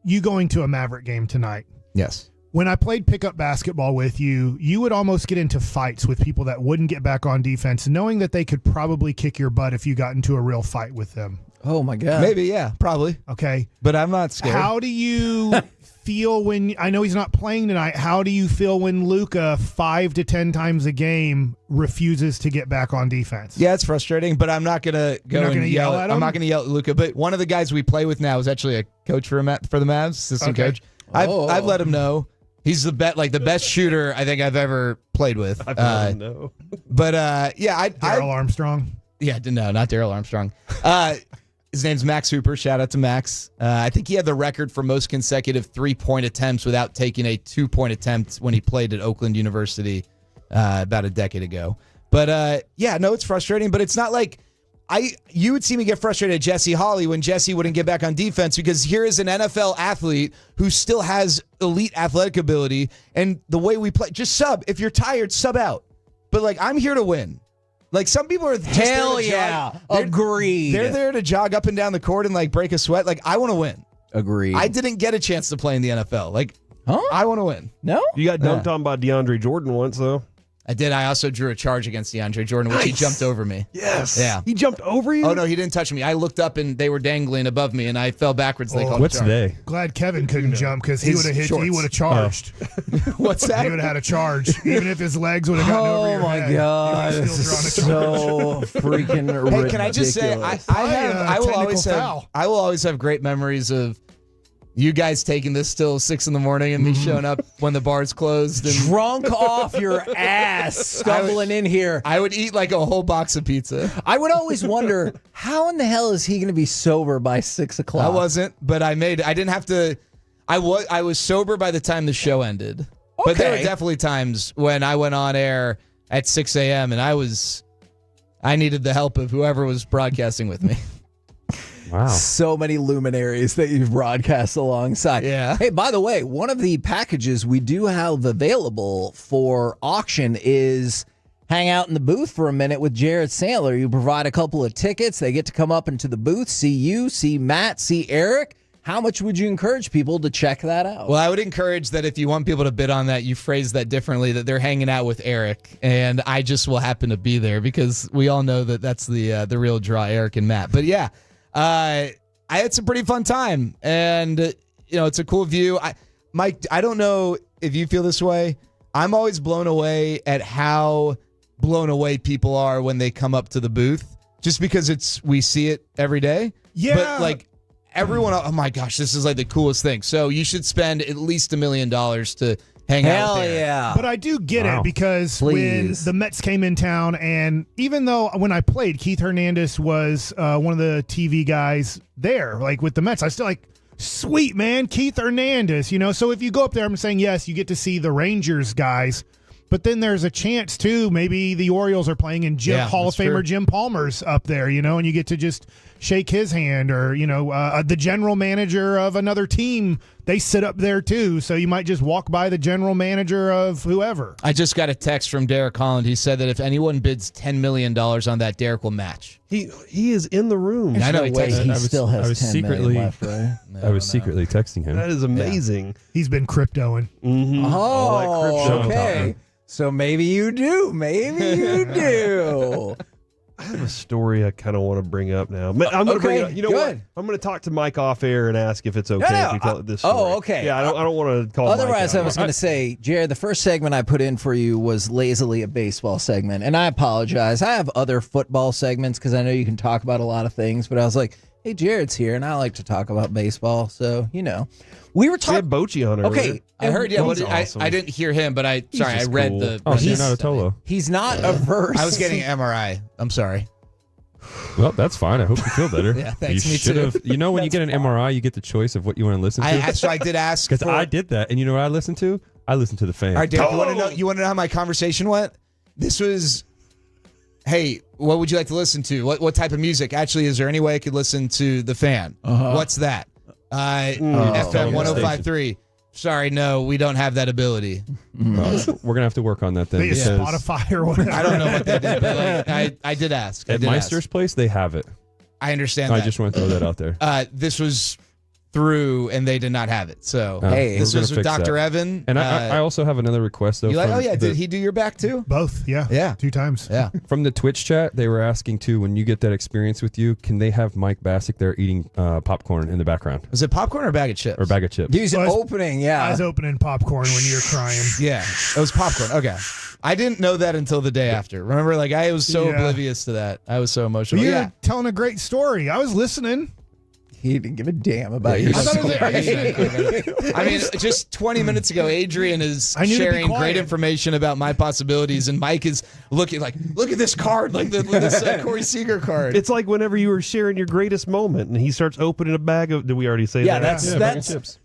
You going to a Maverick game tonight? Yes. When I played pickup basketball with you, you would almost get into fights with people that wouldn't get back on defense, knowing that they could probably kick your butt if you got into a real fight with them. Oh, my God. Maybe, yeah, probably. Okay. But I'm not scared. How do you feel when, I know he's not playing tonight, how do you feel when Luka 5 to 10 times a game refuses to get back on defense? Yeah, it's frustrating, but I'm not going to go and yell at him? I'm not going to yell at Luka, but one of the guys we play with now is actually a coach for the Mavs, assistant coach. I've let him know. He's the best shooter I think I've ever played with. I've let him know. But Darryl Armstrong? Yeah, no, not Darryl Armstrong. His name's Max Hooper. Shout out to Max. I think he had the record for most consecutive 3-point attempts without taking a 2-point attempt when he played at Oakland University about a decade ago. But it's frustrating, but it's not you would see me get frustrated at Jesse Holley when Jesse wouldn't get back on defense, because here is an NFL athlete who still has elite athletic ability, and the way we play, just sub. If you're tired, sub out. But I'm here to win. Some people are just hell there to yeah, jog. agreed. They're there to jog up and down the court and break a sweat. I want to win. Agreed. I didn't get a chance to play in the NFL. I want to win. No, you got dunked on by DeAndre Jordan once though. I did. I also drew a charge against DeAndre Jordan, which he jumped over me. Yes. Yeah. He jumped over you? Oh, no, he didn't touch me. I looked up and they were dangling above me, and I fell backwards. They called what's today? Glad Kevin couldn't jump, because he would have hit. shorts. He would have charged. What's that? He would have had a charge, even if his legs would have gotten over your head. Oh my God, he would have this still is drawn a charge. so freaking ridiculous. Hey, can I just say, I will always have great memories of You guys taking this till 6 in the morning and me showing up when the bar's closed. And Drunk off your ass, stumbling in here. I would eat like a whole box of pizza. I would always wonder, how in the hell is he going to be sober by 6 o'clock? I wasn't, but I didn't have to. I was sober by the time the show ended. But there were definitely times when I went on air at 6 a.m. and I needed the help of whoever was broadcasting with me. Wow. So many luminaries that you've broadcast alongside. Yeah. Hey, by the way, one of the packages we do have available for auction is hang out in the booth for a minute with Jared Sandler. You provide a couple of tickets. They get to come up into the booth, see you, see Matt, see Eric. How much would you encourage people to check that out? Well, I would encourage that if you want people to bid on that, you phrase that differently, that they're hanging out with Eric, and I just will happen to be there because we all know that that's the real draw, Eric and Matt. But yeah, I had some pretty fun time, and it's a cool view. Mike, I don't know if you feel this way. I'm always blown away at how blown away people are when they come up to the booth, just because we see it every day. Yeah. But like everyone, oh my gosh, this is like the coolest thing. So you should spend at least $1 million to hang out with Eric. Yeah. But I do get it because when the Mets came in town, and even though when I played, Keith Hernandez was one of the TV guys there, like with the Mets, I still like, sweet man, Keith Hernandez, So if you go up there, I'm saying, yes, you get to see the Rangers guys, but then there's a chance too, maybe the Orioles are playing and Hall of Famer Jim Palmer's up there, and you get to just shake his hand, or the general manager of another team, they sit up there too, so you might just walk by the general manager of whoever. I just got a text from Derek Holland. He said that if anyone bids $10 million on that, Derek will match. He is in the room. I know he texted. He still has I was 10 million secretly left, right? I was secretly texting him. That is amazing. He's been cryptoing. Mm-hmm. Oh, okay. So maybe you do. Maybe you do. I have a story I kind of want to bring up now. But I'm going to bring it up. You know what? I'm going to talk to Mike off air and ask if it's okay if we tell this story. Oh, okay. Yeah, I don't want to call Otherwise, Mike out. I was going to say, Jared, the first segment I put in for you was lazily a baseball segment. And I apologize. I have other football segments because I know you can talk about a lot of things. But I was like, hey, Jared's here, and I like to talk about baseball. So, we were talking. We had Bochy on earlier. Okay. I heard, awesome. I didn't hear him, but I read the. Oh, he's not a Tolo. He's not averse. I was getting an MRI. I'm sorry. Well, that's fine. I hope you feel better. Yeah, thanks. You Me should too. have. When you get an MRI, you get the choice of what you want to listen to. So I did ask because I did that, and you know what I listened to? I listened to the Fan. All right, Derek, you want to know how my conversation went? This was, hey, what would you like to listen to? What type of music? Actually, is there any way I could listen to the Fan? What's that? FM 105.3. Sorry, no, we don't have that ability. We're gonna have to work on that then. Maybe Spotify or whatever. I don't know what they did, but I did ask. At Meister's place, they have it. I understand. I just want to throw that out there. This was through, and they did not have it. So hey, this was with Dr. Evan. And I also have another request though. Did he do your back too? Both, yeah, 2 times. Yeah. From the Twitch chat, they were asking too, when you get that experience with you, can they have Mike Bassick there eating popcorn in the background? Was it popcorn or a bag of chips? Or a bag of chips. He's opening, I was opening popcorn when you're crying. Yeah, it was popcorn. Okay. I didn't know that until the day after. Remember, I was so oblivious to that. I was so emotional. You're telling a great story. I was listening. He didn't give a damn about you. I mean, just 20 minutes ago, Adrian is sharing great information about my possibilities, and Mike is looking like, look at this card, like this Corey Seager card. It's like whenever you were sharing your greatest moment, and he starts opening a bag of. Did we already say that?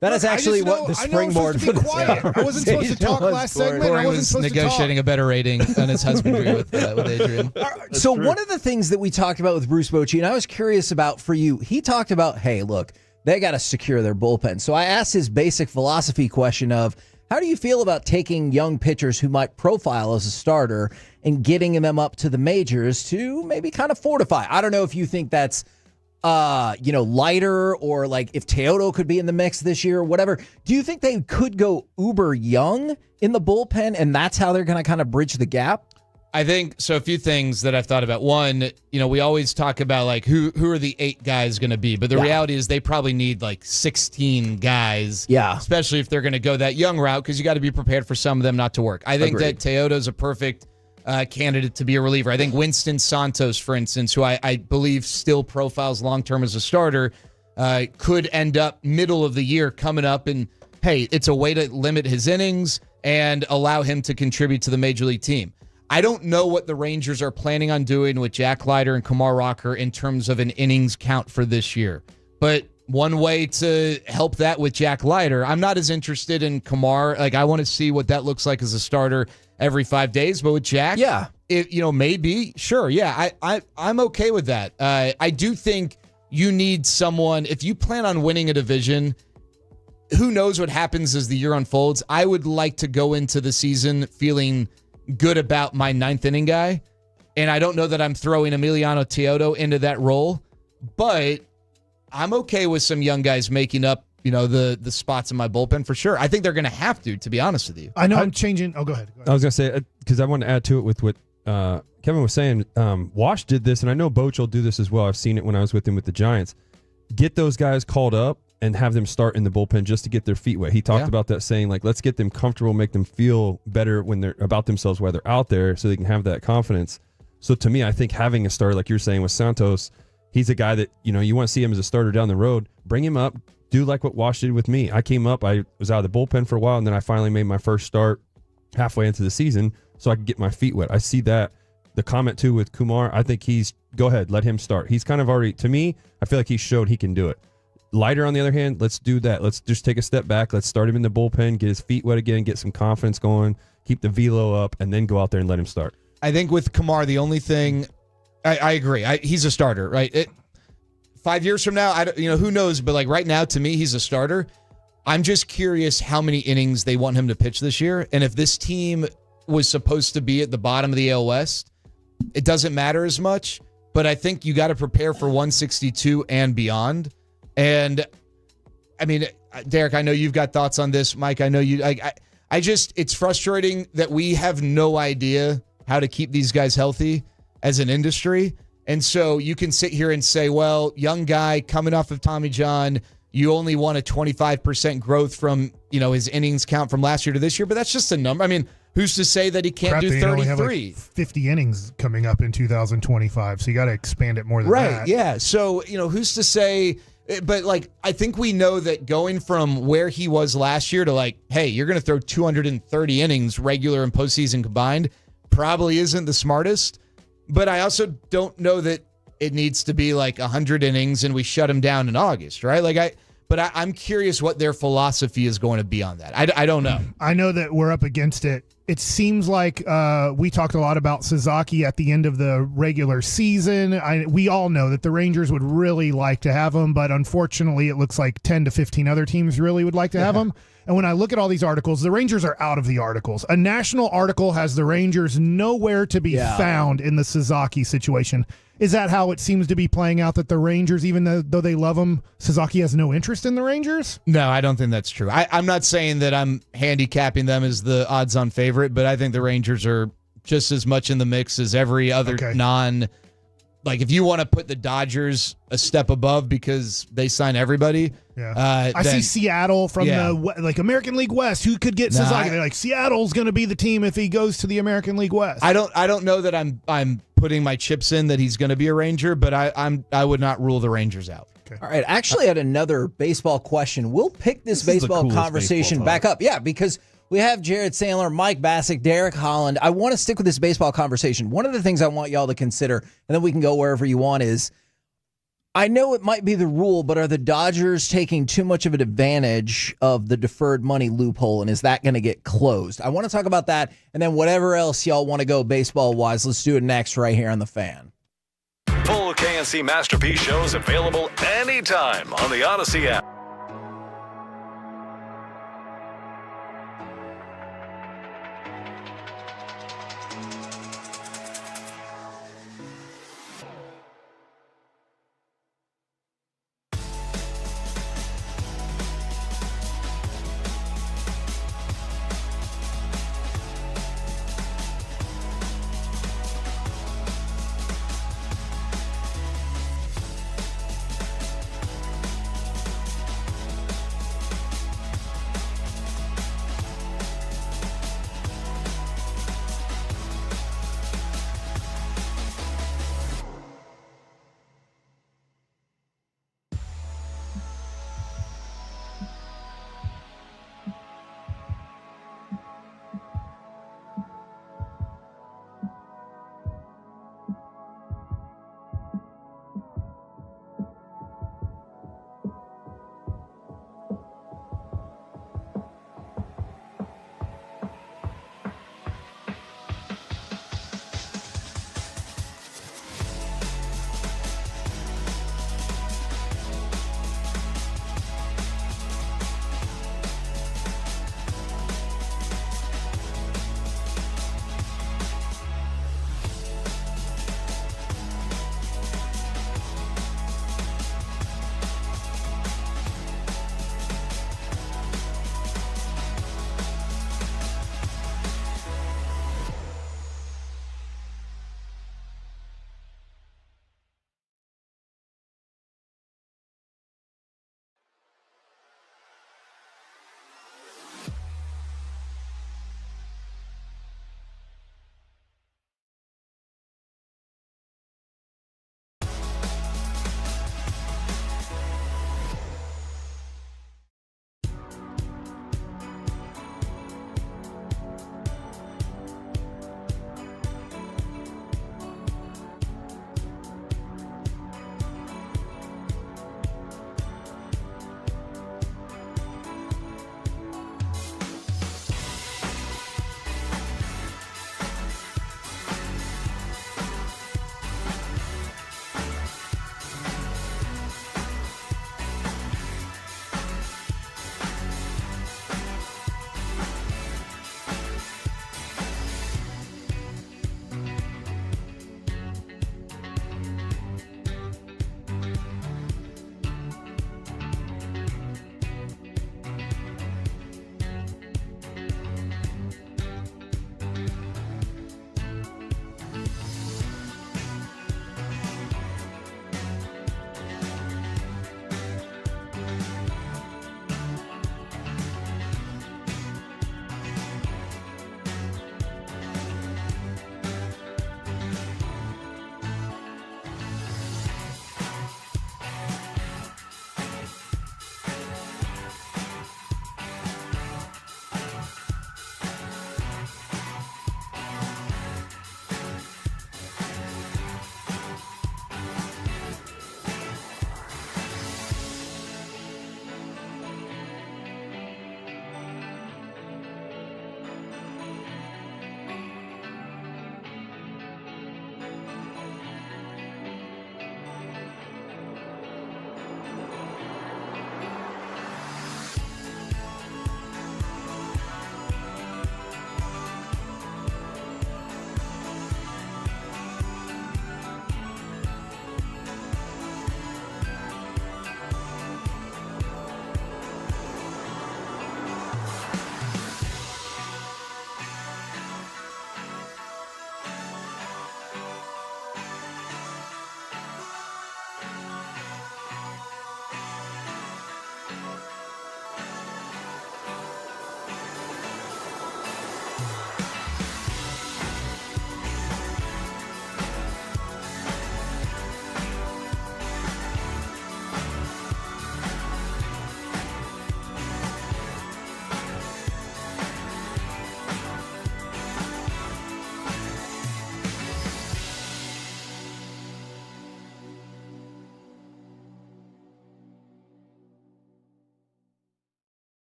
That is actually what the springboard for this. I wasn't supposed to talk last segment. Corey I wasn't was supposed negotiating a better rating on his husbandry with Adrian. So one of the things that we talked about with Bruce Bochy, and I was curious about for you, he talked about, hey, look, they got to secure their bullpen. So I asked his basic philosophy question of, how do you feel about taking young pitchers who might profile as a starter and getting them up to the majors to maybe kind of fortify? I don't know if you think that's, lighter, or like if Teodo could be in the mix this year or whatever. Do you think they could go uber young in the bullpen, and that's how they're going to kind of bridge the gap? I think so. A few things that I've thought about. One, we always talk about like who are the 8 guys going to be, but the reality is they probably need like 16 guys. Yeah, especially if they're going to go that young route, because you got to be prepared for some of them not to work. I think that Teodo's a perfect candidate to be a reliever. I think Winston Santos, for instance, who I believe still profiles long term as a starter, could end up middle of the year coming up, and hey, it's a way to limit his innings and allow him to contribute to the major league team. I don't know what the Rangers are planning on doing with Jack Leiter and Kumar Rocker in terms of an innings count for this year. But one way to help that with Jack Leiter, I'm not as interested in Kumar. Like, I want to see what that looks like as a starter every 5 days. But with Jack, yeah, maybe, sure, yeah, I'm okay with that. I do think you need someone, if you plan on winning a division, who knows what happens as the year unfolds. I would like to go into the season feeling good about my ninth inning guy. And I don't know that I'm throwing Emiliano Teodo into that role, but I'm okay with some young guys making up, the spots in my bullpen for sure. I think they're going to have to be honest with you. I know I'm changing. Oh, go ahead. I was going to say, because I want to add to it with what Kevin was saying. Wash did this, and I know Boch will do this as well. I've seen it when I was with him with the Giants. Get those guys called up and have them start in the bullpen just to get their feet wet. He talked about that, saying, like, let's get them comfortable, make them feel better when they're about themselves while they're out there so they can have that confidence. So to me, I think having a starter, like you're saying with Santos, he's a guy that, you want to see him as a starter down the road. Bring him up. Do like what Wash did with me. I came up. I was out of the bullpen for a while, and then I finally made my first start halfway into the season so I could get my feet wet. I see that. The comment, too, with Kumar, I think go ahead, let him start. He's kind of already, to me, I feel like he showed he can do it. Leiter, on the other hand, let's do that. Let's just take a step back. Let's start him in the bullpen, get his feet wet again, get some confidence going, keep the velo up, and then go out there and let him start. I think with Kumar, the only thing, I agree. He's a starter, right? 5 years from now, who knows? But like right now, to me, he's a starter. I'm just curious how many innings they want him to pitch this year. And if this team was supposed to be at the bottom of the AL West, it doesn't matter as much. But I think you got to prepare for 162 and beyond. And I mean, Derek, I know you've got thoughts on this. Mike, I know you. It's frustrating that we have no idea how to keep these guys healthy as an industry. And so you can sit here and say, well, young guy coming off of Tommy John, you only want a 25% growth from, his innings count from last year to this year. But that's just a number. I mean, who's to say that he can't do 33? Only have like 50 innings coming up in 2025. So you got to expand it more than that. Right. Yeah. So, who's to say? But I think we know that going from where he was last year to hey, you're going to throw 230 innings regular and postseason combined probably isn't the smartest. But I also don't know that it needs to be 100 innings and we shut him down in August, right? I'm curious what their philosophy is going to be on that. I don't know. I know that we're up against it. It seems like we talked a lot about Sasaki at the end of the regular season. We all know that the Rangers would really like to have him, but unfortunately it looks like 10 to 15 other teams really would like to have him. And when I look at all these articles, the Rangers are out of the articles. A national article has the Rangers nowhere to be found in the Sasaki situation. Is that how it seems to be playing out, that the Rangers, even though they love him, Sasaki has no interest in the Rangers? No, I don't think that's true. I'm not saying that I'm handicapping them as the odds-on favorite, but I think the Rangers are just as much in the mix as every other if you want to put the Dodgers a step above because they sign everybody. Yeah. I see Seattle from the American League West. Who could get Sasaki? They're like, Seattle's going to be the team if he goes to the American League West. I don't know that I'm putting my chips in that he's going to be a Ranger, but I would not rule the Rangers out. Okay. All right. Actually, I had another baseball question. We'll pick this baseball conversation back up. Yeah, because we have Jared Sandler, Mike Bassick, Derek Holland. I want to stick with this baseball conversation. One of the things I want y'all to consider, and then we can go wherever you want, is I know it might be the rule, but are the Dodgers taking too much of an advantage of the deferred money loophole, and is that going to get closed? I want to talk about that, and then whatever else y'all want to go baseball-wise, let's do it next right here on The Fan. Full KNC Masterpiece shows available anytime on the Odyssey app.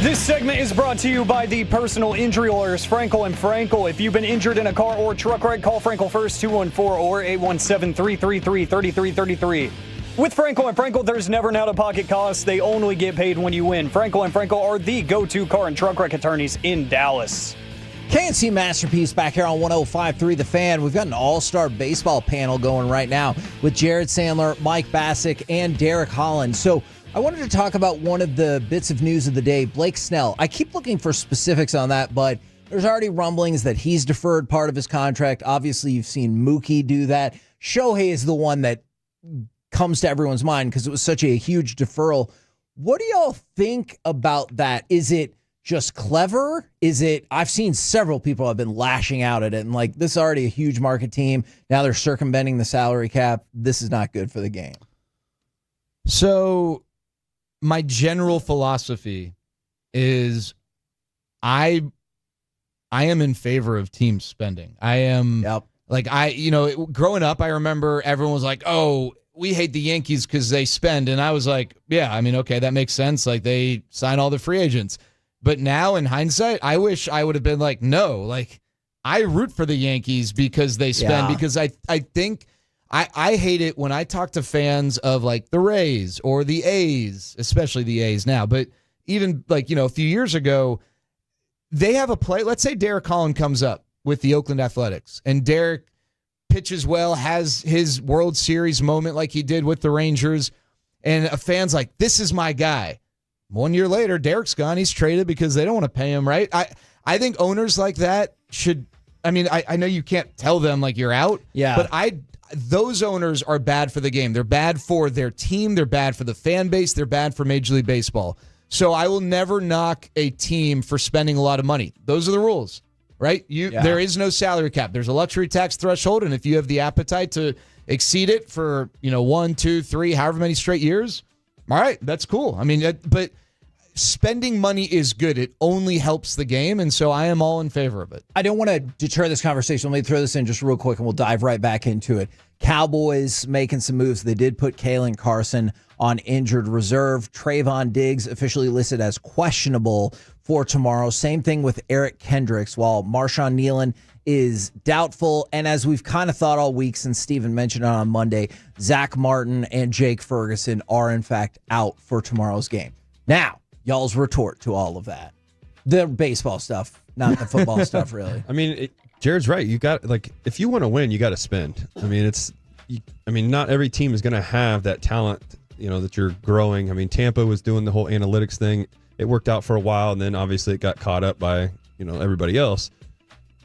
This segment is brought to you by the personal injury lawyers, Frankel and Frankel. If you've been injured in a car or truck wreck, call Frankel first, 214 or 817-333-3333. With Frankel and Frankel, there's never an out-of-pocket cost. They only get paid when you win. Frankel and Frankel are the go-to car and truck wreck attorneys in Dallas. KNC Masterpiece back here on 105.3 The Fan. We've got an all-star baseball panel going right now with Jared Sandler, Mike Bassick, and Derek Holland. So I wanted to talk about one of the bits of news of the day, Blake Snell. I keep looking for specifics on that, but there's already rumblings that he's deferred part of his contract. Obviously, you've seen Mookie do that. Shohei is the one that comes to everyone's mind because it was such a huge deferral. What do y'all think about that? Is it just clever? I've seen several people have been lashing out at it and like, this is already a huge market team. Now they're circumventing the salary cap. This is not good for the game. So my general philosophy is I am in favor of team spending. I am growing up, I remember everyone was like, oh, we hate the Yankees because they spend. And I was like, yeah, I mean, okay, that makes sense. Like they sign all the free agents. But now in hindsight, I wish I would have been like, no, like I root for the Yankees because they spend, because I think I hate it when I talk to fans of like the Rays or the A's, especially the A's now. But even like, a few years ago, they have a play. Let's say Derek Holland comes up with the Oakland Athletics and Derek pitches well, has his World Series moment like he did with the Rangers. And a fan's like, this is my guy. 1 year later, Derek's gone. He's traded because they don't want to pay him, right? I think owners like that should, I know you can't tell them like you're out. Yeah. But those owners are bad for the game. They're bad for their team. They're bad for the fan base. They're bad for Major League Baseball. So I will never knock a team for spending a lot of money. Those are the rules, right? There is no salary cap. There's a luxury tax threshold, and if you have the appetite to exceed it for 1, 2, 3, however many straight years, all right, that's cool. But spending money is good. It only helps the game, and so I am all in favor of it. I don't want to deter this conversation. Let me throw this in just real quick, and we'll dive right back into it. Cowboys making some moves. They did put Kalen Carson on injured reserve. Trayvon Diggs officially listed as questionable for tomorrow. Same thing with Eric Kendricks, while Marshawn Nealon is doubtful. And as we've kind of thought all week since Steven mentioned it on Monday, Zach Martin and Jake Ferguson are in fact out for tomorrow's game. Now, y'all's retort to all of that. The baseball stuff, not the football stuff, really. Jared's right. You got if you want to win, you got to spend. Not every team is going to have that talent, that you're growing. Tampa was doing the whole analytics thing. It worked out for a while, and then obviously it got caught up by, everybody else.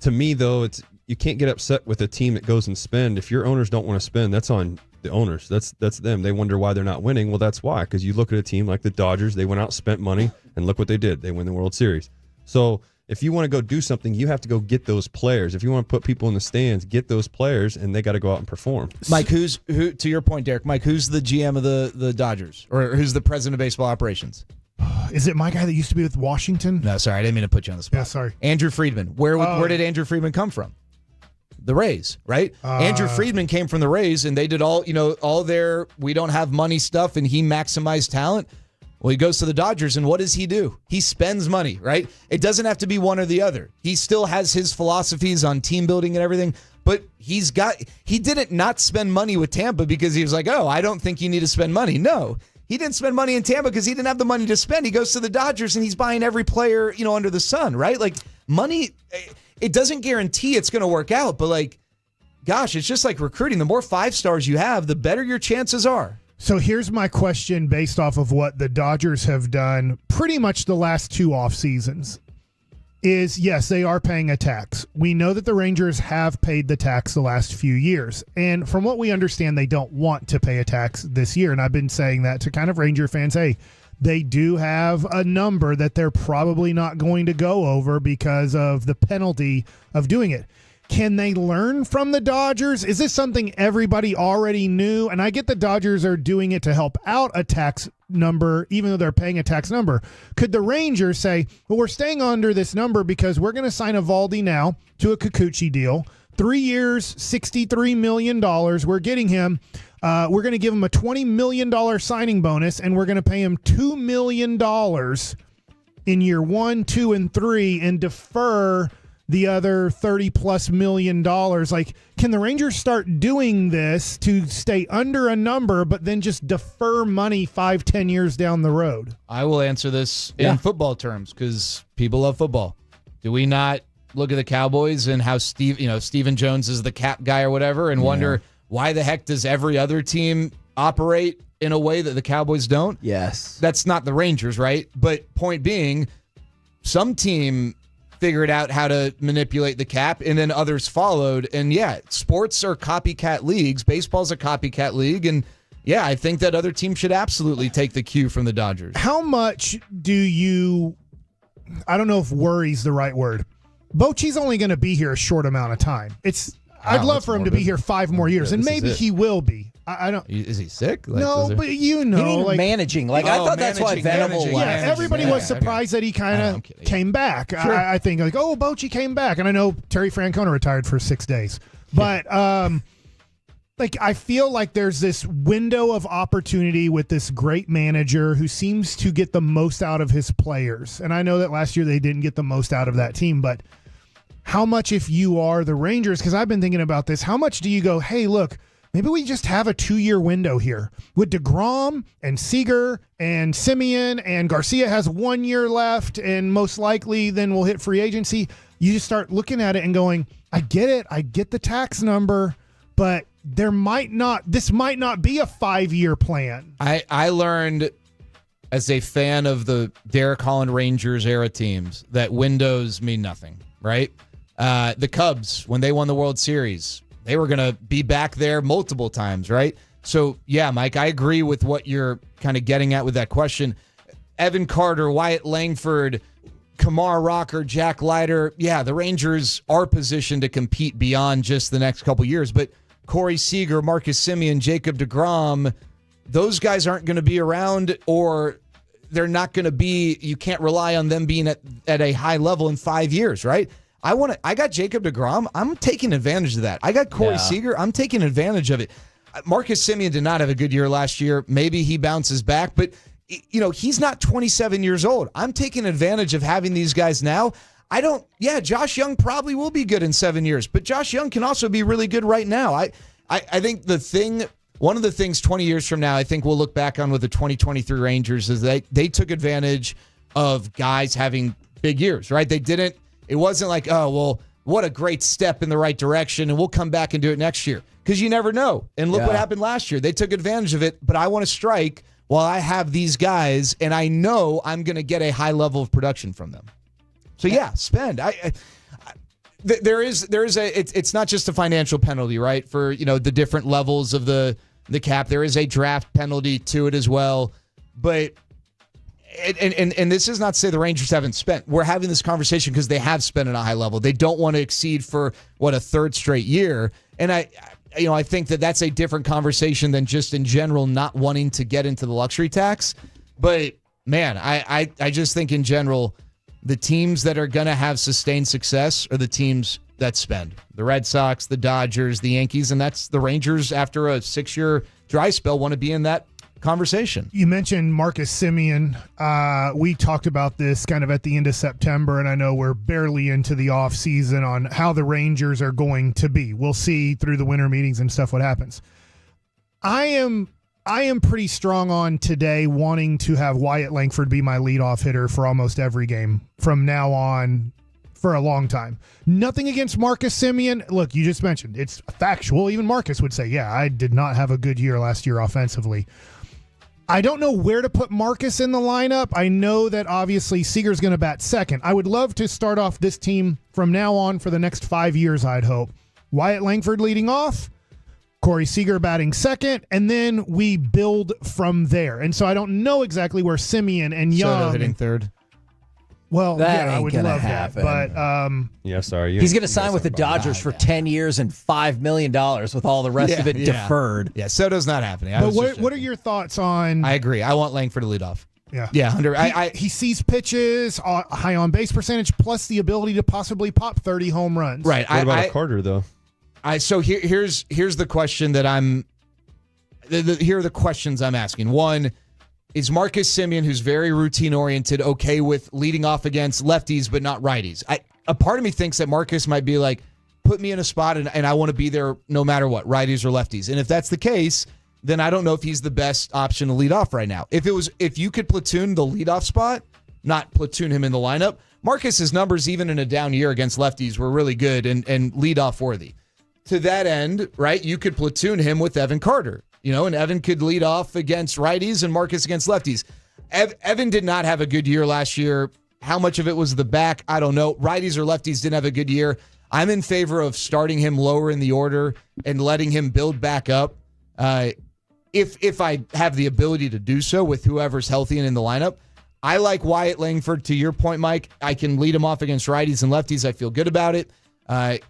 To me, though, you can't get upset with a team that goes and spend. If your owners don't want to spend, that's on the owners. That's them. They wonder why they're not winning. Well, that's why. Because you look at a team like the Dodgers, they went out, spent money, and look what they did. They win the World Series. So if you want to go do something, you have to go get those players. If you want to put people in the stands, get those players, and they got to go out and perform. Mike, who to your point, Derek, Mike, who's the GM of the Dodgers? Or who's the president of baseball operations? Is it my guy that used to be with Washington? No, sorry, I didn't mean to put you on the spot. Yeah, sorry. Andrew Friedman. Where did Andrew Friedman come from? The Rays, right? Andrew Friedman came from the Rays, and they did all their we don't have money stuff, and he maximized talent. Well, he goes to the Dodgers, and what does he do? He spends money, right? It doesn't have to be one or the other. He still has his philosophies on team building and everything, but he didn't not spend money with Tampa because he was like, oh, I don't think you need to spend money. No, he didn't spend money in Tampa because he didn't have the money to spend. He goes to the Dodgers, and he's buying every player, under the sun, right? Like, money, it doesn't guarantee it's going to work out, but gosh, it's just like recruiting. The more 5-stars you have, the better your chances are. So here's my question based off of what the Dodgers have done pretty much the last 2 off seasons is, yes, they are paying a tax. We know that the Rangers have paid the tax the last few years. And from what we understand, they don't want to pay a tax this year. And I've been saying that to kind of Ranger fans. Hey, they do have a number that they're probably not going to go over because of the penalty of doing it. Can they learn from the Dodgers? Is this something everybody already knew? And I get the Dodgers are doing it to help out a tax number, even though they're paying a tax number. Could the Rangers say, well, we're staying under this number because we're going to sign Eovaldi now to a Kikuchi deal. 3 years, $63 million. We're getting him. We're going to give him a $20 million signing bonus, and we're going to pay him $2 million in year 1, 2, and 3 and defer the other $30+ million. Like, can the Rangers start doing this to stay under a number, but then just defer money 5-10 years down the road? I will answer this in football terms because people love football. Do we not look at the Cowboys and how Stephen Jones is the cap guy or whatever and wonder why the heck does every other team operate in a way that the Cowboys don't? Yes. That's not the Rangers, right? But point being, some team figured out how to manipulate the cap, and then others followed. And sports are copycat leagues. Baseball's a copycat league, and I think that other teams should absolutely take the cue from the Dodgers. How much do you? I don't know if worry's the right word. Bochy's only going to be here a short amount of time. I'd love for him to be here 5 more years, and maybe he will be. I don't. Is he sick? No, but He needed managing. I thought that's why Venable left. Yeah, everybody was surprised that he kind of came back. Sure. I think Bochy came back, and I know Terry Francona retired for 6 days, but I feel like there's this window of opportunity with this great manager who seems to get the most out of his players, and I know that last year they didn't get the most out of that team, but how much, if you are the Rangers, because I've been thinking about this, how much do you go, hey, look, maybe we just have a 2-year window here with DeGrom and Seager and Simeon, and Garcia has 1 year left, and most likely then we'll hit free agency. You just start looking at it and going, I get it. I get the tax number, but this might not be a 5-year plan. I learned as a fan of the Derek Holland Rangers era teams that windows mean nothing, right? The Cubs, when they won the World Series, they were going to be back there multiple times, right? So, Mike, I agree with what you're kind of getting at with that question. Evan Carter, Wyatt Langford, Kamar Rocker, Jack Leiter, the Rangers are positioned to compete beyond just the next couple years. But Corey Seager, Marcus Semien, Jacob deGrom, those guys aren't going to be around, or they're not going to be, you can't rely on them being at a high level in 5 years, right? I got Jacob deGrom. I'm taking advantage of that. I got Corey Seager. I'm taking advantage of it. Marcus Semien did not have a good year last year. Maybe he bounces back, but he's not 27 years old. I'm taking advantage of having these guys now. Josh Young probably will be good in 7 years, but Josh Young can also be really good right now. I think one of the things 20 years from now, I think we'll look back on with the 2023 Rangers is they took advantage of guys having big years, right? It wasn't like, oh, well, what a great step in the right direction, and we'll come back and do it next year. Because you never know. And look what happened last year. They took advantage of it, but I want to strike while I have these guys, and I know I'm going to get a high level of production from them. So, spend. It's not just a financial penalty, right? For, the different levels of the cap. There is a draft penalty to it as well. But and this is not to say the Rangers haven't spent. We're having this conversation because they have spent at a high level. They don't want to exceed for a third straight year. And I think that's a different conversation than just in general not wanting to get into the luxury tax. But man, I just think in general, the teams that are going to have sustained success are the teams that spend. The Red Sox, the Dodgers, the Yankees, and that's the Rangers after a 6-year dry spell want to be in that conversation. You mentioned Marcus Semien. We talked about this kind of at the end of September, and I know we're barely into the off season on how the Rangers are going to be. We'll see through the winter meetings and stuff what happens. I am pretty strong on today wanting to have Wyatt Langford be my leadoff hitter for almost every game from now on for a long time. Nothing against Marcus Semien. Look, you just mentioned it's factual. Even Marcus would say, I did not have a good year last year offensively. I don't know where to put Marcus in the lineup. I know that obviously Seager's going to bat second. I would love to start off this team from now on for the next 5 years, I'd hope. Wyatt Langford leading off, Corey Seager batting second, and then we build from there. And so I don't know exactly where Semien and Young... Soto hitting third. Well, that I would love happen. that. But sorry. He's going to sign with the Dodgers for 10 years and $5 million with all the rest of it deferred. Yeah, Soto's not happening. But what are your thoughts on... I agree. I want Langford to lead off. Yeah. Yeah, he sees pitches, high on base percentage, plus the ability to possibly pop 30 home runs. Right. What about Carter, though? So here's the question that here are the questions I'm asking. One, is Marcus Semien, who's very routine-oriented, okay with leading off against lefties but not righties? A part of me thinks that Marcus might be like, put me in a spot and I want to be there no matter what, righties or lefties. And if that's the case, then I don't know if he's the best option to lead off right now. If you could platoon the leadoff spot, not platoon him in the lineup, Marcus's numbers, even in a down year against lefties, were really good and leadoff worthy. To that end, right, you could platoon him with Evan Carter, and Evan could lead off against righties and Marcus against lefties. Evan did not have a good year last year. How much of it was the back? I don't know. Righties or lefties didn't have a good year. I'm in favor of starting him lower in the order and letting him build back up. If I have the ability to do so with whoever's healthy and in the lineup. I like Wyatt Langford. To your point, Mike, I can lead him off against righties and lefties. I feel good about it.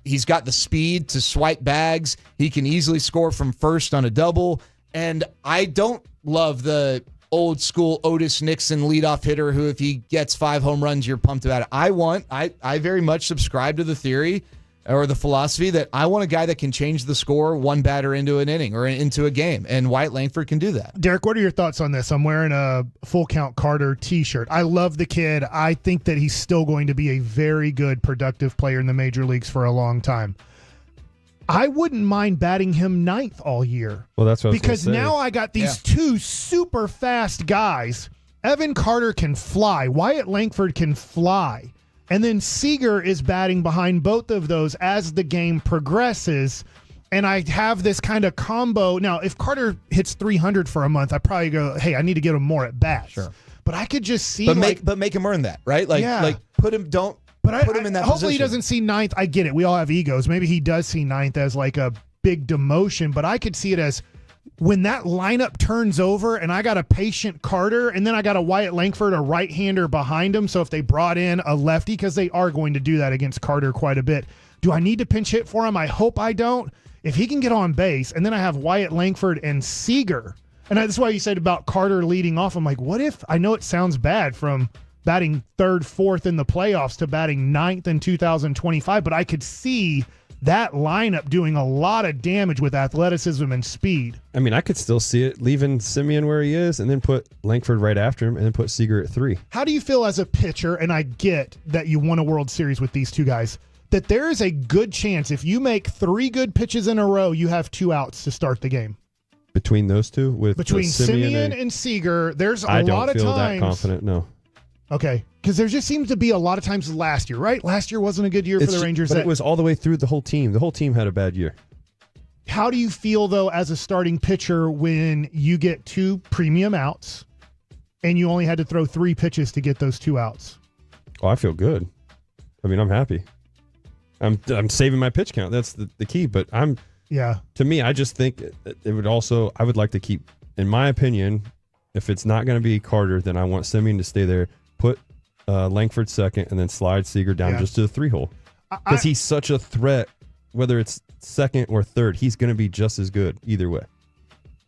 He's got the speed to swipe bags. He can easily score from first on a double. And I don't love the old school Otis Nixon leadoff hitter who, if he gets 5 home runs, you're pumped about it. I very much subscribe to the theory or the philosophy that I want a guy that can change the score one batter into an inning or into a game, and Wyatt Langford can do that. Derek, what are your thoughts on this? I'm wearing a Full Count Carter t-shirt. I love the kid. I think that he's still going to be a very good, productive player in the major leagues for a long time. I wouldn't mind batting him 9th all year. Well, that's what I was because gonna say. now I got these two super fast guys. Evan Carter can fly. Wyatt Langford can fly. And then Seager is batting behind both of those as the game progresses. And I have this kind of combo. Now, if Carter hits 300 for a month, I probably go, hey, I need to get him more at bats. Sure. But I could just see but make him earn that, right? Like put him put him in that hopefully position. He doesn't see 9th. I get it. We all have egos. Maybe he does see 9th as like a big demotion, but I could see it as when that lineup turns over and I got a patient Carter and then I got a Wyatt Langford, a right-hander behind him. So if they brought in a lefty, because they are going to do that against Carter quite a bit, do I need to pinch hit for him? I hope I don't. If he can get on base, and then I have Wyatt Langford and Seager, and that's why you said about Carter leading off. I'm like, what if, I know it sounds bad from batting 3rd, 4th in the playoffs to batting 9th in 2025, but I could see that lineup doing a lot of damage with athleticism and speed. I mean, I could still see it leaving Semien where he is and then put Langford right after him and then put Seager at 3. How do you feel as a pitcher, and I get that you won a World Series with these two guys, that there is a good chance if you make 3 good pitches in a row, you have 2 outs to start the game? Between those two? Between Semien and Seager, there's a lot of times. I don't feel that confident, no. Okay, because there just seems to be a lot of times last year, right? Last year wasn't a good year for the Rangers. But it was all the way through the whole team. The whole team had a bad year. How do you feel, though, as a starting pitcher when you get 2 premium outs and you only had to throw 3 pitches to get those 2 outs? Oh, I feel good. I mean, I'm happy. I'm saving my pitch count. That's the key. But to me, I just think it would also, I would like to keep, in my opinion, if it's not going to be Carter, then I want Semien to stay there. Put Langford second and then slide Seager down just to the 3-hole. Because he's such a threat, whether it's second or third, he's going to be just as good either way.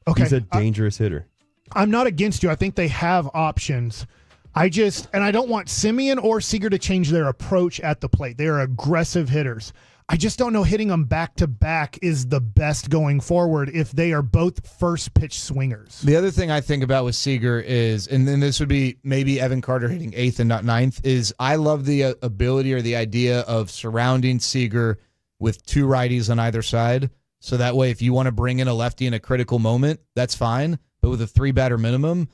Okay. He's a dangerous hitter. I'm not against you. I think they have options. I don't want Semien or Seager to change their approach at the plate. They are aggressive hitters. I just don't know hitting them back to back is the best going forward if they are both first pitch swingers. The other thing I think about with Seager is, and then this would be maybe Evan Carter hitting 8th and not 9th, is I love the ability or the idea of surrounding Seager with 2 righties on either side. So that way, if you want to bring in a lefty in a critical moment, that's fine. But with a 3-batter minimum,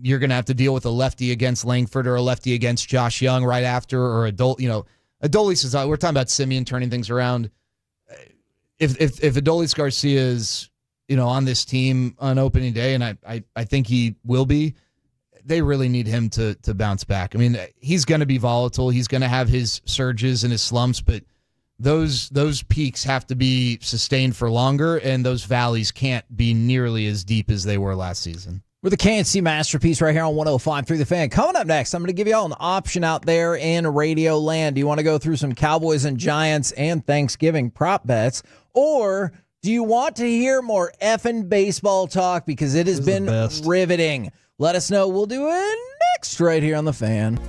you're going to have to deal with a lefty against Langford or a lefty against Josh Young right after, or Adolis is out. We're talking about Semien turning things around. If Adolis Garcia is, on this team on opening day, and I think he will be, they really need him to bounce back. I mean, he's going to be volatile. He's going to have his surges and his slumps, but those peaks have to be sustained for longer, and those valleys can't be nearly as deep as they were last season. We're the KNC Masterpiece right here on 105.3 The Fan. Coming up next, I'm going to give you all an option out there in Radio Land. Do you want to go through some Cowboys and Giants and Thanksgiving prop bets? Or do you want to hear more effing baseball talk? Because it has been riveting. Let us know. We'll do it next right here on The Fan.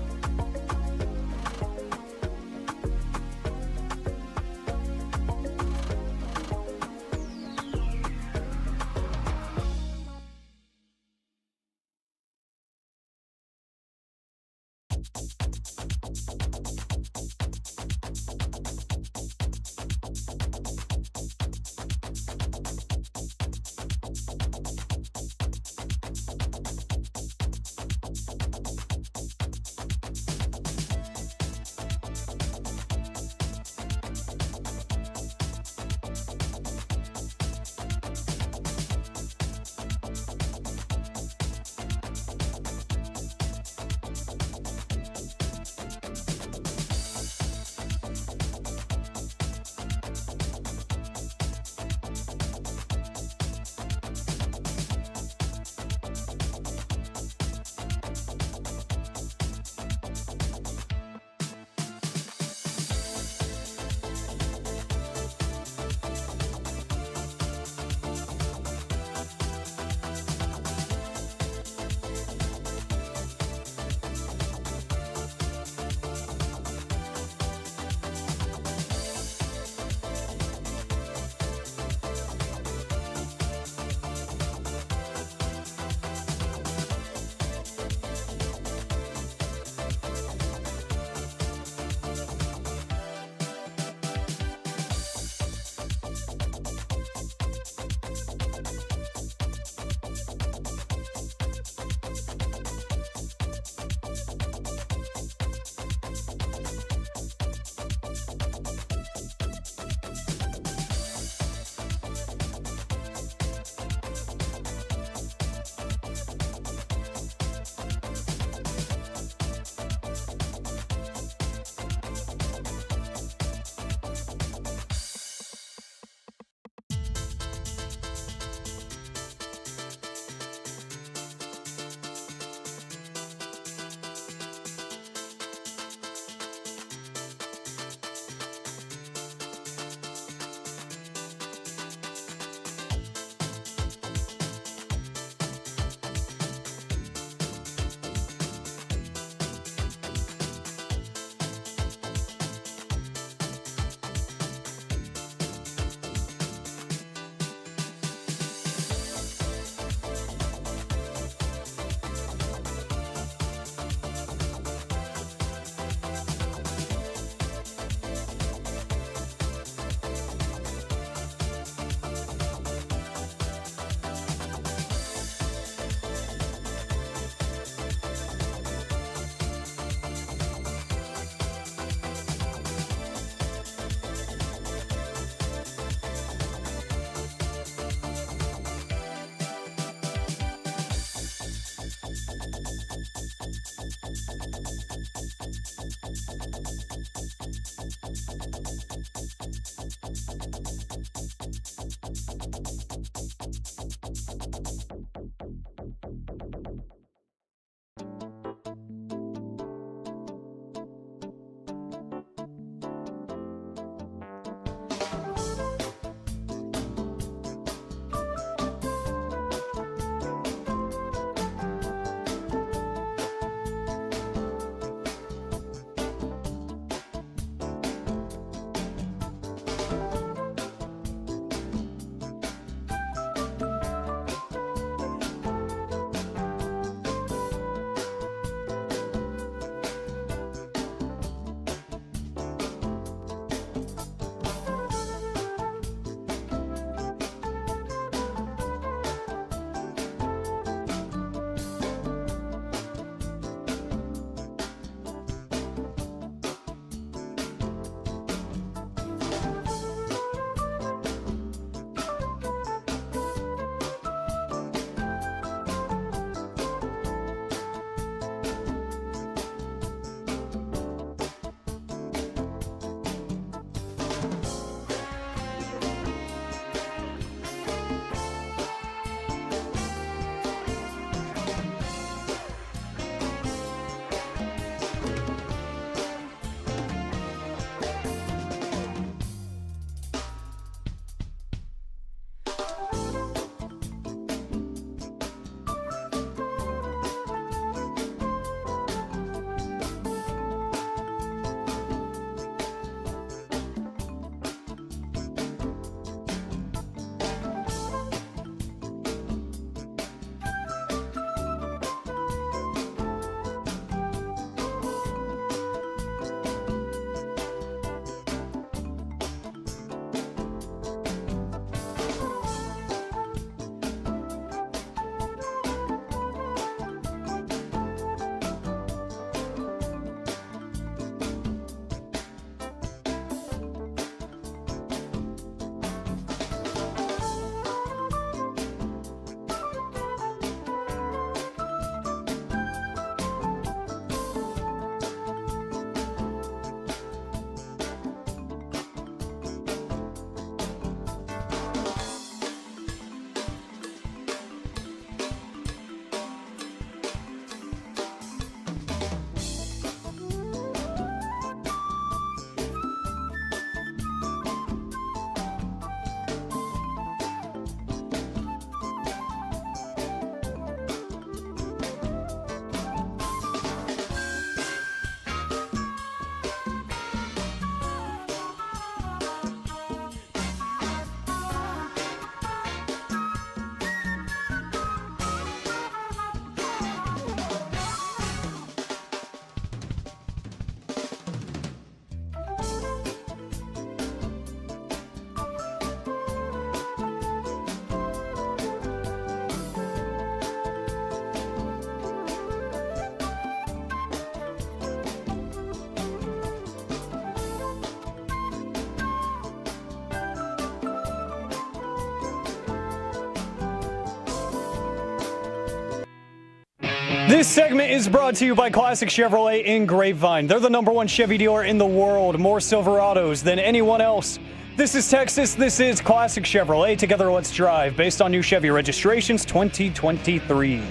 This segment is brought to you by Classic Chevrolet in Grapevine. They're the #1 Chevy dealer in the world, more Silverados than anyone else. This is Texas, this is Classic Chevrolet. Together, let's drive, based on new Chevy registrations 2023.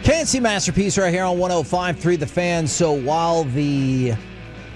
KNC Masterpiece right here on 105.3 The Fan. So while the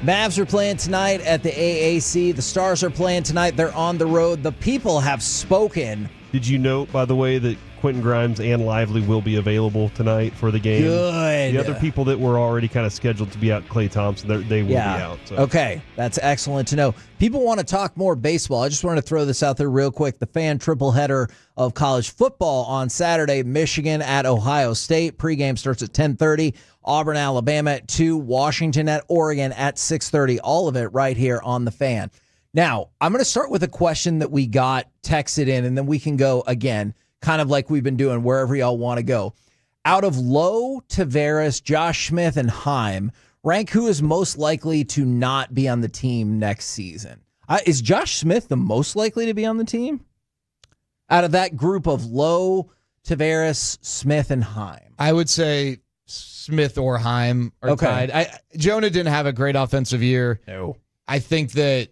Mavs are playing tonight at the AAC, the Stars are playing tonight, they're on the road. The people have spoken. Did you note, by the way, that Quentin Grimes and Lively will be available tonight for the game? Good. The other people that were already kind of scheduled to be out, Klay Thompson, they will be out. So. Okay, that's excellent to know. People want to talk more baseball. I just wanted to throw this out there real quick. The Fan triple header of college football on Saturday, Michigan at Ohio State. Pregame starts at 10:30. Auburn, Alabama at 2. Washington at Oregon at 6:30. All of it right here on The Fan. Now, I'm going to start with a question that we got texted in, and then we can go again, kind of like we've been doing wherever y'all want to go. Out of Lowe, Tavares, Josh Smith, and Heim, rank who is most likely to not be on the team next season. Is Josh Smith the most likely to be on the team? Out of that group of Lowe, Tavares, Smith, and Heim. I would say Smith or Heim are tied. Jonah didn't have a great offensive year. No. I think that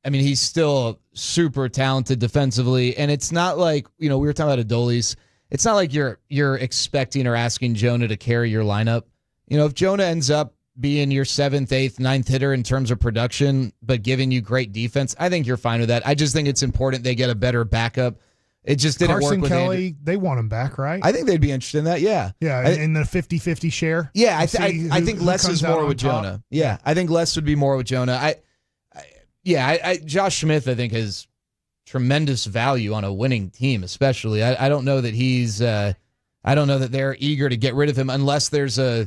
I mean, he's still super talented defensively, and it's not like, we were talking about Adolis. It's not like you're expecting or asking Jonah to carry your lineup. If Jonah ends up being your 7th, 8th, 9th hitter in terms of production, but giving you great defense, I think you're fine with that. I just think it's important they get a better backup. It just didn't Carson work with Kelly, Andrew. they want him back, right? I think they'd be interested in that, yeah. Yeah, in the 50-50 share. Yeah, I think less is more with Jonah. Yeah, I think less would be more with Jonah. Josh Smith, I think, has tremendous value on a winning team, especially. I don't know that he's. I don't know that they're eager to get rid of him unless there's I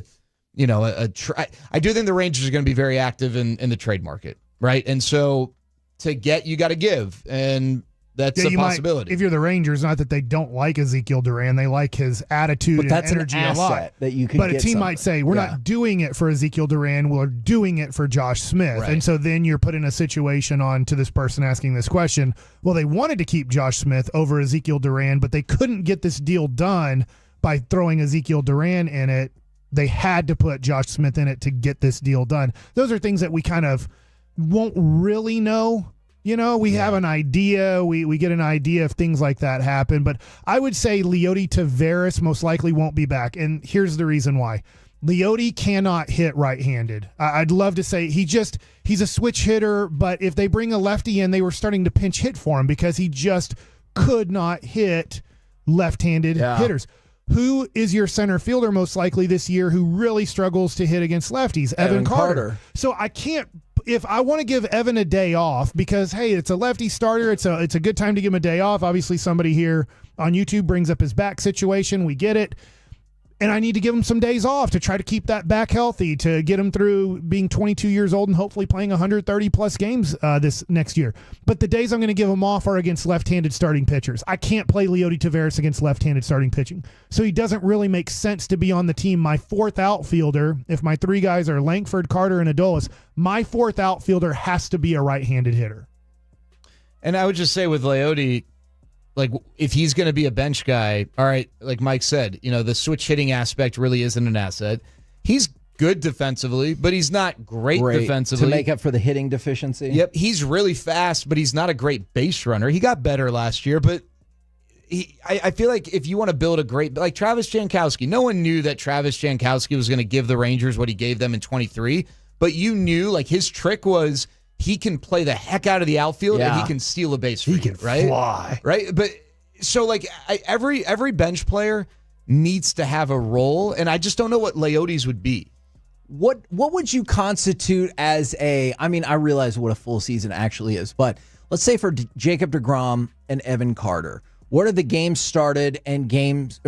do think the Rangers are going to be very active in the trade market, right? And so to get, you got to give, and that's a possibility. If you're the Rangers, not that they don't like Ezekiel Duran, they like his attitude and energy a lot. That you could but a get team something. might say, we're not doing it for Ezekiel Duran, we're doing it for Josh Smith. Right. And so then you're put in a situation to this person asking this question, well, they wanted to keep Josh Smith over Ezekiel Duran, but they couldn't get this deal done by throwing Ezekiel Duran in it. They had to put Josh Smith in it to get this deal done. Those are things that we kind of won't really know. We have an idea. We get an idea if things like that happen. But I would say Leody Taveras most likely won't be back. And here's the reason why. Leody cannot hit right-handed. I'd love to say he's a switch hitter, but if they bring a lefty in, they were starting to pinch hit for him because he just could not hit left-handed hitters. Who is your center fielder most likely this year who really struggles to hit against lefties? Evan Carter. So I can't, if I want to give Evan a day off because, hey, it's a lefty starter, it's a good time to give him a day off. Obviously, somebody here on YouTube brings up his back situation. We get it. And I need to give him some days off to try to keep that back healthy, to get him through being 22 years old and hopefully playing 130-plus games this next year. But the days I'm going to give him off are against left-handed starting pitchers. I can't play Leody Taveras against left-handed starting pitching. So he doesn't really make sense to be on the team. My fourth outfielder, if my three guys are Langford, Carter, and Adolis, my fourth outfielder has to be a right-handed hitter. And I would just say with Leody, like, if he's going to be a bench guy, all right, like Mike said, the switch hitting aspect really isn't an asset. He's good defensively, but he's not great defensively. To make up for the hitting deficiency? Yep, he's really fast, but he's not a great base runner. He got better last year, but I feel like if you want to build a great, like Travis Jankowski, no one knew that Travis Jankowski was going to give the Rangers what he gave them in 23, but you knew, like, his trick was he can play the heck out of the outfield and he can steal a base for you, right? Fly. Right? But so, like, every bench player needs to have a role, and I just don't know what Leody's would be. What would you constitute as I realize what a full season actually is, but let's say for Jacob deGrom and Evan Carter, what are the games started and games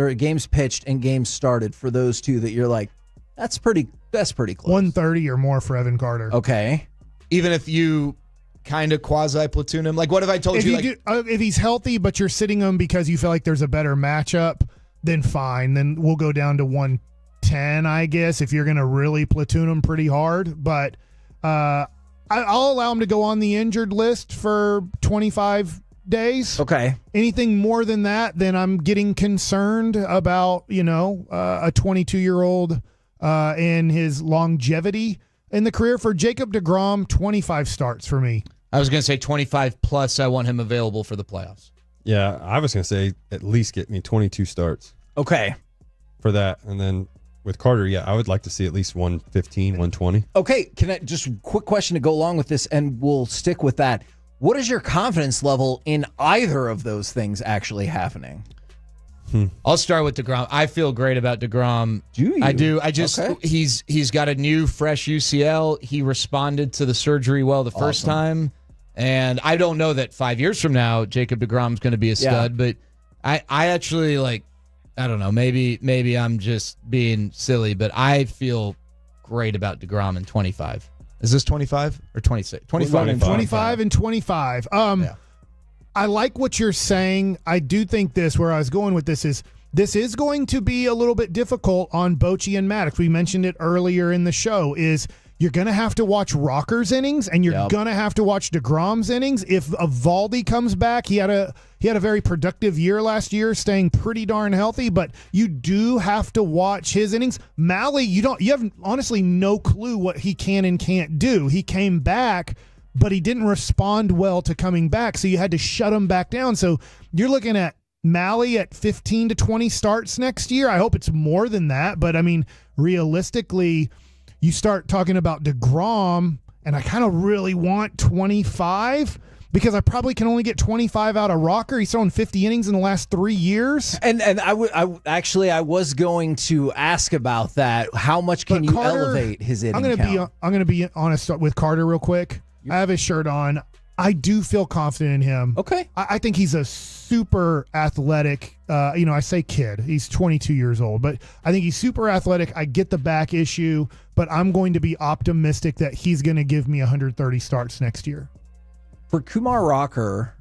pitched and games started for those two that you're like, that's pretty close? 130 or more for Evan Carter. Okay. Even if you kind of quasi-platoon him? Like, what if I told if he's healthy, but you're sitting him because you feel like there's a better matchup, then fine. Then we'll go down to 110, I guess, if you're going to really platoon him pretty hard. But I'll allow him to go on the injured list for 25 days. Okay. Anything more than that, then I'm getting concerned about, a 22-year-old and his longevity in the career. For Jacob deGrom, 25 starts for me. I was going to say 25 plus. I want him available for the playoffs. Yeah, I was going to say at least get me 22 starts. Okay. For that. And then with Carter, yeah, I would like to see at least 115, 120. Okay, can I just quick question to go along with this, and we'll stick with that. What is your confidence level in either of those things actually happening? I'll start with deGrom. I feel great about deGrom. Do you? I do. I just he's got a new fresh UCL. He responded to the surgery well the first time. And I don't know that 5 years from now Jacob deGrom's going to be a stud, but I actually, like, I don't know, maybe I'm just being silly, but I feel great about deGrom in 25. Is this 25 or 26? 25 and 25. I like what you're saying. I do think where I was going with this is going to be a little bit difficult on Bochy and Maddox. We mentioned it earlier in the show, is you're going to have to watch Rocker's innings and you're going to have to watch deGrom's innings. If Evaldi comes back, he had a very productive year last year, staying pretty darn healthy, but you do have to watch his innings. Mahle, you have honestly no clue what he can and can't do. He came back, but he didn't respond well to coming back, so you had to shut him back down. So you're looking at Malley at 15 to 20 starts next year. I hope it's more than that, but I mean, realistically, you start talking about DeGrom, and I kind of really want 25 because I probably can only get 25 out of Rocker. He's thrown 50 innings in the last 3 years. And I was going to ask about that. How much can you elevate his inning count? I'm going to be honest with Carter real quick. I have his shirt on. I do feel confident in him. Okay. I think he's a super athletic, I say kid. He's 22 years old, but I think he's super athletic. I get the back issue, but I'm going to be optimistic that he's going to give me 130 starts next year. For Kumar Rocker,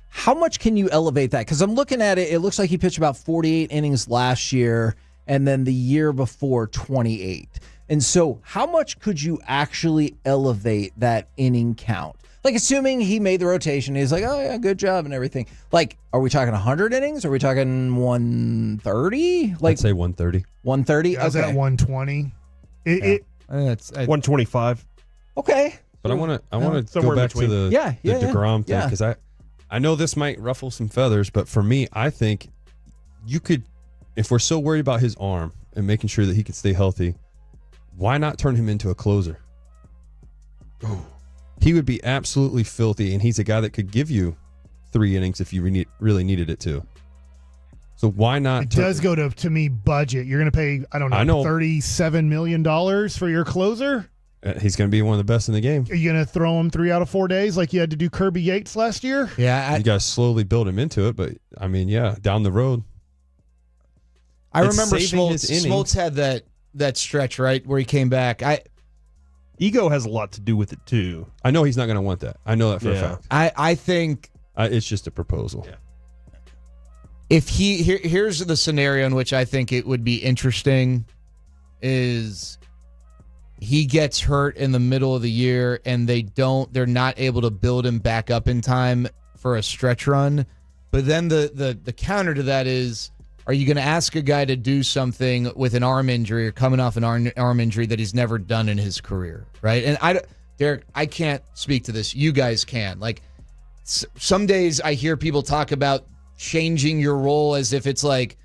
how much can you elevate that? Because I'm looking at it. It looks like he pitched about 48 innings last year, and then the year before 28. And so how much could you actually elevate that inning count? Like, assuming he made the rotation, he's like, oh, yeah, good job and everything. Like, are we talking 100 innings? Are we talking 130? I'd say 130. 130? Yeah, I was at 120. It's 125. Okay. But I want to go back to the DeGrom thing, because I know this might ruffle some feathers, but for me, I think you could, if we're so worried about his arm and making sure that he can stay healthy, why not turn him into a closer? He would be absolutely filthy, and he's a guy that could give you 3 innings if you really needed it to. So why not? It does go to me budget. You're going to pay, I know, $37 million for your closer? He's going to be one of the best in the game. Are you going to throw him 3 out of 4 days like you had to do Kirby Yates last year? Yeah. You got to slowly build him into it, but I mean, down the road. I remember Smoltz had that stretch, right, where he came back. Ego has a lot to do with it too. I know he's not going to want that. I know that for a fact. I think it's just a proposal. Yeah. If here's the scenario in which I think it would be interesting is he gets hurt in the middle of the year and they're not able to build him back up in time for a stretch run. But then the counter to that is, are you going to ask a guy to do something with an arm injury or coming off an arm injury that he's never done in his career, right? And Derek, I can't speak to this. You guys can. Like, some days I hear people talk about changing your role as if it's like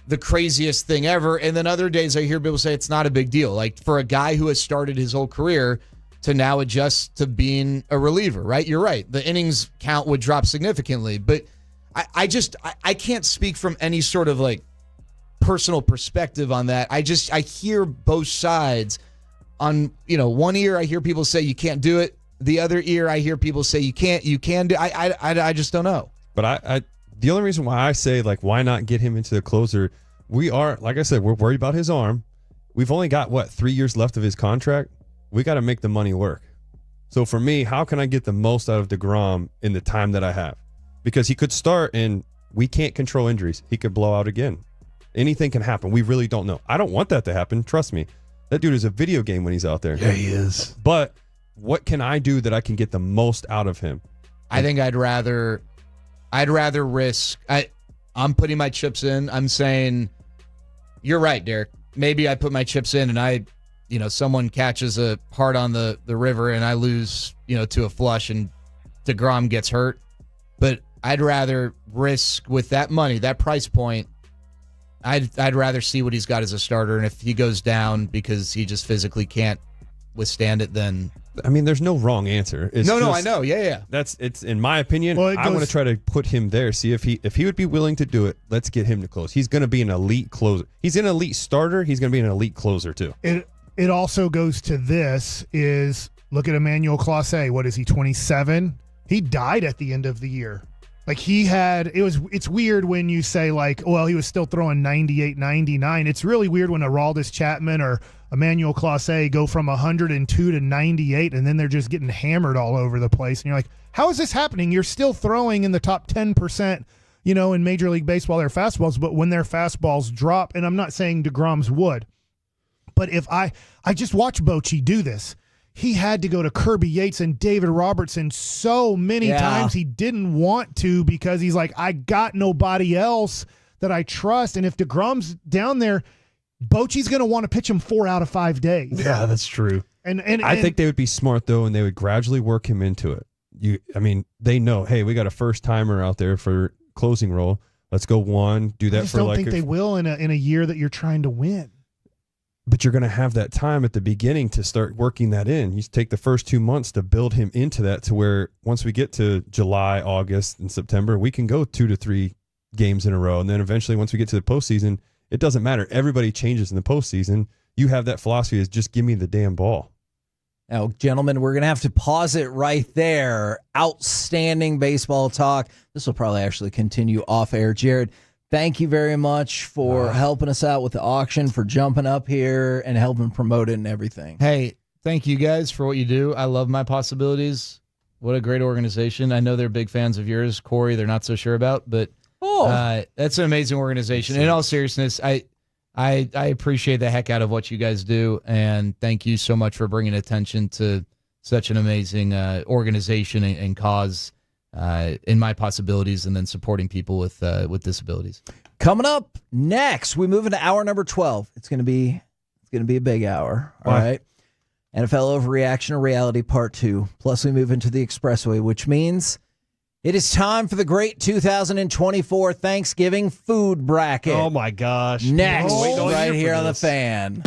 the craziest thing ever, and then other days I hear people say it's not a big deal. Like, for a guy who has started his whole career to now adjust to being a reliever, right? You're right. The innings count would drop significantly, but I can't speak from any sort of like personal perspective on that. I hear both sides. On, one ear I hear people say you can't do it. The other ear I hear people say you can do. I just don't know. But the only reason why I say, like, why not get him into the closer? We are, like I said, we're worried about his arm. We've only got 3 years left of his contract. We got to make the money work. So for me, how can I get the most out of DeGrom in the time that I have? Because he could start and we can't control injuries. He could blow out again. Anything can happen. We really don't know. I don't want that to happen. Trust me. That dude is a video game when he's out there. Yeah, he is. But what can I do that I can get the most out of him? I think I'd rather risk. I'm putting my chips in. I'm saying, you're right, Derek. Maybe I put my chips in and someone catches a hard on the river and I lose, to a flush and DeGrom gets hurt. But I'd rather risk with that money, that price point. I'd rather see what he's got as a starter, and if he goes down because he just physically can't withstand it, then I mean, there's no wrong answer. No, I know. Yeah. It's in my opinion. I want to try to put him there. See if he would be willing to do it. Let's get him to close. He's going to be an elite closer. He's an elite starter. He's going to be an elite closer too. It also goes to this is look at Emmanuel Clase. What is he? 27. He died at the end of the year. Like it's weird when you say like, well, he was still throwing 98, 99. It's really weird when Aroldis Chapman or Emmanuel Clase go from 102 to 98 and then they're just getting hammered all over the place. And you're like, how is this happening? You're still throwing in the top 10%, in Major League Baseball, their fastballs, but when their fastballs drop, and I'm not saying DeGrom's would, but if I just watch Bochy do this. He had to go to Kirby Yates and David Robertson so many times he didn't want to because he's like, I got nobody else that I trust. And if DeGrom's down there, Bochy's going to want to pitch him 4 out of 5 days. Yeah, that's true. And I think they would be smart though, and they would gradually work him into it. They know, hey, we got a first timer out there for closing role. Let's go one, do that I just for don't think they will in a year that you're trying to win. But you're going to have that time at the beginning to start working that in. You take the first 2 months to build him into that, to where once we get to July, August, and September, we can go 2 to 3 games in a row. And then eventually, once we get to the postseason, it doesn't matter. Everybody changes in the postseason. You have that philosophy is just give me the damn ball. Now, gentlemen, we're going to have to pause it right there. Outstanding baseball talk. This will probably actually continue off air. Jared, thank you very much for helping us out with the auction, for jumping up here and helping promote it and everything. Hey, thank you guys for what you do. I love My Possibilities. What a great organization. I know they're big fans of yours. Corey, they're not so sure about, but that's an amazing organization. In all seriousness, I appreciate the heck out of what you guys do, and thank you so much for bringing attention to such an amazing organization and cause in My Possibilities, and then supporting people with disabilities. Coming up next, we move into hour number 12. It's going to be a big hour. All right. NFL Overreaction or Reality Part 2. Plus, we move into the Expressway, which means it is time for the great 2024 Thanksgiving food bracket. Oh, my gosh. Next, right here on the Fan.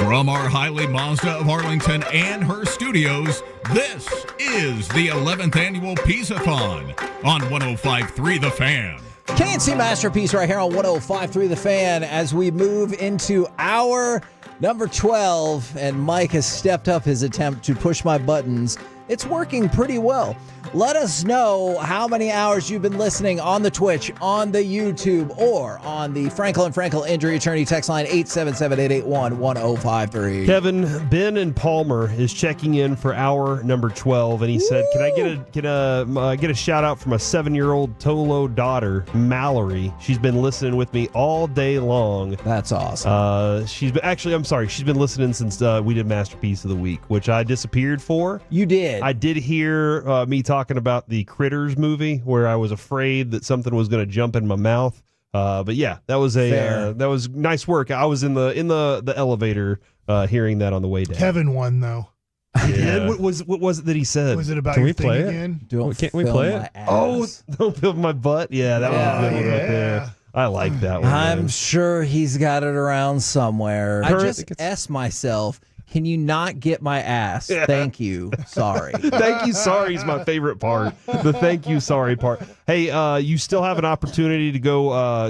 From our Highly Mazda of Arlington and her studios, this is the 11th Annual Piece-A-Thon on 105.3 The Fan. KNC Masterpiece right here on 105.3 The Fan as we move into hour number 12, and Mike has stepped up his attempt to push my buttons. It's working pretty well. Let us know how many hours you've been listening on the Twitch, on the YouTube, or on the Franklin Frankel Injury Attorney text line 877-881-1053. Kevin, Ben and Palmer is checking in for hour number 12, and he said, "Can I get a shout out from a 7-year-old Tolo daughter, Mallory? She's been listening with me all day long." That's awesome. She's been listening since we did Masterpiece of the Week, which I disappeared for. You did. I did hear me talking about the Critters movie where I was afraid that something was going to jump in my mouth. But yeah, that was that was nice work. I was in the elevator hearing that on the way down. Kevin won though. Yeah. What was it that he said? Was it about Can your we thing play again? Can't we play it? Oh, don't feel my butt. Yeah, that was a good one right there. I like that one. I'm man. sure he's got it around somewhere. I Current- just asked myself, can you not get my ass? Yeah. Thank you. Sorry. Thank you, sorry is my favorite part. The thank you, sorry part. Hey, you still have an opportunity to go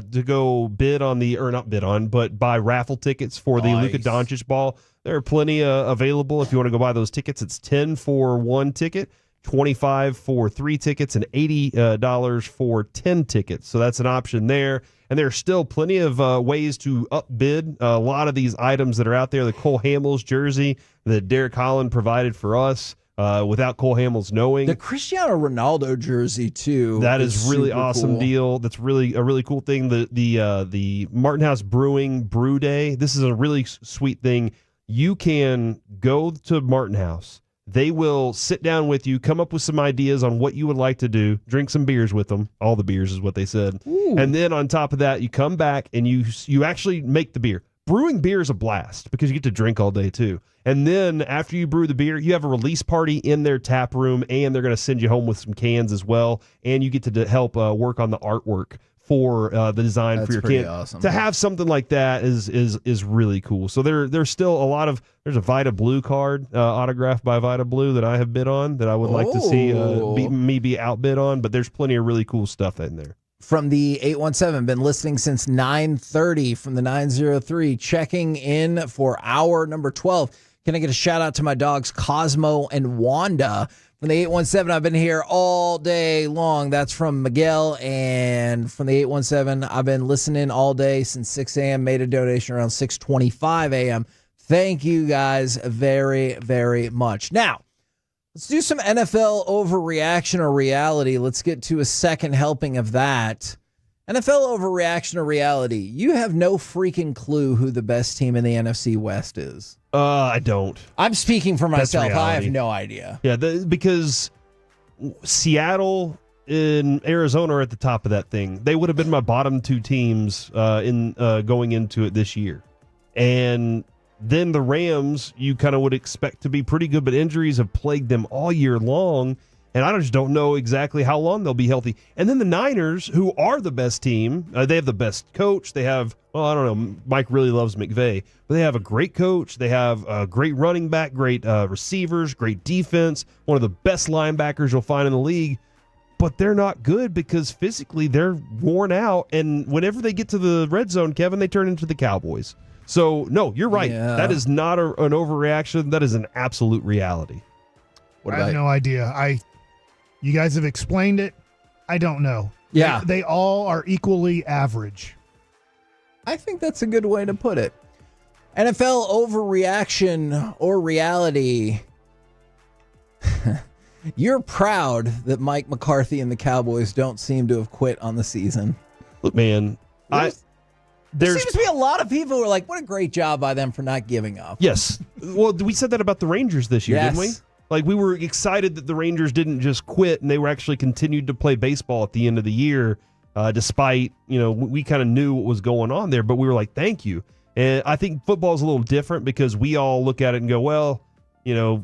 bid on but buy raffle tickets for the Luka Doncic ball. There are plenty available if you want to go buy those tickets. It's $10 for one ticket, $25 for 3 tickets, and $80 for 10 tickets. So that's an option there. And there are still plenty of ways to upbid a lot of these items that are out there. The Cole Hamels jersey that Derek Holland provided for us without Cole Hamels knowing. The Cristiano Ronaldo jersey too. That is really super awesome cool. deal. That's really a really cool thing. The Martin House Brewing Brew Day. This is a really sweet thing. You can go to Martin House. They will sit down with you, come up with some ideas on what you would like to do, drink some beers with them. All the beers is what they said. Ooh. And then on top of that, you come back and you actually make the beer. Brewing beer is a blast because you get to drink all day too. And then after you brew the beer, you have a release party in their tap room, and they're going to send you home with some cans as well. And you get to help work on the artwork for the design That's for your pretty can. awesome. To have something like that is really cool. So there's still a lot of there's a Vita Blue card autographed by Vita Blue that I have bid on that I would like to see be outbid on. But there's plenty of really cool stuff in there. From the 817, been listening since 9:30 from the 903, checking in for hour number 12. Can I get a shout out to my dogs Cosmo and Wanda? From the 817, I've been here all day long. That's from Miguel. And from the 817, I've been listening all day since 6 a.m. Made a donation around 6:25 a.m. Thank you guys very, very much. Now, let's do some NFL overreaction or reality. Let's get to a second helping of that. NFL overreaction or reality. You have no freaking clue who the best team in the NFC West is. I don't. I'm speaking for That's myself. I reality. have no idea. Yeah, because Seattle and Arizona are at the top of that thing. They would have been my bottom two teams in going into it this year. And then the Rams, you kind of would expect to be pretty good, but injuries have plagued them all year long. And I just don't know exactly how long they'll be healthy. And then the Niners, who are the best team, they have the best coach. They have, I don't know, Mike really loves McVay, but they have a great coach. They have a great running back, great receivers, great defense, one of the best linebackers you'll find in the league. But they're not good because physically they're worn out. And whenever they get to the red zone, Kevin, they turn into the Cowboys. So, no, you're right. Yeah. That is not an overreaction. That is an absolute reality. I have no idea. You guys have explained it. I don't know. Yeah. They all are equally average. I think that's a good way to put it. NFL overreaction or reality. You're proud that Mike McCarthy and the Cowboys don't seem to have quit on the season. Look, man, there seems to be a lot of people who are like, what a great job by them for not giving up. Yes. Well, we said that about the Rangers this year, Yes. didn't we? Like, we were excited that the Rangers didn't just quit and they were actually continued to play baseball at the end of the year, despite, we kind of knew what was going on there, but we were like, thank you. And I think football is a little different because we all look at it and go, well,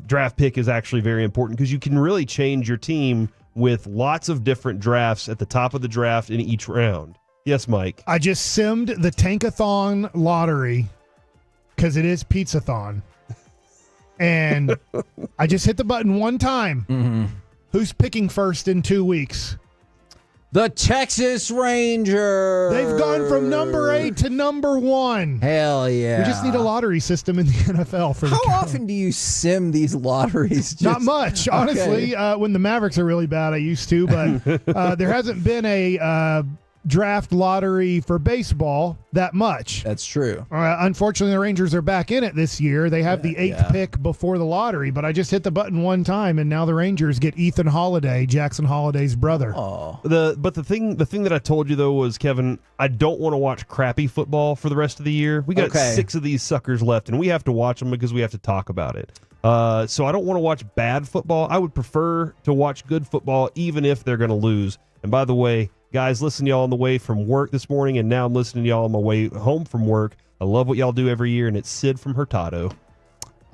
draft pick is actually very important because you can really change your team with lots of different drafts at the top of the draft in each round. Yes, Mike. I just simmed the Tankathon lottery, because it is Piece-A-Thon. And I just hit the button one time. Mm-hmm. Who's picking first in 2 weeks? The Texas Rangers. They've gone from number 8 to number 1. Hell yeah. We just need a lottery system in the NFL for How often do you sim these lotteries? Not much, honestly. When the Mavericks are really bad, I used to, but there hasn't been a draft lottery for baseball that much. That's true. Unfortunately, the Rangers are back in it this year. They have the 8th pick before the lottery, but I just hit the button one time, and now the Rangers get Ethan Holiday, Jackson Holiday's brother. But the thing that I told you though was, Kevin, I don't want to watch crappy football for the rest of the year. We got 6 of these suckers left, and we have to watch them because we have to talk about it. So I don't want to watch bad football. I would prefer to watch good football, even if they're going to lose. And by the way, guys, listen to y'all on the way from work this morning, and now I'm listening to y'all on my way home from work. I love what y'all do every year, and it's Sid from Hurtado.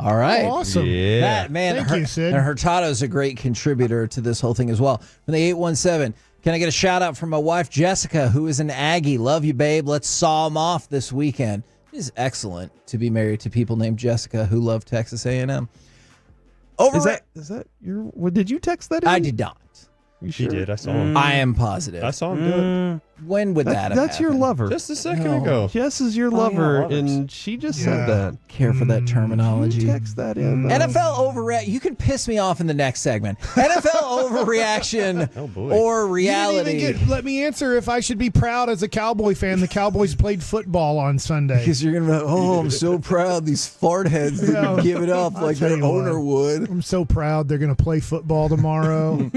All right. Awesome. Yeah. Man, Thank you, Sid. And Hurtado's a great contributor to this whole thing as well. From the 817, can I get a shout out from my wife, Jessica, who is an Aggie? Love you, babe. Let's saw them off this weekend. It is excellent to be married to people named Jessica who love Texas A&M. Is that your? Did you text that in? I did not. He did. I saw him. I am positive. I saw him do it. When would that have That's your happened? lover. Just a second ago. Jess is your lover, and she just said that. Care for that terminology. You text that in. NFL overreaction. You can piss me off in the next segment. NFL overreaction or reality. You didn't even let me answer if I should be proud as a Cowboy fan. The Cowboys played football on Sunday. Because you're going to be like, oh, I'm so proud. These fart heads didn't give it up like their owner would. I'm so proud they're going to play football tomorrow.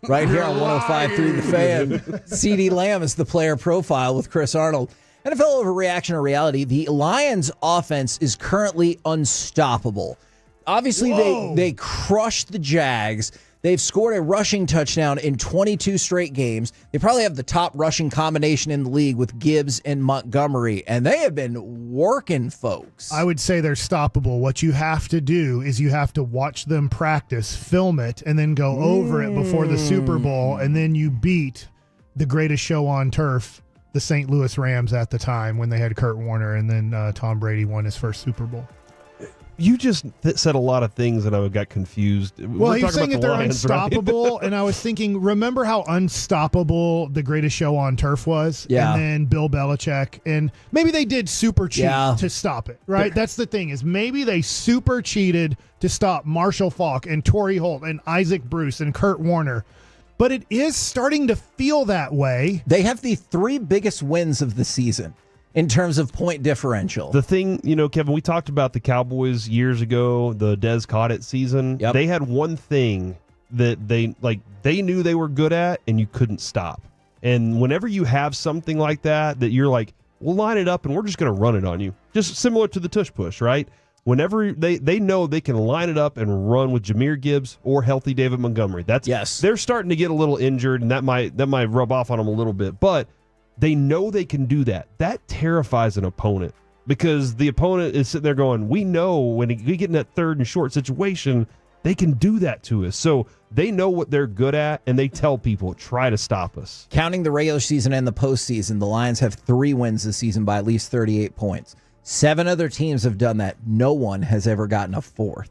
Right here on 105.3 The Fan. CD Lamb is the player profile with Chris Arnold. NFL overreaction or reality. The Lions offense is currently unstoppable. Obviously, they crushed the Jags. They've scored a rushing touchdown in 22 straight games. They probably have the top rushing combination in the league with Gibbs and Montgomery, and they have been working folks. I would say they're stoppable. What you have to do is you have to watch them practice, film it, and then go over it before the Super Bowl, and then you beat the greatest show on turf, the St. Louis Rams at the time when they had Kurt Warner, and then Tom Brady won his first Super Bowl. You just said a lot of things, and I got confused. Well, he was saying if they're unstoppable, and I was thinking, remember how unstoppable the greatest show on turf was? Yeah. And then Bill Belichick, and maybe they did super cheat to stop it, right? That's the thing, is maybe they super cheated to stop Marshall Faulk and Torrey Holt and Isaac Bruce and Kurt Warner. But it is starting to feel that way. They have the 3 biggest wins of the season in terms of point differential. The thing, Kevin, we talked about the Cowboys years ago, the Des Cottet season. Yep. They had one thing that they knew they were good at, and you couldn't stop. And whenever you have something like that you're like, we'll line it up and we're just going to run it on you. Just similar to the tush push, right? Whenever they know they can line it up and run with Jahmyr Gibbs or healthy David Montgomery. They're starting to get a little injured, and that might rub off on them a little bit. But they know they can do that. That terrifies an opponent, because the opponent is sitting there going, we know when we get in that third and short situation, they can do that to us. So they know what they're good at, and they tell people, try to stop us. Counting the regular season and the postseason, the Lions have 3 wins this season by at least 38 points. 7 other teams have done that. No one has ever gotten a 4th.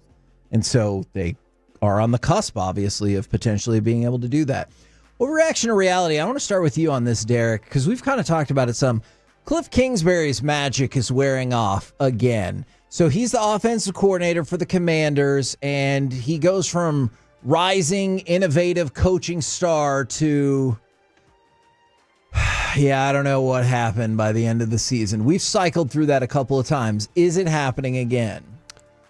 And so they are on the cusp, obviously, of potentially being able to do that. Overreaction or reality? I want to start with you on this, Derek, because we've kind of talked about it some. Cliff Kingsbury's magic is wearing off again. So he's the offensive coordinator for the Commanders, and he goes from rising, innovative coaching star to... I don't know what happened by the end of the season. We've cycled through that a couple of times. Is it happening again?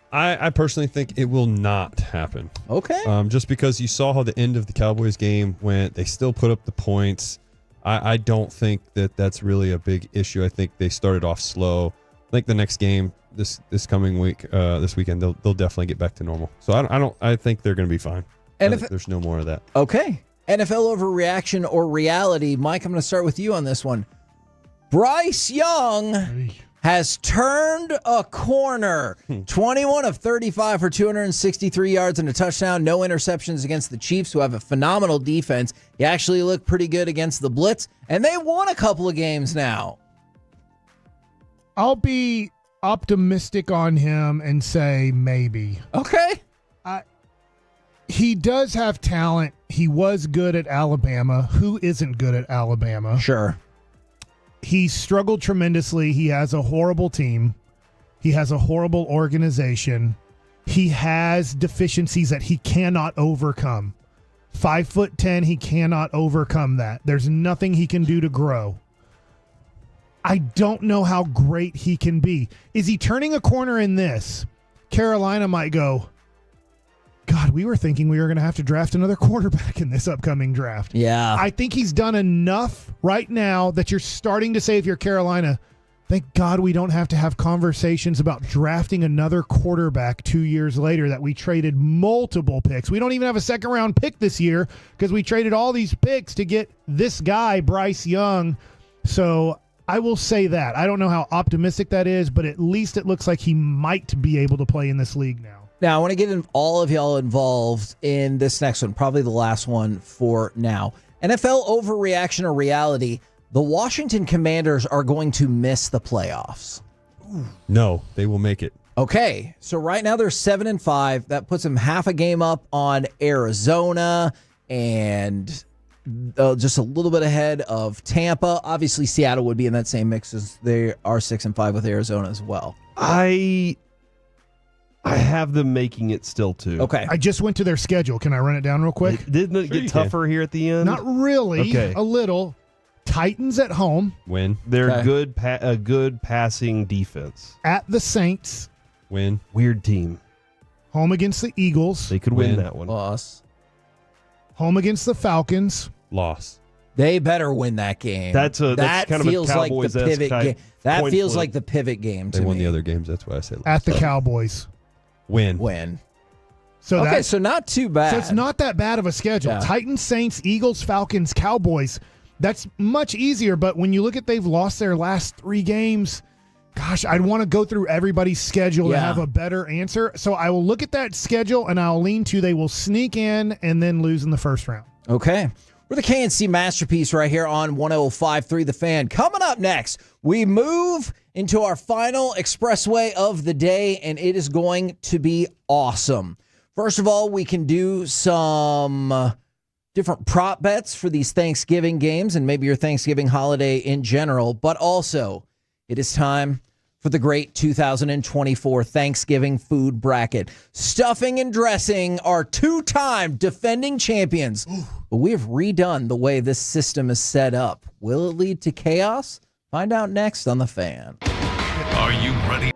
I personally think it will not happen. Okay. Just because you saw how the end of the Cowboys game went. They still put up the points. I don't think that's really a big issue. I think they started off slow. I think the next game, this coming week, this weekend, they'll definitely get back to normal. So I think they're going to be fine. And if there's no more of that. Okay. NFL overreaction or reality. Mike, I'm going to start with you on this one. Bryce Young has turned a corner. 21 of 35 for 263 yards and a touchdown. No interceptions against the Chiefs, who have a phenomenal defense. He actually looked pretty good against the Blitz, and they won a couple of games now. I'll be optimistic on him and say maybe. Okay. He does have talent. He was good at Alabama. Who isn't good at Alabama? Sure. He struggled tremendously. He has a horrible team. He has a horrible organization. He has deficiencies that he cannot overcome. 5'10", he cannot overcome that. There's nothing he can do to grow. I don't know how great he can be. Is he turning a corner in this? Carolina might go, God, we were thinking we were going to have to draft another quarterback in this upcoming draft. Yeah. I think he's done enough right now that you're starting to say, if you're Carolina, thank God we don't have to have conversations about drafting another quarterback 2 years later that we traded multiple picks. We don't even have a second-round pick this year because we traded all these picks to get this guy, Bryce Young. So I will say that. I don't know how optimistic that is, but at least it looks like he might be able to play in this league now. Now, I want to get all of y'all involved in this next one, probably the last one for now. NFL overreaction or reality, the Washington Commanders are going to miss the playoffs. No, they will make it. Okay, so right now they're 7-5. That puts them half a game up on Arizona and just a little bit ahead of Tampa. Obviously, Seattle would be in that same mix as they are 6-5 with Arizona as well. I have them making it still too. Okay. I just went to their schedule. Can I run it down real quick? Didn't it get tougher here at the end? Not really. Okay. A little. Titans at home. Win. They're Okay. a good passing defense. At the Saints. Win. Weird team. Home against the Eagles. They could win that one. Loss. Home against the Falcons. Loss. They better win that game. That's kind of a like the Cowboys-esque pivot type game. That coin feels flip. like the pivot game to They won me. the other games. That's why I said loss. At the Cowboys. Win. So okay, so not too bad. So it's not that bad of a schedule. Yeah. Titans, Saints, Eagles, Falcons, Cowboys. That's much easier. But when you look at they've lost their last 3 games, gosh, I'd want to go through everybody's schedule to have a better answer. So I will look at that schedule and I'll lean to they will sneak in and then lose in the first round. Okay. We're the KNC Masterpiece right here on 105.3 The Fan. Coming up next, we move into our final expressway of the day, and it is going to be awesome. First of all, we can do some different prop bets for these Thanksgiving games and maybe your Thanksgiving holiday in general, but also it is time for the great 2024 Thanksgiving food bracket. Stuffing and dressing are 2-time defending champions, but we have redone the way this system is set up. Will it lead to chaos? Find out next on The Fan. Are you ready?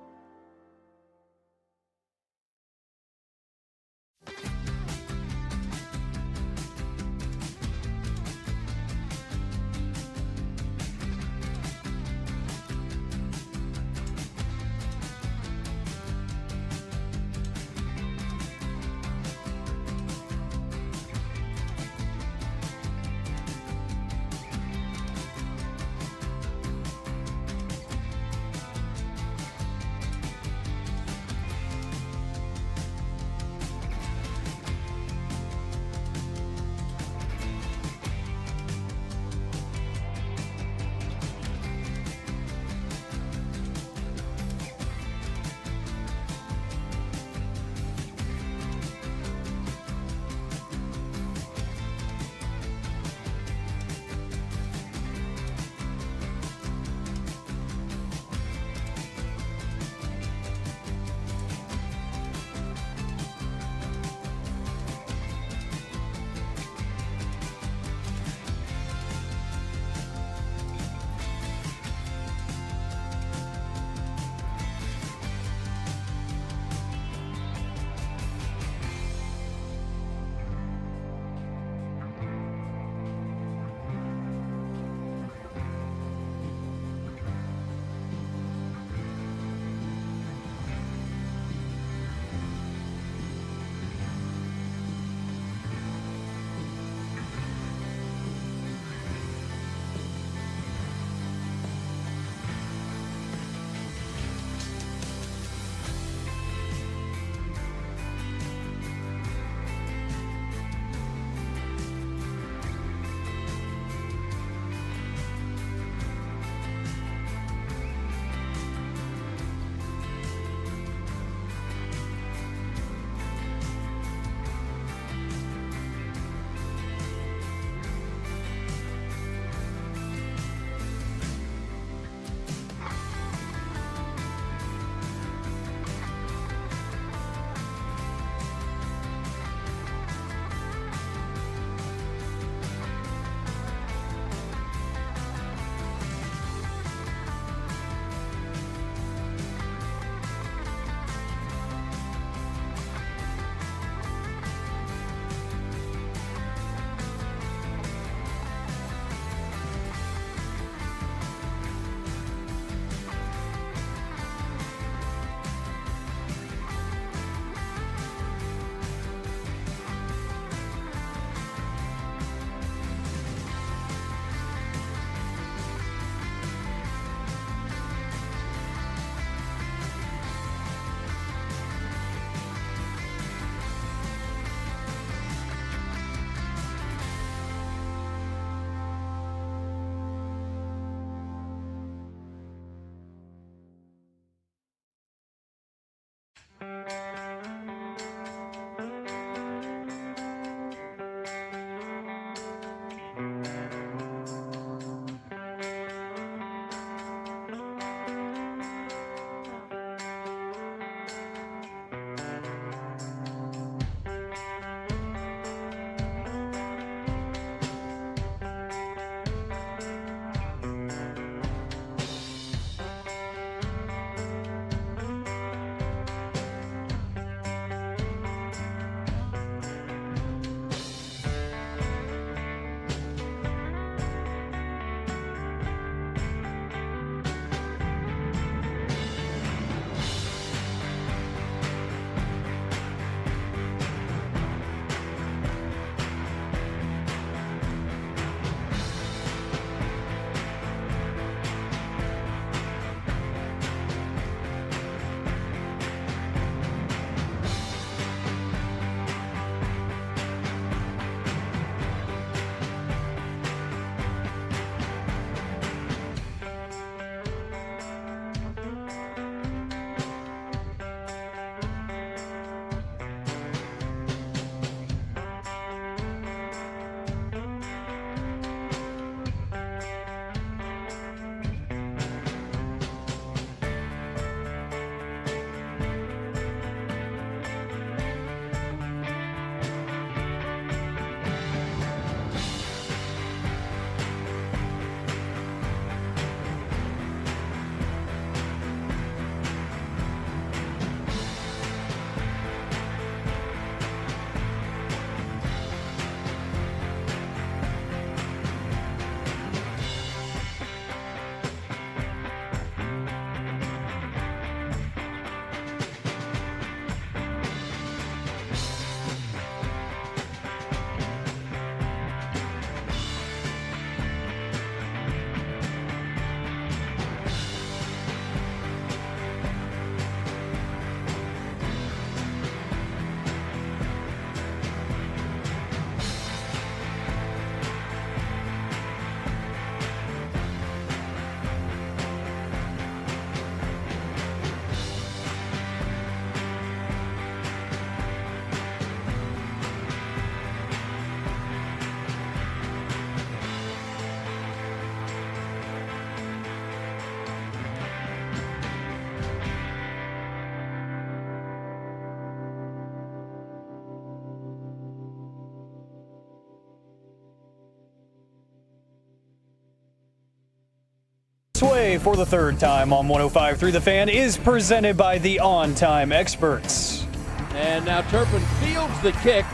Sway for the third time on 105.3 The Fan is presented by the On Time Experts. And now Turpin fields the kick,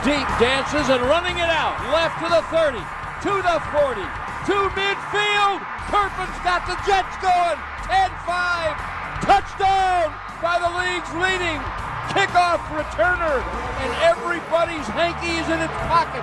deep dances and running it out, left to the 30, to the 40, to midfield. Turpin's got the Jets going, 10-5, touchdown by the league's leading kickoff returner, and everybody's hanky is in its pocket.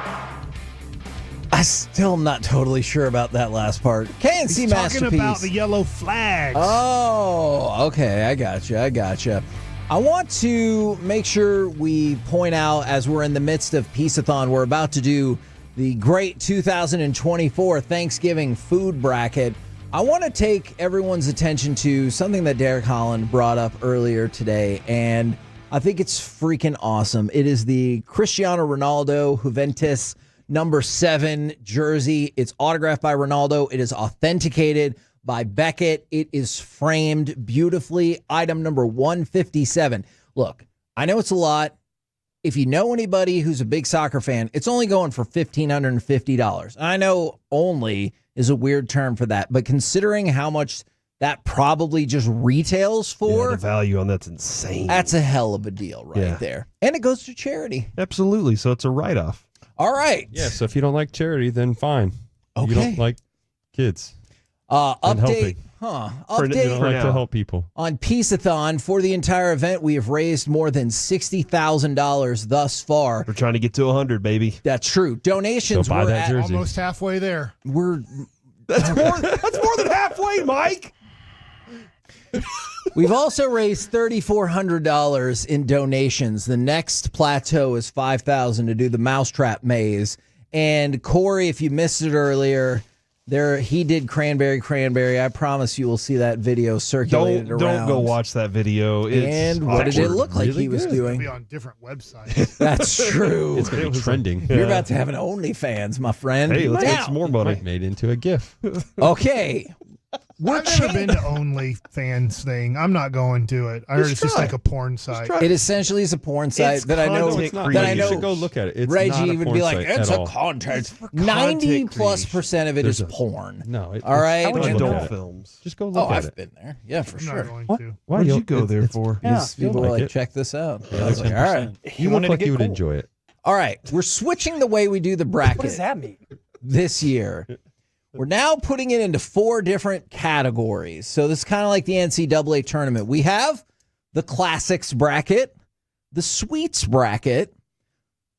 I'm still not totally sure about that last part. KNC He's Masterpiece. talking about the yellow flags. Oh, okay. I gotcha. I want to make sure we point out, as we're in the midst of Piece-A-Thon, we're about to do the great 2024 Thanksgiving food bracket. I want to take everyone's attention to something that Derek Holland brought up earlier today, and I think it's freaking awesome. It is the Cristiano Ronaldo Juventus number 7 jersey. It's autographed by Ronaldo. It is authenticated by Beckett. It is framed beautifully. Item number 157. Look, I know it's a lot. If you know anybody who's a big soccer fan, it's only going for $1,550. I know only is a weird term for that, but considering how much that probably just retails for, the value on that's insane. that's a hell of a deal right there. And it goes to charity. Absolutely. So it's a write-off. All right. Yeah, so if you don't like charity, then fine. Okay. You don't like kids. Update. You Update don't like to help people. on Piece-A-Thon. For the entire event, we have raised more than $60,000 thus far. We're trying to get to 100, baby. That's true. Donations So buy were that at jersey. Almost halfway there. That's more than halfway, Mike. We've also raised $3,400 in donations. The next plateau is $5,000 to do the Mousetrap Maze. And Corey, if you missed it earlier, he did Cranberry. I promise you will see that video circulated around. Don't go watch that video. And what did it look like he was doing? It'll be on different websites. That's true. It's going to be trending. You're about to have an OnlyFans, my friend. Hey, let's make Now- some more money. Made into a GIF. Okay. I've never been to OnlyFans thing. I'm not going to it. I heard it's just like a porn site. It essentially is a porn site It's that I know. content That I creation. know. You should go look at it. It's Reggie not a would porn be like, site "It's at a all. content." content 90+% of it is porn. No. All right. How would you Look adult at it. films? Just go look Oh, at I've it. been there. Yeah, for I'm sure. not going to. Why did you go there for? Yes, people were like like, it. check this out. Yeah, I was like, all right. He You wanted look like to get you would cool. enjoy it. All right. We're switching the way we do the bracket What does that mean? this year. We're now putting it into 4 different categories. So this is kind of like the NCAA tournament. We have the classics bracket, the sweets bracket,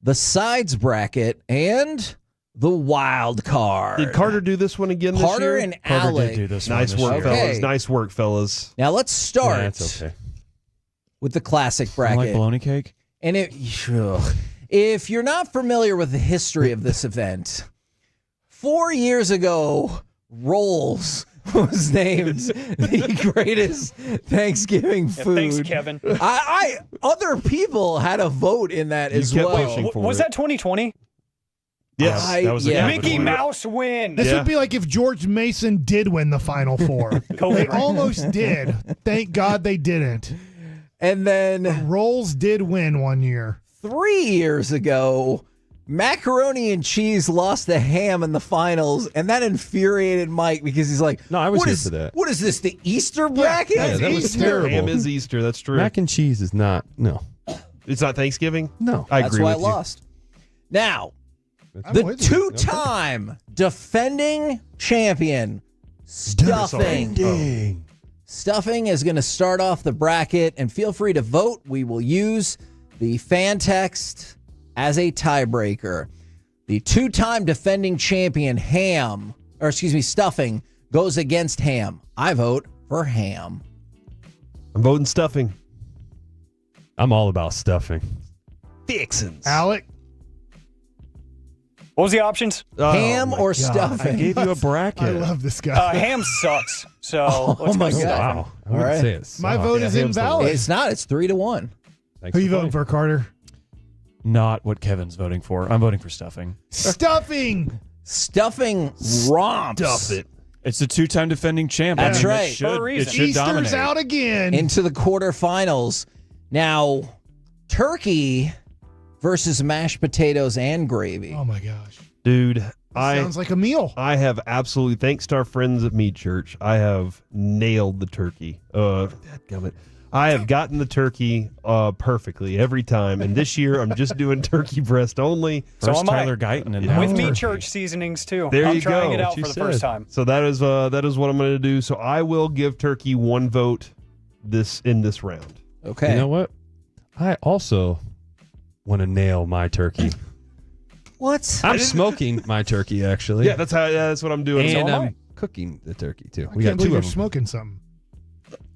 the sides bracket, and the wild card. Did Carter do this one again this Carter year? and Alec. Nice work, Okay. fellas. Nice work, fellas. Now let's start Yeah, it's okay. with the classic bracket. bologna cake? And if you're not familiar with the history of this event, 4 years ago, Rolls was named the greatest Thanksgiving food. Thanks, Kevin. Other people had a vote in that as kept well. pushing for Was that 2020? Yes, that was a yeah. good Mickey one. Mouse win. This would be like if George Mason did win the Final Four. They almost did. Thank God they didn't. And then Rolls did win one year. 3 years ago, macaroni and cheese lost to ham in the finals, and that infuriated Mike because he's like, No, I was "What here is- for that. What is this, the Easter bracket?" Yeah, that was terrible. Ham is Easter. That's true. Mac and cheese is not. No. It's not Thanksgiving? No. I That's agree why I with you. lost. Now, I'm the with you. two-time defending champion, Stuffing. Stuffing is going to start off the bracket, and feel free to vote. We will use the fan text as a tiebreaker. The two-time defending champion, Stuffing, goes against Ham. I vote for Ham. I'm voting Stuffing. I'm all about stuffing. Fixins. Alec, What was the options? Ham or Stuffing? I gave you a bracket. I love this guy. Ham sucks. So let's my go God. Stuffing. Wow. I All wouldn't right. say it My sucked. vote is Ham's the invalid. It's not. It's 3-1. Thanks Who you for voting playing. for, Carter? Not what Kevin's voting for. I'm voting for stuffing. Stuffing. Stuffing romps. Stuff it. It's the two-time defending champ. That's that right. should, For a reason. it should Easter's dominate. out again. Into the quarterfinals. Now, turkey versus mashed potatoes and gravy. Oh my gosh. Dude, Sounds like a meal. I have absolutely, thanks to our friends at Meat Church, I have nailed the turkey. Dadgummit. I have gotten the turkey perfectly every time, and this year I'm just doing turkey breast only. First Tyler Guyton and with Meat Church seasonings too. There I'm you trying go. it out for the first time. So that is what I'm going to do. So I will give turkey 1 vote in this round. Okay. You know what? I also want to nail my turkey. What? I'm smoking my turkey, actually. Yeah, that's what I'm doing. And So I'm cooking the turkey, too. I We can't got believe 2 you're of them. smoking something.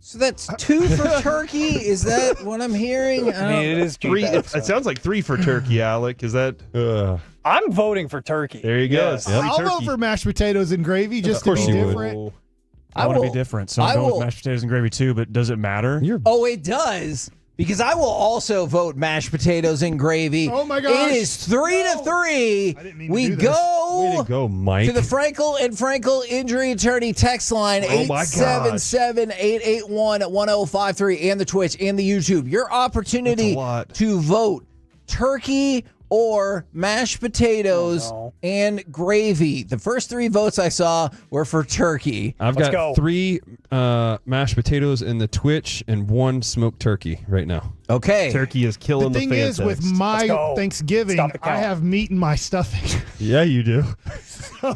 So that's 2 for turkey? Is that what I'm hearing? I mean, it is 3. feedback, It sounds like 3 for turkey, Alec. Is that? I'm voting for turkey. There you go. Yes. I'll vote for mashed potatoes and gravy just to be different. I want to be different, so I'm going with mashed potatoes and gravy too, but does it matter? Oh, it does. Because I will also vote mashed potatoes and gravy. Oh my gosh. It is 3-3. We go. Way to go, Mike. To the Frankel and Frankel Injury Attorney text line, Oh my gosh. 877-881-1053, and the Twitch and the YouTube. Your opportunity to vote turkey or mashed potatoes and gravy. The first 3 votes I saw were for turkey. I've got 3 mashed potatoes in the Twitch and 1 smoked turkey right now. Okay. Turkey is killing The thing is, with my Thanksgiving, I have meat in my stuffing. Yeah, you do.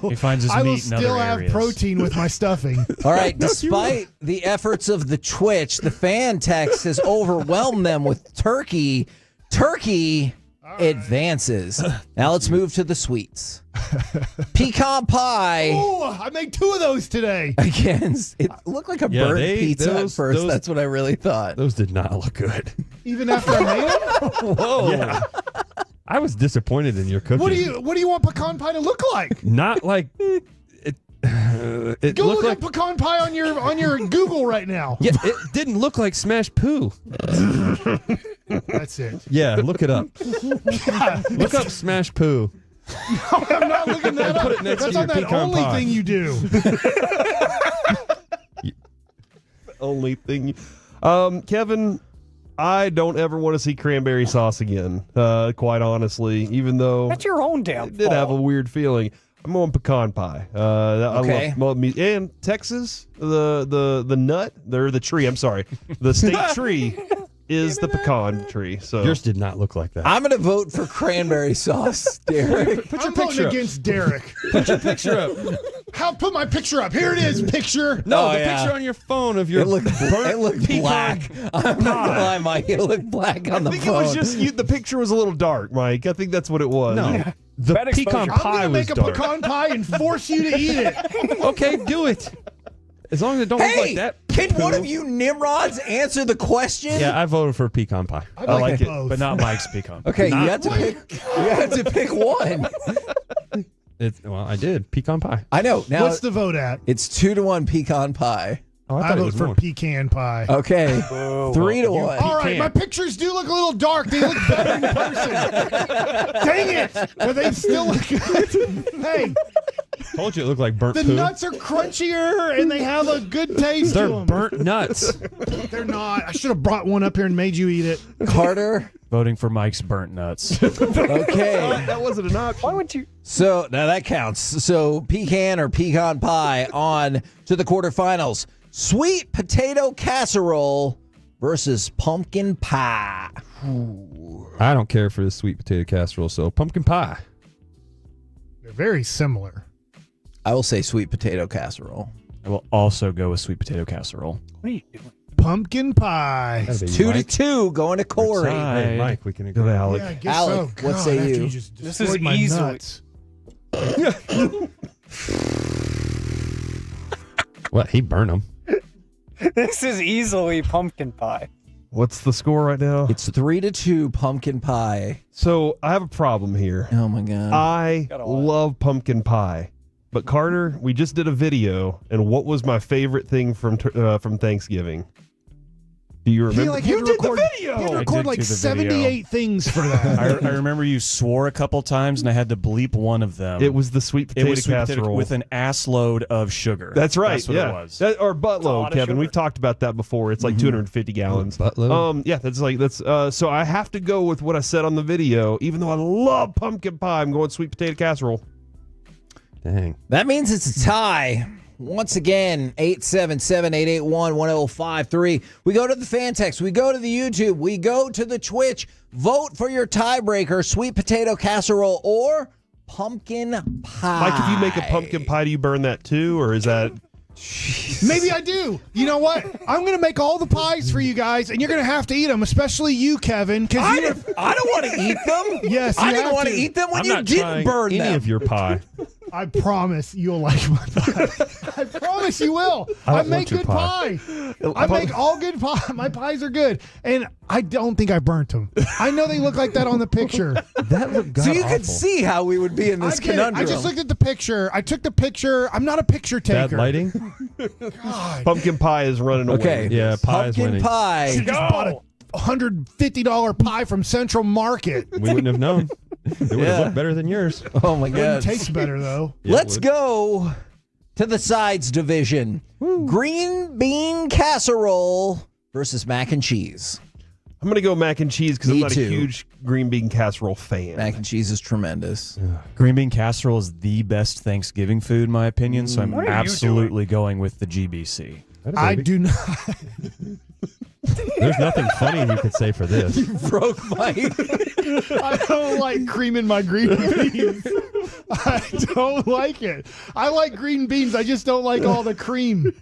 He finds his I will meat in other still have areas. protein with my stuffing. All right, despite the efforts of the Twitch, the fan text has overwhelmed them with turkey. Turkey advances. Now let's move to the sweets. Pecan pie. Oh, I made 2 of those today. Against, it looked like a burnt pizza at first. That's what I really thought. Those did not look good. Even after I made them? Whoa. Yeah. I was disappointed in your cooking. What do you want pecan pie to look like? Not like it. It Go looked look like up pecan pie on your Google right now. yeah. It didn't look like smashed poo. That's it. Yeah, look it up. Look up smashed poo. No, I'm not looking that up. Put it next That's to on your that pecan only pie. thing you do. Only thing. Kevin, I don't ever want to see cranberry sauce again. Quite honestly, even though That's your own damn it did have a weird feeling. I'm on pecan pie. Okay. I love meat. And Texas, the nut, or the tree. I'm sorry, the state tree is the pecan tree. So Yours did not look like that. I'm going to vote for cranberry sauce, Derek. Put your I'm picture voting up. against Derek. Put your picture up. Put my picture up. Here it is, picture. No, Oh, the yeah. picture on your phone of your It looked burnt pecan black. I'm not going to lie, Mike. It looked black on the I think phone. it was just the picture was a little dark, Mike. I think that's what it was. No. The Bad pecan exposure. I'm pie gonna was make a dark. pecan pie and force you to eat it. Okay, do it. As long as it don't look Hey, like that. can one poo. of you Nimrods answer the question? Yeah, I voted for pecan pie. I like it, both. But not Mike's pecan. Okay, you Not had to pick. You had to pick one. Well, I did pecan pie. I know. Now What's the vote at? it's 2-1 pecan pie. Oh, I thought it vote was for more. pecan pie. Okay, 3-1. All right, my pictures do look a little dark. They look better in person. Dang it! But they still look good. Hey, Told you it looked like burnt the poo. nuts are crunchier and they have a good taste They're to them. burnt nuts. They're not. I should have brought one up here and made you eat it. Carter. Voting for Mike's burnt nuts. Okay. That wasn't an option. Why would you? So now that counts. So pecan or pecan pie on to the quarterfinals. Sweet potato casserole versus pumpkin pie. I don't care for the sweet potato casserole, so pumpkin pie. They're very similar. I will say sweet potato casserole. I will also go with sweet potato casserole. What are you doing? Pumpkin pie. 2-2 going to Corey. Hey, Mike, we can agree. Go to Alec. Yeah, I guess Alec, so. what God, say after you? just This destroyed is my easily- nuts. What? He burned them. This is easily pumpkin pie. What's the score right now? It's 3-2 pumpkin pie. So I have a problem here. Oh my god. I Gotta lie. love pumpkin pie. But Carter, we just did a video, and what was my favorite thing from Thanksgiving? Do you remember? He had to record, He had to I record did like do the 78 things for that. I remember you swore a couple times, and I had to bleep one of them. It was the sweet It potato was sweet casserole potato with an ass load of sugar. That's right. That's what yeah. it was. Or a buttload, lot of Kevin. sugar. We've talked about that before. It's like 250 gallons. Buttload? Yeah, that's so I have to go with what I said on the video. Even though I love pumpkin pie, I'm going sweet potato casserole. Dang. That means it's a tie. Once again, 877-881-1053. We go to the fan text. We go to the YouTube. We go to the Twitch. Vote for your tiebreaker, sweet potato casserole or pumpkin pie. Mike, if you make a pumpkin pie, do you burn that too, or is that... Maybe I do. You know what? I'm going to make all the pies for you guys, and you're going to have to eat them, especially you, Kevin. I don't want to eat them. Yes, I you didn't have want to eat them when you didn't burn any them. of your pie. I promise you'll like my pie. I promise you will. I make good pie. I make all good pie. My pies are good. And I don't think I burnt them. I know they look like that on the picture. That looked So you could see how we would be in this conundrum. I just looked at the picture. I took the picture. I'm not a picture taker. Bad lighting? Pumpkin pie is running away. Okay. Yeah, pie is Pumpkin winning. pie. Should just bought a $150 pie from Central Market. We wouldn't have known. It would have looked better than yours. Oh, my Wouldn't God. taste better, though. Yeah, Let's go to the sides division. Green bean casserole versus mac and cheese. I'm going to go mac and cheese because I'm Me not too. a huge green bean casserole fan. Mac and cheese is tremendous. Green bean casserole is the best Thanksgiving food, in my opinion, so I'm What are you absolutely going with the GBC. I do not. There's nothing funny you could say for this. Broke my... I don't like cream in my green beans. I don't like it. I like green beans. I just don't like all the cream.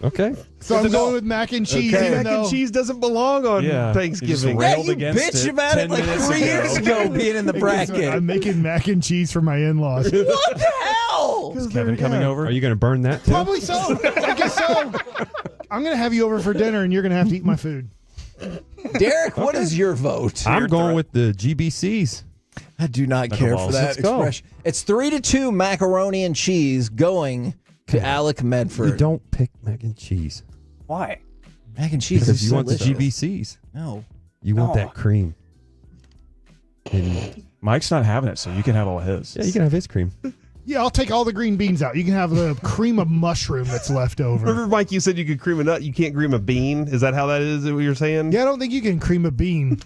Okay. So I'm going with mac and cheese. Okay. Even Mac and though cheese doesn't belong on Thanksgiving. Yeah, railed you against bitched it about it 10 like minutes 3 years ago being in the bracket. I'm making mac and cheese for my in-laws. What the hell? Is Kevin coming over? Are you going to burn that too? Probably so. I guess so. I'm going to have you over for dinner, and you're going to have to eat my food. Derek, what is your vote? I'm going with the GBCs. I do not care for Knuckleballs. that Let's go. expression. It's 3-2 macaroni and cheese going to Alec Medford. You don't pick mac and cheese. Why? Mac and cheese Because is you want the delicious. GBCs. No. You want No. that cream. And Mike's not having it, so you can have all his. yeah, you can have his cream. Yeah, I'll take all the green beans out. You can have the cream of mushroom that's left over. Remember, Mike, you said you could cream a nut. You can't cream a bean. Is that how that is? Is that what you're saying? Yeah, I don't think you can cream a bean.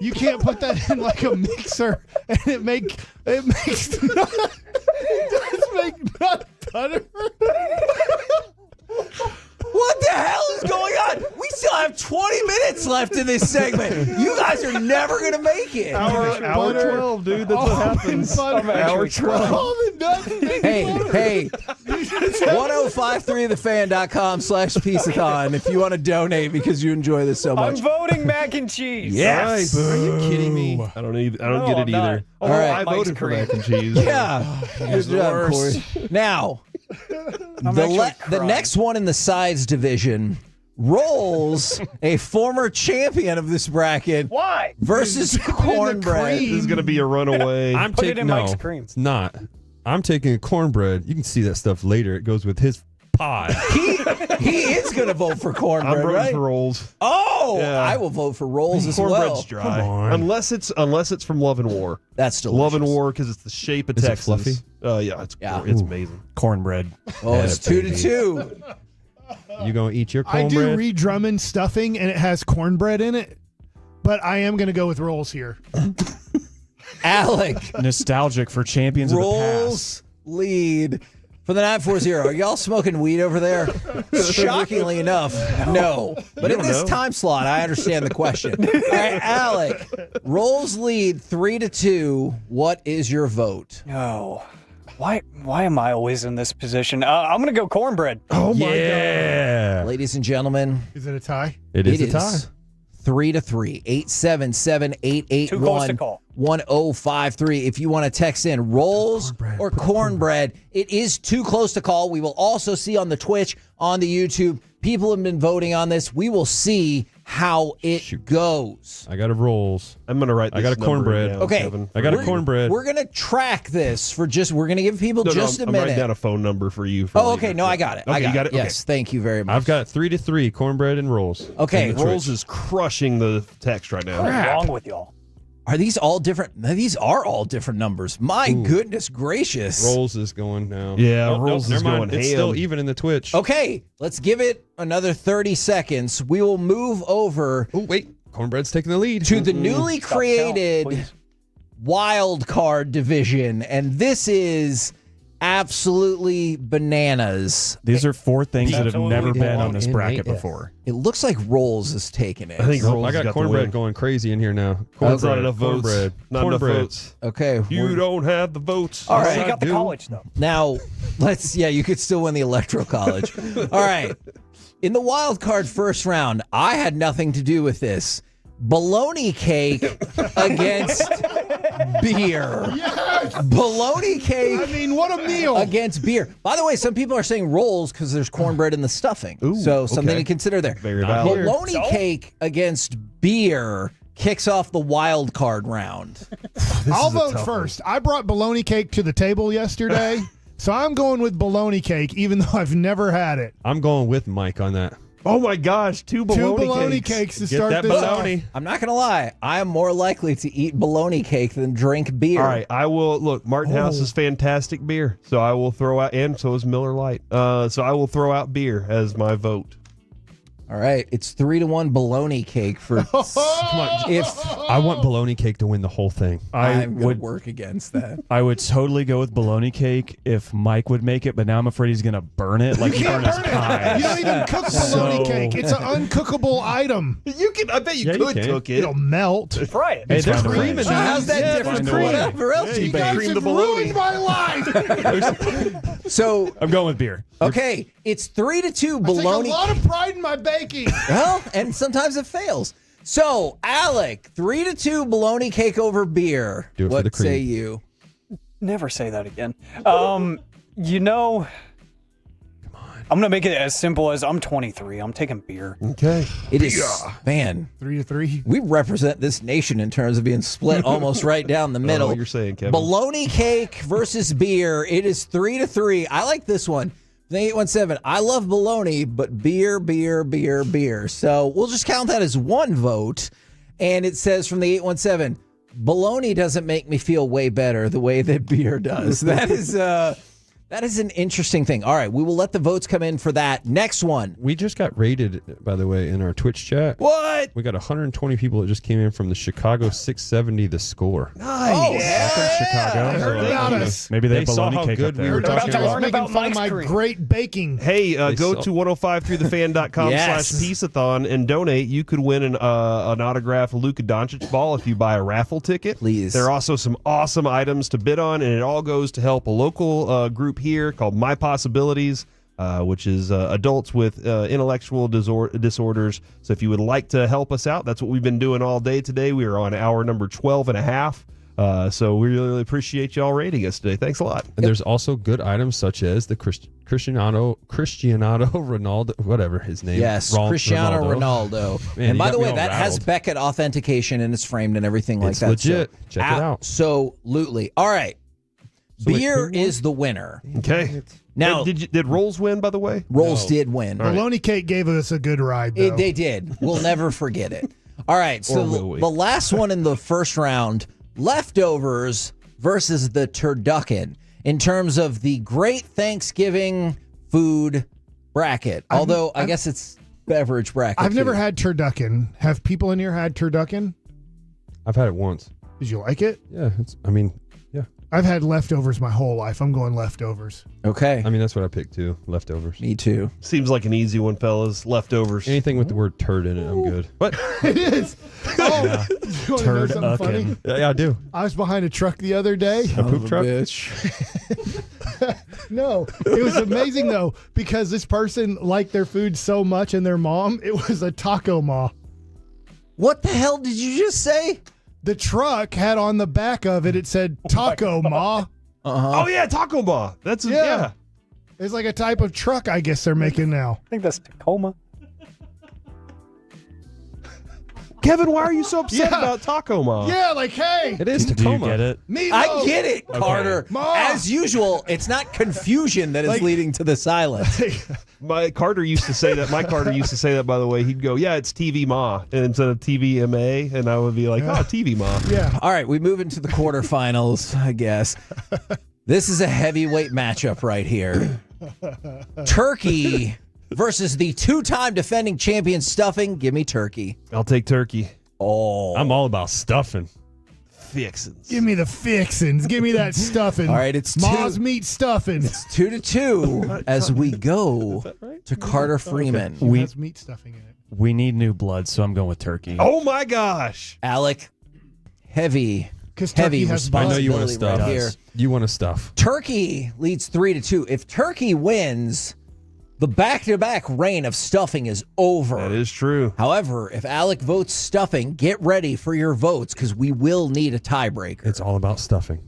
You can't put that in like a mixer and it makes nut, it does make nut butter. What the hell is going on? We still have 20 minutes left in this segment. You guys are never going to make it. Hour 12, dude. That's what happens. Hour 12. All the nuts make Hey, 1053thefan.com/Piece-A-Thon if you want to donate because you enjoy this so I'm much. voting mac and cheese. Yes. Are you kidding me? I don't get No, it I'm not. either. All Although right. I Mike's voted for cream. mac and cheese. Yeah. Good job, Corey. Now, the next one in the sides division rolls a former champion of this bracket. Why? Versus cornbread. This is going to be a runaway. I'm Put it taking in Mike's cream. It's not. I'm taking cornbread. You can see that stuff later. It goes with his pie. He is going to vote for cornbread, I'm voting right? for rolls. Oh, Yeah. I will vote for rolls as Cornbread's well. dry. Come on. Unless it's from Love and War. That's delicious. Love and War because it's the shape of Is it Texas. fluffy? Yeah, it's amazing. Cornbread. Oh, it's 2-2. You gonna eat your I cornbread? do Reed Drummond stuffing and it has cornbread in it, but I am going to go with rolls here. Alec, Nostalgic for champions of the rolls lead for the 940. Are y'all smoking weed over there? Shockingly enough, no. But in don't this know. time slot, I understand the question. All right, Alec, rolls lead 3-2. What is your vote? No. Why am I always in this position? I'm going to go cornbread. Oh my Yeah. Ladies and gentlemen, Is it a tie? It is a tie. 3-3. 877-881-1053. Too close to call. If you want to text in rolls or cornbread, it is too close to call. We will also see on the Twitch, on the YouTube. People have been voting on this. We will see how it goes. I got a rolls. I'm gonna write. I got a cornbread. Okay. Kevin. I got a cornbread. We're going to track this for we're going to give people just a I'm writing minute. down a phone number for you. For Oh, later. okay. No, I got it. Okay, I you got it. Yes, thank you very much. I've got 3-3 cornbread and rolls. Okay, In the Rolls Twitch. is crushing the text right now. What's wrong with y'all? Are these all different? These are all different numbers. My goodness gracious. Rolls is going now. Yeah, Oh, rolls nope, is never mind. going It's ham. still even in the Twitch. Okay, let's give it another 30 seconds. We will move over Oh, wait. Cornbread's taking the lead. to the newly Stop created counting, please. wild card division, and this is absolutely bananas. These are 4 things that have Absolutely. never been on this In bracket eight. before. It looks like Rolls is taking it. I think Rolls I got got the cornbread win. going crazy in here now. That's not enough votes. Cornbread. Not enough Cornbread. votes. Okay. You don't have the votes. All So right. you got the do. college though. Now, you could still win the Electoral College. All right. In the wild card first round, I had nothing to do with this. Bologna cake against beer. Yes. Bologna cake. I mean, what a meal. Against beer. By the way, some people are saying rolls because there's cornball in the stuffing. So something to consider there. Very valid. Bologna cake against beer kicks off the wild card round. I'll vote first. I brought bologna cake to the table yesterday, so I'm going with bologna cake, even though I've never had it. I'm going with Mike on that. Oh my gosh, two bologna cakes to Get start that this bologna. off. I'm not going to lie. I am more likely to eat bologna cake than drink beer. All right, I will look. Martin House is fantastic beer, so I will throw out, and so is Miller Lite. So I will throw out beer as my vote. All right, it's 3-1 bologna cake for. Come on, If I want bologna cake to win the whole thing. I'm going to work against that. I would totally go with bologna cake if Mike would make it, but now I'm afraid he's going to burn it like he burned his pie. You don't even cook bologna cake. It's an uncookable item. You can. I bet you Yeah, you could can. cook it. It'll melt. Fry it. Hey, there's find a cream way. in Well, that. how's that different find a from way. whatever else Yeah, you you bake? got Guys cream have the bologna. ruined my life. So, I'm going with beer. okay, it's 3-2 I take a bologna. lot of pride in my baking. Well, and sometimes it fails. So, Alec, 3-2 bologna cake over beer. Do it for what the cream. say you? Never say that again. You know, I'm gonna make it as simple as I'm 23. I'm taking beer. Okay. It is, man. 3-3. We represent this nation in terms of being split almost right down the I don't know middle. what you're saying, Kevin. Bologna cake versus beer. It is 3-3. I like this one. The 817. I love bologna, but beer. So we'll just count that as one vote. And it says from the 817, bologna doesn't make me feel way better the way that beer does. That is an interesting thing. All right, we will let the votes come in for that. Next one. We just got rated, by the way, in our Twitch chat. What? We got 120 people that just came in from the Chicago 670 The Score. Nice. Oh, Chicago. I heard about us. Maybe they have They saw bologna how cake good up there. we were About talking to about. learn Making about fun of Mike's my cream. great baking. Hey, They go saw- to 1053thefan.com/Piece-A-Thon and donate. You could win an autographed Luka Doncic ball if you buy a raffle ticket. Please. There are also some awesome items to bid on, and it all goes to help a local group here called My Possibilities, which is adults with intellectual disorders. So if you would like to help us out, that's what we've been doing all day today. We are on hour number 12 and a half. So we really appreciate y'all rating us today. Thanks a lot. And there's also good items such as the Cristiano Ronaldo, whatever his name. Yes, Cristiano Ronaldo. Man, and you by got the me way, all that has rattled. Beckett authentication and it's framed and everything like It's that. legit. Check it out. Absolutely. All right. wait, Beer who won? is the winner. Okay. Now, did Rolls win, by the way? Rolls did win. Bologna cake gave us a good ride, though. They did. We'll never forget it. All right. So Or will we? the last one in the first round, leftovers versus the turducken in terms of the great Thanksgiving food bracket. Although I guess it's beverage bracket. I've never too. had turducken. Have people in here had turducken? I've had it once. Did you like it? Yeah, yeah. I've had leftovers my whole life. I'm going leftovers. Okay. I mean, that's what I picked too. Leftovers. Me too. Seems like an easy one, fellas. Leftovers. Anything with the word turd in it, I'm good. What? It is. Oh, you wanna know something funny? Yeah, I do. I was behind a truck the other day. A poop truck? No, it was amazing though because this person liked their food so much and their mom, it was a taco ma. What the hell did you just say? The truck had on the back of it, it said taco ma. Oh, yeah, Taco Bar. That's yeah. It's like a type of truck I guess they're making now. I think that's Tacoma. Kevin, why are you so upset Yeah. about Taco Ma? Yeah, like hey. It is Do you Tacoma. get it? Meatloaf. I get it, Carter. Ma. As usual, it's not confusion that is Like- leading to the silence. My Carter used to say that. My Carter used to say that, by the way. He'd go, yeah, it's TV Ma, and instead of TVMA, and I would be like, oh, TV Ma. Yeah. All right, we move into the quarterfinals, I guess. This is a heavyweight matchup right here. Turkey versus the two-time defending champion stuffing. Give me turkey. I'll take turkey. Oh. I'm all about stuffing. fixins. Give me the fixins. Give me that stuffing. All right, it's Ma's meat stuffing. It's 2-2 as we go to Carter Freeman. It has meat stuffing in it. We need new blood, so I'm going with turkey. Oh my gosh, Alec, heavy turkey has responsibility I know you want to stuff. right here. You want to stuff. Turkey leads 3-2. If Turkey wins, the back-to-back reign of stuffing is over. that is true. However, if Alec votes stuffing, get ready for your votes because we will need a tiebreaker. It's all about stuffing.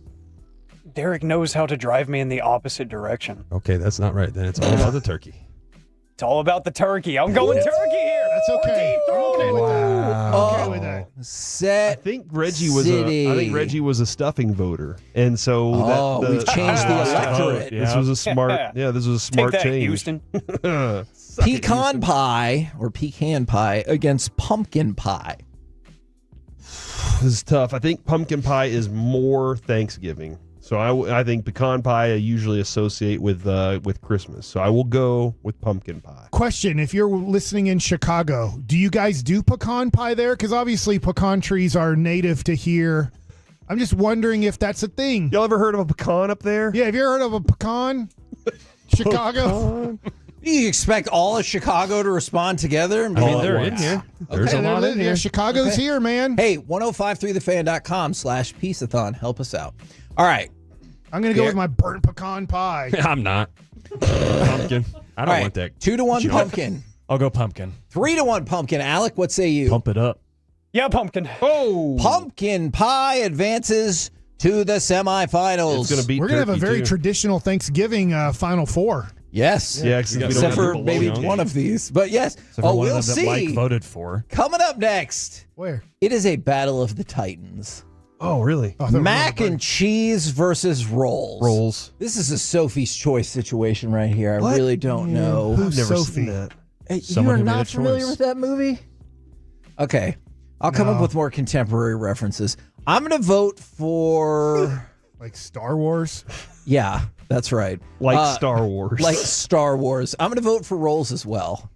Derek knows how to drive me in the opposite direction. Okay, that's not right. Then it's all about the turkey. It's all about the turkey. I'm going turkey here. That's okay. I'm okay with that. Oh, Okay with that. Set. I think Reggie was a stuffing voter, and so we've changed the electorate. This was a smart. This was a smart Take that, change. Houston. Pecan pie or pecan pie against pumpkin pie. This is tough. I think pumpkin pie is more Thanksgiving. So I think pecan pie I usually associate with Christmas. So I will go with pumpkin pie. Question, if you're listening in Chicago, do you guys do pecan pie there? Because obviously pecan trees are native to here. I'm just wondering if that's a thing. Y'all ever heard of a pecan up there? Yeah, have you ever heard of a pecan? Chicago? You expect all of Chicago to respond together? And be like, they're in here. There's Okay, a lot they're in here. Chicago's here, man. Hey, 1053thefan.com/Piece-A-Thon. Help us out. All right. I'm going to go with my burnt pecan pie. I'm not. Pumpkin. I don't want that. 2-1 pumpkin. I'll go pumpkin. 3-1 pumpkin. Alec, what say you? Pump it up. Yeah, pumpkin. Oh, Pumpkin pie advances to the semifinals. it's gonna beat. We're going to have a turkey, very too. traditional Thanksgiving Final Four. Yes. Yeah, we don't Except have for the maybe bologna. one of these. But yes. So for one we'll of them see. that Mike voted for. Coming up next, Where? it is a battle of the Titans. Oh, really? Oh, I thought we were Mac gonna and cheese versus rolls. Rolls. This is a Sophie's Choice situation right here. I really don't know. Who's Never Sophie? seen that. Hey, Someone you who are made not a familiar choice. with that movie? Okay. I'll come up with more contemporary references. I'm going to vote for... Like Star Wars? Yeah, that's right. Like Star Wars. Like Star Wars. I'm going to vote for rolls as well.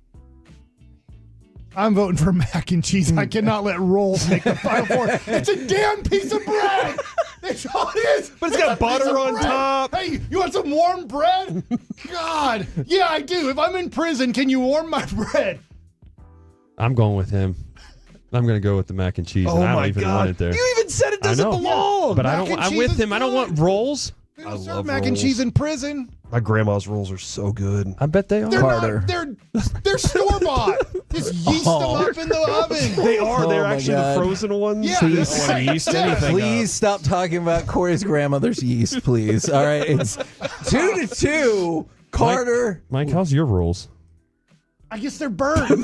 I'm voting for mac and cheese. I cannot let rolls make the Final Four. It's a damn piece of bread. That's all it is. But it's got a piece butter of on bread. top. Hey, you want some warm bread? God. Yeah, I do. If I'm in prison, can you warm my bread? I'm going with him. I'm going to go with the mac and cheese, Oh and I my don't even God. want it there. You even said it doesn't I know. belong. But Mac and I'm cheese with is him. I don't want good. rolls. They I don't serve love mac and rolls. cheese in prison. My grandma's rolls are so good. I bet they are. They're Carter. not. They're store bought. Just yeast them up in the oven. They are. Oh They're my actually God. the frozen ones. Yeah, Please. that's I want to yeast anything Please stop talking about Corey's grandmother's yeast, please. All right, it's 2-2. Carter. Mike, how's your rolls? I guess they're burned.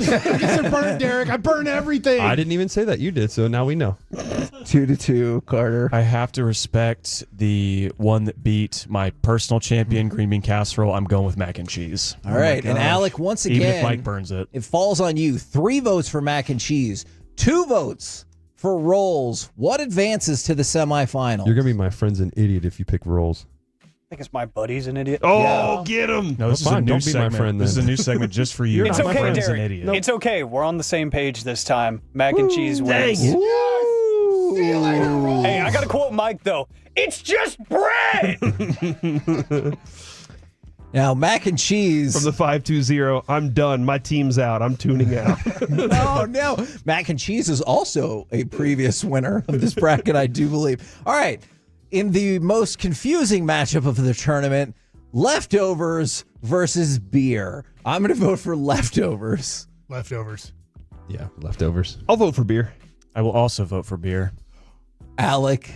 Derek. I burn everything. I didn't even say that. You did, so now we know. 2-2, Carter. I have to respect the one that beat my personal champion, green bean casserole. I'm going with mac and cheese. All right, and Alec, once again, Even if Mike burns it. it falls on you. 3 votes for mac and cheese, 2 votes for rolls. What advances to the semifinal? You're going to be my friend's an idiot if you pick rolls. I think it's my buddy's an idiot. Oh, get him. No, this is a fine. new Don't be my segment. friend This is a then. new segment just for you. It's My okay, friend's Derek. an idiot. It's okay. We're on the same page this time. Mac and cheese wins. See you later, rolls. Hey, I got to quote Mike, though. It's just bread. Now, mac and cheese. From the 520, I'm done. My team's out. I'm tuning out. No. Mac and cheese is also a previous winner of this bracket, I do believe. All right. In the most confusing matchup of the tournament, leftovers versus beer. I'm going to vote for leftovers. Leftovers. Yeah, leftovers. I'll vote for beer. I will also vote for beer. Alec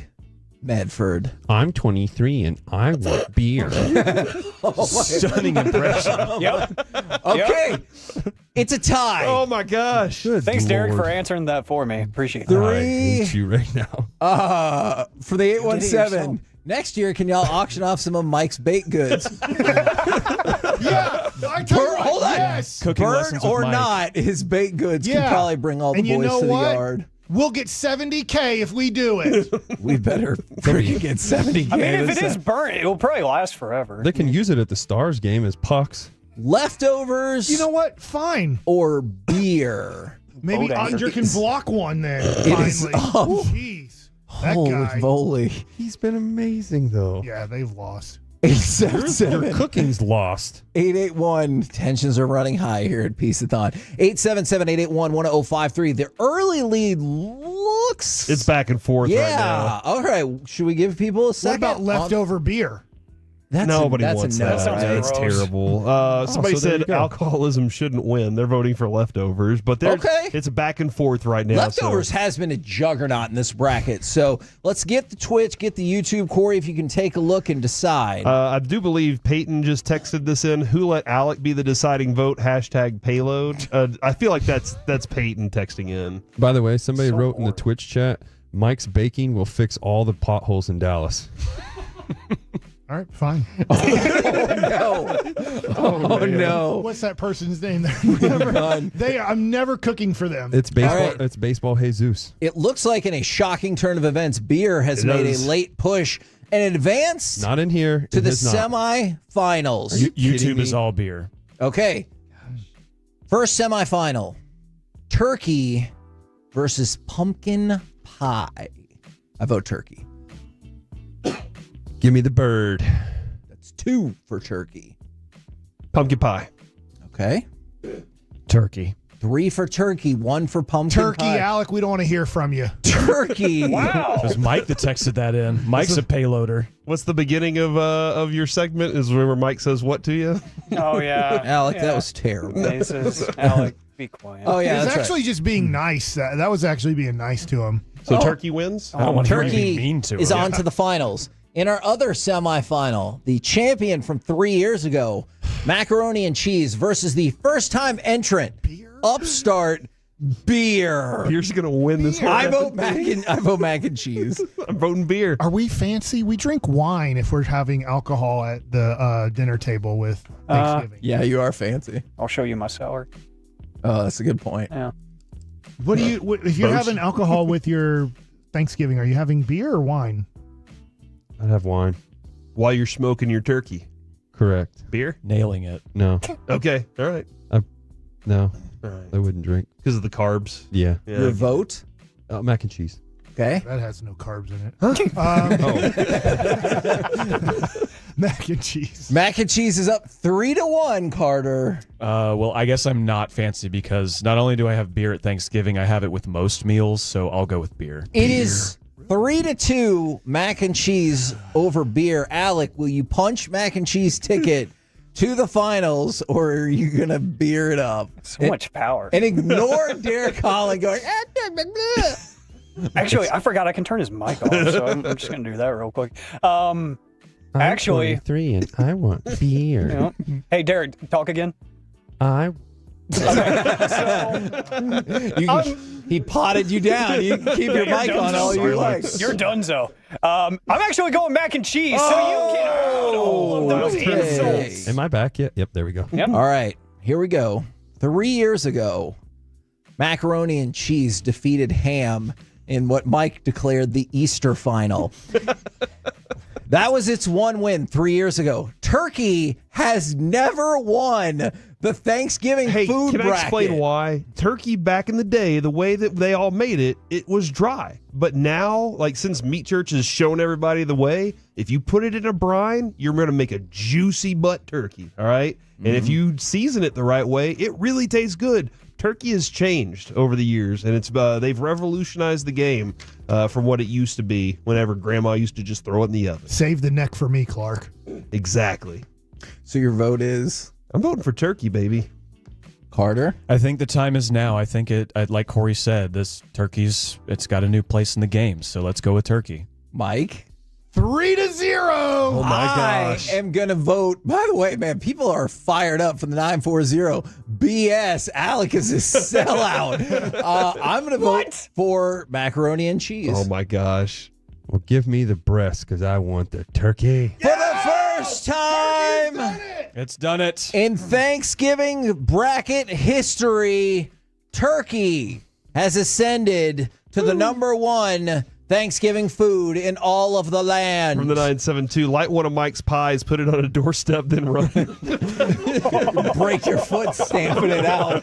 Medford. I'm 23 and I want beer. Stunning impression. Yep. Okay. It's a tie. Oh, my gosh. Thanks, Derek, Lord. for answering that for me. Appreciate it. I hate you right now. For the You did it yourself. 817. Next year, can y'all auction off some of Mike's baked goods? Yeah, I tell you what, Hold on. yes. Cooking Burn lessons with or Mike. not, his baked goods can Yeah. probably bring all the And you boys know to the what? yard. We'll get $70K if we do it. We better freaking get 70K. I mean, if this it is time. burnt, it will probably last forever. They can use it at the Stars game as pucks. Leftovers You know what? Fine. or beer? Maybe Vote Andre can block one then. It is Finally. up. Jeez. That Holy guy. moly. He's been amazing, though. Yeah, they've lost. 877 Cooking's lost. 881. Tensions are running high here at Piece-A-Thon. 877-881-1053. The early lead looks. It's back and forth right Yeah. now. All right. Should we give people a What second? about leftover beer? Nobody that's wants a no, that. sounds right? That's gross. terrible. Somebody so there you said go. alcoholism shouldn't win. They're voting for leftovers, but Okay. it's back and forth right now. Leftovers has been a juggernaut in this bracket. So let's get the Twitch, get the YouTube. Corey, if you can take a look and decide. I do believe Peyton just texted this in. Who let Alec be the deciding vote? #payload. I feel like that's Peyton texting in. By the way, somebody wrote in the Twitch chat, Mike's baking will fix all the potholes in Dallas. All right, fine. Oh, no. What's that person's name? I'm never cooking for them. It's baseball. All right. It's baseball Jesus. It looks like in a shocking turn of events, beer has made a late push and advanced Not in here. to It the has not. semifinals. YouTube me? is all beer. Okay. First semifinal. Turkey versus pumpkin pie. I vote turkey. Give me the bird. That's 2 for turkey. Pumpkin pie. Okay. Turkey. 3 for turkey, 1 for pumpkin Turkey, pie. Alec, we don't want to hear from you. Turkey. It was Mike that texted that in. Mike's a payloader. What's the beginning of your segment? Is where Mike says what to you? Oh, yeah. Alec, that was terrible. He says, Alec, be quiet. Oh, yeah, It's that's actually just being nice. That was actually being nice to him. So Turkey wins? I don't want to hear anything Turkey mean to is him. on to the finals. In our other semifinal, the champion from 3 years ago, Macaroni and Cheese versus the first-time entrant, upstart Beer. Beer's gonna win this one. I vote mac and cheese. I'm voting beer. Are we fancy? We drink wine if we're having alcohol at the dinner table with Thanksgiving. Yeah, you are fancy. I'll show you my cellar. Oh, that's a good point. Yeah. What do you? If you're having alcohol with your Thanksgiving, are you having beer or wine? I'd have wine. While you're smoking your turkey. Correct. Beer? Nailing it. No. Okay. All right. No. All right. I wouldn't drink. Because of the carbs. Yeah. Your vote? Mac and cheese. Okay. That has no carbs in it. Oh. Mac and cheese. Mac and cheese is up 3-1, Carter. Well, I guess I'm not fancy because not only do I have beer at Thanksgiving, I have it with most meals, so I'll go with beer. It is 3-2 mac and cheese over beer. Alec, will you punch mac and cheese ticket to the finals, or are you going to beer it up? So much power. And ignore Derek Holland going, Actually, I forgot I can turn his mic off, so I'm just going to do that real quick. Actually, 23 and I want beer. you know, hey, Derek, talk again. He potted you down. You can keep your Yeah, mic you're on all donezo. you like. You're donezo. I'm actually going mac and cheese, so you get out all of those insults. Am I back yet? Yep, there we go. Yep. All right, here we go. 3 years ago, macaroni and cheese defeated ham in what Mike declared the Easter final. That was its one win 3 years ago. Turkey has never won the Thanksgiving food can bracket. I explain why? Turkey back in the day, the way that they all made it, it was dry. But now, like since Meat Church has shown everybody the way, if you put it in a brine, you're going to make a juicy butt turkey, all right? And if you season it the right way, it really tastes good. Turkey has changed over the years, and it's they've revolutionized the game from what it used to be whenever Grandma used to just throw it in the oven. Save the neck for me, Clark. Exactly. So your vote is? I'm voting for turkey, baby. Carter? I think the time is now. I think like Corey said, this turkey's, it's got a new place in the game, so let's go with turkey. Mike? 3-0. Oh my gosh. I am going to vote. By the way, man, people are fired up from the 940. BS. Alec is a sellout. I'm going to vote for macaroni and cheese. Oh my gosh. Well, give me the breast because I want the turkey. For the first time It's done it. in Thanksgiving bracket history, turkey has ascended to the number one Thanksgiving food in all of the land. From the 972, light one of Mike's pies, put it on a doorstep, then run. Break your foot stamping it out.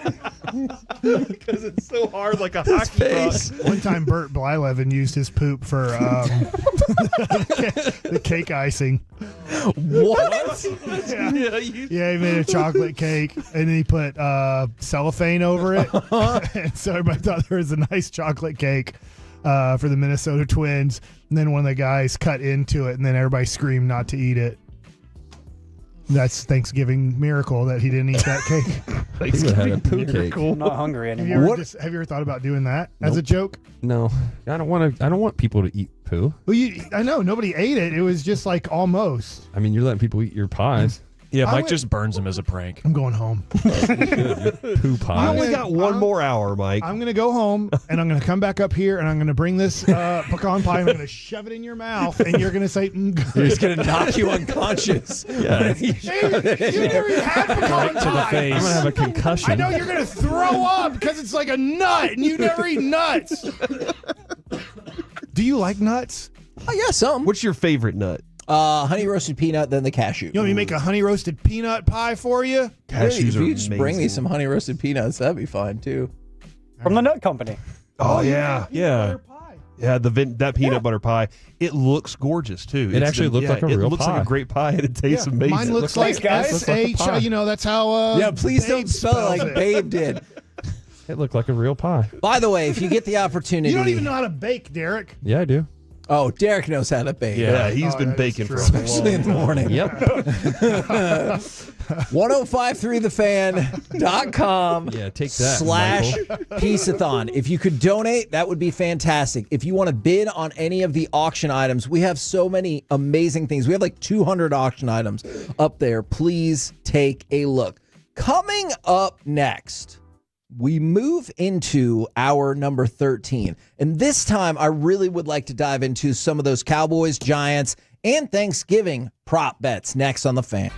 Because it's so hard, like a hockey puck. One time, Bert Blyleven used his poop for the cake icing. What? Yeah, he made a chocolate cake, and then he put cellophane over it. And so everybody thought there was a nice chocolate cake for the Minnesota Twins. And then one of the guys cut into it, and then everybody screamed not to eat it. That's Thanksgiving miracle that he didn't eat that cake. He had a poo cake. I'm not hungry anymore. Have you ever thought about doing that as a joke? No, I don't want people to eat poo. Well, I know nobody ate it. It was just like almost. I mean, you're letting people eat your pies. Yeah, Mike just burns them as a prank. I'm going home. Poo pie. I only got one more hour, Mike. I'm going to go home, and I'm going to come back up here, and I'm going to bring this pecan pie, and I'm going to shove it in your mouth, and you're going to say, good. He's going to knock you unconscious. Yeah. You never even had pecan To the pie. face. I'm gonna have a concussion. I know you're going to throw up because it's like a nut, and you never eat nuts. Do you like nuts? Oh, yeah, some. What's your favorite nut? Honey roasted peanut, then the cashew. You want me to make a honey roasted peanut pie for you? Cashews if are you just bring me amazing. some honey roasted peanuts, that'd be fine too. From the Nut Company. Oh, yeah. Yeah. Yeah, that peanut butter pie. It looks gorgeous, too. It actually looks like a real It looks pie. like a great pie, and it tastes amazing. Mine looks like SH. You know, that's how. Yeah, please don't Babe spell it spells like Babe did. It looked like a real pie. By the way, if you get the opportunity, You don't even know how to bake, Derek. Yeah, I do. Oh, Derek knows how to bake. Yeah, he's been that is baking true. for a Especially in the long morning. Yep. 1053thefan.com Yeah, take that. / Piece-A-Thon. If you could donate, that would be fantastic. If you want to bid on any of the auction items, we have so many amazing things. We have like 200 auction items up there. Please take a look. Coming up next, we move into hour number 13. And this time, I really would like to dive into some of those Cowboys, Giants, and Thanksgiving prop bets next on The Fan.